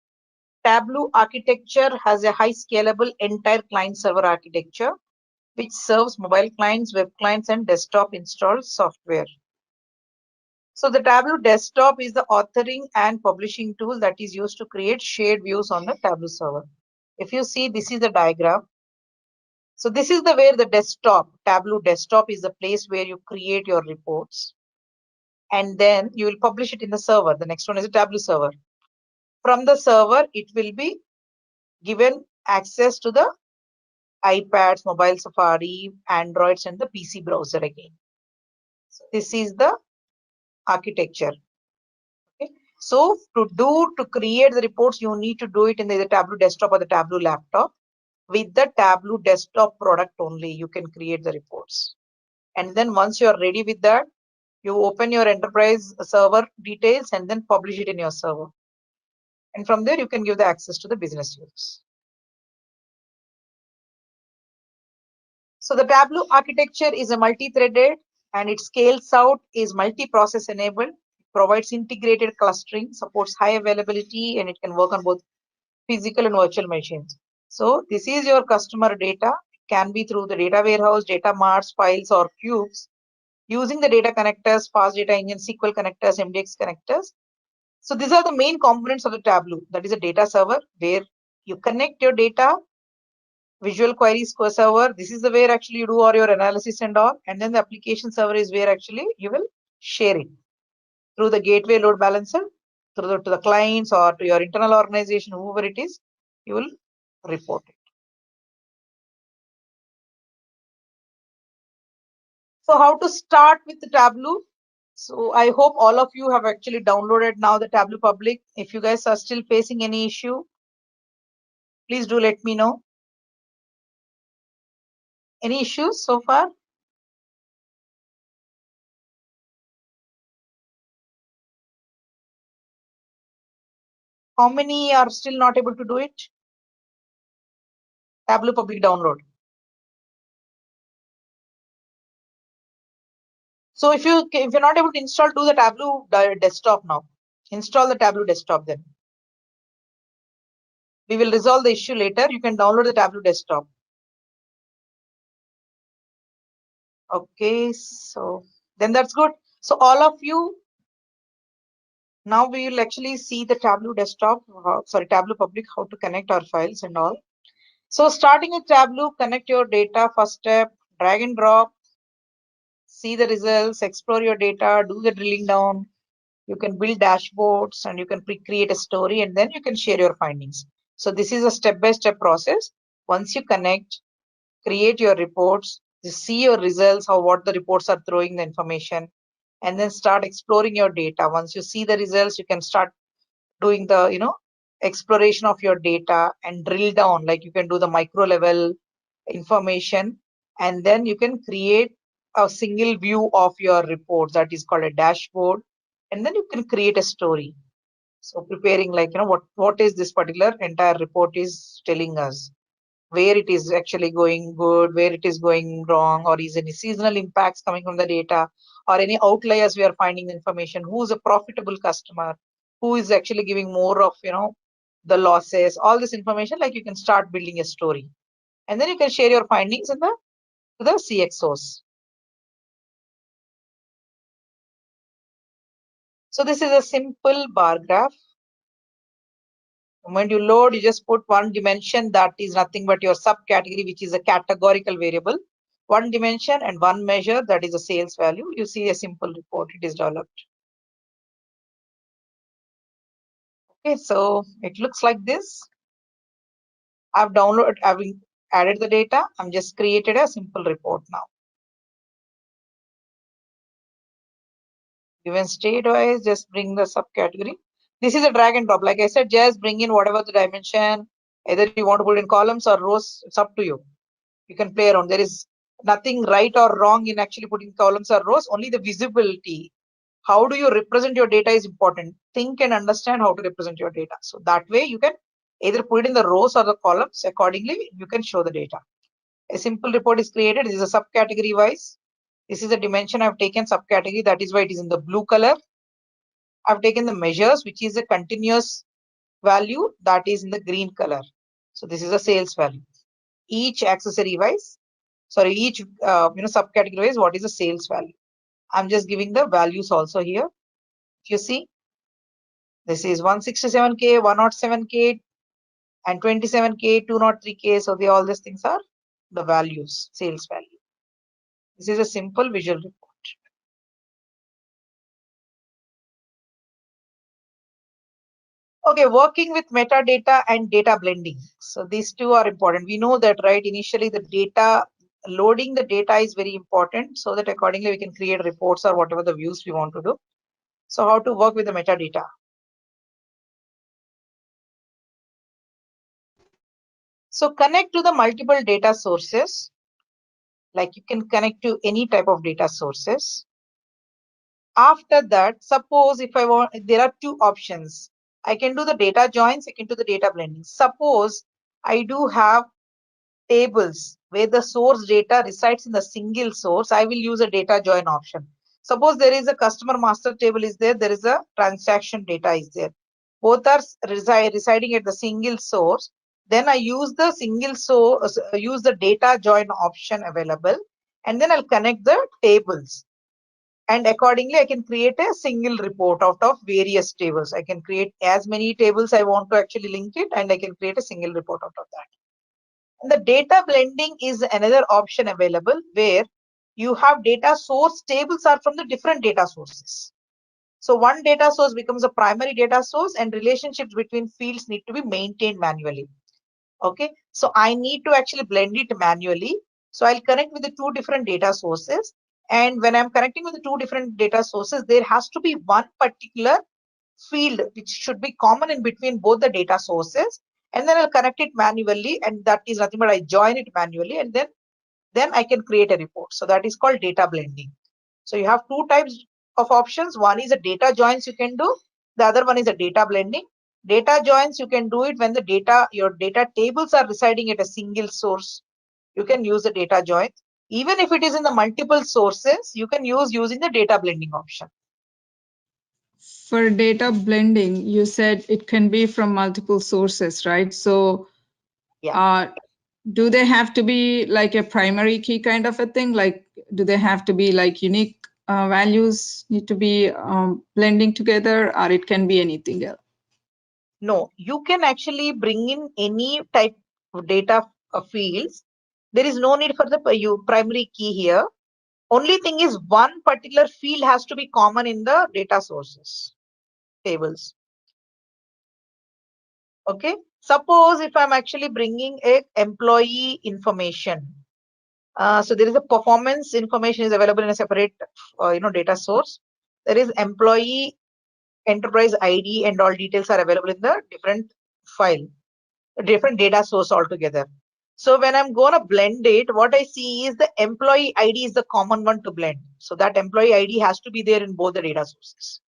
Tableau Architecture has a high scalable entire client server architecture, which serves mobile clients, web clients, and desktop installed software. So the Tableau desktop is the authoring and publishing tool that is used to create shared views on the Tableau server. If you see, this is the diagram. So this is the where the desktop, Tableau desktop is the place where you create your reports. And then you will publish it in the server. The next one is a Tableau server. From the server, it will be given access to the iPads, mobile Safari, Androids, and the PC browser again. So this is the architecture. Okay. So to create the reports, you need to do it in the Tableau desktop or the Tableau laptop. With the Tableau desktop product only, you can create the reports. And then once you are ready with that, you open your enterprise server details and then publish it in your server. And from there, you can give the access to the business users. So the Tableau architecture is a multi-threaded and it scales out, is multi-process enabled, provides integrated clustering, supports high availability, and it can work on both physical and virtual machines. So this is your customer data. It can be through the data warehouse, data marts, files, or cubes, using the data connectors, fast data engine, SQL connectors, MDX connectors. So these are the main components of the Tableau. That is a data server where you connect your data, Visual Queries server. This is the where actually you do all your analysis and all. And then the application server is where actually you will share it through the gateway load balancer, to the clients or to your internal organization, whoever it is, you will report it. So how to start with the Tableau? So I hope all of you have actually downloaded now the Tableau Public. If you guys are still facing any issue, please do let me know. Any issues so far? How many are still not able to do it? Tableau Public download. So if you're not able to install, do the Tableau desktop now. Install the Tableau desktop then. We will resolve the issue later. You can download the Tableau desktop. Okay, so then that's good. So all of you, now we will actually see the Tableau desktop, Tableau Public, how to connect our files and all. So starting with Tableau, connect your data. First step, drag and drop, see the results, explore your data, do the drilling down. You can build dashboards and you can create a story and then you can share your findings. So this is a step-by-step process. Once you connect, create your reports, you see your results, what the reports are throwing the information, and then start exploring your data. Once you see the results, you can start doing the exploration of your data and drill down, like you can do the micro level information, and then you can create a single view of your report that is called a dashboard, and then you can create a story. So preparing what is this particular entire report is telling us, where it is actually going good, where it is going wrong, or is any seasonal impacts coming from the data, or any outliers we are finding information, who is a profitable customer, who is actually giving more of the losses, all this information, like you can start building a story. And then you can share your findings in the CXOs. So this is a simple bar graph. When you load, you just put one dimension that is nothing but your subcategory, which is a categorical variable. One dimension and one measure, that is a sales value. You see a simple report, it is developed. Okay, so it looks like this. I've added the data. I'm just created a simple report now. Given state wise, just bring the subcategory. This is a drag and drop. Like I said, just bring in whatever the dimension. Either you want to put in columns or rows, it's up to you. You can play around. There is nothing right or wrong in actually putting columns or rows, only the visibility. How do you represent your data is important. Think and understand how to represent your data. So that way you can either put it in the rows or the columns. Accordingly, you can show the data. A simple report is created. This is a subcategory wise. This is a dimension I've taken subcategory. That is why it is in the blue color. I've taken the measures, which is a continuous value, that is in the green color. So this is a sales value. Each accessory wise, each subcategory wise, what is the sales value? I'm just giving the values also here. If you see, this is 167K, 107K, and 27K, 203K. So all these things are the values, sales value. This is a simple visual report. Okay, working with metadata and data blending. So these two are important. We know that, right? Initially, the data loading the data is very important, so that accordingly we can create reports or whatever the views we want to do. So how to work with the metadata? So connect to the multiple data sources. Like you can connect to any type of data sources. After that, suppose if I want, there are two options. I can do the data joins, I can do the data blending. Suppose I do have tables where the source data resides in the single source, I will use a data join option. Suppose there is a customer master table is there, there is a transaction data is there. Both are residing at the single source. Then I use the single source, use the data join option available, and then I'll connect the tables. And accordingly, I can create a single report out of various tables. I can create as many tables I want to actually link it, and I can create a single report out of that. And the data blending is another option available where you have data source tables are from the different data sources. So one data source becomes a primary data source and relationships between fields need to be maintained manually. Okay, so I need to actually blend it manually. So I'll connect with the two different data sources. And when I'm connecting with the two different data sources, there has to be one particular field which should be common in between both the data sources. And then I'll connect it manually. And that is nothing but I join it manually. And then I can create a report. So that is called data blending. So you have two types of options. One is a data joins you can do. The other one is a data blending. Data joins, you can do it when the data, your data tables are residing at a single source. You can use the data join. Even if it is in the multiple sources, you can use using the data blending option. For data blending, you said it can be from multiple sources, right? So do they have to be like a primary key kind of a thing? Like, do they have to be like unique values need to be blending together, or it can be anything else? No, you can actually bring in any type of data fields. There is no need for the primary key here. Only thing is one particular field has to be common in the data sources tables. Okay, suppose if I'm actually bringing a employee information. So there is a performance information is available in a separate data source. There is employee enterprise ID and all details are available in the different file, different data source altogether. So when I'm going to blend it, what I see is the employee ID is the common one to blend. So that employee ID has to be there in both the data sources.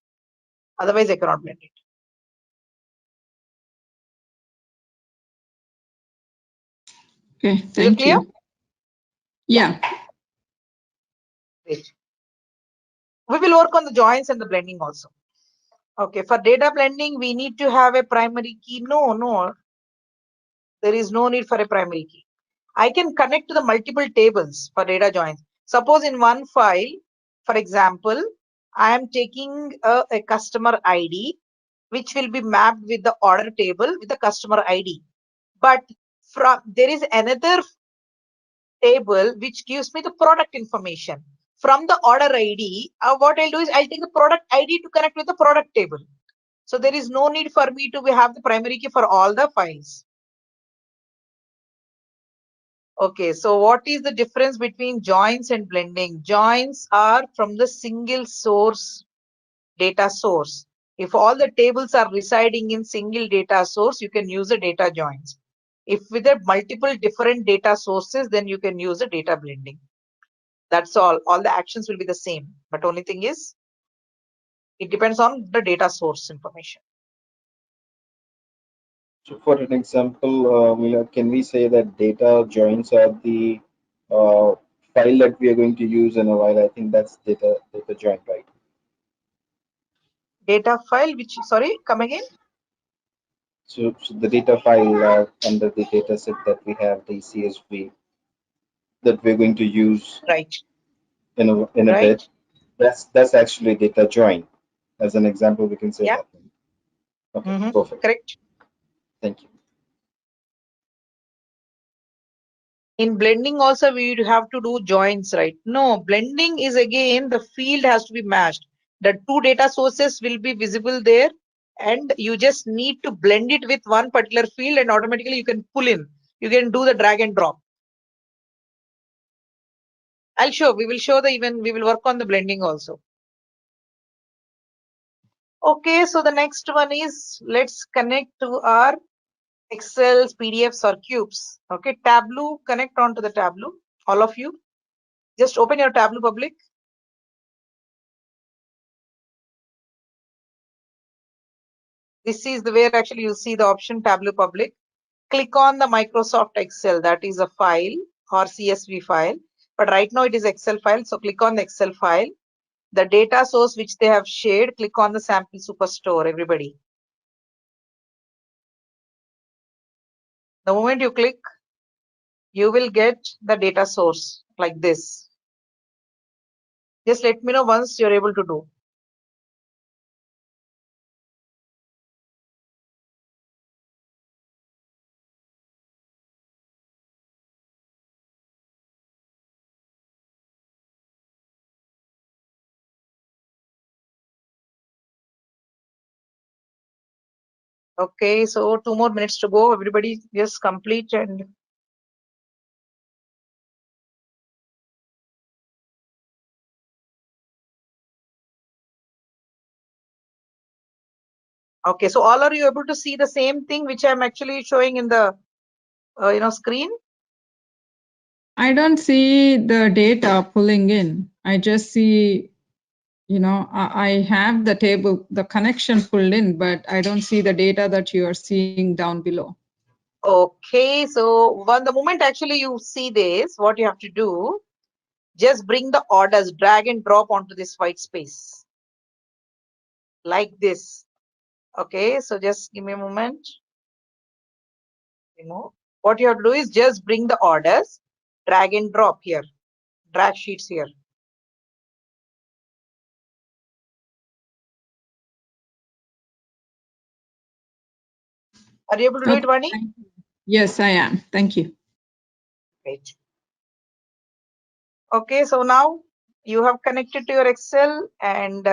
Otherwise, I cannot blend it. Okay, thank you. Yeah. Great. We will work on the joins and the blending also. Okay, for data blending, we need to have a primary key. No, there is no need for a primary key. I can connect to the multiple tables for data joins. Suppose in one file, for example, I am taking a customer ID, which will be mapped with the order table with the customer ID. But there is another table which gives me the product information. From the order ID, what I'll do is I'll take the product ID to connect with the product table. So there is no need for me to have the primary key for all the files. Okay, so what is the difference between joins and blending? Joins are from the single source data source. If all the tables are residing in single data source, you can use the data joins. If with the multiple different data sources, then you can use the data blending. That's all. All the actions will be the same, but only thing is, it depends on the data source information. So for an example, can we say that data joins are the file that we are going to use in a while? I think that's data join, right? Data file, which, sorry, come again? So the data file under the data set that we have, the CSV, that we're going to use right in a bit, that's actually data join. As an example, we can say Yeah. that. Okay, perfect. Correct. Thank you. In blending also we would have to do joins, right? No, blending is again the field has to be matched. The two data sources will be visible there, and you just need to blend it with one particular field, and automatically you can pull in. You can do the drag and drop. We will show we will work on the blending also. Okay, so the next one is let's connect to our Excels, PDFs or cubes. Okay, Tableau, connect onto the Tableau. All of you, just open your Tableau public. This is the where actually you see the option Tableau public. Click on the Microsoft Excel, that is a file or CSV file. But right now it is Excel file, so click on the Excel file. The data source which they have shared, click on the sample superstore, everybody. The moment you click, you will get the data source like this. Just let me know once you're able to do. Okay, so 2 more minutes to go. Everybody just complete and okay, so all are you able to see the same thing which I'm actually showing in the screen? I don't see the data pulling in. I just see, I have the table, the connection pulled in, but I don't see the data that you are seeing down below. Okay, so the moment actually you see this, what you have to do, just bring the orders, drag and drop onto this white space. Like this. Okay, so just give me a moment. What you have to do is just bring the orders, drag and drop here, drag sheets here. Are you able to do it, Vani? Yes, I am. Thank you. Great. Okay, so now you have connected to your Excel and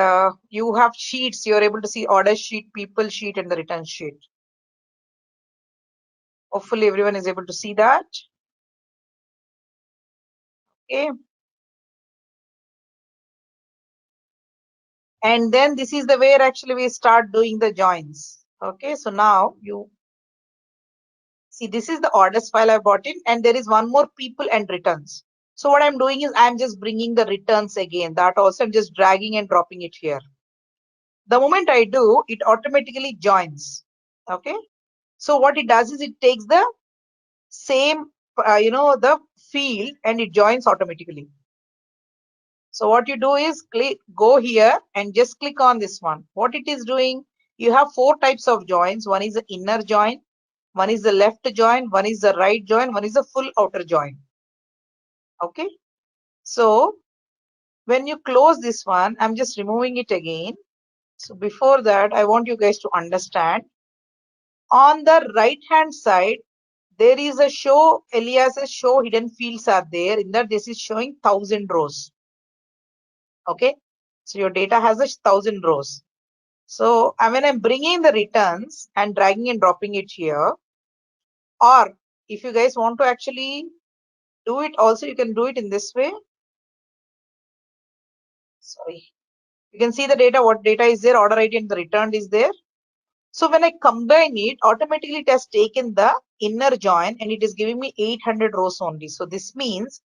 you have sheets. You're able to see order sheet, people sheet, and the return sheet. Hopefully everyone is able to see that. Okay. And then this is the where actually we start doing the joins. Okay, so now you see this is the orders file I brought in, and there is one more people and returns. So what I'm doing is I'm just bringing the returns again. That also I'm just dragging and dropping it here. The moment I do, it automatically joins. Okay. So what it does is it takes the same, the field and it joins automatically. So what you do is go here and just click on this one. What it is doing, you have 4 types of joins. One is the inner join, one is the left join, one is the right join, one is the full outer join. Okay. So when you close this one, I'm just removing it again. So before that, I want you guys to understand. On the right hand side, there is a show aliases, show hidden fields are there. In that, this is showing 1000 rows. Okay. So your data has 1000 rows. So when I'm bringing the returns and dragging and dropping it here, or if you guys want to actually do it also, you can do it in this way. Sorry. You can see the data, what data is there, order ID and the returned is there. So when I combine it, automatically it has taken the inner join and it is giving me 800 rows only. So this means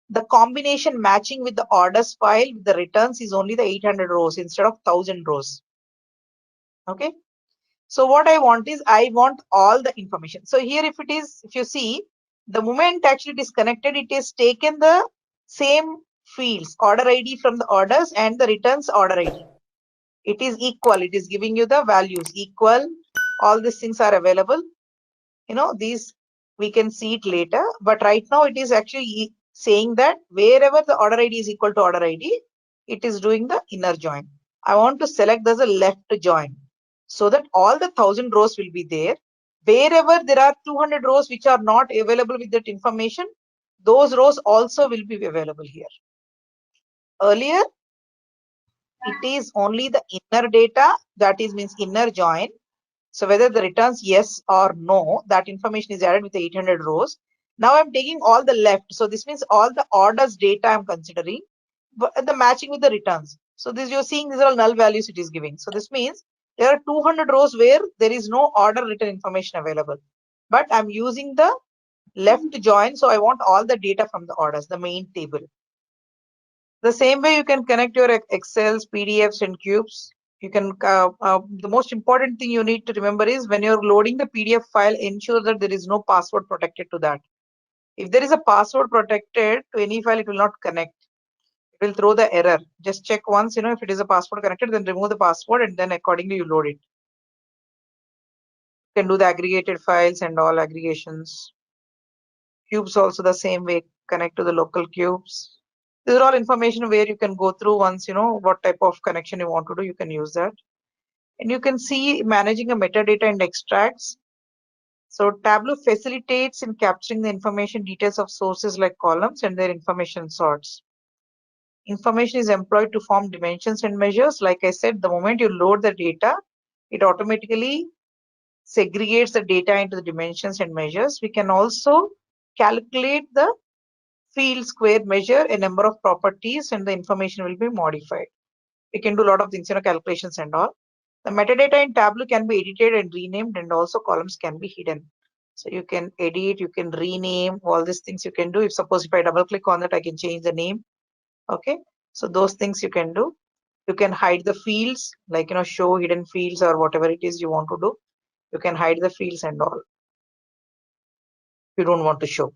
the combination matching with the orders file with the returns is only the 800 rows instead of 1000 rows. Okay. So what I want is I want all the information. So here if you see, the moment actually it is connected, it is taken the same fields, order ID from the orders and the returns order ID. It is equal. It is giving you the values equal. All these things are available. These we can see it later. But right now it is actually saying that wherever the order ID is equal to order ID, it is doing the inner join. I want to select as a left join so that all the 1000 rows will be there. Wherever there are 200 rows which are not available with that information, those rows also will be available here. Earlier, it is only the inner data, that is means inner join. So whether the returns yes or no, that information is added with the 800 rows. Now I'm taking all the left. So this means all the orders data I'm considering, but the matching with the returns. So this you're seeing, these are all null values it is giving. So this means there are 200 rows where there is no order written information available, but I'm using the left join. So I want all the data from the orders, the main table. The same way you can connect your Excels, PDFs and cubes. You can, the most important thing you need to remember is when you're loading the PDF file, ensure that there is no password protected to that. If there is a password protected to any file, it will not connect. It will throw the error. Just check once, if it is a password connected, then remove the password and then accordingly you load it. You can do the aggregated files and all aggregations. Cubes also the same way, connect to the local cubes. These are all information where you can go through once, what type of connection you want to do, you can use that. And you can see managing a metadata and extracts. So Tableau facilitates in capturing the information details of sources like columns and their information sorts. Information is employed to form dimensions and measures. Like I said, the moment you load the data, it automatically segregates the data into the dimensions and measures. We can also calculate the field square measure, a number of properties, and the information will be modified. We can do a lot of things, calculations and all. The metadata in Tableau can be edited and renamed, and also columns can be hidden. So you can edit, you can rename, all these things you can do. If suppose if I double click on that, I can change the name. Okay, so those things you can do. You can hide the fields, like show hidden fields or whatever it is you want to do. You can hide the fields and all. You don't want to show.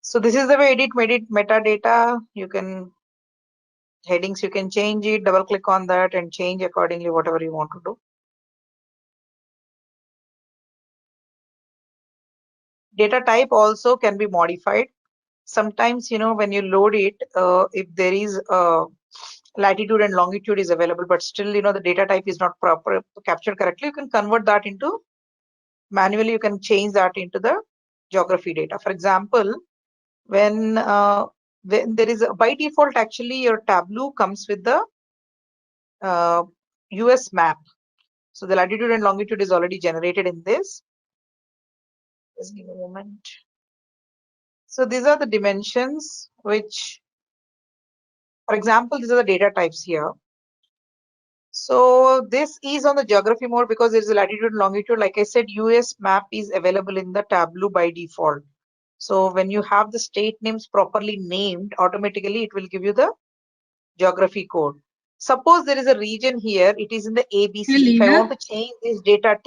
So this is the way edit metadata. You can headings, you can change it, double click on that and change accordingly whatever you want to do. Data type also can be modified. Sometimes, when you load it, if there is latitude and longitude is available, but still, the data type is not proper captured correctly, you can convert that into manually, you can change that into the geography data. For example, when there is by default, actually your Tableau comes with the US map. So the latitude and longitude is already generated in this. Just give me a moment. So these are the dimensions which, for example, these are the data types here. So this is on the geography mode because there is a latitude and longitude. Like I said, US map is available in the Tableau by default. So when you have the state names properly named, automatically it will give you the geography code. Suppose there is a region here, it is in the ABC. Hey, if I Leena? want to change this data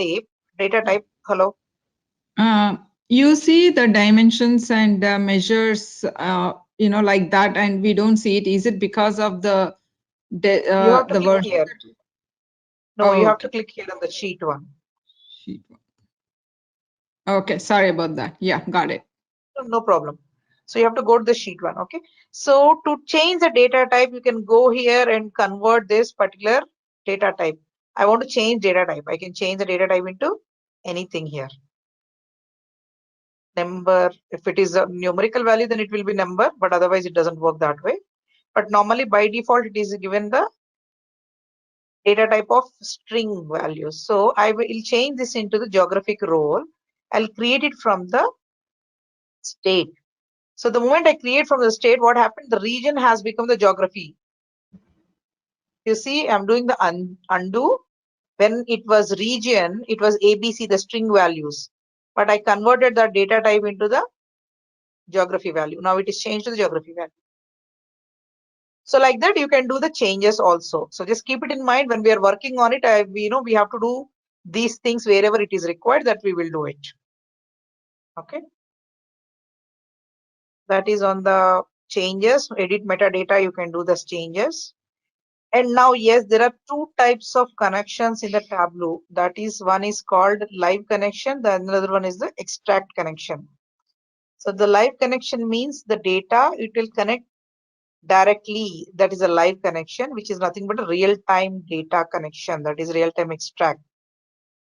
type, hello. You see the dimensions and measures, like that, and we don't see it. Is it because of the You have to click version? here. No, Oh, you have okay. to click here on the sheet one. Okay, sorry about that. Yeah, got it. No problem. So you have to go to the sheet one. Okay. So to change the data type, you can go here and convert this particular data type. I want to change data type. I can change the data type into anything here. Number, if it is a numerical value, then it will be number, but otherwise it doesn't work that way. But normally by default, it is given the data type of string values. So I will change this into the geographic role. I'll create it from the state. So the moment I create from the state, what happened? The region has become the geography. You see, I'm doing the undo. When it was region, it was ABC, the string values. But I converted that data type into the geography value. Now it is changed to the geography value. So like that, you can do the changes also. So just keep it in mind when we are working on it. We have to do these things wherever it is required, that we will do it. Okay. That is on the changes. Edit metadata, you can do the changes. And now, yes, there are two types of connections in the Tableau. That is, one is called live connection. The another one is the extract connection. So the live connection means the data, it will connect directly, that is a live connection, which is nothing but a real-time data connection, that is real-time extract.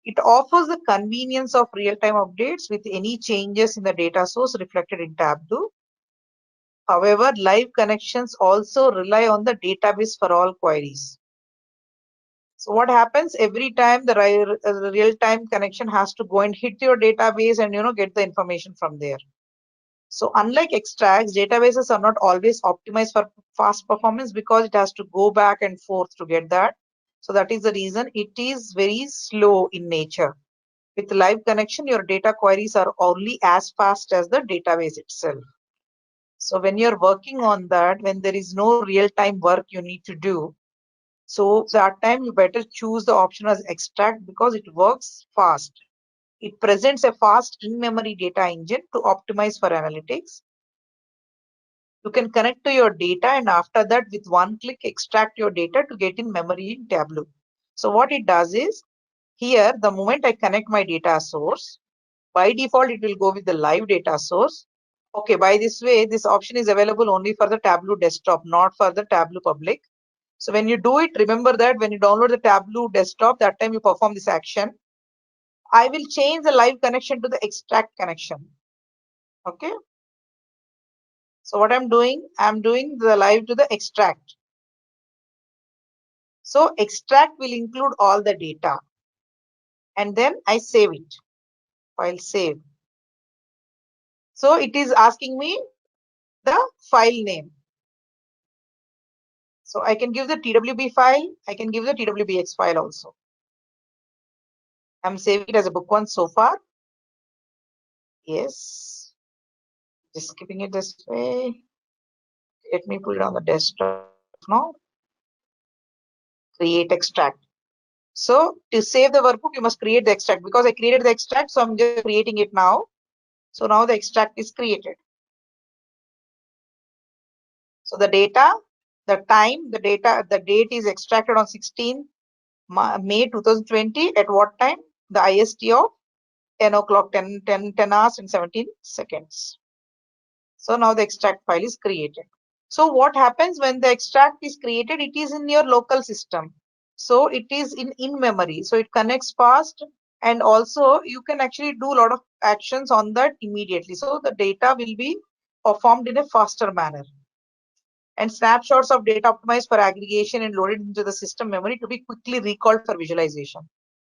It offers the convenience of real-time updates with any changes in the data source reflected in Tableau. However, live connections also rely on the database for all queries. So what happens every time the real-time connection has to go and hit your database and get the information from there. So unlike extracts, databases are not always optimized for fast performance because it has to go back and forth to get that. So that is the reason it is very slow in nature. With live connection, your data queries are only as fast as the database itself. So when you're working on that, when there is no real-time work you need to do, so that time you better choose the option as extract because it works fast. It presents a fast in-memory data engine to optimize for analytics. You can connect to your data and after that with one click extract your data to get in memory in Tableau. So what it does is, here the moment I connect my data source, by default it will go with the live data source. Okay, by this way this option is available only for the Tableau desktop, not for the Tableau public. So when you do it, remember that when you download the Tableau desktop, that time you perform this action. I will change the live connection to the extract connection. Okay. So what I'm doing the live to the extract. So extract will include all the data and then I save it. File save. So it is asking me the file name. So I can give the TWB file. I can give the TWBX file also. I'm saving it as a book one so far. Yes. Just keeping it this way. Let me put it on the desktop now. Create extract. So to save the workbook, you must create the extract because I created the extract. So I'm just creating it now. So now the extract is created. So the data, the time, the date is extracted on 16 May 2020 at what time? The IST of 10 o'clock, 10 hours and 17 seconds. So now the extract file is created. So what happens when the extract is created? It is in your local system. So it is in memory. So it connects fast and also you can actually do a lot of actions on that immediately. So the data will be performed in a faster manner. And snapshots of data optimized for aggregation and loaded into the system memory to be quickly recalled for visualization.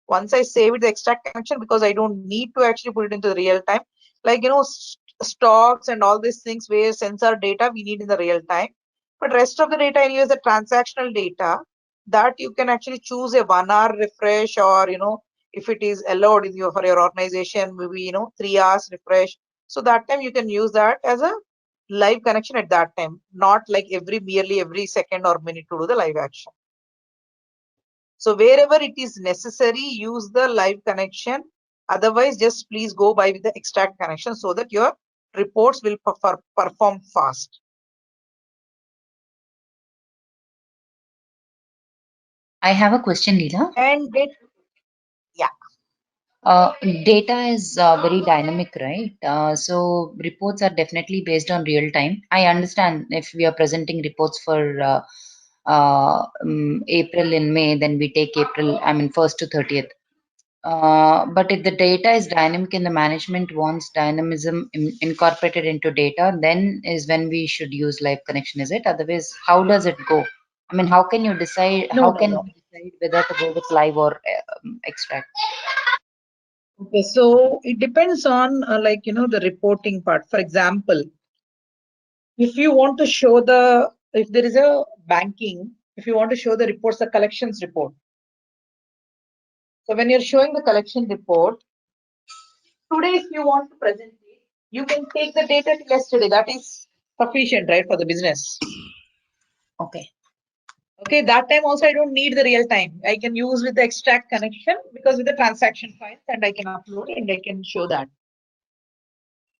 Once I save it, the extract connection, because I don't need to actually put it into the real time, like stocks and all these things where sensor data we need in the real time. But rest of the data anyway is the transactional data that you can actually choose a 1 hour refresh, or if it is allowed for your organization, maybe 3 hours refresh. So that time you can use that as a live connection at that time, not like merely every second or minute to do the live action. So wherever it is necessary, use the live connection. Otherwise, just please go by with the extract connection so that your reports will perform fast. I have a question, Leela. And yeah. Data is very dynamic, right? So reports are definitely based on real time. I understand if we are presenting reports for April and May, then we take April, 1st to 30th. But if the data is dynamic and the management wants dynamism incorporated into data, then is when we should use live connection, is it? Otherwise, how does it go? How can you decide? No, How no, can no. we decide whether to go with live or extract? Okay, so it depends on the reporting part. For example, if you want to show if there is a banking, if you want to show the reports, the collections report. So when you're showing the collection report, today if you want to present it, you can take the data till yesterday. That is sufficient, right, for the business. Okay. Okay, that time also I don't need the real time. I can use with the extract connection because with the transaction files, and I can upload and I can show that.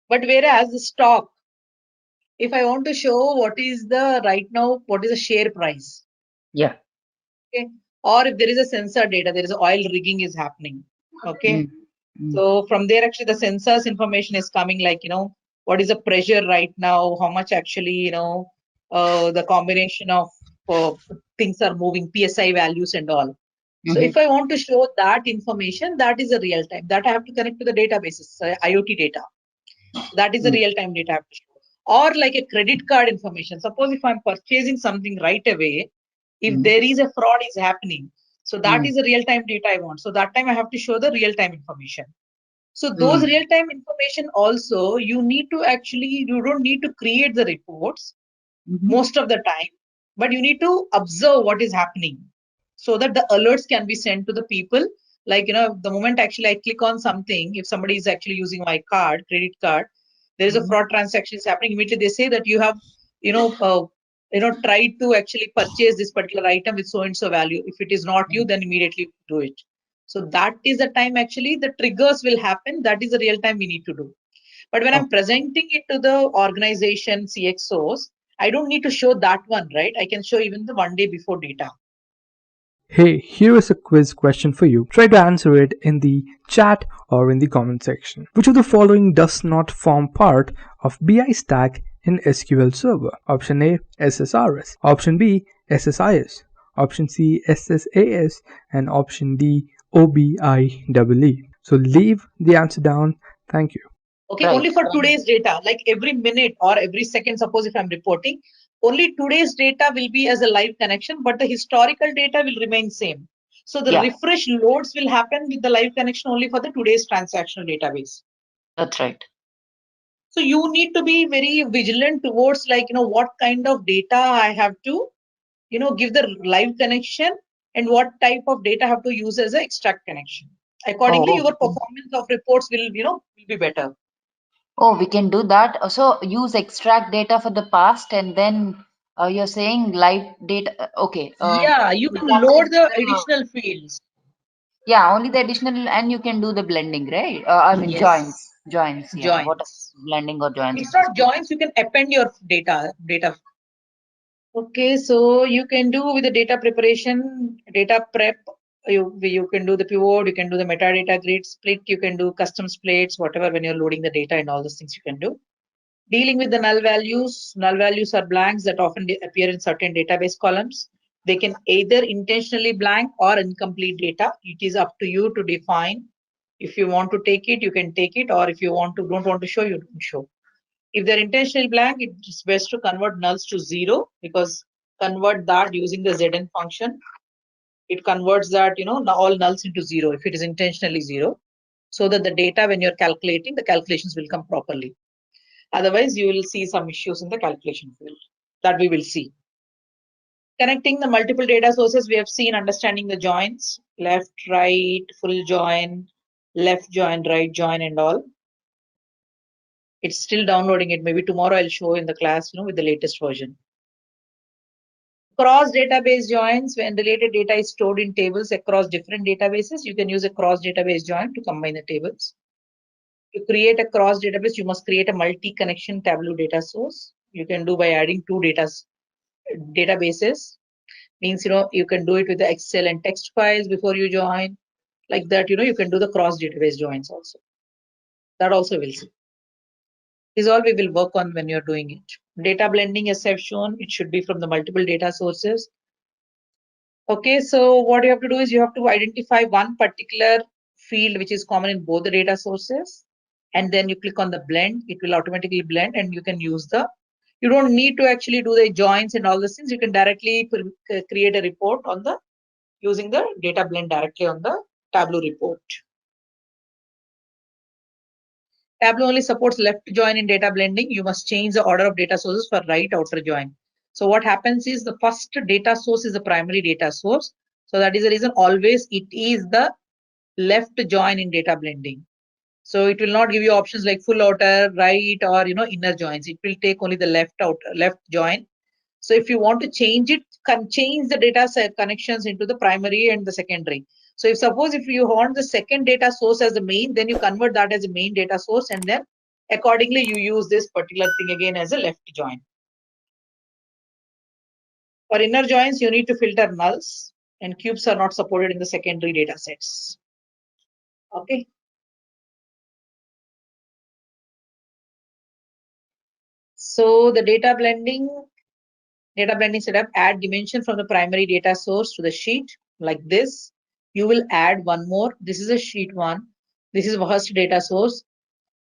But whereas the stock, if I want to show what is the right now, what is the share price? Yeah. Okay. Or if there is a sensor data, there is oil rigging is happening. Okay. So from there, actually, the sensors information is coming, like, what is the pressure right now? How much actually, the combination of things are moving, PSI values and all. So if I want to show that information, that is a real time. That I have to connect to the databases, IoT data. That is a real time data I have to show. Or like a credit card information. Suppose if I'm purchasing something right away, if there is a fraud is happening, so that is a real time data I want. So that time I have to show the real time information. So those real time information also, you need to actually, you don't need to create the reports most of the time, but you need to observe what is happening so that the alerts can be sent to the people. Like, the moment actually I click on something, if somebody is actually using my credit card, there is a fraud transaction is happening. Immediately they say that you have, tried to actually purchase this particular item with so and so value. If it is not you, then immediately do it. So that is the time actually the triggers will happen. That is the real time we need to do. But when I'm presenting it to the organization CXOs, I don't need to show that one, right? I can show even the one day before data. Hey, here is a quiz question for you. Try to answer it in the chat or in the comment section. Which of the following does not form part of BI stack in SQL Server? Option A, SSRS. Option B, SSIS. Option C, SSAS. And option D, OBIEE. So leave the answer down. Thank you. Okay, only for today's data, like every minute or every second, suppose if I'm reporting, only today's data will be as a live connection, but the historical data will remain same. So the refresh loads will happen with the live connection only for the today's transactional database. That's right. So you need to be very vigilant towards what kind of data I have to, give the live connection and what type of data I have to use as an extract connection. Accordingly, your performance of reports will, will be better. Oh, we can do that. So use extract data for the past and then you're saying live data. Okay. Yeah, you can load the additional fields. Yeah, only the additional, and you can do the blending, right? I mean, joins. Yeah. What blending or joins? It's not joins. You can append your data. Okay, so you can do with the data preparation, data prep. You can do the pivot. You can do the metadata grid split. You can do custom splits, whatever when you're loading the data and all those things you can do. Dealing with the null values. Null values are blanks that often appear in certain database columns. They can either intentionally blank or incomplete data. It is up to you to define. If you want to take it, you can take it, or if you don't want to show, you don't show. If they're intentionally blank, it's best to convert nulls to 0, because convert that using the ZN function. It converts that, all nulls into 0 if it is intentionally 0, so that the data when you're calculating, the calculations will come properly. Otherwise, you will see some issues in the calculation field that we will see. Connecting the multiple data sources, we have seen understanding the joins, left, right, full join, left join, right join, and all. It's still downloading it. Maybe tomorrow I'll show in the class, with the latest version. Cross database joins, when related data is stored in tables across different databases, you can use a cross database join to combine the tables. To create a cross database, you must create a multi-connection Tableau data source. You can do by adding two databases. Means, you can do it with the Excel and text files before you join. Like that, you can do the cross database joins also. That also we'll see. This is all we will work on when you're doing it. Data blending, as I've shown, it should be from the multiple data sources. Okay, so what you have to do is you have to identify one particular field which is common in both the data sources, and then you click on the blend. It will automatically blend, and you can use you don't need to actually do the joins and all those things. You can directly create a report on using the data blend directly on the Tableau report. Tableau only supports left join in data blending. You must change the order of data sources for right outer join. So what happens is the first data source is the primary data source. So that is the reason always it is the left join in data blending. So it will not give you options like full outer, right, or inner joins. It will take only the left join. So if you want to change it, change the data set connections into the primary and the secondary. So if you want the second data source as the main, then you convert that as a main data source, and then accordingly you use this particular thing again as a left join. For inner joins, you need to filter nulls, and cubes are not supported in the secondary data sets. Okay. So the data blending, Data blending setup, add dimension from the primary data source to the sheet like this. You will add one more. This is a sheet one. This is first data source.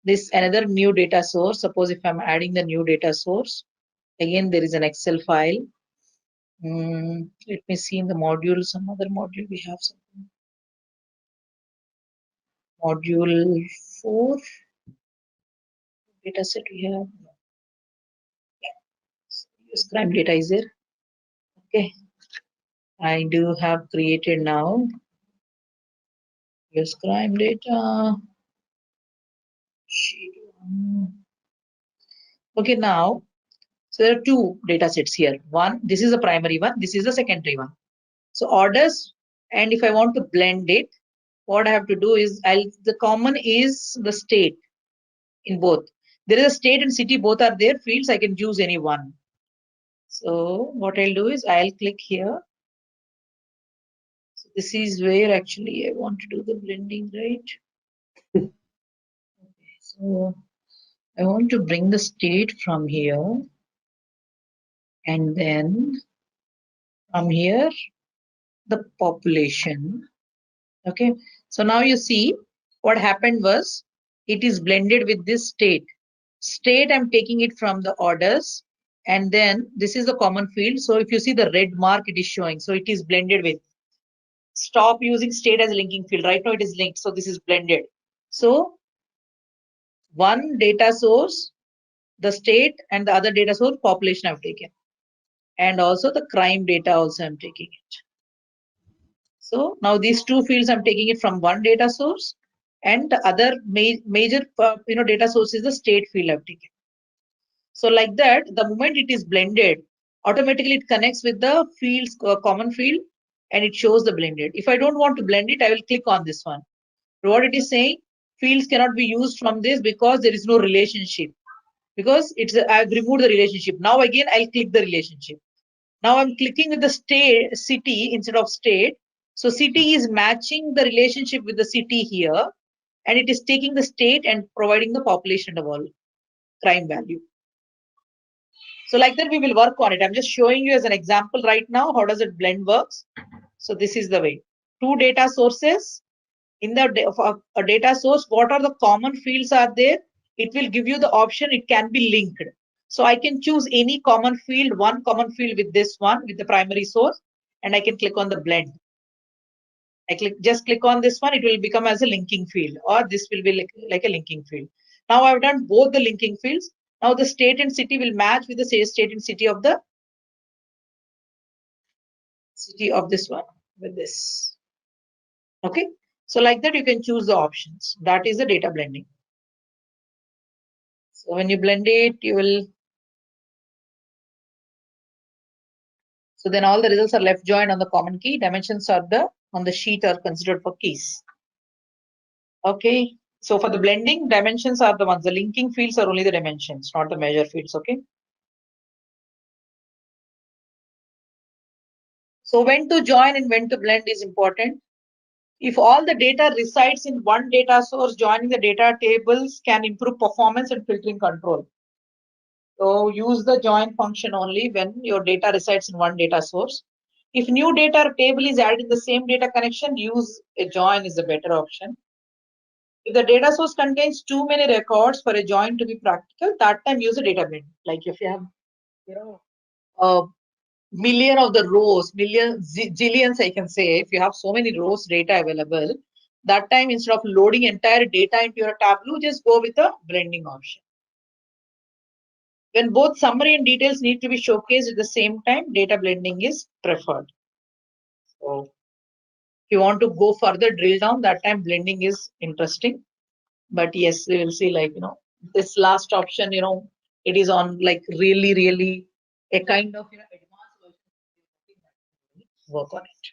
This another new data source. Suppose if I'm adding the new data source, again there is an Excel file. Let me see in the module, some other module we have something. Module 4 data set we have. Use crime data is there. Okay, I do have created now. Use crime data. Sheet 1. Okay, now so there are two data sets here. One, this is the primary one. This is the secondary one. So orders, and if I want to blend it, what I have to do is the common is the state in both. There is a state and city, both are there fields. I can choose any one. So what I'll do is I'll click here. So this is where actually I want to do the blending, right? Okay, so I want to bring the state from here, and then from here the population. Okay, so now you see what happened was it is blended with this state. State, I'm taking it from the orders, and then this is the common field. So if you see the red mark, it is showing. So it is blended with. Stop using state as a linking field. Right now it is linked. So this is blended. So one data source, the state, and the other data source, population I've taken. And also the crime data also I'm taking it. So now these two fields I'm taking it from one data source, and the other major data source is the state field I've taken. So like that, the moment it is blended, automatically it connects with the fields common field, and it shows the blended. If I don't want to blend it, I will click on this one. What it is saying, fields cannot be used from this because there is no relationship. Because I've removed the relationship. Now again I'll click the relationship. Now I'm clicking with the state city instead of state. So city is matching the relationship with the city here, and it is taking the state and providing the population of all crime value. So like that we will work on it. I'm just showing you as an example right now how does it blend works. So this is the way. Two data sources. In the a data source, what are the common fields are there? It will give you the option, it can be linked. So I can choose any common field, one common field with this one, with the primary source, and I can click on the blend. I just click on this one, it will become as a linking field, or this will be like a linking field. Now I've done both the linking fields. Now the state and city will match with the state and city of the this one with this. Okay. So like that, you can choose the options. That is the data blending. So when you blend it, you will. So then all the results are left joined on the common key. Dimensions are on the sheet are considered for keys. Okay. So for the blending, dimensions are the ones. The linking fields are only the dimensions, not the measure fields. Okay. So when to join and when to blend is important. If all the data resides in one data source, joining the data tables can improve performance and filtering control. So use the join function only when your data resides in one data source. If new data table is added in the same data connection, use a join is a better option. If the data source contains too many records for a join to be practical, that time use a data blend. Like if you have, a million of the rows, zillions, I can say, if you have so many rows data available, that time instead of loading entire data into your Tableau, just go with the blending option. When both summary and details need to be showcased at the same time, data blending is preferred. So if you want to go further, drill down, that time blending is interesting. But yes, we will see this last option, it is on like really a kind of advanced version. Work on it.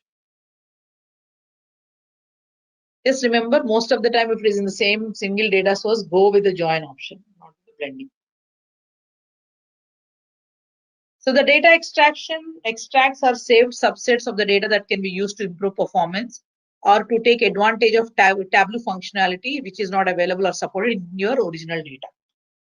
Just remember, most of the time if it is in the same single data source, go with the join option, not the blending. So the data extracts are saved subsets of the data that can be used to improve performance or to take advantage of Tableau functionality, which is not available or supported in your original data.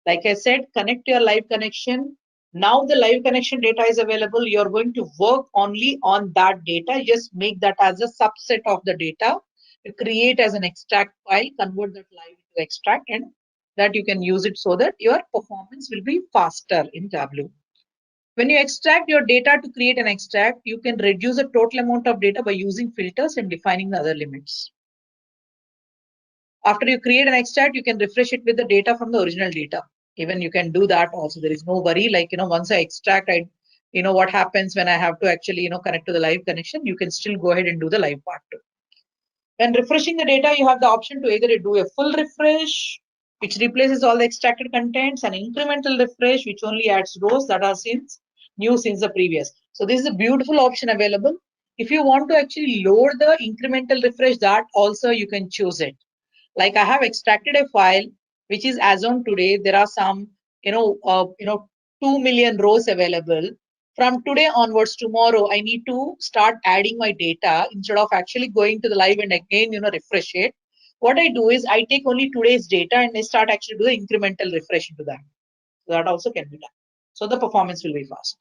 Like I said, connect your live connection Now the live connection data is available. You're going to work only on that data. Just make that as a subset of the data. You create as an extract file, convert that live to extract, and that you can use it so that your performance will be faster in Tableau. When you extract your data to create an extract, you can reduce the total amount of data by using filters and defining the other limits. After you create an extract, you can refresh it with the data from the original data. Even you can do that also. There is no worry. Like, once I extract, what happens when I have to actually, connect to the live connection, you can still go ahead and do the live part too. When refreshing the data, you have the option to either do a full refresh, which replaces all the extracted contents, and incremental refresh, which only adds rows that are new since the previous. So this is a beautiful option available. If you want to actually load the incremental refresh, that also you can choose it. Like I have extracted a file, which is as on today, there are some, 2 million rows available. From today onwards, tomorrow, I need to start adding my data instead of actually going to the live and again, refresh it. What I do is I take only today's data and I start actually do the incremental refresh into that. So that also can be done. So the performance will be fast.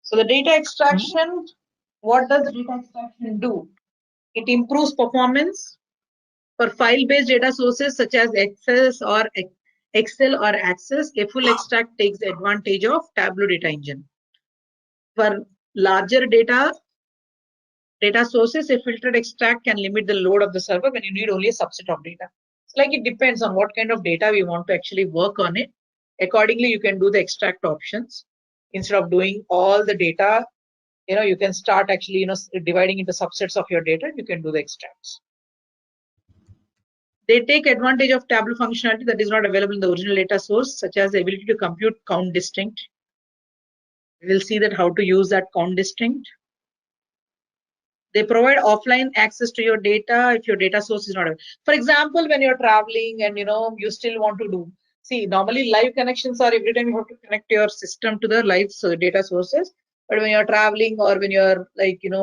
So the data extraction, what does the data extraction do? It improves performance for file-based data sources such as Excel or Access. A full extract takes the advantage of Tableau data engine. For larger data sources, a filtered extract can limit the load of the server when you need only a subset of data. It's like it depends on what kind of data we want to actually work on it. Accordingly, you can do the extract options. Instead of doing all the data, you can start actually, dividing into subsets of your data. You can do the extracts. They take advantage of Tableau functionality that is not available in the original data source, such as the ability to compute count distinct. We will see that how to use that count distinct. They provide offline access to your data if your data source is not available. For example, when you're traveling and you still want to do, normally live connections are every time you have to connect your system to the live data sources. But when you're traveling or when you're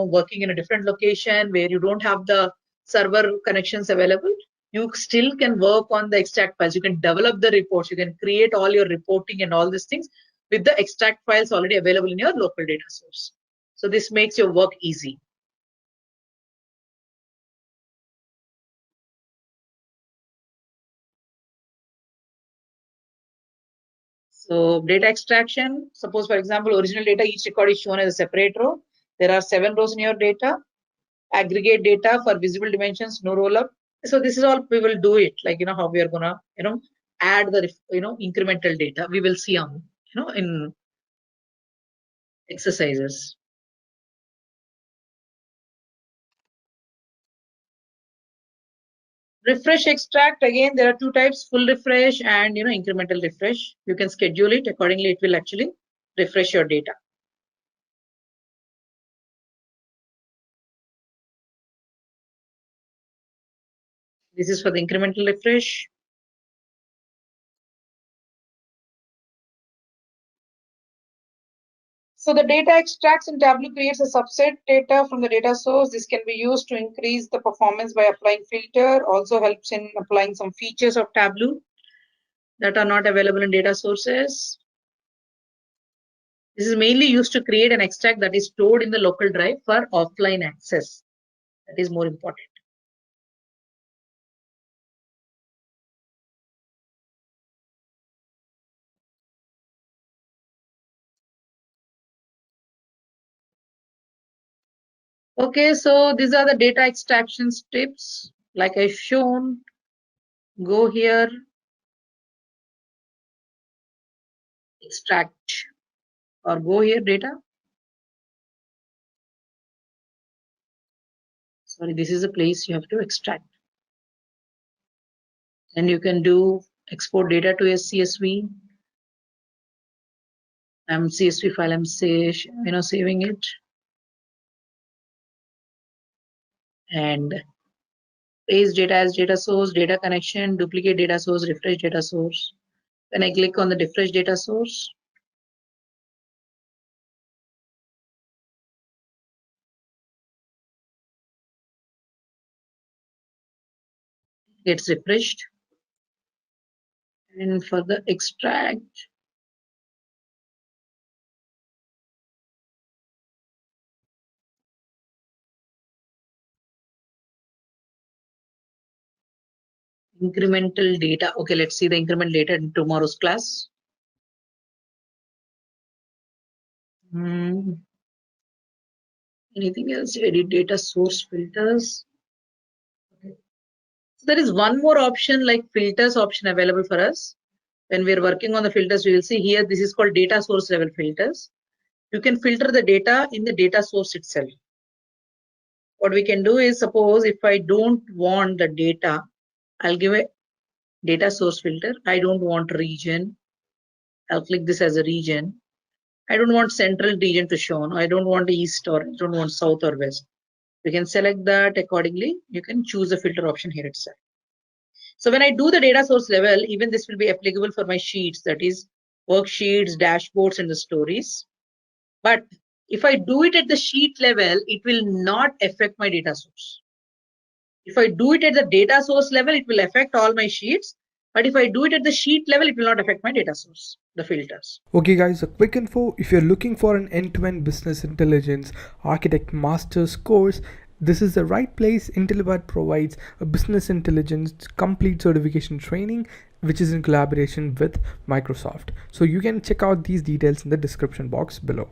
working in a different location where you don't have the server connections available, you still can work on the extract files. You can develop the reports. You can create all your reporting and all these things with the extract files already available in your local data source. So this makes your work easy. So data extraction, suppose for example, original data, each record is shown as a separate row. There are 7 rows in your data. Aggregate data for visible dimensions, no roll up. So this is all we will do it, like how we are gonna add the incremental data. We will see on in exercises. Refresh extract, again there are 2 types, full refresh and incremental refresh. You can schedule it accordingly. It will actually refresh your data. This is for the incremental refresh. So the data extracts in Tableau creates a subset data from the data source. This can be used to increase the performance by applying filter. Also helps in applying some features of Tableau that are not available in data sources. This is mainly used to create an extract that is stored in the local drive for offline access. That is more important. Okay, so these are the data extraction tips. Like I've shown, go here, extract, or go here, data. Sorry, this is a place you have to extract. And you can do export data to a CSV. CSV file, I'm saving it. And paste data as data source, data connection, duplicate data source, refresh data source. When I click on the refresh data source, it gets refreshed. And for the extract, incremental data. Okay, let's see the incremental data in tomorrow's class. Anything else? Edit data source filters. Okay. So there is one more option like filters option available for us. When we are working on the filters, we will see here, this is called data source level filters. You can filter the data in the data source itself. What we can do is, suppose if I don't want the data, I'll give a data source filter. I don't want region. I'll click this as a region. I don't want central region to show. I don't want east, or I don't want south or west. You can select that accordingly. You can choose the filter option here itself. So when I do the data source level, even this will be applicable for my sheets, that is worksheets, dashboards, and the stories. But if I do it at the sheet level, it will not affect my data source. If I do it at the data source level, it will affect all my sheets. But if I do it at the sheet level, it will not affect my data source, the filters. Okay guys, a quick info. If you're looking for an end-to-end business intelligence architect master's course, this is the right place. Intellipaat provides a business intelligence complete certification training, which is in collaboration with Microsoft. So you can check out these details in the description box below.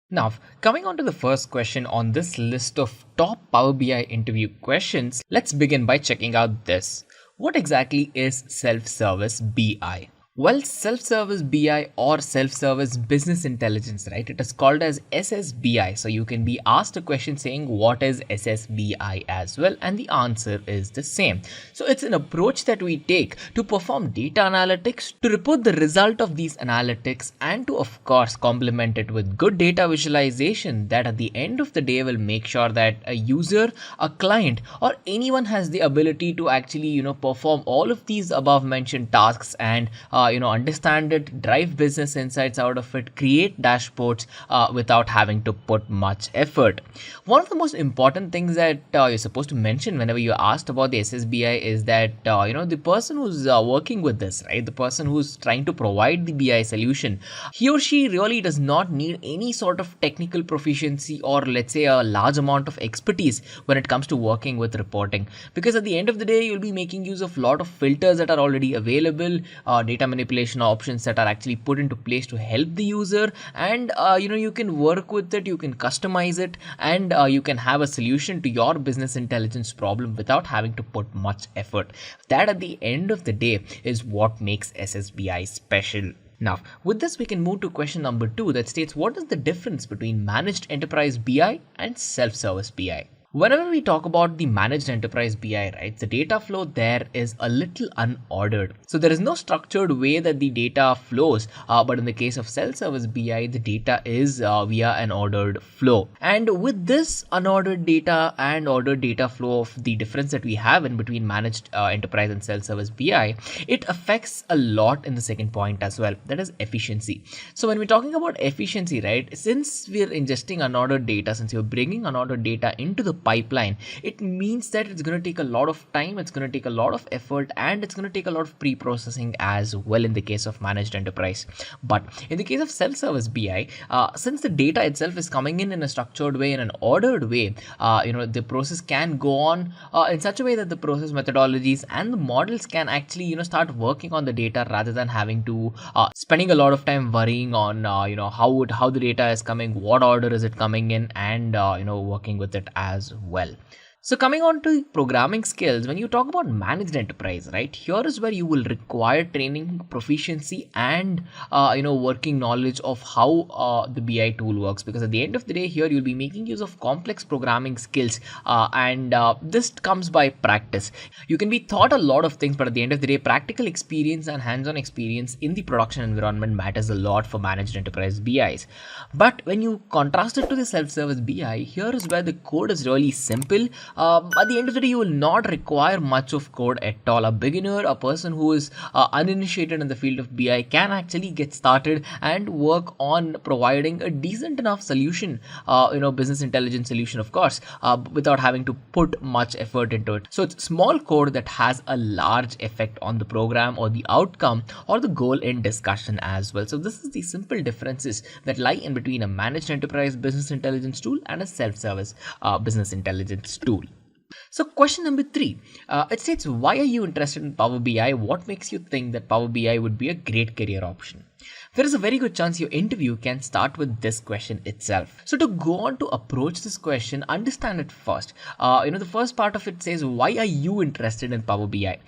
Now, coming on to the first question on this list of top Power BI interview questions, let's begin by checking out this. What exactly is self-service BI? Well, self-service BI or self-service business intelligence, right? It is called as SSBI. So you can be asked a question saying what is SSBI as well, and the answer is the same. So it's an approach that we take to perform data analytics, to report the result of these analytics, and to of course complement it with good data visualization that at the end of the day will make sure that a user, a client, or anyone has the ability to actually perform all of these above mentioned tasks and understand it, drive business insights out of it, create dashboards without having to put much effort. One of the most important things that you're supposed to mention whenever you're asked about the SSBI is that the person who's working with this, right, the person who's trying to provide the BI solution, he or she really does not need any sort of technical proficiency or let's say a large amount of expertise when it comes to working with reporting, because at the end of the day you'll be making use of a lot of filters that are already available, data manipulation options that are actually put into place to help the user, and you can work with it, you can customize it, and you can have a solution to your business intelligence problem without having to put much effort. That at the end of the day is what makes SSBI special. Now, with this, we can move to question number 2 that states, what is the difference between managed enterprise BI and self-service BI? Whenever we talk about the managed enterprise BI, right, the data flow there is a little unordered. So there is no structured way that the data flows, but in the case of self-service BI, the data is via an ordered flow. And with this unordered data and ordered data flow, of the difference that we have in between managed enterprise and self-service BI, it affects a lot in the second point as well, that is efficiency. So when we're talking about efficiency, right, since we're ingesting unordered data, since you're bringing unordered data into the pipeline, it means that it's going to take a lot of time, it's going to take a lot of effort, and it's going to take a lot of pre-processing as well in the case of managed enterprise. But in the case of self-service BI, since the data itself is coming in a structured way, in an ordered way, the process can go on in such a way that the process methodologies and the models can actually start working on the data rather than having to spending a lot of time worrying on how the data is coming, what order is it coming in, and working with it as well. So coming on to programming skills, when you talk about managed enterprise, right, here is where you will require training, proficiency, and working knowledge of how the BI tool works, because at the end of the day here you'll be making use of complex programming skills, and this comes by practice. You can be taught a lot of things, but at the end of the day, practical experience and hands-on experience in the production environment matters a lot for managed enterprise BIs. But when you contrast it to the self-service BI, here is where the code is really simple. At the end of the day, you will not require much of code at all. A beginner, a person who is uninitiated in the field of BI can actually get started and work on providing a decent enough solution, business intelligence solution, of course, without having to put much effort into it. So it's small code that has a large effect on the program or the outcome or the goal in discussion as well. So this is the simple differences that lie in between a managed enterprise business intelligence tool and a self-service business intelligence tool. So question number 3, it states, why are you interested in Power BI? What makes you think that Power BI would be a great career option? There is a very good chance your interview can start with this question itself. So to go on to approach this question, understand it first. The first part of it says, why are you interested in Power BI?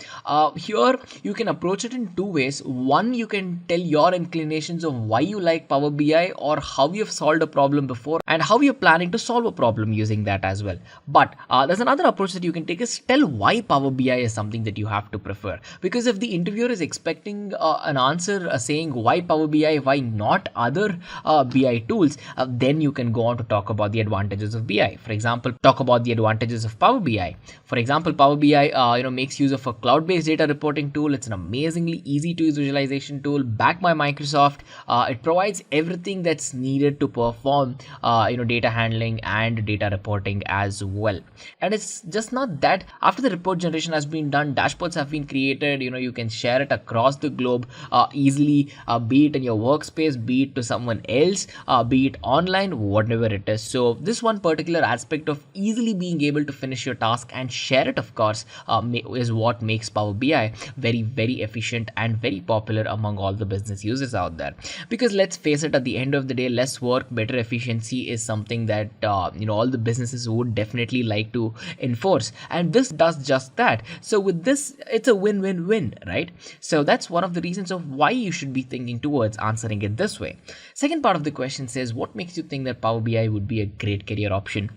Here you can approach it in two ways. One, you can tell your inclinations of why you like Power BI or how you have solved a problem before and how you're planning to solve a problem using that as well. But there's another approach that you can take is tell why Power BI is something that you have to prefer. Because if the interviewer is expecting an answer saying why Power BI, why not other BI tools, then you can go on to talk about the advantages of BI. For example, talk about the advantages of Power BI. For example, Power BI makes use of a cloud-based data reporting tool. It's an amazingly easy to use visualization tool backed by Microsoft. It provides everything that's needed to perform data handling and data reporting as well. And it's just not that. After the report generation has been done, dashboards have been created. You can share it across the globe easily, be it in your workspace, be it to someone else, be it online, whatever it is. So this one particular aspect of easily being able to finish your task and share it, of course, is what makes Power BI very, very efficient and very popular among all the business users out there. Because let's face it, at the end of the day, less work, better efficiency is something that all the businesses would definitely like to enforce, and this does just that. So with this, it's a win-win-win, right? So that's one of the reasons of why you should be thinking towards answering it this way. Second part of the question says, what makes you think that Power BI would be a great career option?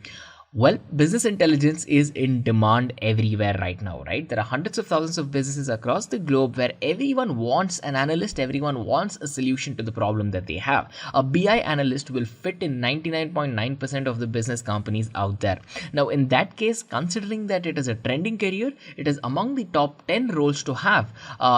Well, business intelligence is in demand everywhere right now, right? There are hundreds of thousands of businesses across the globe where everyone wants an analyst, everyone wants a solution to the problem that they have. A BI analyst will fit in 99.9% of the business companies out there. Now, in that case, considering that it is a trending career, it is among the top 10 roles to have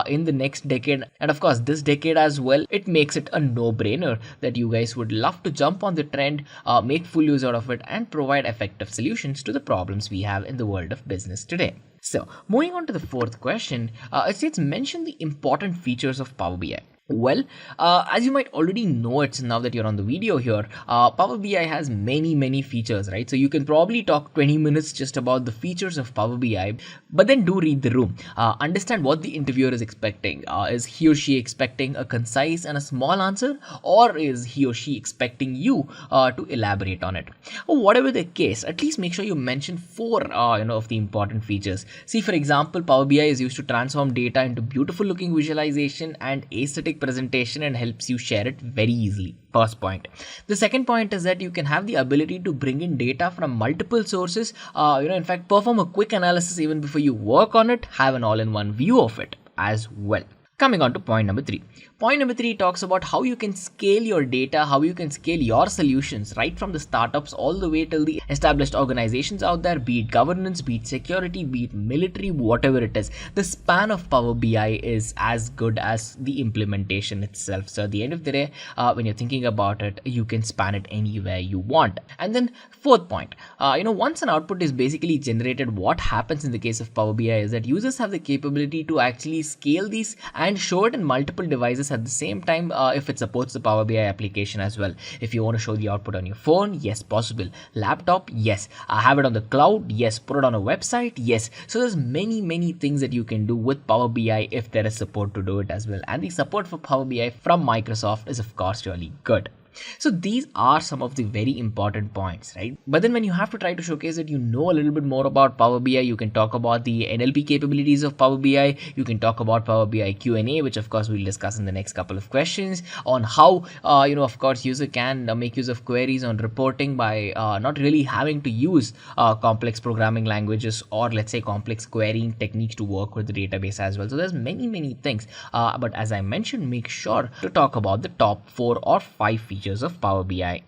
in the next decade. And of course, this decade as well, it makes it a no-brainer that you guys would love to jump on the trend, make full use out of it, and provide effective solutions to the problems we have in the world of business today. So, moving on to the fourth question, it states, mention the important features of Power BI. Well, as you might already know it now that you're on the video here, Power BI has many features, right? So you can probably talk 20 minutes just about the features of Power BI, but then do read the room. Understand what the interviewer is expecting. Is he or she expecting a concise and a small answer, or is he or she expecting you to elaborate on it? Whatever the case, at least make sure you mention 4 of the important features. See, for example, Power BI is used to transform data into beautiful looking visualization and aesthetic presentation and helps you share it very easily. First point. The second point is that you can have the ability to bring in data from multiple sources, in fact, perform a quick analysis even before you work on it, have an all-in-one view of it as well. Coming on to point number 3. Point number 3 talks about how you can scale your data, how you can scale your solutions right from the startups all the way till the established organizations out there, be it governance, be it security, be it military, whatever it is. The span of Power BI is as good as the implementation itself. So at the end of the day, when you're thinking about it, you can span it anywhere you want. And then fourth point, once an output is basically generated, what happens in the case of Power BI is that users have the capability to actually scale these and show it in multiple devices at the same time if it supports the Power BI application as well. If you want to show the output on your phone, yes, possible. Laptop, yes. Have it on the cloud, yes. Put it on a website, yes. So there's many things that you can do with Power BI if there is support to do it as well. And the support for Power BI from Microsoft is of course really good. So these are some of the very important points, right? But then when you have to try to showcase that you know a little bit more about Power BI, you can talk about the NLP capabilities of Power BI. You can talk about Power BI Q&A, which of course we'll discuss in the next couple of questions on how, of course, user can make use of queries on reporting by not really having to use complex programming languages or let's say complex querying techniques to work with the database as well. So there's many things. But as I mentioned, make sure to talk about the top 4 or 5 features of Power BI.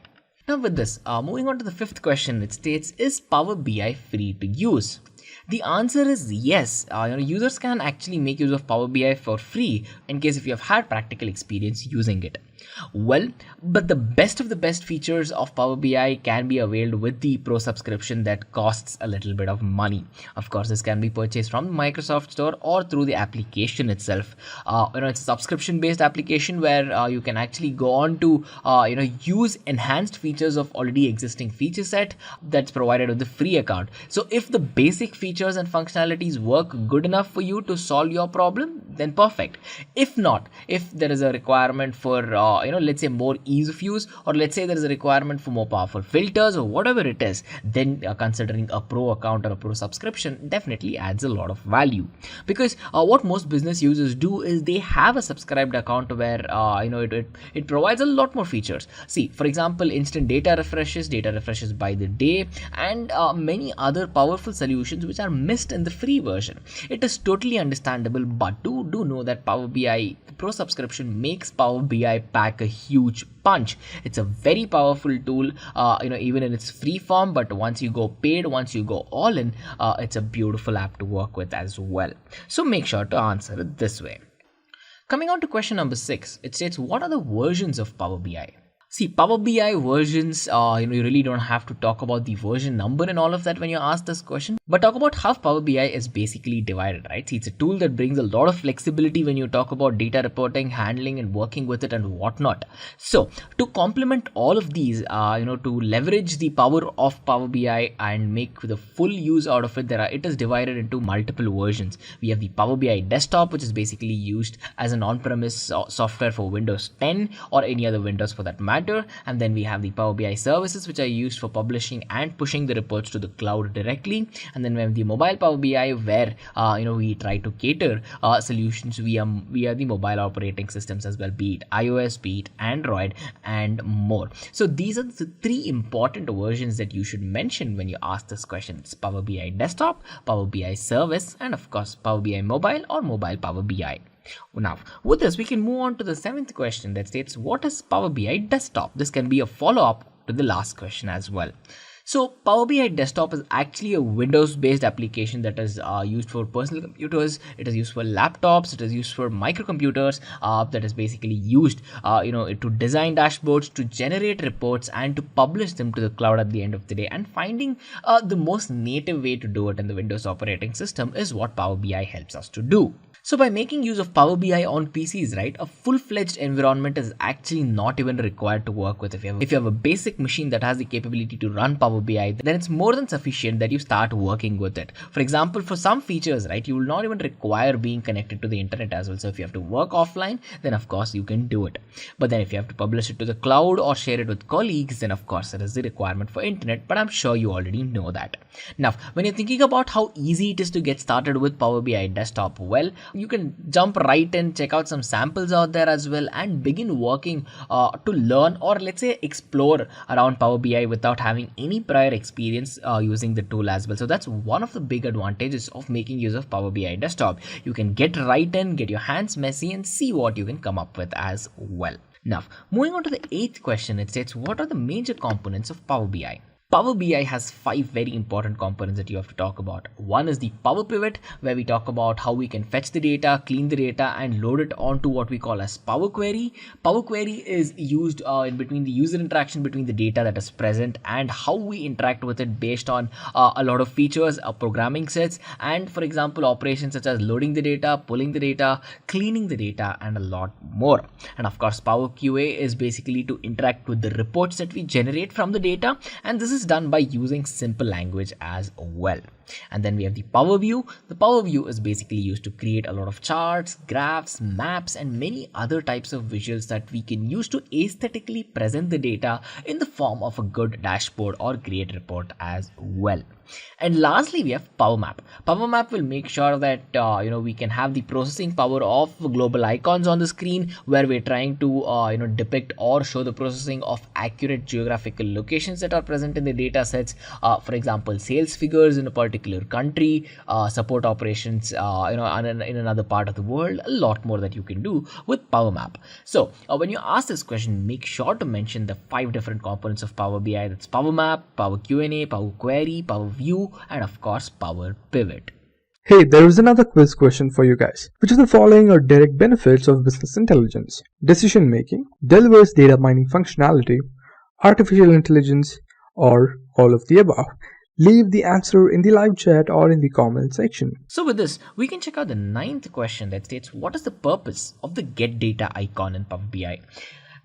Now with this, moving on to the fifth question, it states, is Power BI free to use? The answer is yes. Users can actually make use of Power BI for free in case if you have had practical experience using it. Well, but the best of the best features of Power BI can be availed with the Pro subscription that costs a little bit of money. Of course, this can be purchased from the Microsoft Store or through the application itself. It's a subscription-based application where you can actually go on to use enhanced features of already existing feature set that's provided with the free account. So if the basic features and functionalities work good enough for you to solve your problem, then perfect. If not, if there is a requirement for let's say more ease of use, or let's say there is a requirement for more powerful filters or whatever it is, then considering a Pro account or a Pro subscription definitely adds a lot of value. Because what most business users do is they have a subscribed account where it provides a lot more features. See, for example, instant data refreshes by the day, and many other powerful solutions which are missed in the free version. It is totally understandable, but do know that Power BI Pro subscription makes Power BI pack a huge punch. It's a very powerful tool, even in its free form, but once you go paid, once you go all in, it's a beautiful app to work with as well. So make sure to answer it this way. Coming on to question number 6, it states, what are the versions of Power BI? See, Power BI versions, you really don't have to talk about the version number and all of that when you ask this question, but talk about how Power BI is basically divided, right? See, it's a tool that brings a lot of flexibility when you talk about data reporting, handling and working with it and whatnot. So to complement all of these, to leverage the power of Power BI and make the full use out of it, it is divided into multiple versions. We have the Power BI desktop, which is basically used as an on-premise software for Windows 10 or any other Windows for that matter. And then we have the Power BI services, which are used for publishing and pushing the reports to the cloud directly. And then we have the mobile Power BI, where we try to cater solutions via the mobile operating systems as well, be it iOS, be it Android, and more. So these are the 3 important versions that you should mention when you ask this question. It's Power BI desktop, Power BI service, and of course Power BI mobile or mobile Power BI. Now, with this, we can move on to the 7th question that states, what is Power BI desktop? This can be a follow-up to the last question as well. So Power BI desktop is actually a Windows-based application that is used for personal computers. It is used for laptops. It is used for microcomputers. That is basically used, to design dashboards, to generate reports, and to publish them to the cloud at the end of the day. And finding the most native way to do it in the Windows operating system is what Power BI helps us to do. So by making use of Power BI on PCs, right, a full-fledged environment is actually not even required to work with. If you have a basic machine that has the capability to run Power BI, then it's more than sufficient that you start working with it. For example, for some features, right, you will not even require being connected to the internet as well. So if you have to work offline, then of course you can do it. But then if you have to publish it to the cloud or share it with colleagues, then of course there is the requirement for internet, but I'm sure you already know that. Now, when you're thinking about how easy it is to get started with Power BI desktop, well, you can jump right in, check out some samples out there as well, and begin working to learn, or let's say explore around Power BI without having any prior experience using the tool as well. So that's one of the big advantages of making use of Power BI desktop. You can get right in, get your hands messy, and see what you can come up with as well. Now, moving on to the 8th question, it states, what are the major components of Power BI? Power BI has 5 very important components that you have to talk about. One is the Power Pivot, where we talk about how we can fetch the data, clean the data, and load it onto what we call as Power Query. Power Query is used in between the user interaction between the data that is present and how we interact with it based on a lot of features, programming sets, and for example, operations such as loading the data, pulling the data, cleaning the data, and a lot more. And of course, Power QA is basically to interact with the reports that we generate from the data, and this is done by using simple language as well. And then we have the Power View. The Power View is basically used to create a lot of charts, graphs, maps, and many other types of visuals that we can use to aesthetically present the data in the form of a good dashboard or great report as well. And lastly, we have Power Map. Power Map will make sure that we can have the processing power of global icons on the screen, where we're trying to depict or show the processing of accurate geographical locations that are present in the data sets. For example, sales figures in a particular particular country, support operations, in another part of the world, a lot more that you can do with Power Map. So when you ask this question, make sure to mention the 5 different components of Power BI. That's Power Map, Power Q&A, Power Query, Power View, and of course Power Pivot. Hey, there is another quiz question for you guys. Which of the following are direct benefits of business intelligence? Decision making, Delaware's data mining functionality, artificial intelligence, or all of the above? Leave the answer in the live chat or in the comment section. So with this, we can check out the 9th question that states, what is the purpose of the get data icon in Power BI?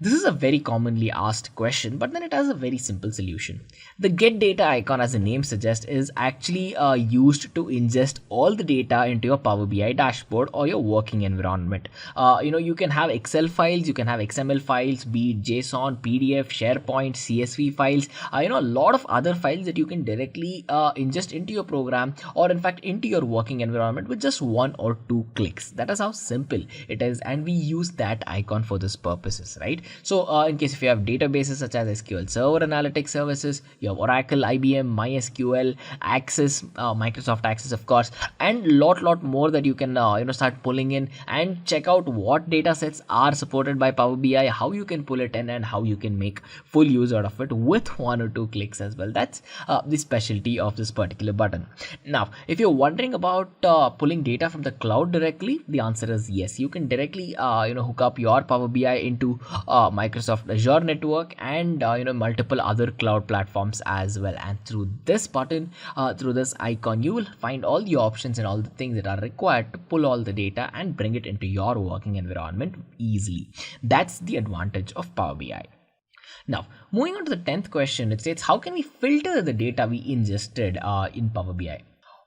This is a very commonly asked question, but then it has a very simple solution. The get data icon, as the name suggests, is actually used to ingest all the data into your Power BI dashboard or your working environment. You can have Excel files, you can have XML files, be it JSON, PDF, SharePoint, CSV files, a lot of other files that you can directly ingest into your program, or in fact into your working environment with just 1 or 2 clicks. That is how simple it is, and we use that icon for this purposes, right? So in case if you have databases such as SQL Server Analytics Services, you have Oracle, IBM, MySQL, Access, Microsoft Access, of course, and lot more that you can start pulling in and check out what data sets are supported by Power BI, how you can pull it in, and how you can make full use out of it with 1 or 2 clicks as well. That's the specialty of this particular button. Now, if you're wondering about pulling data from the cloud directly, the answer is yes. You can directly hook up your Power BI into Microsoft Azure network and multiple other cloud platforms as well, and through this button, through this icon, you will find all the options and all the things that are required to pull all the data and bring it into your working environment easily. That's the advantage of Power BI. Now, moving on to the 10th question, it states, how can we filter the data we ingested in Power BI?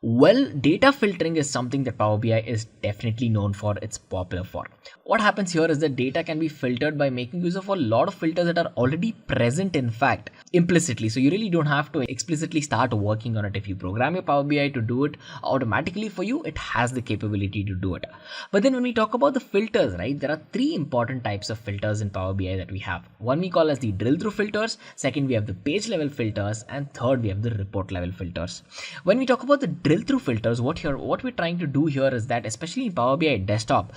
Well, data filtering is something that Power BI is definitely known for. It's popular for. What happens here is that data can be filtered by making use of a lot of filters that are already present, in fact, implicitly. So you really don't have to explicitly start working on it. If you program your Power BI to do it automatically for you, it has the capability to do it. But then when we talk about the filters, right, there are 3 important types of filters in Power BI that we have. One we call as the drill through filters. Second, we have the page level filters, and third, we have the report level filters. When we talk about the drill through filters, what we're trying to do here is that, especially in Power BI desktop,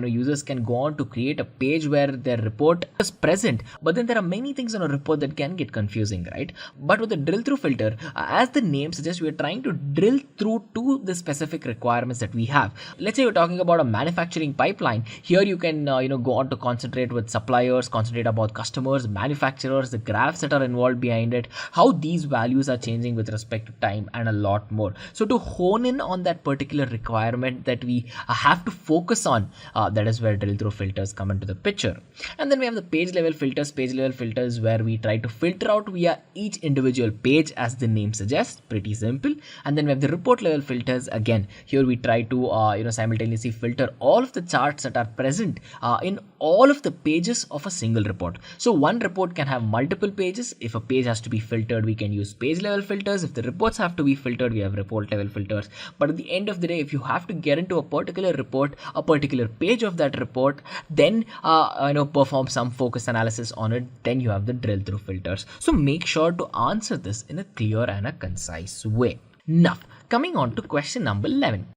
users can go on to create a page where their report is present, but then there are many things on a report that can get confusing, right? But with the drill through filter, as the name suggests, we are trying to drill through to the specific requirements that we have. Let's say you're talking about a manufacturing pipeline. Here you can go on to concentrate with suppliers, concentrate about customers, manufacturers, the graphs that are involved behind it, how these values are changing with respect to time, and a lot more. So to hone in on that particular requirement that we have to focus on, that is where drill through filters come into the picture. And then we have the page level filters. Page level filters where we try to filter out via each individual page, as the name suggests, pretty simple. And then we have the report level filters. Again, here we try to simultaneously filter all of the charts that are present in all of the pages of a single report. So one report can have multiple pages. If a page has to be filtered, we can use page level filters. If the reports have to be filtered, we have report level filters. But at the end of the day, if you have to get into a particular report, a particular page of that report, then perform some focus analysis on it, then you have the drill through filters. So make sure to answer this in a clear and a concise way. Now, coming on to question number 11.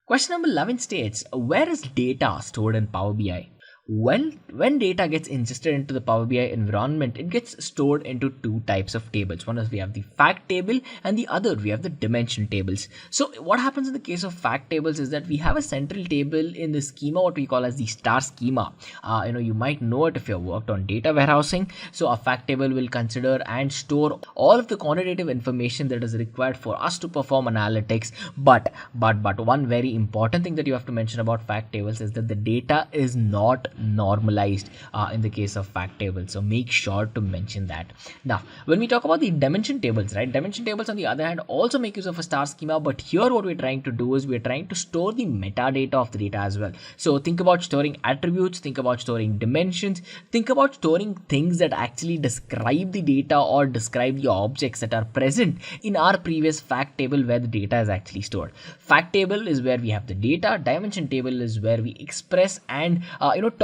Question number 11 states, where is data stored in Power BI? Well, when data gets ingested into the Power BI environment, it gets stored into 2 types of tables. One is we have the fact table, and the other we have the dimension tables. So what happens in the case of fact tables is that we have a central table in the schema, what we call as the star schema. You might know it if you have worked on data warehousing. So a fact table will consider and store all of the quantitative information that is required for us to perform analytics. But one very important thing that you have to mention about fact tables is that the data is not normalized in the case of fact tables. So make sure to mention that. Now, when we talk about the dimension tables, right? Dimension tables, on the other hand, also make use of a star schema. But here what we're trying to do is we're trying to store the metadata of the data as well. So think about storing attributes, think about storing dimensions, think about storing things that actually describe the data or describe the objects that are present in our previous fact table where the data is actually stored. Fact table is where we have the data. Dimension table is where we express and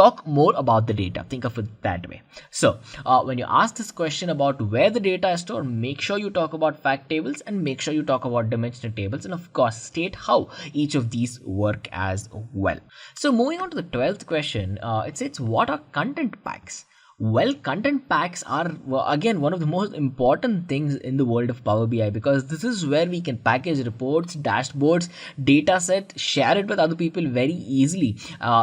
talk more about the data. Think of it that way. So when you ask this question about where the data is stored, make sure you talk about fact tables and make sure you talk about dimensional tables, and of course state how each of these work as well. So moving on to the 12th question, it says what are content packs? Well, content packs are again one of the most important things in the world of Power BI, because this is where we can package reports, dashboards, data set, share it with other people very easily.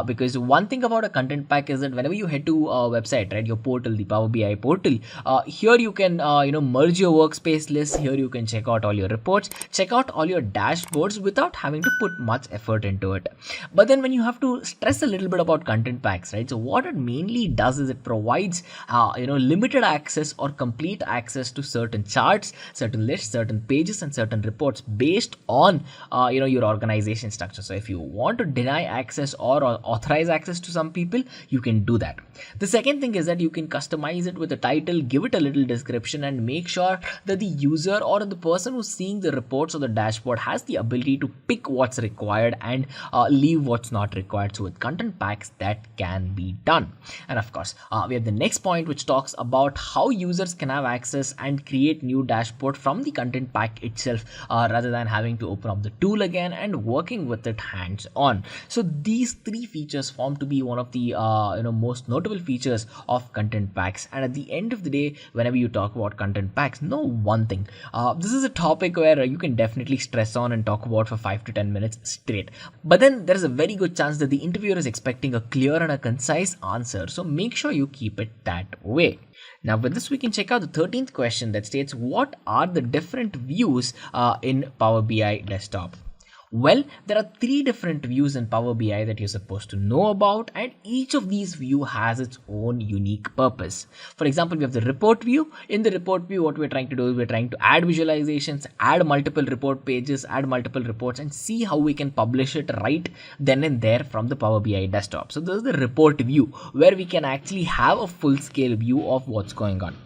Because one thing about a content pack is that whenever you head to a website, right, your portal, the Power BI portal, here you can merge your workspace list. Here you can check out all your reports, check out all your dashboards without having to put much effort into it. But then when you have to stress a little bit about content packs, right? So what it mainly does is it provides limited access or complete access to certain charts, certain lists, certain pages, and certain reports based on your organization structure. So if you want to deny access or authorize access to some people, you can do that. The second thing is that you can customize it with a title, give it a little description, and make sure that the user or the person who's seeing the reports or the dashboard has the ability to pick what's required and leave what's not required. So with content packs, that can be done. And of course, we have the next point, which talks about how users can have access and create new dashboard from the content pack itself, rather than having to open up the tool again and working with it hands on. So these three features form to be one of the most notable features of content packs. And at the end of the day, whenever you talk about content packs, know one thing, this is a topic where you can definitely stress on and talk about for 5 to 10 minutes straight, but then there is a very good chance that the interviewer is expecting a clear and a concise answer. So make sure you keep it that way. Now with this, we can check out the 13th question that states what are the different views in Power BI desktop. Well, there are three different views in Power BI that you're supposed to know about, and each of these view has its own unique purpose. For example, we have the report view. In the report view, what we're trying to do is we're trying to add visualizations, add multiple report pages, add multiple reports, and see how we can publish it right then and there from the Power BI desktop. So this is the report view, where we can actually have a full scale view of what's going on.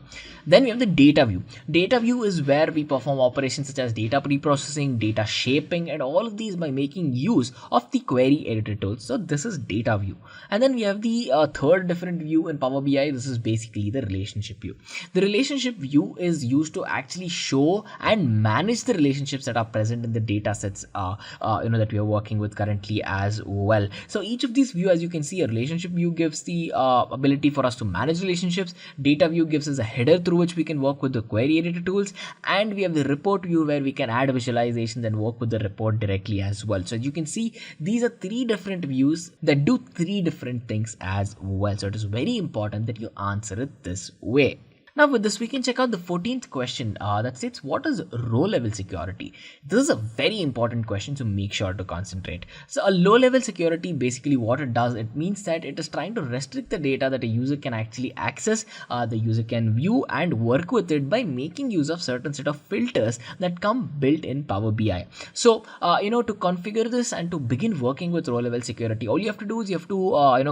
Then we have the data view. Data view is where we perform operations such as data pre-processing, data shaping, and all of these by making use of the query editor tools. So this is data view. And then we have the third different view in Power BI. This is basically the relationship view. The relationship view is used to actually show and manage the relationships that are present in the data sets that we are working with currently as well. So each of these view, as you can see, a relationship view gives the ability for us to manage relationships. Data view gives us a header through which we can work with the query editor tools, and we have the report view where we can add visualizations and work with the report directly as well. So as you can see, these are three different views that do three different things as well. So it is very important that you answer it this way. Now with this, we can check out the 14th question that states what is row level security. This is a very important question, so make sure to concentrate. So a low level security, basically what it does, it means that it is trying to restrict the data that a user can actually access. The user can view and work with it by making use of certain set of filters that come built in Power BI. So to configure this and to begin working with row level security, all you have to do is you have to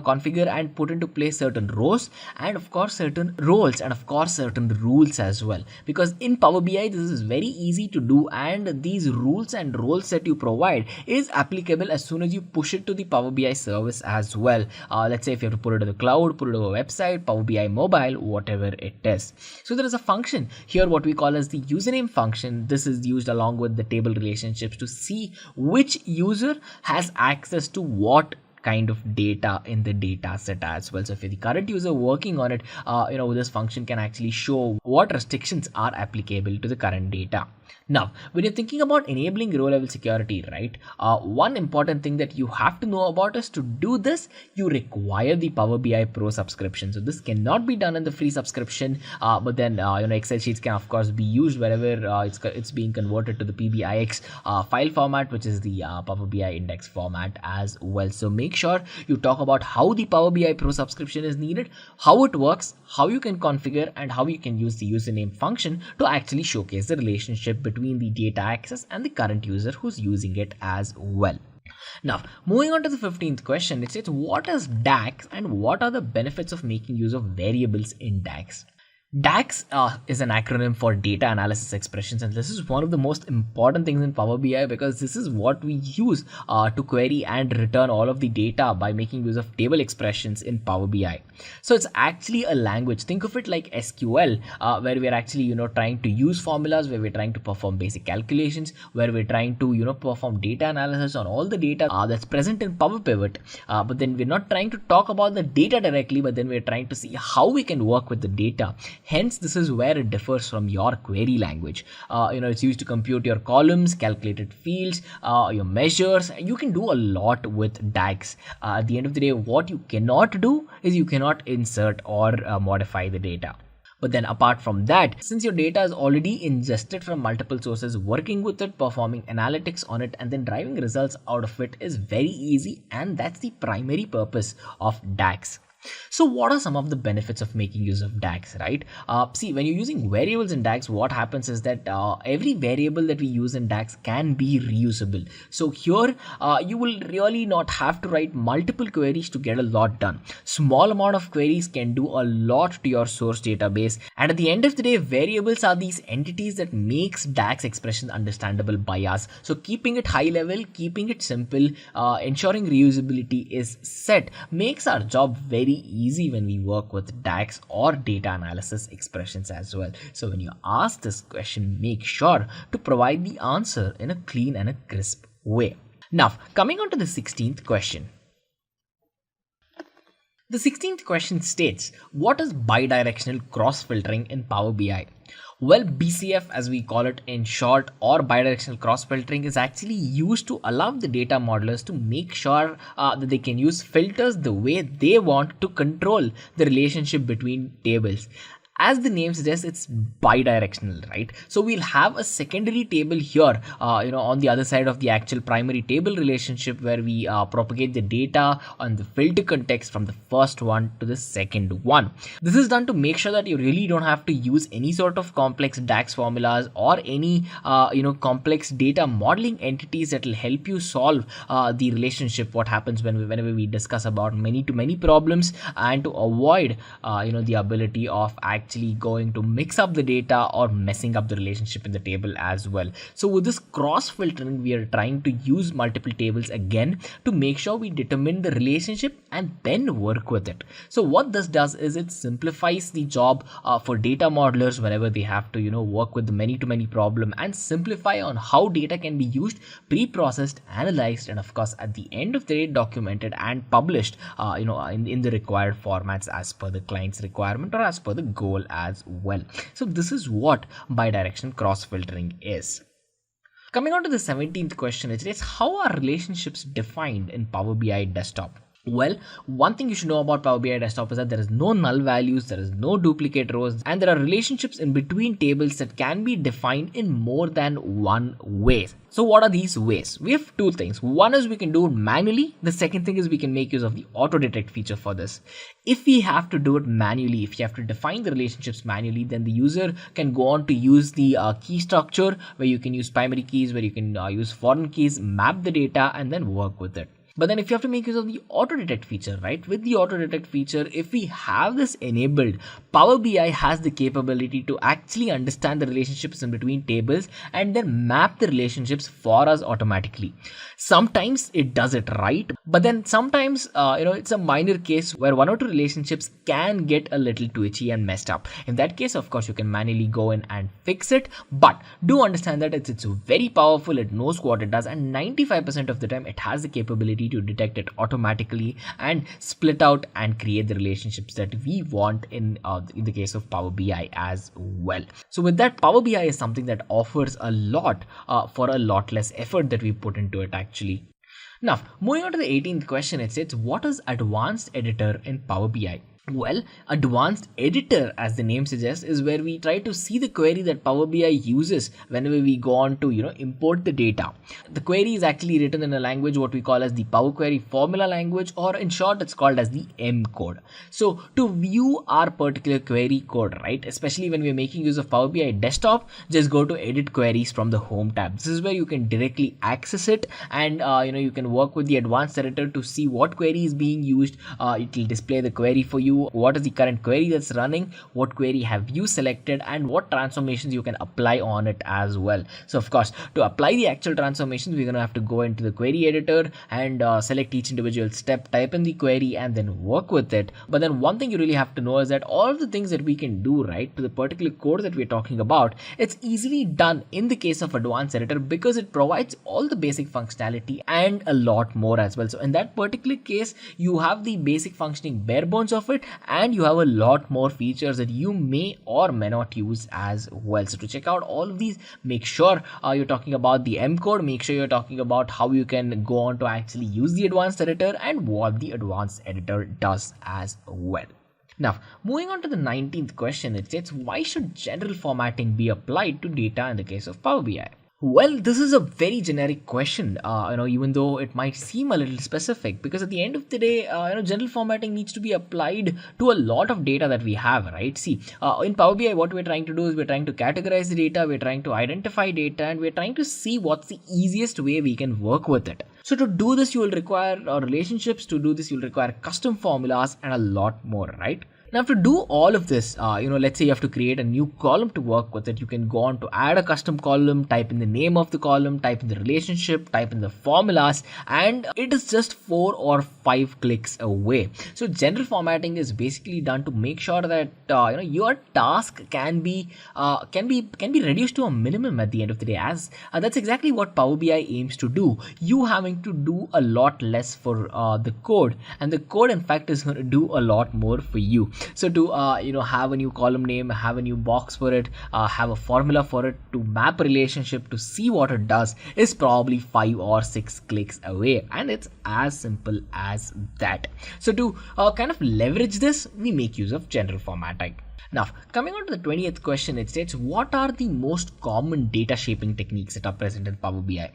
configure and put into place certain rows, and of course certain roles, and of course certain rules as well, because in Power BI this is very easy to do, and these rules and roles that you provide is applicable as soon as you push it to the Power BI service as well. Let's say if you have to put it to the cloud, put it to a website, Power BI mobile, whatever it is. So there is a function here what we call as the username function. This is used along with the table relationships to see which user has access to what kind of data in the data set as well. So if you're the current user working on it, this function can actually show what restrictions are applicable to the current data. Now, when you're thinking about enabling row level security, right, one important thing that you have to know about is to do this, you require the Power BI Pro subscription. So this cannot be done in the free subscription, but then Excel sheets can of course be used wherever it's being converted to the PBIX file format, which is the Power BI index format as well. So make sure you talk about how the Power BI Pro subscription is needed, how it works, how you can configure, and how you can use the username function to actually showcase the relationship between the data access and the current user who's using it as well. Now, moving on to the 15th question, it says what is DAX and what are the benefits of making use of variables in DAX? DAX is an acronym for Data Analysis Expressions, and this is one of the most important things in Power BI because this is what we use to query and return all of the data by making use of table expressions in Power BI. So it's actually a language. Think of it like SQL, where we're actually trying to use formulas, where we're trying to perform basic calculations, where we're trying to perform data analysis on all the data that's present in Power Pivot. But then we're not trying to talk about the data directly, but then we're trying to see how we can work with the data. Hence, this is where it differs from your query language. It's used to compute your columns, calculated fields, your measures. You can do a lot with DAX. At the end of the day, what you cannot do is you cannot insert or modify the data. But then apart from that, since your data is already ingested from multiple sources, working with it, performing analytics on it, and then driving results out of it is very easy, and that's the primary purpose of DAX. So what are some of the benefits of making use of DAX, right? See, when you're using variables in DAX, what happens is that every variable that we use in DAX can be reusable. So here, you will really not have to write multiple queries to get a lot done. Small amount of queries can do a lot to your source database. And at the end of the day, variables are these entities that makes DAX expressions understandable by us. So keeping it high level, keeping it simple, ensuring reusability is set makes our job very easy when we work with DAX or data analysis expressions as well. So when you ask this question, make sure to provide the answer in a clean and a crisp way. Now, coming on to the 16th question. The 16th question states, what is bidirectional cross-filtering in Power BI? Well, BCF, as we call it in short, or bidirectional cross-filtering, is actually used to allow the data modelers to make sure that they can use filters the way they want to control the relationship between tables. As the name suggests, it's bidirectional, right? So we'll have a secondary table here, on the other side of the actual primary table relationship, where we propagate the data on the filter context from the first one to the second one. This is done to make sure that you really don't have to use any sort of complex DAX formulas or any, complex data modeling entities that will help you solve the relationship. What happens whenever we discuss about many-to-many problems, and to avoid, the ability of actually going to mix up the data or messing up the relationship in the table as well. So with this cross filtering, we are trying to use multiple tables again to make sure we determine the relationship and then work with it. So what this does is it simplifies the job for data modelers whenever they have to work with the many-to-many problem, and simplify on how data can be used, pre-processed, analyzed, and of course at the end of the day documented and published in the required formats as per the client's requirement or as per the goal as well. So this is what bidirectional cross filtering is. Coming on to the 17th question, it is, how are relationships defined in Power BI Desktop? Well, one thing you should know about Power BI Desktop is that there is no null values, there is no duplicate rows, and there are relationships in between tables that can be defined in more than one way. So what are these ways? We have two things. One is we can do it manually. The second thing is we can make use of the auto detect feature for this. If we have to do it manually, if you have to define the relationships manually, then the user can go on to use the key structure, where you can use primary keys, where you can use foreign keys, map the data, and then work with it. But then if you have to make use of the auto detect feature, right? With the auto detect feature, if we have this enabled, Power BI has the capability to actually understand the relationships in between tables and then map the relationships for us automatically. Sometimes it does it right, but then sometimes, it's a minor case where one or two relationships can get a little twitchy and messed up. In that case, of course, you can manually go in and fix it, but do understand that it's very powerful. It knows what it does, and 95% of the time it has the capability to detect it automatically and split out and create the relationships that we want in the case of Power BI as well. So with that, Power BI is something that offers a lot for a lot less effort that we put into it actually. Now, moving on to the 18th question, it says, what is advanced editor in Power BI? Well, advanced editor, as the name suggests, is where we try to see the query that Power BI uses whenever we go on to import the data. The query is actually written in a language what we call as the Power Query formula language, or in short it's called as the M code. So to view our particular query code, right, especially when we're making use of Power BI Desktop, just go to edit queries from the home tab. This is where you can directly access it, and you can work with the advanced editor to see what query is being used. It will display the query for you, you what is the current query that's running, what query have you selected, and what transformations you can apply on it as well. So of course, to apply the actual transformations, we're going to have to go into the query editor and select each individual step, type in the query, and then work with it. But then one thing you really have to know is that all of the things that we can do, right, to the particular code that we're talking about, it's easily done in the case of advanced editor because it provides all the basic functionality and a lot more as well. So in that particular case, you have the basic functioning bare bones of it, and you have a lot more features that you may or may not use as well. So to check out all of these, make sure you're talking about the M code, make sure you're talking about how you can go on to actually use the advanced editor and what the advanced editor does as well. Now, moving on to the 19th question, it states, why should general formatting be applied to data in the case of Power BI? Well, this is a very generic question, even though it might seem a little specific, because at the end of the day, general formatting needs to be applied to a lot of data that we have, right? See, in Power BI, what we're trying to do is we're trying to categorize the data, we're trying to identify data, and we're trying to see what's the easiest way we can work with it. So to do this, you will require relationships. To do this, you'll require custom formulas and a lot more, right? Now to do all of this, let's say you have to create a new column to work with it. You can go on to add a custom column, type in the name of the column, type in the relationship, type in the formulas, and it is just 4 or 5 clicks away. So general formatting is basically done to make sure that your task can be reduced to a minimum at the end of the day. As that's exactly what Power BI aims to do. You having to do a lot less for the code, and the code in fact is going to do a lot more for you. So to have a new column name, have a new box for it, have a formula for it, to map a relationship, to see what it does, is probably 5 or 6 clicks away, and it's as simple as that. So to kind of leverage this, we make use of general formatting. Now, coming on to the 20th question, it states, what are the most common data shaping techniques that are present in Power BI?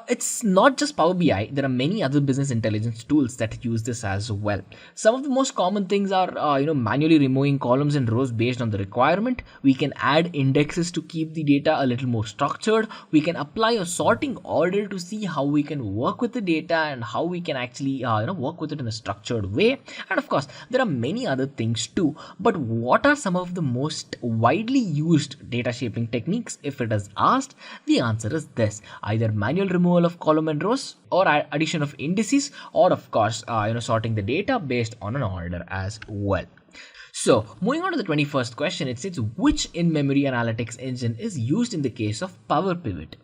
It's not just Power BI. There are many other business intelligence tools that use this as well. Some of the most common things are, manually removing columns and rows based on the requirement. We can add indexes to keep the data a little more structured. We can apply a sorting order to see how we can work with the data and how we can actually, work with it in a structured way. And of course, there are many other things too. But what are some of the most widely used data shaping techniques? If it is asked, the answer is this: either manual removal of column and rows, or addition of indices, or of course sorting the data based on an order as well. So moving on to the 21st question, it says, which in-memory analytics engine is used in the case of Power Pivot?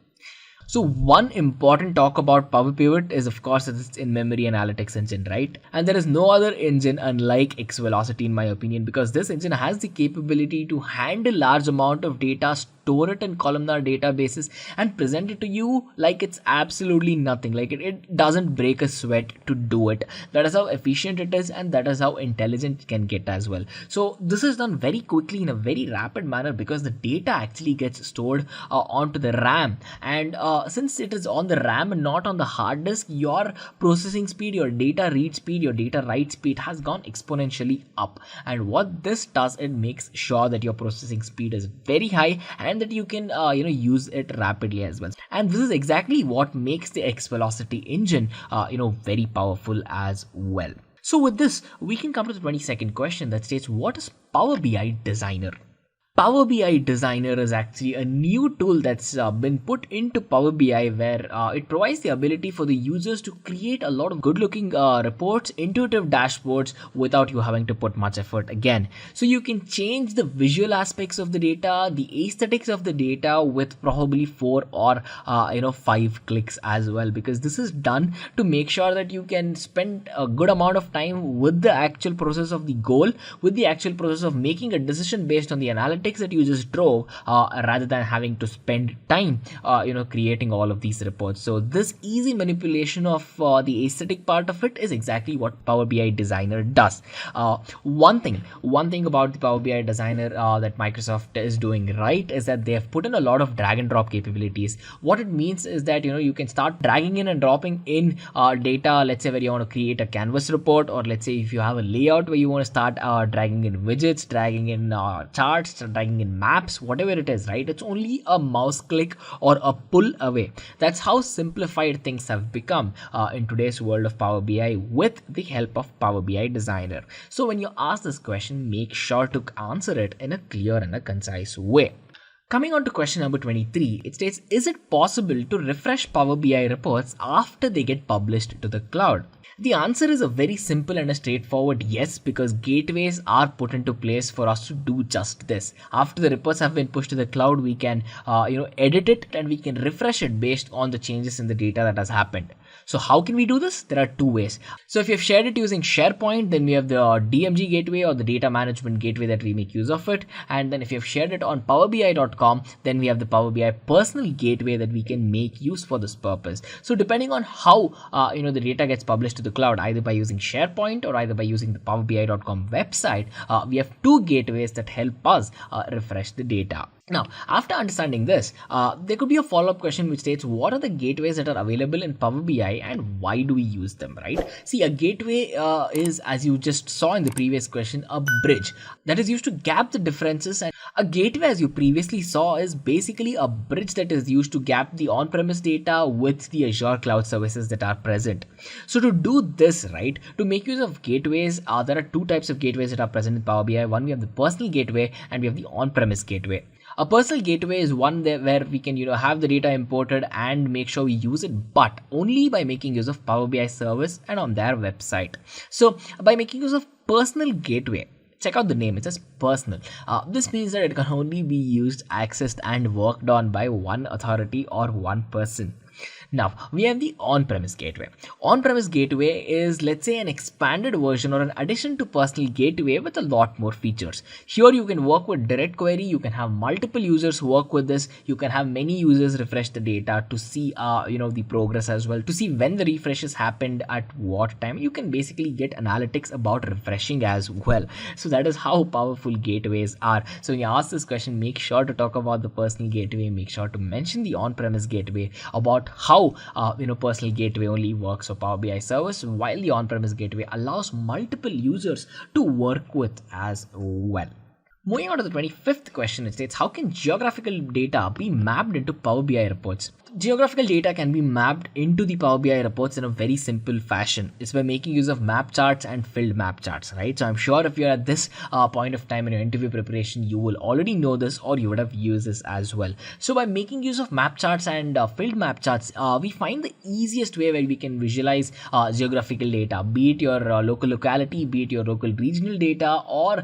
So one important talk about Power Pivot is, of course, it's in-memory analytics engine, right? And there is no other engine unlike Xvelocity in my opinion, because this engine has the capability to handle large amount of data, store it in columnar databases, and present it to you like it's absolutely nothing. Like it doesn't break a sweat to do it. That is how efficient it is, and that is how intelligent it can get as well. So this is done very quickly in a very rapid manner because the data actually gets stored onto the RAM, and since it is on the RAM and not on the hard disk, your processing speed, your data read speed, your data write speed has gone exponentially up. And what this does, it makes sure that your processing speed is very high and that you can use it rapidly as well. And this is exactly what makes the Xvelocity engine very powerful as well. So with this, we can come to the 22nd question that states, what is Power BI Designer? Power BI Designer is actually a new tool that's been put into Power BI, where it provides the ability for the users to create a lot of good looking reports, intuitive dashboards without you having to put much effort again. So you can change the visual aspects of the data, the aesthetics of the data with probably 4 or 5 clicks as well, because this is done to make sure that you can spend a good amount of time with the actual process of the goal, with the actual process of making a decision based on the analytics that you just drove, rather than having to spend time creating all of these reports. So this easy manipulation of the aesthetic part of it is exactly what Power BI Designer does. One thing about the Power BI Designer that Microsoft is doing right is that they have put in a lot of drag and drop capabilities. What it means is that you can start dragging in and dropping in data. Let's say where you want to create a canvas report, or let's say if you have a layout where you want to start dragging in widgets, dragging in charts, tagging in maps, whatever it is, right? It's only a mouse click or a pull away. That's how simplified things have become in today's world of Power BI with the help of Power BI Designer. So when you ask this question, make sure to answer it in a clear and a concise way. Coming on to question number 23, it states, is it possible to refresh Power BI reports after they get published to the cloud? The answer is a very simple and a straightforward yes, because gateways are put into place for us to do just this. After the reports have been pushed to the cloud, we can edit it and we can refresh it based on the changes in the data that has happened. So how can we do this? There are two ways. So if you've shared it using SharePoint, then we have the DMG gateway or the data management gateway that we make use of it. And then if you've shared it on powerbi.com, then we have the Power BI personal gateway that we can make use for this purpose. So depending on how the data gets published to the cloud, either by using SharePoint or either by using the powerbi.com website, we have two gateways that help us refresh the data. Now, after understanding this, there could be a follow-up question which states, what are the gateways that are available in Power BI and why do we use them, right? See, a gateway is, as you just saw in the previous question, a bridge that is used to gap the differences. And a gateway, as you previously saw, is basically a bridge that is used to gap the on-premise data with the Azure cloud services that are present. So to do this, right, to make use of gateways, there are two types of gateways that are present in Power BI. One, we have the personal gateway and we have the on-premise gateway. A personal gateway is one where we can have the data imported and make sure we use it, but only by making use of Power BI service and on their website. So by making use of personal gateway, check out the name, it says personal. This means that it can only be used, accessed and worked on by one authority or one person. Now, we have the on-premise gateway. On-premise gateway is, let's say, an expanded version or an addition to personal gateway with a lot more features. Here you can work with direct query, you can have multiple users work with this, you can have many users refresh the data to see the progress as well, to see when the refreshes happened at what time. You can basically get analytics about refreshing as well. So that is how powerful gateways are. So when you ask this question, make sure to talk about the personal gateway, make sure to mention the on-premise gateway, about how personal gateway only works for Power BI service, while the on-premise gateway allows multiple users to work with as well. Moving on to the 25th question, it states, how can geographical data be mapped into Power BI reports? Geographical data can be mapped into the Power BI reports in a very simple fashion. It's by making use of map charts and filled map charts, right? So I'm sure if you're at this point of time in your interview preparation, you will already know this or you would have used this as well. So by making use of map charts and filled map charts, we find the easiest way where we can visualize geographical data, be it your local locality, be it your local regional data, or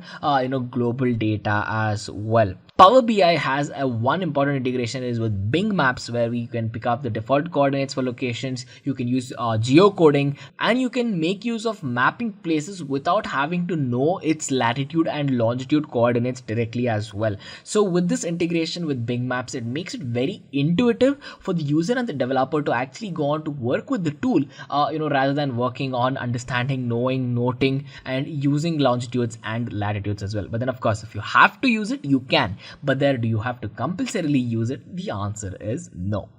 global data as well. Power BI has one important integration is with Bing Maps, where we can pick up the default coordinates for locations. You can use geocoding, and you can make use of mapping places without having to know its latitude and longitude coordinates directly as well. So with this integration with Bing Maps, it makes it very intuitive for the user and the developer to actually go on to work with the tool, rather than working on understanding, knowing, noting, and using longitudes and latitudes as well. But then, of course, if you have to use it, you can. But there, do you have to compulsorily use it? The answer is no.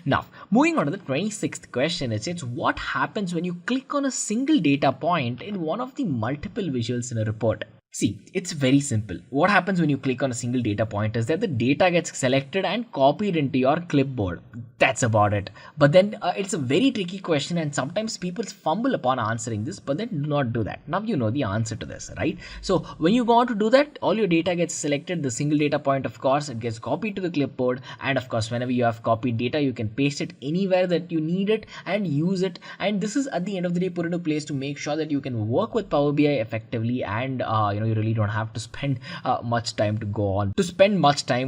Now, moving on to the 26th question, it says, what happens when you click on a single data point in one of the multiple visuals in a report? See, it's very simple. What happens when you click on a single data point is that the data gets selected and copied into your clipboard. That's about it. But then it's a very tricky question, and sometimes people fumble upon answering this, but then do not do that. Now you know the answer to this, right? So when you go on to do that, all your data gets selected, the single data point, of course, it gets copied to the clipboard. And of course, whenever you have copied data, you can paste it anywhere that you need it and use it. And this is at the end of the day put into place to make sure that you can work with Power BI effectively, and you really don't have to spend much time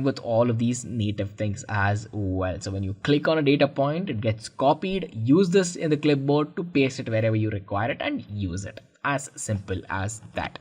with all of these native things as well. So when you click on a data point, it gets copied, use this in the clipboard to paste it wherever you require it and use it. As simple as that.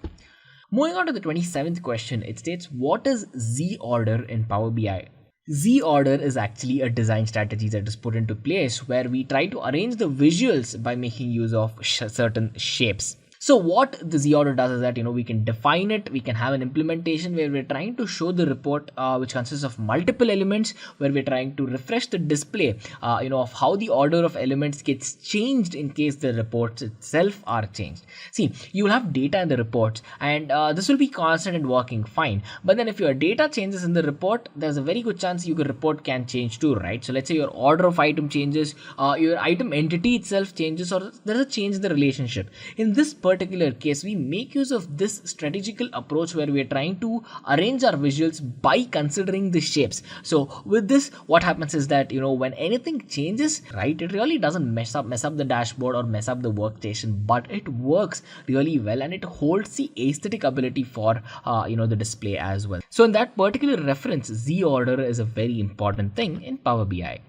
Moving on to the 27th question, it states, what is Z order in Power BI? Z order is actually a design strategy that is put into place where we try to arrange the visuals by making use of certain shapes. So what the Z order does is that, we can define it, we can have an implementation where we're trying to show the report, which consists of multiple elements, where we're trying to refresh the display, of how the order of elements gets changed in case the reports itself are changed. See, you will have data in the reports, and this will be constant and working fine. But then if your data changes in the report, there's a very good chance your report can change too, right? So let's say your order of item changes, your item entity itself changes, or there's a change in the relationship. In this particular case, we make use of this strategical approach where we are trying to arrange our visuals by considering the shapes. So with this, what happens is that, when anything changes, right, it really doesn't mess up the dashboard or mess up the workstation, but it works really well and it holds the aesthetic ability for the display as well. So in that particular reference, Z order is a very important thing in Power BI.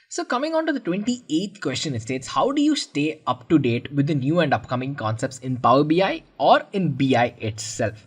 So coming on to the 28th question, it states, how do you stay up to date with the new and upcoming concepts in Power BI or in BI itself?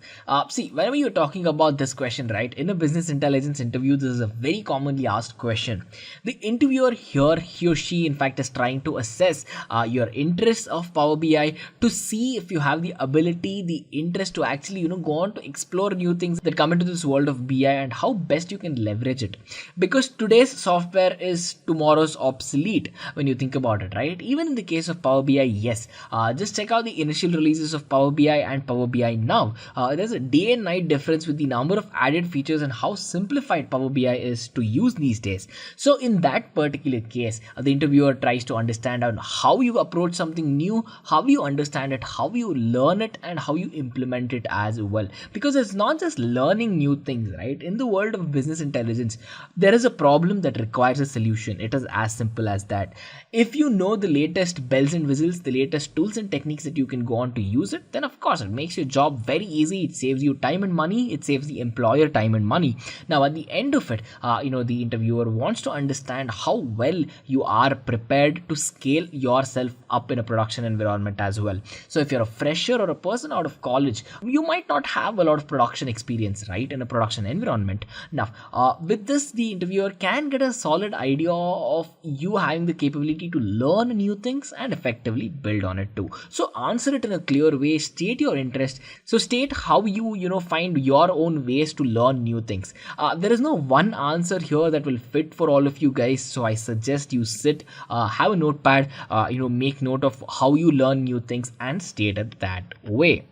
See, whenever you're talking about this question, right, in a business intelligence interview, this is a very commonly asked question. The interviewer here, he or she, in fact, is trying to assess your interests of Power BI to see if you have the ability, the interest to actually, go on to explore new things that come into this world of BI and how best you can leverage it. Because today's software is tomorrow's obsolete when you think about it, right? Even in the case of Power BI, yes. Just check out the initial releases of Power BI and Power BI now. There's a day and night difference with the number of added features and how simplified Power BI is to use these days. So in that particular case, the interviewer tries to understand on how you approach something new, how you understand it, how you learn it, and how you implement it as well. Because it's not just learning new things, right? In the world of business intelligence, there is a problem that requires a solution. It is as simple as that. If you know the latest bells and whistles, the latest tools and techniques that you can go on to use it, then of course it makes your job very easy. It saves you time and money. It saves the employer time and money. Now at the end of it, the interviewer wants to understand how well you are prepared to scale yourself up in a production environment as well. So if you're a fresher or a person out of college, you might not have a lot of production experience, right, in a production environment. Now with this, the interviewer can get a solid idea of you having the capability to learn new things and effectively build on it too. So answer it in a clear way, state your interest. So state how you find your own ways to learn new things. There is no one answer here that will fit for all of you guys. So I suggest you sit, have a notepad, make note of how you learn new things and state it that way.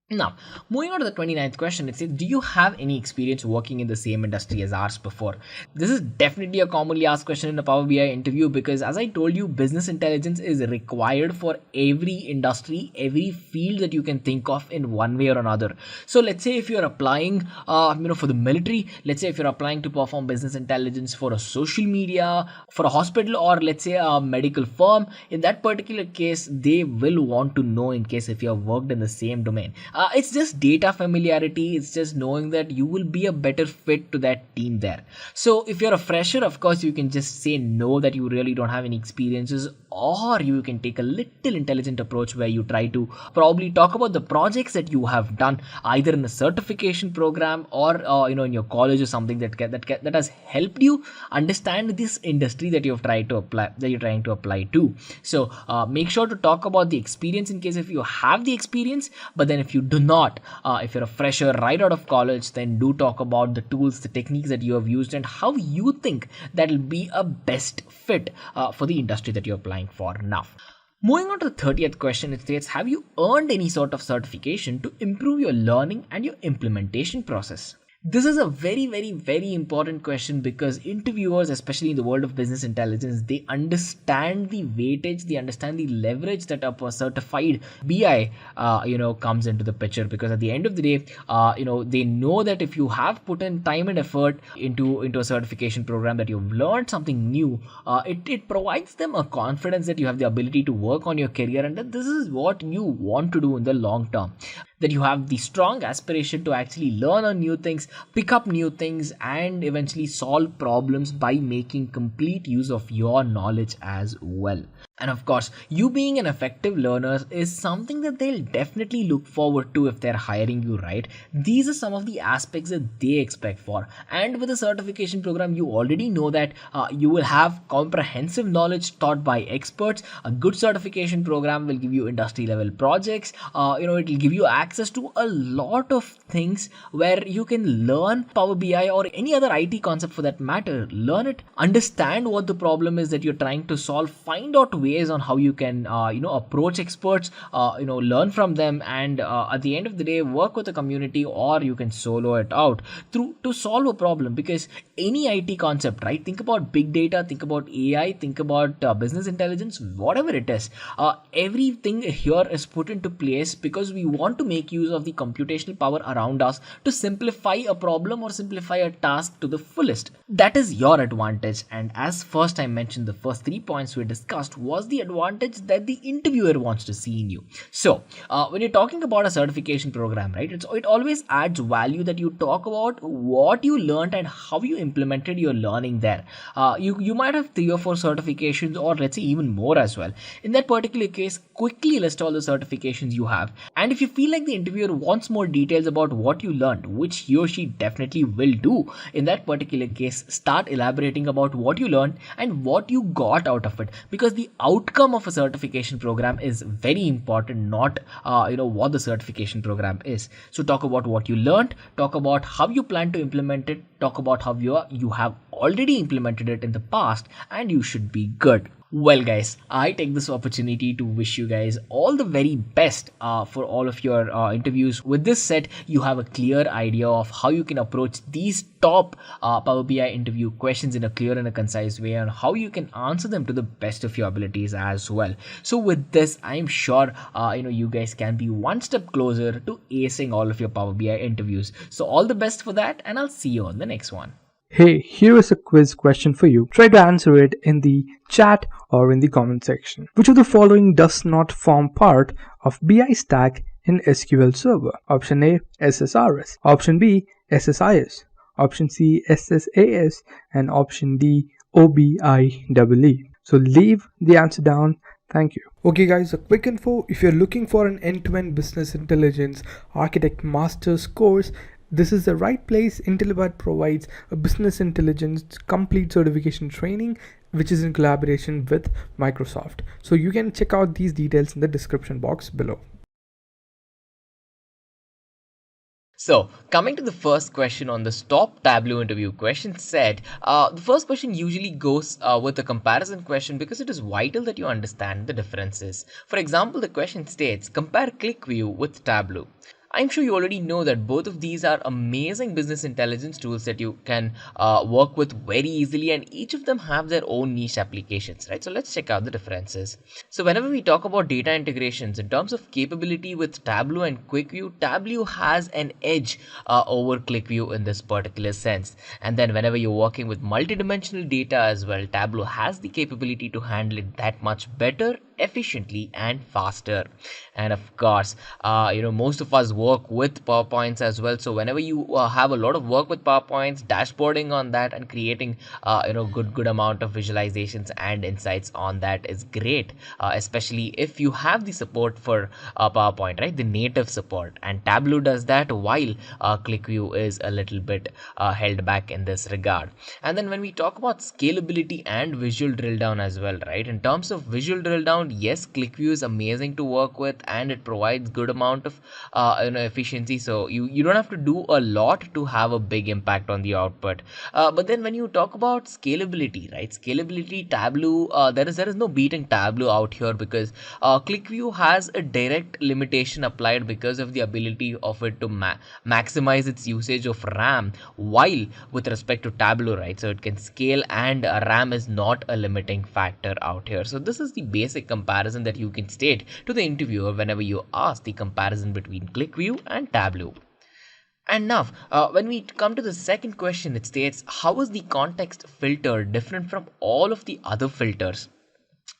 Now, moving on to the 29th question, it says, do you have any experience working in the same industry as ours before? This is definitely a commonly asked question in a Power BI interview because, as I told you, business intelligence is required for every industry, every field that you can think of in one way or another. So let's say if you're applying, for the military, let's say if you're applying to perform business intelligence for a social media, for a hospital, or let's say a medical firm, in that particular case, they will want to know in case if you have worked in the same domain. It's just data familiarity. It's just knowing that you will be a better fit to that team there. So if you're a fresher, of course, you can just say no, that you really don't have any experiences, or you can take a little intelligent approach where you try to probably talk about the projects that you have done either in a certification program or in your college or something that has helped you understand this industry that you're trying to apply to. So make sure to talk about the experience in case if you have the experience. But then if you do not, if you're a fresher right out of college, then do talk about the tools, the techniques that you have used and how you think that will be a best fit for the industry that you're applying for now. Moving on to the 30th question, it states, have you earned any sort of certification to improve your learning and your implementation process? This is a very, very, very important question because interviewers, especially in the world of business intelligence, they understand the weightage, they understand the leverage that a certified BI, comes into the picture. Because at the end of the day, they know that if you have put in time and effort into a certification program, that you've learned something new, it provides them a confidence that you have the ability to work on your career and that this is what you want to do in the long term. That you have the strong aspiration to actually learn on new things, pick up new things, and eventually solve problems by making complete use of your knowledge as well. And of course, you being an effective learner is something that they'll definitely look forward to if they're hiring you, right? These are some of the aspects that they expect for. And with a certification program, you already know that you will have comprehensive knowledge taught by experts. A good certification program will give you industry level projects. It will give you access to a lot of things where you can learn Power BI or any other IT concept for that matter. Learn it, understand what the problem is that you're trying to solve, find out ways on how you can approach experts, learn from them, and at the end of the day work with the community, or you can solo it out through to solve a problem. Because any IT concept, right, think about big data, think about AI, think about business intelligence, whatever it is, everything here is put into place because we want to make use of the computational power around us to simplify a problem or simplify a task to the fullest. That is your advantage. And as first I mentioned, the first 3 points we discussed was the advantage that the interviewer wants to see in you. So when you're talking about a certification program, right, it always adds value that you talk about what you learned and how you implemented your learning there. You might have 3 or 4 certifications, or let's say even more as well. In that particular case, quickly list all the certifications you have, and if you feel like the interviewer wants more details about what you learned, which he or she definitely will do, in that particular case start elaborating about what you learned and what you got out of it, because the outcome of a certification program is very important, not what the certification program is. So talk about what you learned, talk about how you plan to implement it, talk about how you have already implemented it in the past, and you should be good. Well guys, I take this opportunity to wish you guys all the very best for all of your interviews. With this set, you have a clear idea of how you can approach these top Power BI interview questions in a clear and a concise way, and how you can answer them to the best of your abilities as well. So with this, I'm sure you guys can be one step closer to acing all of your Power BI interviews. So all the best for that, and I'll see you on the next one. Hey, here is a quiz question for you. Try to answer it in the chat or in the comment section. Which of the following does not form part of BI stack in SQL Server? Option A, SSRS. Option B, SSIS. Option C, SSAS. And option D, OBIEE. So leave the answer down. Thank you. Okay guys, a quick info. If you're looking for an end-to-end business intelligence architect master's course, this is the right place. Intellipaat provides a business intelligence complete certification training, which is in collaboration with Microsoft. So you can check out these details in the description box below. So, coming to the first question on the top Tableau interview question set, the first question usually goes with a comparison question, because it is vital that you understand the differences. For example, the question states, compare ClickView with Tableau. I'm sure you already know that both of these are amazing business intelligence tools that you can work with very easily, and each of them have their own niche applications, right? So let's check out the differences. So whenever we talk about data integrations in terms of capability with Tableau and QuickView, Tableau has an edge over QuickView in this particular sense. And then whenever you're working with multidimensional data as well, Tableau has the capability to handle it that much better, efficiently, and faster. And of course, most of us work with PowerPoints as well. So whenever you have a lot of work with PowerPoints, dashboarding on that and creating good amount of visualizations and insights on that is great, especially if you have the support for PowerPoint, right, the native support. And Tableau does that, while QuickView is a little bit held back in this regard. And then when we talk about scalability and visual drill down as well, right, in terms of visual drill down, yes, QuickView is amazing to work with, and it provides good amount of efficiency. So you don't have to do a lot to have a big impact on the output. But then when you talk about scalability, right, scalability, Tableau, there is no beating Tableau out here, because QuickView has a direct limitation applied because of the ability of it to maximize its usage of RAM, while with respect to Tableau, right, so it can scale, and RAM is not a limiting factor out here. So this is the basic comparison that you can state to the interviewer whenever you ask the comparison between QuickView and Tableau. And now, when we come to the second question, it states, how is the context filter different from all of the other filters?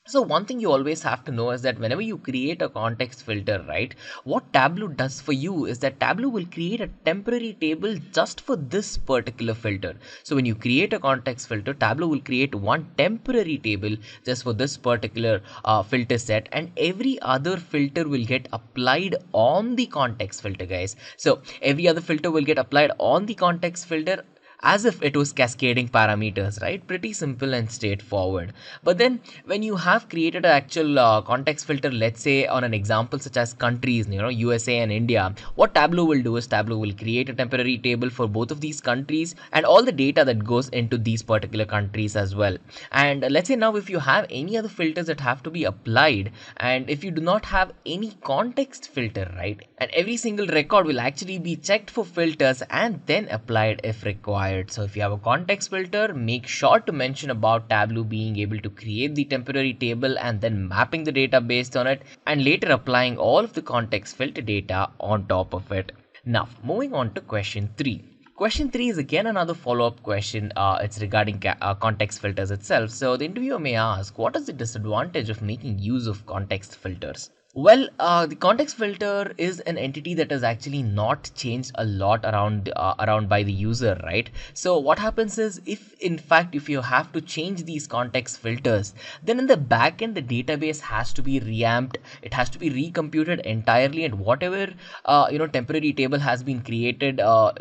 So one thing you always have to know is that whenever you create a context filter, right, what Tableau does for you is that Tableau will create a temporary table just for this particular filter. So when you create a context filter, Tableau will create one temporary table just for this particular filter set, and every other filter will get applied on the context filter, guys. So every other filter will get applied on the context filter as if it was cascading parameters, right? Pretty simple and straightforward. But then when you have created an actual context filter, let's say on an example such as countries, USA and India, what Tableau will do is Tableau will create a temporary table for both of these countries and all the data that goes into these particular countries as well. And let's say now if you have any other filters that have to be applied, and if you do not have any context filter, right, and every single record will actually be checked for filters and then applied if required. So if you have a context filter, make sure to mention about Tableau being able to create the temporary table and then mapping the data based on it, and later applying all of the context filter data on top of it. Now, moving on to question 3. Question 3 is again another follow-up question. It's regarding context filters itself. So the interviewer may ask, what is the disadvantage of making use of context filters? Well, the context filter is an entity that is actually not changed a lot around by the user, right? So what happens is, if you have to change these context filters, then in the backend the database has to be reamped. It has to be recomputed entirely, and whatever temporary table has been created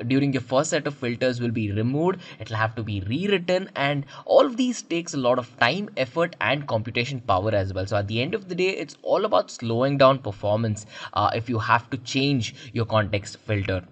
during your first set of filters will be removed. It'll have to be rewritten, and all of these takes a lot of time, effort, and computation power as well. So at the end of the day, it's all about slowing down performance if you have to change your context filter.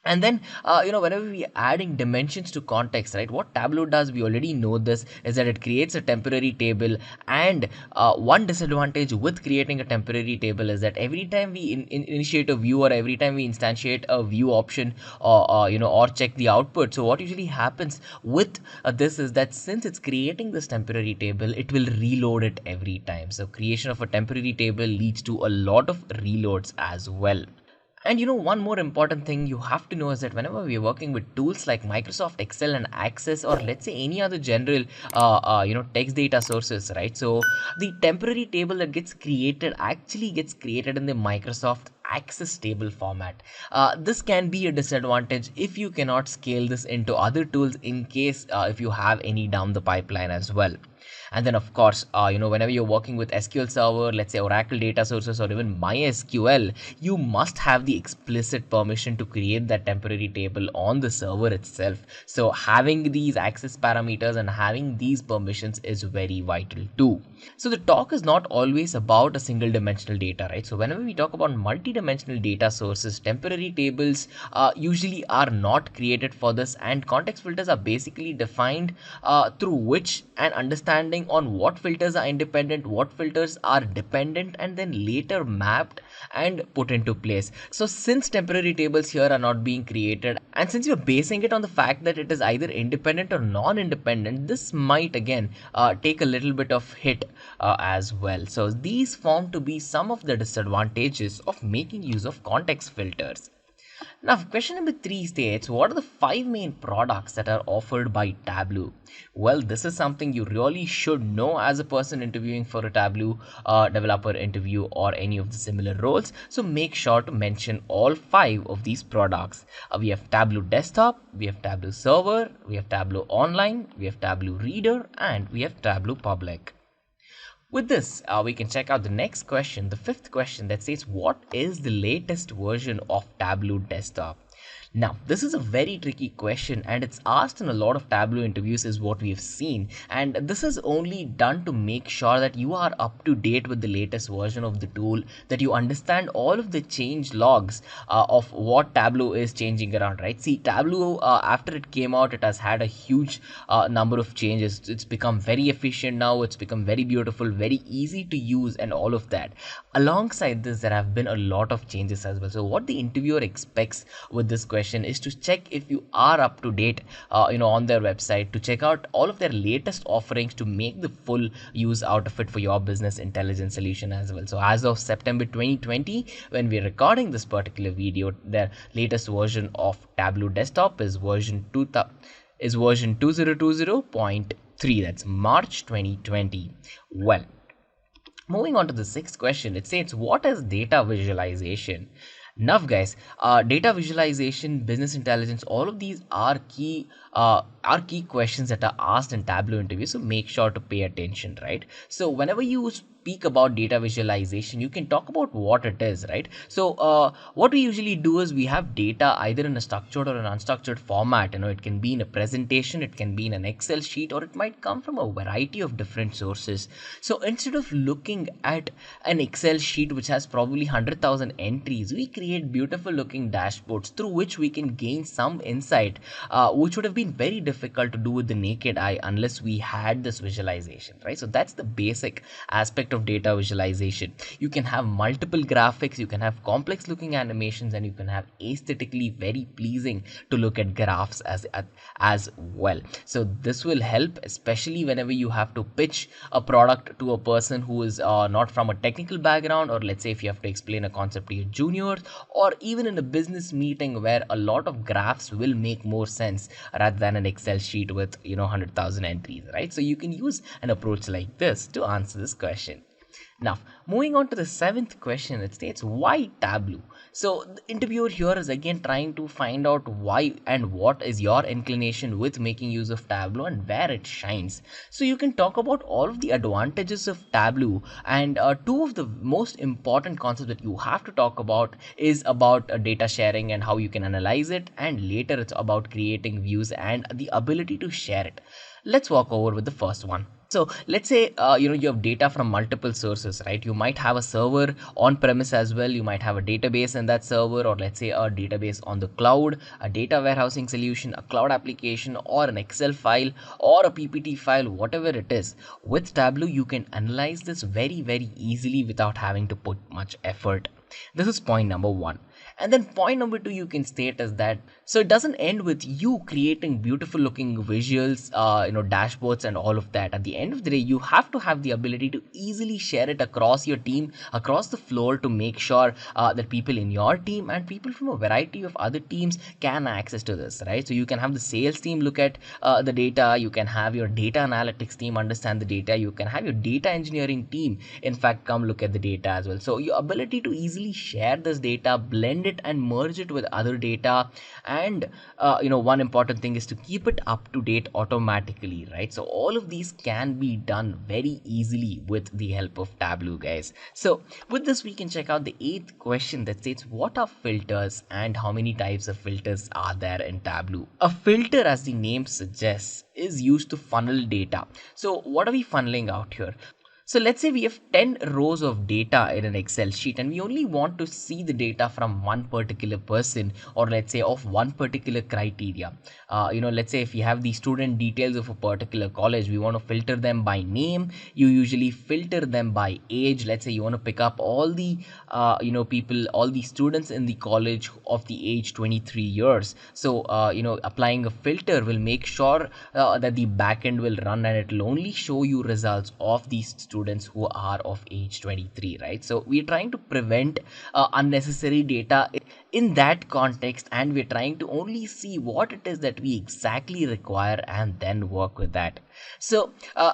And then, whenever we are adding dimensions to context, right, what Tableau does, we already know this, is that it creates a temporary table. And one disadvantage with creating a temporary table is that every time we initiate a view, or every time we instantiate a view option, or check the output, so what usually happens with this is that since it's creating this temporary table, it will reload it every time. So creation of a temporary table leads to a lot of reloads as well. And one more important thing you have to know is that whenever we are working with tools like Microsoft Excel and Access, or let's say any other general text data sources, right, so the temporary table that gets created actually gets created in the Microsoft Access table format. This can be a disadvantage if you cannot scale this into other tools, in case if you have any down the pipeline as well. And then of course, whenever you're working with SQL Server, let's say Oracle data sources, or even MySQL, you must have the explicit permission to create that temporary table on the server itself. So having these access parameters and having these permissions is very vital too. So the talk is not always about a single dimensional data, right? So whenever we talk about multi-dimensional data sources, temporary tables usually are not created for this, and context filters are basically defined through which an understanding on what filters are independent, what filters are dependent, and then later mapped and put into place. So since temporary tables here are not being created, and since you're basing it on the fact that it is either independent or non-independent, this might again take a little bit of hit as well. So these form to be some of the disadvantages of making use of context filters. Now, question number 3 states, what are the 5 main products that are offered by Tableau? Well, this is something you really should know as a person interviewing for a Tableau developer interview or any of the similar roles. So make sure to mention all 5 of these products. We have Tableau Desktop, we have Tableau Server, we have Tableau Online, we have Tableau Reader, and we have Tableau Public. With this, we can check out the next question, the 5th question, that says, what is the latest version of Tableau Desktop? Now, this is a very tricky question, and it's asked in a lot of Tableau interviews is what we've seen. And this is only done to make sure that you are up to date with the latest version of the tool, that you understand all of the change logs of what Tableau is changing around, right? See, Tableau, after it came out, it has had a huge number of changes. It's become very efficient now. It's become very beautiful, very easy to use, and all of that. Alongside this, there have been a lot of changes as well. So what the interviewer expects with this question is to check if you are up to date on their website, to check out all of their latest offerings to make the full use out of it for your business intelligence solution as well. So as of September 2020, when we're recording this particular video, their latest version of Tableau Desktop is version 2020.8. 3. That's March 2020. Well, moving on to the sixth question, it says, what is data visualization? Now, guys, data visualization, business intelligence, all of these are key questions that are asked in Tableau interviews. So make sure to pay attention, right? So whenever you speak about data visualization, you can talk about what it is, right? So what we usually do is we have data either in a structured or an unstructured format. It can be in a presentation, it can be in an Excel sheet, or it might come from a variety of different sources. So instead of looking at an Excel sheet which has probably 100,000 entries, we create beautiful looking dashboards through which we can gain some insight, which would have been very difficult to do with the naked eye unless we had this visualization, right? So that's the basic aspect of data visualization. You can have multiple graphics, you can have complex looking animations, and you can have aesthetically very pleasing to look at graphs as well. So this will help, especially whenever you have to pitch a product to a person who is not from a technical background, or let's say if you have to explain a concept to your juniors, or even in a business meeting where a lot of graphs will make more sense rather than an Excel sheet with 100,000 entries, right? So you can use an approach like this to answer this question. Now, moving on to the seventh question, it states, why Tableau? So the interviewer here is again trying to find out why and what is your inclination with making use of Tableau and where it shines. So you can talk about all of the advantages of Tableau, and two of the most important concepts that you have to talk about is about data sharing and how you can analyze it, and later it's about creating views and the ability to share it. Let's walk over with the first one. So let's say you have data from multiple sources, right? You might have a server on premise as well. You might have a database in that server, or let's say a database on the cloud, a data warehousing solution, a cloud application, or an Excel file, or a PPT file, whatever it is. With Tableau, you can analyze this very, very easily without having to put much effort. This is point number one. And then point number two, you can state is that, so it doesn't end with you creating beautiful looking visuals, dashboards and all of that. At the end of the day, you have to have the ability to easily share it across your team, across the floor, to make sure that people in your team and people from a variety of other teams can access to this, right? So you can have the sales team look at the data, you can have your data analytics team understand the data, you can have your data engineering team, in fact, come look at the data as well. So your ability to easily share this data, blend it and merge it with other data, and one important thing is to keep it up to date automatically, right? So all of these can be done very easily with the help of Tableau, guys. So with this, we can check out the eighth question that states, what are filters and how many types of filters are there in Tableau? A filter, as the name suggests, is used to funnel data. So what are we funneling out here? So let's say we have 10 rows of data in an Excel sheet, and we only want to see the data from one particular person, or let's say of one particular criteria. Let's say if you have the student details of a particular college, we want to filter them by name. You usually filter them by age. Let's say you want to pick up all the people, all the students in the college of the age 23 years. So applying a filter will make sure that the backend will run, and it will only show you results of these students who are of age 23, right? So we're trying to prevent unnecessary data in that context, and we're trying to only see what it is that we exactly require and then work with that. So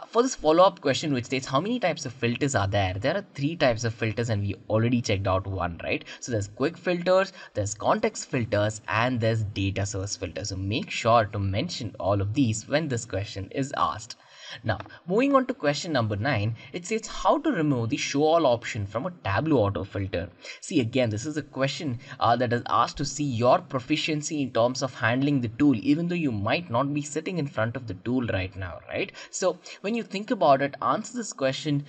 for this follow-up question, which states, how many types of filters are there? There are 3 types of filters, and we already checked out one, right? So there's quick filters, there's context filters, and there's data source filters. So make sure to mention all of these when this question is asked. Now, moving on to question number 9, it says how to remove the show all option from a Tableau auto filter. See, again, this is a question that is asked to see your proficiency in terms of handling the tool, even though you might not be sitting in front of the tool right now, right? So when you think about it, answer this question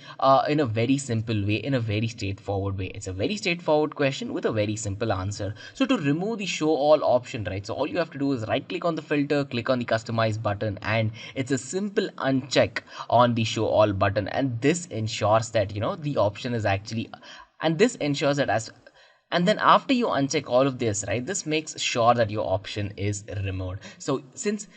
in a very simple way, in a very straightforward way. It's a very straightforward question with a very simple answer. So to remove the show all option, right? So all you have to do is right click on the filter, click on the customize button, and it's a simple uncheck on the show all button, and this ensures that the option is actually, and this ensures that and then after you uncheck all of this, right, this makes sure that your option is removed. So since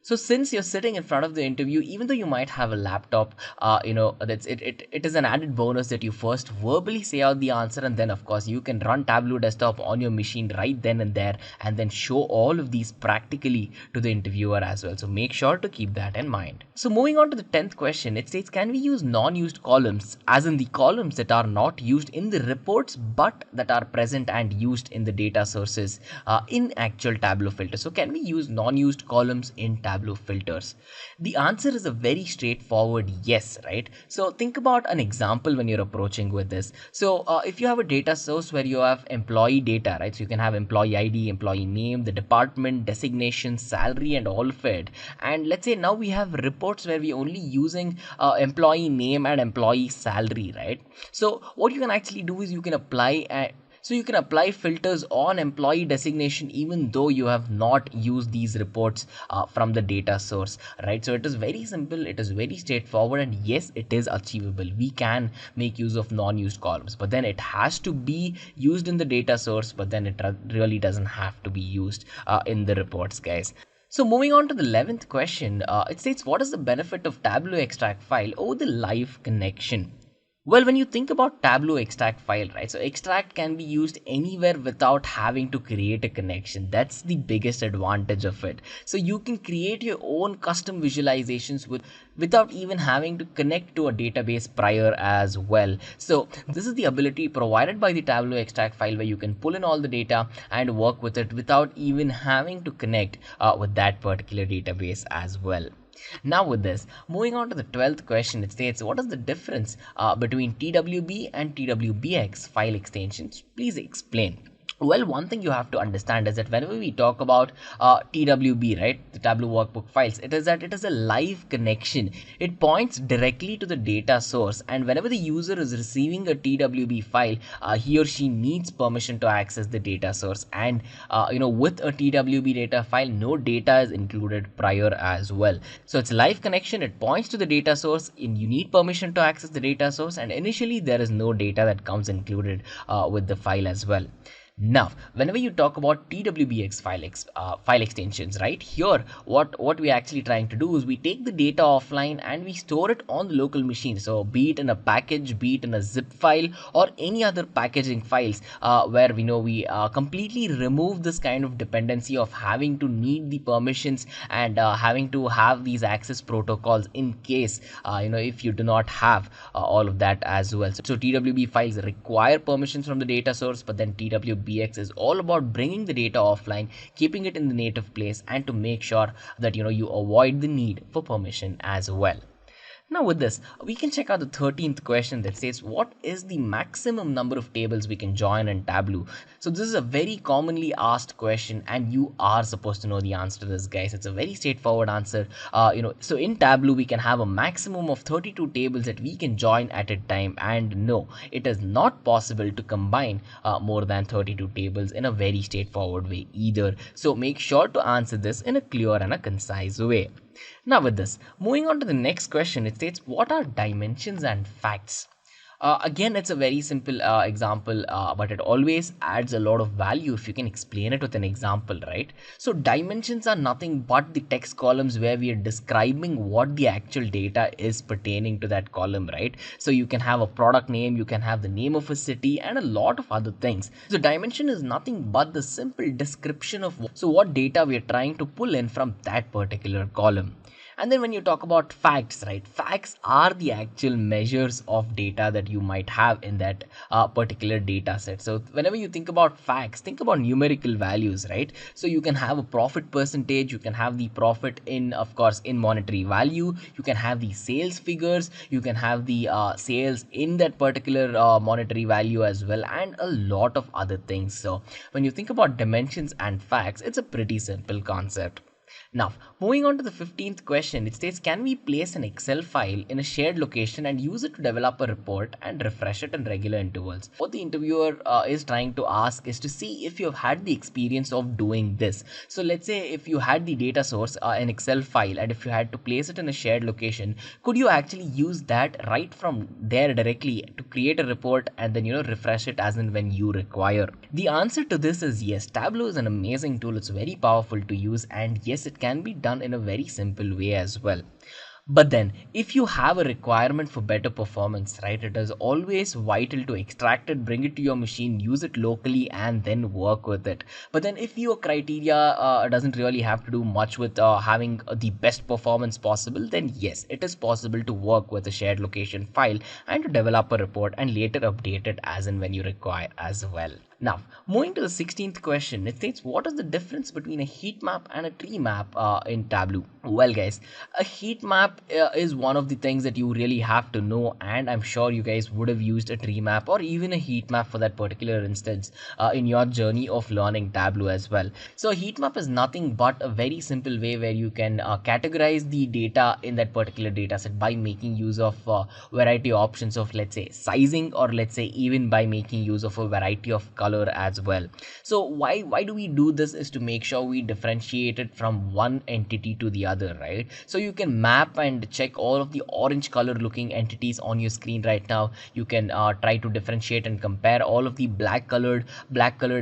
So since you're sitting in front of the interview, even though you might have a laptop, it is an added bonus that you first verbally say out the answer, and then of course you can run Tableau desktop on your machine right then and there, and then show all of these practically to the interviewer as well. So make sure to keep that in mind. So moving on to the 10th question, it states, can we use non-used columns, as in the columns that are not used in the reports but that are present and used in the data sources in actual Tableau filters? So can we use non-used columns in Tableau filters? The answer is a very straightforward yes, right? So think about an example when you're approaching with this. So if you have a data source where you have employee data, right? So you can have employee ID, employee name, the department, designation, salary, and all of it. And let's say now we have reports where we're only using employee name and employee salary, right? So what you can actually do is you can apply filters on employee designation even though you have not used these reports from the data source, right? So it is very simple, it is very straightforward, and yes, it is achievable. We can make use of non-used columns, but then it has to be used in the data source, but then it really doesn't have to be used in the reports, guys. So moving on to the 11th question, it states, what is the benefit of Tableau extract file over the live connection? Well, when you think about Tableau extract file, right? So extract can be used anywhere without having to create a connection. That's the biggest advantage of it. So you can create your own custom visualizations without even having to connect to a database prior as well. So this is the ability provided by the Tableau extract file, where you can pull in all the data and work with it without even having to connect with that particular database as well. Now with this, moving on to the 12th question, it states, what is the difference between TWB and TWBX file extensions? Please explain. Well, one thing you have to understand is that whenever we talk about TWB, right, the Tableau Workbook files, it is a live connection. It points directly to the data source, and whenever the user is receiving a TWB file, he or she needs permission to access the data source. And with a TWB data file, no data is included prior as well. So it's a live connection. It points to the data source, and you need permission to access the data source, and initially there is no data that comes included with the file as well. Now, whenever you talk about TWBX file extensions, right, here what we're actually trying to do is we take the data offline and we store it on the local machine. So be it in a package, be it in a zip file, or any other packaging files where we completely remove this kind of dependency of having to need the permissions and having to have these access protocols in case if you do not have all of that as well. So TWB files require permissions from the data source, but then TWBX is all about bringing the data offline, keeping it in the native place, and to make sure that you avoid the need for permission as well. Now with this, we can check out the 13th question that says, what is the maximum number of tables we can join in Tableau? So this is a very commonly asked question, and you are supposed to know the answer to this, guys. It's a very straightforward answer. So in Tableau, we can have a maximum of 32 tables that we can join at a time, and no, it is not possible to combine more than 32 tables in a very straightforward way either. So make sure to answer this in a clear and a concise way. Now with this, moving on to the next question, it states, what are dimensions and facts? Again, it's a very simple example, but it always adds a lot of value if you can explain it with an example, right? So dimensions are nothing but the text columns where we are describing what the actual data is pertaining to that column, right? So you can have a product name, you can have the name of a city, and a lot of other things. So dimension is nothing but the simple description of what data we are trying to pull in from that particular column. And then when you talk about facts, right, facts are the actual measures of data that you might have in that particular data set. So whenever you think about facts, think about numerical values, right? So you can have a profit percentage, you can have the profit in, of course, in monetary value, you can have the sales figures, you can have the sales in that particular monetary value as well, and a lot of other things. So when you think about dimensions and facts, it's a pretty simple concept. Now, moving on to the 15th question, it states, can we place an Excel file in a shared location and use it to develop a report and refresh it in regular intervals? What the interviewer is trying to ask is to see if you have had the experience of doing this. So let's say if you had the data source, an Excel file, and if you had to place it in a shared location, could you actually use that right from there directly to create a report and then refresh it as and when you require? The answer to this is yes. Tableau is an amazing tool. It's very powerful to use, and yes, yes, it can be done in a very simple way as well. But then, if you have a requirement for better performance, right, it is always vital to extract it, bring it to your machine, use it locally, and then work with it. But then, if your criteria doesn't really have to do much with having the best performance possible, then yes, it is possible to work with a shared location file and to develop a report and later update it as and when you require as well. Now, moving to the 16th question, it states, what is the difference between a heat map and a tree map in Tableau? Well, guys, a heat map is one of the things that you really have to know, and I'm sure you guys would have used a tree map or even a heat map for that particular instance in your journey of learning Tableau as well. So a heat map is nothing but a very simple way where you can categorize the data in that particular data set by making use of variety options of, let's say, sizing, or let's say even by making use of a variety of color as well. So why do we do this is to make sure we differentiate it from one entity to the other, right? So you can map and check all of the orange color looking entities on your screen right now. You can try to differentiate and compare all of the black colored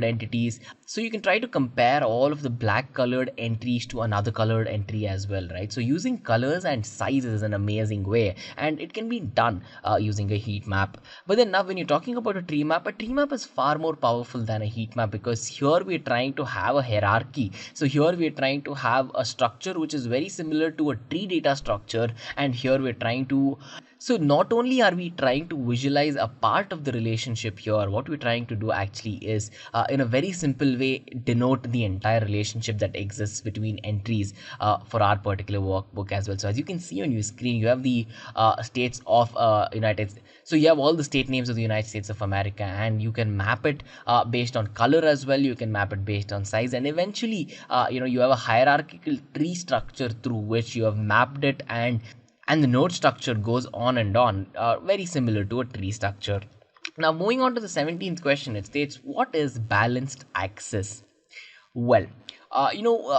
entities. So you can try to compare all of the black colored entries to another colored entry as well, right? So using colors and sizes is an amazing way, and it can be done using a heat map. But then now when you're talking about a tree map is far more powerful than a heat map, because here we're trying to have a hierarchy. So here we're trying to have a structure which is very similar to a tree data structure, and here we're trying to, so not only are we trying to visualize a part of the relationship here, what we're trying to do actually is in a very simple way denote the entire relationship that exists between entries for our particular workbook as well. So as you can see on your screen, you have the states of United States. So you have all the state names of the United States of America, and you can map it based on color as well. You can map it based on size, and eventually you have a hierarchical tree structure through which you have mapped it, and the node structure goes on and on, very similar to a tree structure. Now moving on to the 17th question, it states, what is balanced access? Well,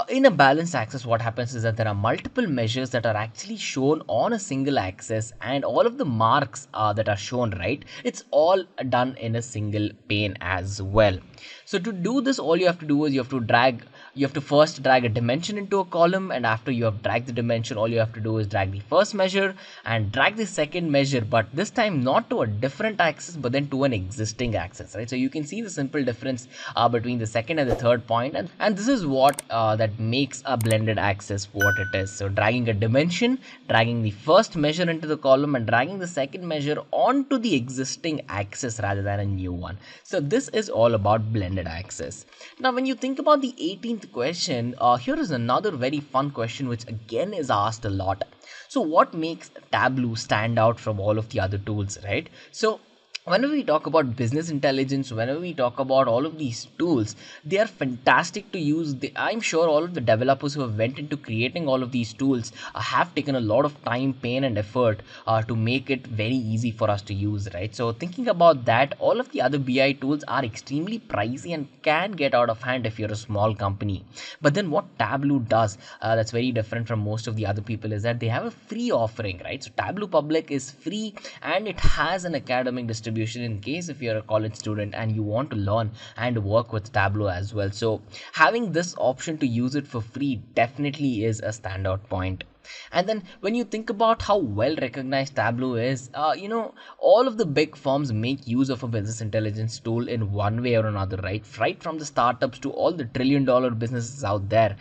in a balanced access, what happens is that there are multiple measures that are actually shown on a single axis, and all of the marks that are shown, right, it's all done in a single pane as well. So to do this, all you have to do is you have to first drag a dimension into a column, and after you have dragged the dimension, all you have to do is drag the first measure and drag the second measure, but this time not to a different axis but then to an existing axis, right? So you can see the simple difference between the second and the third point, and this is what that makes a blended axis what it is. So dragging a dimension, dragging the first measure into the column, and dragging the second measure onto the existing axis rather than a new one. So this is all about blended axis. Now when you think about the 18th question, here is another very fun question which again is asked a lot. So what makes Tableau stand out from all of the other tools, right? So whenever we talk about business intelligence, whenever we talk about all of these tools, they are fantastic to use. I'm sure all of the developers who have went into creating all of these tools have taken a lot of time, pain and effort to make it very easy for us to use, right? So thinking about that, all of the other BI tools are extremely pricey and can get out of hand if you're a small company. But then what Tableau does that's very different from most of the other people is that they have a free offering, right? So Tableau Public is free, and it has an academic distribution in case if you're a college student and you want to learn and work with Tableau as well. So having this option to use it for free definitely is a standout point. And then when you think about how well recognized Tableau is, all of the big firms make use of a business intelligence tool in one way or another, right? Right from the startups to all the trillion-dollar businesses out there.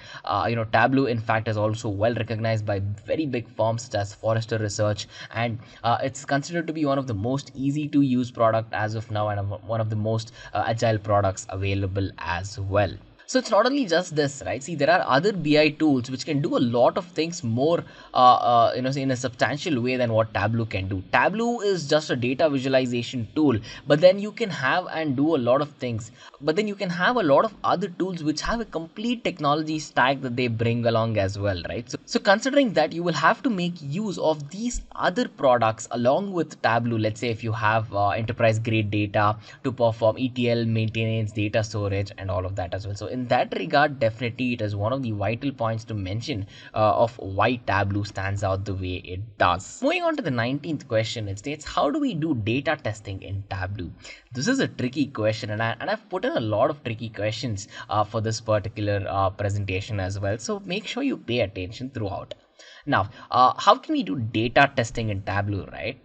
Tableau, in fact, is also well recognized by very big firms such as Forrester Research, and it's considered to be one of the most easy to use product as of now, and one of the most agile products available as well. So it's not only just this, right? See, there are other BI tools which can do a lot of things more, in a substantial way than what Tableau can do. Tableau is just a data visualization tool, but then you can have and do a lot of things. But then you can have a lot of other tools which have a complete technology stack that they bring along as well, right? So considering that, you will have to make use of these other products along with Tableau. Let's say if you have enterprise grade data to perform ETL, maintenance, data storage, and all of that as well. So in that regard, definitely it is one of the vital points to mention of why Tableau stands out the way it does. Moving on to the 19th question, it states, how do we do data testing in Tableau? This is a tricky question, and I've put in a lot of tricky questions for this particular presentation as well. So make sure you pay attention throughout. Now, how can we do data testing in Tableau, right?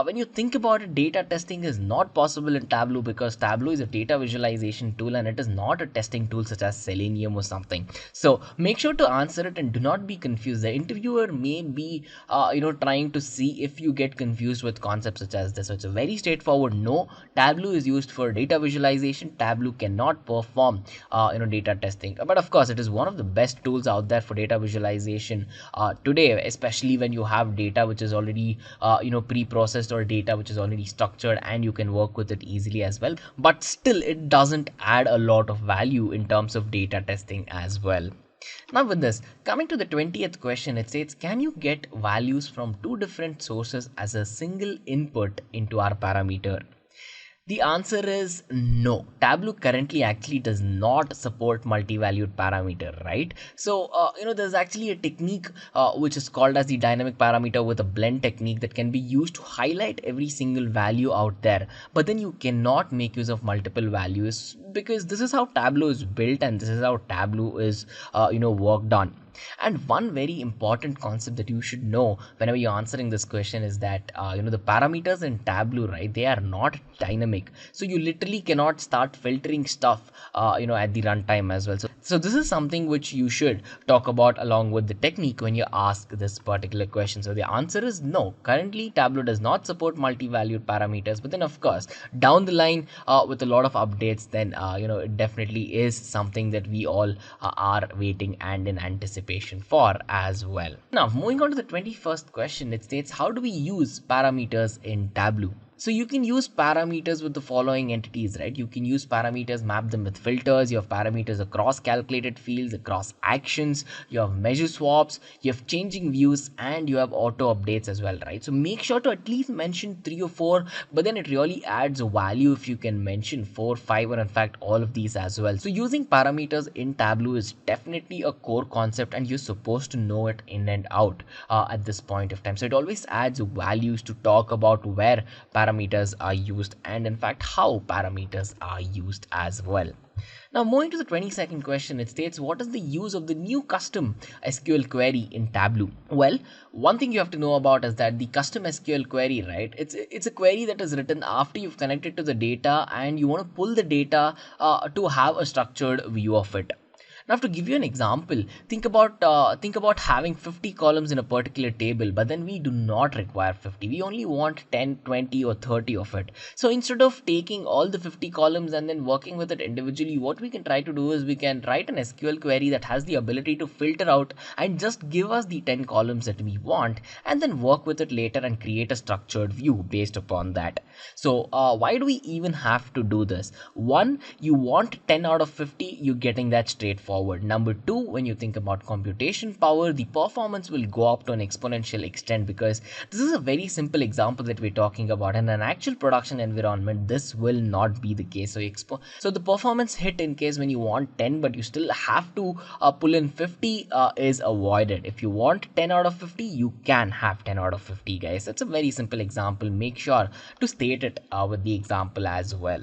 When you think about it, data testing is not possible in Tableau because Tableau is a data visualization tool and it is not a testing tool such as Selenium or something. So make sure to answer it and do not be confused. The interviewer may be, trying to see if you get confused with concepts such as this. So it's a very straightforward no. Tableau is used for data visualization. Tableau cannot perform, data testing. But of course, it is one of the best tools out there for data visualization today, especially when you have data which is already, pre-processed or data which is already structured, and you can work with it easily as well. But still, it doesn't add a lot of value in terms of data testing as well. Now with this, coming to the 20th question, it states, can you get values from two different sources as a single input into our parameter? The answer is no. Tableau currently actually does not support multi-valued parameter, right? So, there's actually a technique which is called as the dynamic parameter with a blend technique that can be used to highlight every single value out there. But then you cannot make use of multiple values because this is how Tableau is built and this is how Tableau is, worked on. And one very important concept that you should know whenever you're answering this question is that, the parameters in Tableau, right, they are not dynamic. So you literally cannot start filtering stuff, at the runtime as well. So this is something which you should talk about along with the technique when you ask this particular question. So the answer is no. Currently, Tableau does not support multi-valued parameters. But then, of course, down the line with a lot of updates, then, it definitely is something that we all are waiting and in anticipation for as well. Now, moving on to the 21st question, it states, how do we use parameters in Tableau? So you can use parameters with the following entities, right? You can use parameters, map them with filters. You have parameters across calculated fields, across actions. You have measure swaps, you have changing views, and you have auto updates as well, right? So make sure to at least mention 3 or 4, but then it really adds value if you can mention 4, 5, or in fact all of these as well. So using parameters in Tableau is definitely a core concept and you're supposed to know it in and out at this point of time. So it always adds values to talk about where parameters are used and in fact how parameters are used as well. Now moving to the 22nd question, it states, what is the use of the new custom SQL query in Tableau? Well, one thing you have to know about is that the custom SQL query, right, it's a query that is written after you've connected to the data and you want to pull the data to have a structured view of it. Now, to give you an example, think about having 50 columns in a particular table, but then we do not require 50. We only want 10, 20 or 30 of it. So instead of taking all the 50 columns and then working with it individually, what we can try to do is we can write an SQL query that has the ability to filter out and just give us the 10 columns that we want and then work with it later and create a structured view based upon that. So why do we even have to do this? One, you want 10 out of 50, you're getting that straightforward. Number 2, when you think about computation power, the performance will go up to an exponential extent because this is a very simple example that we're talking about. In an actual production environment, this will not be the case. So the performance hit in case when you want 10 but you still have to pull in 50 is avoided. If you want 10 out of 50, you can have 10 out of 50, guys. That's a very simple example. Make sure to state it with the example as well.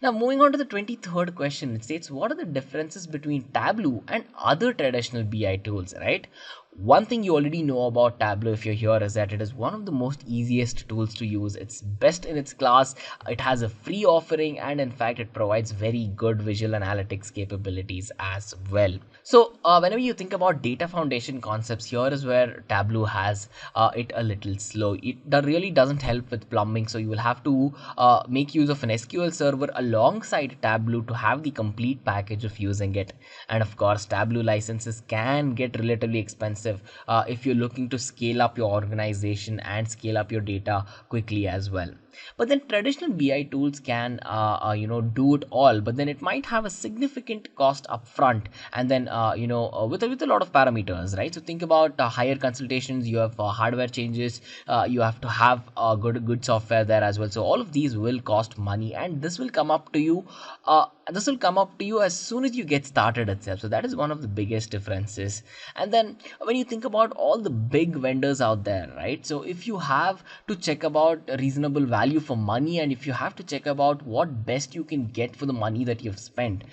Now moving on to the 23rd question, it states, what are the differences between Tableau and other traditional BI tools, right? One thing you already know about Tableau if you're here is that it is one of the most easiest tools to use. It's best in its class. It has a free offering and in fact it provides very good visual analytics capabilities as well. So whenever you think about data foundation concepts, here is where Tableau has it a little slow. It really doesn't help with plumbing, so you will have to make use of an SQL server alongside Tableau to have the complete package of using it. And of course, Tableau licenses can get relatively expensive if you're looking to scale up your organization and scale up your data quickly as well. But then traditional BI tools can do it all, but then it might have a significant cost upfront, and then with a lot of parameters, right? So think about higher consultations, you have hardware changes, you have to have good software there as well. So all of these will cost money, and this will come up to you. As soon as you get started itself. So that is one of the biggest differences. And then when you think about all the big vendors out there, right? So if you have to check about a reasonable value for money, and if you have to check about what best you can get for the money that you've spent,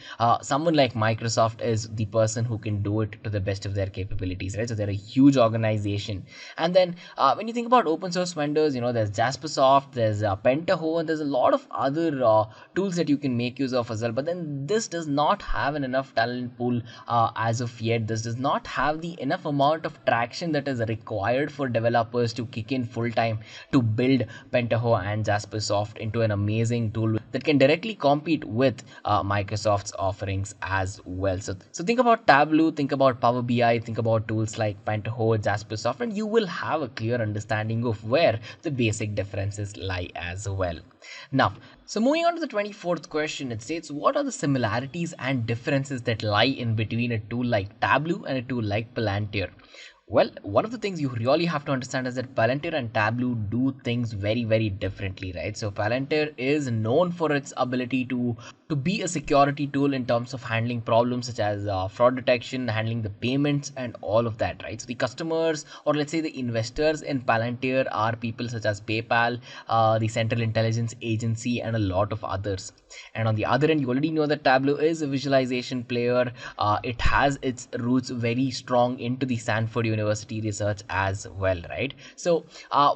someone like Microsoft is the person who can do it to the best of their capabilities, right? So they're a huge organization. And then when you think about open source vendors, there's Jaspersoft, there's Pentaho, and there's a lot of other tools that you can make use of as well. But then this does not have an enough talent pool as of yet. This does not have the enough amount of traction that is required for developers to kick in full time to build Pentaho and Jaspersoft into an amazing tool that can directly compete with Microsoft's offerings as well. So think about Tableau, think about Power BI, think about tools like Pentaho, Jaspersoft, and you will have a clear understanding of where the basic differences lie as well. Now, so moving on to the 24th question, it states, what are the similarities and differences that lie in between a tool like Tableau and a tool like Palantir? Well, one of the things you really have to understand is that Palantir and Tableau do things very, very differently, right? So Palantir is known for its ability to be a security tool in terms of handling problems such as fraud detection, handling the payments and all of that, right? So the customers, or let's say the investors in Palantir, are people such as PayPal, the Central Intelligence Agency, and a lot of others. And on the other end, you already know that Tableau is a visualization player. It has its roots very strong into the Stanford University research as well, right? So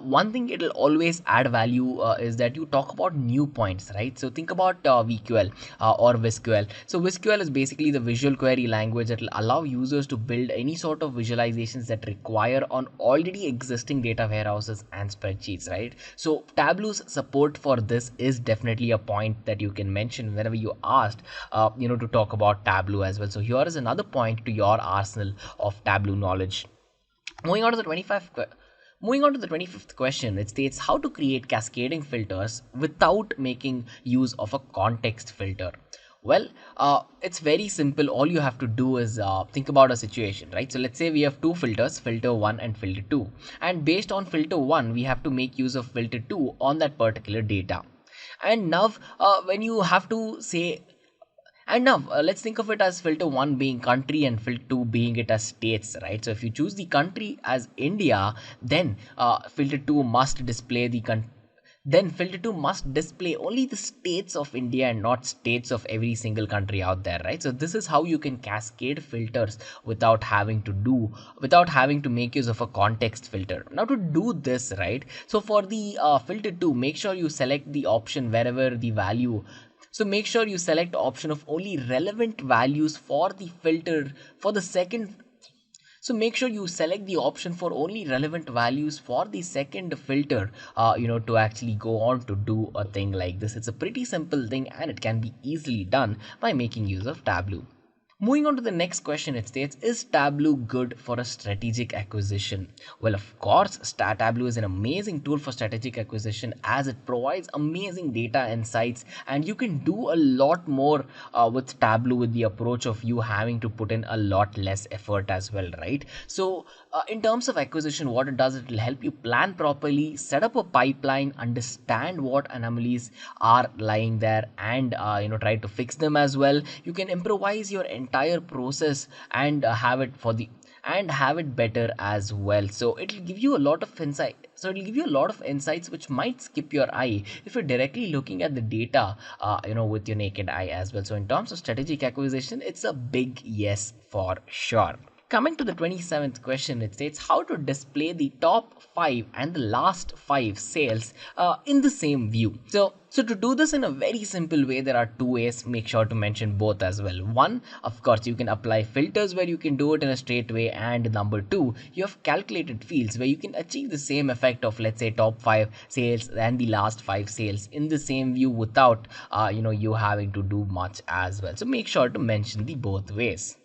one thing it'll always add value is that you talk about new points, right? So think about VQL or VisQL. So VisQL is basically the visual query language that will allow users to build any sort of visualizations that require on already existing data warehouses and spreadsheets, right? So Tableau's support for this is definitely a point that you can mention whenever you asked to talk about Tableau as well. So here is another point to your arsenal of Tableau knowledge. Moving on to the 25th question, it states how to create cascading filters without making use of a context filter. Well, it's very simple. All you have to do is think about a situation, right? So let's say we have two filters, filter 1 and filter 2. And based on filter 1, we have to make use of filter 2 on that particular data. And now when you have to say, and now let's think of it as filter 1 being country and filter 2 being it as states, right? So if you choose the country as India, then filter 2 must display filter 2 must display only the states of India and not states of every single country out there, right? So this is how you can cascade filters without having to make use of a context filter. Now to do this, right? So for the filter 2, make sure you select the option wherever the value. So make sure you select option of only relevant values for the filter for the second. So make sure you select the option for only relevant values for the second filter, to actually go on to do a thing like this. It's a pretty simple thing and it can be easily done by making use of Tableau. Moving on to the next question, it states, is Tableau good for a strategic acquisition? Well, of course, Tableau is an amazing tool for strategic acquisition as it provides amazing data insights, and you can do a lot more with Tableau with the approach of you having to put in a lot less effort as well, right? So in terms of acquisition, what it does, it will help you plan properly, set up a pipeline, understand what anomalies are lying there, and try to fix them as well. You can improvise your entire process and have it better as well. So it'll give you a lot of insights which might skip your eye if you're directly looking at the data with your naked eye as well. So in terms of strategic acquisition, it's a big yes for sure. Coming to the 27th question, it states how to display the top 5 and the last 5 sales in the same view. So to do this in a very simple way, there are two ways. Make sure to mention both as well. One, of course, you can apply filters where you can do it in a straight way, and number 2, you have calculated fields where you can achieve the same effect of, let's say, top 5 sales and the last 5 sales in the same view without you having to do much as well. So make sure to mention the both ways.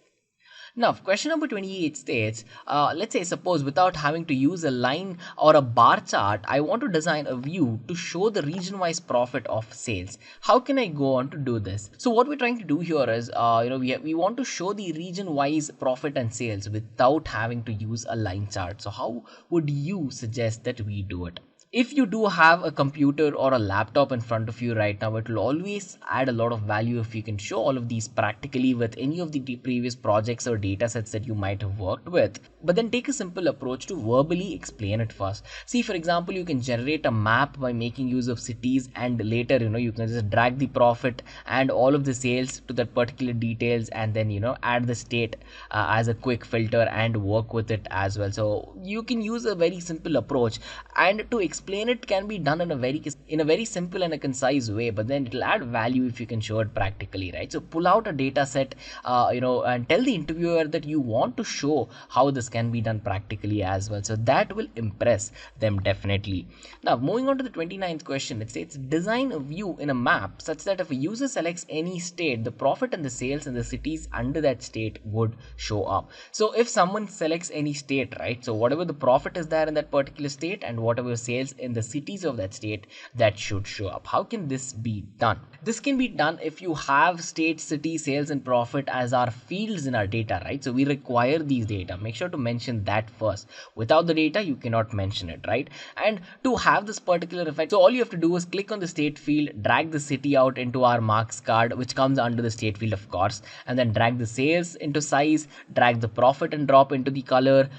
Now, question number 28 states, let's say, suppose without having to use a line or a bar chart, I want to design a view to show the region-wise profit of sales. How can I go on to do this? So what we're trying to do here is, we want to show the region-wise profit and sales without having to use a line chart. So how would you suggest that we do it? If you do have a computer or a laptop in front of you right now, it will always add a lot of value if you can show all of these practically with any of the previous projects or data sets that you might have worked with. But then take a simple approach to verbally explain it first. See, for example, you can generate a map by making use of cities, and later, you can just drag the profit and all of the sales to that particular details, and then, add the state as a quick filter and work with it as well. So you can use a very simple approach, and to explain it can be done in a very simple and a concise way, but then it'll add value if you can show it practically, right? So pull out a data set, and tell the interviewer that you want to show how this can be done practically as well. So that will impress them definitely. Now, moving on to the 29th question, it states design a view in a map such that if a user selects any state, the profit and the sales in the cities under that state would show up. So if someone selects any state, right, so whatever the profit is there in that particular state and whatever sales in the cities of that state, that should show up. How can this be done? This can be done if you have state, city, sales and profit as our fields in our data, right? So we require these data. Make sure to mention that first. Without the data, you cannot mention it, right? And to have this particular effect, so all you have to do is click on the state field, drag the city out into our marks card, which comes under the state field, of course, and then drag the sales into size, drag the profit and drop into the color,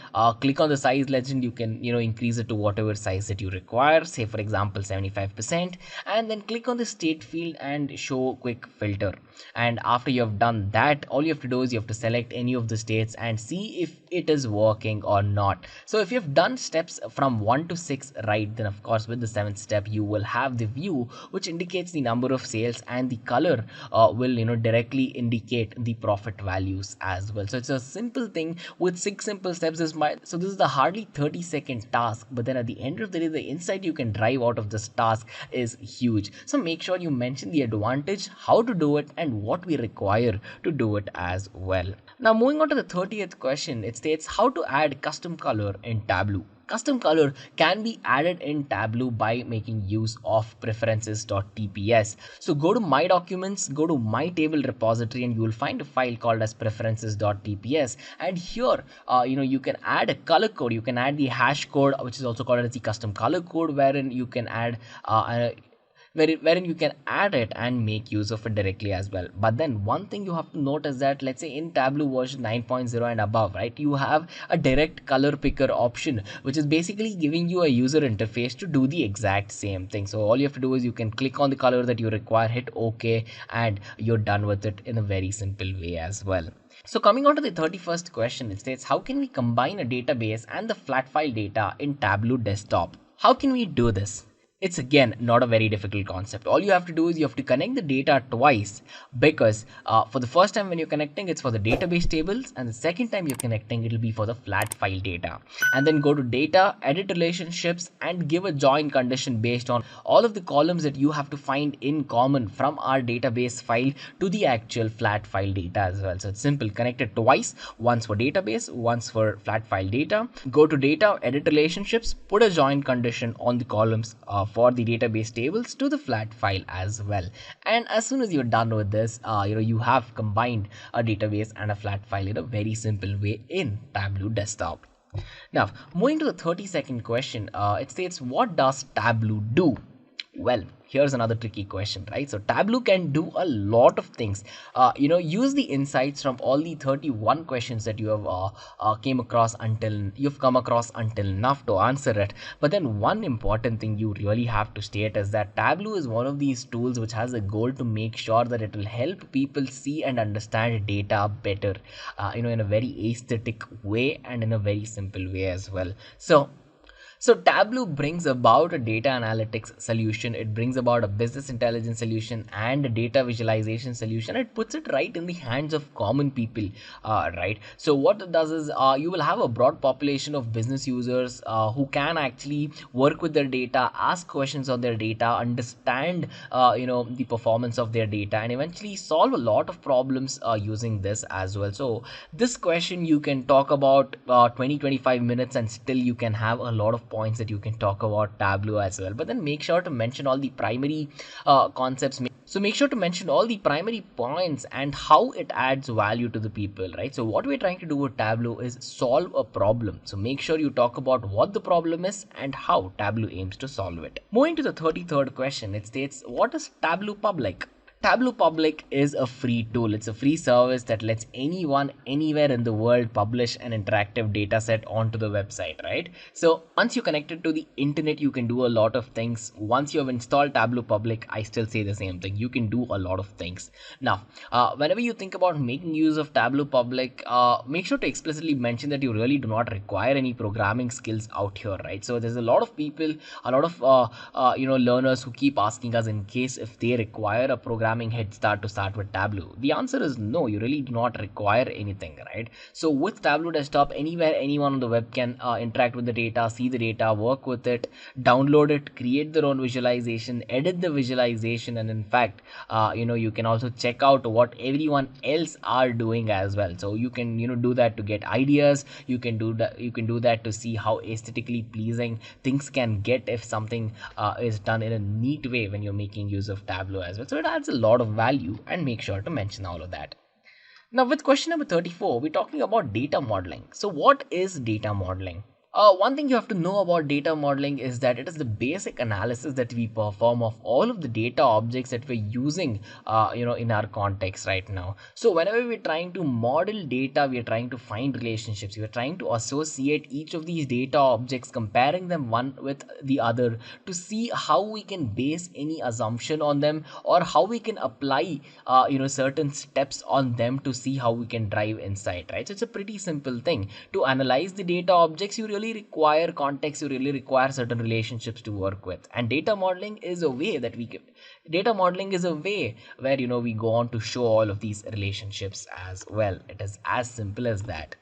click on the size legend. You can, increase it to whatever size that you require, say for example 75%, and then click on the state field and show quick filter. And after you have done that, all you have to do is you have to select any of the states and see if it is working or not. So if you have done steps from 1 to 6 right, then of course with the 7th step you will have the view which indicates the number of sales, and the color will directly indicate the profit values as well. So it's a simple thing with 6 simple steps. So this is the hardly 30-second task, but then at the end of the day, the insight you can drive out of this task is huge. So make sure you mention the advantage, how to do it, and what we require to do it as well. Now, moving on to the 30th question, it states how to add custom color in Tableau. Custom color can be added in Tableau by making use of preferences.tps. So go to my documents, go to my table repository, and you will find a file called as preferences.tps. And here, you can add a color code. You can add the hash code, which is also called as the custom color code, wherein you can add wherein you can add it and make use of it directly as well. But then one thing you have to note is that, let's say in Tableau version 9.0 and above, right, you have a direct color picker option, which is basically giving you a user interface to do the exact same thing. So all you have to do is you can click on the color that you require, hit OK, and you're done with it in a very simple way as well. So coming on to the 31st question, it states how can we combine a database and the flat file data in Tableau desktop? How can we do this? It's again not a very difficult concept. All you have to do is you have to connect the data twice, because for the first time when you're connecting, it's for the database tables, and the second time you're connecting, it'll be for the flat file data. And then go to data, edit relationships, and give a join condition based on all of the columns that you have to find in common from our database file to the actual flat file data as well. So it's simple, connect it twice, once for database, once for flat file data. Go to data, edit relationships, put a join condition on the columns for the database tables to the flat file as well. And as soon as you're done with this, you have combined a database and a flat file in a very simple way in Tableau desktop. Now, moving to the 32nd question, it states, what does Tableau do? Well, here's another tricky question, right? So Tableau can do a lot of things. Use the insights from all the 31 questions that you have come across until now to answer it. But then one important thing you really have to state is that Tableau is one of these tools which has a goal to make sure that it will help people see and understand data better, in a very aesthetic way and in a very simple way as well. So So Tableau brings about a data analytics solution. It brings about a business intelligence solution and a data visualization solution. It puts it right in the hands of common people, right? So what it does is you will have a broad population of business users who can actually work with their data, ask questions on their data, understand the performance of their data, and eventually solve a lot of problems using this as well. So this question you can talk about 20-25 minutes and still you can have a lot of points that you can talk about Tableau as well. But then make sure to mention all the primary concepts. So make sure to mention all the primary points and how it adds value to the people, right? So what we're trying to do with Tableau is solve a problem. So make sure you talk about what the problem is and how Tableau aims to solve it. Moving to the 33rd question, it states, what is Tableau Public? Tableau Public is a free tool. It's a free service that lets anyone anywhere in the world publish an interactive data set onto the website, right? So once you're connected to the internet, you can do a lot of things. Once you have installed Tableau Public, I still say the same thing. You can do a lot of things. Now, whenever you think about making use of Tableau Public, make sure to explicitly mention that you really do not require any programming skills out here, right? So there's a lot of people, a lot of learners who keep asking us in case if they require a programming head start to start with Tableau. The answer is no, you really do not require anything, right? So with Tableau Desktop, anywhere anyone on the web can interact with the data, see the data, work with it, download it, create their own visualization, edit the visualization, and in fact, you can also check out what everyone else are doing as well. So you can do that to get ideas. You can do that to see how aesthetically pleasing things can get if something is done in a neat way when you're making use of Tableau as well. So it adds a lot of value, and make sure to mention all of that. Now with question number 34, we're talking about data modeling. So what is data modeling? One thing you have to know about data modeling is that it is the basic analysis that we perform of all of the data objects that we're using in our context right now. So whenever we're trying to model data, we're trying to find relationships, we're trying to associate each of these data objects, comparing them one with the other to see how we can base any assumption on them, or how we can apply certain steps on them to see how we can drive insight, right? So it's a pretty simple thing. To analyze the data objects, you really require context, you really require certain relationships to work with, and data modeling is a way where we go on to show all of these relationships as well. It is as simple as that.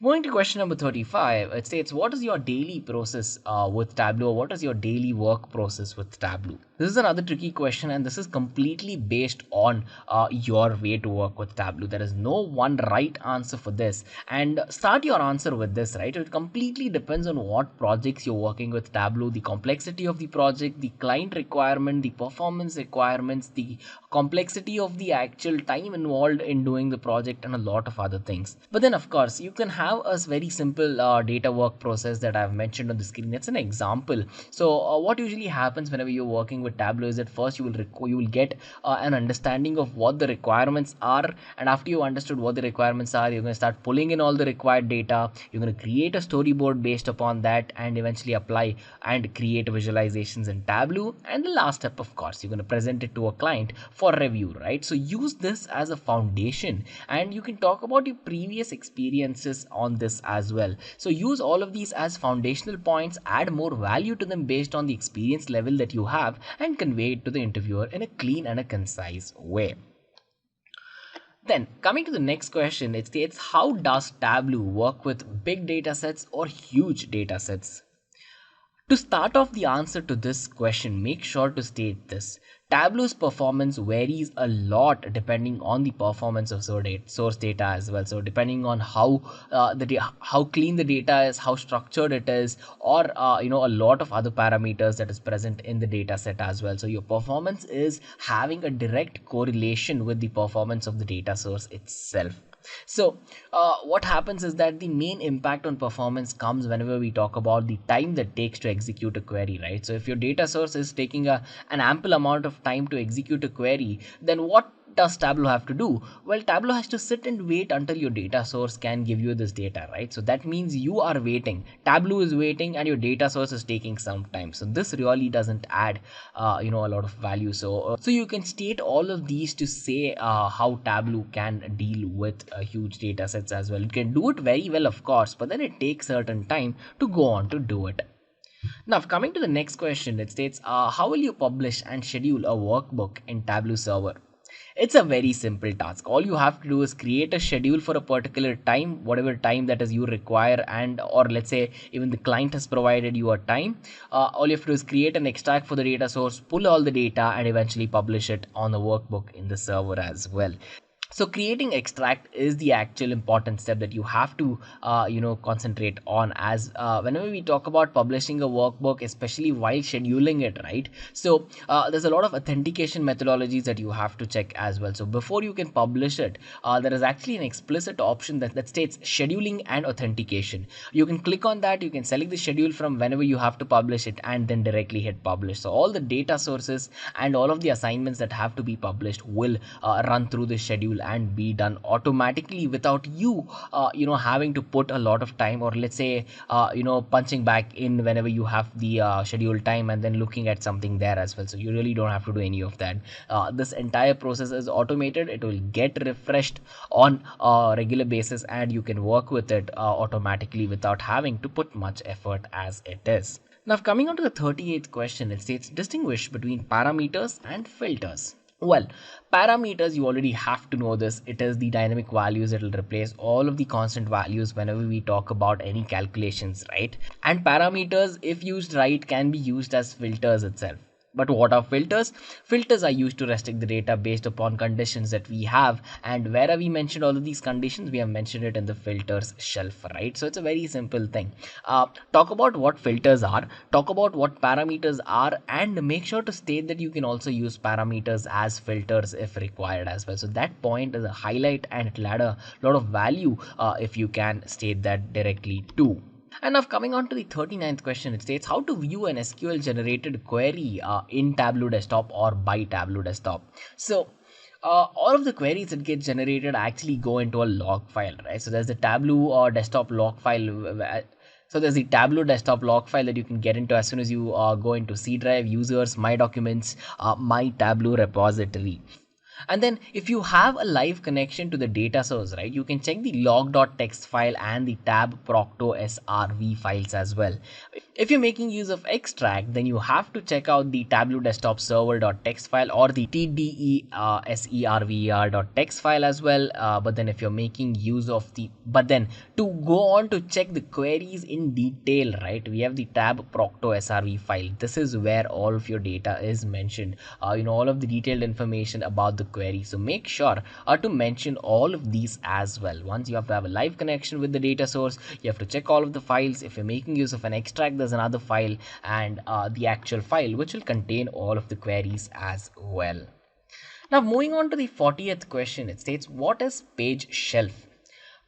Moving to question number 35, it states, what is your daily process with Tableau? What is your daily work process with Tableau? This is another tricky question, and this is completely based on your way to work with Tableau. There is no one right answer for this, and start your answer with this, right? It completely depends on what projects you're working with Tableau, the complexity of the project, the client requirement, the performance requirements, the complexity of the actual time involved in doing the project, and a lot of other things. But then of course you can have a very simple data work process that I've mentioned on the screen. It's an example. So what usually happens whenever you're working with Tableau is that first you will get an understanding of what the requirements are, and after you understood what the requirements are, you're going to start pulling in all the required data. You're going to create a storyboard based upon that, and eventually apply and create visualizations in Tableau. And the last step, of course, you're going to present it to a client for review, right? So use this as a foundation, and you can talk about your previous experiences on this as well. So use all of these as foundational points, add more value to them based on the experience level that you have, and convey it to the interviewer in a clean and a concise way. Then coming to the next question, it states, how does Tableau work with big data sets or huge data sets? To start off the answer to this question, make sure to state this. Tableau's performance varies a lot depending on the performance of source data as well. So depending on how clean the data is, how structured it is, or a lot of other parameters that is present in the data set as well. So your performance is having a direct correlation with the performance of the data source itself. So what happens is that the main impact on performance comes whenever we talk about the time that takes to execute a query, right? So if your data source is taking an ample amount of time to execute a query, then what does Tableau have to do? Well, Tableau has to sit and wait until your data source can give you this data, right? So that means you are waiting, Tableau is waiting, and your data source is taking some time. So this really doesn't add a lot of value. So you can state all of these to say how Tableau can deal with huge data sets as well. You can do it very well, of course, but then it takes certain time to go on to do it. Now, coming to the next question, it states, how will you publish and schedule a workbook in Tableau server? It's a very simple task. All you have to do is create a schedule for a particular time, whatever time that is you require, and or let's say even the client has provided you a time. All you have to do is create an extract for the data source, pull all the data, and eventually publish it on the workbook in the server as well. So creating extract is the actual important step that you have to concentrate on, as whenever we talk about publishing a workbook, especially while scheduling it, right? So there's a lot of authentication methodologies that you have to check as well. So before you can publish it, there is actually an explicit option that states scheduling and authentication. You can click on that, you can select the schedule from whenever you have to publish it, and then directly hit publish. So all the data sources and all of the assignments that have to be published will run through the schedule and be done automatically without you having to put a lot of time, or let's say punching back in whenever you have the scheduled time and then looking at something there as well. So you really don't have to do any of that. This entire process is automated. It will get refreshed on a regular basis, and you can work with it automatically without having to put much effort as it is. Now, coming on to the 38th question, it states, distinguish between parameters and filters. Well, parameters, you already have to know this. It is the dynamic values that will replace all of the constant values whenever we talk about any calculations, right? And parameters, if used right, can be used as filters itself. But what are filters? Filters are used to restrict the data based upon conditions that we have, and where have we mentioned all of these conditions? We have mentioned it in the filters shelf, right? So it's a very simple thing. Talk about what filters are, talk about what parameters are, and make sure to state that you can also use parameters as filters if required as well. So that point is a highlight, and it'll add a lot of value if you can state that directly too. And now coming on to the 39th question, it states, how to view an SQL generated query in Tableau Desktop or by Tableau Desktop. So all of the queries that get generated actually go into a log file, right? So there's the Tableau Desktop log file. So there's the Tableau Desktop log file that you can get into as soon as you go into C Drive, Users, My Documents, My Tableau repository. And then if you have a live connection to the data source, right, you can check the log.txt file and the tab procto srv files as well. If you're making use of extract, then you have to check out the Tableau Desktop server.txt file or the tdeserver.txt file as well. But then if you're making use of to go on to check the queries in detail, right, we have the tab procto srv file. This is where all of your data is mentioned, all of the detailed information about the query. So make sure to mention all of these as well. Once you have to have a live connection with the data source, you have to check all of the files. If you're making use of an extract, there's another file, and the actual file which will contain all of the queries as well. Now moving on to the 40th question, it states, what is page shelf?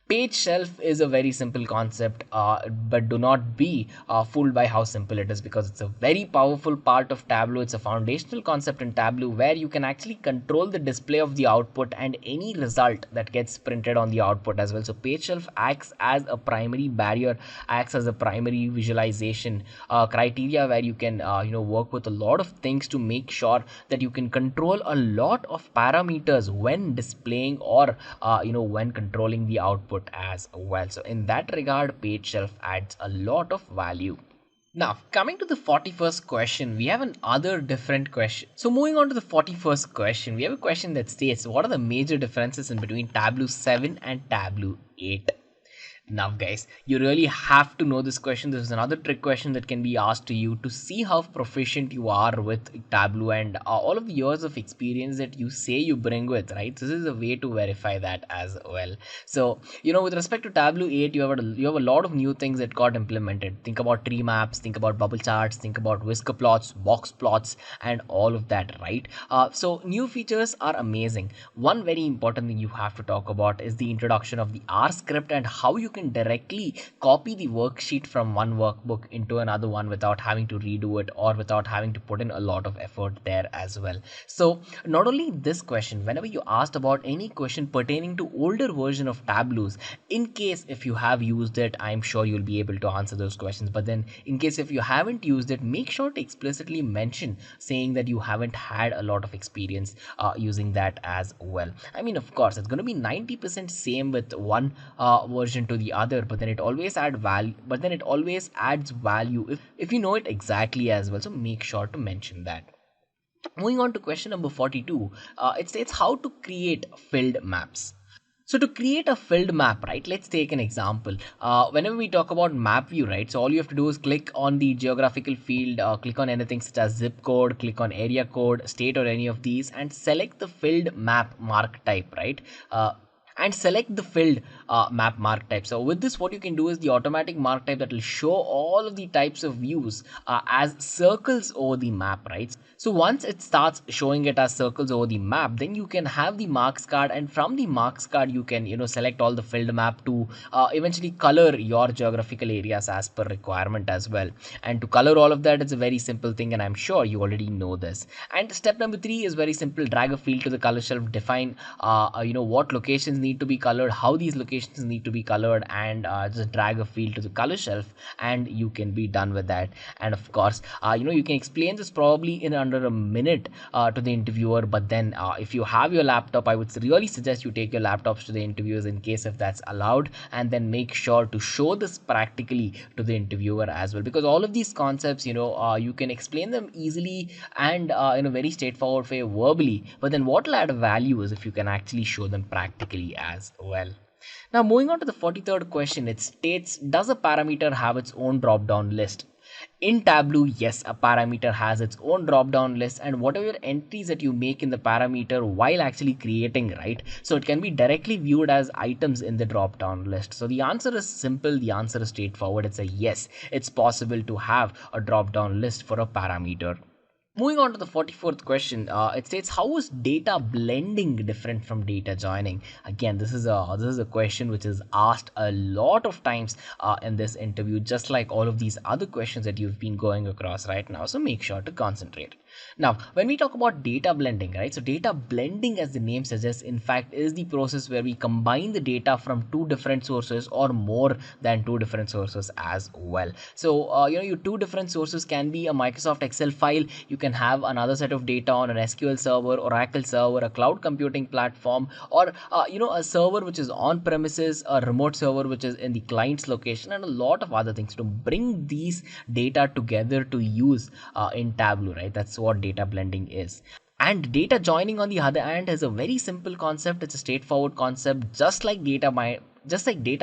Page shelf is a very simple concept, but do not be fooled by how simple it is, because it's a very powerful part of Tableau. It's a foundational concept in Tableau where you can actually control the display of the output and any result that gets printed on the output as well. So page shelf acts as a primary barrier, acts as a primary visualization criteria where you can work with a lot of things to make sure that you can control a lot of parameters when displaying or when controlling the output as well. So in that regard, page shelf adds a lot of value. Now, coming to the 41st question, we have another different question. So moving on to the 41st question, we have a question that states, what are the major differences in between Tableau 7 and Tableau 8? Now guys, you really have to know this question. This is another trick question that can be asked to you to see how proficient you are with Tableau and all of the years of experience that you say you bring with, right? This is a way to verify that as well. So with respect to Tableau 8, you have a lot of new things that got implemented. Think about tree maps, think about bubble charts, think about whisker plots, box plots, and all of that, right? So new features are amazing. One very important thing you have to talk about is the introduction of the R script and how you can directly copy the worksheet from one workbook into another one without having to redo it or without having to put in a lot of effort there as well. So not only this question, whenever you asked about any question pertaining to older version of Tableaus, in case if you have used it, I'm sure you'll be able to answer those questions. But then in case if you haven't used it, make sure to explicitly mention saying that you haven't had a lot of experience using that as well. I mean, of course, it's going to be 90% same with one version to the the other, but then it always adds value if you know it exactly as well. So make sure to mention that. Moving on to question number 42, it states how to create filled maps. So to create a filled map, right, let's take an example. Whenever we talk about map view, right, so all you have to do is click on the geographical field, click on anything such as zip code, click on area code, state, or any of these, and select the filled map mark type, right? And select the filled map mark type. So with this, what you can do is the automatic mark type that will show all of the types of views as circles over the map, right? So once it starts showing it as circles over the map, then you can have the marks card, and from the marks card you can select all the filled map to eventually color your geographical areas as per requirement as well. And to color all of that, it's a very simple thing, and I'm sure you already know this. And step number 3 is very simple. Drag a field to the color shelf, define what locations need to be colored, how these locations need to be colored, and just drag a field to the color shelf, and you can be done with that. And of course, you can explain this probably in under a minute to the interviewer, but then if you have your laptop, I would really suggest you take your laptops to the interviewers in case if that's allowed, and then make sure to show this practically to the interviewer as well, because all of these concepts, you can explain them easily and in a very straightforward way verbally, but then what will add value is if you can actually show them practically as well. Now moving on to the 43rd question, it states, does a parameter have its own drop down list? In Tableau, yes, a parameter has its own drop down list, and whatever entries that you make in the parameter while actually creating, right, so it can be directly viewed as items in the drop down list. So the answer is simple, the answer is straightforward. It's a yes, it's possible to have a drop down list for a parameter. Moving on to the 44th question, it states, how is data blending different from data joining? Again, this is a question which is asked a lot of times in this interview, just like all of these other questions that you've been going across right now. So make sure to concentrate. Now, when we talk about data blending, right, so data blending, as the name suggests, in fact, is the process where we combine the data from two different sources or more than two different sources as well. So, your two different sources can be a Microsoft Excel file. You can have another set of data on an SQL server, Oracle server, a cloud computing platform, or a server which is on premises, a remote server which is in the client's location, and a lot of other things to bring these data together to use in Tableau, right? That's what data blending is. And data joining, on the other hand, is a very simple concept. It's a straightforward concept, just like data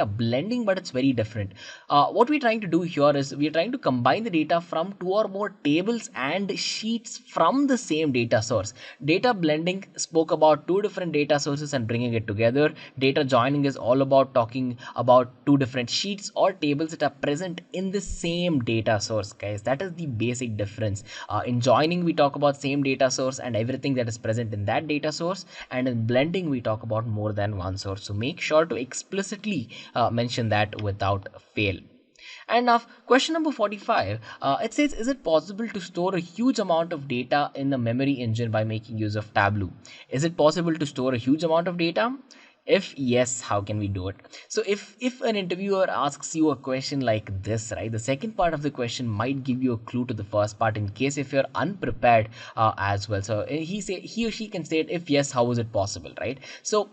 blending, but it's very different. What we're trying to do here is we're trying to combine the data from two or more tables and sheets from the same data source. Data blending spoke about two different data sources and bringing it together. Data joining is all about talking about two different sheets or tables that are present in the same data source, guys. That is the basic difference. In joining, we talk about same data source and everything that is present in that data source, and in blending, we talk about more than one source. So make sure to explicitly mention that without fail. And now, question number 45, it says, is it possible to store a huge amount of data in the memory engine by making use of Tableau? Is it possible to store a huge amount of data? If yes, how can we do it? So if an interviewer asks you a question like this, right, the second part of the question might give you a clue to the first part in case if you're unprepared as well. So he or she can state, if yes, how is it possible, right? So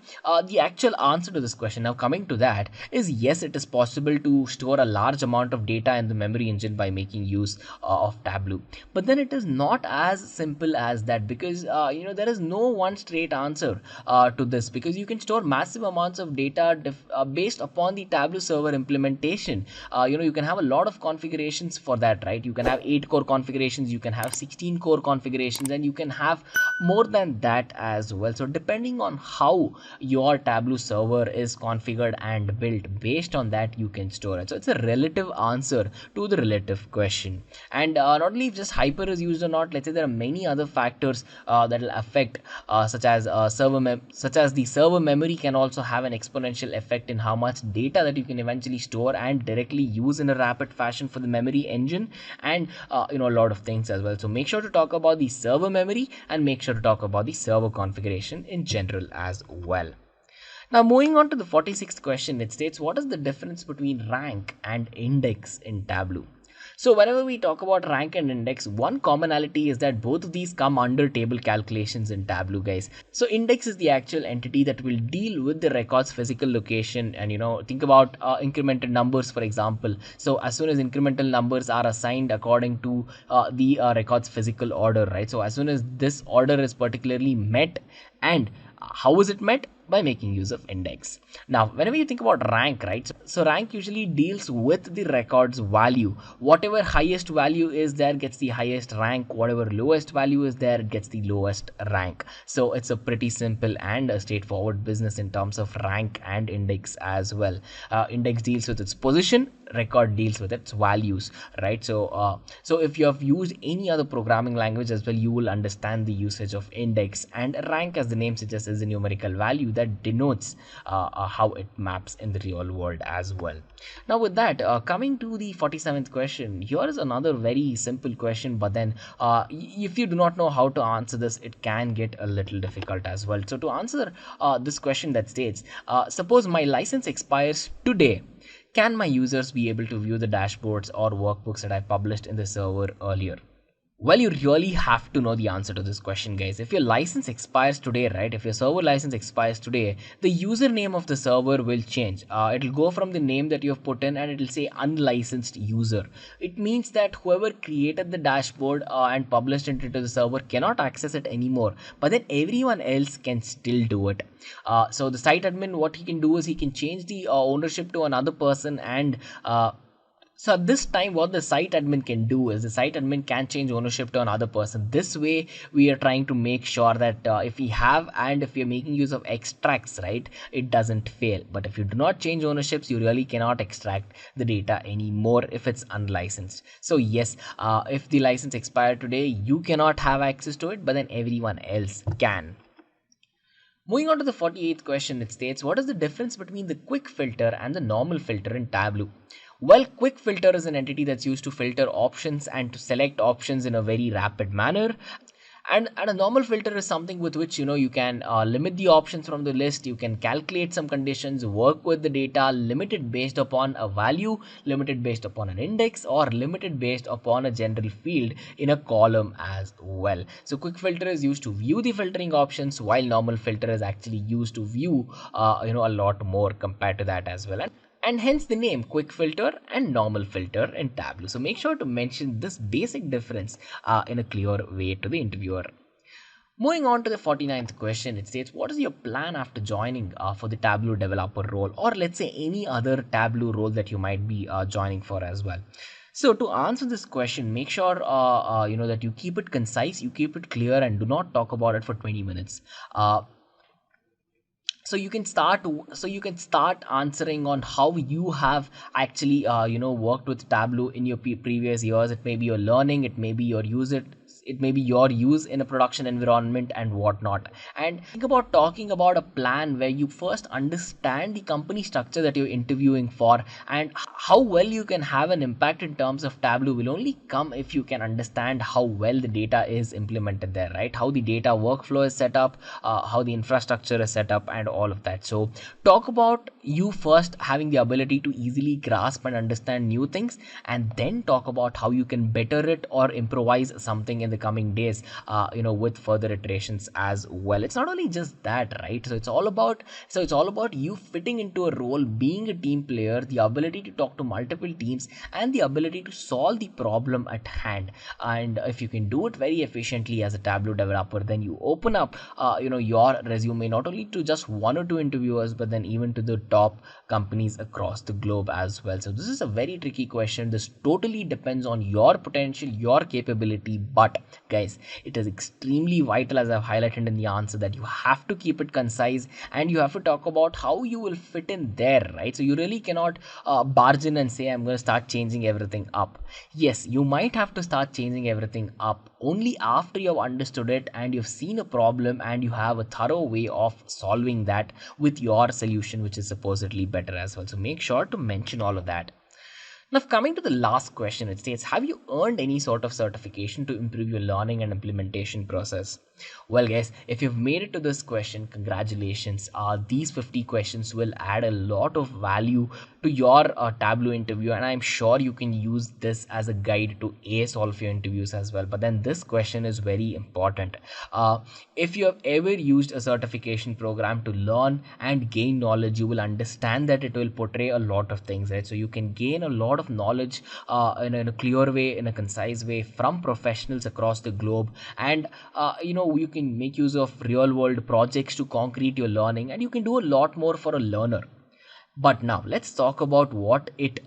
the actual answer to this question, now coming to that, is yes, it is possible to store a large amount of data in the memory engine by making use of Tableau. But then it is not as simple as that, because there is no one straight answer to this, because you can store massive amounts of data based upon the Tableau server implementation. You can have a lot of configurations for that, right? You can have 8 core configurations, you can have 16 core configurations, and you can have more than that as well. So depending on how your Tableau server is configured and built, based on that you can store it. So it's a relative answer to the relative question. And not only if just hyper is used or not, let's say there are many other factors that will affect, such as the server memory can also have an exponential effect in how much data that you can eventually store and directly use in a rapid fashion for the memory engine, and a lot of things as well. So make sure to talk about the server memory and make sure to talk about the server configuration in general as well. Now moving on to the 46th question, it states, what is the difference between rank and index in Tableau? So whenever we talk about rank and index, one commonality is that both of these come under table calculations in Tableau, guys. So index is the actual entity that will deal with the record's physical location, and think about incremental numbers, for example. So as soon as incremental numbers are assigned according to the record's physical order, right? So as soon as this order is particularly met, and how is it met? By making use of index. Now, whenever you think about rank, right? So rank usually deals with the record's value. Whatever highest value is there gets the highest rank. Whatever lowest value is there gets the lowest rank. So it's a pretty simple and a straightforward business in terms of rank and index as well. Index deals with its position, record deals with its values, right? So if you have used any other programming language as well, you will understand the usage of index. And rank, as the name suggests, is a numerical value that denotes how it maps in the real world as well. Now with that, coming to the 47th question, here is another very simple question, but then if you do not know how to answer this, it can get a little difficult as well. So to answer this question that states, suppose my license expires today, can my users be able to view the dashboards or workbooks that I published in the server earlier? Well, you really have to know the answer to this question, guys. If your license expires today, right? If your server license expires today, the username of the server will change. It'll go from the name that you have put in, and it'll say unlicensed user. It means that whoever created the dashboard and published it into the server cannot access it anymore. But then everyone else can still do it. So the site admin, what he can do is he can change the ownership to another person, and so at this time, what the site admin can do is the site admin can change ownership to another person. This way, we are trying to make sure that if we have and if we are making use of extracts, right, it doesn't fail. But if you do not change ownerships, you really cannot extract the data anymore if it's unlicensed. So yes, if the license expired today, you cannot have access to it, but then everyone else can. Moving on to the 48th question, it states, what is the difference between the quick filter and the normal filter in Tableau? Well, quick filter is an entity that's used to filter options and to select options in a very rapid manner. And a normal filter is something with which you can limit the options from the list. You can calculate some conditions, work with the data, limited based upon a value, limited based upon an index, or limited based upon a general field in a column as well. So quick filter is used to view the filtering options, while normal filter is actually used to view a lot more compared to that as well. And hence the name quick filter and normal filter in Tableau. So make sure to mention this basic difference in a clear way to the interviewer. Moving on to the 49th question, it states, what is your plan after joining for the Tableau developer role, or let's say any other Tableau role that you might be joining for as well? So to answer this question, make sure that you keep it concise, you keep it clear, and do not talk about it for 20 minutes. So you can start answering on how you have actually worked with Tableau in your previous years. It may be your learning, it may be your use in a production environment and whatnot. And think about talking about a plan where you first understand the company structure that you're interviewing for, and how well you can have an impact in terms of Tableau will only come if you can understand how well the data is implemented there, right? How the data workflow is set up, how the infrastructure is set up, and all of that. So talk about you first having the ability to easily grasp and understand new things, and then talk about how you can better it or improvise something in the coming days, with further iterations as well. It's not only just that, right? So it's all about you fitting into a role, being a team player, the ability to talk to multiple teams, and the ability to solve the problem at hand. And if you can do it very efficiently as a Tableau developer, then you open up your resume not only to just one or two interviewers, but then even to the top companies across the globe as well. So this is a very tricky question. This totally depends on your potential, your capability, but guys, it is extremely vital, as I've highlighted in the answer, that you have to keep it concise and you have to talk about how you will fit in there, right? So you really cannot barge in and say, I'm going to start changing everything up. Yes, you might have to start changing everything up only after you have understood it and you've seen a problem and you have a thorough way of solving that with your solution, which is supposedly better as well. So make sure to mention all of that. Now, coming to the last question, it states, have you earned any sort of certification to improve your learning and implementation process? Well, guys, if you've made it to this question, congratulations. These 50 questions will add a lot of value to your Tableau interview, and I'm sure you can use this as a guide to ace all of your interviews as well. But then this question is very important. If you have ever used a certification program to learn and gain knowledge, you will understand that it will portray a lot of things, right? So you can gain a lot of knowledge in a clear way, in a concise way from professionals across the globe, and you can make use of real world projects to concrete your learning, and you can do a lot more for a learner. But now let's talk about what it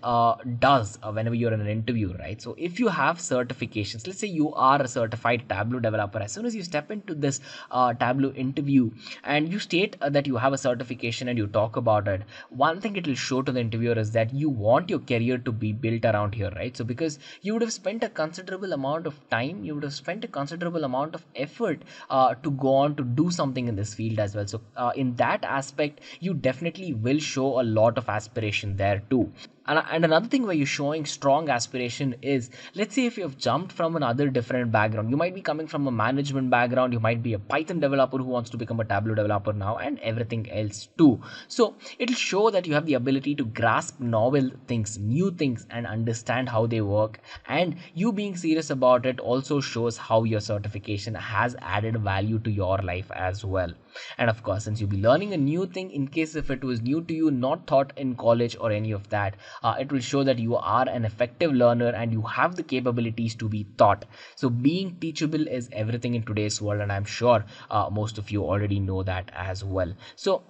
does whenever you're in an interview, right? So if you have certifications, let's say you are a certified Tableau developer, as soon as you step into this Tableau interview and you state that you have a certification and you talk about it, one thing it will show to the interviewer is that you want your career to be built around here, right? So because you would have spent a considerable amount of time, you would have spent a considerable amount of effort to go on to do something in this field as well. So in that aspect, you definitely will show a lot of aspiration there too. And another thing where you're showing strong aspiration is, let's say if you've jumped from another different background, you might be coming from a management background, you might be a Python developer who wants to become a Tableau developer now, and everything else too. So it'll show that you have the ability to grasp novel things, new things, and understand how they work. And you being serious about it also shows how your certification has added value to your life as well. And of course, since you'll be learning a new thing, in case if it was new to you, not taught in college or any of that, it will show that you are an effective learner and you have the capabilities to be taught. So being teachable is everything in today's world, and I'm sure most of you already know that as well. So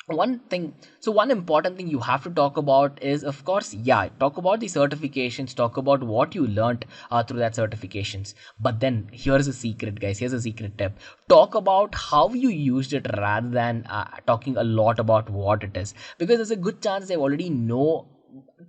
one important thing you have to talk about is, of course, talk about the certifications, talk about what you learned through that certifications. But then here's a secret, guys, here's a secret tip: talk about how you used it rather than talking a lot about what it is, because there's a good chance they already know.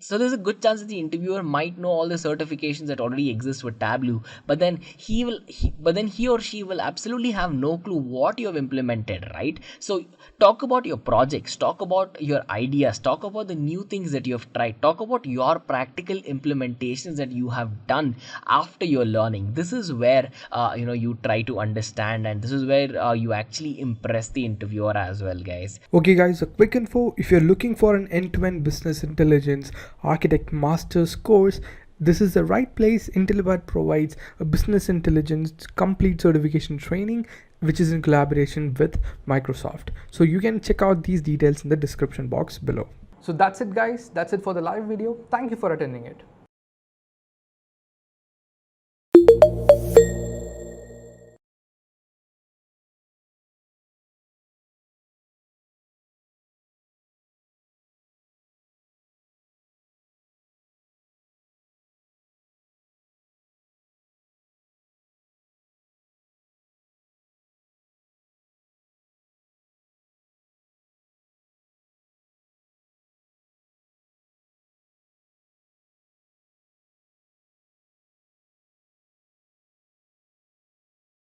So there's a good chance that the interviewer might know all the certifications that already exist with Tableau, but then he or she will absolutely have no clue what you have implemented, right? So talk about your projects, talk about your ideas, talk about the new things that you have tried, talk about your practical implementations that you have done after your learning. This is where you try to understand, and this is where you actually impress the interviewer as well, guys. Okay guys, a quick info: if you're looking for an end-to-end business intelligence architect master's course, this is the right place. Intellipaat provides a business intelligence complete certification training, which is in collaboration with Microsoft. So you can check out these details in the description box below. So that's it guys, that's it for the live video. Thank you for attending it.